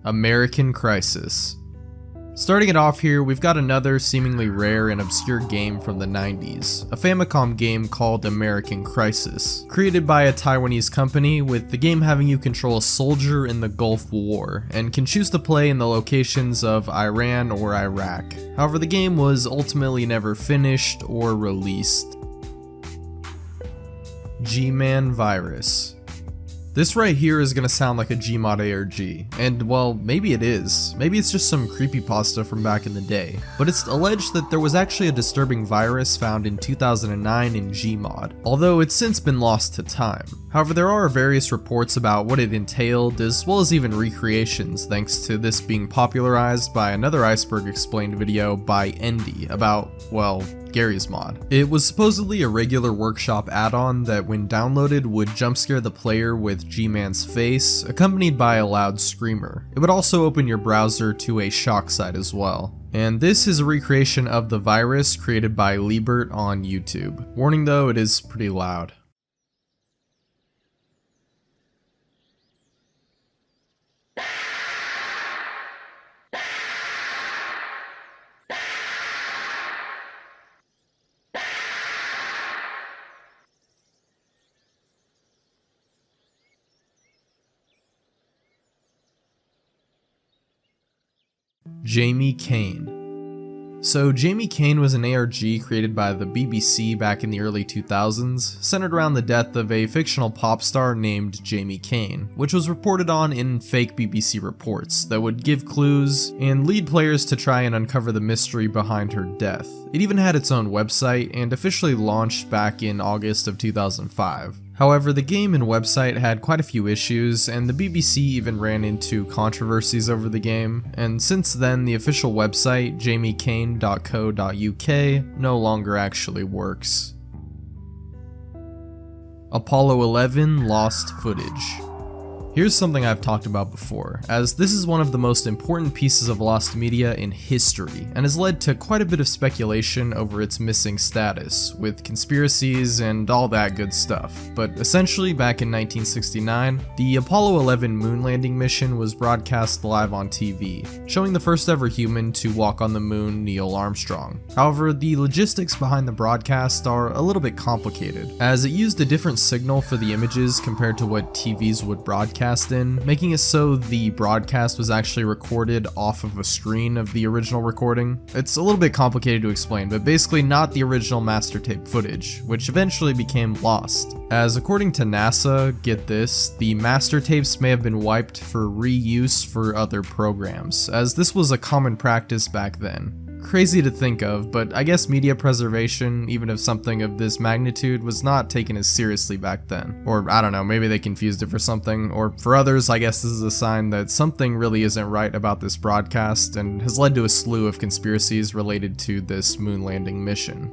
A: American Crisis. Starting it off here, we've got another seemingly rare and obscure game from the 90s, a Famicom game called American Crisis, created by a Taiwanese company, with the game having you control a soldier in the Gulf War, and can choose to play in the locations of Iran or Iraq. However, the game was ultimately never finished or released. G-Man Virus. This right here is gonna sound like a Gmod ARG, and well, maybe it is. Maybe it's just some creepypasta from back in the day. But it's alleged that there was actually a disturbing virus found in 2009 in Gmod, although it's since been lost to time. However, there are various reports about what it entailed, as well as even recreations, thanks to this being popularized by another Iceberg Explained video by Endy about, well, Gary's mod. It was supposedly a regular workshop add-on that when downloaded would jumpscare the player with G-Man's face, accompanied by a loud screamer. It would also open your browser to a shock site as well. And this is a recreation of the virus created by Liebert on YouTube. Warning though, it is pretty loud. Jamie Kane. So Jamie Kane was an ARG created by the BBC back in the early 2000s, centered around the death of a fictional pop star named Jamie Kane, which was reported on in fake BBC reports that would give clues and lead players to try and uncover the mystery behind her death. It even had its own website and officially launched back in August of 2005. However, the game and website had quite a few issues, and the BBC even ran into controversies over the game, and since then the official website, jamiekane.co.uk, no longer actually works. Apollo 11 Lost Footage. Here's something I've talked about before, as this is one of the most important pieces of lost media in history, and has led to quite a bit of speculation over its missing status, with conspiracies and all that good stuff. But essentially, back in 1969, the Apollo 11 moon landing mission was broadcast live on TV, showing the first ever human to walk on the moon, Neil Armstrong. However, the logistics behind the broadcast are a little bit complicated, as it used a different signal for the images compared to what TVs would broadcast in, making it so the broadcast was actually recorded off of a screen of the original recording. It's a little bit complicated to explain, but basically not the original master tape footage, which eventually became lost. As according to NASA, get this, the master tapes may have been wiped for reuse for other programs, as this was a common practice back then. Crazy to think of, but I guess media preservation, even of something of this magnitude, was not taken as seriously back then. Or I don't know, maybe they confused it for something, or for others, I guess this is a sign that something really isn't right about this broadcast and has led to a slew of conspiracies related to this moon landing mission.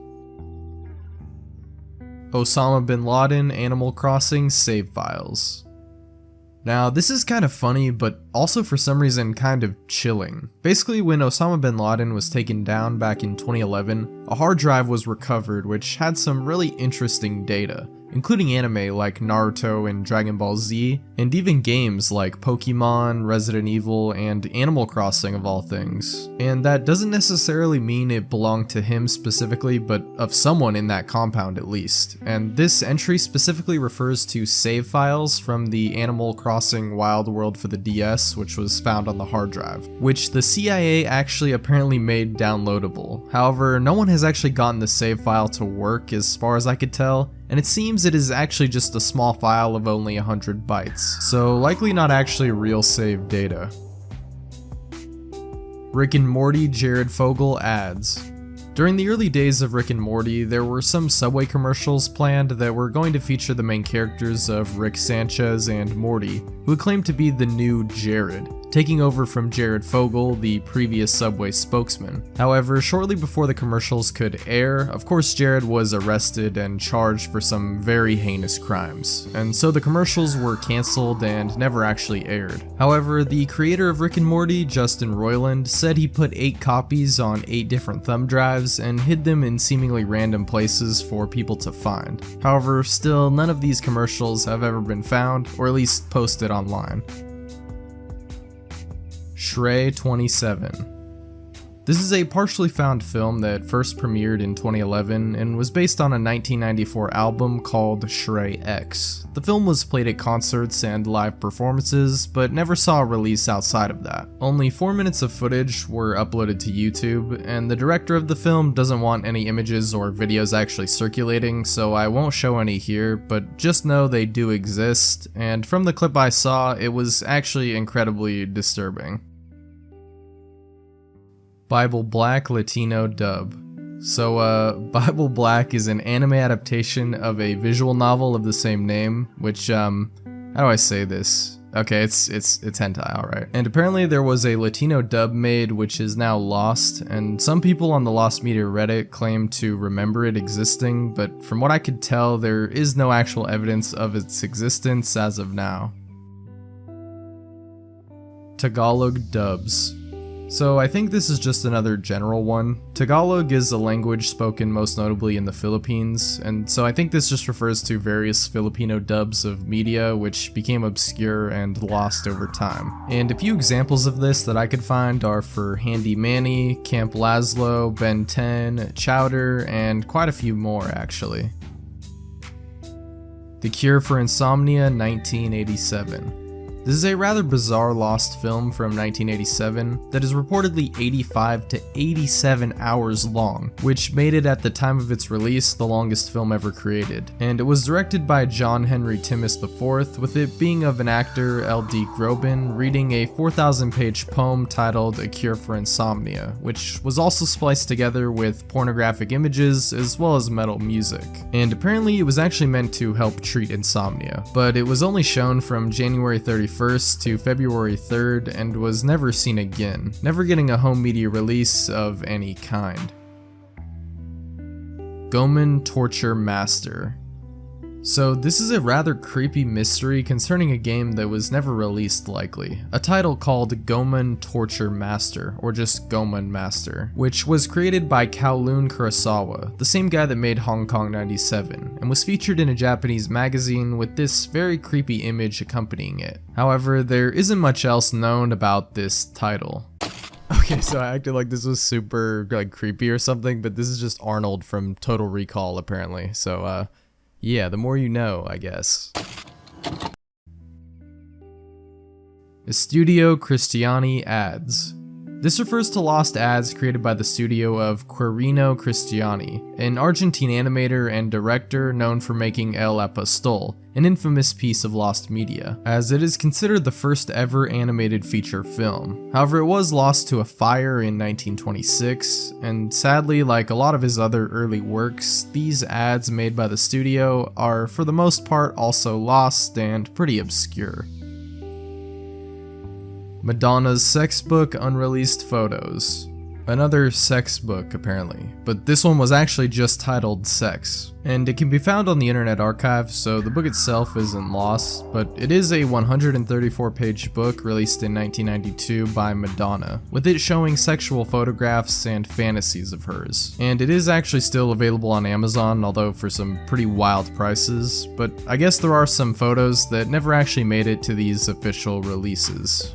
A: Osama bin Laden Animal Crossing save files. Now, this is kind of funny, but also for some reason kind of chilling. Basically, when Osama bin Laden was taken down back in 2011, a hard drive was recovered which had some really interesting data, including anime like Naruto and Dragon Ball Z, and even games like Pokemon, Resident Evil, and Animal Crossing of all things. And that doesn't necessarily mean it belonged to him specifically, but of someone in that compound at least. And this entry specifically refers to save files from the Animal Crossing Wild World for the DS, which was found on the hard drive, which the CIA actually apparently made downloadable. However, no one has actually gotten the save file to work as far as I could tell, and it seems it is actually just a small file of only 100 bytes, so likely not actually real save data. Rick and Morty Jared Fogle ads. During the early days of Rick and Morty, there were some Subway commercials planned that were going to feature the main characters of Rick Sanchez and Morty, who would claim to be the new Jared, taking over from Jared Fogle, the previous Subway spokesman. However, shortly before the commercials could air, of course Jared was arrested and charged for some very heinous crimes, and so the commercials were cancelled and never actually aired. However, the creator of Rick and Morty, Justin Roiland, said he put 8 copies on 8 different thumb drives and hid them in seemingly random places for people to find. However, still, none of these commercials have ever been found, or at least posted online. Shrey 27. This is a partially found film that first premiered in 2011 and was based on a 1994 album called Shrey X. The film was played at concerts and live performances, but never saw a release outside of that. Only 4 minutes of footage were uploaded to YouTube, and the director of the film doesn't want any images or videos actually circulating, so I won't show any here, but just know they do exist, and from the clip I saw, it was actually incredibly disturbing. Bible Black Latino dub. So, Bible Black is an anime adaptation of a visual novel of the same name, which, how do I say this? Okay, it's hentai, alright. And apparently there was a Latino dub made which is now lost, and some people on the Lost Media Reddit claim to remember it existing, but from what I could tell, there is no actual evidence of its existence as of now. Tagalog dubs. So I think this is just another general one. Tagalog is a language spoken most notably in the Philippines, and so I think this just refers to various Filipino dubs of media which became obscure and lost over time. And a few examples of this that I could find are for Handy Manny, Camp Lazlo, Ben 10, Chowder, and quite a few more actually. The Cure for Insomnia 1987. This is a rather bizarre lost film from 1987 that is reportedly 85 to 87 hours long, which made it at the time of its release the longest film ever created. And it was directed by John Henry Timmis IV, with it being of an actor, L.D. Grobin, reading a 4,000-page poem titled A Cure for Insomnia, which was also spliced together with pornographic images as well as metal music. And apparently it was actually meant to help treat insomnia, but it was only shown from January 31st to February 3rd and was never seen again, never getting a home media release of any kind. Goman Torture Master. So this is a rather creepy mystery concerning a game that was never released likely, a title called Goman Torture Master, or just Goman Master, which was created by Kowloon Kurosawa, the same guy that made Hong Kong 97, and was featured in a Japanese magazine with this very creepy image accompanying it. However, there isn't much else known about this title. Okay, so I acted like this was super creepy or something, but this is just Arnold from Total Recall apparently, so yeah, the more you know, I guess. Estudio Cristiani Ads. This refers to lost ads created by the studio of Quirino Cristiani, an Argentine animator and director known for making El Apostol, an infamous piece of lost media, as it is considered the first ever animated feature film. However, it was lost to a fire in 1926, and sadly, like a lot of his other early works, these ads made by the studio are for the most part also lost and pretty obscure. Madonna's sex book unreleased photos. Another sex book apparently, but this one was actually just titled Sex, and it can be found on the Internet Archive, so the book itself isn't lost, but it is a 134-page book released in 1992 by Madonna, with it showing sexual photographs and fantasies of hers. And it is actually still available on Amazon, although for some pretty wild prices, but I guess there are some photos that never actually made it to these official releases.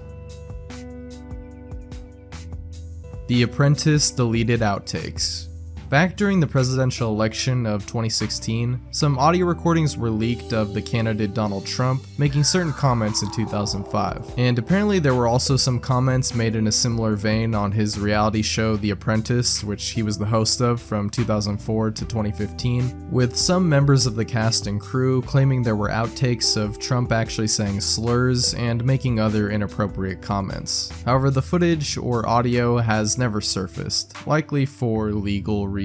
A: The Apprentice deleted outtakes. Back during the presidential election of 2016, some audio recordings were leaked of the candidate Donald Trump making certain comments in 2005, and apparently there were also some comments made in a similar vein on his reality show The Apprentice, which he was the host of from 2004 to 2015, with some members of the cast and crew claiming there were outtakes of Trump actually saying slurs and making other inappropriate comments. However, the footage or audio has never surfaced, likely for legal reasons.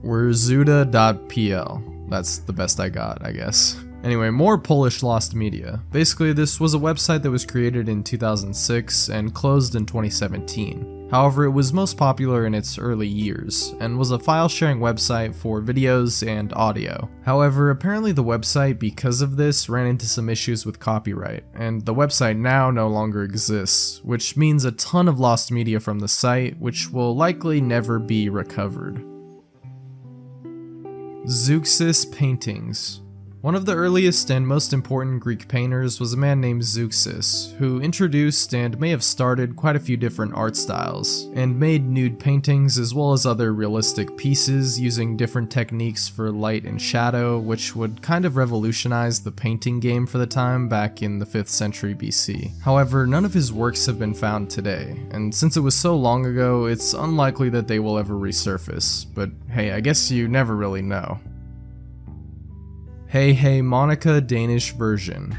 A: Wurzuda.pl. That's the best I got, I guess. Anyway, more Polish lost media. Basically, this was a website that was created in 2006 and closed in 2017. However, it was most popular in its early years, and was a file-sharing website for videos and audio. However, apparently the website, because of this, ran into some issues with copyright, and the website now no longer exists, which means a ton of lost media from the site, which will likely never be recovered. Zeuxis paintings. One of the earliest and most important Greek painters was a man named Zeuxis, who introduced and may have started quite a few different art styles, and made nude paintings as well as other realistic pieces using different techniques for light and shadow, which would kind of revolutionize the painting game for the time back in the 5th century BC. However, none of his works have been found today, and since it was so long ago, it's unlikely that they will ever resurface, but hey, I guess you never really know. Hey Hey Monica Danish version.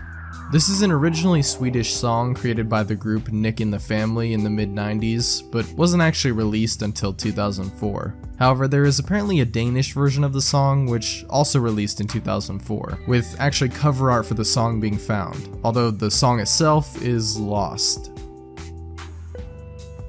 A: This is an originally Swedish song created by the group Nick and the Family in the mid-90s, but wasn't actually released until 2004. However, there is apparently a Danish version of the song which also released in 2004, with actually cover art for the song being found, although the song itself is lost.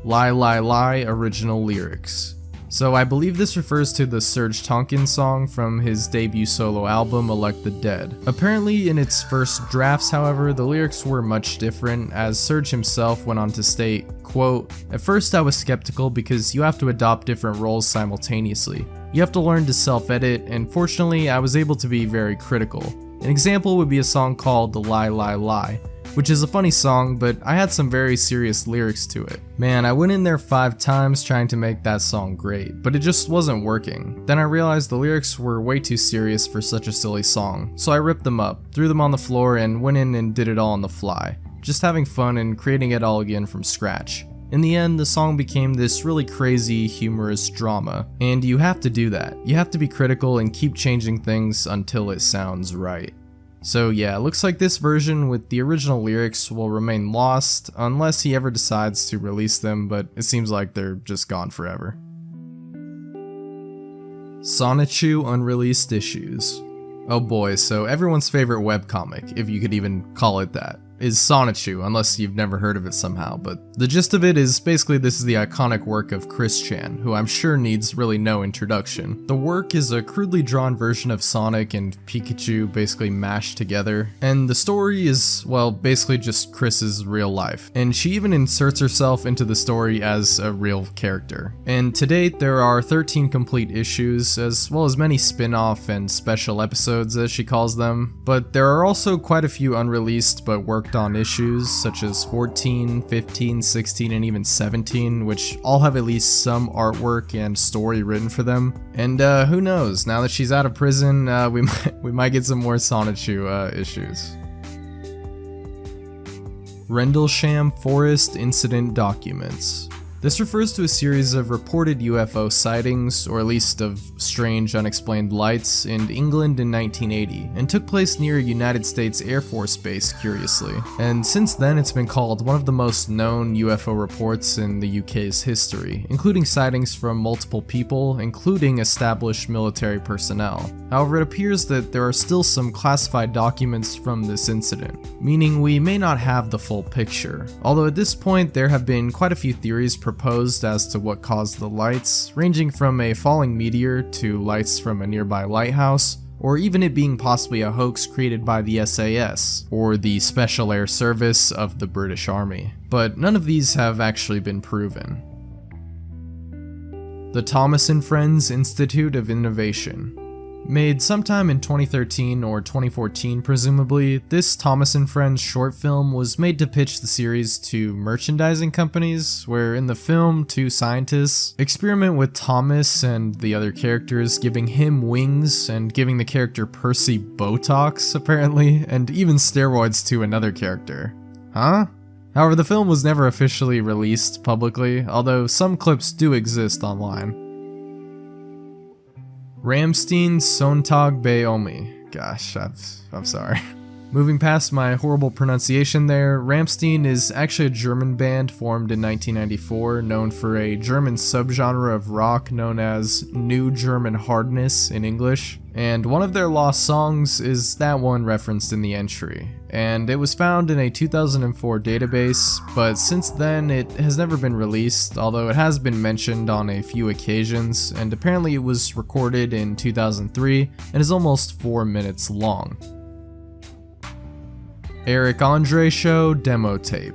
A: Lie Lie Lie original lyrics. So I believe this refers to the Serj Tonkin song from his debut solo album Elect the Dead. Apparently in its first drafts, however, the lyrics were much different, as Serj himself went on to state, quote, "At first I was skeptical because you have to adopt different roles simultaneously. You have to learn to self-edit, and fortunately I was able to be very critical. An example would be a song called Lie Lie Lie, which is a funny song, but I had some very serious lyrics to it. Man, I went in there 5 times trying to make that song great, but it just wasn't working. Then I realized the lyrics were way too serious for such a silly song, so I ripped them up, threw them on the floor, and went in and did it all on the fly, just having fun and creating it all again from scratch. In the end, the song became this really crazy, humorous drama, and you have to do that. You have to be critical and keep changing things until it sounds right." So yeah, it looks like this version with the original lyrics will remain lost unless he ever decides to release them, but it seems like they're just gone forever. Sonichu unreleased issues. Oh boy, so everyone's favorite webcomic, if you could even call it that, is Sonichu, unless you've never heard of it somehow, but the gist of it is basically this is the iconic work of Chris Chan, who I'm sure needs really no introduction. The work is a crudely drawn version of Sonic and Pikachu basically mashed together, and the story is, well, basically just Chris's real life, and she even inserts herself into the story as a real character. And to date, there are 13 complete issues, as well as many spin-off and special episodes as she calls them, but there are also quite a few unreleased but worked on issues, such as 14, 15, 16, and even 17, which all have at least some artwork and story written for them. And who knows, now that she's out of prison, we might get some more Sonichu issues. Rendlesham Forest Incident Documents. This refers to a series of reported UFO sightings, or at least of strange unexplained lights, in England in 1980, and took place near a United States Air Force base, curiously. And since then it's been called one of the most known UFO reports in the UK's history, including sightings from multiple people, including established military personnel. However, it appears that there are still some classified documents from this incident, meaning we may not have the full picture. Although at this point there have been quite a few theories proposed as to what caused the lights, ranging from a falling meteor to lights from a nearby lighthouse, or even it being possibly a hoax created by the SAS, or the Special Air Service of the British Army. But none of these have actually been proven. The Thomas and Friends Institute of Innovation. Made sometime in 2013 or 2014 presumably, this Thomas and Friends short film was made to pitch the series to merchandising companies, where in the film, 2 scientists experiment with Thomas and the other characters, giving him wings and giving the character Percy Botox, apparently, and even steroids to another character. Huh? However, the film was never officially released publicly, although some clips do exist online. Ramstein Sontag Bayomi. Gosh, I'm sorry. Moving past my horrible pronunciation there, Rammstein is actually a German band formed in 1994, known for a German subgenre of rock known as New German Hardness in English, and one of their lost songs is that one referenced in the entry, and it was found in a 2004 database, but since then it has never been released, although it has been mentioned on a few occasions, and apparently it was recorded in 2003 and is almost 4 minutes long. Eric Andre Show Demo Tape.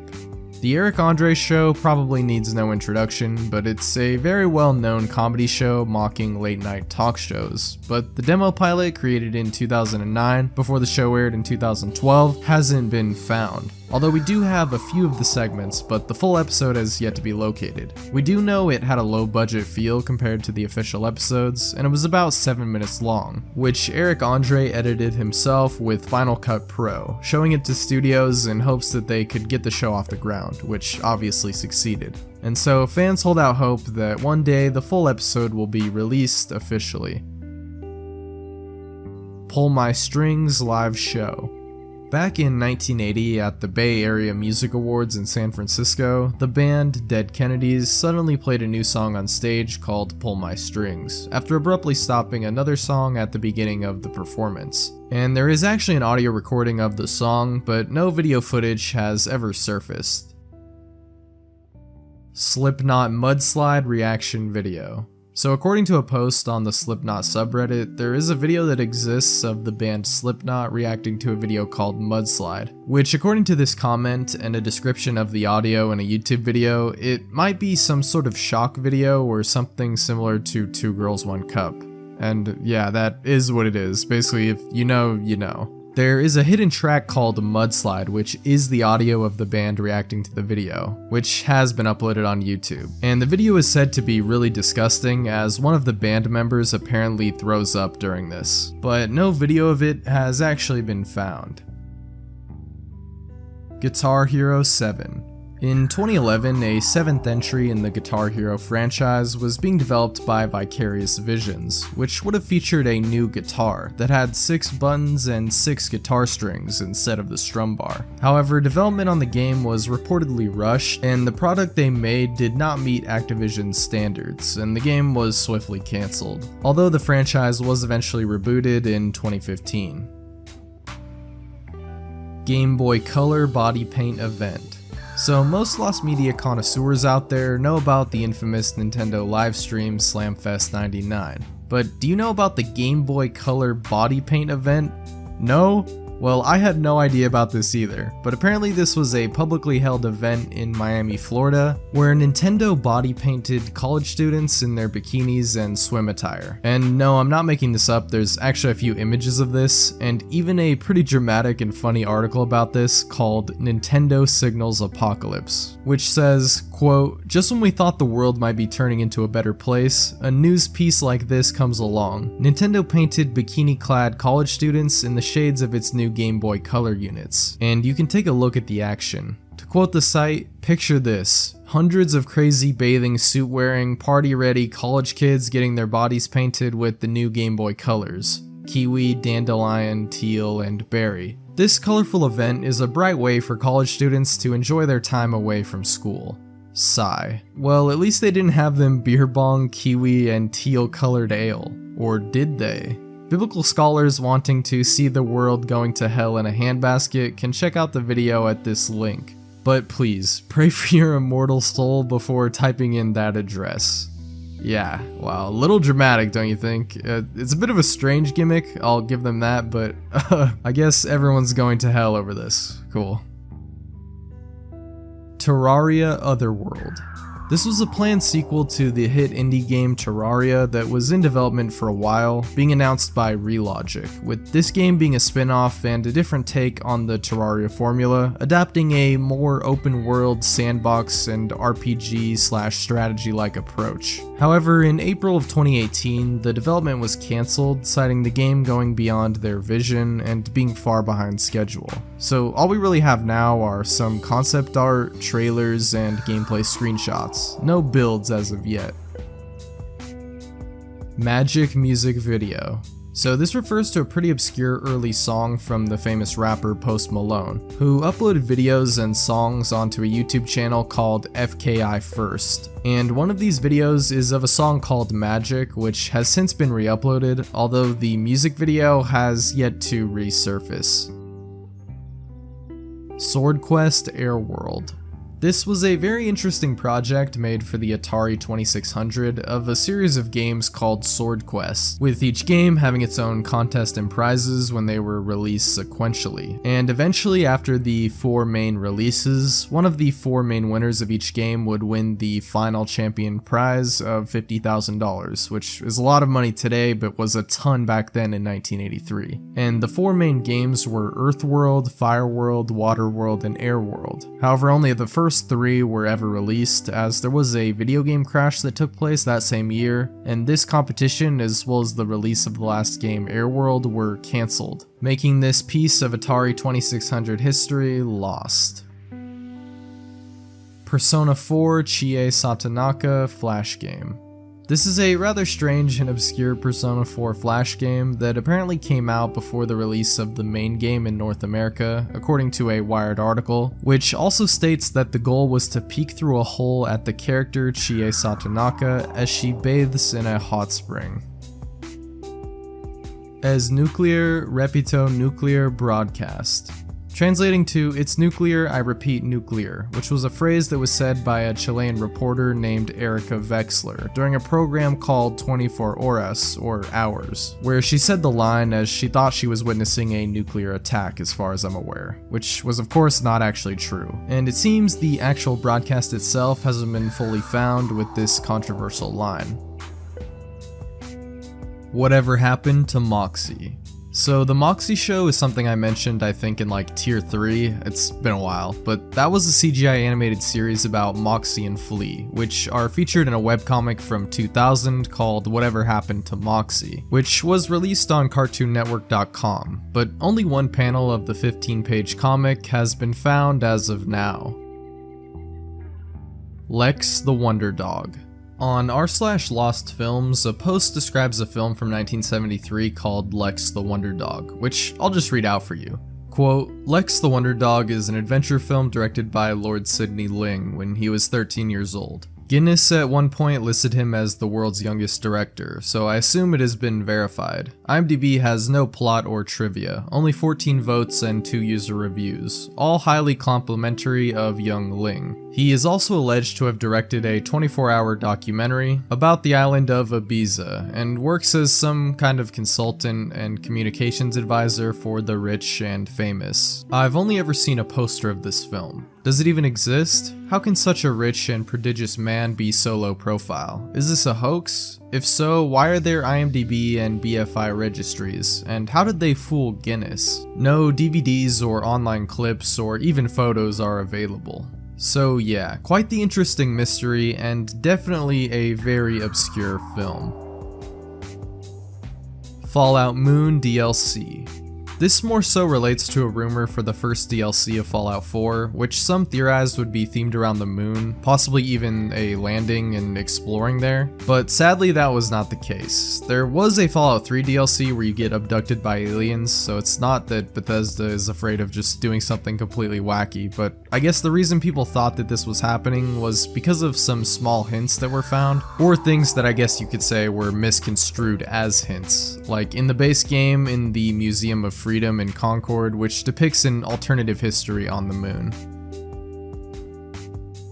A: The Eric Andre Show probably needs no introduction, but it's a very well-known comedy show mocking late-night talk shows, but the demo pilot created in 2009, before the show aired in 2012, hasn't been found. Although we do have a few of the segments, but the full episode has yet to be located. We do know it had a low-budget feel compared to the official episodes, and it was about 7 minutes long, which Eric Andre edited himself with Final Cut Pro, showing it to studios in hopes that they could get the show off the ground, which obviously succeeded. And so fans hold out hope that one day the full episode will be released officially. Pull My Strings live show. Back in 1980 at the Bay Area Music Awards in San Francisco, the band Dead Kennedys suddenly played a new song on stage called Pull My Strings, after abruptly stopping another song at the beginning of the performance. And there is actually an audio recording of the song, but no video footage has ever surfaced. Slipknot Mudslide reaction video. So according to a post on the Slipknot subreddit, there is a video that exists of the band Slipknot reacting to a video called Mudslide, which according to this comment and a description of the audio in a YouTube video, it might be some sort of shock video or something similar to Two Girls, One Cup. And yeah, that is what it is. Basically, if you know, you know. There is a hidden track called Mudslide, which is the audio of the band reacting to the video, which has been uploaded on YouTube. And the video is said to be really disgusting, as one of the band members apparently throws up during this, but no video of it has actually been found. Guitar Hero 7. In 2011, a 7th entry in the Guitar Hero franchise was being developed by Vicarious Visions, which would have featured a new guitar that had 6 buttons and 6 guitar strings instead of the strum bar. However, development on the game was reportedly rushed, and the product they made did not meet Activision's standards, and the game was swiftly cancelled, although the franchise was eventually rebooted in 2015. Game Boy Color Body Paint Event. So most Lost Media connoisseurs out there know about the infamous Nintendo livestream Slamfest 99, but do you know about the Game Boy Color body paint event? No? Well, I had no idea about this either, but apparently this was a publicly held event in Miami, Florida, where Nintendo body painted college students in their bikinis and swim attire. And no, I'm not making this up, there's actually a few images of this, and even a pretty dramatic and funny article about this called Nintendo Signals Apocalypse, which says, quote, "Just when we thought the world might be turning into a better place, a news piece like this comes along. Nintendo painted bikini-clad college students in the shades of its new Game Boy Color units, and you can take a look at the action. To quote the site, picture this. Hundreds of crazy bathing suit-wearing, party-ready college kids getting their bodies painted with the new Game Boy colors. Kiwi, dandelion, teal, and berry. This colorful event is a bright way for college students to enjoy their time away from school." Sigh. Well, at least they didn't have them beer bong, kiwi, and teal colored ale. Or did they? Biblical scholars wanting to see the world going to hell in a handbasket can check out the video at this link. But please, pray for your immortal soul before typing in that address. Yeah, wow, a little dramatic, don't you think? It's a bit of a strange gimmick, I'll give them that, but I guess everyone's going to hell over this. Cool. Terraria Otherworld. This was a planned sequel to the hit indie game Terraria that was in development for a while, being announced by Relogic, with this game being a spin-off and a different take on the Terraria formula, adapting a more open-world sandbox and RPG/strategy-like approach. However, in April of 2018, the development was cancelled, citing the game going beyond their vision and being far behind schedule. So all we really have now are some concept art, trailers, and gameplay screenshots. No builds as of yet. Magic music video. So this refers to a pretty obscure early song from the famous rapper Post Malone, who uploaded videos and songs onto a YouTube channel called FKI First. And one of these videos is of a song called Magic, which has since been re-uploaded, although the music video has yet to resurface. Sword Quest Air World. This was a very interesting project made for the Atari 2600 of a series of games called Sword Quest, with each game having its own contest and prizes when they were released sequentially. And eventually, after the 4 main releases, one of the 4 main winners of each game would win the final champion prize of $50,000, which is a lot of money today but was a ton back then in 1983. And the 4 main games were Earth World, Fire World, Water World, and Air World. However, only the first 3 were ever released, as there was a video game crash that took place that same year, and this competition, as well as the release of the last game, Air World, were cancelled, making this piece of Atari 2600 history lost. Persona 4 Chie Satonaka Flash Game. This is a rather strange and obscure Persona 4 Flash game that apparently came out before the release of the main game in North America, according to a Wired article, which also states that the goal was to peek through a hole at the character Chie Satonaka as she bathes in a hot spring. As Nuclear, Repito Nuclear Broadcast. Translating to, "It's nuclear, I repeat nuclear," which was a phrase that was said by a Chilean reporter named Erica Vexler during a program called 24 Horas, or Hours, where she said the line as she thought she was witnessing a nuclear attack as far as I'm aware, which was of course not actually true. And it seems the actual broadcast itself hasn't been fully found with this controversial line. Whatever happened to Moxie? So the Moxie show is something I mentioned I think in like tier 3, it's been a while, but that was a CGI animated series about Moxie and Flea, which are featured in a webcomic from 2000 called Whatever Happened to Moxie, which was released on CartoonNetwork.com, but only one panel of the 15-page comic has been found as of now. Lex the Wonder Dog. On r/Lost Films, a post describes a film from 1973 called Lex the Wonder Dog, which I'll just read out for you. Quote, "Lex the Wonder Dog is an adventure film directed by Lord Sidney Ling when he was 13 years old. Guinness at one point listed him as the world's youngest director, so I assume it has been verified. IMDb has no plot or trivia, only 14 votes and 2 user reviews, all highly complimentary of young Ling. He is also alleged to have directed a 24-hour documentary about the island of Ibiza, and works as some kind of consultant and communications advisor for the rich and famous. I've only ever seen a poster of this film. Does it even exist? How can such a rich and prodigious man be so low profile? Is this a hoax? If so, why are there IMDb and BFI registries? And how did they fool Guinness? No DVDs or online clips or even photos are available. So yeah, quite the interesting mystery and definitely a very obscure film. Fallout Moon DLC. This more so relates to a rumor for the first DLC of Fallout 4, which some theorized would be themed around the moon, possibly even a landing and exploring there, but sadly that was not the case. There was a Fallout 3 DLC where you get abducted by aliens, so it's not that Bethesda is afraid of just doing something completely wacky, but I guess the reason people thought that this was happening was because of some small hints that were found, or things that I guess you could say were misconstrued as hints, like in the base game in the Museum of Freedom in Concord, which depicts an alternative history on the moon.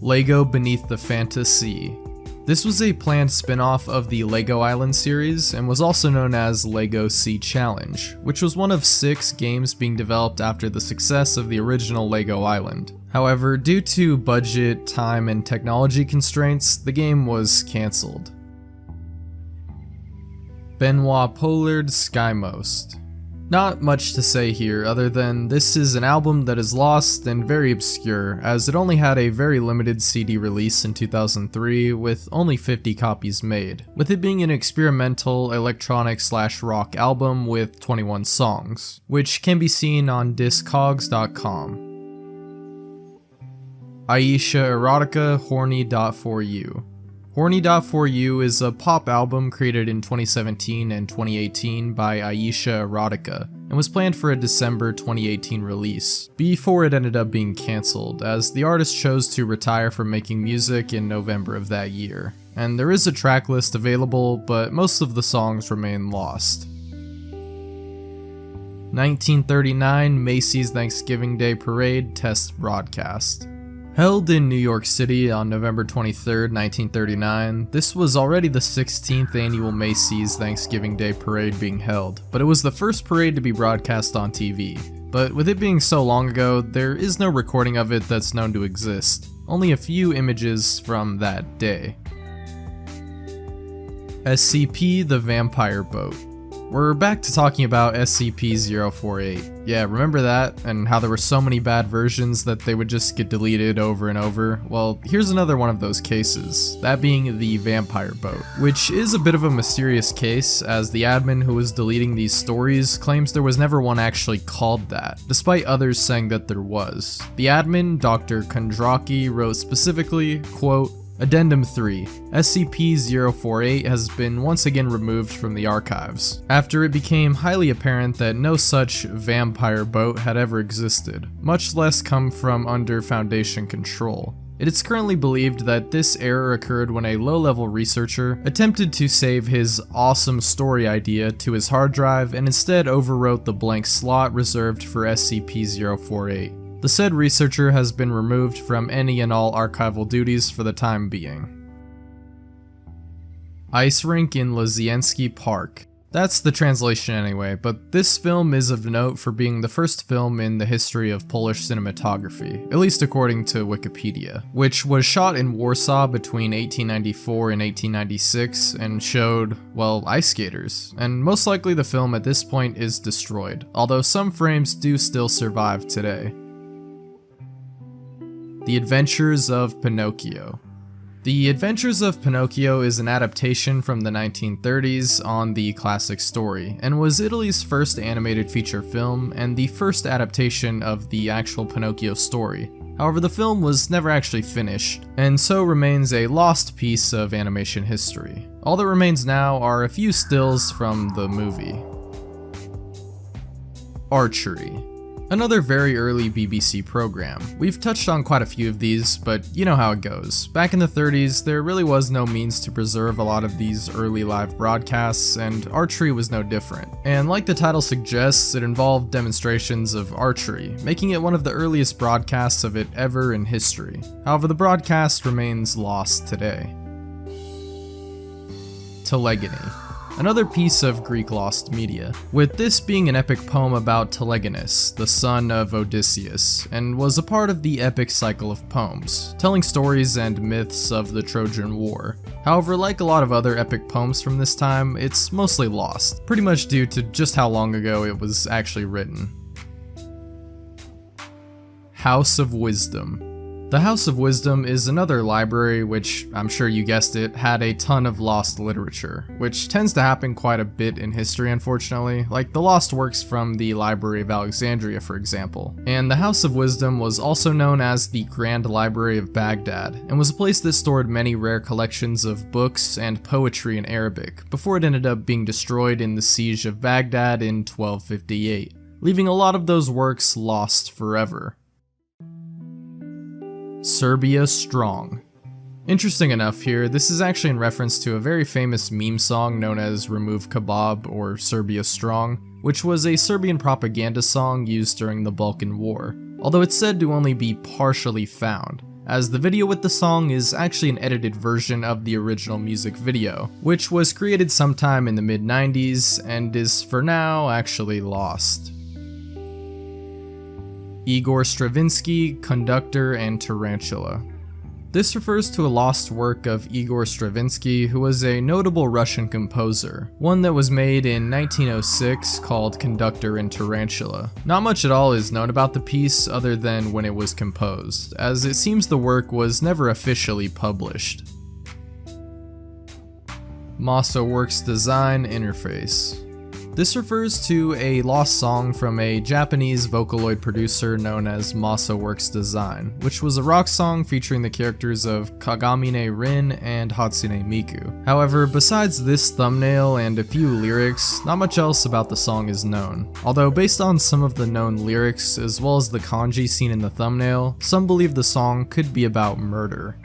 A: LEGO Beneath the Fanta Sea. This was a planned spin-off of the LEGO Island series and was also known as LEGO Sea Challenge, which was one of 6 games being developed after the success of the original LEGO Island. However, due to budget, time, and technology constraints, the game was cancelled. Benoit Pollard Skymost. Not much to say here other than this is an album that is lost and very obscure, as it only had a very limited CD release in 2003 with only 50 copies made, with it being an experimental electronic/rock album with 21 songs, which can be seen on discogs.com. Aisha Erotica Horny.4u. Horny.4u is a pop album created in 2017 and 2018 by Aisha Erotica, and was planned for a December 2018 release, before it ended up being cancelled, as the artist chose to retire from making music in November of that year. And there is a track list available, but most of the songs remain lost. 1939 Macy's Thanksgiving Day Parade test broadcast. Held in New York City on November 23, 1939, this was already the 16th annual Macy's Thanksgiving Day Parade being held, but it was the first parade to be broadcast on TV. But with it being so long ago, there is no recording of it that's known to exist, only a few images from that day. SCP The Vampire Boat. We're back to talking about SCP-048. Yeah, remember that? And how there were so many bad versions that they would just get deleted over and over? Well, here's another one of those cases, that being the Vampire Boat, which is a bit of a mysterious case, as the admin who was deleting these stories claims there was never one actually called that, despite others saying that there was. The admin, Dr. Kondraki, wrote specifically, quote, Addendum 3. SCP-048 has been once again removed from the archives, after it became highly apparent that no such vampire boat had ever existed, much less come from under Foundation control. It is currently believed that this error occurred when a low-level researcher attempted to save his awesome story idea to his hard drive and instead overwrote the blank slot reserved for SCP-048. The said researcher has been removed from any and all archival duties for the time being. Ice Rink in Lazienski Park. That's the translation anyway, but this film is of note for being the first film in the history of Polish cinematography, at least according to Wikipedia, which was shot in Warsaw between 1894 and 1896 and showed, well, ice skaters, and most likely the film at this point is destroyed, although some frames do still survive today. The Adventures of Pinocchio. The Adventures of Pinocchio is an adaptation from the 1930s on the classic story, and was Italy's first animated feature film and the first adaptation of the actual Pinocchio story. However, the film was never actually finished, and so remains a lost piece of animation history. All that remains now are a few stills from the movie. Archery. Another very early BBC program. We've touched on quite a few of these, but you know how it goes. Back in the 30s, there really was no means to preserve a lot of these early live broadcasts, and archery was no different. And like the title suggests, it involved demonstrations of archery, making it one of the earliest broadcasts of it ever in history. However, the broadcast remains lost today. Telegony. Another piece of Greek lost media, with this being an epic poem about Telegonus, the son of Odysseus, and was a part of the epic cycle of poems, telling stories and myths of the Trojan War. However, like a lot of other epic poems from this time, it's mostly lost, pretty much due to just how long ago it was actually written. House of Wisdom. The House of Wisdom is another library which, I'm sure you guessed it, had a ton of lost literature, which tends to happen quite a bit in history unfortunately, like the lost works from the Library of Alexandria for example. And the House of Wisdom was also known as the Grand Library of Baghdad, and was a place that stored many rare collections of books and poetry in Arabic, before it ended up being destroyed in the Siege of Baghdad in 1258, leaving a lot of those works lost forever. Serbia Strong. Interesting enough here, this is actually in reference to a very famous meme song known as Remove Kebab or Serbia Strong, which was a Serbian propaganda song used during the Balkan War, although it's said to only be partially found, as the video with the song is actually an edited version of the original music video, which was created sometime in the mid-90s and is for now actually lost. Igor Stravinsky, Conductor and Tarantula. This refers to a lost work of Igor Stravinsky, who was a notable Russian composer, one that was made in 1906 called Conductor and Tarantula. Not much at all is known about the piece other than when it was composed, as it seems the work was never officially published. Masa Works Design Interface. This refers to a lost song from a Japanese Vocaloid producer known as Masa Works Design, which was a rock song featuring the characters of Kagamine Rin and Hatsune Miku. However, besides this thumbnail and a few lyrics, not much else about the song is known. Although based on some of the known lyrics, as well as the kanji seen in the thumbnail, some believe the song could be about murder.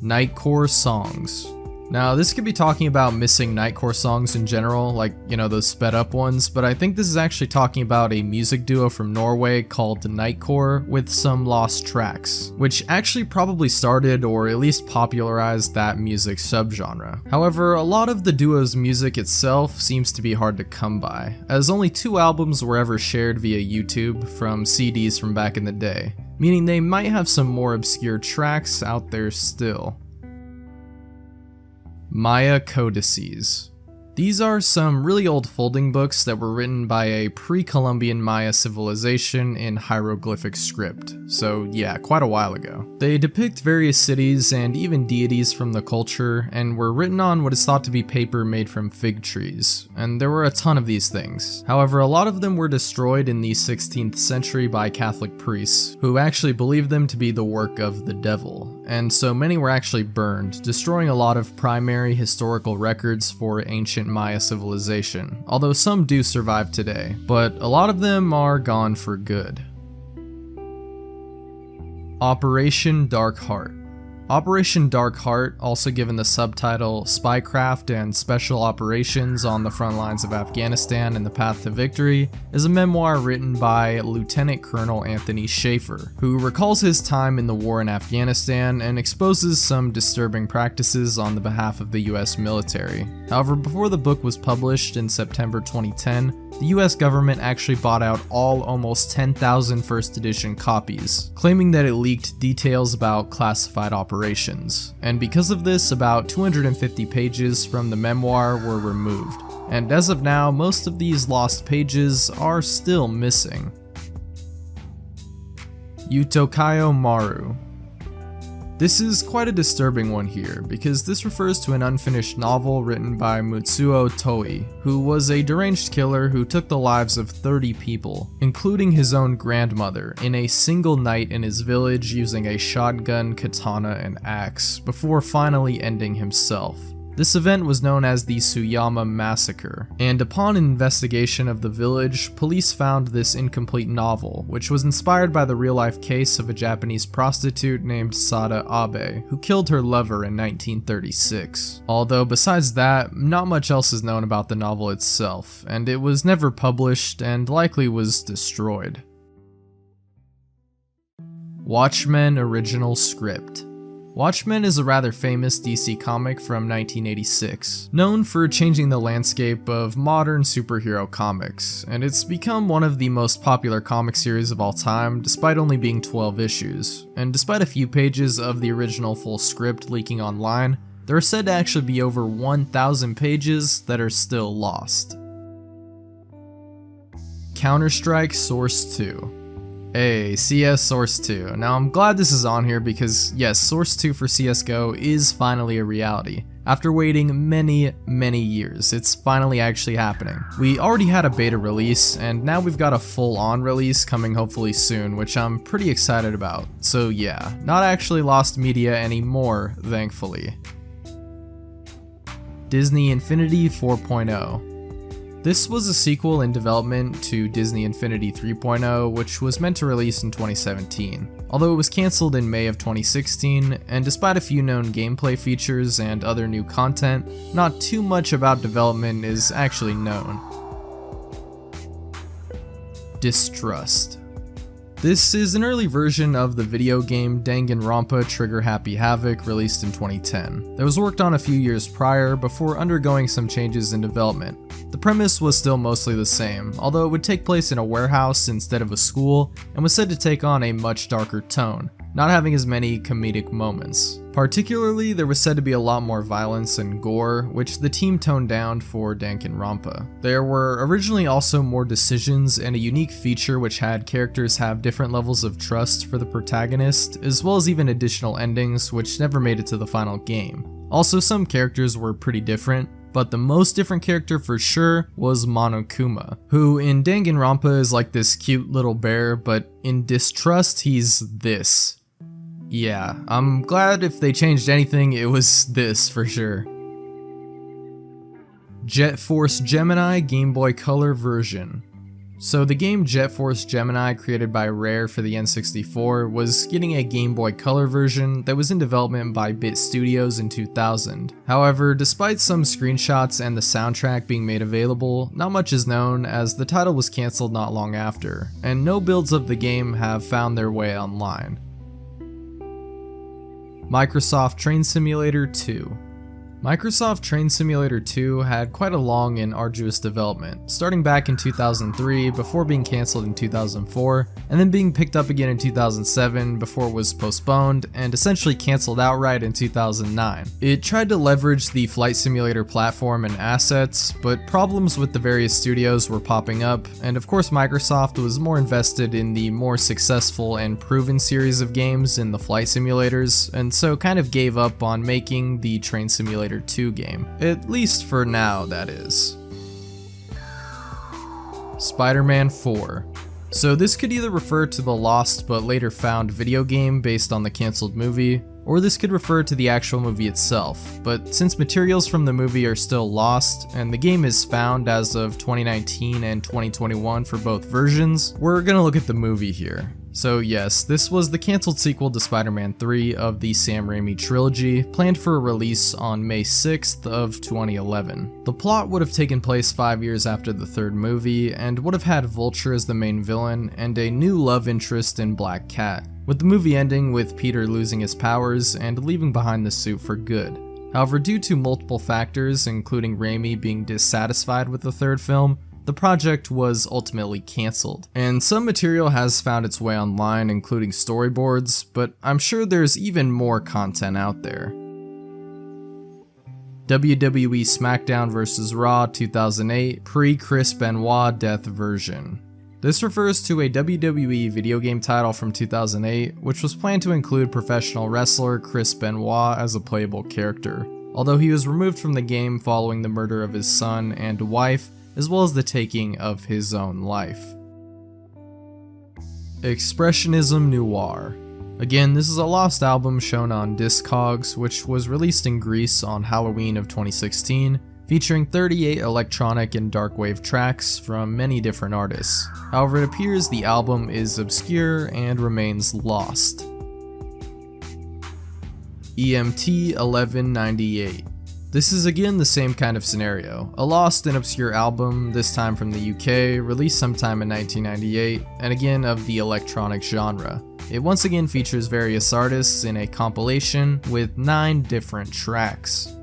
A: Nightcore songs. Now, this could be talking about missing Nightcore songs in general, like, you know, those sped up ones, but I think this is actually talking about a music duo from Norway called Nightcore with some lost tracks, which actually probably started or at least popularized that music subgenre. However, a lot of the duo's music itself seems to be hard to come by, as only 2 albums were ever shared via YouTube from CDs from back in the day, meaning they might have some more obscure tracks out there still. Maya Codices. These are some really old folding books that were written by a pre-Columbian Maya civilization in hieroglyphic script, so yeah, quite a while ago. They depict various cities and even deities from the culture, and were written on what is thought to be paper made from fig trees, and there were a ton of these things. However, a lot of them were destroyed in the 16th century by Catholic priests, who actually believed them to be the work of the devil, and so many were actually burned, destroying a lot of primary historical records for ancient Maya civilization, although some do survive today, but a lot of them are gone for good. Operation Dark Heart. Operation Dark Heart, also given the subtitle Spycraft and Special Operations on the Front Lines of Afghanistan and the Path to Victory, is a memoir written by Lieutenant Colonel Anthony Schaefer, who recalls his time in the war in Afghanistan and exposes some disturbing practices on the behalf of the US military. However, before the book was published in September 2010, the US government actually bought out all almost 10,000 first edition copies, claiming that it leaked details about classified operations. And because of this, about 250 pages from the memoir were removed. And as of now, most of these lost pages are still missing. Utokayo Maru. This is quite a disturbing one here, because this refers to an unfinished novel written by Mutsuo Toi, who was a deranged killer who took the lives of 30 people, including his own grandmother, in a single night in his village using a shotgun, katana, and axe, before finally ending himself. This event was known as the Tsuyama Massacre, and upon an investigation of the village, police found this incomplete novel, which was inspired by the real-life case of a Japanese prostitute named Sada Abe, who killed her lover in 1936. Although besides that, not much else is known about the novel itself, and it was never published and likely was destroyed. Watchmen Original Script. Watchmen is a rather famous DC comic from 1986, known for changing the landscape of modern superhero comics, and it's become one of the most popular comic series of all time despite only being 12 issues, and despite a few pages of the original full script leaking online, there are said to actually be over 1,000 pages that are still lost. Counter-Strike Source 2. Hey, CS Source 2. Now I'm glad this is on here because yes, Source 2 for CSGO is finally a reality. After waiting many years, it's finally actually happening. We already had a beta release, and now we've got a full-on release coming hopefully soon, which I'm pretty excited about. So yeah, not actually lost media anymore, thankfully. Disney Infinity 4.0. This was a sequel in development to Disney Infinity 3.0, which was meant to release in 2017, although it was cancelled in May of 2016, and despite a few known gameplay features and other new content, not too much about development is actually known. Distrust. This is an early version of the video game Danganronpa Trigger Happy Havoc released in 2010 that was worked on a few years prior before undergoing some changes in development. The premise was still mostly the same, although it would take place in a warehouse instead of a school and was said to take on a much darker tone, not having as many comedic moments. Particularly, there was said to be a lot more violence and gore, which the team toned down for Danganronpa. There were originally also more decisions and a unique feature which had characters have different levels of trust for the protagonist, as well as even additional endings which never made it to the final game. Also, some characters were pretty different, but the most different character for sure was Monokuma, who in Danganronpa is like this cute little bear, but in Distrust he's this. Yeah, I'm glad if they changed anything, it was this for sure. Jet Force Gemini Game Boy Color version. So the game Jet Force Gemini, created by Rare for the N64, was getting a Game Boy Color version that was in development by Bit Studios in 2000. However, despite some screenshots and the soundtrack being made available, not much is known as the title was cancelled not long after, and no builds of the game have found their way online. Microsoft Train Simulator 2. Microsoft Train Simulator 2 had quite a long and arduous development, starting back in 2003 before being cancelled in 2004, and then being picked up again in 2007 before it was postponed and essentially cancelled outright in 2009. It tried to leverage the flight simulator platform and assets, but problems with the various studios were popping up, and of course Microsoft was more invested in the more successful and proven series of games in the flight simulators, and so kind of gave up on making the Train Simulator 2 game. At least for now, that is. Spider-Man 4. So this could either refer to the lost but later found video game based on the cancelled movie, or this could refer to the actual movie itself, but since materials from the movie are still lost, and the game is found as of 2019 and 2021 for both versions, we're gonna look at the movie here. So yes, this was the cancelled sequel to Spider-Man 3 of the Sam Raimi trilogy, planned for a release on May 6th of 2011. The plot would have taken place 5 years after the third movie, and would have had Vulture as the main villain, and a new love interest in Black Cat, with the movie ending with Peter losing his powers and leaving behind the suit for good. However, due to multiple factors, including Raimi being dissatisfied with the third film, the project was ultimately cancelled, and some material has found its way online, including storyboards, but I'm sure there's even more content out there. WWE SmackDown vs. Raw 2008 Pre-Chris Benoit Death version. This refers to a WWE video game title from 2008, which was planned to include professional wrestler Chris Benoit as a playable character, although he was removed from the game following the murder of his son and wife, as well as the taking of his own life. Expressionism Noir. Again, this is a lost album shown on Discogs, which was released in Greece on Halloween of 2016, featuring 38 electronic and darkwave tracks from many different artists. However, it appears the album is obscure and remains lost. EMT 1198. This is again the same kind of scenario, a lost and obscure album, this time from the UK, released sometime in 1998, and again of the electronic genre. It once again features various artists in a compilation with 9 different tracks.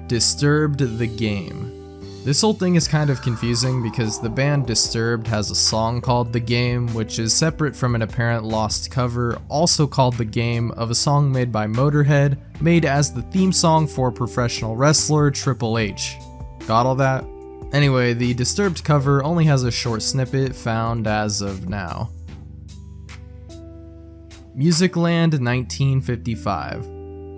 A: Disturbed the Game. This whole thing is kind of confusing because the band Disturbed has a song called The Game, which is separate from an apparent lost cover, also called The Game, of a song made by Motorhead, made as the theme song for professional wrestler Triple H. Got all that? Anyway, the Disturbed cover only has a short snippet found as of now. Musicland 1955.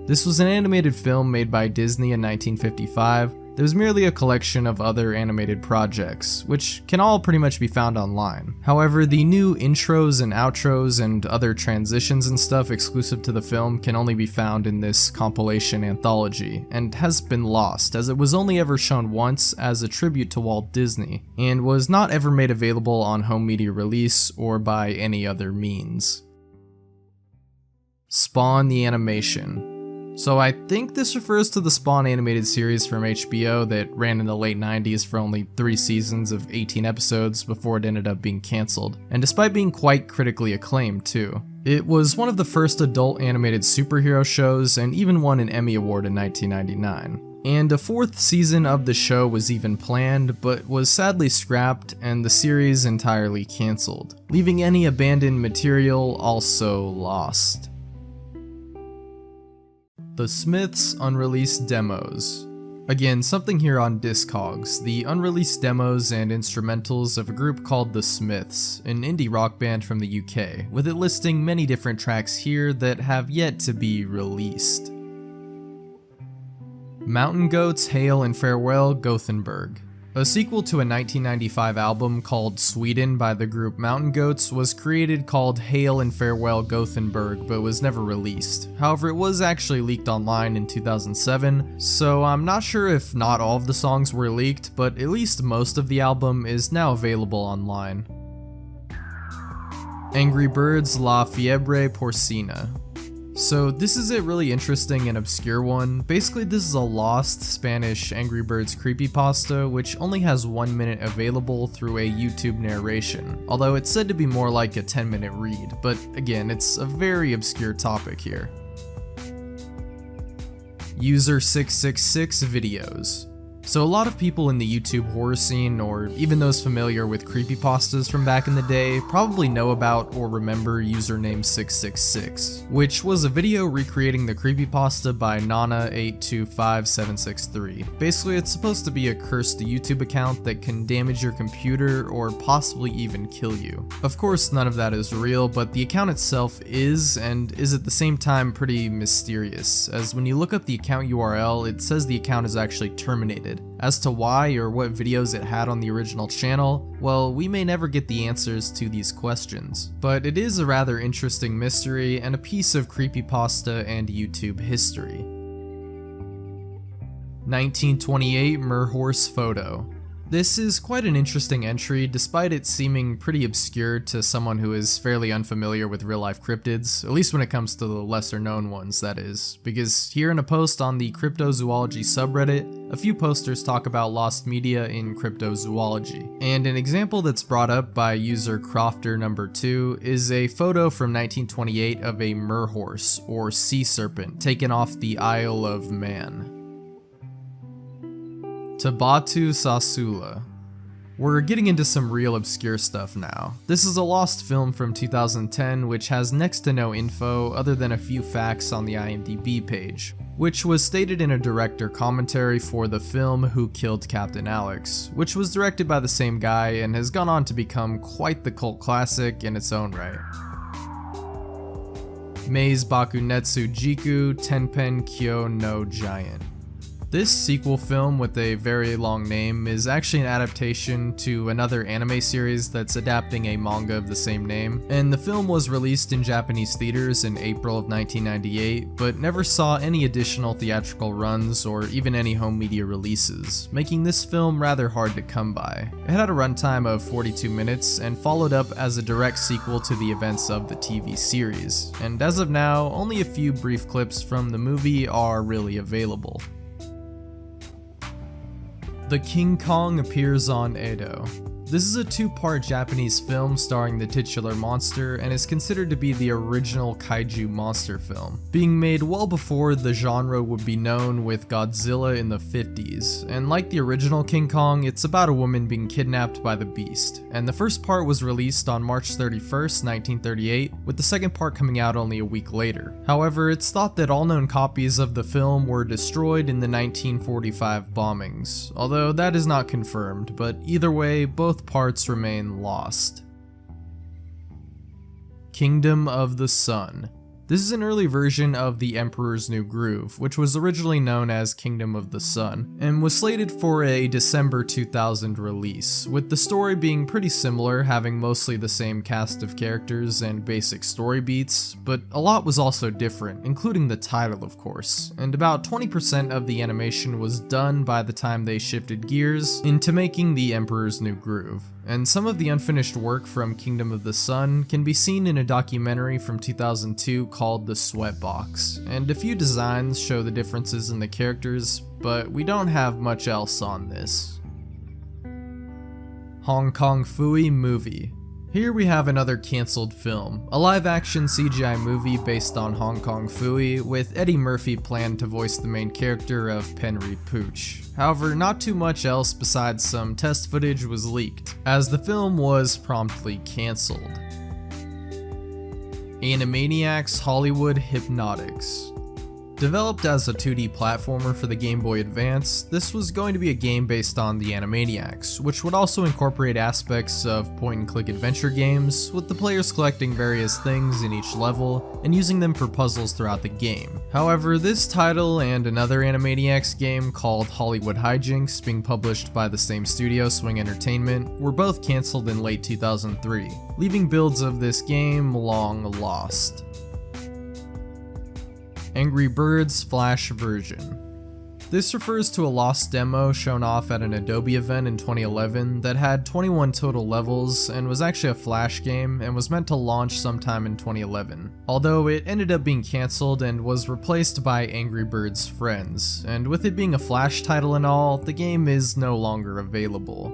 A: This was an animated film made by Disney in 1955. That was merely a collection of other animated projects, which can all pretty much be found online. However, the new intros and outros and other transitions and stuff exclusive to the film can only be found in this compilation anthology, and has been lost, as it was only ever shown once as a tribute to Walt Disney, and was not ever made available on home media release or by any other means. Spawn the Animation. So I think this refers to the Spawn animated series from HBO that ran in the late 90s for only 3 seasons of 18 episodes before it ended up being cancelled, and despite being quite critically acclaimed too. It was one of the first adult animated superhero shows and even won an Emmy Award in 1999. And a 4th season of the show was even planned, but was sadly scrapped and the series entirely cancelled, leaving any abandoned material also lost. The Smiths' unreleased demos. Again, something here on Discogs, the unreleased demos and instrumentals of a group called The Smiths, an indie rock band from the UK, with it listing many different tracks here that have yet to be released. Mountain Goats Hail and Farewell Gothenburg. A sequel to a 1995 album called Sweden by the group Mountain Goats was created called Hail and Farewell Gothenburg, but was never released. However, it was actually leaked online in 2007, so I'm not sure if not all of the songs were leaked, but at least most of the album is now available online. Angry Birds La Fiebre Porcina. So this is a really interesting and obscure one. Basically, this is a lost Spanish Angry Birds creepypasta which only has 1 minute available through a YouTube narration, although it's said to be more like a 10-minute read, but again, it's a very obscure topic here. User 666 videos. So a lot of people in the YouTube horror scene, or even those familiar with creepypastas from back in the day, probably know about or remember username 666, which was a video recreating the creepypasta by Nana825763. Basically, it's supposed to be a cursed YouTube account that can damage your computer or possibly even kill you. Of course, none of that is real, but the account itself is, and is at the same time pretty mysterious, as when you look up the account URL, it says the account is actually terminated. As to why or what videos it had on the original channel, well, we may never get the answers to these questions. But it is a rather interesting mystery and a piece of creepypasta and YouTube history. 1928 Merhorse Photo. This is quite an interesting entry, despite it seeming pretty obscure to someone who is fairly unfamiliar with real-life cryptids, at least when it comes to the lesser-known ones, that is. Because here in a post on the cryptozoology subreddit, a few posters talk about lost media in cryptozoology. And an example that's brought up by user Crofter2 is a photo from 1928 of a merhorse, or sea serpent, taken off the Isle of Man. Tabatu Sasula. We're getting into some real obscure stuff now. This is a lost film from 2010 which has next to no info other than a few facts on the IMDb page, which was stated in a director commentary for the film Who Killed Captain Alex, which was directed by the same guy and has gone on to become quite the cult classic in its own right. Mei's Bakunetsu Jiku Tenpen Kyo no Giant. This sequel film with a very long name is actually an adaptation to another anime series that's adapting a manga of the same name, and the film was released in Japanese theaters in April of 1998, but never saw any additional theatrical runs or even any home media releases, making this film rather hard to come by. It had a runtime of 42 minutes and followed up as a direct sequel to the events of the TV series, and as of now, only a few brief clips from the movie are really available. The King Kong appears on Edo. This is a two-part Japanese film starring the titular monster and is considered to be the original kaiju monster film, being made well before the genre would be known with Godzilla in the 50s, and like the original King Kong, it's about a woman being kidnapped by the beast, and the first part was released on March 31st, 1938, with the second part coming out only a week later. However, it's thought that all known copies of the film were destroyed in the 1945 bombings, although that is not confirmed, but either way, both parts remain lost. Kingdom of the Sun. This is an early version of The Emperor's New Groove, which was originally known as Kingdom of the Sun, and was slated for a December 2000 release, with the story being pretty similar, having mostly the same cast of characters and basic story beats, but a lot was also different, including the title of course, and about 20% of the animation was done by the time they shifted gears into making The Emperor's New Groove. And some of the unfinished work from Kingdom of the Sun can be seen in a documentary from 2002 called The Sweatbox, and a few designs show the differences in the characters, but we don't have much else on this. Hong Kong Phooey Movie. Here we have another cancelled film, a live-action CGI movie based on Hong Kong Phooey, with Eddie Murphy planned to voice the main character of Penry Pooch. However, not too much else besides some test footage was leaked, as the film was promptly cancelled. Animaniacs Hollywood Hypnotics. Developed as a 2D platformer for the Game Boy Advance, this was going to be a game based on the Animaniacs, which would also incorporate aspects of point-and-click adventure games, with the players collecting various things in each level and using them for puzzles throughout the game. However, this title and another Animaniacs game called Hollywood Hijinks, being published by the same studio, Swing Entertainment, were both cancelled in late 2003, leaving builds of this game long lost. Angry Birds Flash version. This refers to a lost demo shown off at an Adobe event in 2011 that had 21 total levels and was actually a Flash game and was meant to launch sometime in 2011. Although it ended up being cancelled and was replaced by Angry Birds Friends, and with it being a Flash title and all, the game is no longer available.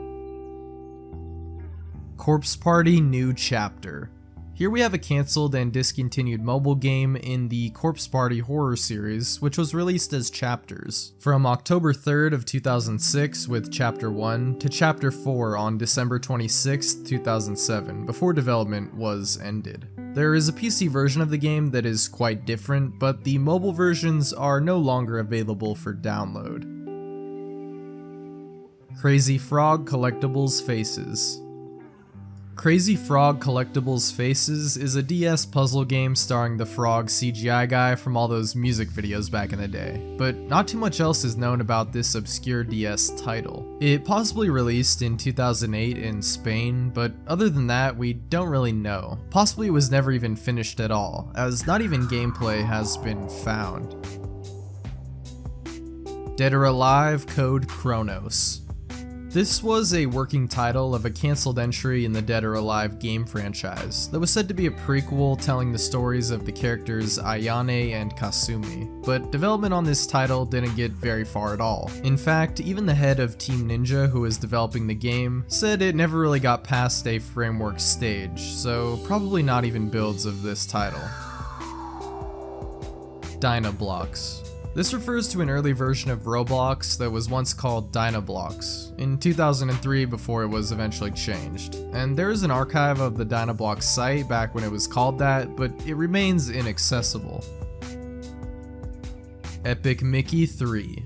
A: Corpse Party New Chapter. Here we have a cancelled and discontinued mobile game in the Corpse Party horror series, which was released as chapters, from October 3rd of 2006 with Chapter 1 to Chapter 4 on December 26, 2007, before development was ended. There is a PC version of the game that is quite different, but the mobile versions are no longer available for download. Crazy Frog Collectibles Faces. Crazy Frog Collectibles Faces is a DS puzzle game starring the frog CGI guy from all those music videos back in the day, but not too much else is known about this obscure DS title. It possibly released in 2008 in Spain, but other than that, we don't really know. Possibly it was never even finished at all, as not even gameplay has been found. Dead or Alive Code Chronos. This was a working title of a cancelled entry in the Dead or Alive game franchise that was said to be a prequel telling the stories of the characters Ayane and Kasumi, but development on this title didn't get very far at all. In fact, even the head of Team Ninja who was developing the game said it never really got past a framework stage, so probably not even builds of this title. Dynablocks. This refers to an early version of Roblox that was once called Dynablocks, in 2003 before it was eventually changed. And there is an archive of the Dynablocks site back when it was called that, but it remains inaccessible. Epic Mickey 3.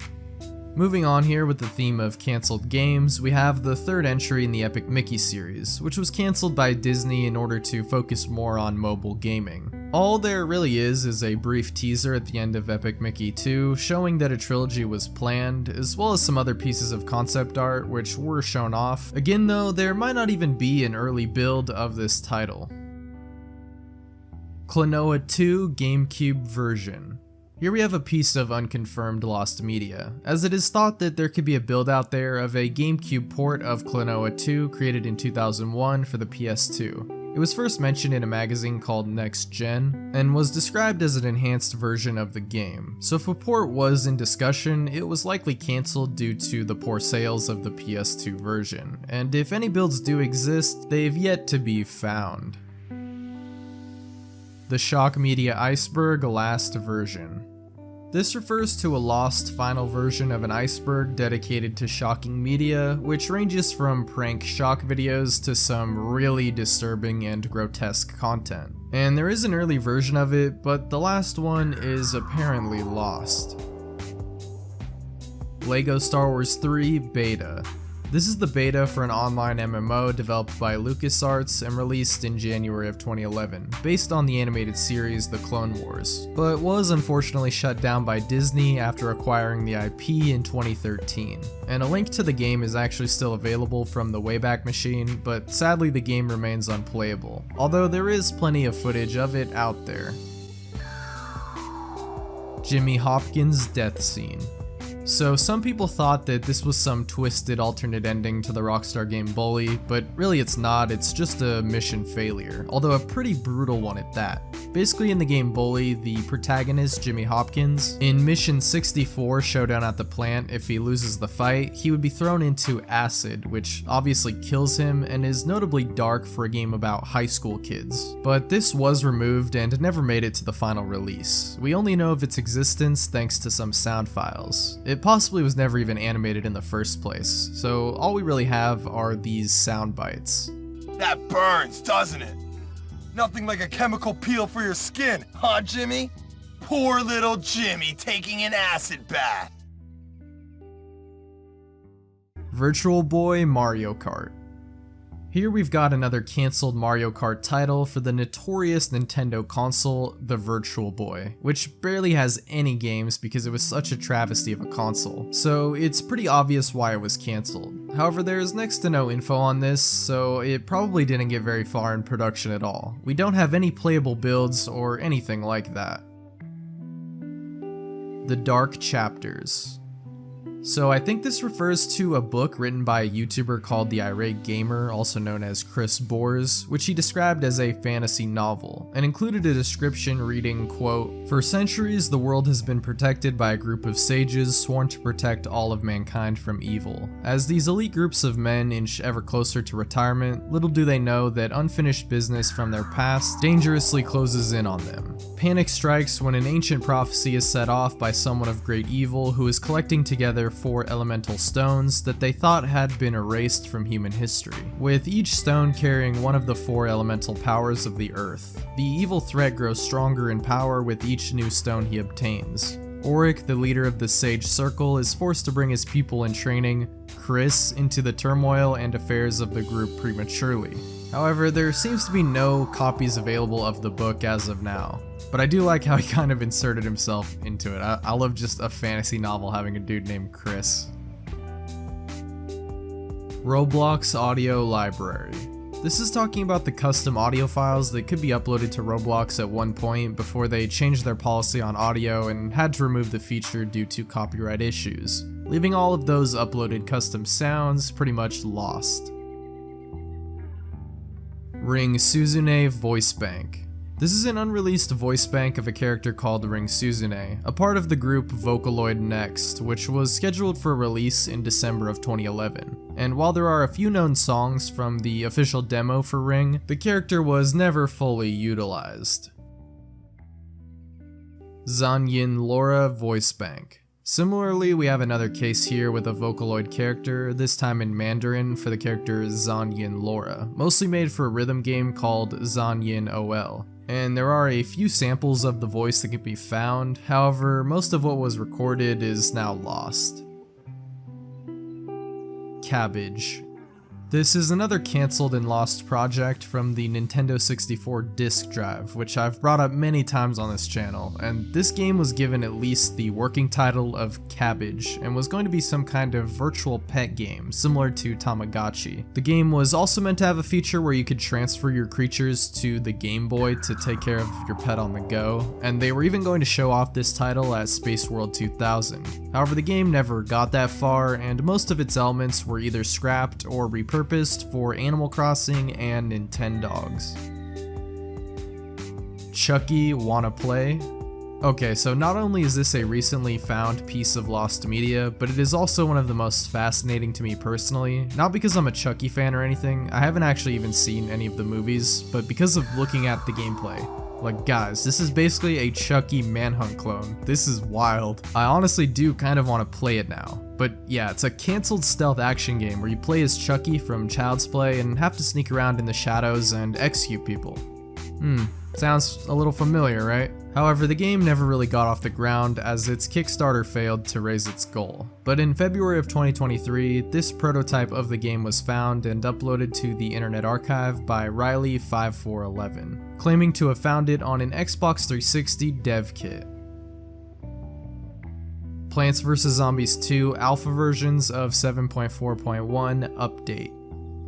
A: Moving on here with the theme of cancelled games, we have the third entry in the Epic Mickey series, which was cancelled by Disney in order to focus more on mobile gaming. All there really is a brief teaser at the end of Epic Mickey 2 showing that a trilogy was planned, as well as some other pieces of concept art which were shown off. Again though, there might not even be an early build of this title. Klonoa 2 GameCube version. Here we have a piece of unconfirmed lost media, as it is thought that there could be a build out there of a GameCube port of Klonoa 2 created in 2001 for the PS2. It was first mentioned in a magazine called Next Gen, and was described as an enhanced version of the game, so if a port was in discussion, it was likely cancelled due to the poor sales of the PS2 version, and if any builds do exist, they've yet to be found. The Shock Media Iceberg Last Version. This refers to a lost final version of an Iceberg dedicated to shocking media, which ranges from prank shock videos to some really disturbing and grotesque content. And there is an early version of it, but the last one is apparently lost. LEGO Star Wars 3 Beta. This is the beta for an online MMO developed by LucasArts and released in January of 2011, based on the animated series The Clone Wars, but was unfortunately shut down by Disney after acquiring the IP in 2013. And a link to the game is actually still available from the Wayback Machine, but sadly the game remains unplayable, although there is plenty of footage of it out there. Jimmy Hopkins' death scene. So some people thought that this was some twisted alternate ending to the Rockstar game Bully, but really it's not, it's just a mission failure, although a pretty brutal one at that. Basically in the game Bully, the protagonist, Jimmy Hopkins, in mission 64, Showdown at the Plant, if he loses the fight, he would be thrown into acid, which obviously kills him and is notably dark for a game about high school kids. But this was removed and never made it to the final release. We only know of its existence thanks to some sound files. It possibly was never even animated in the first place, so all we really have are these sound bites.
F: That burns, doesn't it? Nothing like a chemical peel for your skin, huh, Jimmy? Poor little Jimmy taking an acid bath.
A: Virtual Boy Mario Kart. Here we've got another cancelled Mario Kart title for the notorious Nintendo console, the Virtual Boy, which barely has any games because it was such a travesty of a console, so it's pretty obvious why it was cancelled. However, there's next to no info on this, so it probably didn't get very far in production at all. We don't have any playable builds or anything like that. The Dark Chapters. So I think this refers to a book written by a YouTuber called The Irate Gamer, also known as Chris Bors, which he described as a fantasy novel, and included a description reading, quote, "For centuries the world has been protected by a group of sages sworn to protect all of mankind from evil. As these elite groups of men inch ever closer to retirement, little do they know that unfinished business from their past dangerously closes in on them. Panic strikes when an ancient prophecy is set off by someone of great evil who is collecting together 4 elemental stones that they thought had been erased from human history, with each stone carrying one of the 4 elemental powers of the earth. The evil threat grows stronger in power with each new stone he obtains. Auric, the leader of the Sage Circle, is forced to bring his people in training, Chris, into the turmoil and affairs of the group prematurely. However, there seems to be no copies available of the book as of now. But I do like how he kind of inserted himself into it. I love just a fantasy novel having a dude named Chris. Roblox Audio Library. This is talking about the custom audio files that could be uploaded to Roblox at one point before they changed their policy on audio and had to remove the feature due to copyright issues, leaving all of those uploaded custom sounds pretty much lost. Ring Suzune Voice Bank. This is an unreleased voice bank of a character called Ring Suzune, a part of the group Vocaloid Next, which was scheduled for release in December of 2011. And while there are a few known songs from the official demo for Ring, the character was never fully utilized. Zanyin Laura Voice Bank. Similarly, we have another case here with a Vocaloid character, this time in Mandarin for the character Zanyin Laura, mostly made for a rhythm game called Zanyin OL. And there are a few samples of the voice that can be found, however, most of what was recorded is now lost. Cabbage. This is another cancelled and lost project from the Nintendo 64 disk drive, which I've brought up many times on this channel, and this game was given at least the working title of Cabbage, and was going to be some kind of virtual pet game, similar to Tamagotchi. The game was also meant to have a feature where you could transfer your creatures to the Game Boy to take care of your pet on the go, and they were even going to show off this title at Space World 2000. However, the game never got that far, and most of its elements were either scrapped or repurposed for Animal Crossing and Nintendogs. Chucky Wanna Play? Okay, so not only is this a recently found piece of lost media, but it is also one of the most fascinating to me personally. Not because I'm a Chucky fan or anything, I haven't actually even seen any of the movies, but because of looking at the gameplay. Like, guys, this is basically a Chucky Manhunt clone. This is wild. I honestly do kind of want to play it now. But yeah, it's a cancelled stealth action game where you play as Chucky from Child's Play and have to sneak around in the shadows and execute people. Sounds a little familiar, right? However, the game never really got off the ground as its Kickstarter failed to raise its goal. But in February of 2023, this prototype of the game was found and uploaded to the Internet Archive by Riley5411, claiming to have found it on an Xbox 360 dev kit. Plants vs. Zombies 2 alpha versions of 7.4.1 update.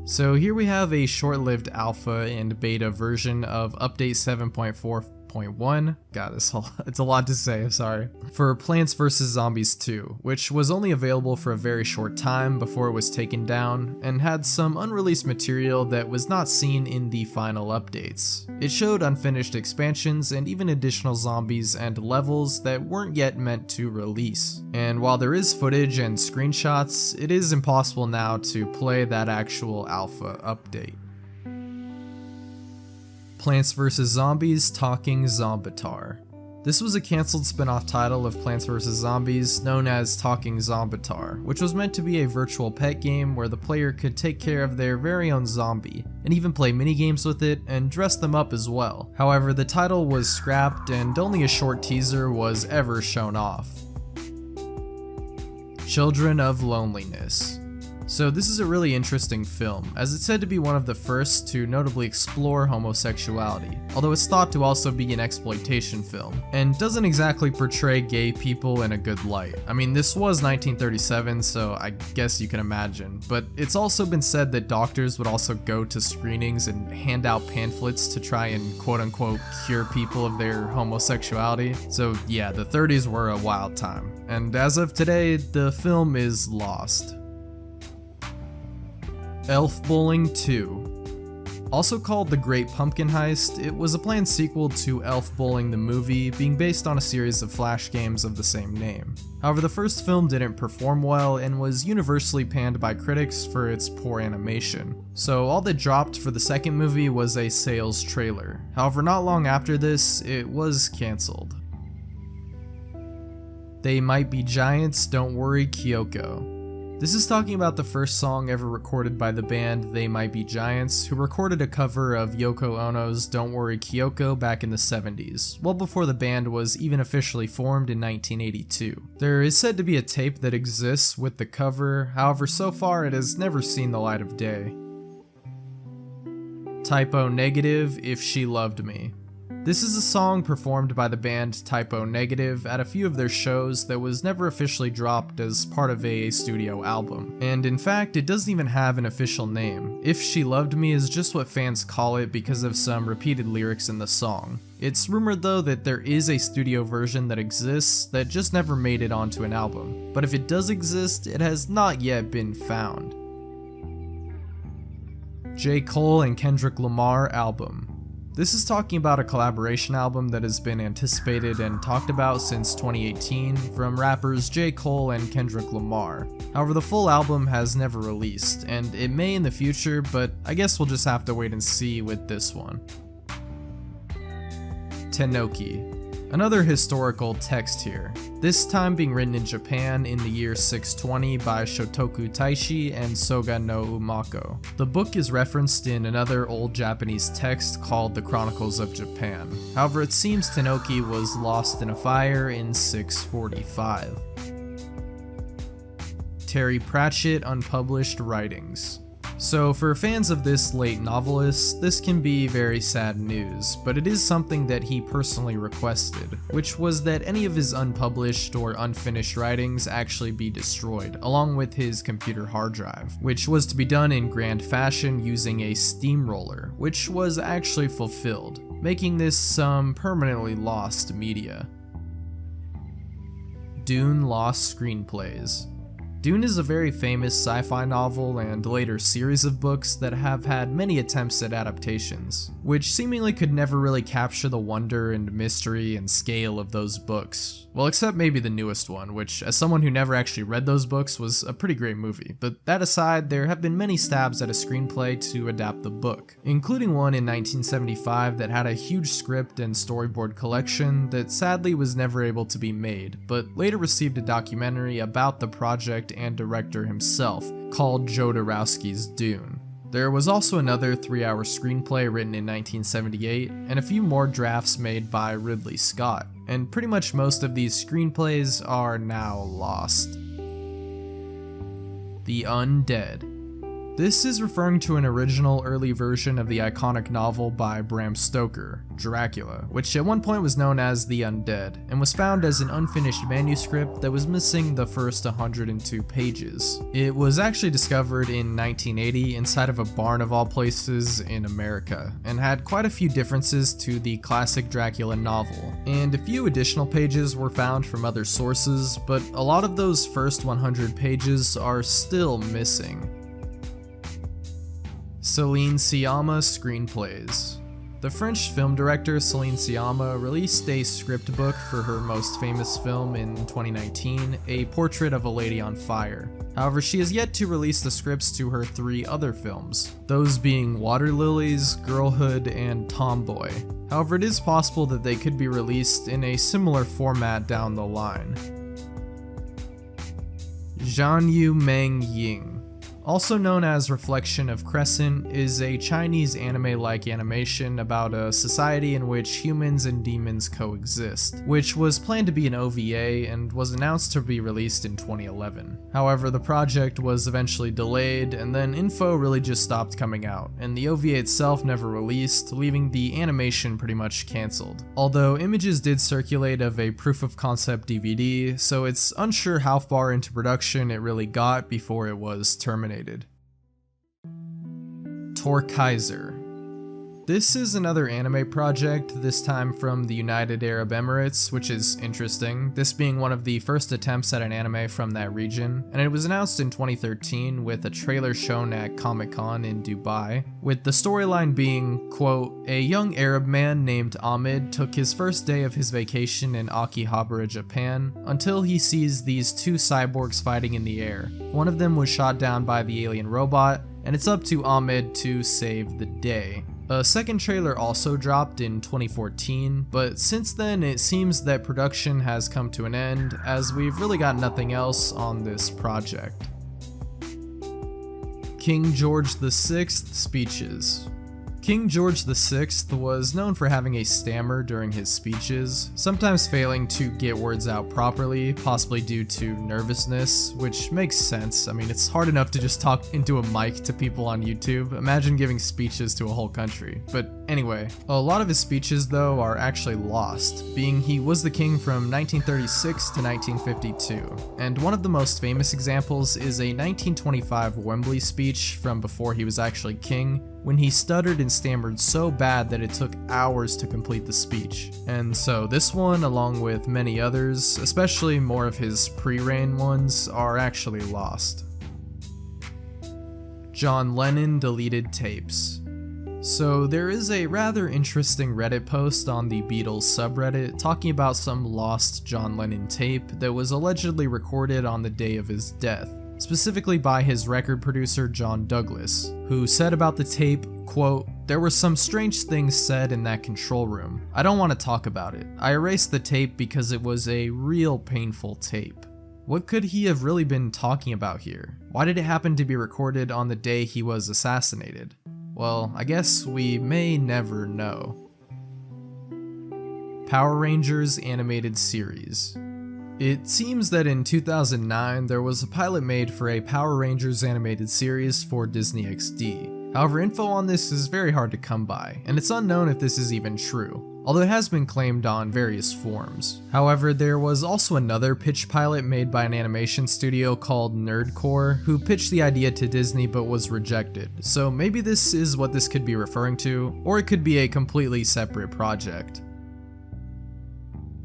A: So here we have a short-lived alpha and beta version of update 7.4.1. God, it's a lot to say, sorry. For Plants vs. Zombies 2, which was only available for a very short time before it was taken down, and had some unreleased material that was not seen in the final updates. It showed unfinished expansions and even additional zombies and levels that weren't yet meant to release. And while there is footage and screenshots, it is impossible now to play that actual alpha update. Plants vs. Zombies Talking Zombitar. This was a cancelled spin-off title of Plants vs. Zombies known as Talking Zombitar, which was meant to be a virtual pet game where the player could take care of their very own zombie, and even play minigames with it and dress them up as well. However, the title was scrapped and only a short teaser was ever shown off. Children of Loneliness. So this is a really interesting film, as it's said to be one of the first to notably explore homosexuality, although it's thought to also be an exploitation film, and doesn't exactly portray gay people in a good light. I mean, this was 1937, so I guess you can imagine, but it's also been said that doctors would also go to screenings and hand out pamphlets to try and quote-unquote cure people of their homosexuality. So yeah, the 30s were a wild time, and as of today, the film is lost. Elf Bowling 2. Also called The Great Pumpkin Heist, it was a planned sequel to Elf Bowling the movie, being based on a series of flash games of the same name. However, the first film didn't perform well and was universally panned by critics for its poor animation. So all that dropped for the second movie was a sales trailer. However, not long after this, it was cancelled. They Might Be Giants, Don't Worry Kyoko. This is talking about the first song ever recorded by the band They Might Be Giants, who recorded a cover of Yoko Ono's Don't Worry Kyoko back in the 70s, well before the band was even officially formed in 1982. There is said to be a tape that exists with the cover, however so far it has never seen the light of day. Typo Negative, If She Loved Me. This is a song performed by the band Typo Negative at a few of their shows that was never officially dropped as part of a studio album. And in fact, it doesn't even have an official name. If She Loved Me is just what fans call it because of some repeated lyrics in the song. It's rumored though that there is a studio version that exists that just never made it onto an album. But if it does exist, it has not yet been found. J. Cole and Kendrick Lamar album. This is talking about a collaboration album that has been anticipated and talked about since 2018 from rappers J. Cole and Kendrick Lamar. However, the full album has never released, and it may in the future, but I guess we'll just have to wait and see with this one. Tennoki. Another historical text here, this time being written in Japan in the year 620 by Shotoku Taishi and Soga no Umako. The book is referenced in another old Japanese text called The Chronicles of Japan. However, it seems Tennoki was lost in a fire in 645. Terry Pratchett Unpublished Writings. So for fans of this late novelist, this can be very sad news, but it is something that he personally requested, which was that any of his unpublished or unfinished writings actually be destroyed, along with his computer hard drive, which was to be done in grand fashion using a steamroller, which was actually fulfilled, making this some permanently lost media. Dune Lost Screenplays. Dune is a very famous sci-fi novel and later series of books that have had many attempts at adaptations, which seemingly could never really capture the wonder and mystery and scale of those books. Well, except maybe the newest one, which, as someone who never actually read those books, was a pretty great movie. But that aside, there have been many stabs at a screenplay to adapt the book, including one in 1975 that had a huge script and storyboard collection that sadly was never able to be made, but later received a documentary about the project and director himself, called Jodorowsky's Dune. There was also another 3-hour screenplay written in 1978, and a few more drafts made by Ridley Scott, and pretty much most of these screenplays are now lost. The Undead. This is referring to an original early version of the iconic novel by Bram Stoker, Dracula, which at one point was known as The Undead, and was found as an unfinished manuscript that was missing the first 102 pages. It was actually discovered in 1980 inside of a barn of all places in America, and had quite a few differences to the classic Dracula novel, and a few additional pages were found from other sources, but a lot of those first 100 pages are still missing. Celine Sciamma Screenplays. The French film director Céline Sciamma released a script book for her most famous film in 2019, A Portrait of a Lady on Fire. However, she has yet to release the scripts to her 3 other films, those being Water Lilies, Girlhood, and Tomboy. However, it is possible that they could be released in a similar format down the line. Zhanyu Meng Ying, also known as Reflection of Crescent, is a Chinese anime-like animation about a society in which humans and demons coexist, which was planned to be an OVA and was announced to be released in 2011. However, the project was eventually delayed, and then info really just stopped coming out, and the OVA itself never released, leaving the animation pretty much cancelled. Although images did circulate of a proof-of-concept DVD, so it's unsure how far into production it really got before it was terminated. Torkaiser. This is another anime project, this time from the United Arab Emirates, which is interesting, this being one of the first attempts at an anime from that region, and it was announced in 2013 with a trailer shown at Comic-Con in Dubai, with the storyline being, quote, a young Arab man named Ahmed took his first day of his vacation in Akihabara, Japan, until he sees these 2 cyborgs fighting in the air. One of them was shot down by the alien robot, and it's up to Ahmed to save the day. A second trailer also dropped in 2014, but since then it seems that production has come to an end, as we've really got nothing else on this project. King George VI speeches. King George VI was known for having a stammer during his speeches, sometimes failing to get words out properly, possibly due to nervousness, which makes sense. I mean, it's hard enough to just talk into a mic to people on YouTube. Imagine giving speeches to a whole country. But anyway, a lot of his speeches though are actually lost, being he was the king from 1936 to 1952. And one of the most famous examples is a 1925 Wembley speech from before he was actually king, when he stuttered and stammered so bad that it took hours to complete the speech. And so this one, along with many others, especially more of his pre-reign ones, are actually lost. John Lennon deleted tapes. So there is a rather interesting Reddit post on the Beatles subreddit talking about some lost John Lennon tape that was allegedly recorded on the day of his death, specifically by his record producer John Douglas, who said about the tape, quote, "There were some strange things said in that control room. I don't want to talk about it. I erased the tape because it was a real painful tape." What could he have really been talking about here? Why did it happen to be recorded on the day he was assassinated? Well, I guess we may never know. Power Rangers animated series. It seems that in 2009 there was a pilot made for a Power Rangers animated series for Disney XD. However, info on this is very hard to come by, and it's unknown if this is even true, although it has been claimed on various forums. However, there was also another pitch pilot made by an animation studio called Nerdcore, who pitched the idea to Disney but was rejected, so maybe this is what this could be referring to, or it could be a completely separate project.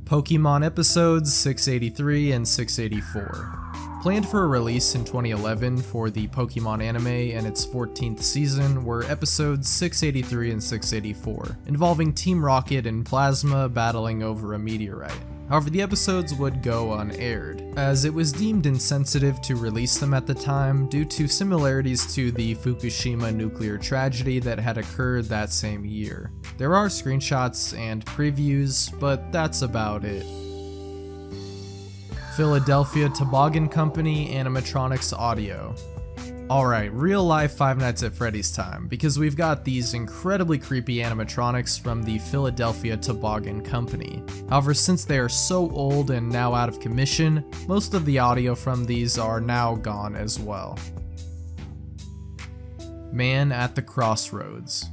A: Pokemon episodes 683 and 684. Planned for a release in 2011 for the Pokemon anime and its 14th season were episodes 683 and 684, involving Team Rocket and Plasma battling over a meteorite. However, the episodes would go unaired, as it was deemed insensitive to release them at the time due to similarities to the Fukushima nuclear tragedy that had occurred that same year. There are screenshots and previews, but that's about it. Philadelphia Toboggan Company Animatronics Audio. Alright, real life Five Nights at Freddy's time, because we've got these incredibly creepy animatronics from the Philadelphia Toboggan Company. However, since they are so old and now out of commission, most of the audio from these are now gone as well. Man at the Crossroads.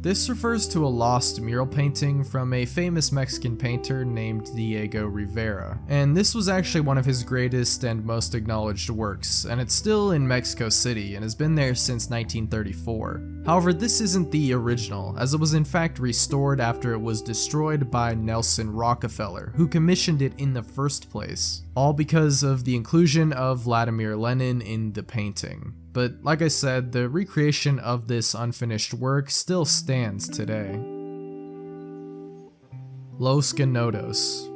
A: This refers to a lost mural painting from a famous Mexican painter named Diego Rivera, and this was actually one of his greatest and most acknowledged works, and it's still in Mexico City and has been there since 1934. However, this isn't the original, as it was in fact restored after it was destroyed by Nelson Rockefeller, who commissioned it in the first place, all because of the inclusion of Vladimir Lenin in the painting. But like I said, the recreation of this unfinished work still stands today. Los Ganodos.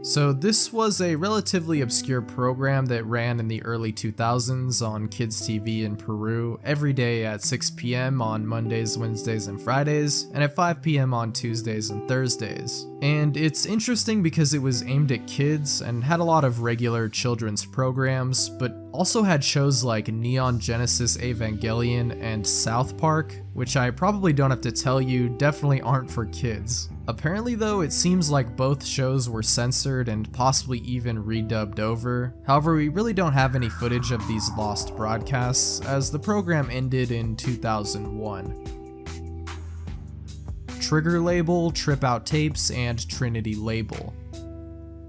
A: So this was a relatively obscure program that ran in the early 2000s on Kids TV in Peru every day at 6 p.m. on Mondays, Wednesdays, and Fridays, and at 5 p.m. on Tuesdays and Thursdays. And it's interesting because it was aimed at kids and had a lot of regular children's programs, but also had shows like Neon Genesis Evangelion and South Park, which I probably don't have to tell you definitely aren't for kids. Apparently though, it seems like both shows were censored and possibly even redubbed over. However, we really don't have any footage of these lost broadcasts, as the program ended in 2001. Trigger Label, Trip Out Tapes, and Trinity Label.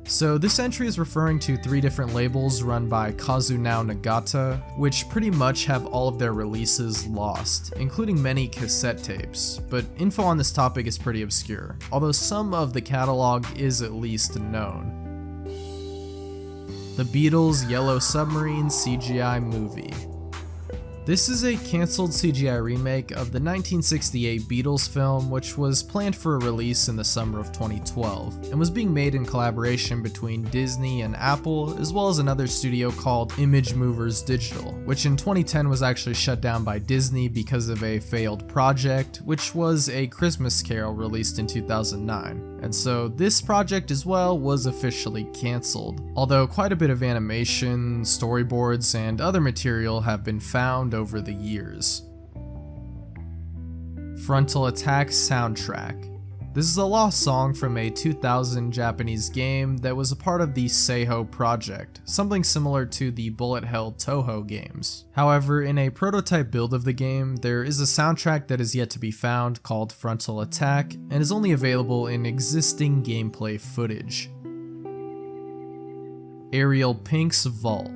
A: So this entry is referring to 3 different labels run by Kazunao Nagata, which pretty much have all of their releases lost, including many cassette tapes, but info on this topic is pretty obscure, although some of the catalog is at least known. The Beatles' Yellow Submarine CGI movie. This is a cancelled CGI remake of the 1968 Beatles film, which was planned for a release in the summer of 2012, and was being made in collaboration between Disney and Apple, as well as another studio called Image Movers Digital, which in 2010 was actually shut down by Disney because of a failed project, which was A Christmas Carol released in 2009. And so this project as well was officially cancelled, although quite a bit of animation, storyboards, and other material have been found over the years. Frontal Attack soundtrack. This is a lost song from a 2000 Japanese game that was a part of the Seiho project, something similar to the bullet hell Toho games. However, in a prototype build of the game, there is a soundtrack that is yet to be found called Frontal Attack, and is only available in existing gameplay footage. Ariel Pink's Vault.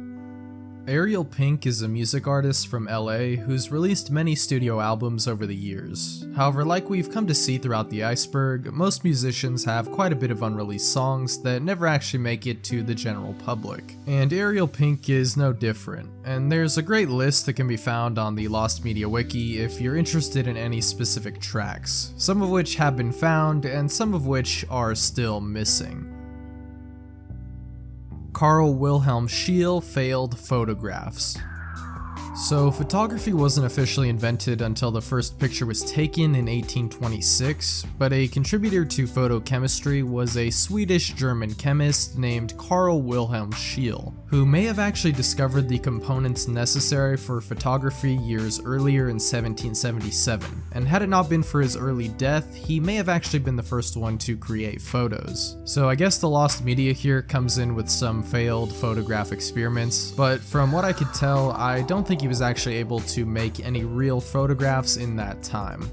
A: Ariel Pink is a music artist from LA who's released many studio albums over the years. However, like we've come to see throughout the Iceberg, most musicians have quite a bit of unreleased songs that never actually make it to the general public. And Ariel Pink is no different, and there's a great list that can be found on the Lost Media Wiki if you're interested in any specific tracks, some of which have been found and some of which are still missing. Carl Wilhelm Scheele failed photographs. So photography wasn't officially invented until the first picture was taken in 1826, but a contributor to photochemistry was a Swedish-German chemist named Carl Wilhelm Scheele, who may have actually discovered the components necessary for photography years earlier in 1777, and had it not been for his early death, he may have actually been the first one to create photos. So I guess the lost media here comes in with some failed photograph experiments, but from what I could tell, I don't think he was actually able to make any real photographs in that time.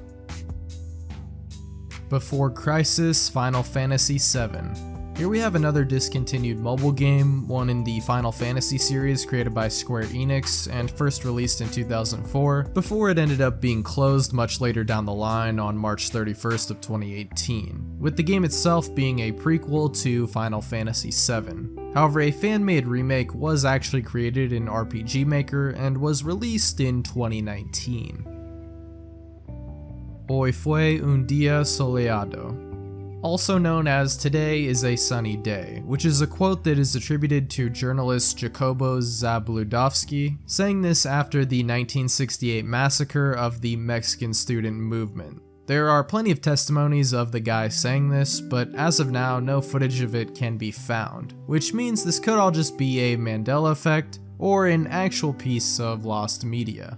A: Before Crisis, Final Fantasy VII. Here we have another discontinued mobile game, one in the Final Fantasy series created by Square Enix and first released in 2004, before it ended up being closed much later down the line on March 31st of 2018, with the game itself being a prequel to Final Fantasy VII. However, a fan-made remake was actually created in RPG Maker and was released in 2019. Hoy fue un día soleado. Also known as Today is a Sunny Day, which is a quote that is attributed to journalist Jacobo Zabludovsky, saying this after the 1968 massacre of the Mexican student movement. There are plenty of testimonies of the guy saying this, but as of now, no footage of it can be found, which means this could all just be a Mandela effect, or an actual piece of lost media.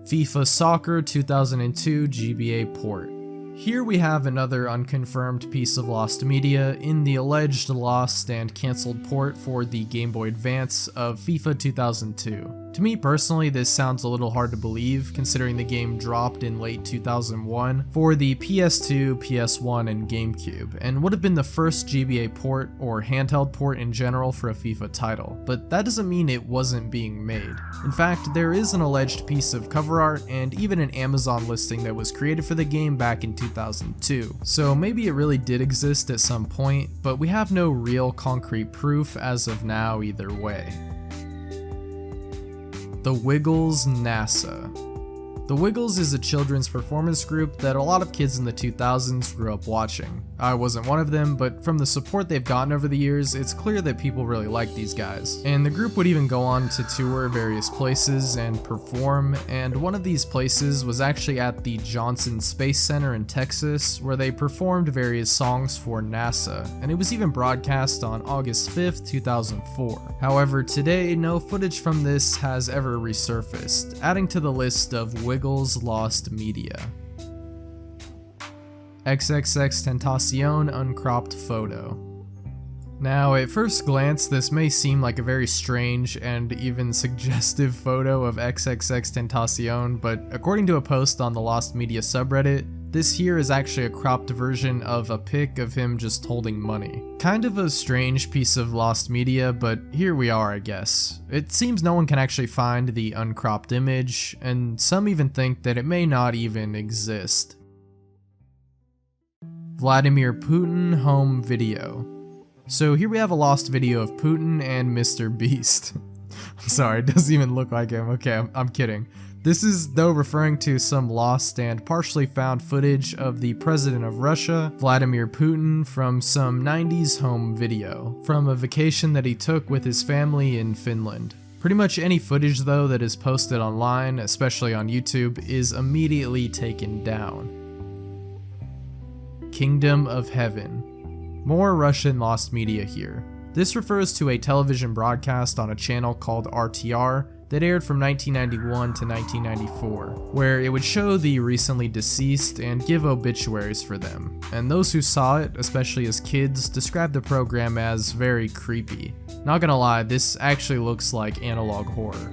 A: FIFA Soccer 2002 GBA port. Here we have another unconfirmed piece of lost media in the alleged lost and cancelled port for the Game Boy Advance of FIFA 2002. To me personally, this sounds a little hard to believe considering the game dropped in late 2001 for the PS2, PS1, and GameCube, and would have been the first GBA port or handheld port in general for a FIFA title, but that doesn't mean it wasn't being made. In fact, there is an alleged piece of cover art and even an Amazon listing that was created for the game back in 2002, so maybe it really did exist at some point, but we have no real concrete proof as of now either way. The Wiggles NASA. The Wiggles is a children's performance group that a lot of kids in the 2000s grew up watching. I wasn't one of them, but from the support they've gotten over the years, it's clear that people really like these guys. And the group would even go on to tour various places and perform, and one of these places was actually at the Johnson Space Center in Texas, where they performed various songs for NASA, and it was even broadcast on August 5th, 2004. However, today, no footage from this has ever resurfaced, adding to the list of Wiggles lost media. XXXTentacion uncropped photo. Now, at first glance, this may seem like a very strange and even suggestive photo of XXXTentacion, but according to a post on the Lost Media subreddit, this here is actually a cropped version of a pic of him just holding money. Kind of a strange piece of lost media, but here we are, I guess. It seems no one can actually find the uncropped image, and some even think that it may not even exist. Vladimir Putin home video. So here we have a lost video of Putin and Mr. Beast. I'm sorry, it doesn't even look like him. Okay, I'm kidding. This is, though, referring to some lost and partially found footage of the president of Russia, Vladimir Putin, from some 90s home video, from a vacation that he took with his family in Finland. Pretty much any footage, though, that is posted online, especially on YouTube, is immediately taken down. Kingdom of Heaven. More Russian lost media here. This refers to a television broadcast on a channel called RTR that aired from 1991 to 1994, where it would show the recently deceased and give obituaries for them, and those who saw it, especially as kids, described the program as very creepy. Not gonna lie, this actually looks like analog horror.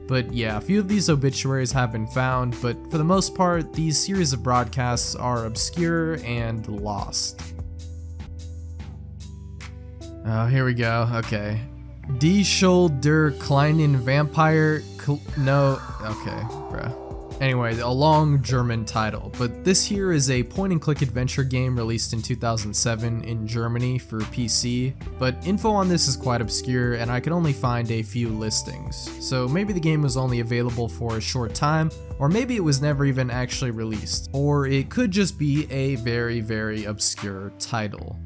A: But yeah, a few of these obituaries have been found, but for the most part, these series of broadcasts are obscure and lost. Oh, here we go, okay. Die Schuld der kleinen Vampire, no, okay, bruh. Anyway, a long German title, but this here is a point-and-click adventure game released in 2007 in Germany for PC, but info on this is quite obscure and I could only find a few listings. So maybe the game was only available for a short time, or maybe it was never even actually released, or it could just be a very, very obscure title.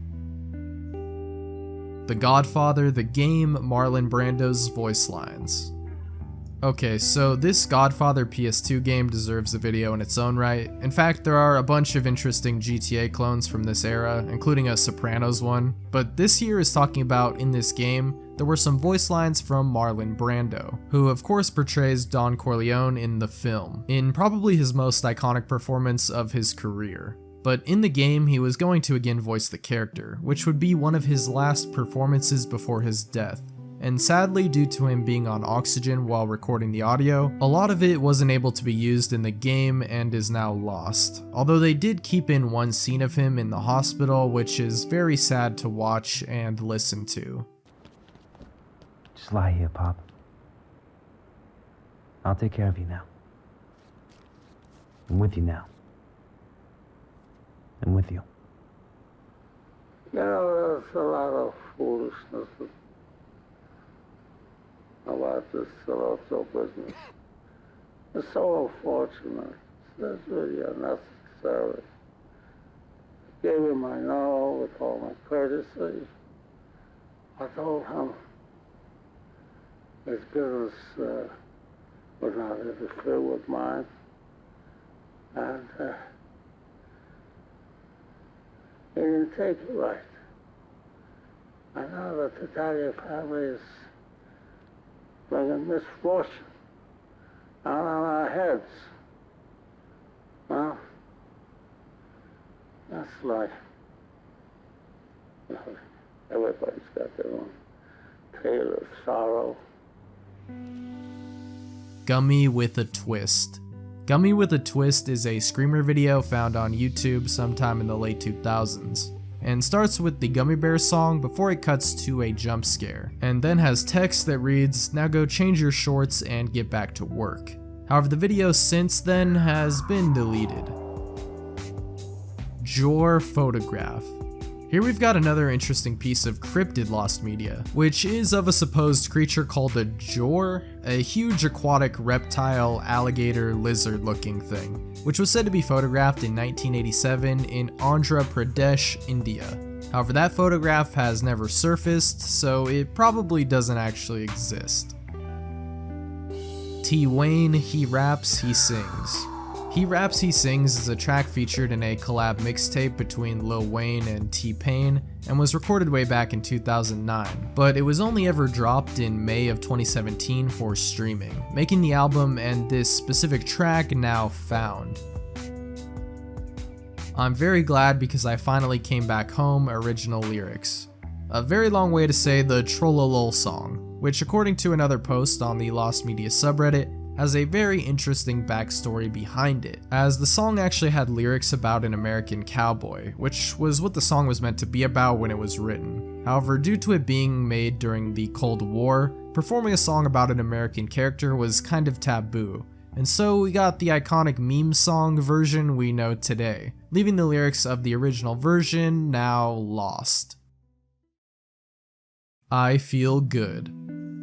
A: The Godfather, the game, Marlon Brando's voice lines. Okay, so this Godfather PS2 game deserves a video in its own right. In fact, there are a bunch of interesting GTA clones from this era, including a Sopranos one, but this here is talking about, in this game, there were some voice lines from Marlon Brando, who of course portrays Don Corleone in the film, in probably his most iconic performance of his career. But in the game, he was going to again voice the character, which would be one of his last performances before his death. And sadly, due to him being on oxygen while recording the audio, a lot of it wasn't able to be used in the game and is now lost. Although they did keep in one scene of him in the hospital, which is very sad to watch and listen to.
G: Just lie here, Pop. I'll take care of you now. I'm with you now. I'm with you.
H: You know, there's a lot of foolishness about this Sourcebrew business. It's so unfortunate. It's really unnecessary. I gave him my no with all my courtesy. I told him his business would not interfere with mine. And he didn't take it right. I know that the Italian family is bringing misfortune out on our heads. Well, that's life. Everybody's got their own tale of sorrow.
A: Gummy with a Twist. Gummy with a Twist is a screamer video found on YouTube sometime in the late 2000s, and starts with the Gummy Bear song before it cuts to a jump scare, and then has text that reads, "Now go change your shorts and get back to work." However, the video since then has been deleted. Jahzzar photograph. Here we've got another interesting piece of cryptid lost media, which is of a supposed creature called a Jahzzar, a huge aquatic reptile, alligator, lizard looking thing, which was said to be photographed in 1987 in Andhra Pradesh, India. However, that photograph has never surfaced, so it probably doesn't actually exist. T. Wayne, He Raps, He Sings. He Raps, He Sings is a track featured in a collab mixtape between Lil Wayne and T-Pain and was recorded way back in 2009, but it was only ever dropped in May of 2017 for streaming, making the album and this specific track now found. I'm very glad because I finally came back home original lyrics. A very long way to say the Trollolol song, which according to another post on the Lost Media subreddit, has a very interesting backstory behind it, as the song actually had lyrics about an American cowboy, which was what the song was meant to be about when it was written. However, due to it being made during the Cold War, performing a song about an American character was kind of taboo, and so we got the iconic meme song version we know today, leaving the lyrics of the original version now lost. I feel good.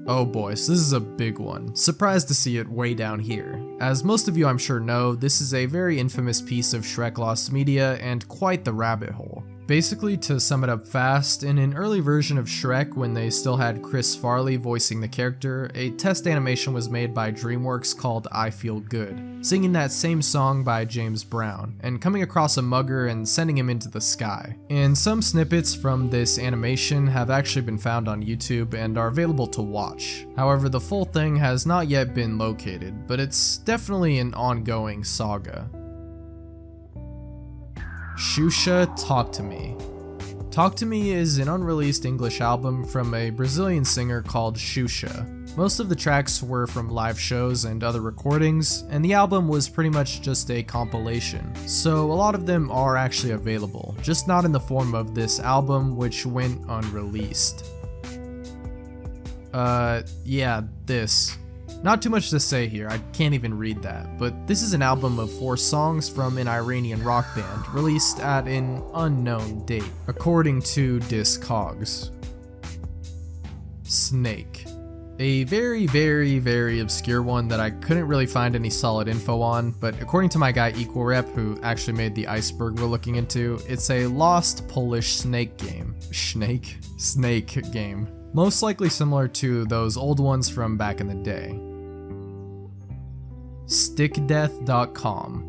A: Oh boy, so this is a big one. Surprised to see it way down here. As most of you I'm sure know, this is a very infamous piece of Shrek lost media and quite the rabbit hole. Basically, to sum it up fast, in an early version of Shrek when they still had Chris Farley voicing the character, a test animation was made by DreamWorks called I Feel Good, singing that same song by James Brown, and coming across a mugger and sending him into the sky. And some snippets from this animation have actually been found on YouTube and are available to watch. However, the full thing has not yet been located, but it's definitely an ongoing saga. Xuxa Talk to Me. Talk to Me is an unreleased English album from a Brazilian singer called Xuxa. Most of the tracks were from live shows and other recordings, and the album was pretty much just a compilation, so a lot of them are actually available, just not in the form of this album, which went unreleased. Yeah, this. Not too much to say here, I can't even read that, but this is an album of 4 songs from an Iranian rock band, released at an unknown date, according to Discogs. Snake. A very obscure one that I couldn't really find any solid info on, but according to my guy Equal Rep, who actually made the Iceberg we're looking into, it's a lost Polish snake game. Snake game. Most likely similar to those old ones from back in the day. Stickdeath.com.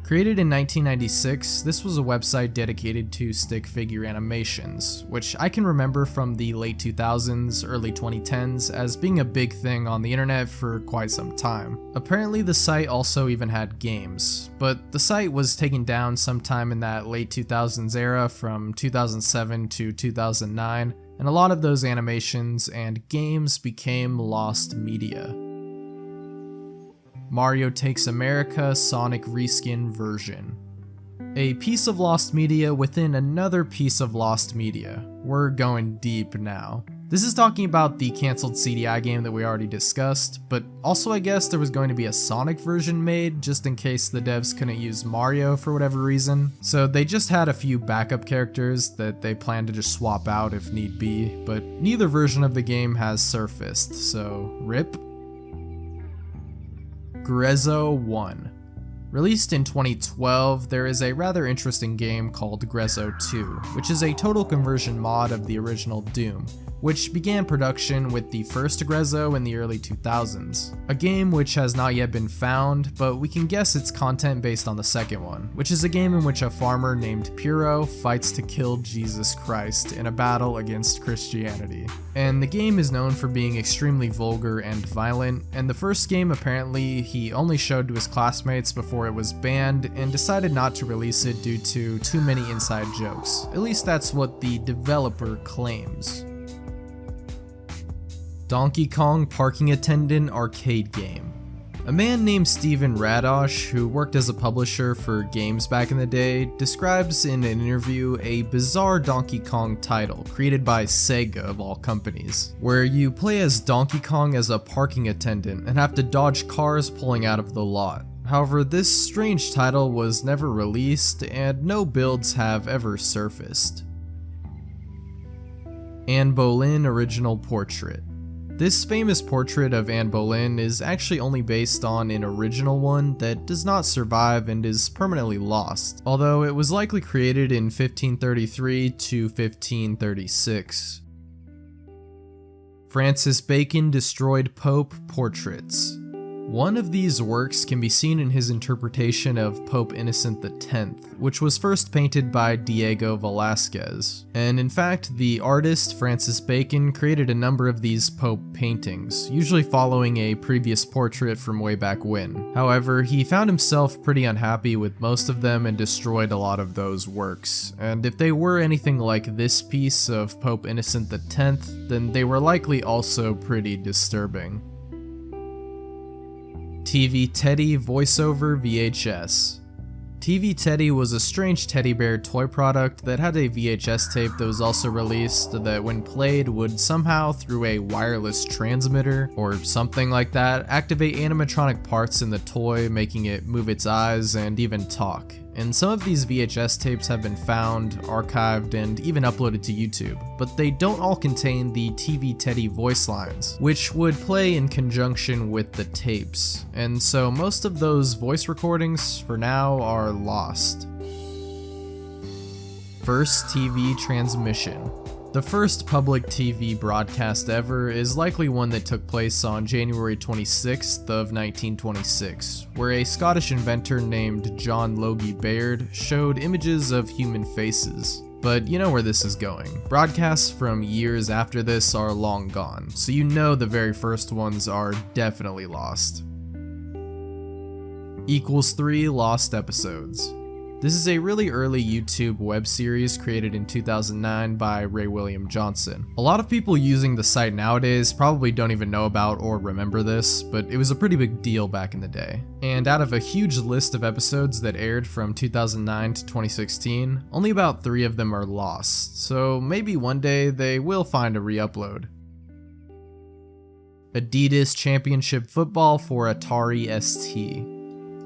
A: Created in 1996, this was a website dedicated to stick figure animations, which I can remember from the late 2000s, early 2010s as being a big thing on the internet for quite some time. Apparently the site also even had games, but the site was taken down sometime in that late 2000s era from 2007 to 2009, and a lot of those animations and games became lost media. Mario Takes America Sonic Reskin version. A piece of lost media within another piece of lost media. We're going deep now. This is talking about the cancelled CDI game that we already discussed, but also I guess there was going to be a Sonic version made just in case the devs couldn't use Mario for whatever reason. So they just had a few backup characters that they planned to just swap out if need be, but neither version of the game has surfaced, so RIP. Grezzo 1. Released in 2012, there is a rather interesting game called Grezzo 2, which is a total conversion mod of the original Doom, which began production with the first Grezzo in the early 2000s. A game which has not yet been found, but we can guess its content based on the second one, which is a game in which a farmer named Piro fights to kill Jesus Christ in a battle against Christianity. And the game is known for being extremely vulgar and violent, and the first game apparently he only showed to his classmates before it was banned and decided not to release it due to too many inside jokes. At least that's what the developer claims. Donkey Kong Parking Attendant arcade game. A man named Steven Radosh, who worked as a publisher for games back in the day, describes in an interview a bizarre Donkey Kong title created by Sega of all companies, where you play as Donkey Kong as a parking attendant and have to dodge cars pulling out of the lot. However, this strange title was never released and no builds have ever surfaced. Anne Boleyn Original Portrait. This famous portrait of Anne Boleyn is actually only based on an original one that does not survive and is permanently lost, although it was likely created in 1533 to 1536. Francis Bacon Destroyed Pope Portraits. One of these works can be seen in his interpretation of Pope Innocent X, which was first painted by Diego Velázquez. And in fact, the artist Francis Bacon created a number of these Pope paintings, usually following a previous portrait from way back when. However, he found himself pretty unhappy with most of them and destroyed a lot of those works. And if they were anything like this piece of Pope Innocent X, then they were likely also pretty disturbing. TV Teddy Voiceover VHS. TV Teddy was a strange teddy bear toy product that had a VHS tape that was also released that when played would somehow through a wireless transmitter or something like that activate animatronic parts in the toy, making it move its eyes and even talk. And some of these VHS tapes have been found, archived, and even uploaded to YouTube, but they don't all contain the TV Teddy voice lines, which would play in conjunction with the tapes, and so most of those voice recordings, for now, are lost. First TV transmission. The first public TV broadcast ever is likely one that took place on January 26th of 1926, where a Scottish inventor named John Logie Baird showed images of human faces. But you know where this is going. Broadcasts from years after this are long gone, so you know the very first ones are definitely lost. Equals 3 lost episodes. This is a really early YouTube web series created in 2009 by Ray William Johnson. A lot of people using the site nowadays probably don't even know about or remember this, but it was a pretty big deal back in the day. And out of a huge list of episodes that aired from 2009 to 2016, only about 3 of them are lost, so maybe one day they will find a re-upload. Adidas Championship Football for Atari ST.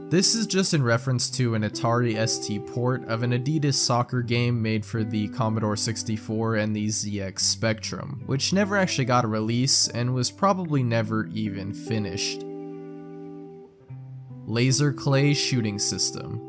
A: This is just in reference to an Atari ST port of an Adidas soccer game made for the Commodore 64 and the ZX Spectrum, which never actually got a release and was probably never even finished. Laser Clay Shooting System.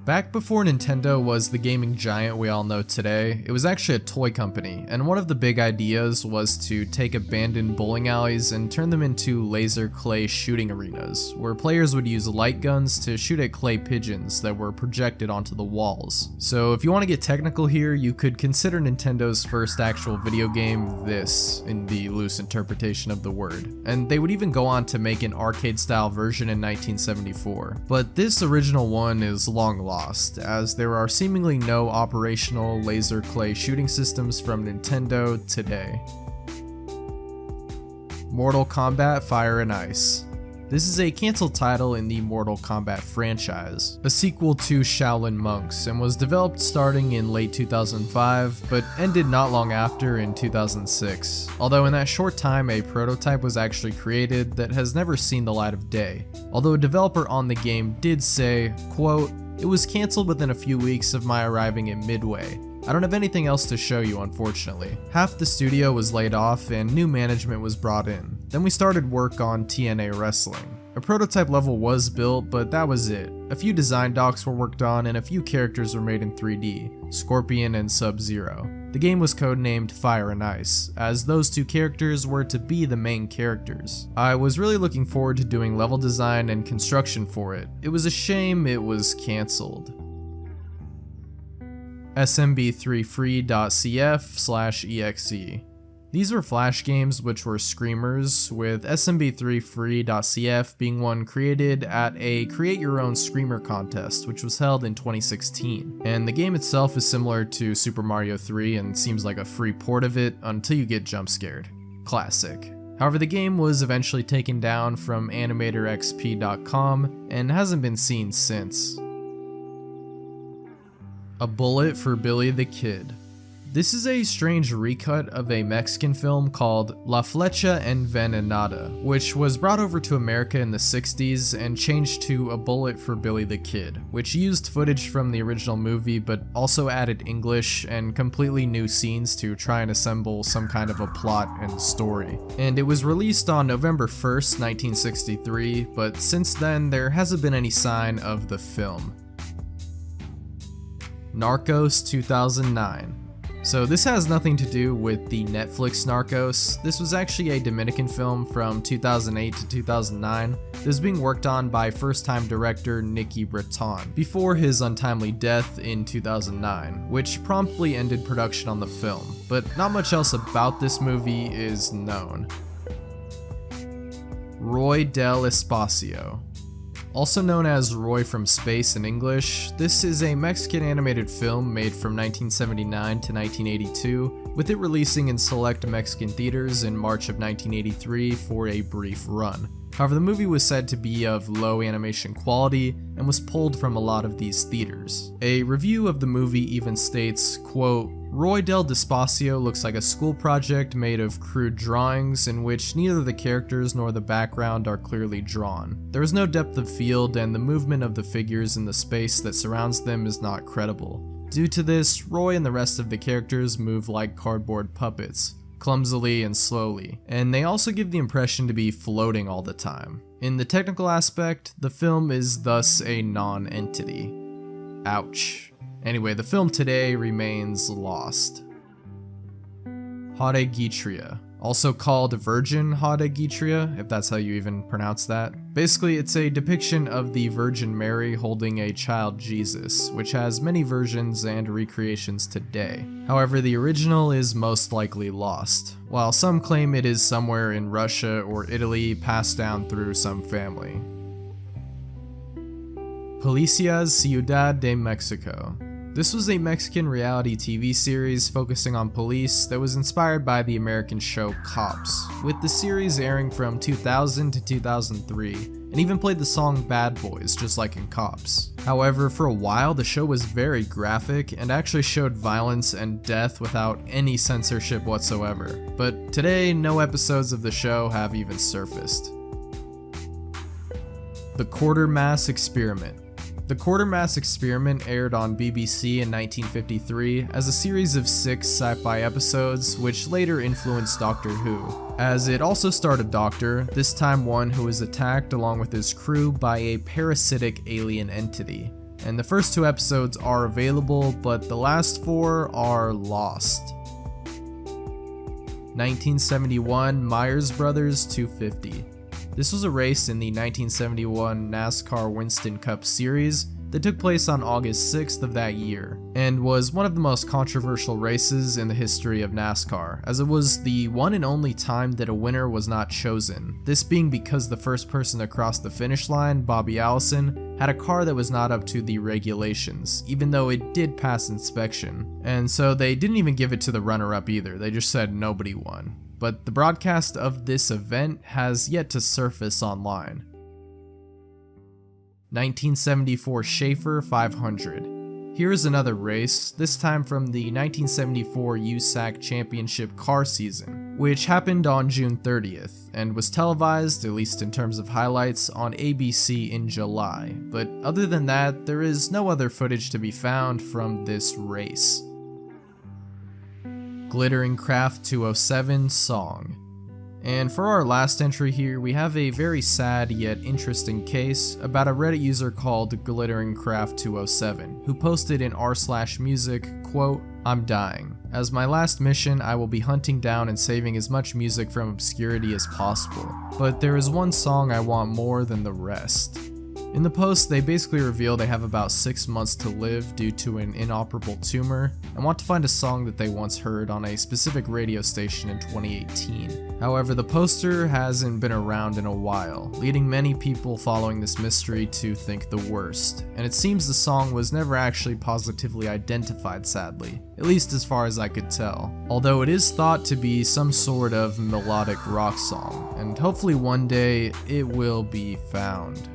A: Back before Nintendo was the gaming giant we all know today, it was actually a toy company, and one of the big ideas was to take abandoned bowling alleys and turn them into laser clay shooting arenas, where players would use light guns to shoot at clay pigeons that were projected onto the walls. So if you want to get technical here, you could consider Nintendo's first actual video game this, in the loose interpretation of the word. And they would even go on to make an arcade-style version in 1974. But this original one is long lost, as there are seemingly no operational laser clay shooting systems from Nintendo today. Mortal Kombat Fire and Ice. This is a cancelled title in the Mortal Kombat franchise, a sequel to Shaolin Monks, and was developed starting in late 2005, but ended not long after in 2006, although in that short time a prototype was actually created that has never seen the light of day, although a developer on the game did say, quote, "It was cancelled within a few weeks of my arriving at Midway. I don't have anything else to show you, unfortunately. Half the studio was laid off and new management was brought in. Then we started work on TNA Wrestling. A prototype level was built, but that was it. A few design docs were worked on and a few characters were made in 3D, Scorpion and Sub-Zero. The game was codenamed Fire and Ice, as those two characters were to be the main characters. I was really looking forward to doing level design and construction for it. It was a shame it was cancelled." SMB3free.cf/exe. These were Flash games which were screamers, with SMB3free.cf being one created at a Create Your Own Screamer contest, which was held in 2016. And the game itself is similar to Super Mario 3 and seems like a free port of it until you get jump scared. Classic. However, the game was eventually taken down from AnimatorXP.com and hasn't been seen since. A Bullet for Billy the Kid. This is a strange recut of a Mexican film called La Flecha Envenenada, which was brought over to America in the 60s and changed to A Bullet for Billy the Kid, which used footage from the original movie but also added English and completely new scenes to try and assemble some kind of a plot and story. And it was released on November 1st, 1963, but since then there hasn't been any sign of the film. Narcos 2009. So this has nothing to do with the Netflix Narcos. This was actually a Dominican film from 2008 to 2009 that was being worked on by first-time director Nikki before his untimely death in 2009, which promptly ended production on the film, but not much else about this movie is known. Roy del Espacio. Also known as Roy from Space in English, this is a Mexican animated film made from 1979 to 1982, with it releasing in select Mexican theaters in March of 1983 for a brief run. However, the movie was said to be of low animation quality and was pulled from a lot of these theaters. A review of the movie even states, quote, Roy del Despacio looks like a school project made of crude drawings in which neither the characters nor the background are clearly drawn. There is no depth of field and the movement of the figures in the space that surrounds them is not credible. Due to this, Roy and the rest of the characters move like cardboard puppets, clumsily and slowly, and they also give the impression to be floating all the time. In the technical aspect, the film is thus a non-entity. Ouch. Anyway, the film today remains lost. Haudegitria, also called Virgin Haudegitria, if that's how you even pronounce that. Basically, it's a depiction of the Virgin Mary holding a child Jesus, which has many versions and recreations today. However, the original is most likely lost, while some claim it is somewhere in Russia or Italy passed down through some family. Policia's Ciudad de Mexico. This was a Mexican reality TV series focusing on police that was inspired by the American show Cops, with the series airing from 2000 to 2003, and even played the song Bad Boys just like in Cops. However, for a while the show was very graphic and actually showed violence and death without any censorship whatsoever, but today no episodes of the show have even surfaced. The Quartermass Experiment. The Quartermass Experiment aired on BBC in 1953 as a series of 6 sci-fi episodes which later influenced Doctor Who, as it also starred a doctor, this time one who was attacked along with his crew by a parasitic alien entity. And the first 2 episodes are available, but the last 4 are lost. 1971 Myers Brothers 250. This was a race in the 1971 NASCAR Winston Cup Series that took place on August 6th of that year, and was one of the most controversial races in the history of NASCAR, as it was the one and only time that a winner was not chosen, this being because the first person across the finish line, Bobby Allison, had a car that was not up to the regulations, even though it did pass inspection, and so they didn't even give it to the runner-up either, they just said nobody won. But the broadcast of this event has yet to surface online. 1974 Schaefer 500. Here is another race, this time from the 1974 USAC Championship car season, which happened on June 30th, and was televised, at least in terms of highlights, on ABC in July. But other than that, there is no other footage to be found from this race. Glittering Craft 207 Song. And for our last entry here, we have a very sad yet interesting case about a Reddit user called Glittering Craft 207, who posted in r/music, quote, I'm dying. As my last mission, I will be hunting down and saving as much music from obscurity as possible, but there is one song I want more than the rest. In the post, they basically reveal they have about 6 months to live due to an inoperable tumor, and want to find a song that they once heard on a specific radio station in 2018. However, the poster hasn't been around in a while, leading many people following this mystery to think the worst, and it seems the song was never actually positively identified, sadly, at least as far as I could tell, although it is thought to be some sort of melodic rock song, and hopefully one day it will be found.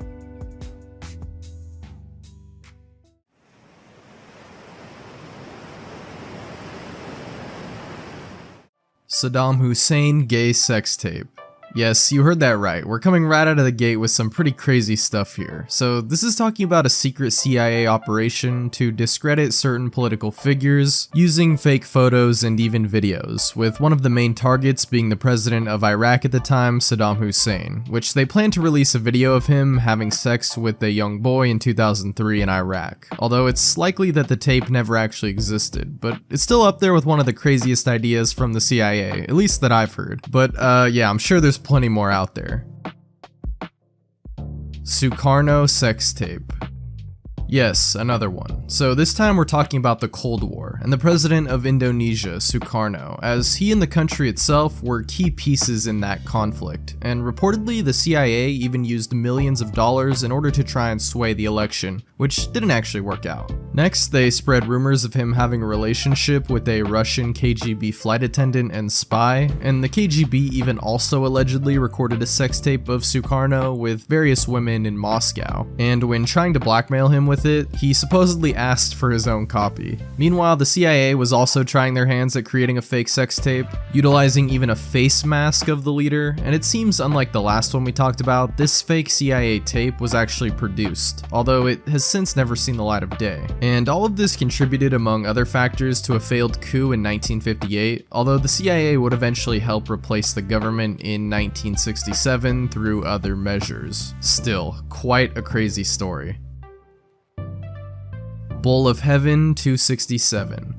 A: Saddam Hussein gay sex tape. Yes, you heard that right. We're coming right out of the gate with some pretty crazy stuff here. So this is talking about a secret CIA operation to discredit certain political figures using fake photos and even videos, with one of the main targets being the president of Iraq at the time, Saddam Hussein, which they plan to release a video of him having sex with a young boy in 2003 in Iraq. Although it's likely that the tape never actually existed, but it's still up there with one of the craziest ideas from the CIA, at least that I've heard. But yeah, I'm sure there's plenty more out there. Sukarno sex tape. Yes, another one. So this time we're talking about the Cold War, and the president of Indonesia, Sukarno, as he and the country itself were key pieces in that conflict, and reportedly the CIA even used millions of dollars in order to try and sway the election, which didn't actually work out. Next, they spread rumors of him having a relationship with a Russian KGB flight attendant and spy, and the KGB even also allegedly recorded a sex tape of Sukarno with various women in Moscow, and when trying to blackmail him with it, he supposedly asked for his own copy. Meanwhile, the CIA was also trying their hands at creating a fake sex tape, utilizing even a face mask of the leader, and it seems unlike the last one we talked about, this fake CIA tape was actually produced, although it has since never seen the light of day. And all of this contributed, among other factors, to a failed coup in 1958, although the CIA would eventually help replace the government in 1967 through other measures. Still, quite a crazy story. Bowl of Heaven 267.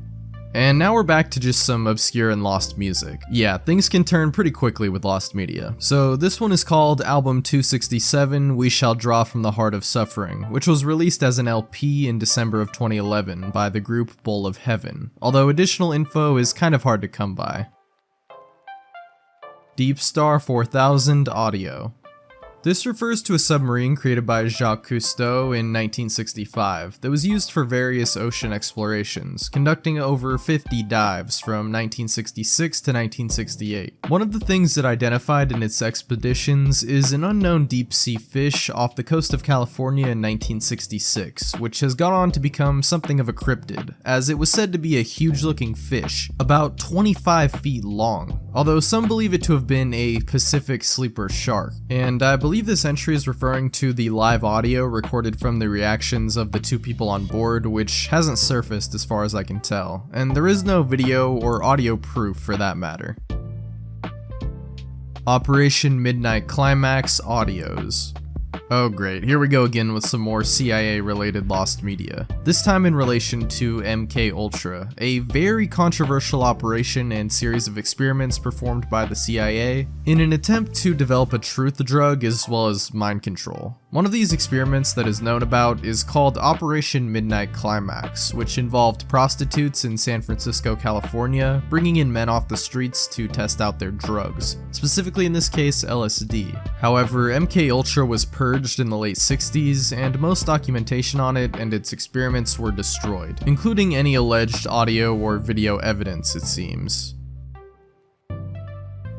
A: And now we're back to just some obscure and lost music. Yeah, things can turn pretty quickly with lost media. So this one is called Album 267, We Shall Draw from the Heart of Suffering, which was released as an LP in December of 2011 by the group Bowl of Heaven, although additional info is kind of hard to come by. Deep Star 4000 Audio. This refers to a submarine created by Jacques Cousteau in 1965 that was used for various ocean explorations, conducting over 50 dives from 1966 to 1968. One of the things it identified in its expeditions is an unknown deep-sea fish off the coast of California in 1966, which has gone on to become something of a cryptid, as it was said to be a huge-looking fish, about 25 feet long, although some believe it to have been a Pacific sleeper shark, and I believe this entry is referring to the live audio recorded from the reactions of the two people on board, which hasn't surfaced as far as I can tell, and there is no video or audio proof for that matter. Operation Midnight Climax Audios. Oh great, here we go again with some more CIA-related lost media. This time in relation to MK Ultra, a very controversial operation and series of experiments performed by the CIA in an attempt to develop a truth drug as well as mind control. One of these experiments that is known about is called Operation Midnight Climax, which involved prostitutes in San Francisco, California, bringing in men off the streets to test out their drugs, specifically in this case LSD. However, MK Ultra was purged in the late 60s, and most documentation on it and its experiments were destroyed, including any alleged audio or video evidence, it seems.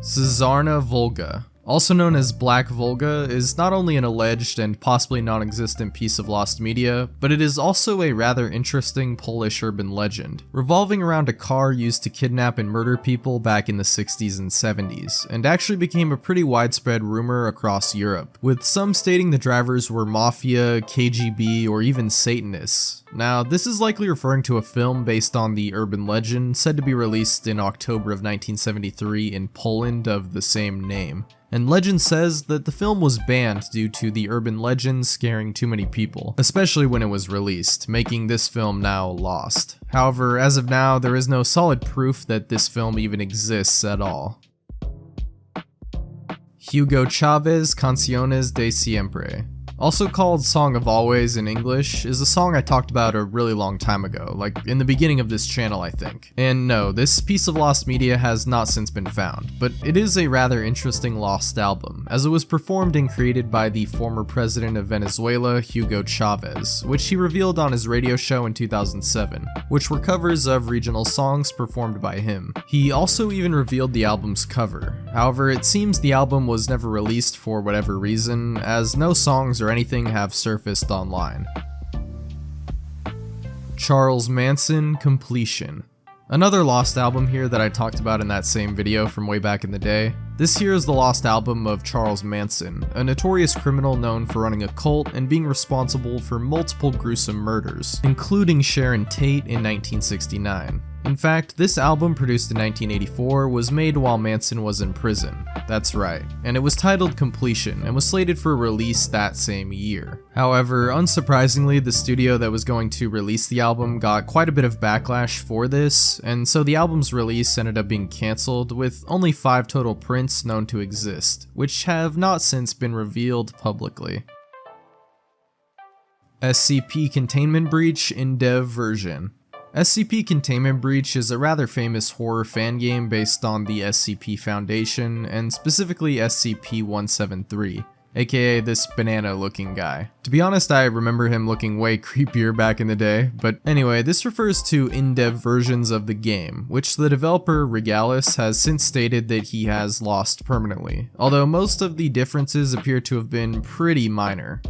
A: Czarna Volga, also known as Black Volga, is not only an alleged and possibly non-existent piece of lost media, but it is also a rather interesting Polish urban legend, revolving around a car used to kidnap and murder people back in the 60s and 70s, and actually became a pretty widespread rumor across Europe, with some stating the drivers were mafia, KGB, or even Satanists. Now, this is likely referring to a film based on the urban legend, said to be released in October of 1973 in Poland of the same name. And legend says that the film was banned due to the urban legend scaring too many people, especially when it was released, making this film now lost. However, as of now, there is no solid proof that this film even exists at all. Hugo Chavez Canciones de Siempre. Also called Song of Always in English, is a song I talked about a really long time ago, like in the beginning of this channel I think. And no, this piece of lost media has not since been found, but it is a rather interesting lost album, as it was performed and created by the former president of Venezuela, Hugo Chavez, which he revealed on his radio show in 2007, which were covers of regional songs performed by him. He also even revealed the album's cover. However, it seems the album was never released for whatever reason, as no songs or anything have surfaced online. Charles Manson Completion. Another lost album here that I talked about in that same video from way back in the day. This here is the lost album of Charles Manson, a notorious criminal known for running a cult and being responsible for multiple gruesome murders, including Sharon Tate in 1969. In fact, this album, produced in 1984, was made while Manson was in prison. That's right. And it was titled Completion and was slated for release that same year. However, unsurprisingly, the studio that was going to release the album got quite a bit of backlash for this, and so the album's release ended up being cancelled, with only 5 total prints known to exist, which have not since been revealed publicly. SCP Containment Breach in Dev version. SCP Containment Breach is a rather famous horror fan game based on the SCP Foundation, and specifically SCP-173, aka this banana looking guy. To be honest, I remember him looking way creepier back in the day, but anyway, this refers to in-dev versions of the game, which the developer Regalis has since stated that he has lost permanently, although most of the differences appear to have been pretty minor.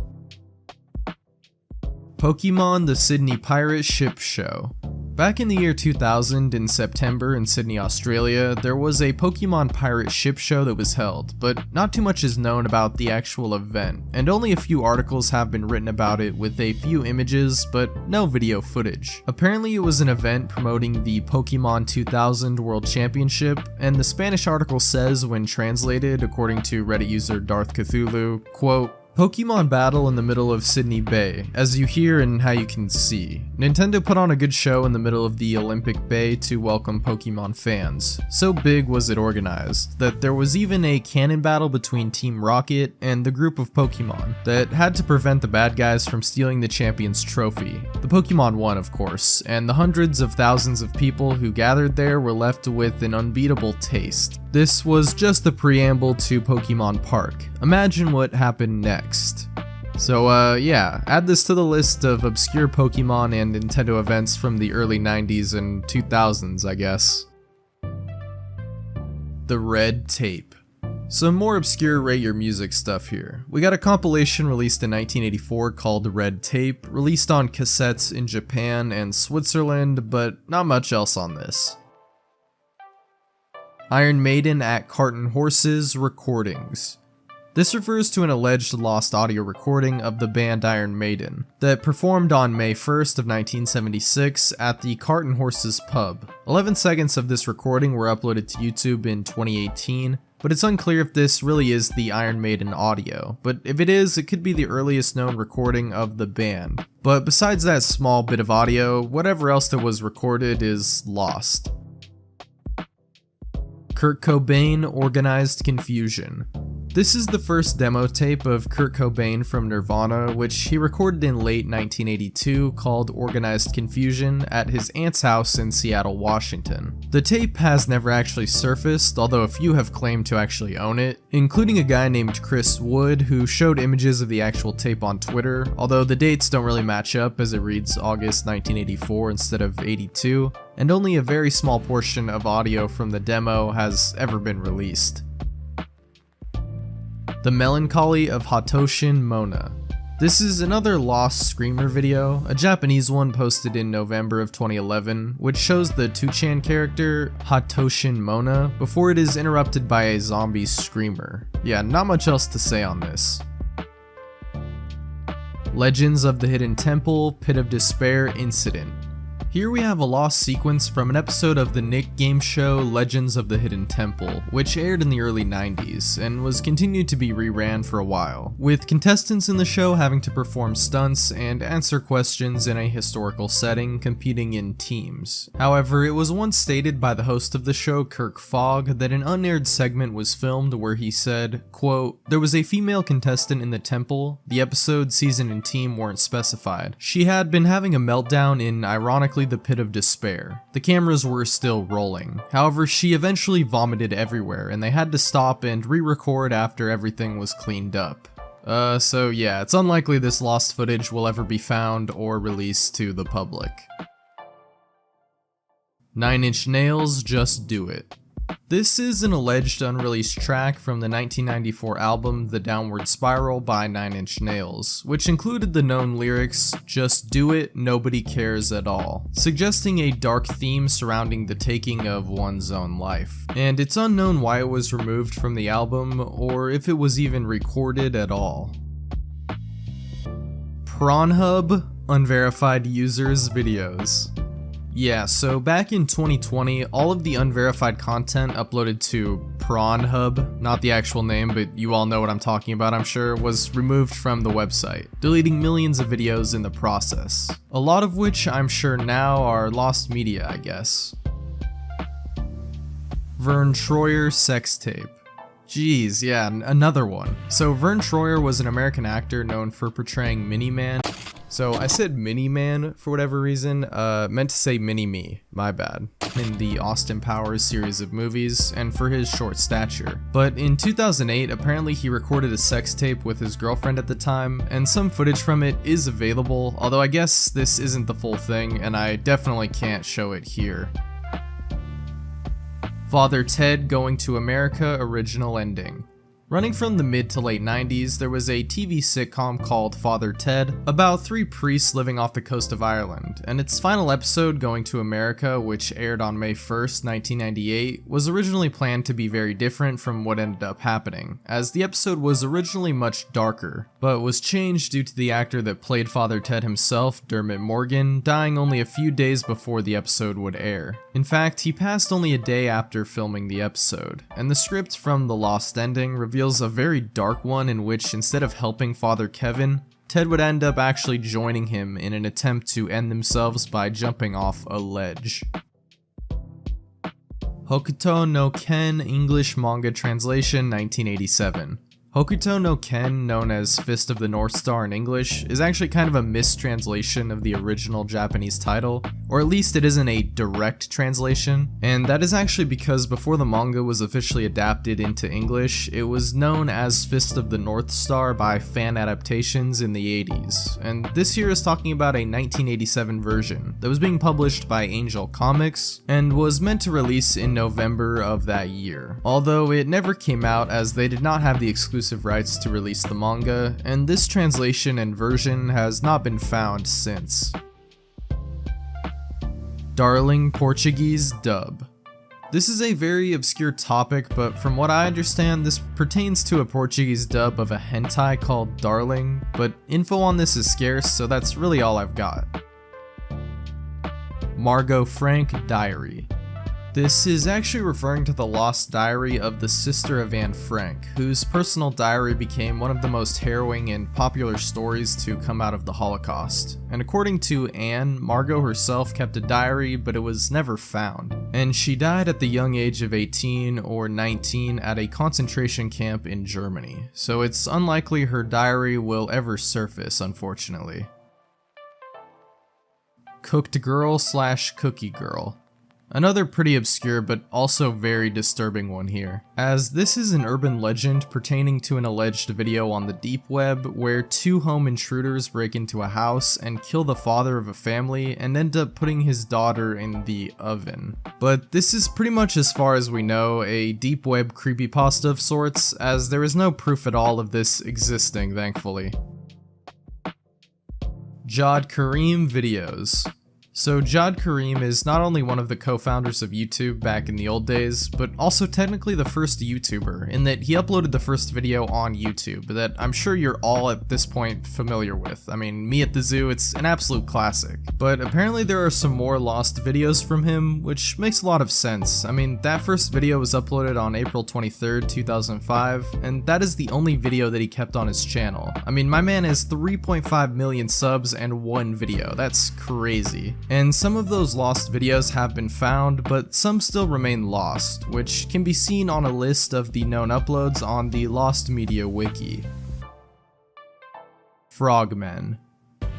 A: Pokemon the Sydney Pirate Ship Show. Back in the year 2000, in September in Sydney, Australia, there was a Pokemon Pirate Ship Show that was held, but not too much is known about the actual event, and only a few articles have been written about it with a few images, but no video footage. Apparently it was an event promoting the Pokemon 2000 World Championship, and the Spanish article says, when translated according to Reddit user Darth Cthulhu, quote, Pokemon battle in the middle of Sydney Bay, as you hear and how you can see. Nintendo put on a good show in the middle of the Olympic Bay to welcome Pokemon fans. So big was it organized, that there was even a cannon battle between Team Rocket and the group of Pokemon that had to prevent the bad guys from stealing the champion's trophy. The Pokemon won, of course, and the hundreds of thousands of people who gathered there were left with an unbeatable taste. This was just the preamble to Pokemon Park. Imagine what happened next. So yeah, add this to the list of obscure Pokemon and Nintendo events from the early 90s and 2000s, I guess. The Red Tape. Some more obscure Rate Your Music stuff here. We got a compilation released in 1984 called Red Tape, released on cassettes in Japan and Switzerland, but not much else on this. Iron Maiden at Carton Horses Recordings. This refers to an alleged lost audio recording of the band Iron Maiden that performed on May 1st of 1976 at the Carton Horses pub. 11 seconds of this recording were uploaded to YouTube in 2018, but it's unclear if this really is the Iron Maiden audio, but if it is, it could be the earliest known recording of the band. But besides that small bit of audio, whatever else that was recorded is lost. Kurt Cobain Organized Confusion. This is the first demo tape of Kurt Cobain from Nirvana, which he recorded in late 1982 called Organized Confusion at his aunt's house in Seattle, Washington. The tape has never actually surfaced, although a few have claimed to actually own it, including a guy named Chris Wood who showed images of the actual tape on Twitter, although the dates don't really match up as it reads August 1984 instead of 82, and only a very small portion of audio from the demo has ever been released. The Melancholy of Hatoshin Mona. This is another lost Screamer video, a Japanese one posted in November of 2011, which shows the 2chan character Hatoshin Mona before it is interrupted by a zombie Screamer. Yeah, not much else to say on this. Legends of the Hidden Temple Pit of Despair Incident. Here we have a lost sequence from an episode of the Nick game show Legends of the Hidden Temple, which aired in the early 90s and was continued to be reran for a while, with contestants in the show having to perform stunts and answer questions in a historical setting, competing in teams. However, it was once stated by the host of the show, Kirk Fogg, that an unaired segment was filmed where he said, quote, "There was a female contestant in the temple, the episode, season, and team weren't specified. She had been having a meltdown in, ironically, the Pit of Despair. The cameras were still rolling. However, she eventually vomited everywhere and they had to stop and re-record after everything was cleaned up." So yeah, it's unlikely this lost footage will ever be found or released to the public. 9 Inch Nails Just Do It. This is an alleged unreleased track from the 1994 album The Downward Spiral by 9 Inch Nails, which included the known lyrics, "Just do it, nobody cares at all," suggesting a dark theme surrounding the taking of one's own life. And it's unknown why it was removed from the album, or if it was even recorded at all. Pornhub unverified users videos. Yeah, so back in 2020, all of the unverified content uploaded to Pornhub, not the actual name, but you all know what I'm talking about, I'm sure, was removed from the website, deleting millions of videos in the process. A lot of which I'm sure now are lost media, I guess. Vern Troyer sex tape. Jeez, yeah, another one. So Vern Troyer was an American actor known for portraying Mini-Man. So I said Mini-Man for whatever reason, meant to say Mini-Me, my bad, in the Austin Powers series of movies, and for his short stature. But in 2008, apparently he recorded a sex tape with his girlfriend at the time, and some footage from it is available, although I guess this isn't the full thing, and I definitely can't show it here. Father Ted Going to America original ending. Running from the mid to late 90s, there was a TV sitcom called Father Ted about 3 priests living off the coast of Ireland, and its final episode, Going to America, which aired on May 1st, 1998, was originally planned to be very different from what ended up happening, as the episode was originally much darker, but was changed due to the actor that played Father Ted himself, Dermot Morgan, dying only a few days before the episode would air. In fact, he passed only a day after filming the episode, and the script from The Lost Ending reveals a very dark one in which, instead of helping Father Kevin, Ted would end up actually joining him in an attempt to end themselves by jumping off a ledge. Hokuto no Ken English manga translation 1987. Hokuto no Ken, known as Fist of the North Star in English, is actually kind of a mistranslation of the original Japanese title, or at least it isn't a direct translation, and that is actually because before the manga was officially adapted into English, it was known as Fist of the North Star by fan adaptations in the 80s, and this here is talking about a 1987 version that was being published by Angel Comics, and was meant to release in November of that year, although it never came out as they did not have the exclusive rights to release the manga, and this translation and version has not been found since. Darling Portuguese dub. This is a very obscure topic, but from what I understand, this pertains to a Portuguese dub of a hentai called Darling, but info on this is scarce, so that's really all I've got. Margot Frank Diary. This is actually referring to the lost diary of the sister of Anne Frank, whose personal diary became one of the most harrowing and popular stories to come out of the Holocaust. And according to Anne, Margot herself kept a diary, but it was never found. And she died at the young age of 18 or 19 at a concentration camp in Germany, so it's unlikely her diary will ever surface, unfortunately. Cooked Girl / Cookie Girl. Another pretty obscure but also very disturbing one here, as this is an urban legend pertaining to an alleged video on the deep web where 2 home intruders break into a house and kill the father of a family and end up putting his daughter in the oven. But this is pretty much as far as we know, a deep web creepypasta of sorts, as there is no proof at all of this existing, thankfully. Jahd Karim videos. So Jahd Karim is not only one of the co-founders of YouTube back in the old days, but also technically the first YouTuber, in that he uploaded the first video on YouTube that I'm sure you're all at this point familiar with. I mean, Me at the Zoo, it's an absolute classic. But apparently there are some more lost videos from him, which makes a lot of sense. I mean, that first video was uploaded on April 23rd, 2005, and that is the only video that he kept on his channel. I mean, my man has 3.5 million subs and 1 video. That's crazy. And some of those lost videos have been found, but some still remain lost, which can be seen on a list of the known uploads on the Lost Media Wiki. Frogmen.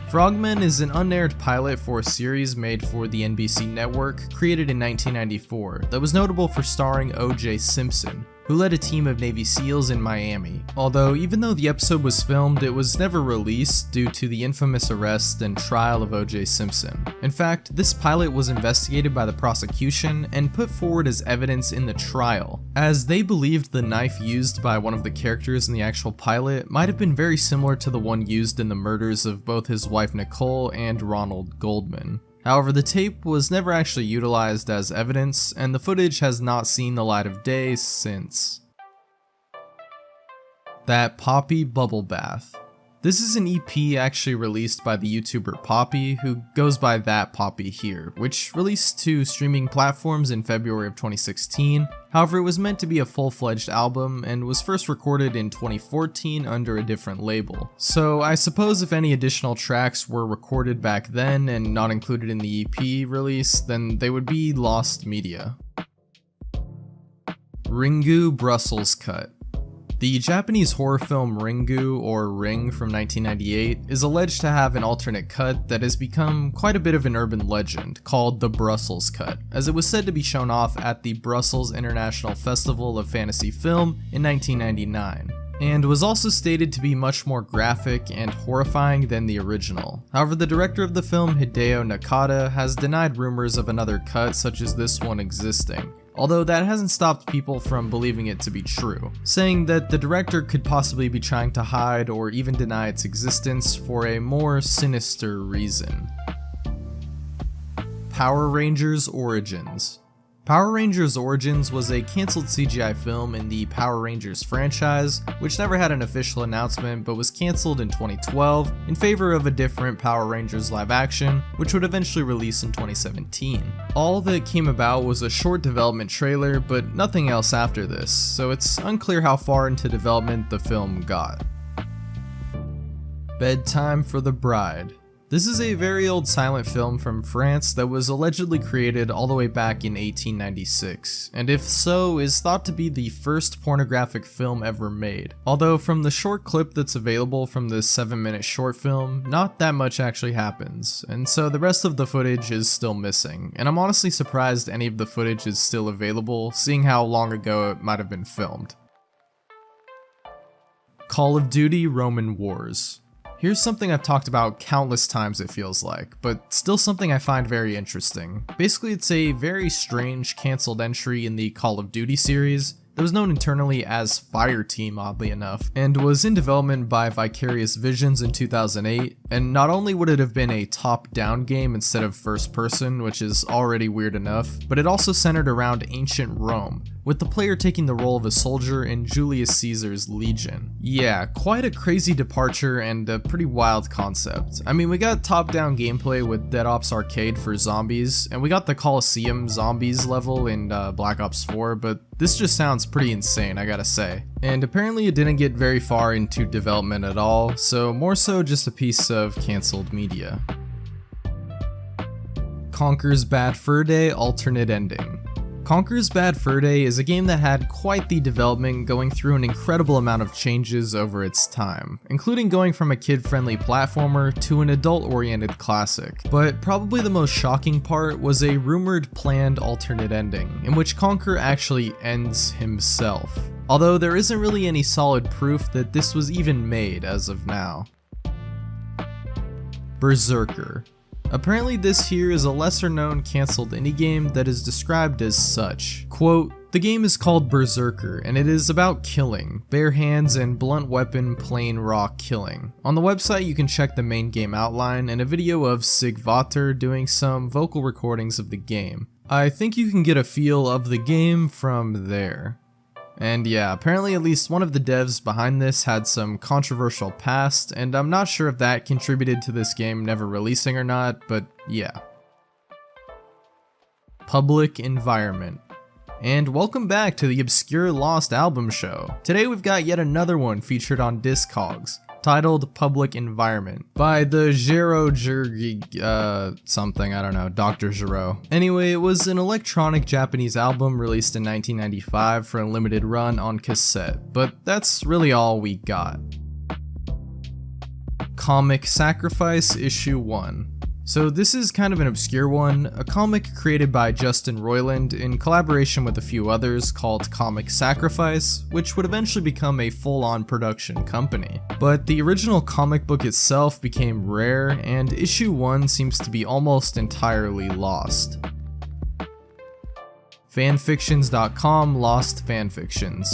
A: Frogmen is an unaired pilot for a series made for the NBC network, created in 1994, that was notable for starring O.J. Simpson, who led a team of Navy SEALs in Miami. Although even though the episode was filmed, it was never released due to the infamous arrest and trial of O.J. Simpson. In fact, this pilot was investigated by the prosecution and put forward as evidence in the trial, as they believed the knife used by one of the characters in the actual pilot might have been very similar to the one used in the murders of both his wife Nicole and Ronald Goldman. However, the tape was never actually utilized as evidence, and the footage has not seen the light of day since. That Poppy Bubble Bath. This is an EP actually released by the YouTuber Poppy, who goes by That Poppy here, which released to streaming platforms in February of 2016. However, it was meant to be a full-fledged album and was first recorded in 2014 under a different label. So I suppose if any additional tracks were recorded back then and not included in the EP release, then they would be lost media. Ringu Brussels Cut. The Japanese horror film Ringu, or Ring from 1998, is alleged to have an alternate cut that has become quite a bit of an urban legend, called the Brussels Cut, as it was said to be shown off at the Brussels International Festival of Fantasy Film in 1999, and was also stated to be much more graphic and horrifying than the original. However, the director of the film, Hideo Nakata, has denied rumors of another cut such as this one existing, although that hasn't stopped people from believing it to be true, saying that the director could possibly be trying to hide or even deny its existence for a more sinister reason. Power Rangers Origins. Power Rangers Origins was a cancelled CGI film in the Power Rangers franchise, which never had an official announcement but was cancelled in 2012 in favor of a different Power Rangers live action, which would eventually release in 2017. All that came about was a short development trailer, but nothing else after this, so it's unclear how far into development the film got. Bedtime for the Bride. This is a very old silent film from France that was allegedly created all the way back in 1896, and if so, is thought to be the first pornographic film ever made. Although from the short clip that's available from this 7-minute short film, not that much actually happens, and so the rest of the footage is still missing, and I'm honestly surprised any of the footage is still available, seeing how long ago it might have been filmed. Call of Duty Roman Wars. Here's something I've talked about countless times it feels like, but still something I find very interesting. Basically, it's a very strange cancelled entry in the Call of Duty series that was known internally as Fireteam, oddly enough, and was in development by Vicarious Visions in 2008, and not only would it have been a top-down game instead of first-person, which is already weird enough, but it also centered around ancient Rome, with the player taking the role of a soldier in Julius Caesar's Legion. Yeah, quite a crazy departure and a pretty wild concept. I mean, we got top-down gameplay with Dead Ops Arcade for zombies, and we got the Colosseum zombies level in Black Ops 4, but this just sounds pretty insane, I gotta say. And apparently it didn't get very far into development at all, so more so just a piece of cancelled media. Conker's Bad Fur Day alternate ending. Conker's Bad Fur Day is a game that had quite the development, going through an incredible amount of changes over its time, including going from a kid-friendly platformer to an adult-oriented classic. But probably the most shocking part was a rumored planned alternate ending, in which Conker actually ends himself. Although there isn't really any solid proof that this was even made as of now. Berserker. Apparently this here is a lesser known cancelled indie game that is described as such. Quote, "The game is called Berserker, and it is about killing, bare hands and blunt weapon plain raw killing. On the website you can check the main game outline and a video of Sigvater doing some vocal recordings of the game. I think you can get a feel of the game from there." And yeah, apparently at least one of the devs behind this had some controversial past, and I'm not sure if that contributed to this game never releasing or not, but yeah. Public Environment. And welcome back to the Obscure Lost Album Show. Today we've got yet another one featured on Discogs, titled Public Environment, by the something, I don't know, Dr. Giro. Anyway, it was an electronic Japanese album released in 1995 for a limited run on cassette, but that's really all we got. Comic Sacrifice Issue 1. So this is kind of an obscure one, a comic created by Justin Roiland in collaboration with a few others called Comic Sacrifice, which would eventually become a full-on production company. But the original comic book itself became rare, and issue 1 seems to be almost entirely lost. Fanfictions.com lost fanfictions.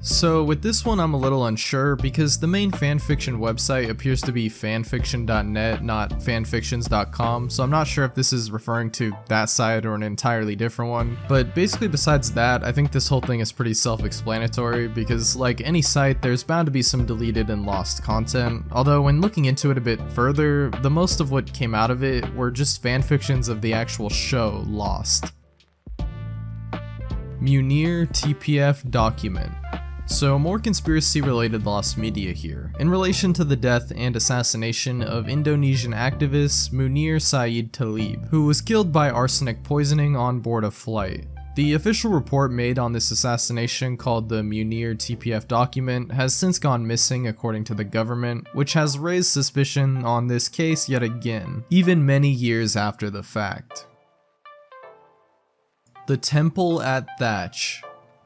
A: So with this one I'm a little unsure because the main fanfiction website appears to be fanfiction.net, not fanfictions.com, so I'm not sure if this is referring to that site or an entirely different one. But basically besides that, I think this whole thing is pretty self-explanatory because like any site, there's bound to be some deleted and lost content, although when looking into it a bit further, the most of what came out of it were just fanfictions of the actual show lost. Munir TPF document. So more conspiracy-related lost media here, in relation to the death and assassination of Indonesian activist Munir Said Talib, who was killed by arsenic poisoning on board a flight. The official report made on this assassination, called the Munir TPF document, has since gone missing according to the government, which has raised suspicion on this case yet again, even many years after the fact. The Temple at Thatch.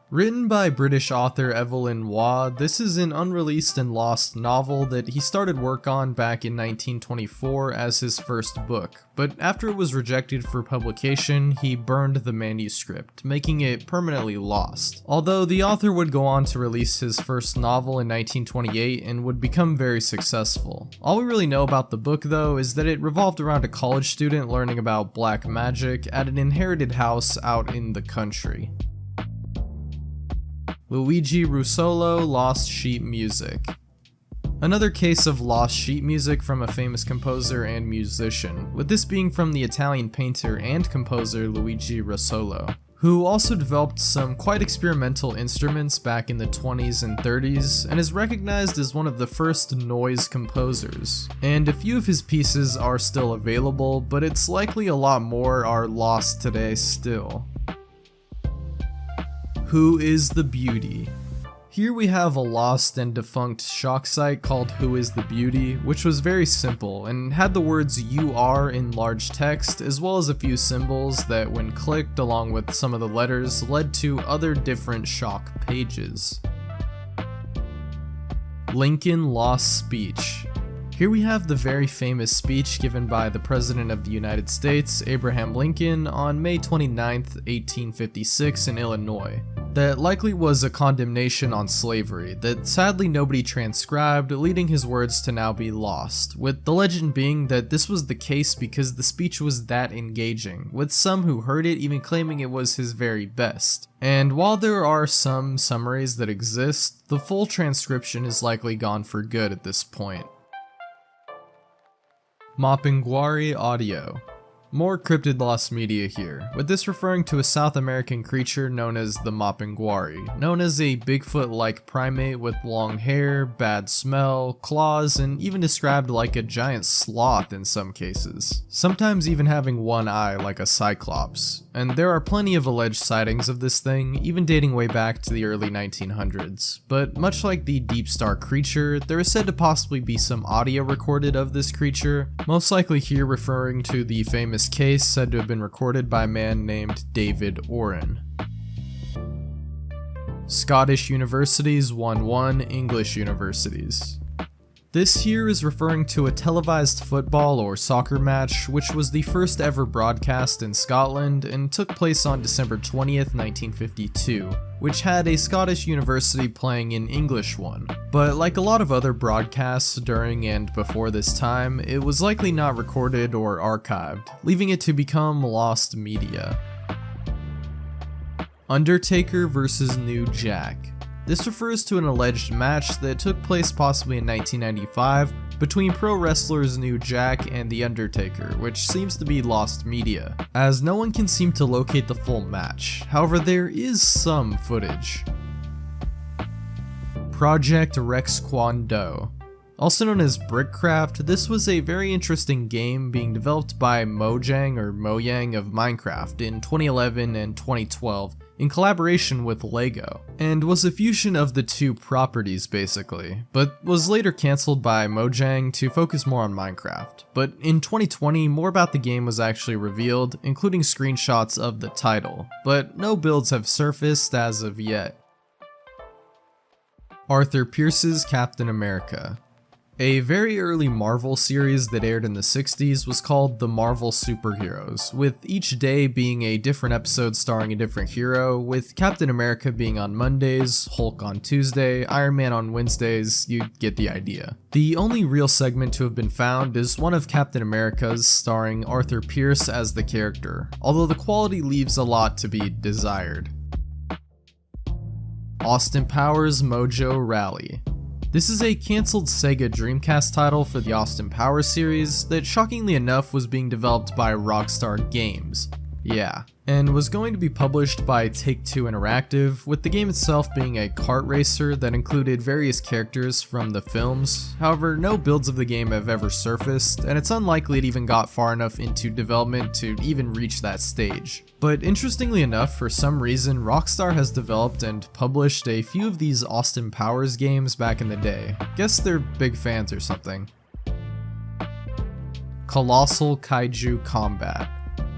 A: Written by British author Evelyn Waugh, this is an unreleased and lost novel that he started work on back in 1924 as his first book, but after it was rejected for publication, he burned the manuscript, making it permanently lost. Although the author would go on to release his first novel in 1928 and would become very successful. All we really know about the book though is that it revolved around a college student learning about black magic at an inherited house out in the country. Luigi Russolo lost sheet music. Another case of lost sheet music from a famous composer and musician, with this being from the Italian painter and composer Luigi Russolo, who also developed some quite experimental instruments back in the 20s and 30s, and is recognized as one of the first noise composers. And a few of his pieces are still available, but it's likely a lot more are lost today still. Who is the Beauty? Here we have a lost and defunct shock site called Who is the Beauty, which was very simple and had the words "you are" in large text, as well as a few symbols that when clicked along with some of the letters led to other different shock pages. Lincoln lost speech. Here we have the very famous speech given by the President of the United States, Abraham Lincoln, on May 29, 1856 in Illinois. That likely was a condemnation on slavery that sadly nobody transcribed, leading his words to now be lost, with the legend being that this was the case because the speech was that engaging, with some who heard it even claiming it was his very best. And while there are some summaries that exist, the full transcription is likely gone for good at this point. Mapinguari audio. More cryptid lost media here, with this referring to a South American creature known as the Mapinguari, known as a Bigfoot-like primate with long hair, bad smell, claws, and even described like a giant sloth in some cases, sometimes even having one eye like a cyclops. And there are plenty of alleged sightings of this thing, even dating way back to the early 1900s, but much like the Deep Star creature, there is said to possibly be some audio recorded of this creature, most likely here referring to the famous case said to have been recorded by a man named David Oren. Scottish universities 1-1 English universities. This here is referring to a televised football or soccer match which was the first ever broadcast in Scotland and took place on December 20th, 1952, which had a Scottish university playing an English one. But like a lot of other broadcasts during and before this time, it was likely not recorded or archived, leaving it to become lost media. Undertaker vs. New Jack. This refers to an alleged match that took place possibly in 1995 between pro wrestlers New Jack and The Undertaker, which seems to be lost media, as no one can seem to locate the full match. However, there is some footage. Project Rex Kwon Do. Also known as Brickcraft, this was a very interesting game being developed by Mojang of Minecraft in 2011 and 2012, in collaboration with LEGO, and was a fusion of the two properties basically, but was later cancelled by Mojang to focus more on Minecraft. But in 2020, more about the game was actually revealed, including screenshots of the title, but no builds have surfaced as of yet. Arthur Pierce's Captain America. A very early Marvel series that aired in the 60s was called The Marvel Superheroes, with each day being a different episode starring a different hero, with Captain America being on Mondays, Hulk on Tuesday, Iron Man on Wednesdays, you get the idea. The only real segment to have been found is one of Captain America's starring Arthur Pierce as the character, although the quality leaves a lot to be desired. Austin Powers Mojo Rally. This is a cancelled Sega Dreamcast title for the Austin Powers series that shockingly enough was being developed by Rockstar Games. Yeah, and was going to be published by Take-Two Interactive, with the game itself being a kart racer that included various characters from the films. However, no builds of the game have ever surfaced, and it's unlikely it even got far enough into development to even reach that stage. But interestingly enough, for some reason, Rockstar has developed and published a few of these Austin Powers games back in the day. Guess they're big fans or something. Colossal Kaiju Combat.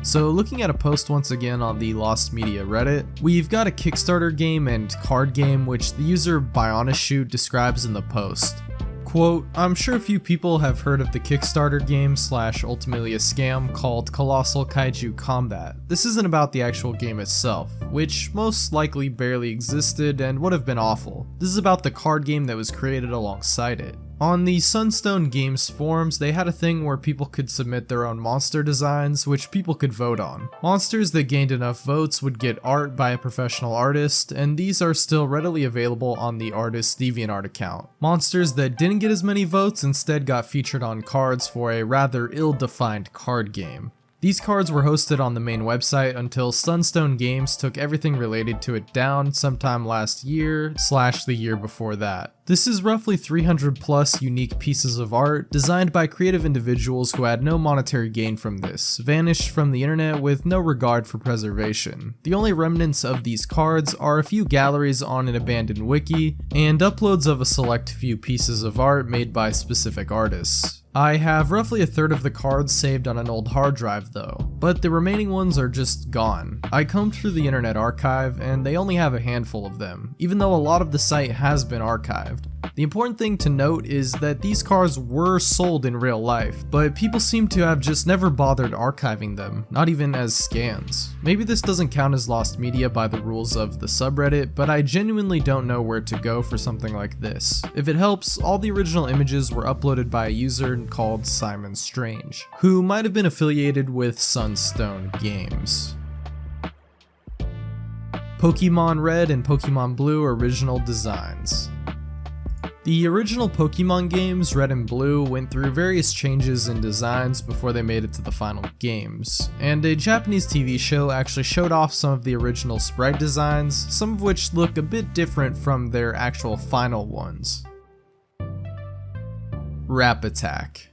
A: So looking at a post once again on the Lost Media Reddit, we've got a Kickstarter game and card game which the user Bionishoot describes in the post. Quote, I'm sure a few people have heard of the Kickstarter game / ultimately a scam called Colossal Kaiju Combat. This isn't about the actual game itself, which most likely barely existed and would have been awful. This is about the card game that was created alongside it. On the Sunstone Games forums, they had a thing where people could submit their own monster designs, which people could vote on. Monsters that gained enough votes would get art by a professional artist, and these are still readily available on the artist's DeviantArt account. Monsters that didn't get as many votes instead got featured on cards for a rather ill-defined card game. These cards were hosted on the main website until Sunstone Games took everything related to it down sometime last year / the year before that. This is roughly 300 plus unique pieces of art designed by creative individuals who had no monetary gain from this, vanished from the internet with no regard for preservation. The only remnants of these cards are a few galleries on an abandoned wiki, and uploads of a select few pieces of art made by specific artists. I have roughly a third of the cards saved on an old hard drive though, but the remaining ones are just gone. I combed through the Internet Archive and they only have a handful of them, even though a lot of the site has been archived. The important thing to note is that these cards were sold in real life, but people seem to have just never bothered archiving them, not even as scans. Maybe this doesn't count as lost media by the rules of the subreddit, but I genuinely don't know where to go for something like this. If it helps, all the original images were uploaded by a user called Simon Strange, who might have been affiliated with Sunstone Games. Pokemon Red and Pokemon Blue original designs. The original Pokemon games, Red and Blue, went through various changes in designs before they made it to the final games, and a Japanese TV show actually showed off some of the original sprite designs, some of which look a bit different from their actual final ones. Rap Attack.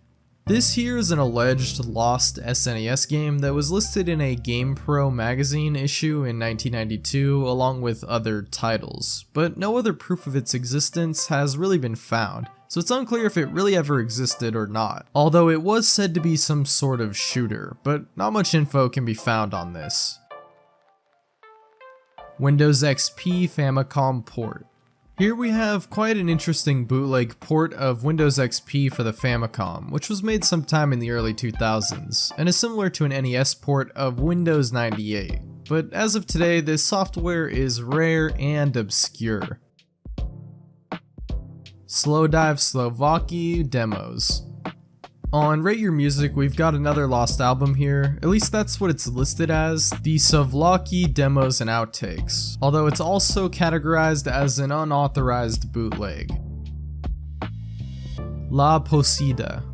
A: This here is an alleged lost SNES game that was listed in a GamePro magazine issue in 1992 along with other titles, but no other proof of its existence has really been found, so it's unclear if it really ever existed or not, although it was said to be some sort of shooter, but not much info can be found on this. Windows XP Famicom port. Here we have quite an interesting bootleg port of Windows XP for the Famicom, which was made sometime in the early 2000s, and is similar to an NES port of Windows 98. But as of today, this software is rare and obscure. Slowdive Slovaki demos. On Rate Your Music, we've got another lost album here, at least that's what it's listed as, the Slovaki Demos and Outtakes, although it's also categorized as an unauthorized bootleg. La Posida.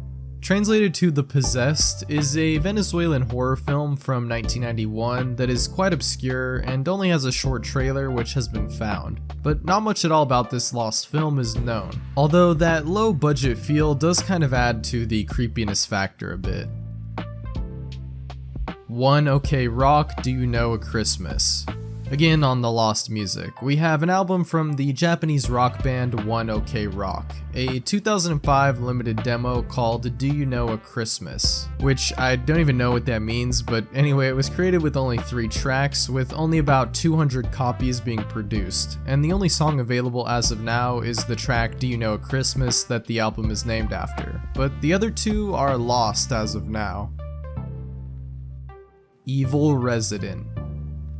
A: Translated to The Possessed, is a Venezuelan horror film from 1991 that is quite obscure and only has a short trailer which has been found, but not much at all about this lost film is known, although that low budget feel does kind of add to the creepiness factor a bit. One OK Rock, Do You Know a Christmas? Again, on the Lost Music, we have an album from the Japanese rock band One OK Rock, a 2005 limited demo called Do You Know a Christmas, which I don't even know what that means, but anyway, it was created with only 3 tracks, with only about 200 copies being produced, and the only song available as of now is the track Do You Know a Christmas that the album is named after, but the other 2 are lost as of now. Evil Resident.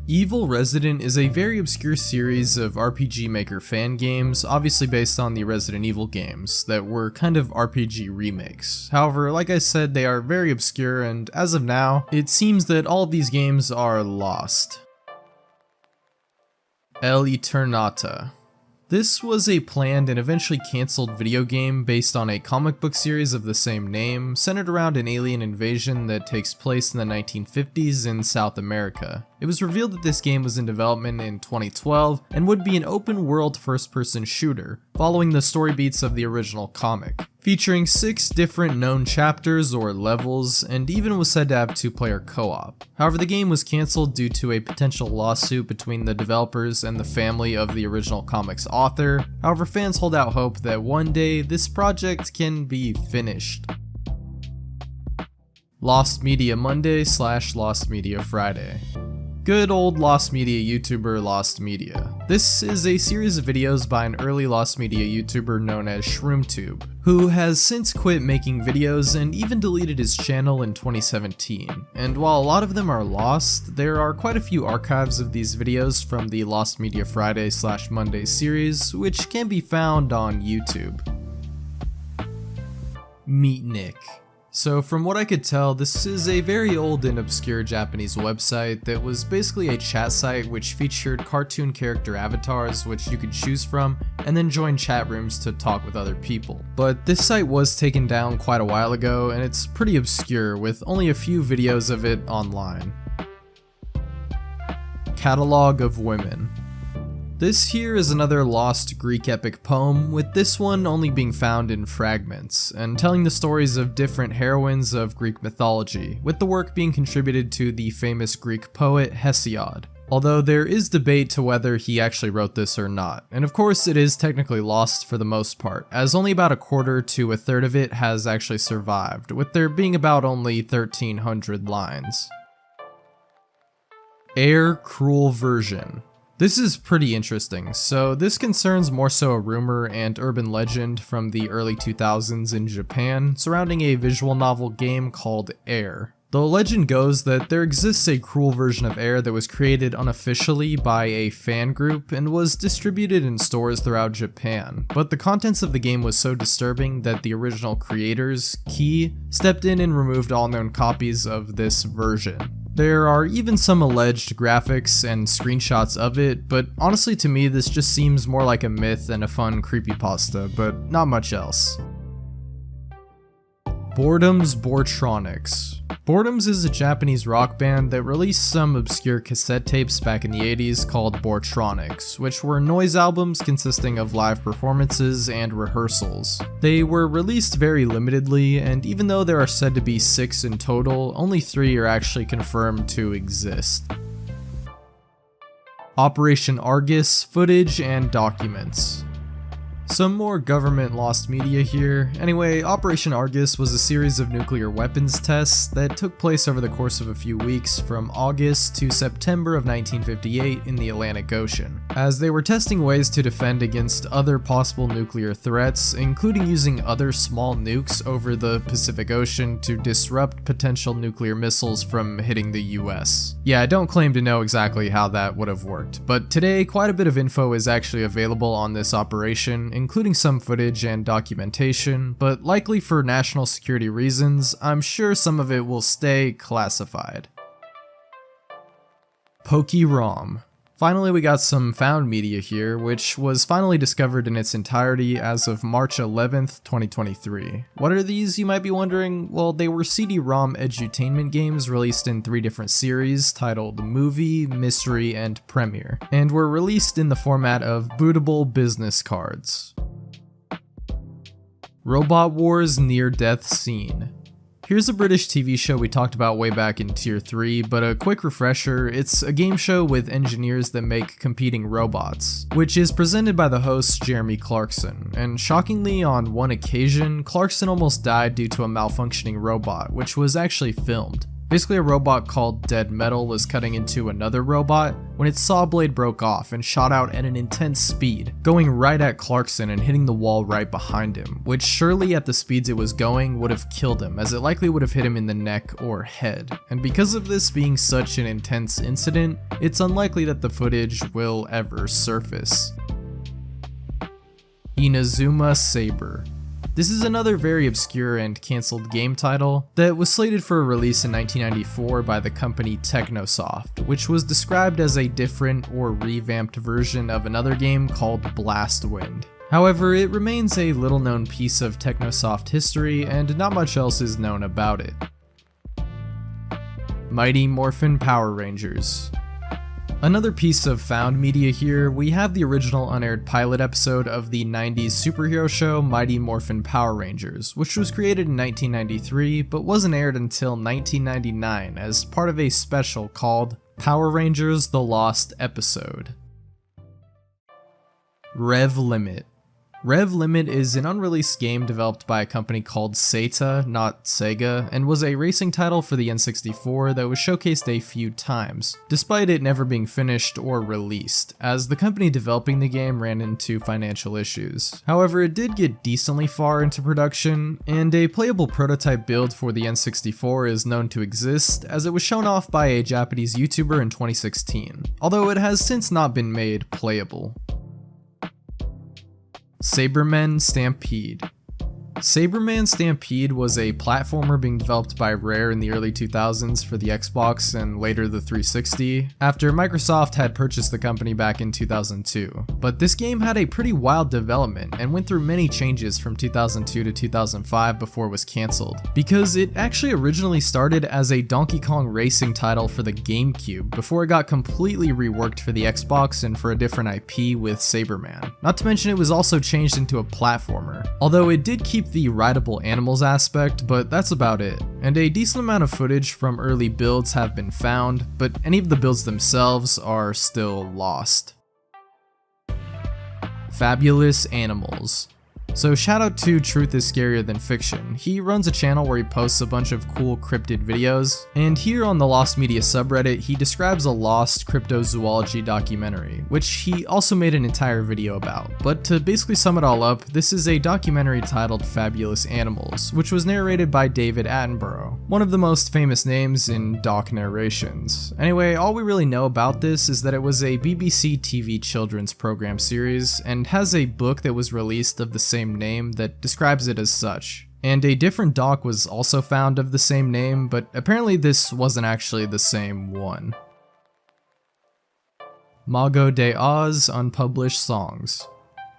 A: Evil Resident is a very obscure series of RPG Maker fan games, obviously based on the Resident Evil games, that were kind of RPG remakes. However, like I said, they are very obscure, and as of now, it seems that all of these games are lost. El Eternata. This was a planned and eventually cancelled video game based on a comic book series of the same name, centered around an alien invasion that takes place in the 1950s in South America. It was revealed that this game was in development in 2012 and would be an open-world first-person shooter, following the story beats of the original comic, featuring 6 different known chapters or levels, and even was said to have 2-player co-op. However, the game was cancelled due to a potential lawsuit between the developers and the family of the original comic's author. However, fans hold out hope that one day this project can be finished. Lost Media Monday / Lost Media Friday. Good old Lost Media YouTuber Lost Media. This is a series of videos by an early Lost Media YouTuber known as ShroomTube, who has since quit making videos and even deleted his channel in 2017. And while a lot of them are lost, there are quite a few archives of these videos from the Lost Media Friday / Monday series, which can be found on YouTube. Meet Nick. So from what I could tell, this is a very old and obscure Japanese website that was basically a chat site which featured cartoon character avatars which you could choose from and then join chat rooms to talk with other people. But this site was taken down quite a while ago and it's pretty obscure with only a few videos of it online. Catalog of Women. This here is another lost Greek epic poem, with this one only being found in fragments, and telling the stories of different heroines of Greek mythology, with the work being contributed to the famous Greek poet Hesiod. Although there is debate to whether he actually wrote this or not, and of course it is technically lost for the most part, as only about 1/4 to 1/3 of it has actually survived, with there being about only 1,300 lines. Air Cruel Version. This is pretty interesting. So this concerns more so a rumor and urban legend from the early 2000s in Japan surrounding a visual novel game called Air. The legend goes that there exists a cruel version of Air that was created unofficially by a fan group and was distributed in stores throughout Japan, but the contents of the game was so disturbing that the original creators, Key, stepped in and removed all known copies of this version. There are even some alleged graphics and screenshots of it, but honestly to me this just seems more like a myth and a fun creepypasta, but not much else. Boredom's Boretronics. Boredoms is a Japanese rock band that released some obscure cassette tapes back in the 80s called Boretronics, which were noise albums consisting of live performances and rehearsals. They were released very limitedly, and even though there are said to be 6 in total, only 3 are actually confirmed to exist. Operation Argus footage and documents. Some more government lost media here. Anyway, Operation Argus was a series of nuclear weapons tests that took place over the course of a few weeks from August to September of 1958 in the Atlantic Ocean, as they were testing ways to defend against other possible nuclear threats, including using other small nukes over the Pacific Ocean to disrupt potential nuclear missiles from hitting the US. Yeah, I don't claim to know exactly how that would have worked, but today quite a bit of info is actually available on this operation, including some footage and documentation, but likely for national security reasons, I'm sure some of it will stay classified. Poke-ROM. Finally, we got some found media here, which was finally discovered in its entirety as of March 11th, 2023. What are these, you might be wondering? Well, they were CD-ROM edutainment games released in 3 different series titled Movie, Mystery, and Premiere, and were released in the format of bootable business cards. Robot Wars Near-Death Scene. here's a British TV show we talked about way back in Tier 3, but a quick refresher, it's a game show with engineers that make competing robots, which is presented by the host Jeremy Clarkson, and shockingly on one occasion, Clarkson almost died due to a malfunctioning robot, which was actually filmed. Basically, a robot called Dead Metal was cutting into another robot when its saw blade broke off and shot out at an intense speed, going right at Clarkson and hitting the wall right behind him, which surely at the speeds it was going would have killed him, as it likely would have hit him in the neck or head. And because of this being such an intense incident, it's unlikely that the footage will ever surface. Inazuma Saber. This is another very obscure and cancelled game title that was slated for a release in 1994 by the company Technosoft, which was described as a different or revamped version of another game called Blastwind. However, it remains a little known piece of Technosoft history and not much else is known about it. Mighty Morphin Power Rangers. Another piece of found media here, we have the original unaired pilot episode of the 90s superhero show Mighty Morphin Power Rangers, which was created in 1993 but wasn't aired until 1999 as part of a special called Power Rangers: The Lost Episode. Rev Limit. Rev Limit is an unreleased game developed by a company called Seta, not Sega, and was a racing title for the N64 that was showcased a few times, despite it never being finished or released, as the company developing the game ran into financial issues. However, it did get decently far into production, and a playable prototype build for the N64 is known to exist, as it was shown off by a Japanese YouTuber in 2016, although it has since not been made playable. Sabermen Stampede. Saberman Stampede was a platformer being developed by Rare in the early 2000s for the Xbox and later the 360, after Microsoft had purchased the company back in 2002. But this game had a pretty wild development and went through many changes from 2002 to 2005 before it was cancelled, because it actually originally started as a Donkey Kong racing title for the GameCube before it got completely reworked for the Xbox and for a different IP with Saberman. Not to mention it was also changed into a platformer, although it did keep the rideable animals aspect, but that's about it. And a decent amount of footage from early builds have been found, but any of the builds themselves are still lost. Fabulous Animals. So shout out to Truth is Scarier Than Fiction. He runs a channel where he posts a bunch of cool cryptid videos, and here on the Lost Media subreddit he describes a lost cryptozoology documentary, which he also made an entire video about. But to basically sum it all up, this is a documentary titled Fabulous Animals, which was narrated by David Attenborough, one of the most famous names in doc narrations. Anyway, all we really know about this is that it was a BBC TV children's program series, and has a book that was released of the same name that describes it as such. And a different doc was also found of the same name, but apparently this wasn't actually the same one. Mago de Oz Unpublished Songs.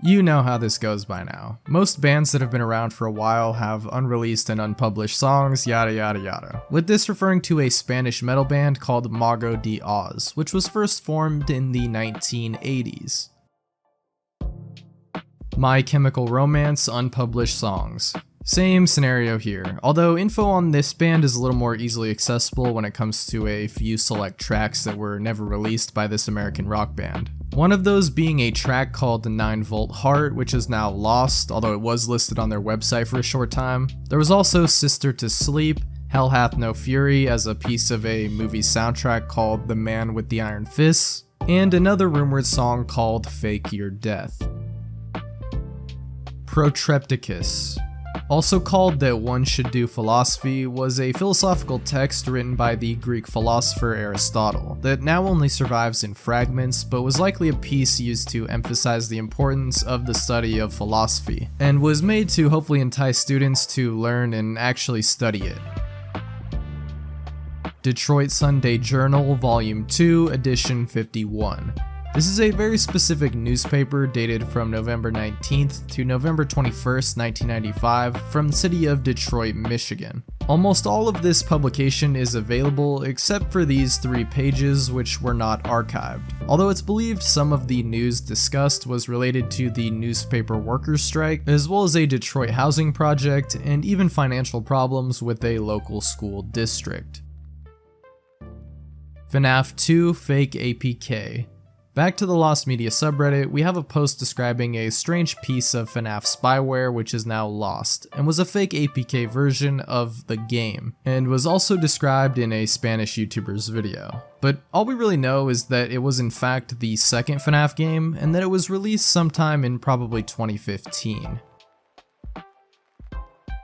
A: You know how this goes by now. Most bands that have been around for a while have unreleased and unpublished songs, yada yada yada. With this referring to a Spanish metal band called Mago de Oz, which was first formed in the 1980s. My Chemical Romance Unpublished Songs. Same scenario here, although info on this band is a little more easily accessible when it comes to a few select tracks that were never released by this American rock band. One of those being a track called the 9-Volt Heart, which is now lost, although it was listed on their website for a short time. There was also Sister to Sleep, Hell Hath No Fury as a piece of a movie soundtrack called The Man with the Iron Fists, and another rumored song called Fake Your Death. Protrepticus, also called That One Should Do Philosophy, was a philosophical text written by the Greek philosopher Aristotle that now only survives in fragments, but was likely a piece used to emphasize the importance of the study of philosophy, and was made to hopefully entice students to learn and actually study it. Detroit Sunday Journal, Volume 2, Edition 51. This is a very specific newspaper dated from November 19th to November 21st, 1995 from the city of Detroit, Michigan. Almost all of this publication is available except for these 3 pages which were not archived, although it's believed some of the news discussed was related to the newspaper workers' strike, as well as a Detroit housing project, and even financial problems with a local school district. FNAF 2 Fake APK. Back to the Lost Media subreddit, we have a post describing a strange piece of FNAF spyware which is now lost, and was a fake APK version of the game, and was also described in a Spanish YouTuber's video. But all we really know is that it was in fact the second FNAF game, and that it was released sometime in probably 2015.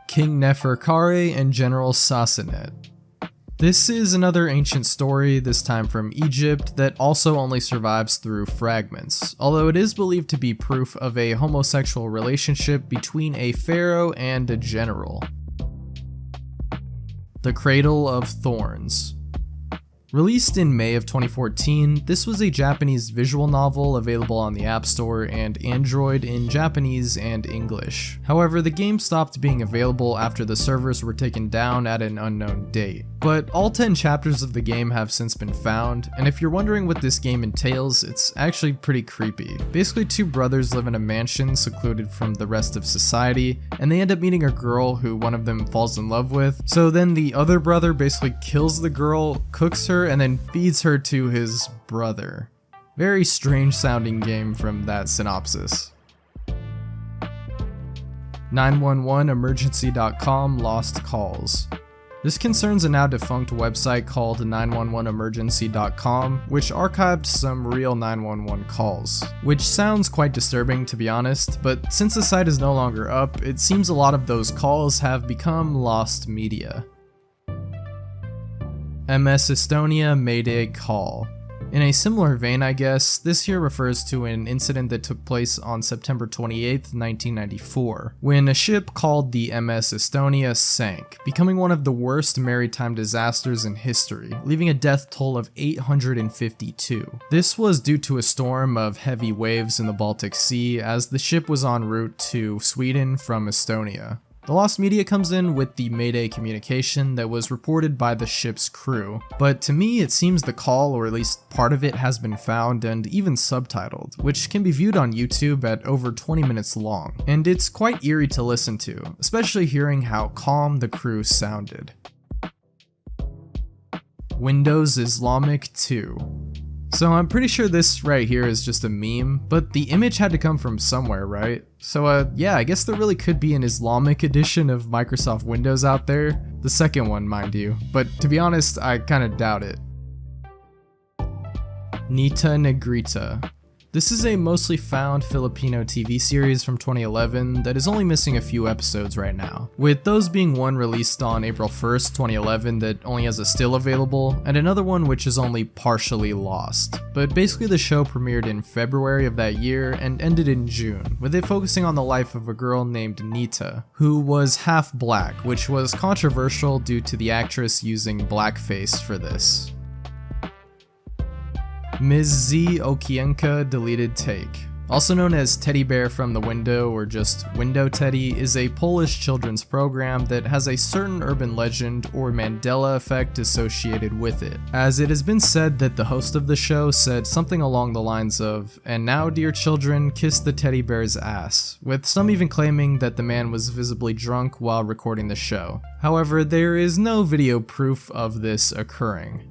A: King Neferkare and General Sassanet. This is another ancient story, this time from Egypt, that also only survives through fragments, although it is believed to be proof of a homosexual relationship between a pharaoh and a general. The Cradle of Thorns. Released in May of 2014, this was a Japanese visual novel available on the App Store and Android in Japanese and English. However, the game stopped being available after the servers were taken down at an unknown date. But all 10 chapters of the game have since been found, and if you're wondering what this game entails, it's actually pretty creepy. Basically, 2 brothers live in a mansion secluded from the rest of society, and they end up meeting a girl who one of them falls in love with. So then the other brother basically kills the girl, cooks her, and then feeds her to his brother. Very strange sounding game from that synopsis. 911emergency.com Lost Calls. This concerns a now defunct website called 911emergency.com, which archived some real 911 calls. Which sounds quite disturbing, to be honest, but since the site is no longer up, it seems a lot of those calls have become lost media. MS Estonia Mayday Call. In a similar vein, I guess, this here refers to an incident that took place on September 28th, 1994, when a ship called the MS Estonia sank, becoming one of the worst maritime disasters in history, leaving a death toll of 852. This was due to a storm of heavy waves in the Baltic Sea as the ship was en route to Sweden from Estonia. The lost media comes in with the Mayday communication that was reported by the ship's crew, but to me it seems the call, or at least part of it, has been found and even subtitled, which can be viewed on YouTube at over 20 minutes long, and it's quite eerie to listen to, especially hearing how calm the crew sounded. Windows Islamic 2. So I'm pretty sure this right here is just a meme, but the image had to come from somewhere, right? So yeah, I guess there really could be an Islamic edition of Microsoft Windows out there. The second one, mind you, but to be honest, I kinda doubt it. Nita Negrita. This is a mostly found Filipino TV series from 2011 that is only missing a few episodes right now, with those being one released on April 1st, 2011 that only has a still available, and another one which is only partially lost. But basically the show premiered in February of that year and ended in June, with it focusing on the life of a girl named Nita, who was half black, which was controversial due to the actress using blackface for this. Ms. Z Okienka Deleted Take. Also known as Teddy Bear from the Window or just Window Teddy, is a Polish children's program that has a certain urban legend or Mandela effect associated with it, as it has been said that the host of the show said something along the lines of, "And now, dear children, kiss the teddy bear's ass," with some even claiming that the man was visibly drunk while recording the show. However, there is no video proof of this occurring.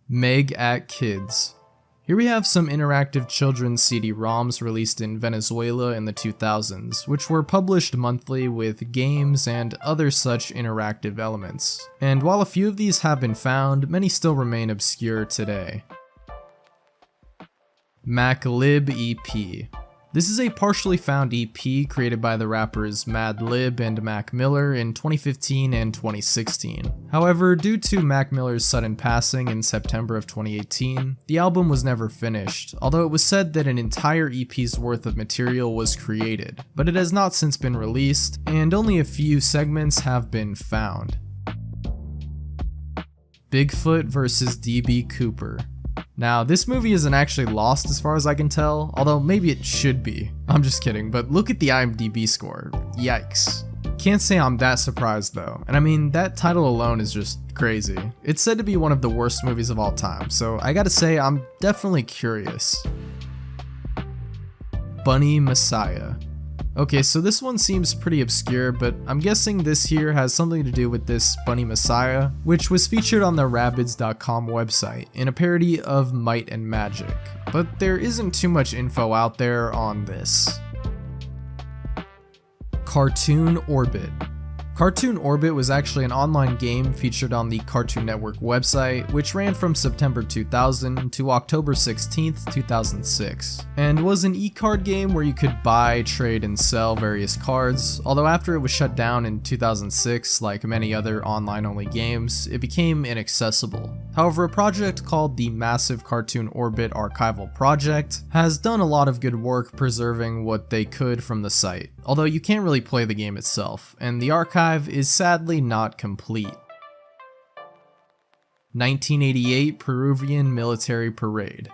A: Meg at Kids. Here we have some interactive children's CD-ROMs released in Venezuela in the 2000s, which were published monthly with games and other such interactive elements. And while a few of these have been found, many still remain obscure today. MacLib EP. This is a partially found EP created by the rappers Madlib and Mac Miller in 2015 and 2016. However, due to Mac Miller's sudden passing in September of 2018, the album was never finished, although it was said that an entire EP's worth of material was created, but it has not since been released, and only a few segments have been found. Bigfoot vs. DB Cooper. Now, this movie isn't actually lost as far as I can tell, although maybe it should be. I'm just kidding, but look at the IMDb score. Yikes. Can't say I'm that surprised though, and I mean, that title alone is just crazy. It's said to be one of the worst movies of all time, so I gotta say I'm definitely curious. Bunny Messiah. Okay, so this one seems pretty obscure, but I'm guessing this here has something to do with this Bunny Messiah, which was featured on the Rabbids.com website in a parody of Might and Magic, but there isn't too much info out there on this. Cartoon Orbit. Cartoon Orbit was actually an online game featured on the Cartoon Network website, which ran from September 2000 to October 16th, 2006, and was an e-card game where you could buy, trade, and sell various cards, although after it was shut down in 2006, like many other online-only games, it became inaccessible. However, a project called the Massive Cartoon Orbit Archival Project has done a lot of good work preserving what they could from the site, although you can't really play the game itself, and the archive is sadly not complete. 1988 Peruvian Military Parade.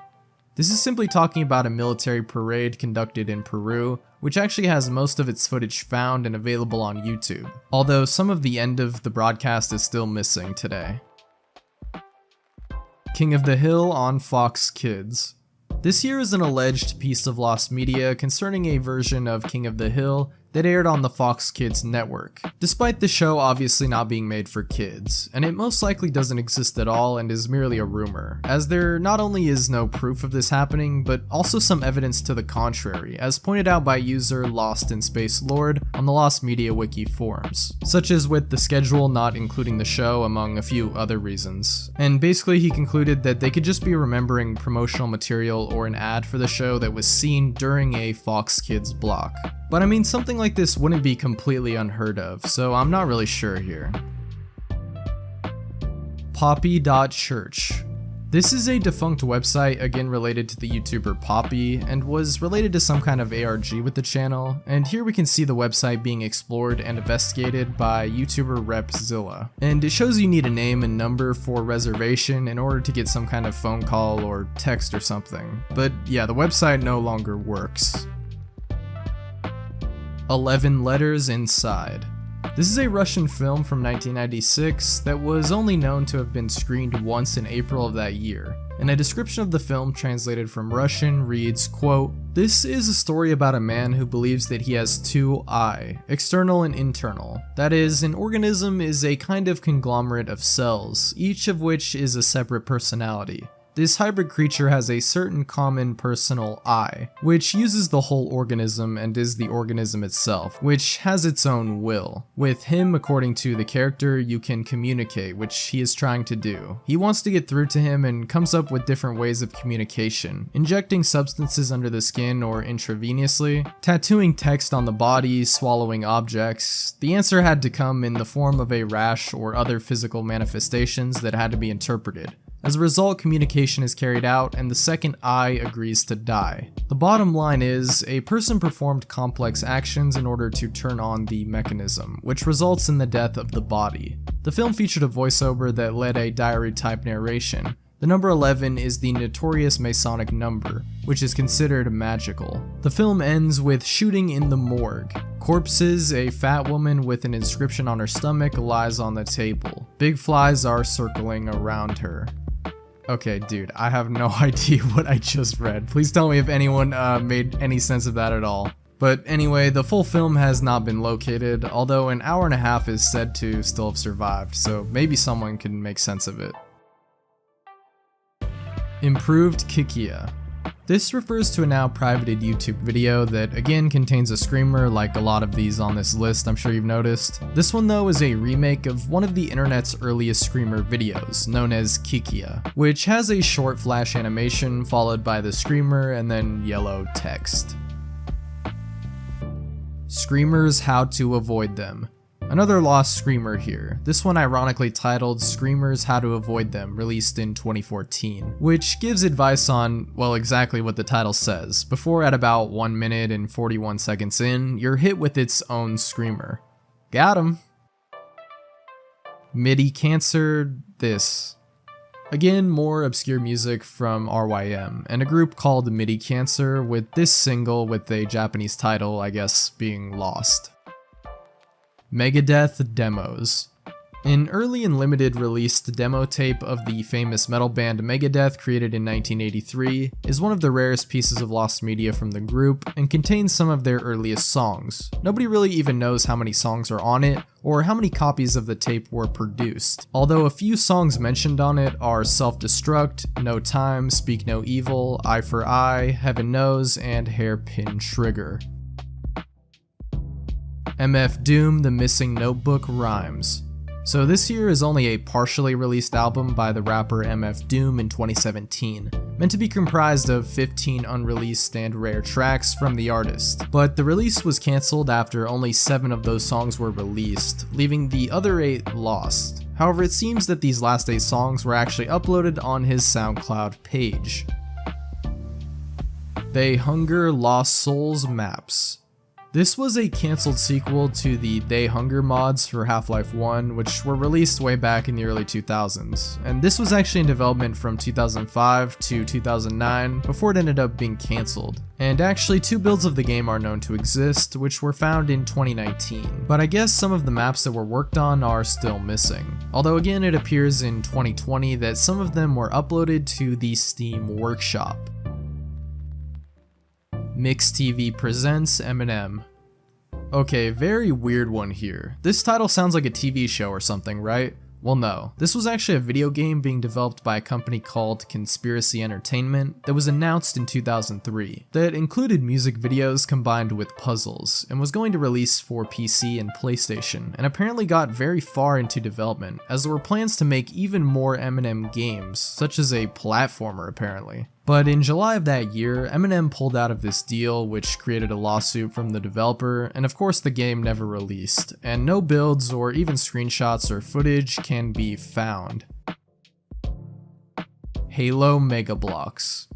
A: This is simply talking about a military parade conducted in Peru, which actually has most of its footage found and available on YouTube, although some of the end of the broadcast is still missing today. King of the Hill on Fox Kids. This here is an alleged piece of lost media concerning a version of King of the Hill that aired on the Fox Kids network, despite the show obviously not being made for kids, and it most likely doesn't exist at all and is merely a rumor, as there not only is no proof of this happening, but also some evidence to the contrary, as pointed out by user Lost in Space Lord on the Lost Media Wiki forums, such as with the schedule not including the show among a few other reasons. And basically he concluded that they could just be remembering promotional material or an ad for the show that was seen during a Fox Kids block. But I mean, something like this wouldn't be completely unheard of, so I'm not really sure here. Poppy.church. This is a defunct website, again related to the YouTuber Poppy, and was related to some kind of ARG with the channel, and here we can see the website being explored and investigated by YouTuber Repzilla. And it shows you need a name and number for reservation in order to get some kind of phone call or text or something. But yeah, the website no longer works. 11 Letters Inside. This is a Russian film from 1996 that was only known to have been screened once in April of that year, and a description of the film translated from Russian reads, quote, "This is a story about a man who believes that he has two I, external and internal. That is, an organism is a kind of conglomerate of cells, each of which is a separate personality. This hybrid creature has a certain common personal I, which uses the whole organism and is the organism itself, which has its own will. With him, according to the character, you can communicate, which he is trying to do. He wants to get through to him and comes up with different ways of communication, injecting substances under the skin or intravenously, tattooing text on the body, swallowing objects. The answer had to come in the form of a rash or other physical manifestations that had to be interpreted. As a result, communication is carried out, and the second I agrees to die. The bottom line is, a person performed complex actions in order to turn on the mechanism, which results in the death of the body. The film featured a voiceover that led a diary-type narration. The number 11 is the notorious Masonic number, which is considered magical. The film ends with shooting in the morgue. Corpses, a fat woman with an inscription on her stomach lies on the table. Big flies are circling around her. Okay, dude, I have no idea what I just read. Please tell me if anyone made any sense of that at all. But anyway, the full film has not been located, although an hour and a half is said to still have survived, so maybe someone can make sense of it. Improved Kikia. This refers to a now privated YouTube video that again contains a screamer like a lot of these on this list, I'm sure you've noticed. This one though is a remake of one of the internet's earliest screamer videos, known as Kikia, which has a short flash animation followed by the screamer and then yellow text. Screamers, how to avoid them. Another lost screamer here, this one ironically titled Screamers How to Avoid Them, released in 2014, which gives advice on, well, exactly what the title says, before at about 1 minute and 41 seconds in, you're hit with its own screamer. Got 'em! MIDI Cancer, this. Again, more obscure music from RYM, and a group called MIDI Cancer with this single with a Japanese title, I guess, being Lost. Megadeth Demos. An early and limited released demo tape of the famous metal band Megadeth, created in 1983, is one of the rarest pieces of lost media from the group and contains some of their earliest songs. Nobody really even knows how many songs are on it or how many copies of the tape were produced, although a few songs mentioned on it are Self-Destruct, No Time, Speak No Evil, Eye for Eye, Heaven Knows, and Hairpin Trigger. MF Doom, The Missing Notebook Rhymes. So this here is only a partially released album by the rapper MF Doom in 2017, meant to be comprised of 15 unreleased and rare tracks from the artist, but the release was cancelled after only 7 of those songs were released, leaving the other 8 lost. However, it seems that these last 8 songs were actually uploaded on his SoundCloud page. They Hunger Lost Souls Maps. This was a cancelled sequel to the They Hunger mods for Half-Life 1, which were released way back in the early 2000s, and this was actually in development from 2005 to 2009 before it ended up being cancelled. And actually 2 builds of the game are known to exist, which were found in 2019, but I guess some of the maps that were worked on are still missing. Although again, it appears in 2020 that some of them were uploaded to the Steam Workshop. Mix TV presents Eminem. Okay, very weird one here. This title sounds like a TV show or something, right? Well, no. This was actually a video game being developed by a company called Conspiracy Entertainment that was announced in 2003, that included music videos combined with puzzles, and was going to release for PC and PlayStation, and apparently got very far into development, as there were plans to make even more Eminem games, such as a platformer apparently. But in July of that year, Eminem pulled out of this deal, which created a lawsuit from the developer, and of course the game never released, and no builds or even screenshots or footage can be found. Halo Mega Bloks.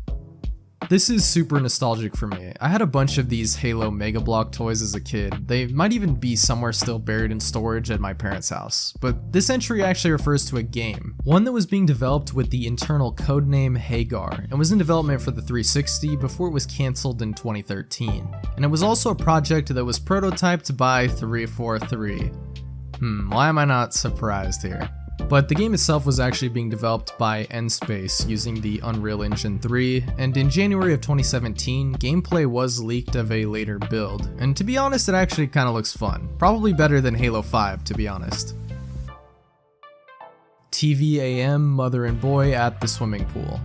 A: This is super nostalgic for me. I had a bunch of these Halo Mega Block toys as a kid. They might even be somewhere still buried in storage at my parents' house. But this entry actually refers to a game, one that was being developed with the internal codename Hagar, and was in development for the 360 before it was cancelled in 2013. And it was also a project that was prototyped by 343. Why am I not surprised here? But the game itself was actually being developed by Headspace using the Unreal Engine 3, and in January of 2017, gameplay was leaked of a later build, and to be honest, it actually kinda looks fun. Probably better than Halo 5, to be honest. TVAM Mother and Boy at the Swimming Pool.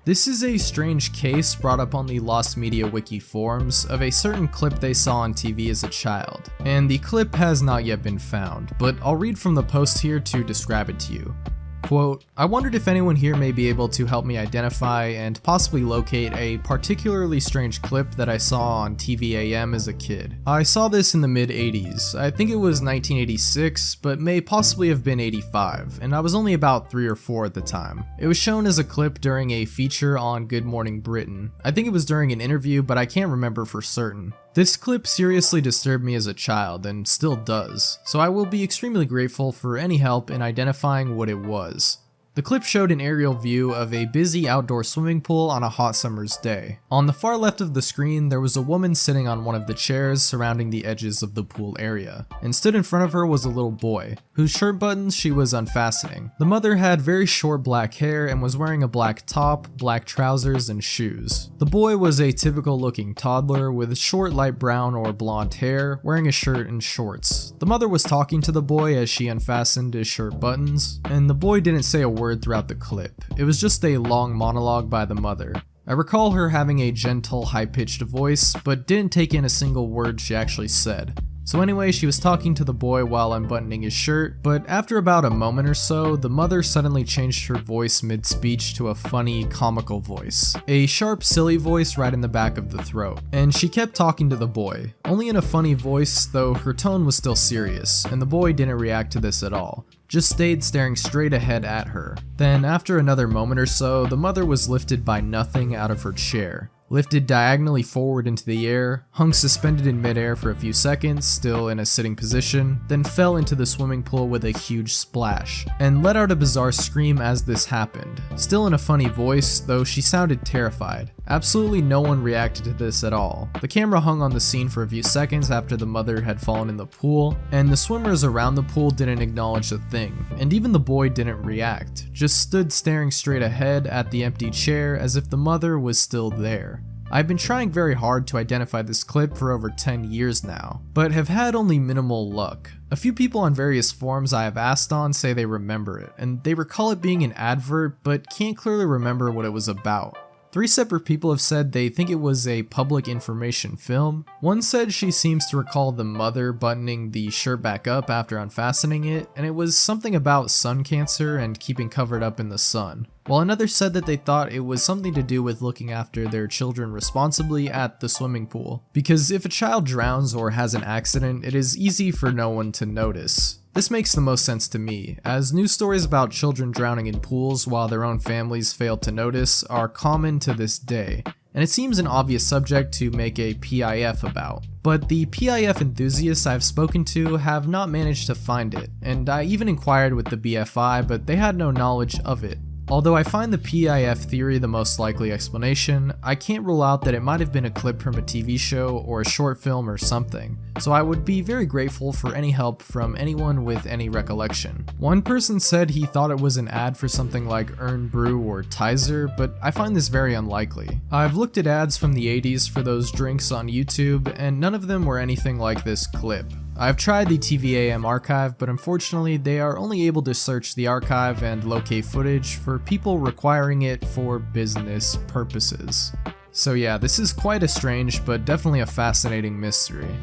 A: This is a strange case brought up on the Lost Media Wiki forums of a certain clip they saw on TV as a child, and the clip has not yet been found, but I'll read from the post here to describe it to you. Quote, I wondered if anyone here may be able to help me identify and possibly locate a particularly strange clip that I saw on TVAM as a kid. I saw this in the mid-80s. I think it was 1986, but may possibly have been 85, and I was only about 3 or 4 at the time. It was shown as a clip during a feature on Good Morning Britain. I think it was during an interview, but I can't remember for certain. This clip seriously disturbed me as a child, and still does, so I will be extremely grateful for any help in identifying what it was. The clip showed an aerial view of a busy outdoor swimming pool on a hot summer's day. On the far left of the screen, there was a woman sitting on one of the chairs surrounding the edges of the pool area, and stood in front of her was a little boy, whose shirt buttons she was unfastening. The mother had very short black hair and was wearing a black top, black trousers, and shoes. The boy was a typical looking toddler with short light brown or blonde hair, wearing a shirt and shorts. The mother was talking to the boy as she unfastened his shirt buttons, and the boy didn't say a word throughout the clip. It was just a long monologue by the mother. I recall her having a gentle, high-pitched voice, but didn't take in a single word she actually said. So anyway, she was talking to the boy while unbuttoning his shirt, but after about a moment or so, the mother suddenly changed her voice mid-speech to a funny, comical voice. A sharp, silly voice right in the back of the throat. And she kept talking to the boy, only in a funny voice, though her tone was still serious, and the boy didn't react to this at all. Just stayed staring straight ahead at her. Then, after another moment or so, the mother was lifted by nothing out of her chair. Lifted diagonally forward into the air, hung suspended in midair for a few seconds, still in a sitting position, then fell into the swimming pool with a huge splash, and let out a bizarre scream as this happened, still in a funny voice, though she sounded terrified. Absolutely no one reacted to this at all. The camera hung on the scene for a few seconds after the mother had fallen in the pool, and the swimmers around the pool didn't acknowledge a thing, and even the boy didn't react, just stood staring straight ahead at the empty chair as if the mother was still there. I've been trying very hard to identify this clip for over 10 years now, but have had only minimal luck. A few people on various forums I have asked on say they remember it, and they recall it being an advert, but can't clearly remember what it was about. 3 separate people have said they think it was a public information film. One said she seems to recall the mother buttoning the shirt back up after unfastening it, and it was something about sun cancer and keeping covered up in the sun. While another said that they thought it was something to do with looking after their children responsibly at the swimming pool, because if a child drowns or has an accident, it is easy for no one to notice. This makes the most sense to me, as news stories about children drowning in pools while their own families fail to notice are common to this day, and it seems an obvious subject to make a PIF about. But the PIF enthusiasts I've spoken to have not managed to find it, and I even inquired with the BFI, but they had no knowledge of it. Although I find the PIF theory the most likely explanation, I can't rule out that it might have been a clip from a TV show or a short film or something, so I would be very grateful for any help from anyone with any recollection. One person said he thought it was an ad for something like Earn Brew or Jahzzar, but I find this very unlikely. I've looked at ads from the 80s for those drinks on YouTube, and none of them were anything like this clip. I've tried the TVAM archive, but unfortunately they are only able to search the archive and locate footage for people requiring it for business purposes. So yeah, this is quite a strange but definitely a fascinating mystery.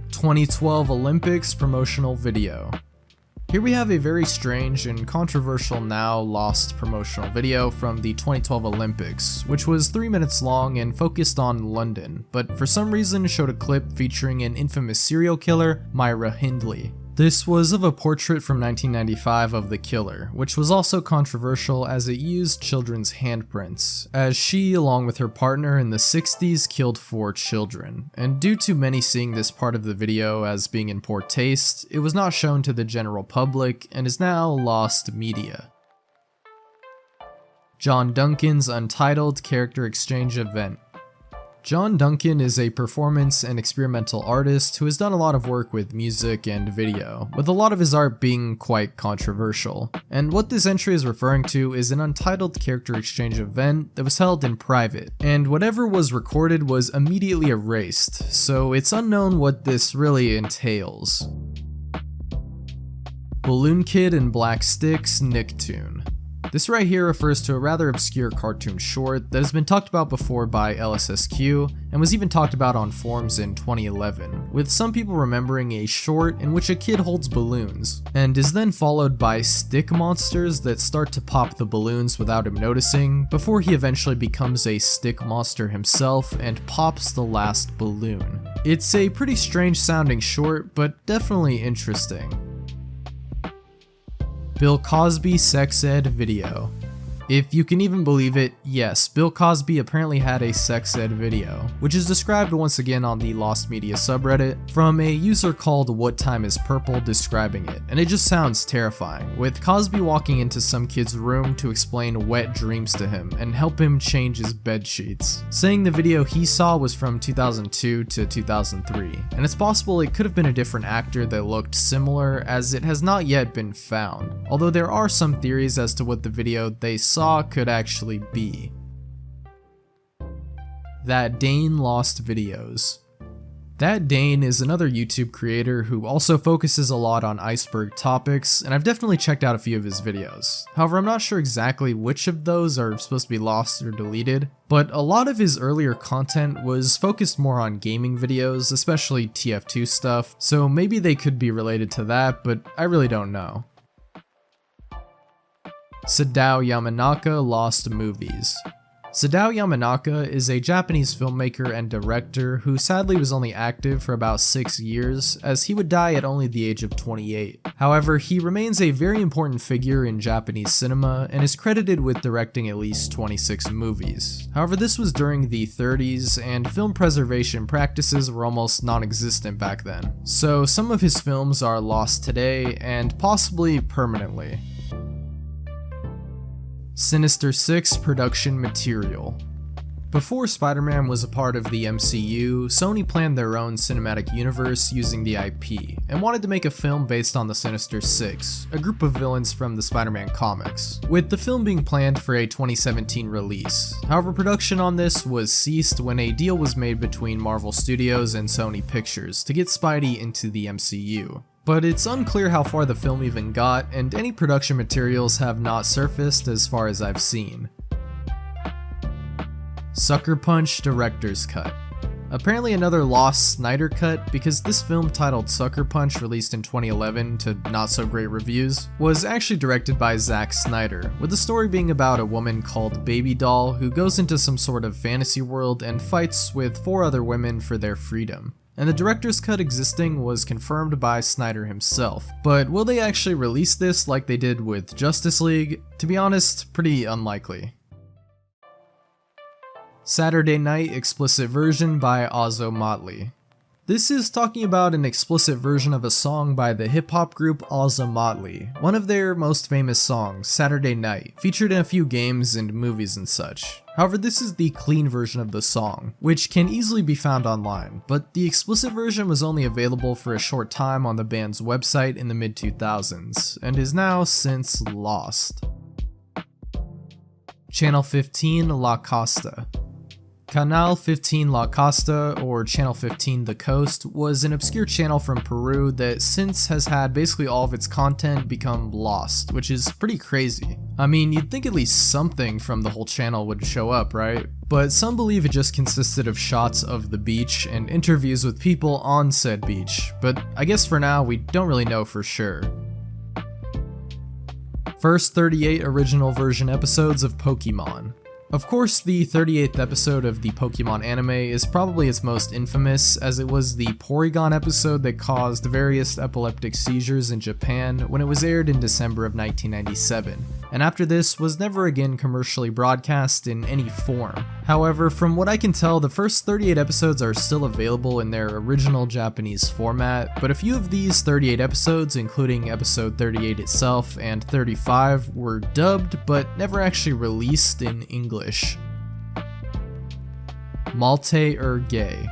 A: 2012 Olympics promotional video. Here we have a very strange and controversial now lost promotional video from the 2012 Olympics, which was 3 minutes long and focused on London, but for some reason showed a clip featuring an infamous serial killer, Myra Hindley. This was of a portrait from 1995 of the killer, which was also controversial as it used children's handprints, as she, along with her partner in the 60s, killed 4 children, and due to many seeing this part of the video as being in poor taste, it was not shown to the general public and is now lost media. John Duncan's Untitled Character Exchange Event. John Duncan is a performance and experimental artist who has done a lot of work with music and video, with a lot of his art being quite controversial. And what this entry is referring to is an untitled character exchange event that was held in private, and whatever was recorded was immediately erased, so it's unknown what this really entails. Balloon Kid and Black Sticks Nicktoon. This right here refers to a rather obscure cartoon short that has been talked about before by LSSQ and was even talked about on forums in 2011, with some people remembering a short in which a kid holds balloons, and is then followed by stick monsters that start to pop the balloons without him noticing, before he eventually becomes a stick monster himself and pops the last balloon. It's a pretty strange sounding short, but definitely interesting. Bill Cosby sex ed video. If you can even believe it, yes, Bill Cosby apparently had a sex ed video, which is described once again on the Lost Media subreddit from a user called What Time Is Purple describing it, and it just sounds terrifying, with Cosby walking into some kid's room to explain wet dreams to him and help him change his bed sheets, saying the video he saw was from 2002 to 2003, and it's possible it could have been a different actor that looked similar, as it has not yet been found, although there are some theories as to what the video they saw could actually be. That Dane Lost Videos. That Dane is another YouTube creator who also focuses a lot on Iceberg topics, and I've definitely checked out a few of his videos. However, I'm not sure exactly which of those are supposed to be lost or deleted, but a lot of his earlier content was focused more on gaming videos, especially TF2 stuff, so maybe they could be related to that, but I really don't know. Sadao Yamanaka Lost Movies. Sadao Yamanaka is a Japanese filmmaker and director who sadly was only active for about 6 years, as he would die at only the age of 28. However, he remains a very important figure in Japanese cinema and is credited with directing at least 26 movies. However, this was during the 30s and film preservation practices were almost non-existent back then, so some of his films are lost today and possibly permanently. Sinister Six production material. Before Spider-Man was a part of the MCU, Sony planned their own cinematic universe using the IP, and wanted to make a film based on the Sinister Six, a group of villains from the Spider-Man comics, with the film being planned for a 2017 release. However, production on this was ceased when a deal was made between Marvel Studios and Sony Pictures to get Spidey into the MCU. But it's unclear how far the film even got, and any production materials have not surfaced as far as I've seen. Sucker Punch Director's Cut. Apparently another lost Snyder cut, because this film titled Sucker Punch, released in 2011 to not so great reviews, was actually directed by Zack Snyder, with the story being about a woman called Baby Doll who goes into some sort of fantasy world and fights with 4 other women for their freedom. And the director's cut existing was confirmed by Snyder himself. But will they actually release this like they did with Justice League? To be honest, pretty unlikely. Saturday Night explicit version by Ozzo Motley. This is talking about an explicit version of a song by the hip-hop group Ozzo Motley. One of their most famous songs, Saturday Night, featured in a few games and movies and such. However, this is the clean version of the song, which can easily be found online, but the explicit version was only available for a short time on the band's website in the mid-2000s, and is now since lost. Channel 15 La Costa. Canal 15 La Costa, or Channel 15 The Coast, was an obscure channel from Peru that since has had basically all of its content become lost, which is pretty crazy. I mean, you'd think at least something from the whole channel would show up, right? But some believe it just consisted of shots of the beach and interviews with people on said beach, but I guess for now we don't really know for sure. First 38 original version episodes of Pokemon. Of course, the 38th episode of the Pokemon anime is probably its most infamous, as it was the Porygon episode that caused various epileptic seizures in Japan when it was aired in December of 1997, and after this was never again commercially broadcast in any form. However, from what I can tell, the first 38 episodes are still available in their original Japanese format, but a few of these 38 episodes, including episode 38 itself and 35, were dubbed but never actually released in English. Malte Gay.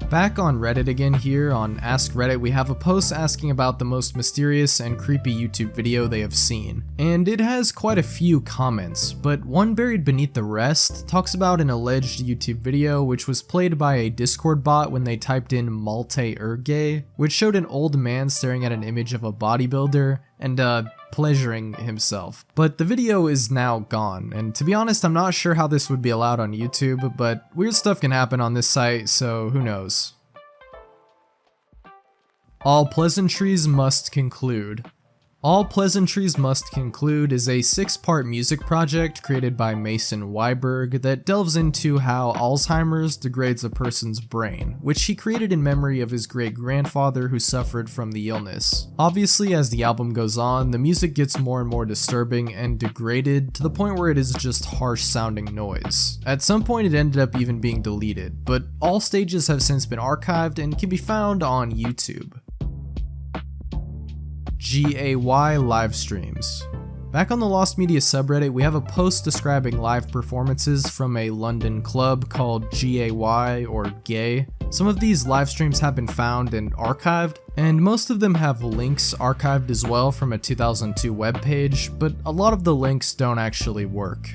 A: Back on Reddit again here on Ask Reddit, we have a post asking about the most mysterious and creepy YouTube video they have seen, and it has quite a few comments, but one buried beneath the rest talks about an alleged YouTube video which was played by a Discord bot when they typed in Malte Gay, which showed an old man staring at an image of a bodybuilder and pleasuring himself. But the video is now gone, and to be honest, I'm not sure how this would be allowed on YouTube, but weird stuff can happen on this site, so who knows. All Pleasantries Must Conclude. All Pleasantries Must Conclude is a 6-part music project created by Mason Weiberg that delves into how Alzheimer's degrades a person's brain, which he created in memory of his great-grandfather who suffered from the illness. Obviously, as the album goes on, the music gets more and more disturbing and degraded to the point where it is just harsh-sounding noise. At some point it ended up even being deleted, but all stages have since been archived and can be found on YouTube. GAY live streams. Back on the Lost Media subreddit, we have a post describing live performances from a London club called GAY or Gay. Some of these live streams have been found and archived, and most of them have links archived as well from a 2002 webpage, but a lot of the links don't actually work.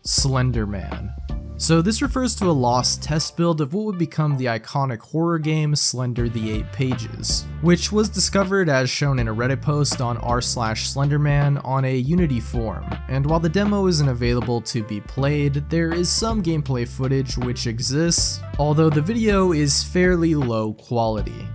A: Slender Man. So this refers to a lost test build of what would become the iconic horror game Slender the 8 Pages, which was discovered as shown in a Reddit post on r/Slenderman on a Unity forum, and while the demo isn't available to be played, there is some gameplay footage which exists, although the video is fairly low quality.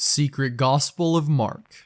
A: Secret Gospel of Mark.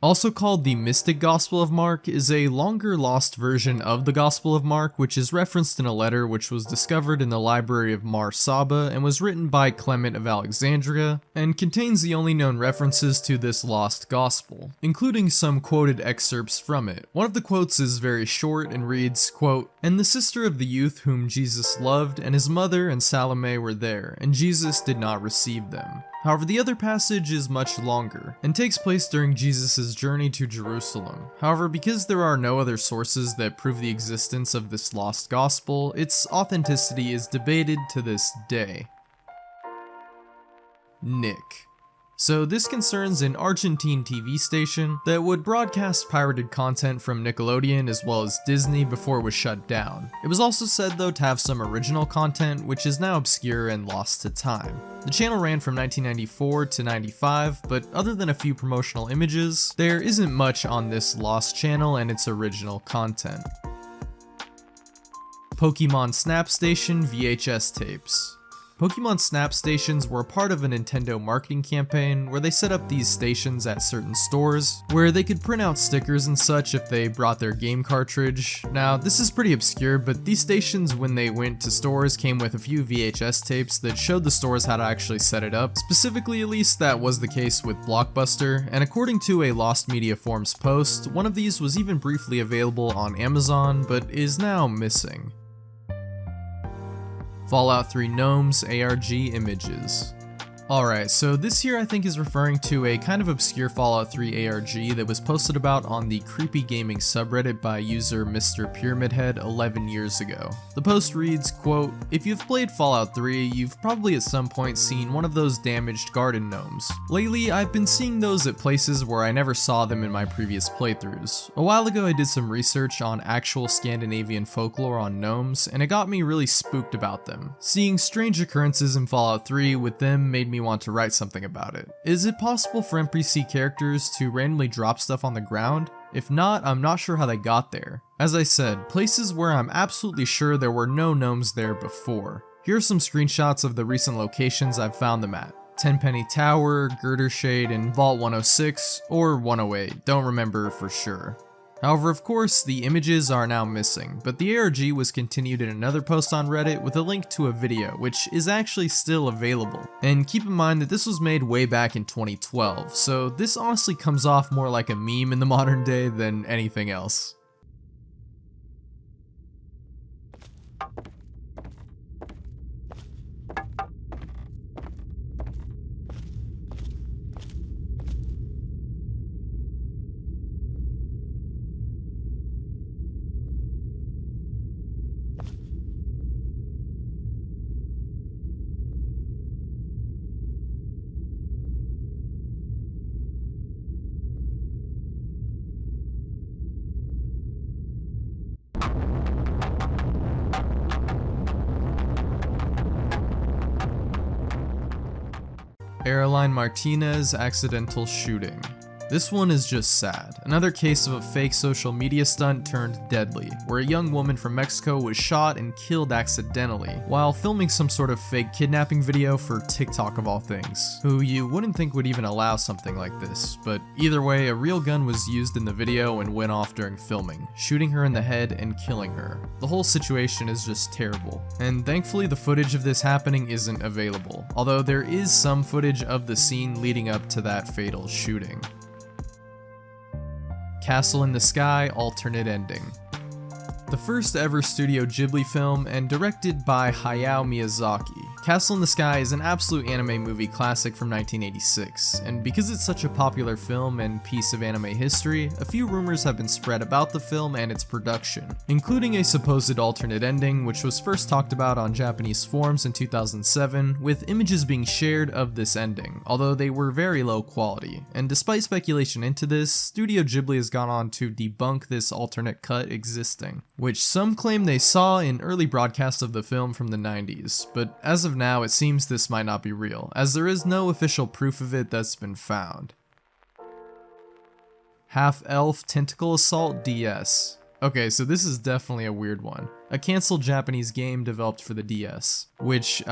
A: Also called the Mystic Gospel of Mark, is a longer lost version of the Gospel of Mark, which is referenced in a letter which was discovered in the library of Mar Saba and was written by Clement of Alexandria, and contains the only known references to this lost gospel, including some quoted excerpts from it. One of the quotes is very short and reads, quote, "And the sister of the youth whom Jesus loved, and his mother and Salome were there, and Jesus did not receive them." However, the other passage is much longer, and takes place during Jesus' journey to Jerusalem. However, because there are no other sources that prove the existence of this lost gospel, its authenticity is debated to this day. Nick. So this concerns an Argentine TV station that would broadcast pirated content from Nickelodeon as well as Disney before it was shut down. It was also said though to have some original content which is now obscure and lost to time. The channel ran from 1994 to 95, but other than a few promotional images, there isn't much on this lost channel and its original content. Pokemon Snap Station VHS tapes. Pokemon Snap stations were part of a Nintendo marketing campaign where they set up these stations at certain stores where they could print out stickers and such if they brought their game cartridge. Now, this is pretty obscure, but these stations when they went to stores came with a few VHS tapes that showed the stores how to actually set it up. Specifically, at least, that was the case with Blockbuster, and according to a Lost Media Forums post, one of these was even briefly available on Amazon, but is now missing. Fallout 3 Gnomes ARG images. Alright, so this here I think is referring to a kind of obscure Fallout 3 ARG that was posted about on the Creepy Gaming subreddit by user Mr. Pyramid Head 11 years ago. The post reads, quote, "If you've played Fallout 3, you've probably at some point seen one of those damaged garden gnomes. Lately, I've been seeing those at places where I never saw them in my previous playthroughs. A while ago I did some research on actual Scandinavian folklore on gnomes, and it got me really spooked about them. Seeing strange occurrences in Fallout 3 with them made me want to write something about it. Is it possible for NPC characters to randomly drop stuff on the ground? If not, I'm not sure how they got there. As I said, places where I'm absolutely sure there were no gnomes there before. Here are some screenshots of the recent locations I've found them at. Tenpenny Tower, Girder Shade, and Vault 106, or 108, don't remember for sure. However, of course, the images are now missing, but the ARG was continued in another post on Reddit with a link to a video, which is actually still available. And keep in mind that this was made way back in 2012, so this honestly comes off more like a meme in the modern day than anything else. Airline Martinez accidental shooting. This one is just sad. Another case of a fake social media stunt turned deadly, where a young woman from Mexico was shot and killed accidentally while filming some sort of fake kidnapping video for TikTok of all things, who you wouldn't think would even allow something like this, but either way, a real gun was used in the video and went off during filming, shooting her in the head and killing her. The whole situation is just terrible, and thankfully the footage of this happening isn't available, although there is some footage of the scene leading up to that fatal shooting. Castle in the Sky alternate ending. The first ever Studio Ghibli film and directed by Hayao Miyazaki. Castle in the Sky is an absolute anime movie classic from 1986, and because it's such a popular film and piece of anime history, a few rumors have been spread about the film and its production, including a supposed alternate ending which was first talked about on Japanese forums in 2007, with images being shared of this ending, although they were very low quality, and despite speculation into this, Studio Ghibli has gone on to debunk this alternate cut existing, which some claim they saw in early broadcasts of the film from the 90s, but as of now it seems this might not be real, as there is no official proof of it that's been found. Half-Elf Tentacle Assault DS. Okay, so this is definitely a weird one. A cancelled Japanese game developed for the DS, which,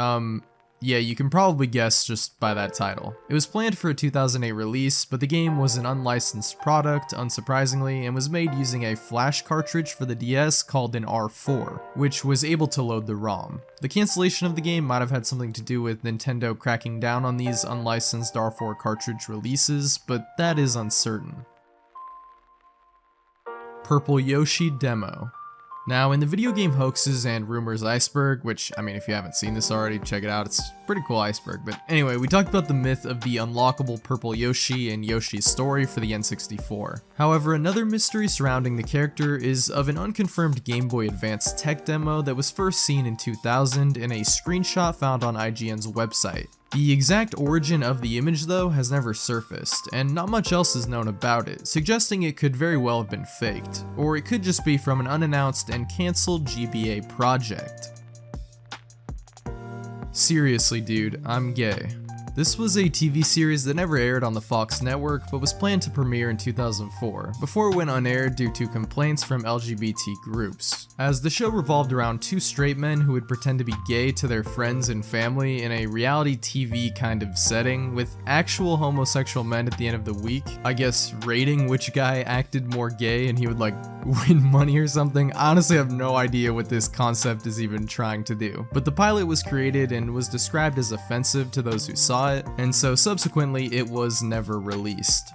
A: Yeah, you can probably guess just by that title. It was planned for a 2008 release, but the game was an unlicensed product, unsurprisingly, and was made using a flash cartridge for the DS called an R4, which was able to load the ROM. The cancellation of the game might have had something to do with Nintendo cracking down on these unlicensed R4 cartridge releases, but that is uncertain. Purple Yoshi Demo. Now, in the video game hoaxes and rumors Iceberg, which, I mean, if you haven't seen this already, check it out, it's pretty cool Iceberg, but anyway, we talked about the myth of the unlockable purple Yoshi and Yoshi's story for the N64. However, another mystery surrounding the character is of an unconfirmed Game Boy Advance tech demo that was first seen in 2000 in a screenshot found on IGN's website. The exact origin of the image, though, has never surfaced, and not much else is known about it, suggesting it could very well have been faked, or it could just be from an unannounced and cancelled GBA project. Seriously, dude, I'm gay. This was a TV series that never aired on the Fox network, but was planned to premiere in 2004, before it went unaired due to complaints from LGBT groups, as the show revolved around two straight men who would pretend to be gay to their friends and family in a reality TV kind of setting, with actual homosexual men at the end of the week, I guess rating which guy acted more gay and he would like win money or something. Honestly, I have no idea what this concept is even trying to do, but the pilot was created and was described as offensive to those who saw it, and so subsequently it was never released.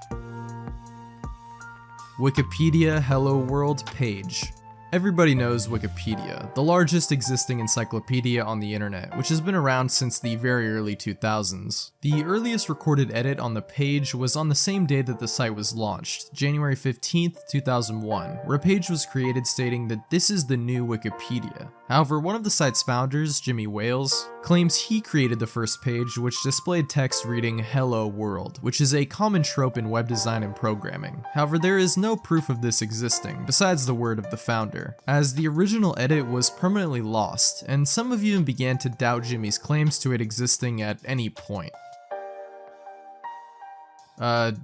A: Wikipedia Hello World page. Everybody knows Wikipedia, the largest existing encyclopedia on the internet, which has been around since the very early 2000s. The earliest recorded edit on the page was on the same day that the site was launched, January 15th, 2001, where a page was created stating that this is the new Wikipedia. However, one of the site's founders, Jimmy Wales, claims he created the first page, which displayed text reading Hello World, which is a common trope in web design and programming. However, there is no proof of this existing, besides the word of the founder, as the original edit was permanently lost, and some have even began to doubt Jimmy's claims to it existing at any point.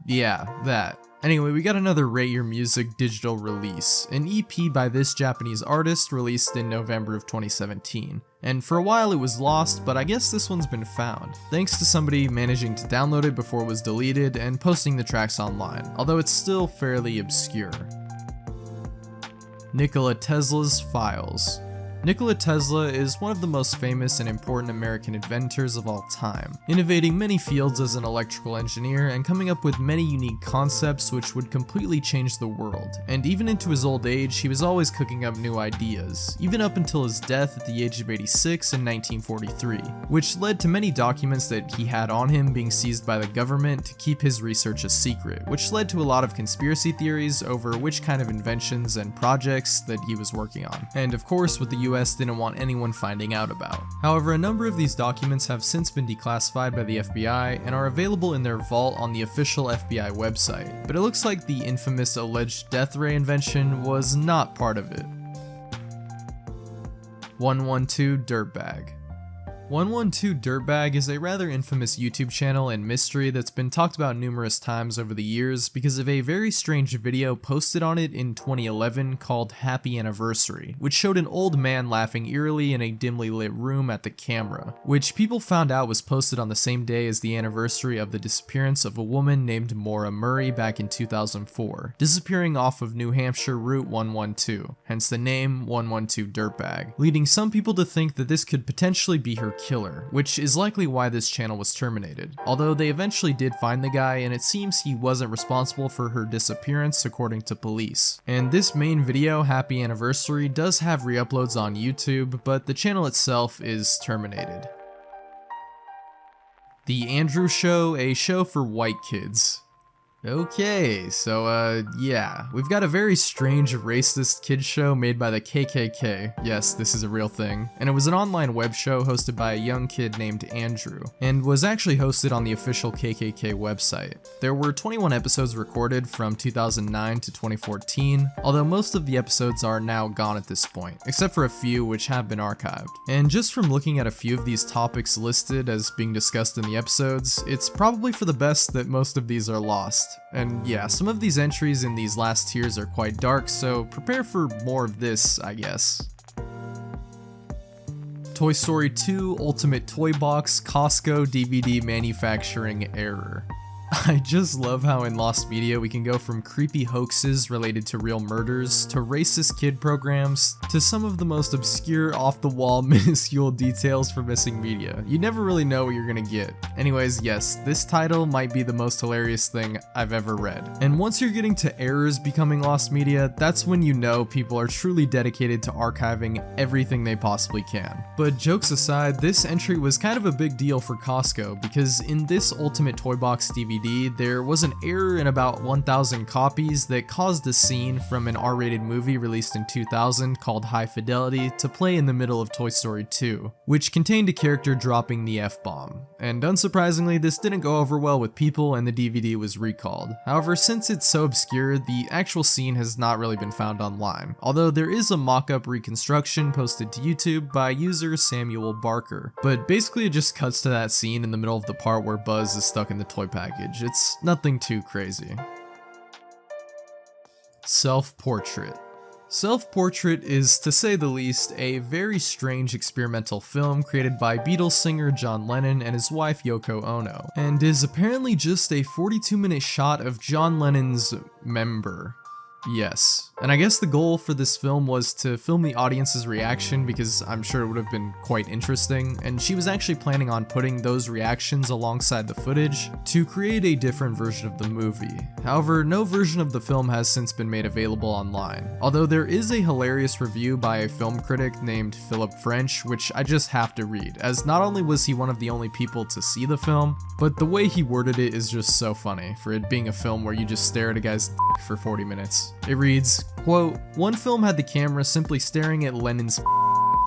A: Yeah, that. Anyway, we got another Rate Your Music digital release, an EP by this Japanese artist released in November of 2017. And for a while it was lost, but I guess this one's been found, thanks to somebody managing to download it before it was deleted and posting the tracks online, although it's still fairly obscure. Nikola Tesla's Files. Nikola Tesla is one of the most famous and important American inventors of all time, innovating many fields as an electrical engineer and coming up with many unique concepts which would completely change the world. And even into his old age, he was always cooking up new ideas, even up until his death at the age of 86 in 1943, which led to many documents that he had on him being seized by the government to keep his research a secret, which led to a lot of conspiracy theories over which kind of inventions and projects that he was working on. And of course, with the US didn't want anyone finding out about. However, a number of these documents have since been declassified by the FBI and are available in their vault on the official FBI website, but it looks like the infamous alleged death ray invention was not part of it. 112 Dirtbag. 112 Dirtbag is a rather infamous YouTube channel and mystery that's been talked about numerous times over the years because of a very strange video posted on it in 2011 called Happy Anniversary, which showed an old man laughing eerily in a dimly lit room at the camera, which people found out was posted on the same day as the anniversary of the disappearance of a woman named Maura Murray back in 2004, disappearing off of New Hampshire Route 112, hence the name 112 Dirtbag, leading some people to think that this could potentially be her killer, which is likely why this channel was terminated, although they eventually did find the guy and it seems he wasn't responsible for her disappearance according to police. And this main video, Happy Anniversary, does have re-uploads on YouTube, but the channel itself is terminated. The Andrew Show, a show for white kids. Okay, so yeah, we've got a very strange racist kids show made by the KKK. Yes, this is a real thing. And it was an online web show hosted by a young kid named Andrew, and was actually hosted on the official KKK website. There were 21 episodes recorded from 2009 to 2014, although most of the episodes are now gone at this point, except for a few which have been archived. And just from looking at a few of these topics listed as being discussed in the episodes, it's probably for the best that most of these are lost. And yeah, some of these entries in these last tiers are quite dark, so prepare for more of this, I guess. Toy Story 2 Ultimate Toy Box Costco DVD manufacturing error. I just love how in Lost Media we can go from creepy hoaxes related to real murders, to racist kid programs, to some of the most obscure off-the-wall minuscule details for missing media. You never really know what you're gonna get. Anyways, yes, this title might be the most hilarious thing I've ever read. And once you're getting to errors becoming Lost Media, that's when you know people are truly dedicated to archiving everything they possibly can. But jokes aside, this entry was kind of a big deal for Costco, because in this Ultimate Toy Box DVD, there was an error in about 1,000 copies that caused a scene from an R-rated movie released in 2000 called High Fidelity to play in the middle of Toy Story 2, which contained a character dropping the F-bomb. And unsurprisingly, this didn't go over well with people and the DVD was recalled. However, since it's so obscure, the actual scene has not really been found online, although there is a mock-up reconstruction posted to YouTube by user Samuel Barker. But basically it just cuts to that scene in the middle of the part where Buzz is stuck in the toy package. It's nothing too crazy. Self-Portrait. Self-Portrait is, to say the least, a very strange experimental film created by Beatles singer John Lennon and his wife Yoko Ono, and is apparently just a 42-minute shot of John Lennon's member. Yes, and I guess the goal for this film was to film the audience's reaction because I'm sure it would have been quite interesting, and she was actually planning on putting those reactions alongside the footage to create a different version of the movie. However, no version of the film has since been made available online, although there is a hilarious review by a film critic named Philip French, which I just have to read, as not only was he one of the only people to see the film, but the way he worded it is just so funny, for it being a film where you just stare at a guy's for 40 minutes. It reads, quote, "One film had the camera simply staring at Lennon's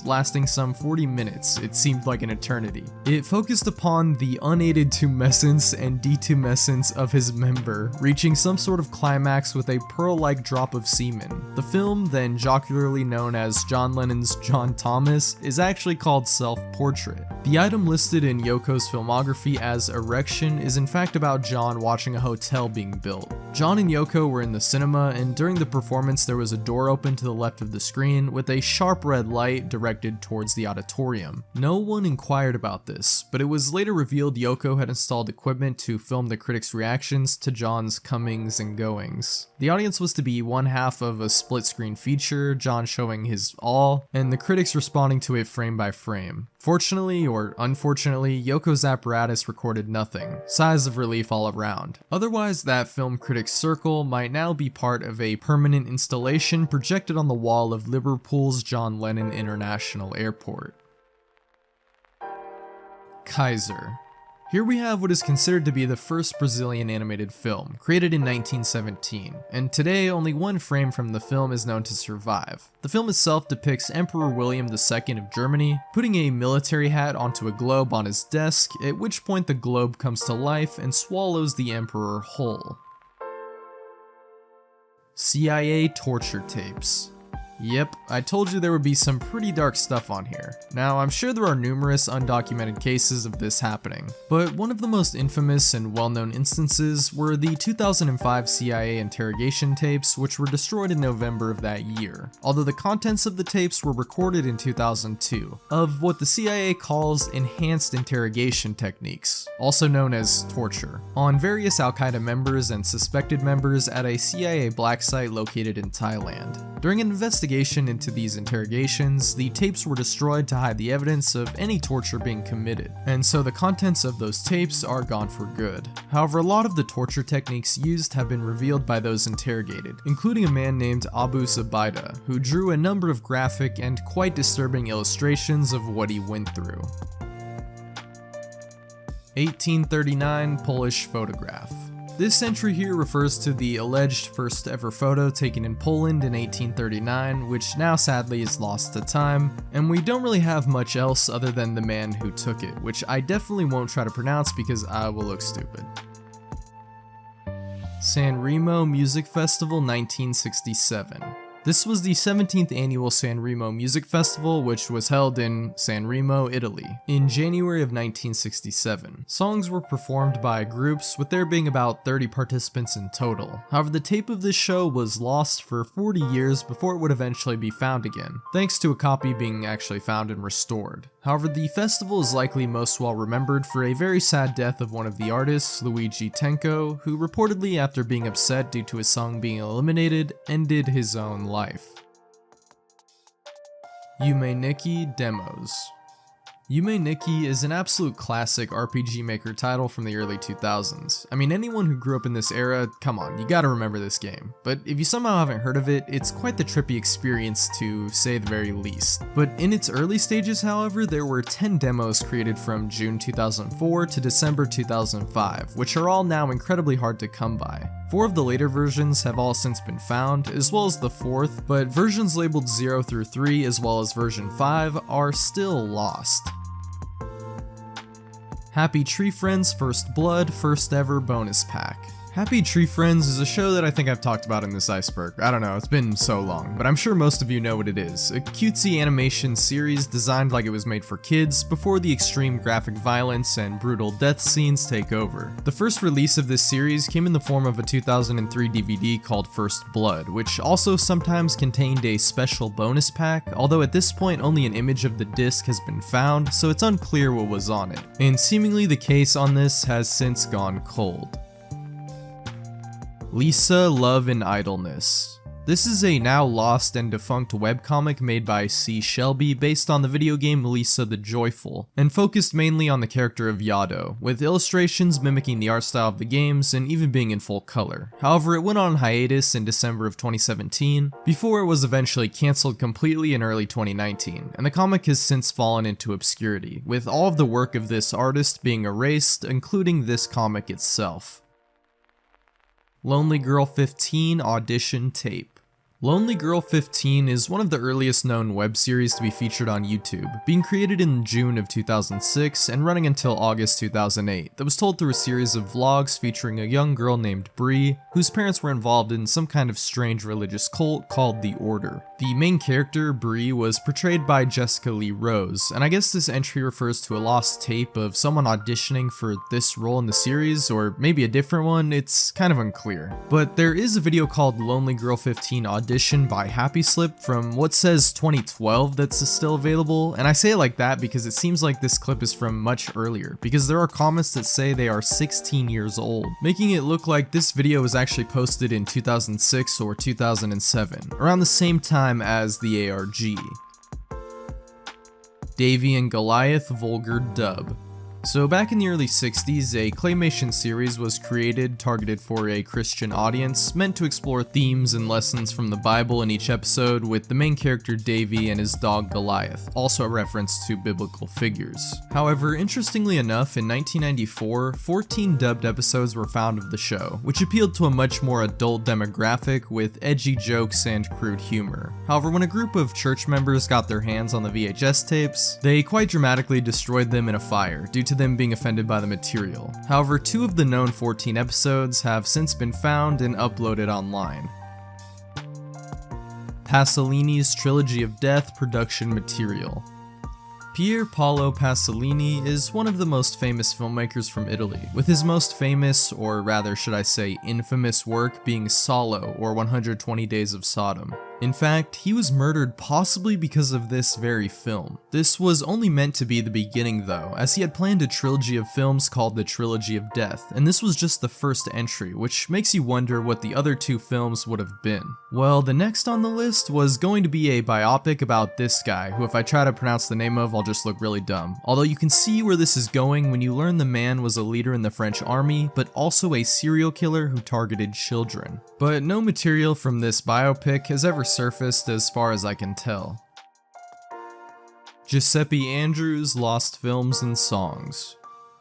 A: lasting some 40 minutes. It seemed like an eternity. It focused upon the unaided tumescence and detumescence of his member, reaching some sort of climax with a pearl-like drop of semen. The film, then jocularly known as John Lennon's John Thomas, is actually called Self-Portrait. The item listed in Yoko's filmography as Erection is in fact about John watching a hotel being built. John and Yoko were in the cinema, and during the performance there was a door open to the left of the screen with a sharp red light directed towards the auditorium. No one inquired about this, but it was later revealed Yoko had installed equipment to film the critics' reactions to John's comings and goings. The audience was to be one half of a split-screen feature, John showing his all, and the critics responding to it frame by frame. Fortunately, or unfortunately, Yoko's apparatus recorded nothing. Sighs of relief all around. Otherwise, that film critic's circle might now be part of a permanent installation projected on the wall of Liverpool's John Lennon International Airport. Kaiser. Here we have what is considered to be the first Brazilian animated film, created in 1917, and today only one frame from the film is known to survive. The film itself depicts Emperor William II of Germany putting a military hat onto a globe on his desk, at which point the globe comes to life and swallows the emperor whole. CIA torture tapes. Yep, I told you there would be some pretty dark stuff on here. Now, I'm sure there are numerous undocumented cases of this happening, but one of the most infamous and well-known instances were the 2005 CIA interrogation tapes, which were destroyed in November of that year, although the contents of the tapes were recorded in 2002, of what the CIA calls enhanced interrogation techniques, also known as torture, on various Al-Qaeda members and suspected members at a CIA black site located in Thailand. During an investigation into these interrogations, the tapes were destroyed to hide the evidence of any torture being committed, and so the contents of those tapes are gone for good. However, a lot of the torture techniques used have been revealed by those interrogated, including a man named Abu Zubaydah, who drew a number of graphic and quite disturbing illustrations of what he went through. 1839 Polish photograph. This entry here refers to the alleged first ever photo taken in Poland in 1839, which now sadly is lost to time, and we don't really have much else other than the man who took it, which I definitely won't try to pronounce because I will look stupid. San Remo Music Festival 1967. This was the 17th annual Sanremo Music Festival, which was held in Sanremo, Italy, in January of 1967. Songs were performed by groups, with there being about 30 participants in total. However, the tape of this show was lost for 40 years before it would eventually be found again, thanks to a copy being actually found and restored. However, the festival is likely most well remembered for a very sad death of one of the artists, Luigi Tenco, who reportedly, after being upset due to his song being eliminated, ended his own life. Yume Nikki Demos. Yume Nikki is an absolute classic RPG Maker title from the early 2000s. I mean, anyone who grew up in this era, come on, you gotta remember this game. But if you somehow haven't heard of it, it's quite the trippy experience to say the very least. But in its early stages, however, there were 10 demos created from June 2004 to December 2005, which are all now incredibly hard to come by. 4 of the later versions have all since been found, as well as the 4th, but versions labeled 0 through 3 as well as version 5 are still lost. Happy Tree Friends First Blood First Ever Bonus Pack. Happy Tree Friends is a show that I think I've talked about in this Iceberg. I don't know, it's been so long, but I'm sure most of you know what it is. A cutesy animation series designed like it was made for kids before the extreme graphic violence and brutal death scenes take over. The first release of this series came in the form of a 2003 DVD called First Blood, which also sometimes contained a special bonus pack, although at this point only an image of the disc has been found, so it's unclear what was on it. And seemingly the case on this has since gone cold. Lisa, Love and Idleness. This is a now lost and defunct webcomic made by C. Shelby based on the video game Lisa the Joyful, and focused mainly on the character of Yado, with illustrations mimicking the art style of the games and even being in full color. However, it went on hiatus in December of 2017, before it was eventually cancelled completely in early 2019, and the comic has since fallen into obscurity, with all of the work of this artist being erased, including this comic itself. Lonely Girl 15 Audition Tape. Lonely Girl 15 is one of the earliest known web series to be featured on YouTube, being created in June of 2006 and running until August 2008, that was told through a series of vlogs featuring a young girl named Bree, whose parents were involved in some kind of strange religious cult called The Order. The main character, Bree, was portrayed by Jessica Lee Rose, and I guess this entry refers to a lost tape of someone auditioning for this role in the series, or maybe a different one, it's kind of unclear. But there is a video called Lonely Girl 15 Audition by Happy Slip from what says 2012 that's still available, and I say it like that because it seems like this clip is from much earlier, because there are comments that say they are 16 years old, making it look like this video was actually posted in 2006 or 2007, around the same time as the ARG. Davey and Goliath Vulgar Dub. So back in the early 60s, a claymation series was created targeted for a Christian audience, meant to explore themes and lessons from the Bible in each episode, with the main character Davey and his dog Goliath, also a reference to biblical figures. However, interestingly enough, in 1994, 14 dubbed episodes were found of the show, which appealed to a much more adult demographic with edgy jokes and crude humor. However, when a group of church members got their hands on the VHS tapes, they quite dramatically destroyed them in a fire due to them being offended by the material. However, 2 of the known 14 episodes have since been found and uploaded online. Pasolini's Trilogy of Death production material. Pier Paolo Pasolini is one of the most famous filmmakers from Italy, with his most famous, or rather should I say infamous work being Solo, or 120 Days of Sodom. In fact, he was murdered possibly because of this very film. This was only meant to be the beginning though, as he had planned a trilogy of films called the Trilogy of Death, and this was just the first entry, which makes you wonder what the other 2 films would have been. Well, the next on the list was going to be a biopic about this guy, who if I try to pronounce the name of, I'll just look really dumb. Although you can see where this is going when you learn the man was a leader in the French army, but also a serial killer who targeted children. But no material from this biopic has ever surfaced as far as I can tell. Giuseppe Andrews' Lost Films and Songs.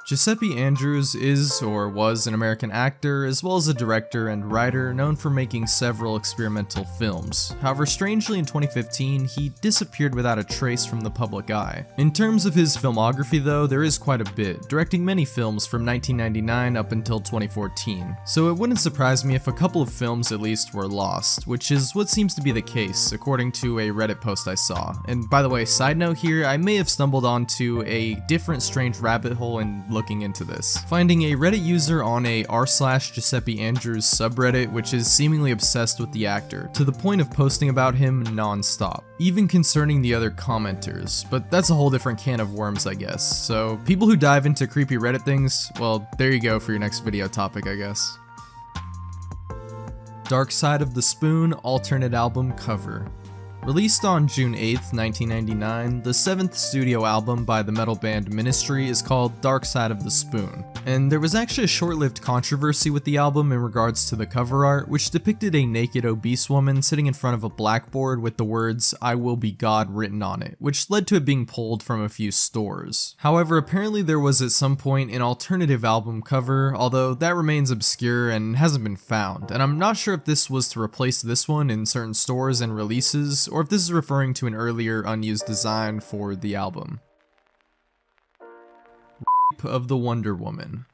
A: Giuseppe Andrews is, or was, an American actor, as well as a director and writer known for making several experimental films. However, strangely in 2015, he disappeared without a trace from the public eye. In terms of his filmography though, there is quite a bit, directing many films from 1999 up until 2014. So it wouldn't surprise me if a couple of films at least were lost, which is what seems to be the case, according to a Reddit post I saw. And by the way, side note here, I may have stumbled onto a different strange rabbit hole in looking into this, finding a Reddit user on a r/Giuseppe Andrews subreddit which is seemingly obsessed with the actor, to the point of posting about him non-stop, even concerning the other commenters, but that's a whole different can of worms I guess. So people who dive into creepy Reddit things, well, there you go for your next video topic I guess. Dark Side of the Spoon alternate album cover. Released on June 8th, 1999, the 7th studio album by the metal band Ministry is called Dark Side of the Spoon, and there was actually a short-lived controversy with the album in regards to the cover art, which depicted a naked obese woman sitting in front of a blackboard with the words "I will be God" written on it, which led to it being pulled from a few stores. However, apparently there was at some point an alternative album cover, although that remains obscure and hasn't been found, and I'm not sure if this was to replace this one in certain stores and releases, or if this is referring to an earlier unused design for the album. Rape of the Wonder Woman.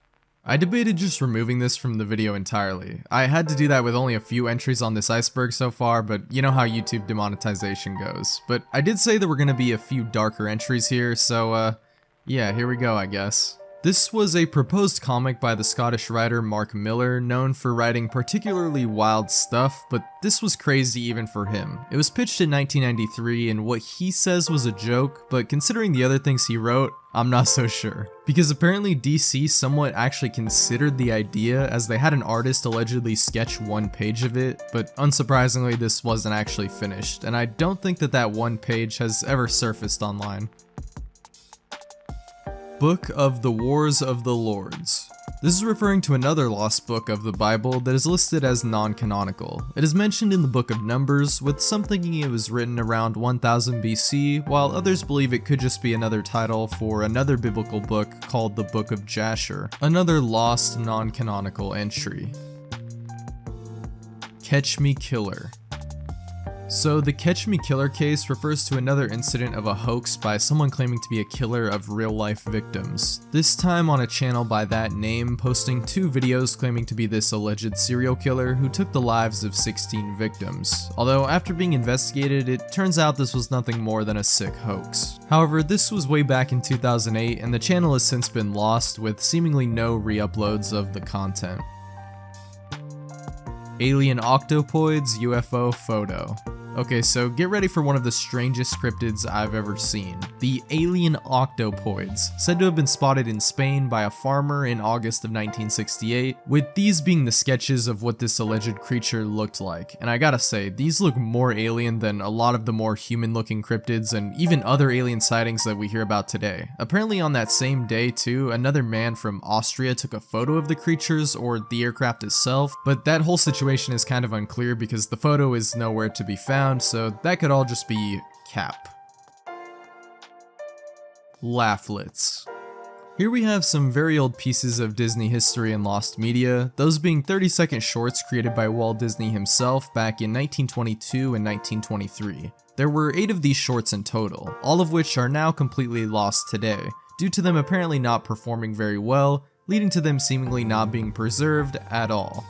A: I debated just removing this from the video entirely. I had to do that with only a few entries on this Iceberg so far, but you know how YouTube demonetization goes. But I did say there were going to be a few darker entries here, so yeah, here we go I guess. This was a proposed comic by the Scottish writer Mark Millar, known for writing particularly wild stuff, but this was crazy even for him. It was pitched in 1993 and what he says was a joke, but considering the other things he wrote, I'm not so sure. Because apparently DC somewhat actually considered the idea, as they had an artist allegedly sketch one page of it, but unsurprisingly this wasn't actually finished, and I don't think that that one page has ever surfaced online. Book of the Wars of the Lords. This is referring to another lost book of the Bible that is listed as non-canonical. It is mentioned in the Book of Numbers, with some thinking it was written around 1000 BC, while others believe it could just be another title for another biblical book called the Book of Jahzzar, another lost non-canonical entry. Catch Me Killer. So the Catch Me Killer case refers to another incident of a hoax by someone claiming to be a killer of real-life victims, this time on a channel by that name posting 2 videos claiming to be this alleged serial killer who took the lives of 16 victims, although after being investigated it turns out this was nothing more than a sick hoax. However, this was way back in 2008 and the channel has since been lost with seemingly no re-uploads of the content. Alien Octopoids UFO Photo. Okay, so get ready for one of the strangest cryptids I've ever seen. The alien octopoids, said to have been spotted in Spain by a farmer in August of 1968, with these being the sketches of what this alleged creature looked like. And I gotta say, these look more alien than a lot of the more human-looking cryptids and even other alien sightings that we hear about today. Apparently on that same day too, another man from Austria took a photo of the creatures or the aircraft itself, but that whole situation is kind of unclear because the photo is nowhere to be found, so that could all just be cap. Laughlets. Here we have some very old pieces of Disney history and lost media, those being 30-second shorts created by Walt Disney himself back in 1922 and 1923. There were 8 of these shorts in total, all of which are now completely lost today, due to them apparently not performing very well, leading to them seemingly not being preserved at all.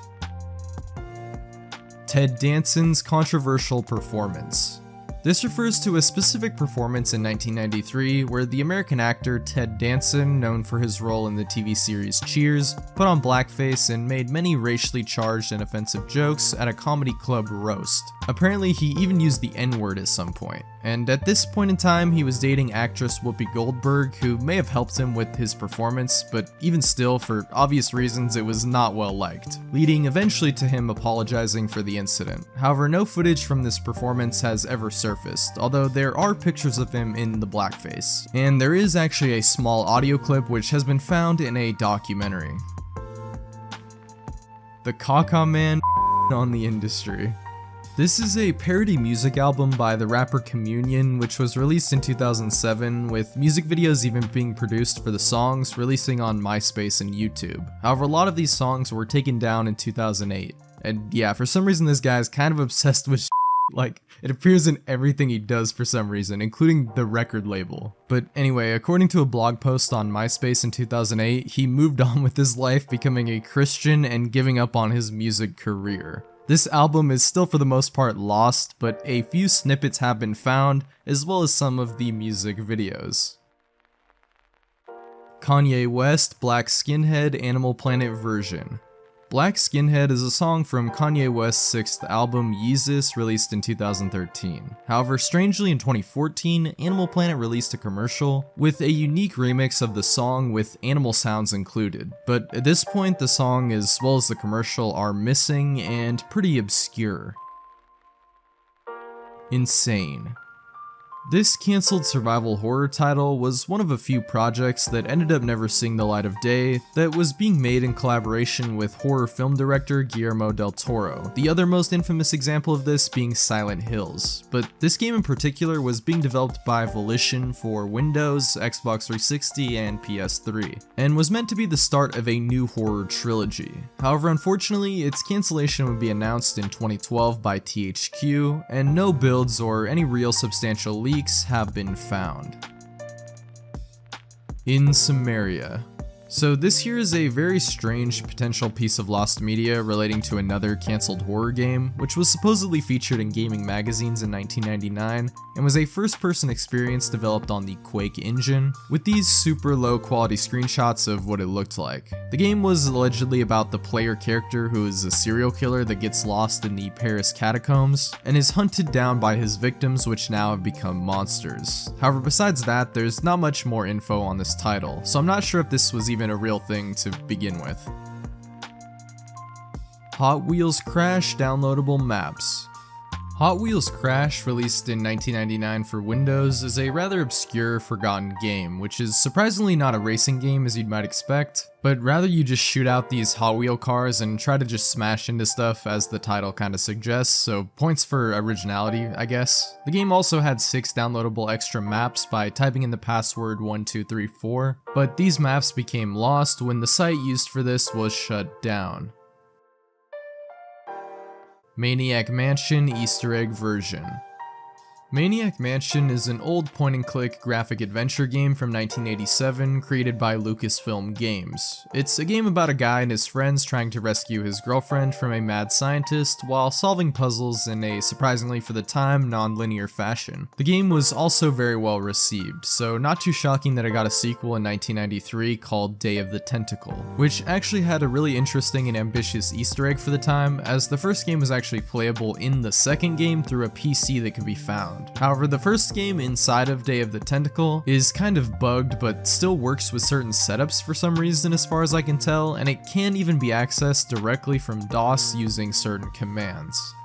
A: Ted Danson's controversial performance. This refers to a specific performance in 1993 where the American actor Ted Danson, known for his role in the TV series Cheers, put on blackface and made many racially charged and offensive jokes at a comedy club roast. Apparently he even used the N-word at some point, and at this point in time he was dating actress Whoopi Goldberg, who may have helped him with his performance, but even still, for obvious reasons, it was not well liked, leading eventually to him apologizing for the incident. However, no footage from this performance has ever surfaced, although there are pictures of him in the blackface, and there is actually a small audio clip which has been found in a documentary. The Caca Man on the industry. This is a parody music album by the rapper Communion, which was released in 2007, with music videos even being produced for the songs, releasing on MySpace and YouTube. However, a lot of these songs were taken down in 2008. And yeah, for some reason this guy is kind of obsessed with like, it appears in everything he does for some reason, including the record label. But anyway, according to a blog post on MySpace in 2008, he moved on with his life, becoming a Christian and giving up on his music career. This album is still for the most part lost, but a few snippets have been found, as well as some of the music videos. Kanye West, Black Skinhead, Animal Planet version. Black Skinhead is a song from Kanye West's sixth album, Yeezus, released in 2013. However, strangely in 2014, Animal Planet released a commercial with a unique remix of the song with animal sounds included, but at this point the song as well as the commercial are missing and pretty obscure. Insane. This cancelled survival horror title was one of a few projects that ended up never seeing the light of day that was being made in collaboration with horror film director Guillermo del Toro, the other most infamous example of this being Silent Hills. But this game in particular was being developed by Volition for Windows, Xbox 360, and PS3, and was meant to be the start of a new horror trilogy. However, unfortunately, its cancellation would be announced in 2012 by THQ, and no builds or any real substantial leaks have been found. In Samaria. So this here is a very strange potential piece of lost media relating to another cancelled horror game, which was supposedly featured in gaming magazines in 1999, and was a first-person experience developed on the Quake engine, with these super low quality screenshots of what it looked like. The game was allegedly about the player character who is a serial killer that gets lost in the Paris catacombs, and is hunted down by his victims, which now have become monsters. However, besides that, there's not much more info on this title, so I'm not sure if this was even a real thing to begin with. Hot Wheels Crash downloadable maps. Hot Wheels Crash, released in 1999 for Windows, is a rather obscure, forgotten game, which is surprisingly not a racing game as you'd might expect, but rather you just shoot out these Hot Wheel cars and try to just smash into stuff as the title kinda suggests, so points for originality, I guess. The game also had 6 downloadable extra maps by typing in the password 1234, but these maps became lost when the site used for this was shut down. Maniac Mansion Easter Egg version. Maniac Mansion is an old point-and-click graphic adventure game from 1987 created by Lucasfilm Games. It's a game about a guy and his friends trying to rescue his girlfriend from a mad scientist while solving puzzles in a, surprisingly for the time, non-linear fashion. The game was also very well received, so not too shocking that it got a sequel in 1993 called Day of the Tentacle, which actually had a really interesting and ambitious Easter egg for the time, as the first game was actually playable in the second game through a PC that could be found. However, the first game inside of Day of the Tentacle is kind of bugged, but still works with certain setups for some reason as far as I can tell, and it can even be accessed directly from DOS using certain commands.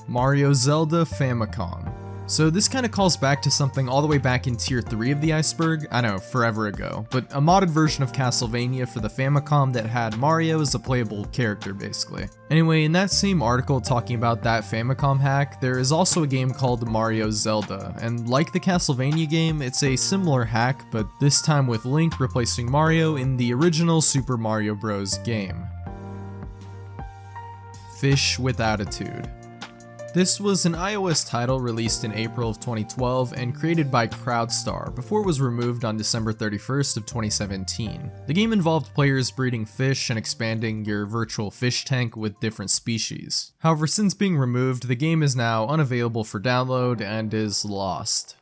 A: Mario Zelda Famicom. So this kind of calls back to something all the way back in tier 3 of the Iceberg, I know, forever ago, but a modded version of Castlevania for the Famicom that had Mario as a playable character basically. Anyway, in that same article talking about that Famicom hack, there is also a game called Mario Zelda, and like the Castlevania game, it's a similar hack, but this time with Link replacing Mario in the original Super Mario Bros. Game. Fish with Attitude. This was an iOS title released in April of 2012 and created by Crowdstar before it was removed on December 31st of 2017. The game involved players breeding fish and expanding your virtual fish tank with different species. However, since being removed, the game is now unavailable for download and is lost.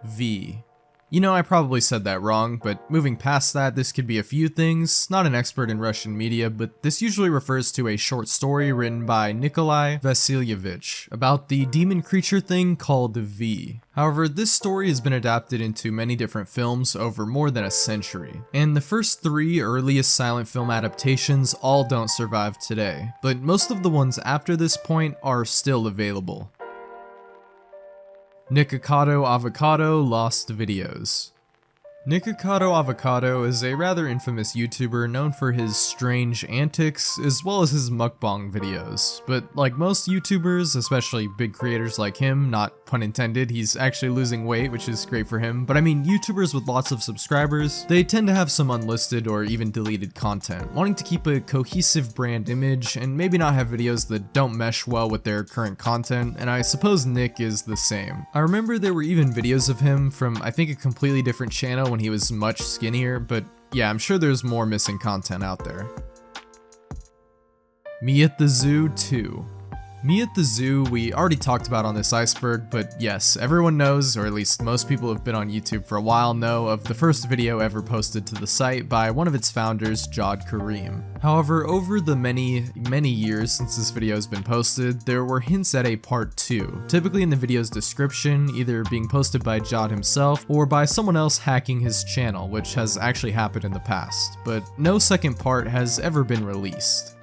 A: V. You know, I probably said that wrong, but moving past that, this could be a few things. Not an expert in Russian media, but this usually refers to a short story written by Nikolai Vasilyevich about the demon creature thing called V. However, this story has been adapted into many different films over more than a century, and the first 3 earliest silent film adaptations all don't survive today, but most of the ones after this point are still available. Nikocado Avocado Lost Videos. Nikocado Avocado is a rather infamous YouTuber known for his strange antics as well as his mukbang videos, but like most YouTubers, especially big creators like him, not pun intended, he's actually losing weight, which is great for him, but I mean YouTubers with lots of subscribers, they tend to have some unlisted or even deleted content, wanting to keep a cohesive brand image and maybe not have videos that don't mesh well with their current content, and I suppose Nick is the same. I remember there were even videos of him from I think a completely different channel when he was much skinnier, but yeah, I'm sure there's more missing content out there. Me at the Zoo 2. Me at the Zoo we already talked about on this Iceberg, but yes, everyone knows, or at least most people who have been on YouTube for a while know, of the first video ever posted to the site by one of its founders, Jahd Karim. However, over the many years since this video has been posted, there were hints at a part 2, typically in the video's description, either being posted by Jahd himself or by someone else hacking his channel, which has actually happened in the past, but no second part has ever been released.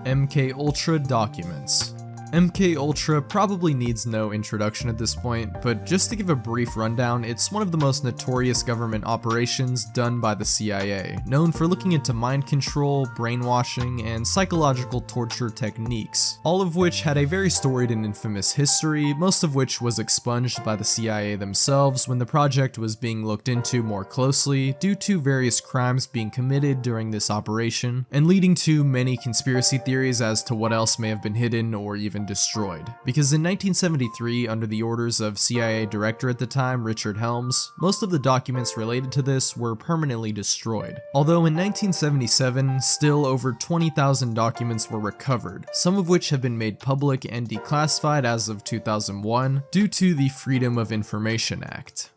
A: MK Ultra documents. MK Ultra probably needs no introduction at this point, but just to give a brief rundown, it's one of the most notorious government operations done by the CIA, known for looking into mind control, brainwashing, and psychological torture techniques, all of which had a very storied and infamous history, most of which was expunged by the CIA themselves when the project was being looked into more closely due to various crimes being committed during this operation, and leading to many conspiracy theories as to what else may have been hidden or even destroyed. Because in 1973, under the orders of CIA director at the time, Richard Helms, most of the documents related to this were permanently destroyed. Although in 1977, still over 20,000 documents were recovered, some of which have been made public and declassified as of 2001 due to the Freedom of Information Act.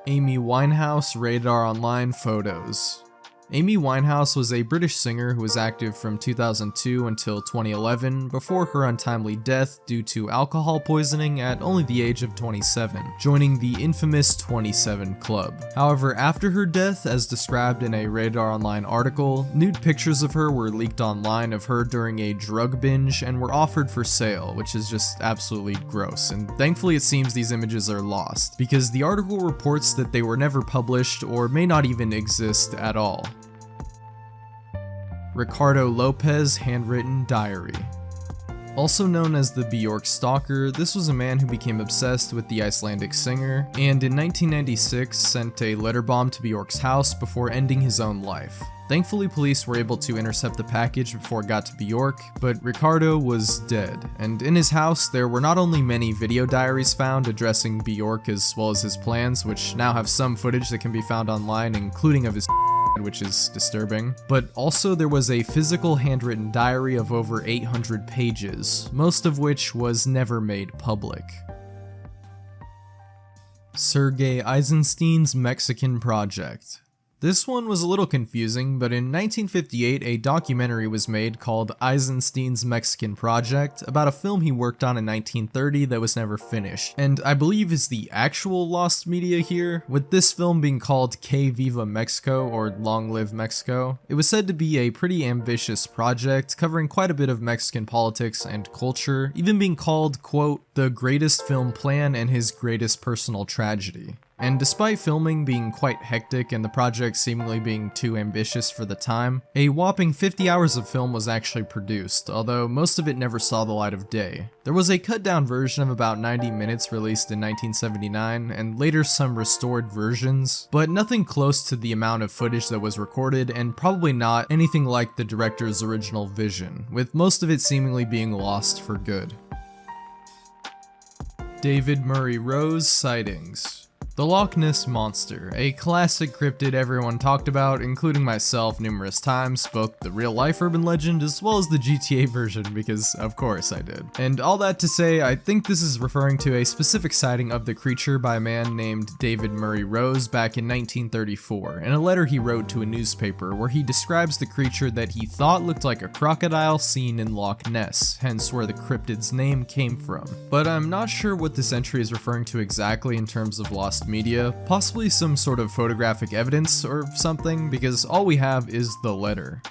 A: Amy Winehouse Radar Online photos. Amy Winehouse was a British singer who was active from 2002 until 2011 before her untimely death due to alcohol poisoning at only the age of 27, joining the infamous 27 Club. However, after her death, as described in a Radar Online article, nude pictures of her were leaked online of her during a drug binge and were offered for sale, which is just absolutely gross, and thankfully it seems these images are lost, because the article reports that they were never published or may not even exist at all. Ricardo Lopez handwritten diary. Also known as the Bjork Stalker, this was a man who became obsessed with the Icelandic singer, and in 1996 sent a letter bomb to Bjork's house before ending his own life. Thankfully, police were able to intercept the package before it got to Bjork, but Ricardo was dead, and in his house there were not only many video diaries found addressing Bjork as well as his plans, which now have some footage that can be found online, including of his which is disturbing, but also there was a physical handwritten diary of over 800 pages, most of which was never made public. Sergei Eisenstein's Mexican Project. This one was a little confusing, but in 1958 a documentary was made called Eisenstein's Mexican Project about a film he worked on in 1930 that was never finished, and I believe is the actual lost media here, with this film being called Que Viva Mexico or Long Live Mexico. It was said to be a pretty ambitious project covering quite a bit of Mexican politics and culture, even being called, quote, the greatest film plan and his greatest personal tragedy. And despite filming being quite hectic and the project seemingly being too ambitious for the time, a whopping 50 hours of film was actually produced, although most of it never saw the light of day. There was a cut down version of about 90 minutes released in 1979, and later some restored versions, but nothing close to the amount of footage that was recorded, and probably not anything like the director's original vision, with most of it seemingly being lost for good. David Murray Rose sightings. The Loch Ness Monster, a classic cryptid everyone talked about, including myself numerous times, both the real-life urban legend as well as the GTA version, because of course I did. And all that to say, I think this is referring to a specific sighting of the creature by a man named David Murray Rose back in 1934, in a letter he wrote to a newspaper where he describes the creature that he thought looked like a crocodile seen in Loch Ness, hence where the cryptid's name came from. But I'm not sure what this entry is referring to exactly in terms of lost media, possibly some sort of photographic evidence or something, because all we have is the letter.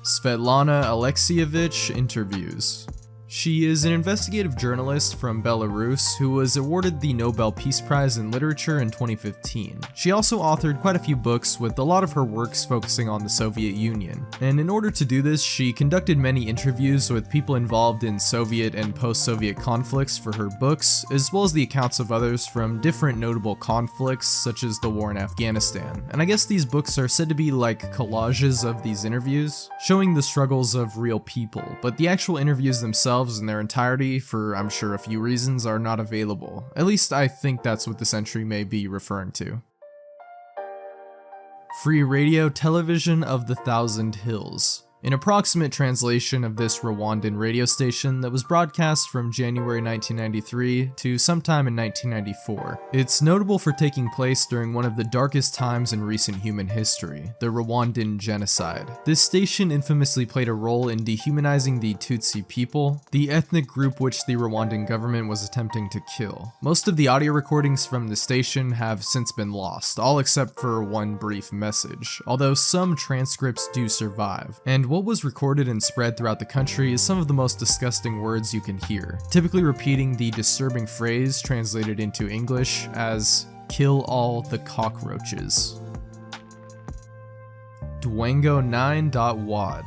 A: Svetlana Alexievich interviews. She is an investigative journalist from Belarus who was awarded the Nobel Peace Prize in Literature in 2015. She also authored quite a few books, with a lot of her works focusing on the Soviet Union. And in order to do this, she conducted many interviews with people involved in Soviet and post-Soviet conflicts for her books, as well as the accounts of others from different notable conflicts, such as the war in Afghanistan. And I guess these books are said to be like collages of these interviews, showing the struggles of real people, but the actual interviews themselves in their entirety, for I'm sure a few reasons, are not available. At least I think that's what this entry may be referring to. Free Radio Television of the Thousand Hills. An approximate translation of this Rwandan radio station that was broadcast from January 1993 to sometime in 1994. It's notable for taking place during one of the darkest times in recent human history, the Rwandan genocide. This station infamously played a role in dehumanizing the Tutsi people, the ethnic group which the Rwandan government was attempting to kill. Most of the audio recordings from the station have since been lost, all except for one brief message, although some transcripts do survive. And what was recorded and spread throughout the country is some of the most disgusting words you can hear, typically repeating the disturbing phrase translated into English as, "Kill all the cockroaches." Dwango9.wad.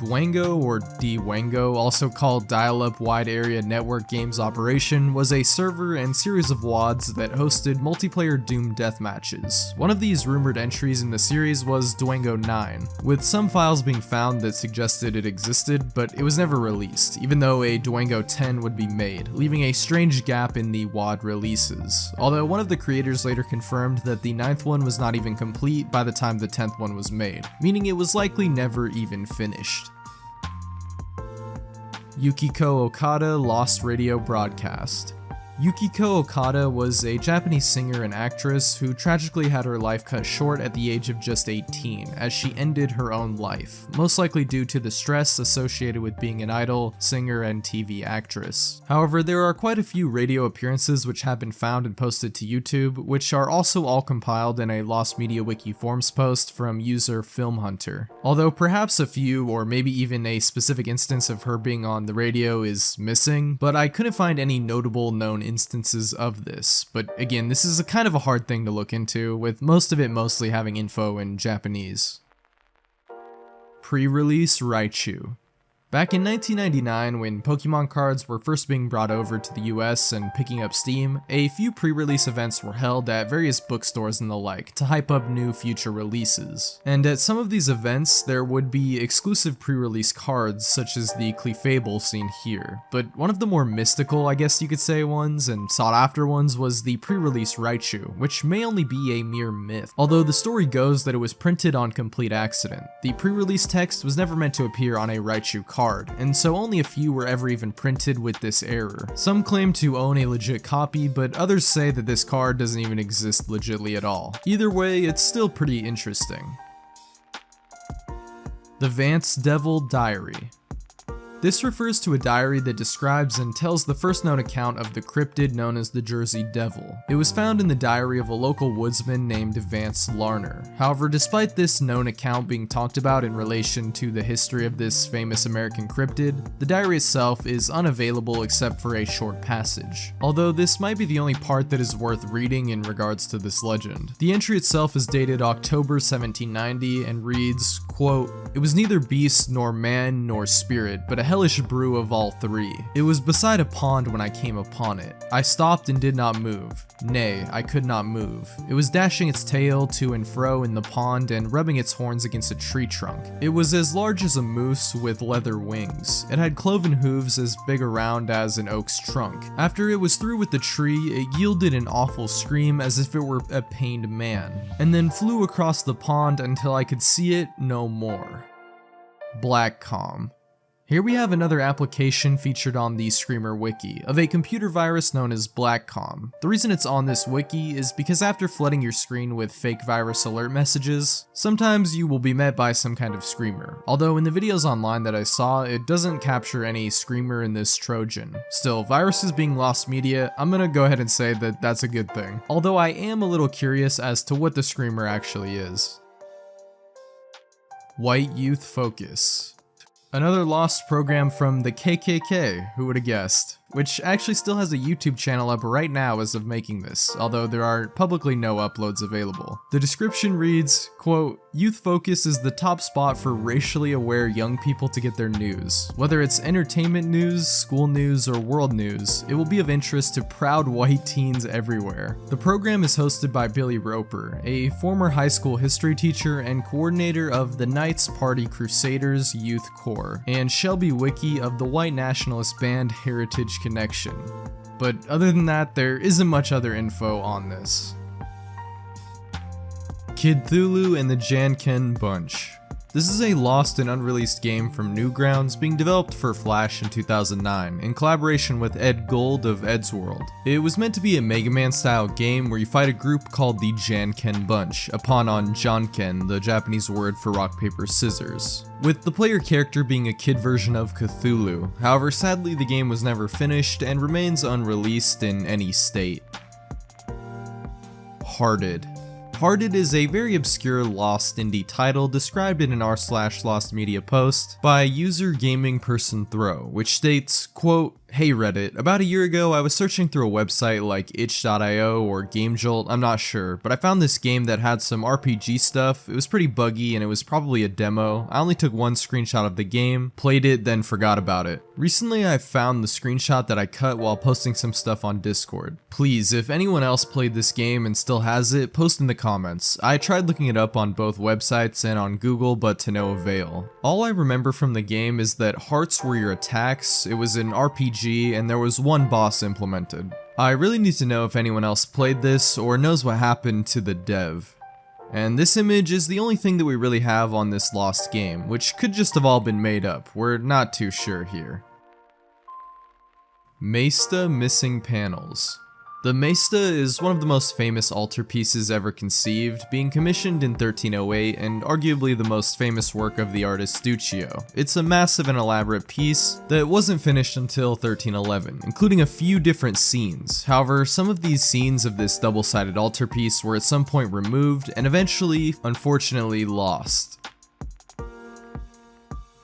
A: Dwango, or Dwango, also called Dial-Up Wide Area Network Games Operation, was a server and series of WADs that hosted multiplayer Doom deathmatches. One of these rumored entries in the series was Dwango9, with some files being found that suggested it existed, but it was never released, even though a Dwango 10 would be made, leaving a strange gap in the WAD releases. Although one of the creators later confirmed that the 9th one was not even complete by the time the 10th one was made, meaning it was likely never even finished. Yukiko Okada Lost Radio Broadcast. Yukiko Okada was a Japanese singer and actress who tragically had her life cut short at the age of just 18, as she ended her own life, most likely due to the stress associated with being an idol, singer, and TV actress. However, there are quite a few radio appearances which have been found and posted to YouTube, which are also all compiled in a Lost Media Wiki forums post from user Film Hunter. Although perhaps a few, or maybe even a specific instance of her being on the radio is missing, but I couldn't find any notable known instances of this. But again, this is a kind of a hard thing to look into, with most of it mostly having info in Japanese. Pre-release Raichu. Back in 1999, when Pokemon cards were first being brought over to the US and picking up steam, a few pre-release events were held at various bookstores and the like to hype up new future releases. And at some of these events, there would be exclusive pre-release cards such as the Clefable seen here, but one of the more mystical, I guess you could say, ones and sought after ones was the pre-release Raichu, which may only be a mere myth. Although the story goes that it was printed on complete accident. The pre-release text was never meant to appear on a Raichu card, and so only a few were ever even printed with this error. Some claim to own a legit copy, but others say that this card doesn't even exist legitly at all. Either way, it's still pretty interesting. The Vance Devil Diary. This refers to a diary that describes and tells the first known account of the cryptid known as the Jersey Devil. It was found in the diary of a local woodsman named Vance Larner. However, despite this known account being talked about in relation to the history of this famous American cryptid, the diary itself is unavailable except for a short passage. Although this might be the only part that is worth reading in regards to this legend. The entry itself is dated October 1790 and reads, quote, "It was neither beast nor man nor spirit, but a hellish brew of all three. It was beside a pond when I came upon it. I stopped and did not move. Nay, I could not move. It was dashing its tail to and fro in the pond and rubbing its horns against a tree trunk. It was as large as a moose with leather wings. It had cloven hooves as big around as an oak's trunk. After it was through with the tree, it yielded an awful scream as if it were a pained man, and then flew across the pond until I could see it no more." Black Calm. Here we have another application featured on the Screamer wiki of a computer virus known as Blackcom. The reason it's on this wiki is because after flooding your screen with fake virus alert messages, sometimes you will be met by some kind of screamer. Although in the videos online that I saw, it doesn't capture any screamer in this Trojan. Still, viruses being lost media, I'm gonna go ahead and say that that's a good thing. Although I am a little curious as to what the screamer actually is. White Youth Focus. Another lost program from the KKK, who would have guessed? Which actually still has a YouTube channel up right now as of making this, although there are publicly no uploads available. The description reads, quote, "Youth Focus is the top spot for racially aware young people to get their news. Whether it's entertainment news, school news, or world news, it will be of interest to proud white teens everywhere." The program is hosted by Billy Roper, a former high school history teacher and coordinator of the Knights Party Crusaders Youth Corps, and Shelby Wiki of the white nationalist band Heritage Connection. But other than that, there isn't much other info on this. Kid Cthulhu and the Janken Bunch. This is a lost and unreleased game from Newgrounds being developed for Flash in 2009 in collaboration with Ed Gold of Ed's World. It was meant to be a Mega Man style game where you fight a group called the Janken Bunch, a pun on Janken, the Japanese word for rock paper scissors, with the player character being a kid version of Cthulhu. However, sadly the game was never finished and remains unreleased in any state. Hearted. Hearted is a very obscure lost indie title described in an r/lost media post by user Gaming Person Throw, which states, quote, "Hey Reddit, about a year ago I was searching through a website like itch.io or GameJolt, I'm not sure, but I found this game that had some RPG stuff. It was pretty buggy and it was probably a demo. I only took one screenshot of the game, played it, then forgot about it. Recently I found the screenshot that I cut while posting some stuff on Discord. Please, if anyone else played this game and still has it, post in the comments. I tried looking it up on both websites and on Google, but to no avail. All I remember from the game is that hearts were your attacks, it was an RPG, and there was one boss implemented. I really need to know if anyone else played this or knows what happened to the dev. And this image is the only thing that we really have on this lost game, which could just have all been made up. We're not too sure here. Maesta Missing Panels. The Maesta is one of the most famous altarpieces ever conceived, being commissioned in 1308 and arguably the most famous work of the artist Duccio. It's a massive and elaborate piece that wasn't finished until 1311, including a few different scenes. However, some of these scenes of this double-sided altarpiece were at some point removed and eventually, unfortunately, lost.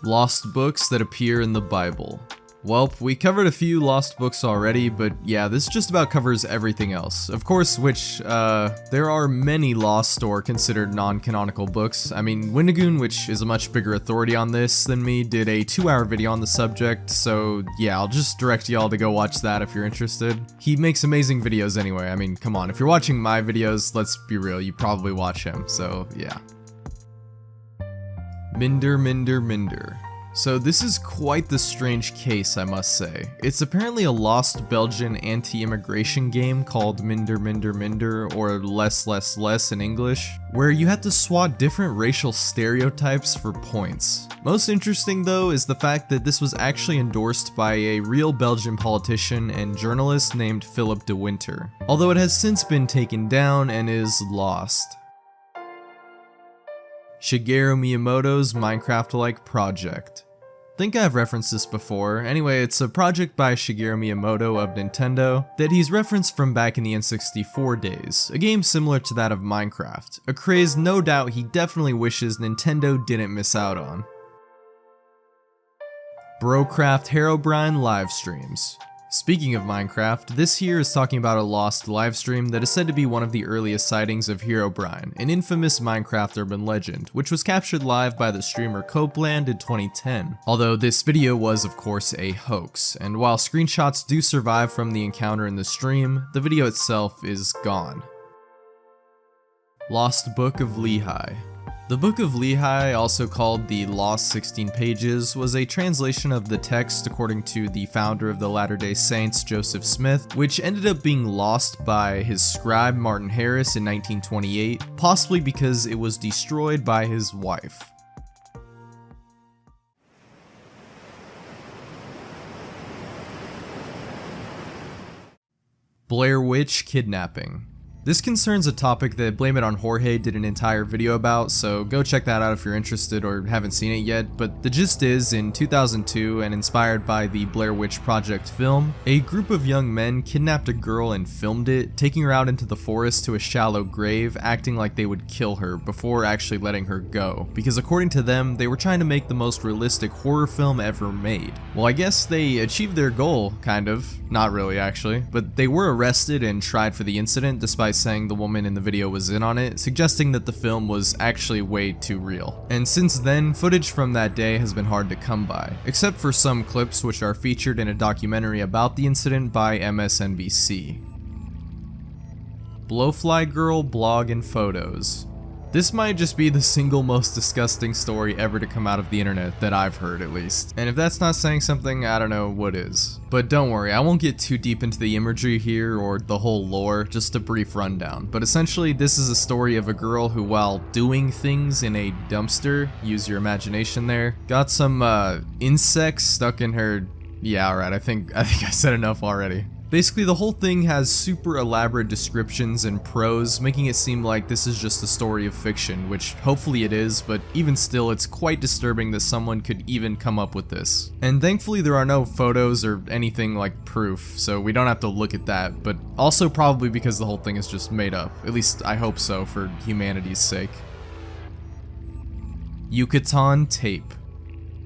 A: Lost books that appear in the Bible. Welp, we covered a few lost books already, but yeah, this just about covers everything else. Of course, there are many lost or considered non-canonical books. I mean, Windigoon, which is a much bigger authority on this than me, did a 2-hour video on the subject, so yeah, I'll just direct y'all to go watch that if you're interested. He makes amazing videos anyway. I mean, come on, if you're watching my videos, let's be real, you probably watch him, so yeah. Minder. So this is quite the strange case, I must say. It's apparently a lost Belgian anti-immigration game called Minder, or Less in English, where you had to swat different racial stereotypes for points. Most interesting though is the fact that this was actually endorsed by a real Belgian politician and journalist named Philip de Winter, although it has since been taken down and is lost. Shigeru Miyamoto's Minecraft-like project. Think I've referenced this before. Anyway, it's a project by Shigeru Miyamoto of Nintendo that he's referenced from back in the N64 days, a game similar to that of Minecraft, a craze no doubt he definitely wishes Nintendo didn't miss out on. Brocraft Herobrine live streams. Speaking of Minecraft, this here is talking about a lost livestream that is said to be one of the earliest sightings of Herobrine, an infamous Minecraft urban legend, which was captured live by the streamer Copeland in 2010. Although this video was of course a hoax, and while screenshots do survive from the encounter in the stream, the video itself is gone. Lost Book of Lehi. The Book of Lehi, also called the Lost 16 Pages, was a translation of the text according to the founder of the Latter-day Saints, Joseph Smith, which ended up being lost by his scribe Martin Harris in 1928, possibly because it was destroyed by his wife. Blair Witch Kidnapping. This concerns a topic that Blame It on Jorge did an entire video about, so go check that out if you're interested or haven't seen it yet, but the gist is, in 2002, and inspired by the Blair Witch Project film, a group of young men kidnapped a girl and filmed it, taking her out into the forest to a shallow grave, acting like they would kill her before actually letting her go, because according to them, they were trying to make the most realistic horror film ever made. Well, I guess they achieved their goal, kind of. Not really, actually, but they were arrested and tried for the incident, despite saying the woman in the video was in on it, suggesting that the film was actually way too real. And since then, footage from that day has been hard to come by, except for some clips which are featured in a documentary about the incident by MSNBC. Blowfly Girl blog and photos. This might just be the single most disgusting story ever to come out of the internet, that I've heard at least. And if that's not saying something, I don't know what is. But don't worry, I won't get too deep into the imagery here or the whole lore, just a brief rundown. But essentially, this is a story of a girl who, while doing things in a dumpster, use your imagination there, got some insects stuck in her... Yeah, alright, I think I said enough already. Basically, the whole thing has super elaborate descriptions and prose, making it seem like this is just a story of fiction, which hopefully it is, but even still, it's quite disturbing that someone could even come up with this. And thankfully there are no photos or anything like proof, so we don't have to look at that, but also probably because the whole thing is just made up. At least I hope so, for humanity's sake. Yucatan tape.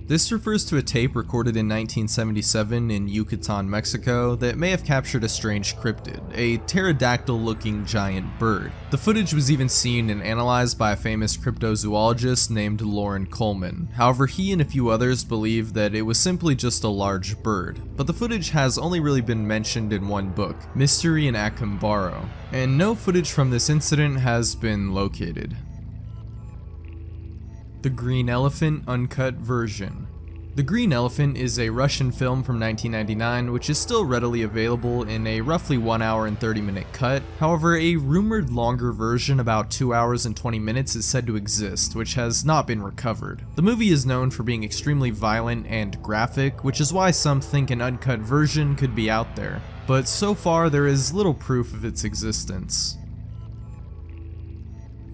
A: This refers to a tape recorded in 1977 in Yucatan, Mexico that may have captured a strange cryptid, a pterodactyl-looking giant bird. The footage was even seen and analyzed by a famous cryptozoologist named Loren Coleman. However, he and a few others believe that it was simply just a large bird. But the footage has only really been mentioned in one book, Mystery in Acambaro, and no footage from this incident has been located. The Green Elephant Uncut Version. The Green Elephant is a Russian film from 1999 which is still readily available in a roughly 1 hour and 30-minute cut. However, a rumored longer version about 2 hours and 20 minutes is said to exist, which has not been recovered. The movie is known for being extremely violent and graphic, which is why some think an uncut version could be out there. But so far there is little proof of its existence.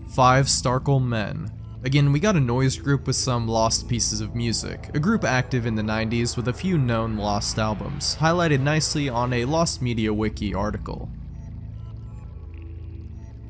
A: 5 Starkle Men. Again, we got a noise group with some lost pieces of music, a group active in the 90s with a few known lost albums, highlighted nicely on a Lost Media Wiki article.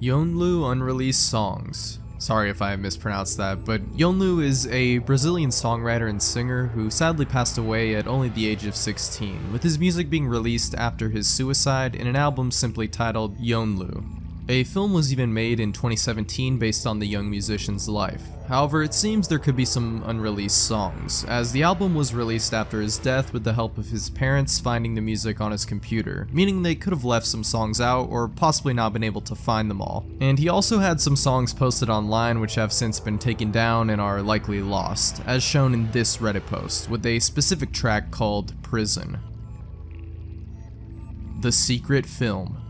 A: Yonlu Unreleased Songs. Sorry if I mispronounced that, but Yonlu is a Brazilian songwriter and singer who sadly passed away at only the age of 16, with his music being released after his suicide in an album simply titled Yonlu. A film was even made in 2017 based on the young musician's life. However, it seems there could be some unreleased songs, as the album was released after his death with the help of his parents finding the music on his computer, meaning they could have left some songs out or possibly not been able to find them all. And he also had some songs posted online which have since been taken down and are likely lost, as shown in this Reddit post, with a specific track called Prison. The Secret Film.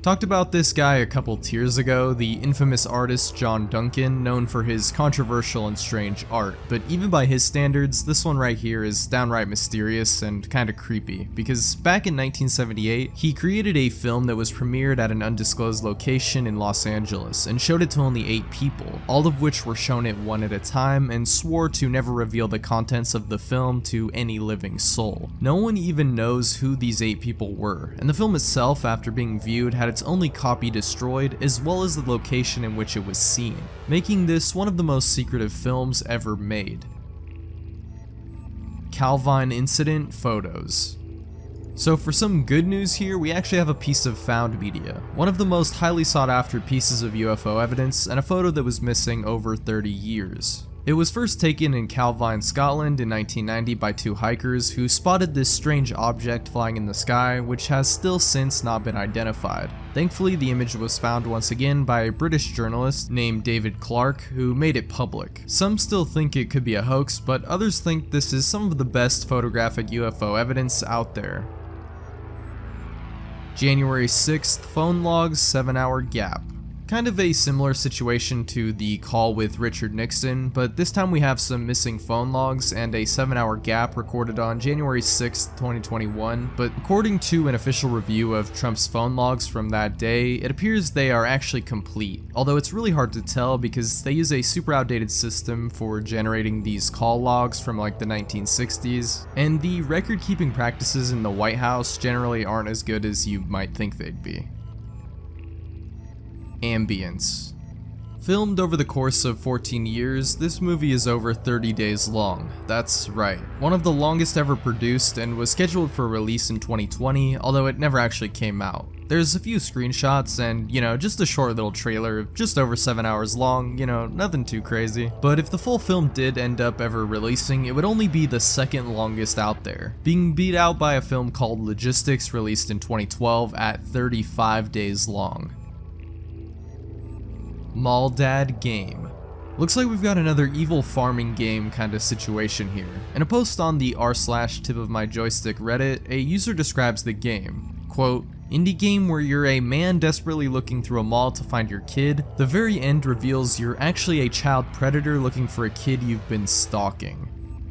A: Talked about this guy a couple tiers ago, the infamous artist John Duncan, known for his controversial and strange art, but even by his standards, this one right here is downright mysterious and kinda creepy, because back in 1978, he created a film that was premiered at an undisclosed location in Los Angeles, and showed it to only 8 people, all of which were shown it one at a time, and swore to never reveal the contents of the film to any living soul. No one even knows who these 8 people were, and the film itself, after being viewed, had its only copy destroyed, as well as the location in which it was seen, making this one of the most secretive films ever made. Calvine Incident Photos. So for some good news here, we actually have a piece of found media, one of the most highly sought after pieces of UFO evidence, and a photo that was missing over 30 years. It was first taken in Calvine, Scotland in 1990 by 2 hikers who spotted this strange object flying in the sky, which has still since not been identified. Thankfully, the image was found once again by a British journalist named David Clark, who made it public. Some still think it could be a hoax, but others think this is some of the best photographic UFO evidence out there. January 6th, phone logs 7-hour gap. kind of a similar situation to the call with Richard Nixon, but this time we have some missing phone logs and a 7-hour gap recorded on January 6, 2021, but according to an official review of Trump's phone logs from that day, it appears they are actually complete, although it's really hard to tell because they use a super outdated system for generating these call logs from like the 1960s, and the record-keeping practices in the White House generally aren't as good as you might think they'd be. Ambience. Filmed over the course of 14 years, this movie is over 30 days long. That's right, one of the longest ever produced and was scheduled for release in 2020, although it never actually came out. There's a few screenshots and, just a short little trailer, just over 7 hours long, nothing too crazy. But if the full film did end up ever releasing, it would only be the second longest out there, being beat out by a film called Logistics released in 2012 at 35 days long. Mall Dad Game. Looks like we've got another evil farming game kind of situation here. In a post on the r/tip of my joystick Reddit, a user describes the game, quote, "Indie game where you're a man desperately looking through a mall to find your kid. The very end reveals you're actually a child predator looking for a kid you've been stalking."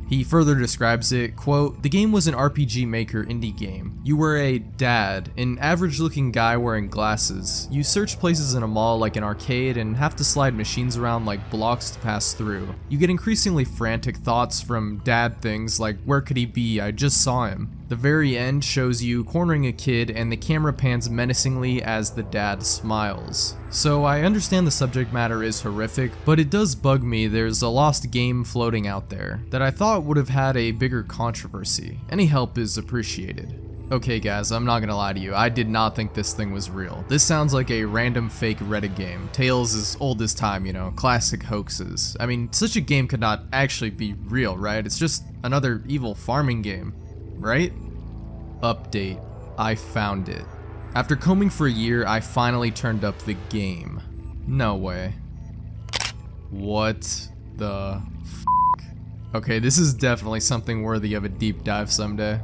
A: He further describes it, quote, "The game was an RPG Maker indie game. You were a dad, an average looking guy wearing glasses. You search places in a mall like an arcade and have to slide machines around like blocks to pass through. You get increasingly frantic thoughts from dad things like, where could he be? I just saw him. The very end shows you cornering a kid and the camera pans menacingly as the dad smiles. So I understand the subject matter is horrific, but it does bug me there's a lost game floating out there that I thought would have had a bigger controversy. Any help is appreciated. Okay guys, I'm not gonna lie to you, I did not think this thing was real. This sounds like a random fake Reddit game. Tales as old as time, classic hoaxes. I mean, such a game could not actually be real, right? It's just another evil farming game, right? Update. I found it. After combing for a year, I finally turned up the game. No way. What the f***? Okay, this is definitely something worthy of a deep dive someday.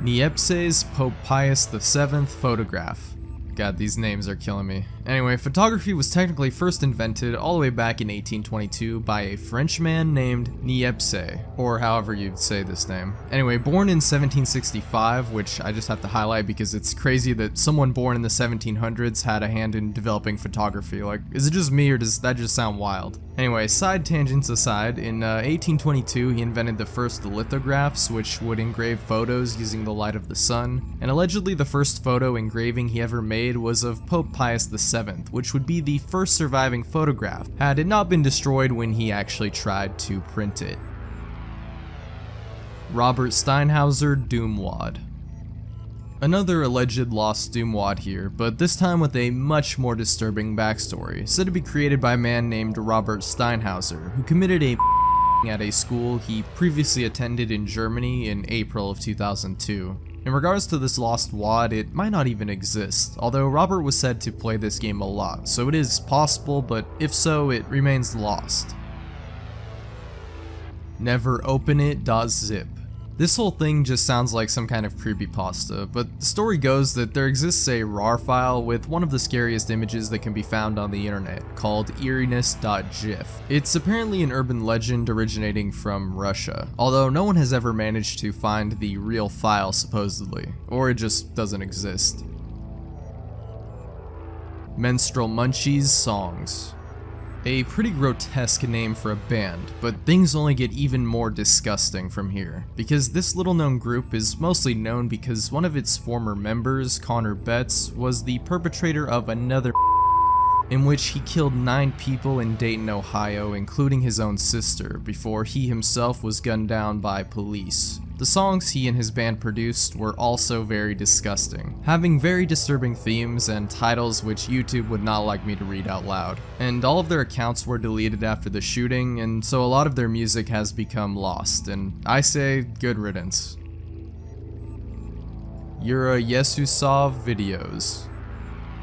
A: Niepce's Pope Pius VII photograph. God, these names are killing me. Anyway, photography was technically first invented all the way back in 1822 by a Frenchman named Niepce, or however you'd say this name. Anyway, born in 1765, which I just have to highlight because it's crazy that someone born in the 1700s had a hand in developing photography. Like, is it just me or does that just sound wild? Anyway, side tangents aside, in 1822 he invented the first lithographs, which would engrave photos using the light of the sun, and allegedly the first photo engraving he ever made was of Pope Pius VII, which would be the first surviving photograph, had it not been destroyed when he actually tried to print it. Robert Steinhauser Doomwad. Another alleged lost Doomwad here, but this time with a much more disturbing backstory, said to be created by a man named Robert Steinhauser, who committed a at a school he previously attended in Germany in April of 2002. In regards to this lost wad, it might not even exist, although Robert was said to play this game a lot, so it is possible, but if so, it remains lost. NeverOpenIt.zip. This whole thing just sounds like some kind of creepypasta, but the story goes that there exists a RAR file with one of the scariest images that can be found on the internet, called eeriness.gif. It's apparently an urban legend originating from Russia, although no one has ever managed to find the real file supposedly, or it just doesn't exist. Menstrual Munchies Songs. A pretty grotesque name for a band, but things only get even more disgusting from here, because this little known group is mostly known because one of its former members, Connor Betts, was the perpetrator of another in which he killed 9 people in Dayton, Ohio, including his own sister, before he himself was gunned down by police. The songs he and his band produced were also very disgusting, having very disturbing themes and titles which YouTube would not like me to read out loud. And all of their accounts were deleted after the shooting, and so a lot of their music has become lost, and I say good riddance. Yura Yesusov videos.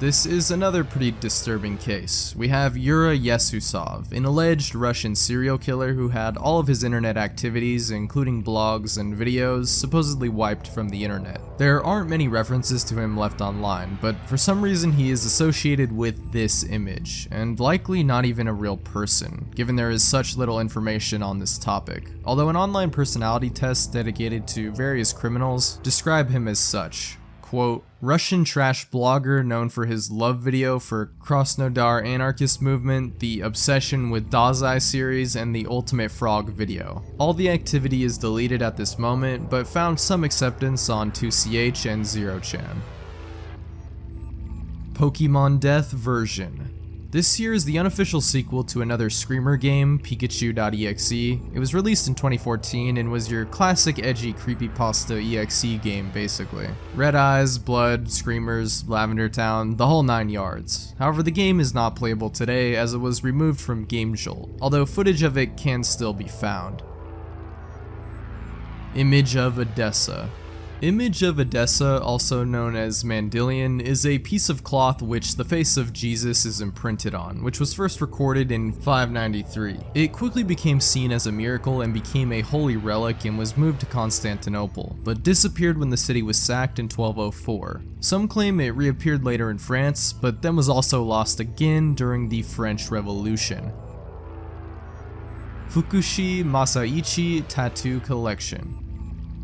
A: This is another pretty disturbing case. We have Yura Yesusov, an alleged Russian serial killer who had all of his internet activities, including blogs and videos, supposedly wiped from the internet. There aren't many references to him left online, but for some reason he is associated with this image, and likely not even a real person, given there is such little information on this topic. Although an online personality test dedicated to various criminals describe him as such. Quote, Russian trash blogger known for his love video for Krasnodar anarchist movement, the Obsession with Jahzzar series, and the Ultimate Frog video. All the activity is deleted at this moment, but found some acceptance on 2CH and 0chan. Pokemon Death version. This year is the unofficial sequel to another Screamer game, Pikachu.exe. It was released in 2014 and was your classic edgy creepypasta EXE game basically. Red eyes, blood, screamers, Lavender Town, the whole 9 yards. However, the game is not playable today as it was removed from GameJolt, although footage of it can still be found. Image of Edessa. Image of Edessa, also known as Mandilion, is a piece of cloth which the face of Jesus is imprinted on, which was first recorded in 593. It quickly became seen as a miracle and became a holy relic and was moved to Constantinople, but disappeared when the city was sacked in 1204. Some claim it reappeared later in France, but then was also lost again during the French Revolution. Fukushi Masaichi Tattoo Collection.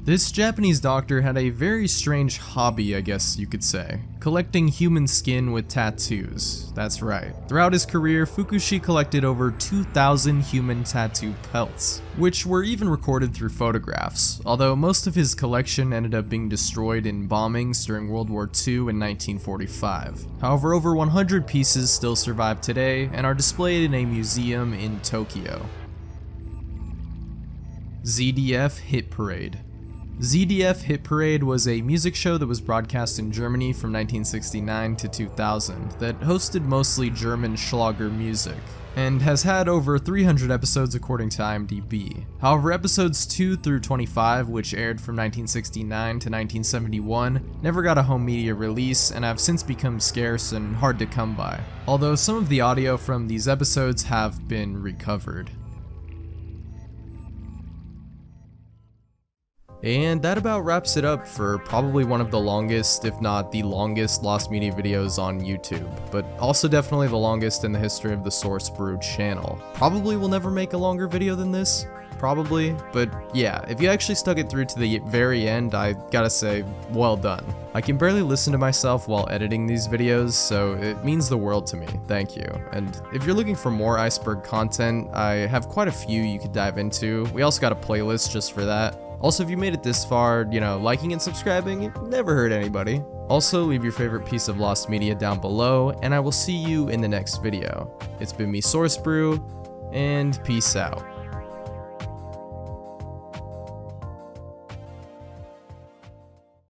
A: This Japanese doctor had a very strange hobby, I guess you could say, collecting human skin with tattoos. That's right. Throughout his career, Fukushi collected over 2,000 human tattoo pelts, which were even recorded through photographs, although most of his collection ended up being destroyed in bombings during World War II in 1945. However, over 100 pieces still survive today and are displayed in a museum in Tokyo. ZDF Hit Parade. ZDF Hit Parade was a music show that was broadcast in Germany from 1969 to 2000 that hosted mostly German Schlager music, and has had over 300 episodes according to IMDb. However, episodes 2 through 25, which aired from 1969 to 1971, never got a home media release and have since become scarce and hard to come by, although some of the audio from these episodes have been recovered. And that about wraps it up for probably one of the longest, if not the longest, Lost Media videos on YouTube, but also definitely the longest in the history of the sourcebrew channel. Probably will never make a longer video than this, probably, but yeah, if you actually stuck it through to the very end, I gotta say, well done. I can barely listen to myself while editing these videos, so it means the world to me, thank you. And if you're looking for more Iceberg content, I have quite a few you could dive into. We also got a playlist just for that. Also, if you made it this far, liking and subscribing, it never hurt anybody. Also, leave your favorite piece of Lost Media down below, and I will see you in the next video. It's been me, sourcebrew, and peace out.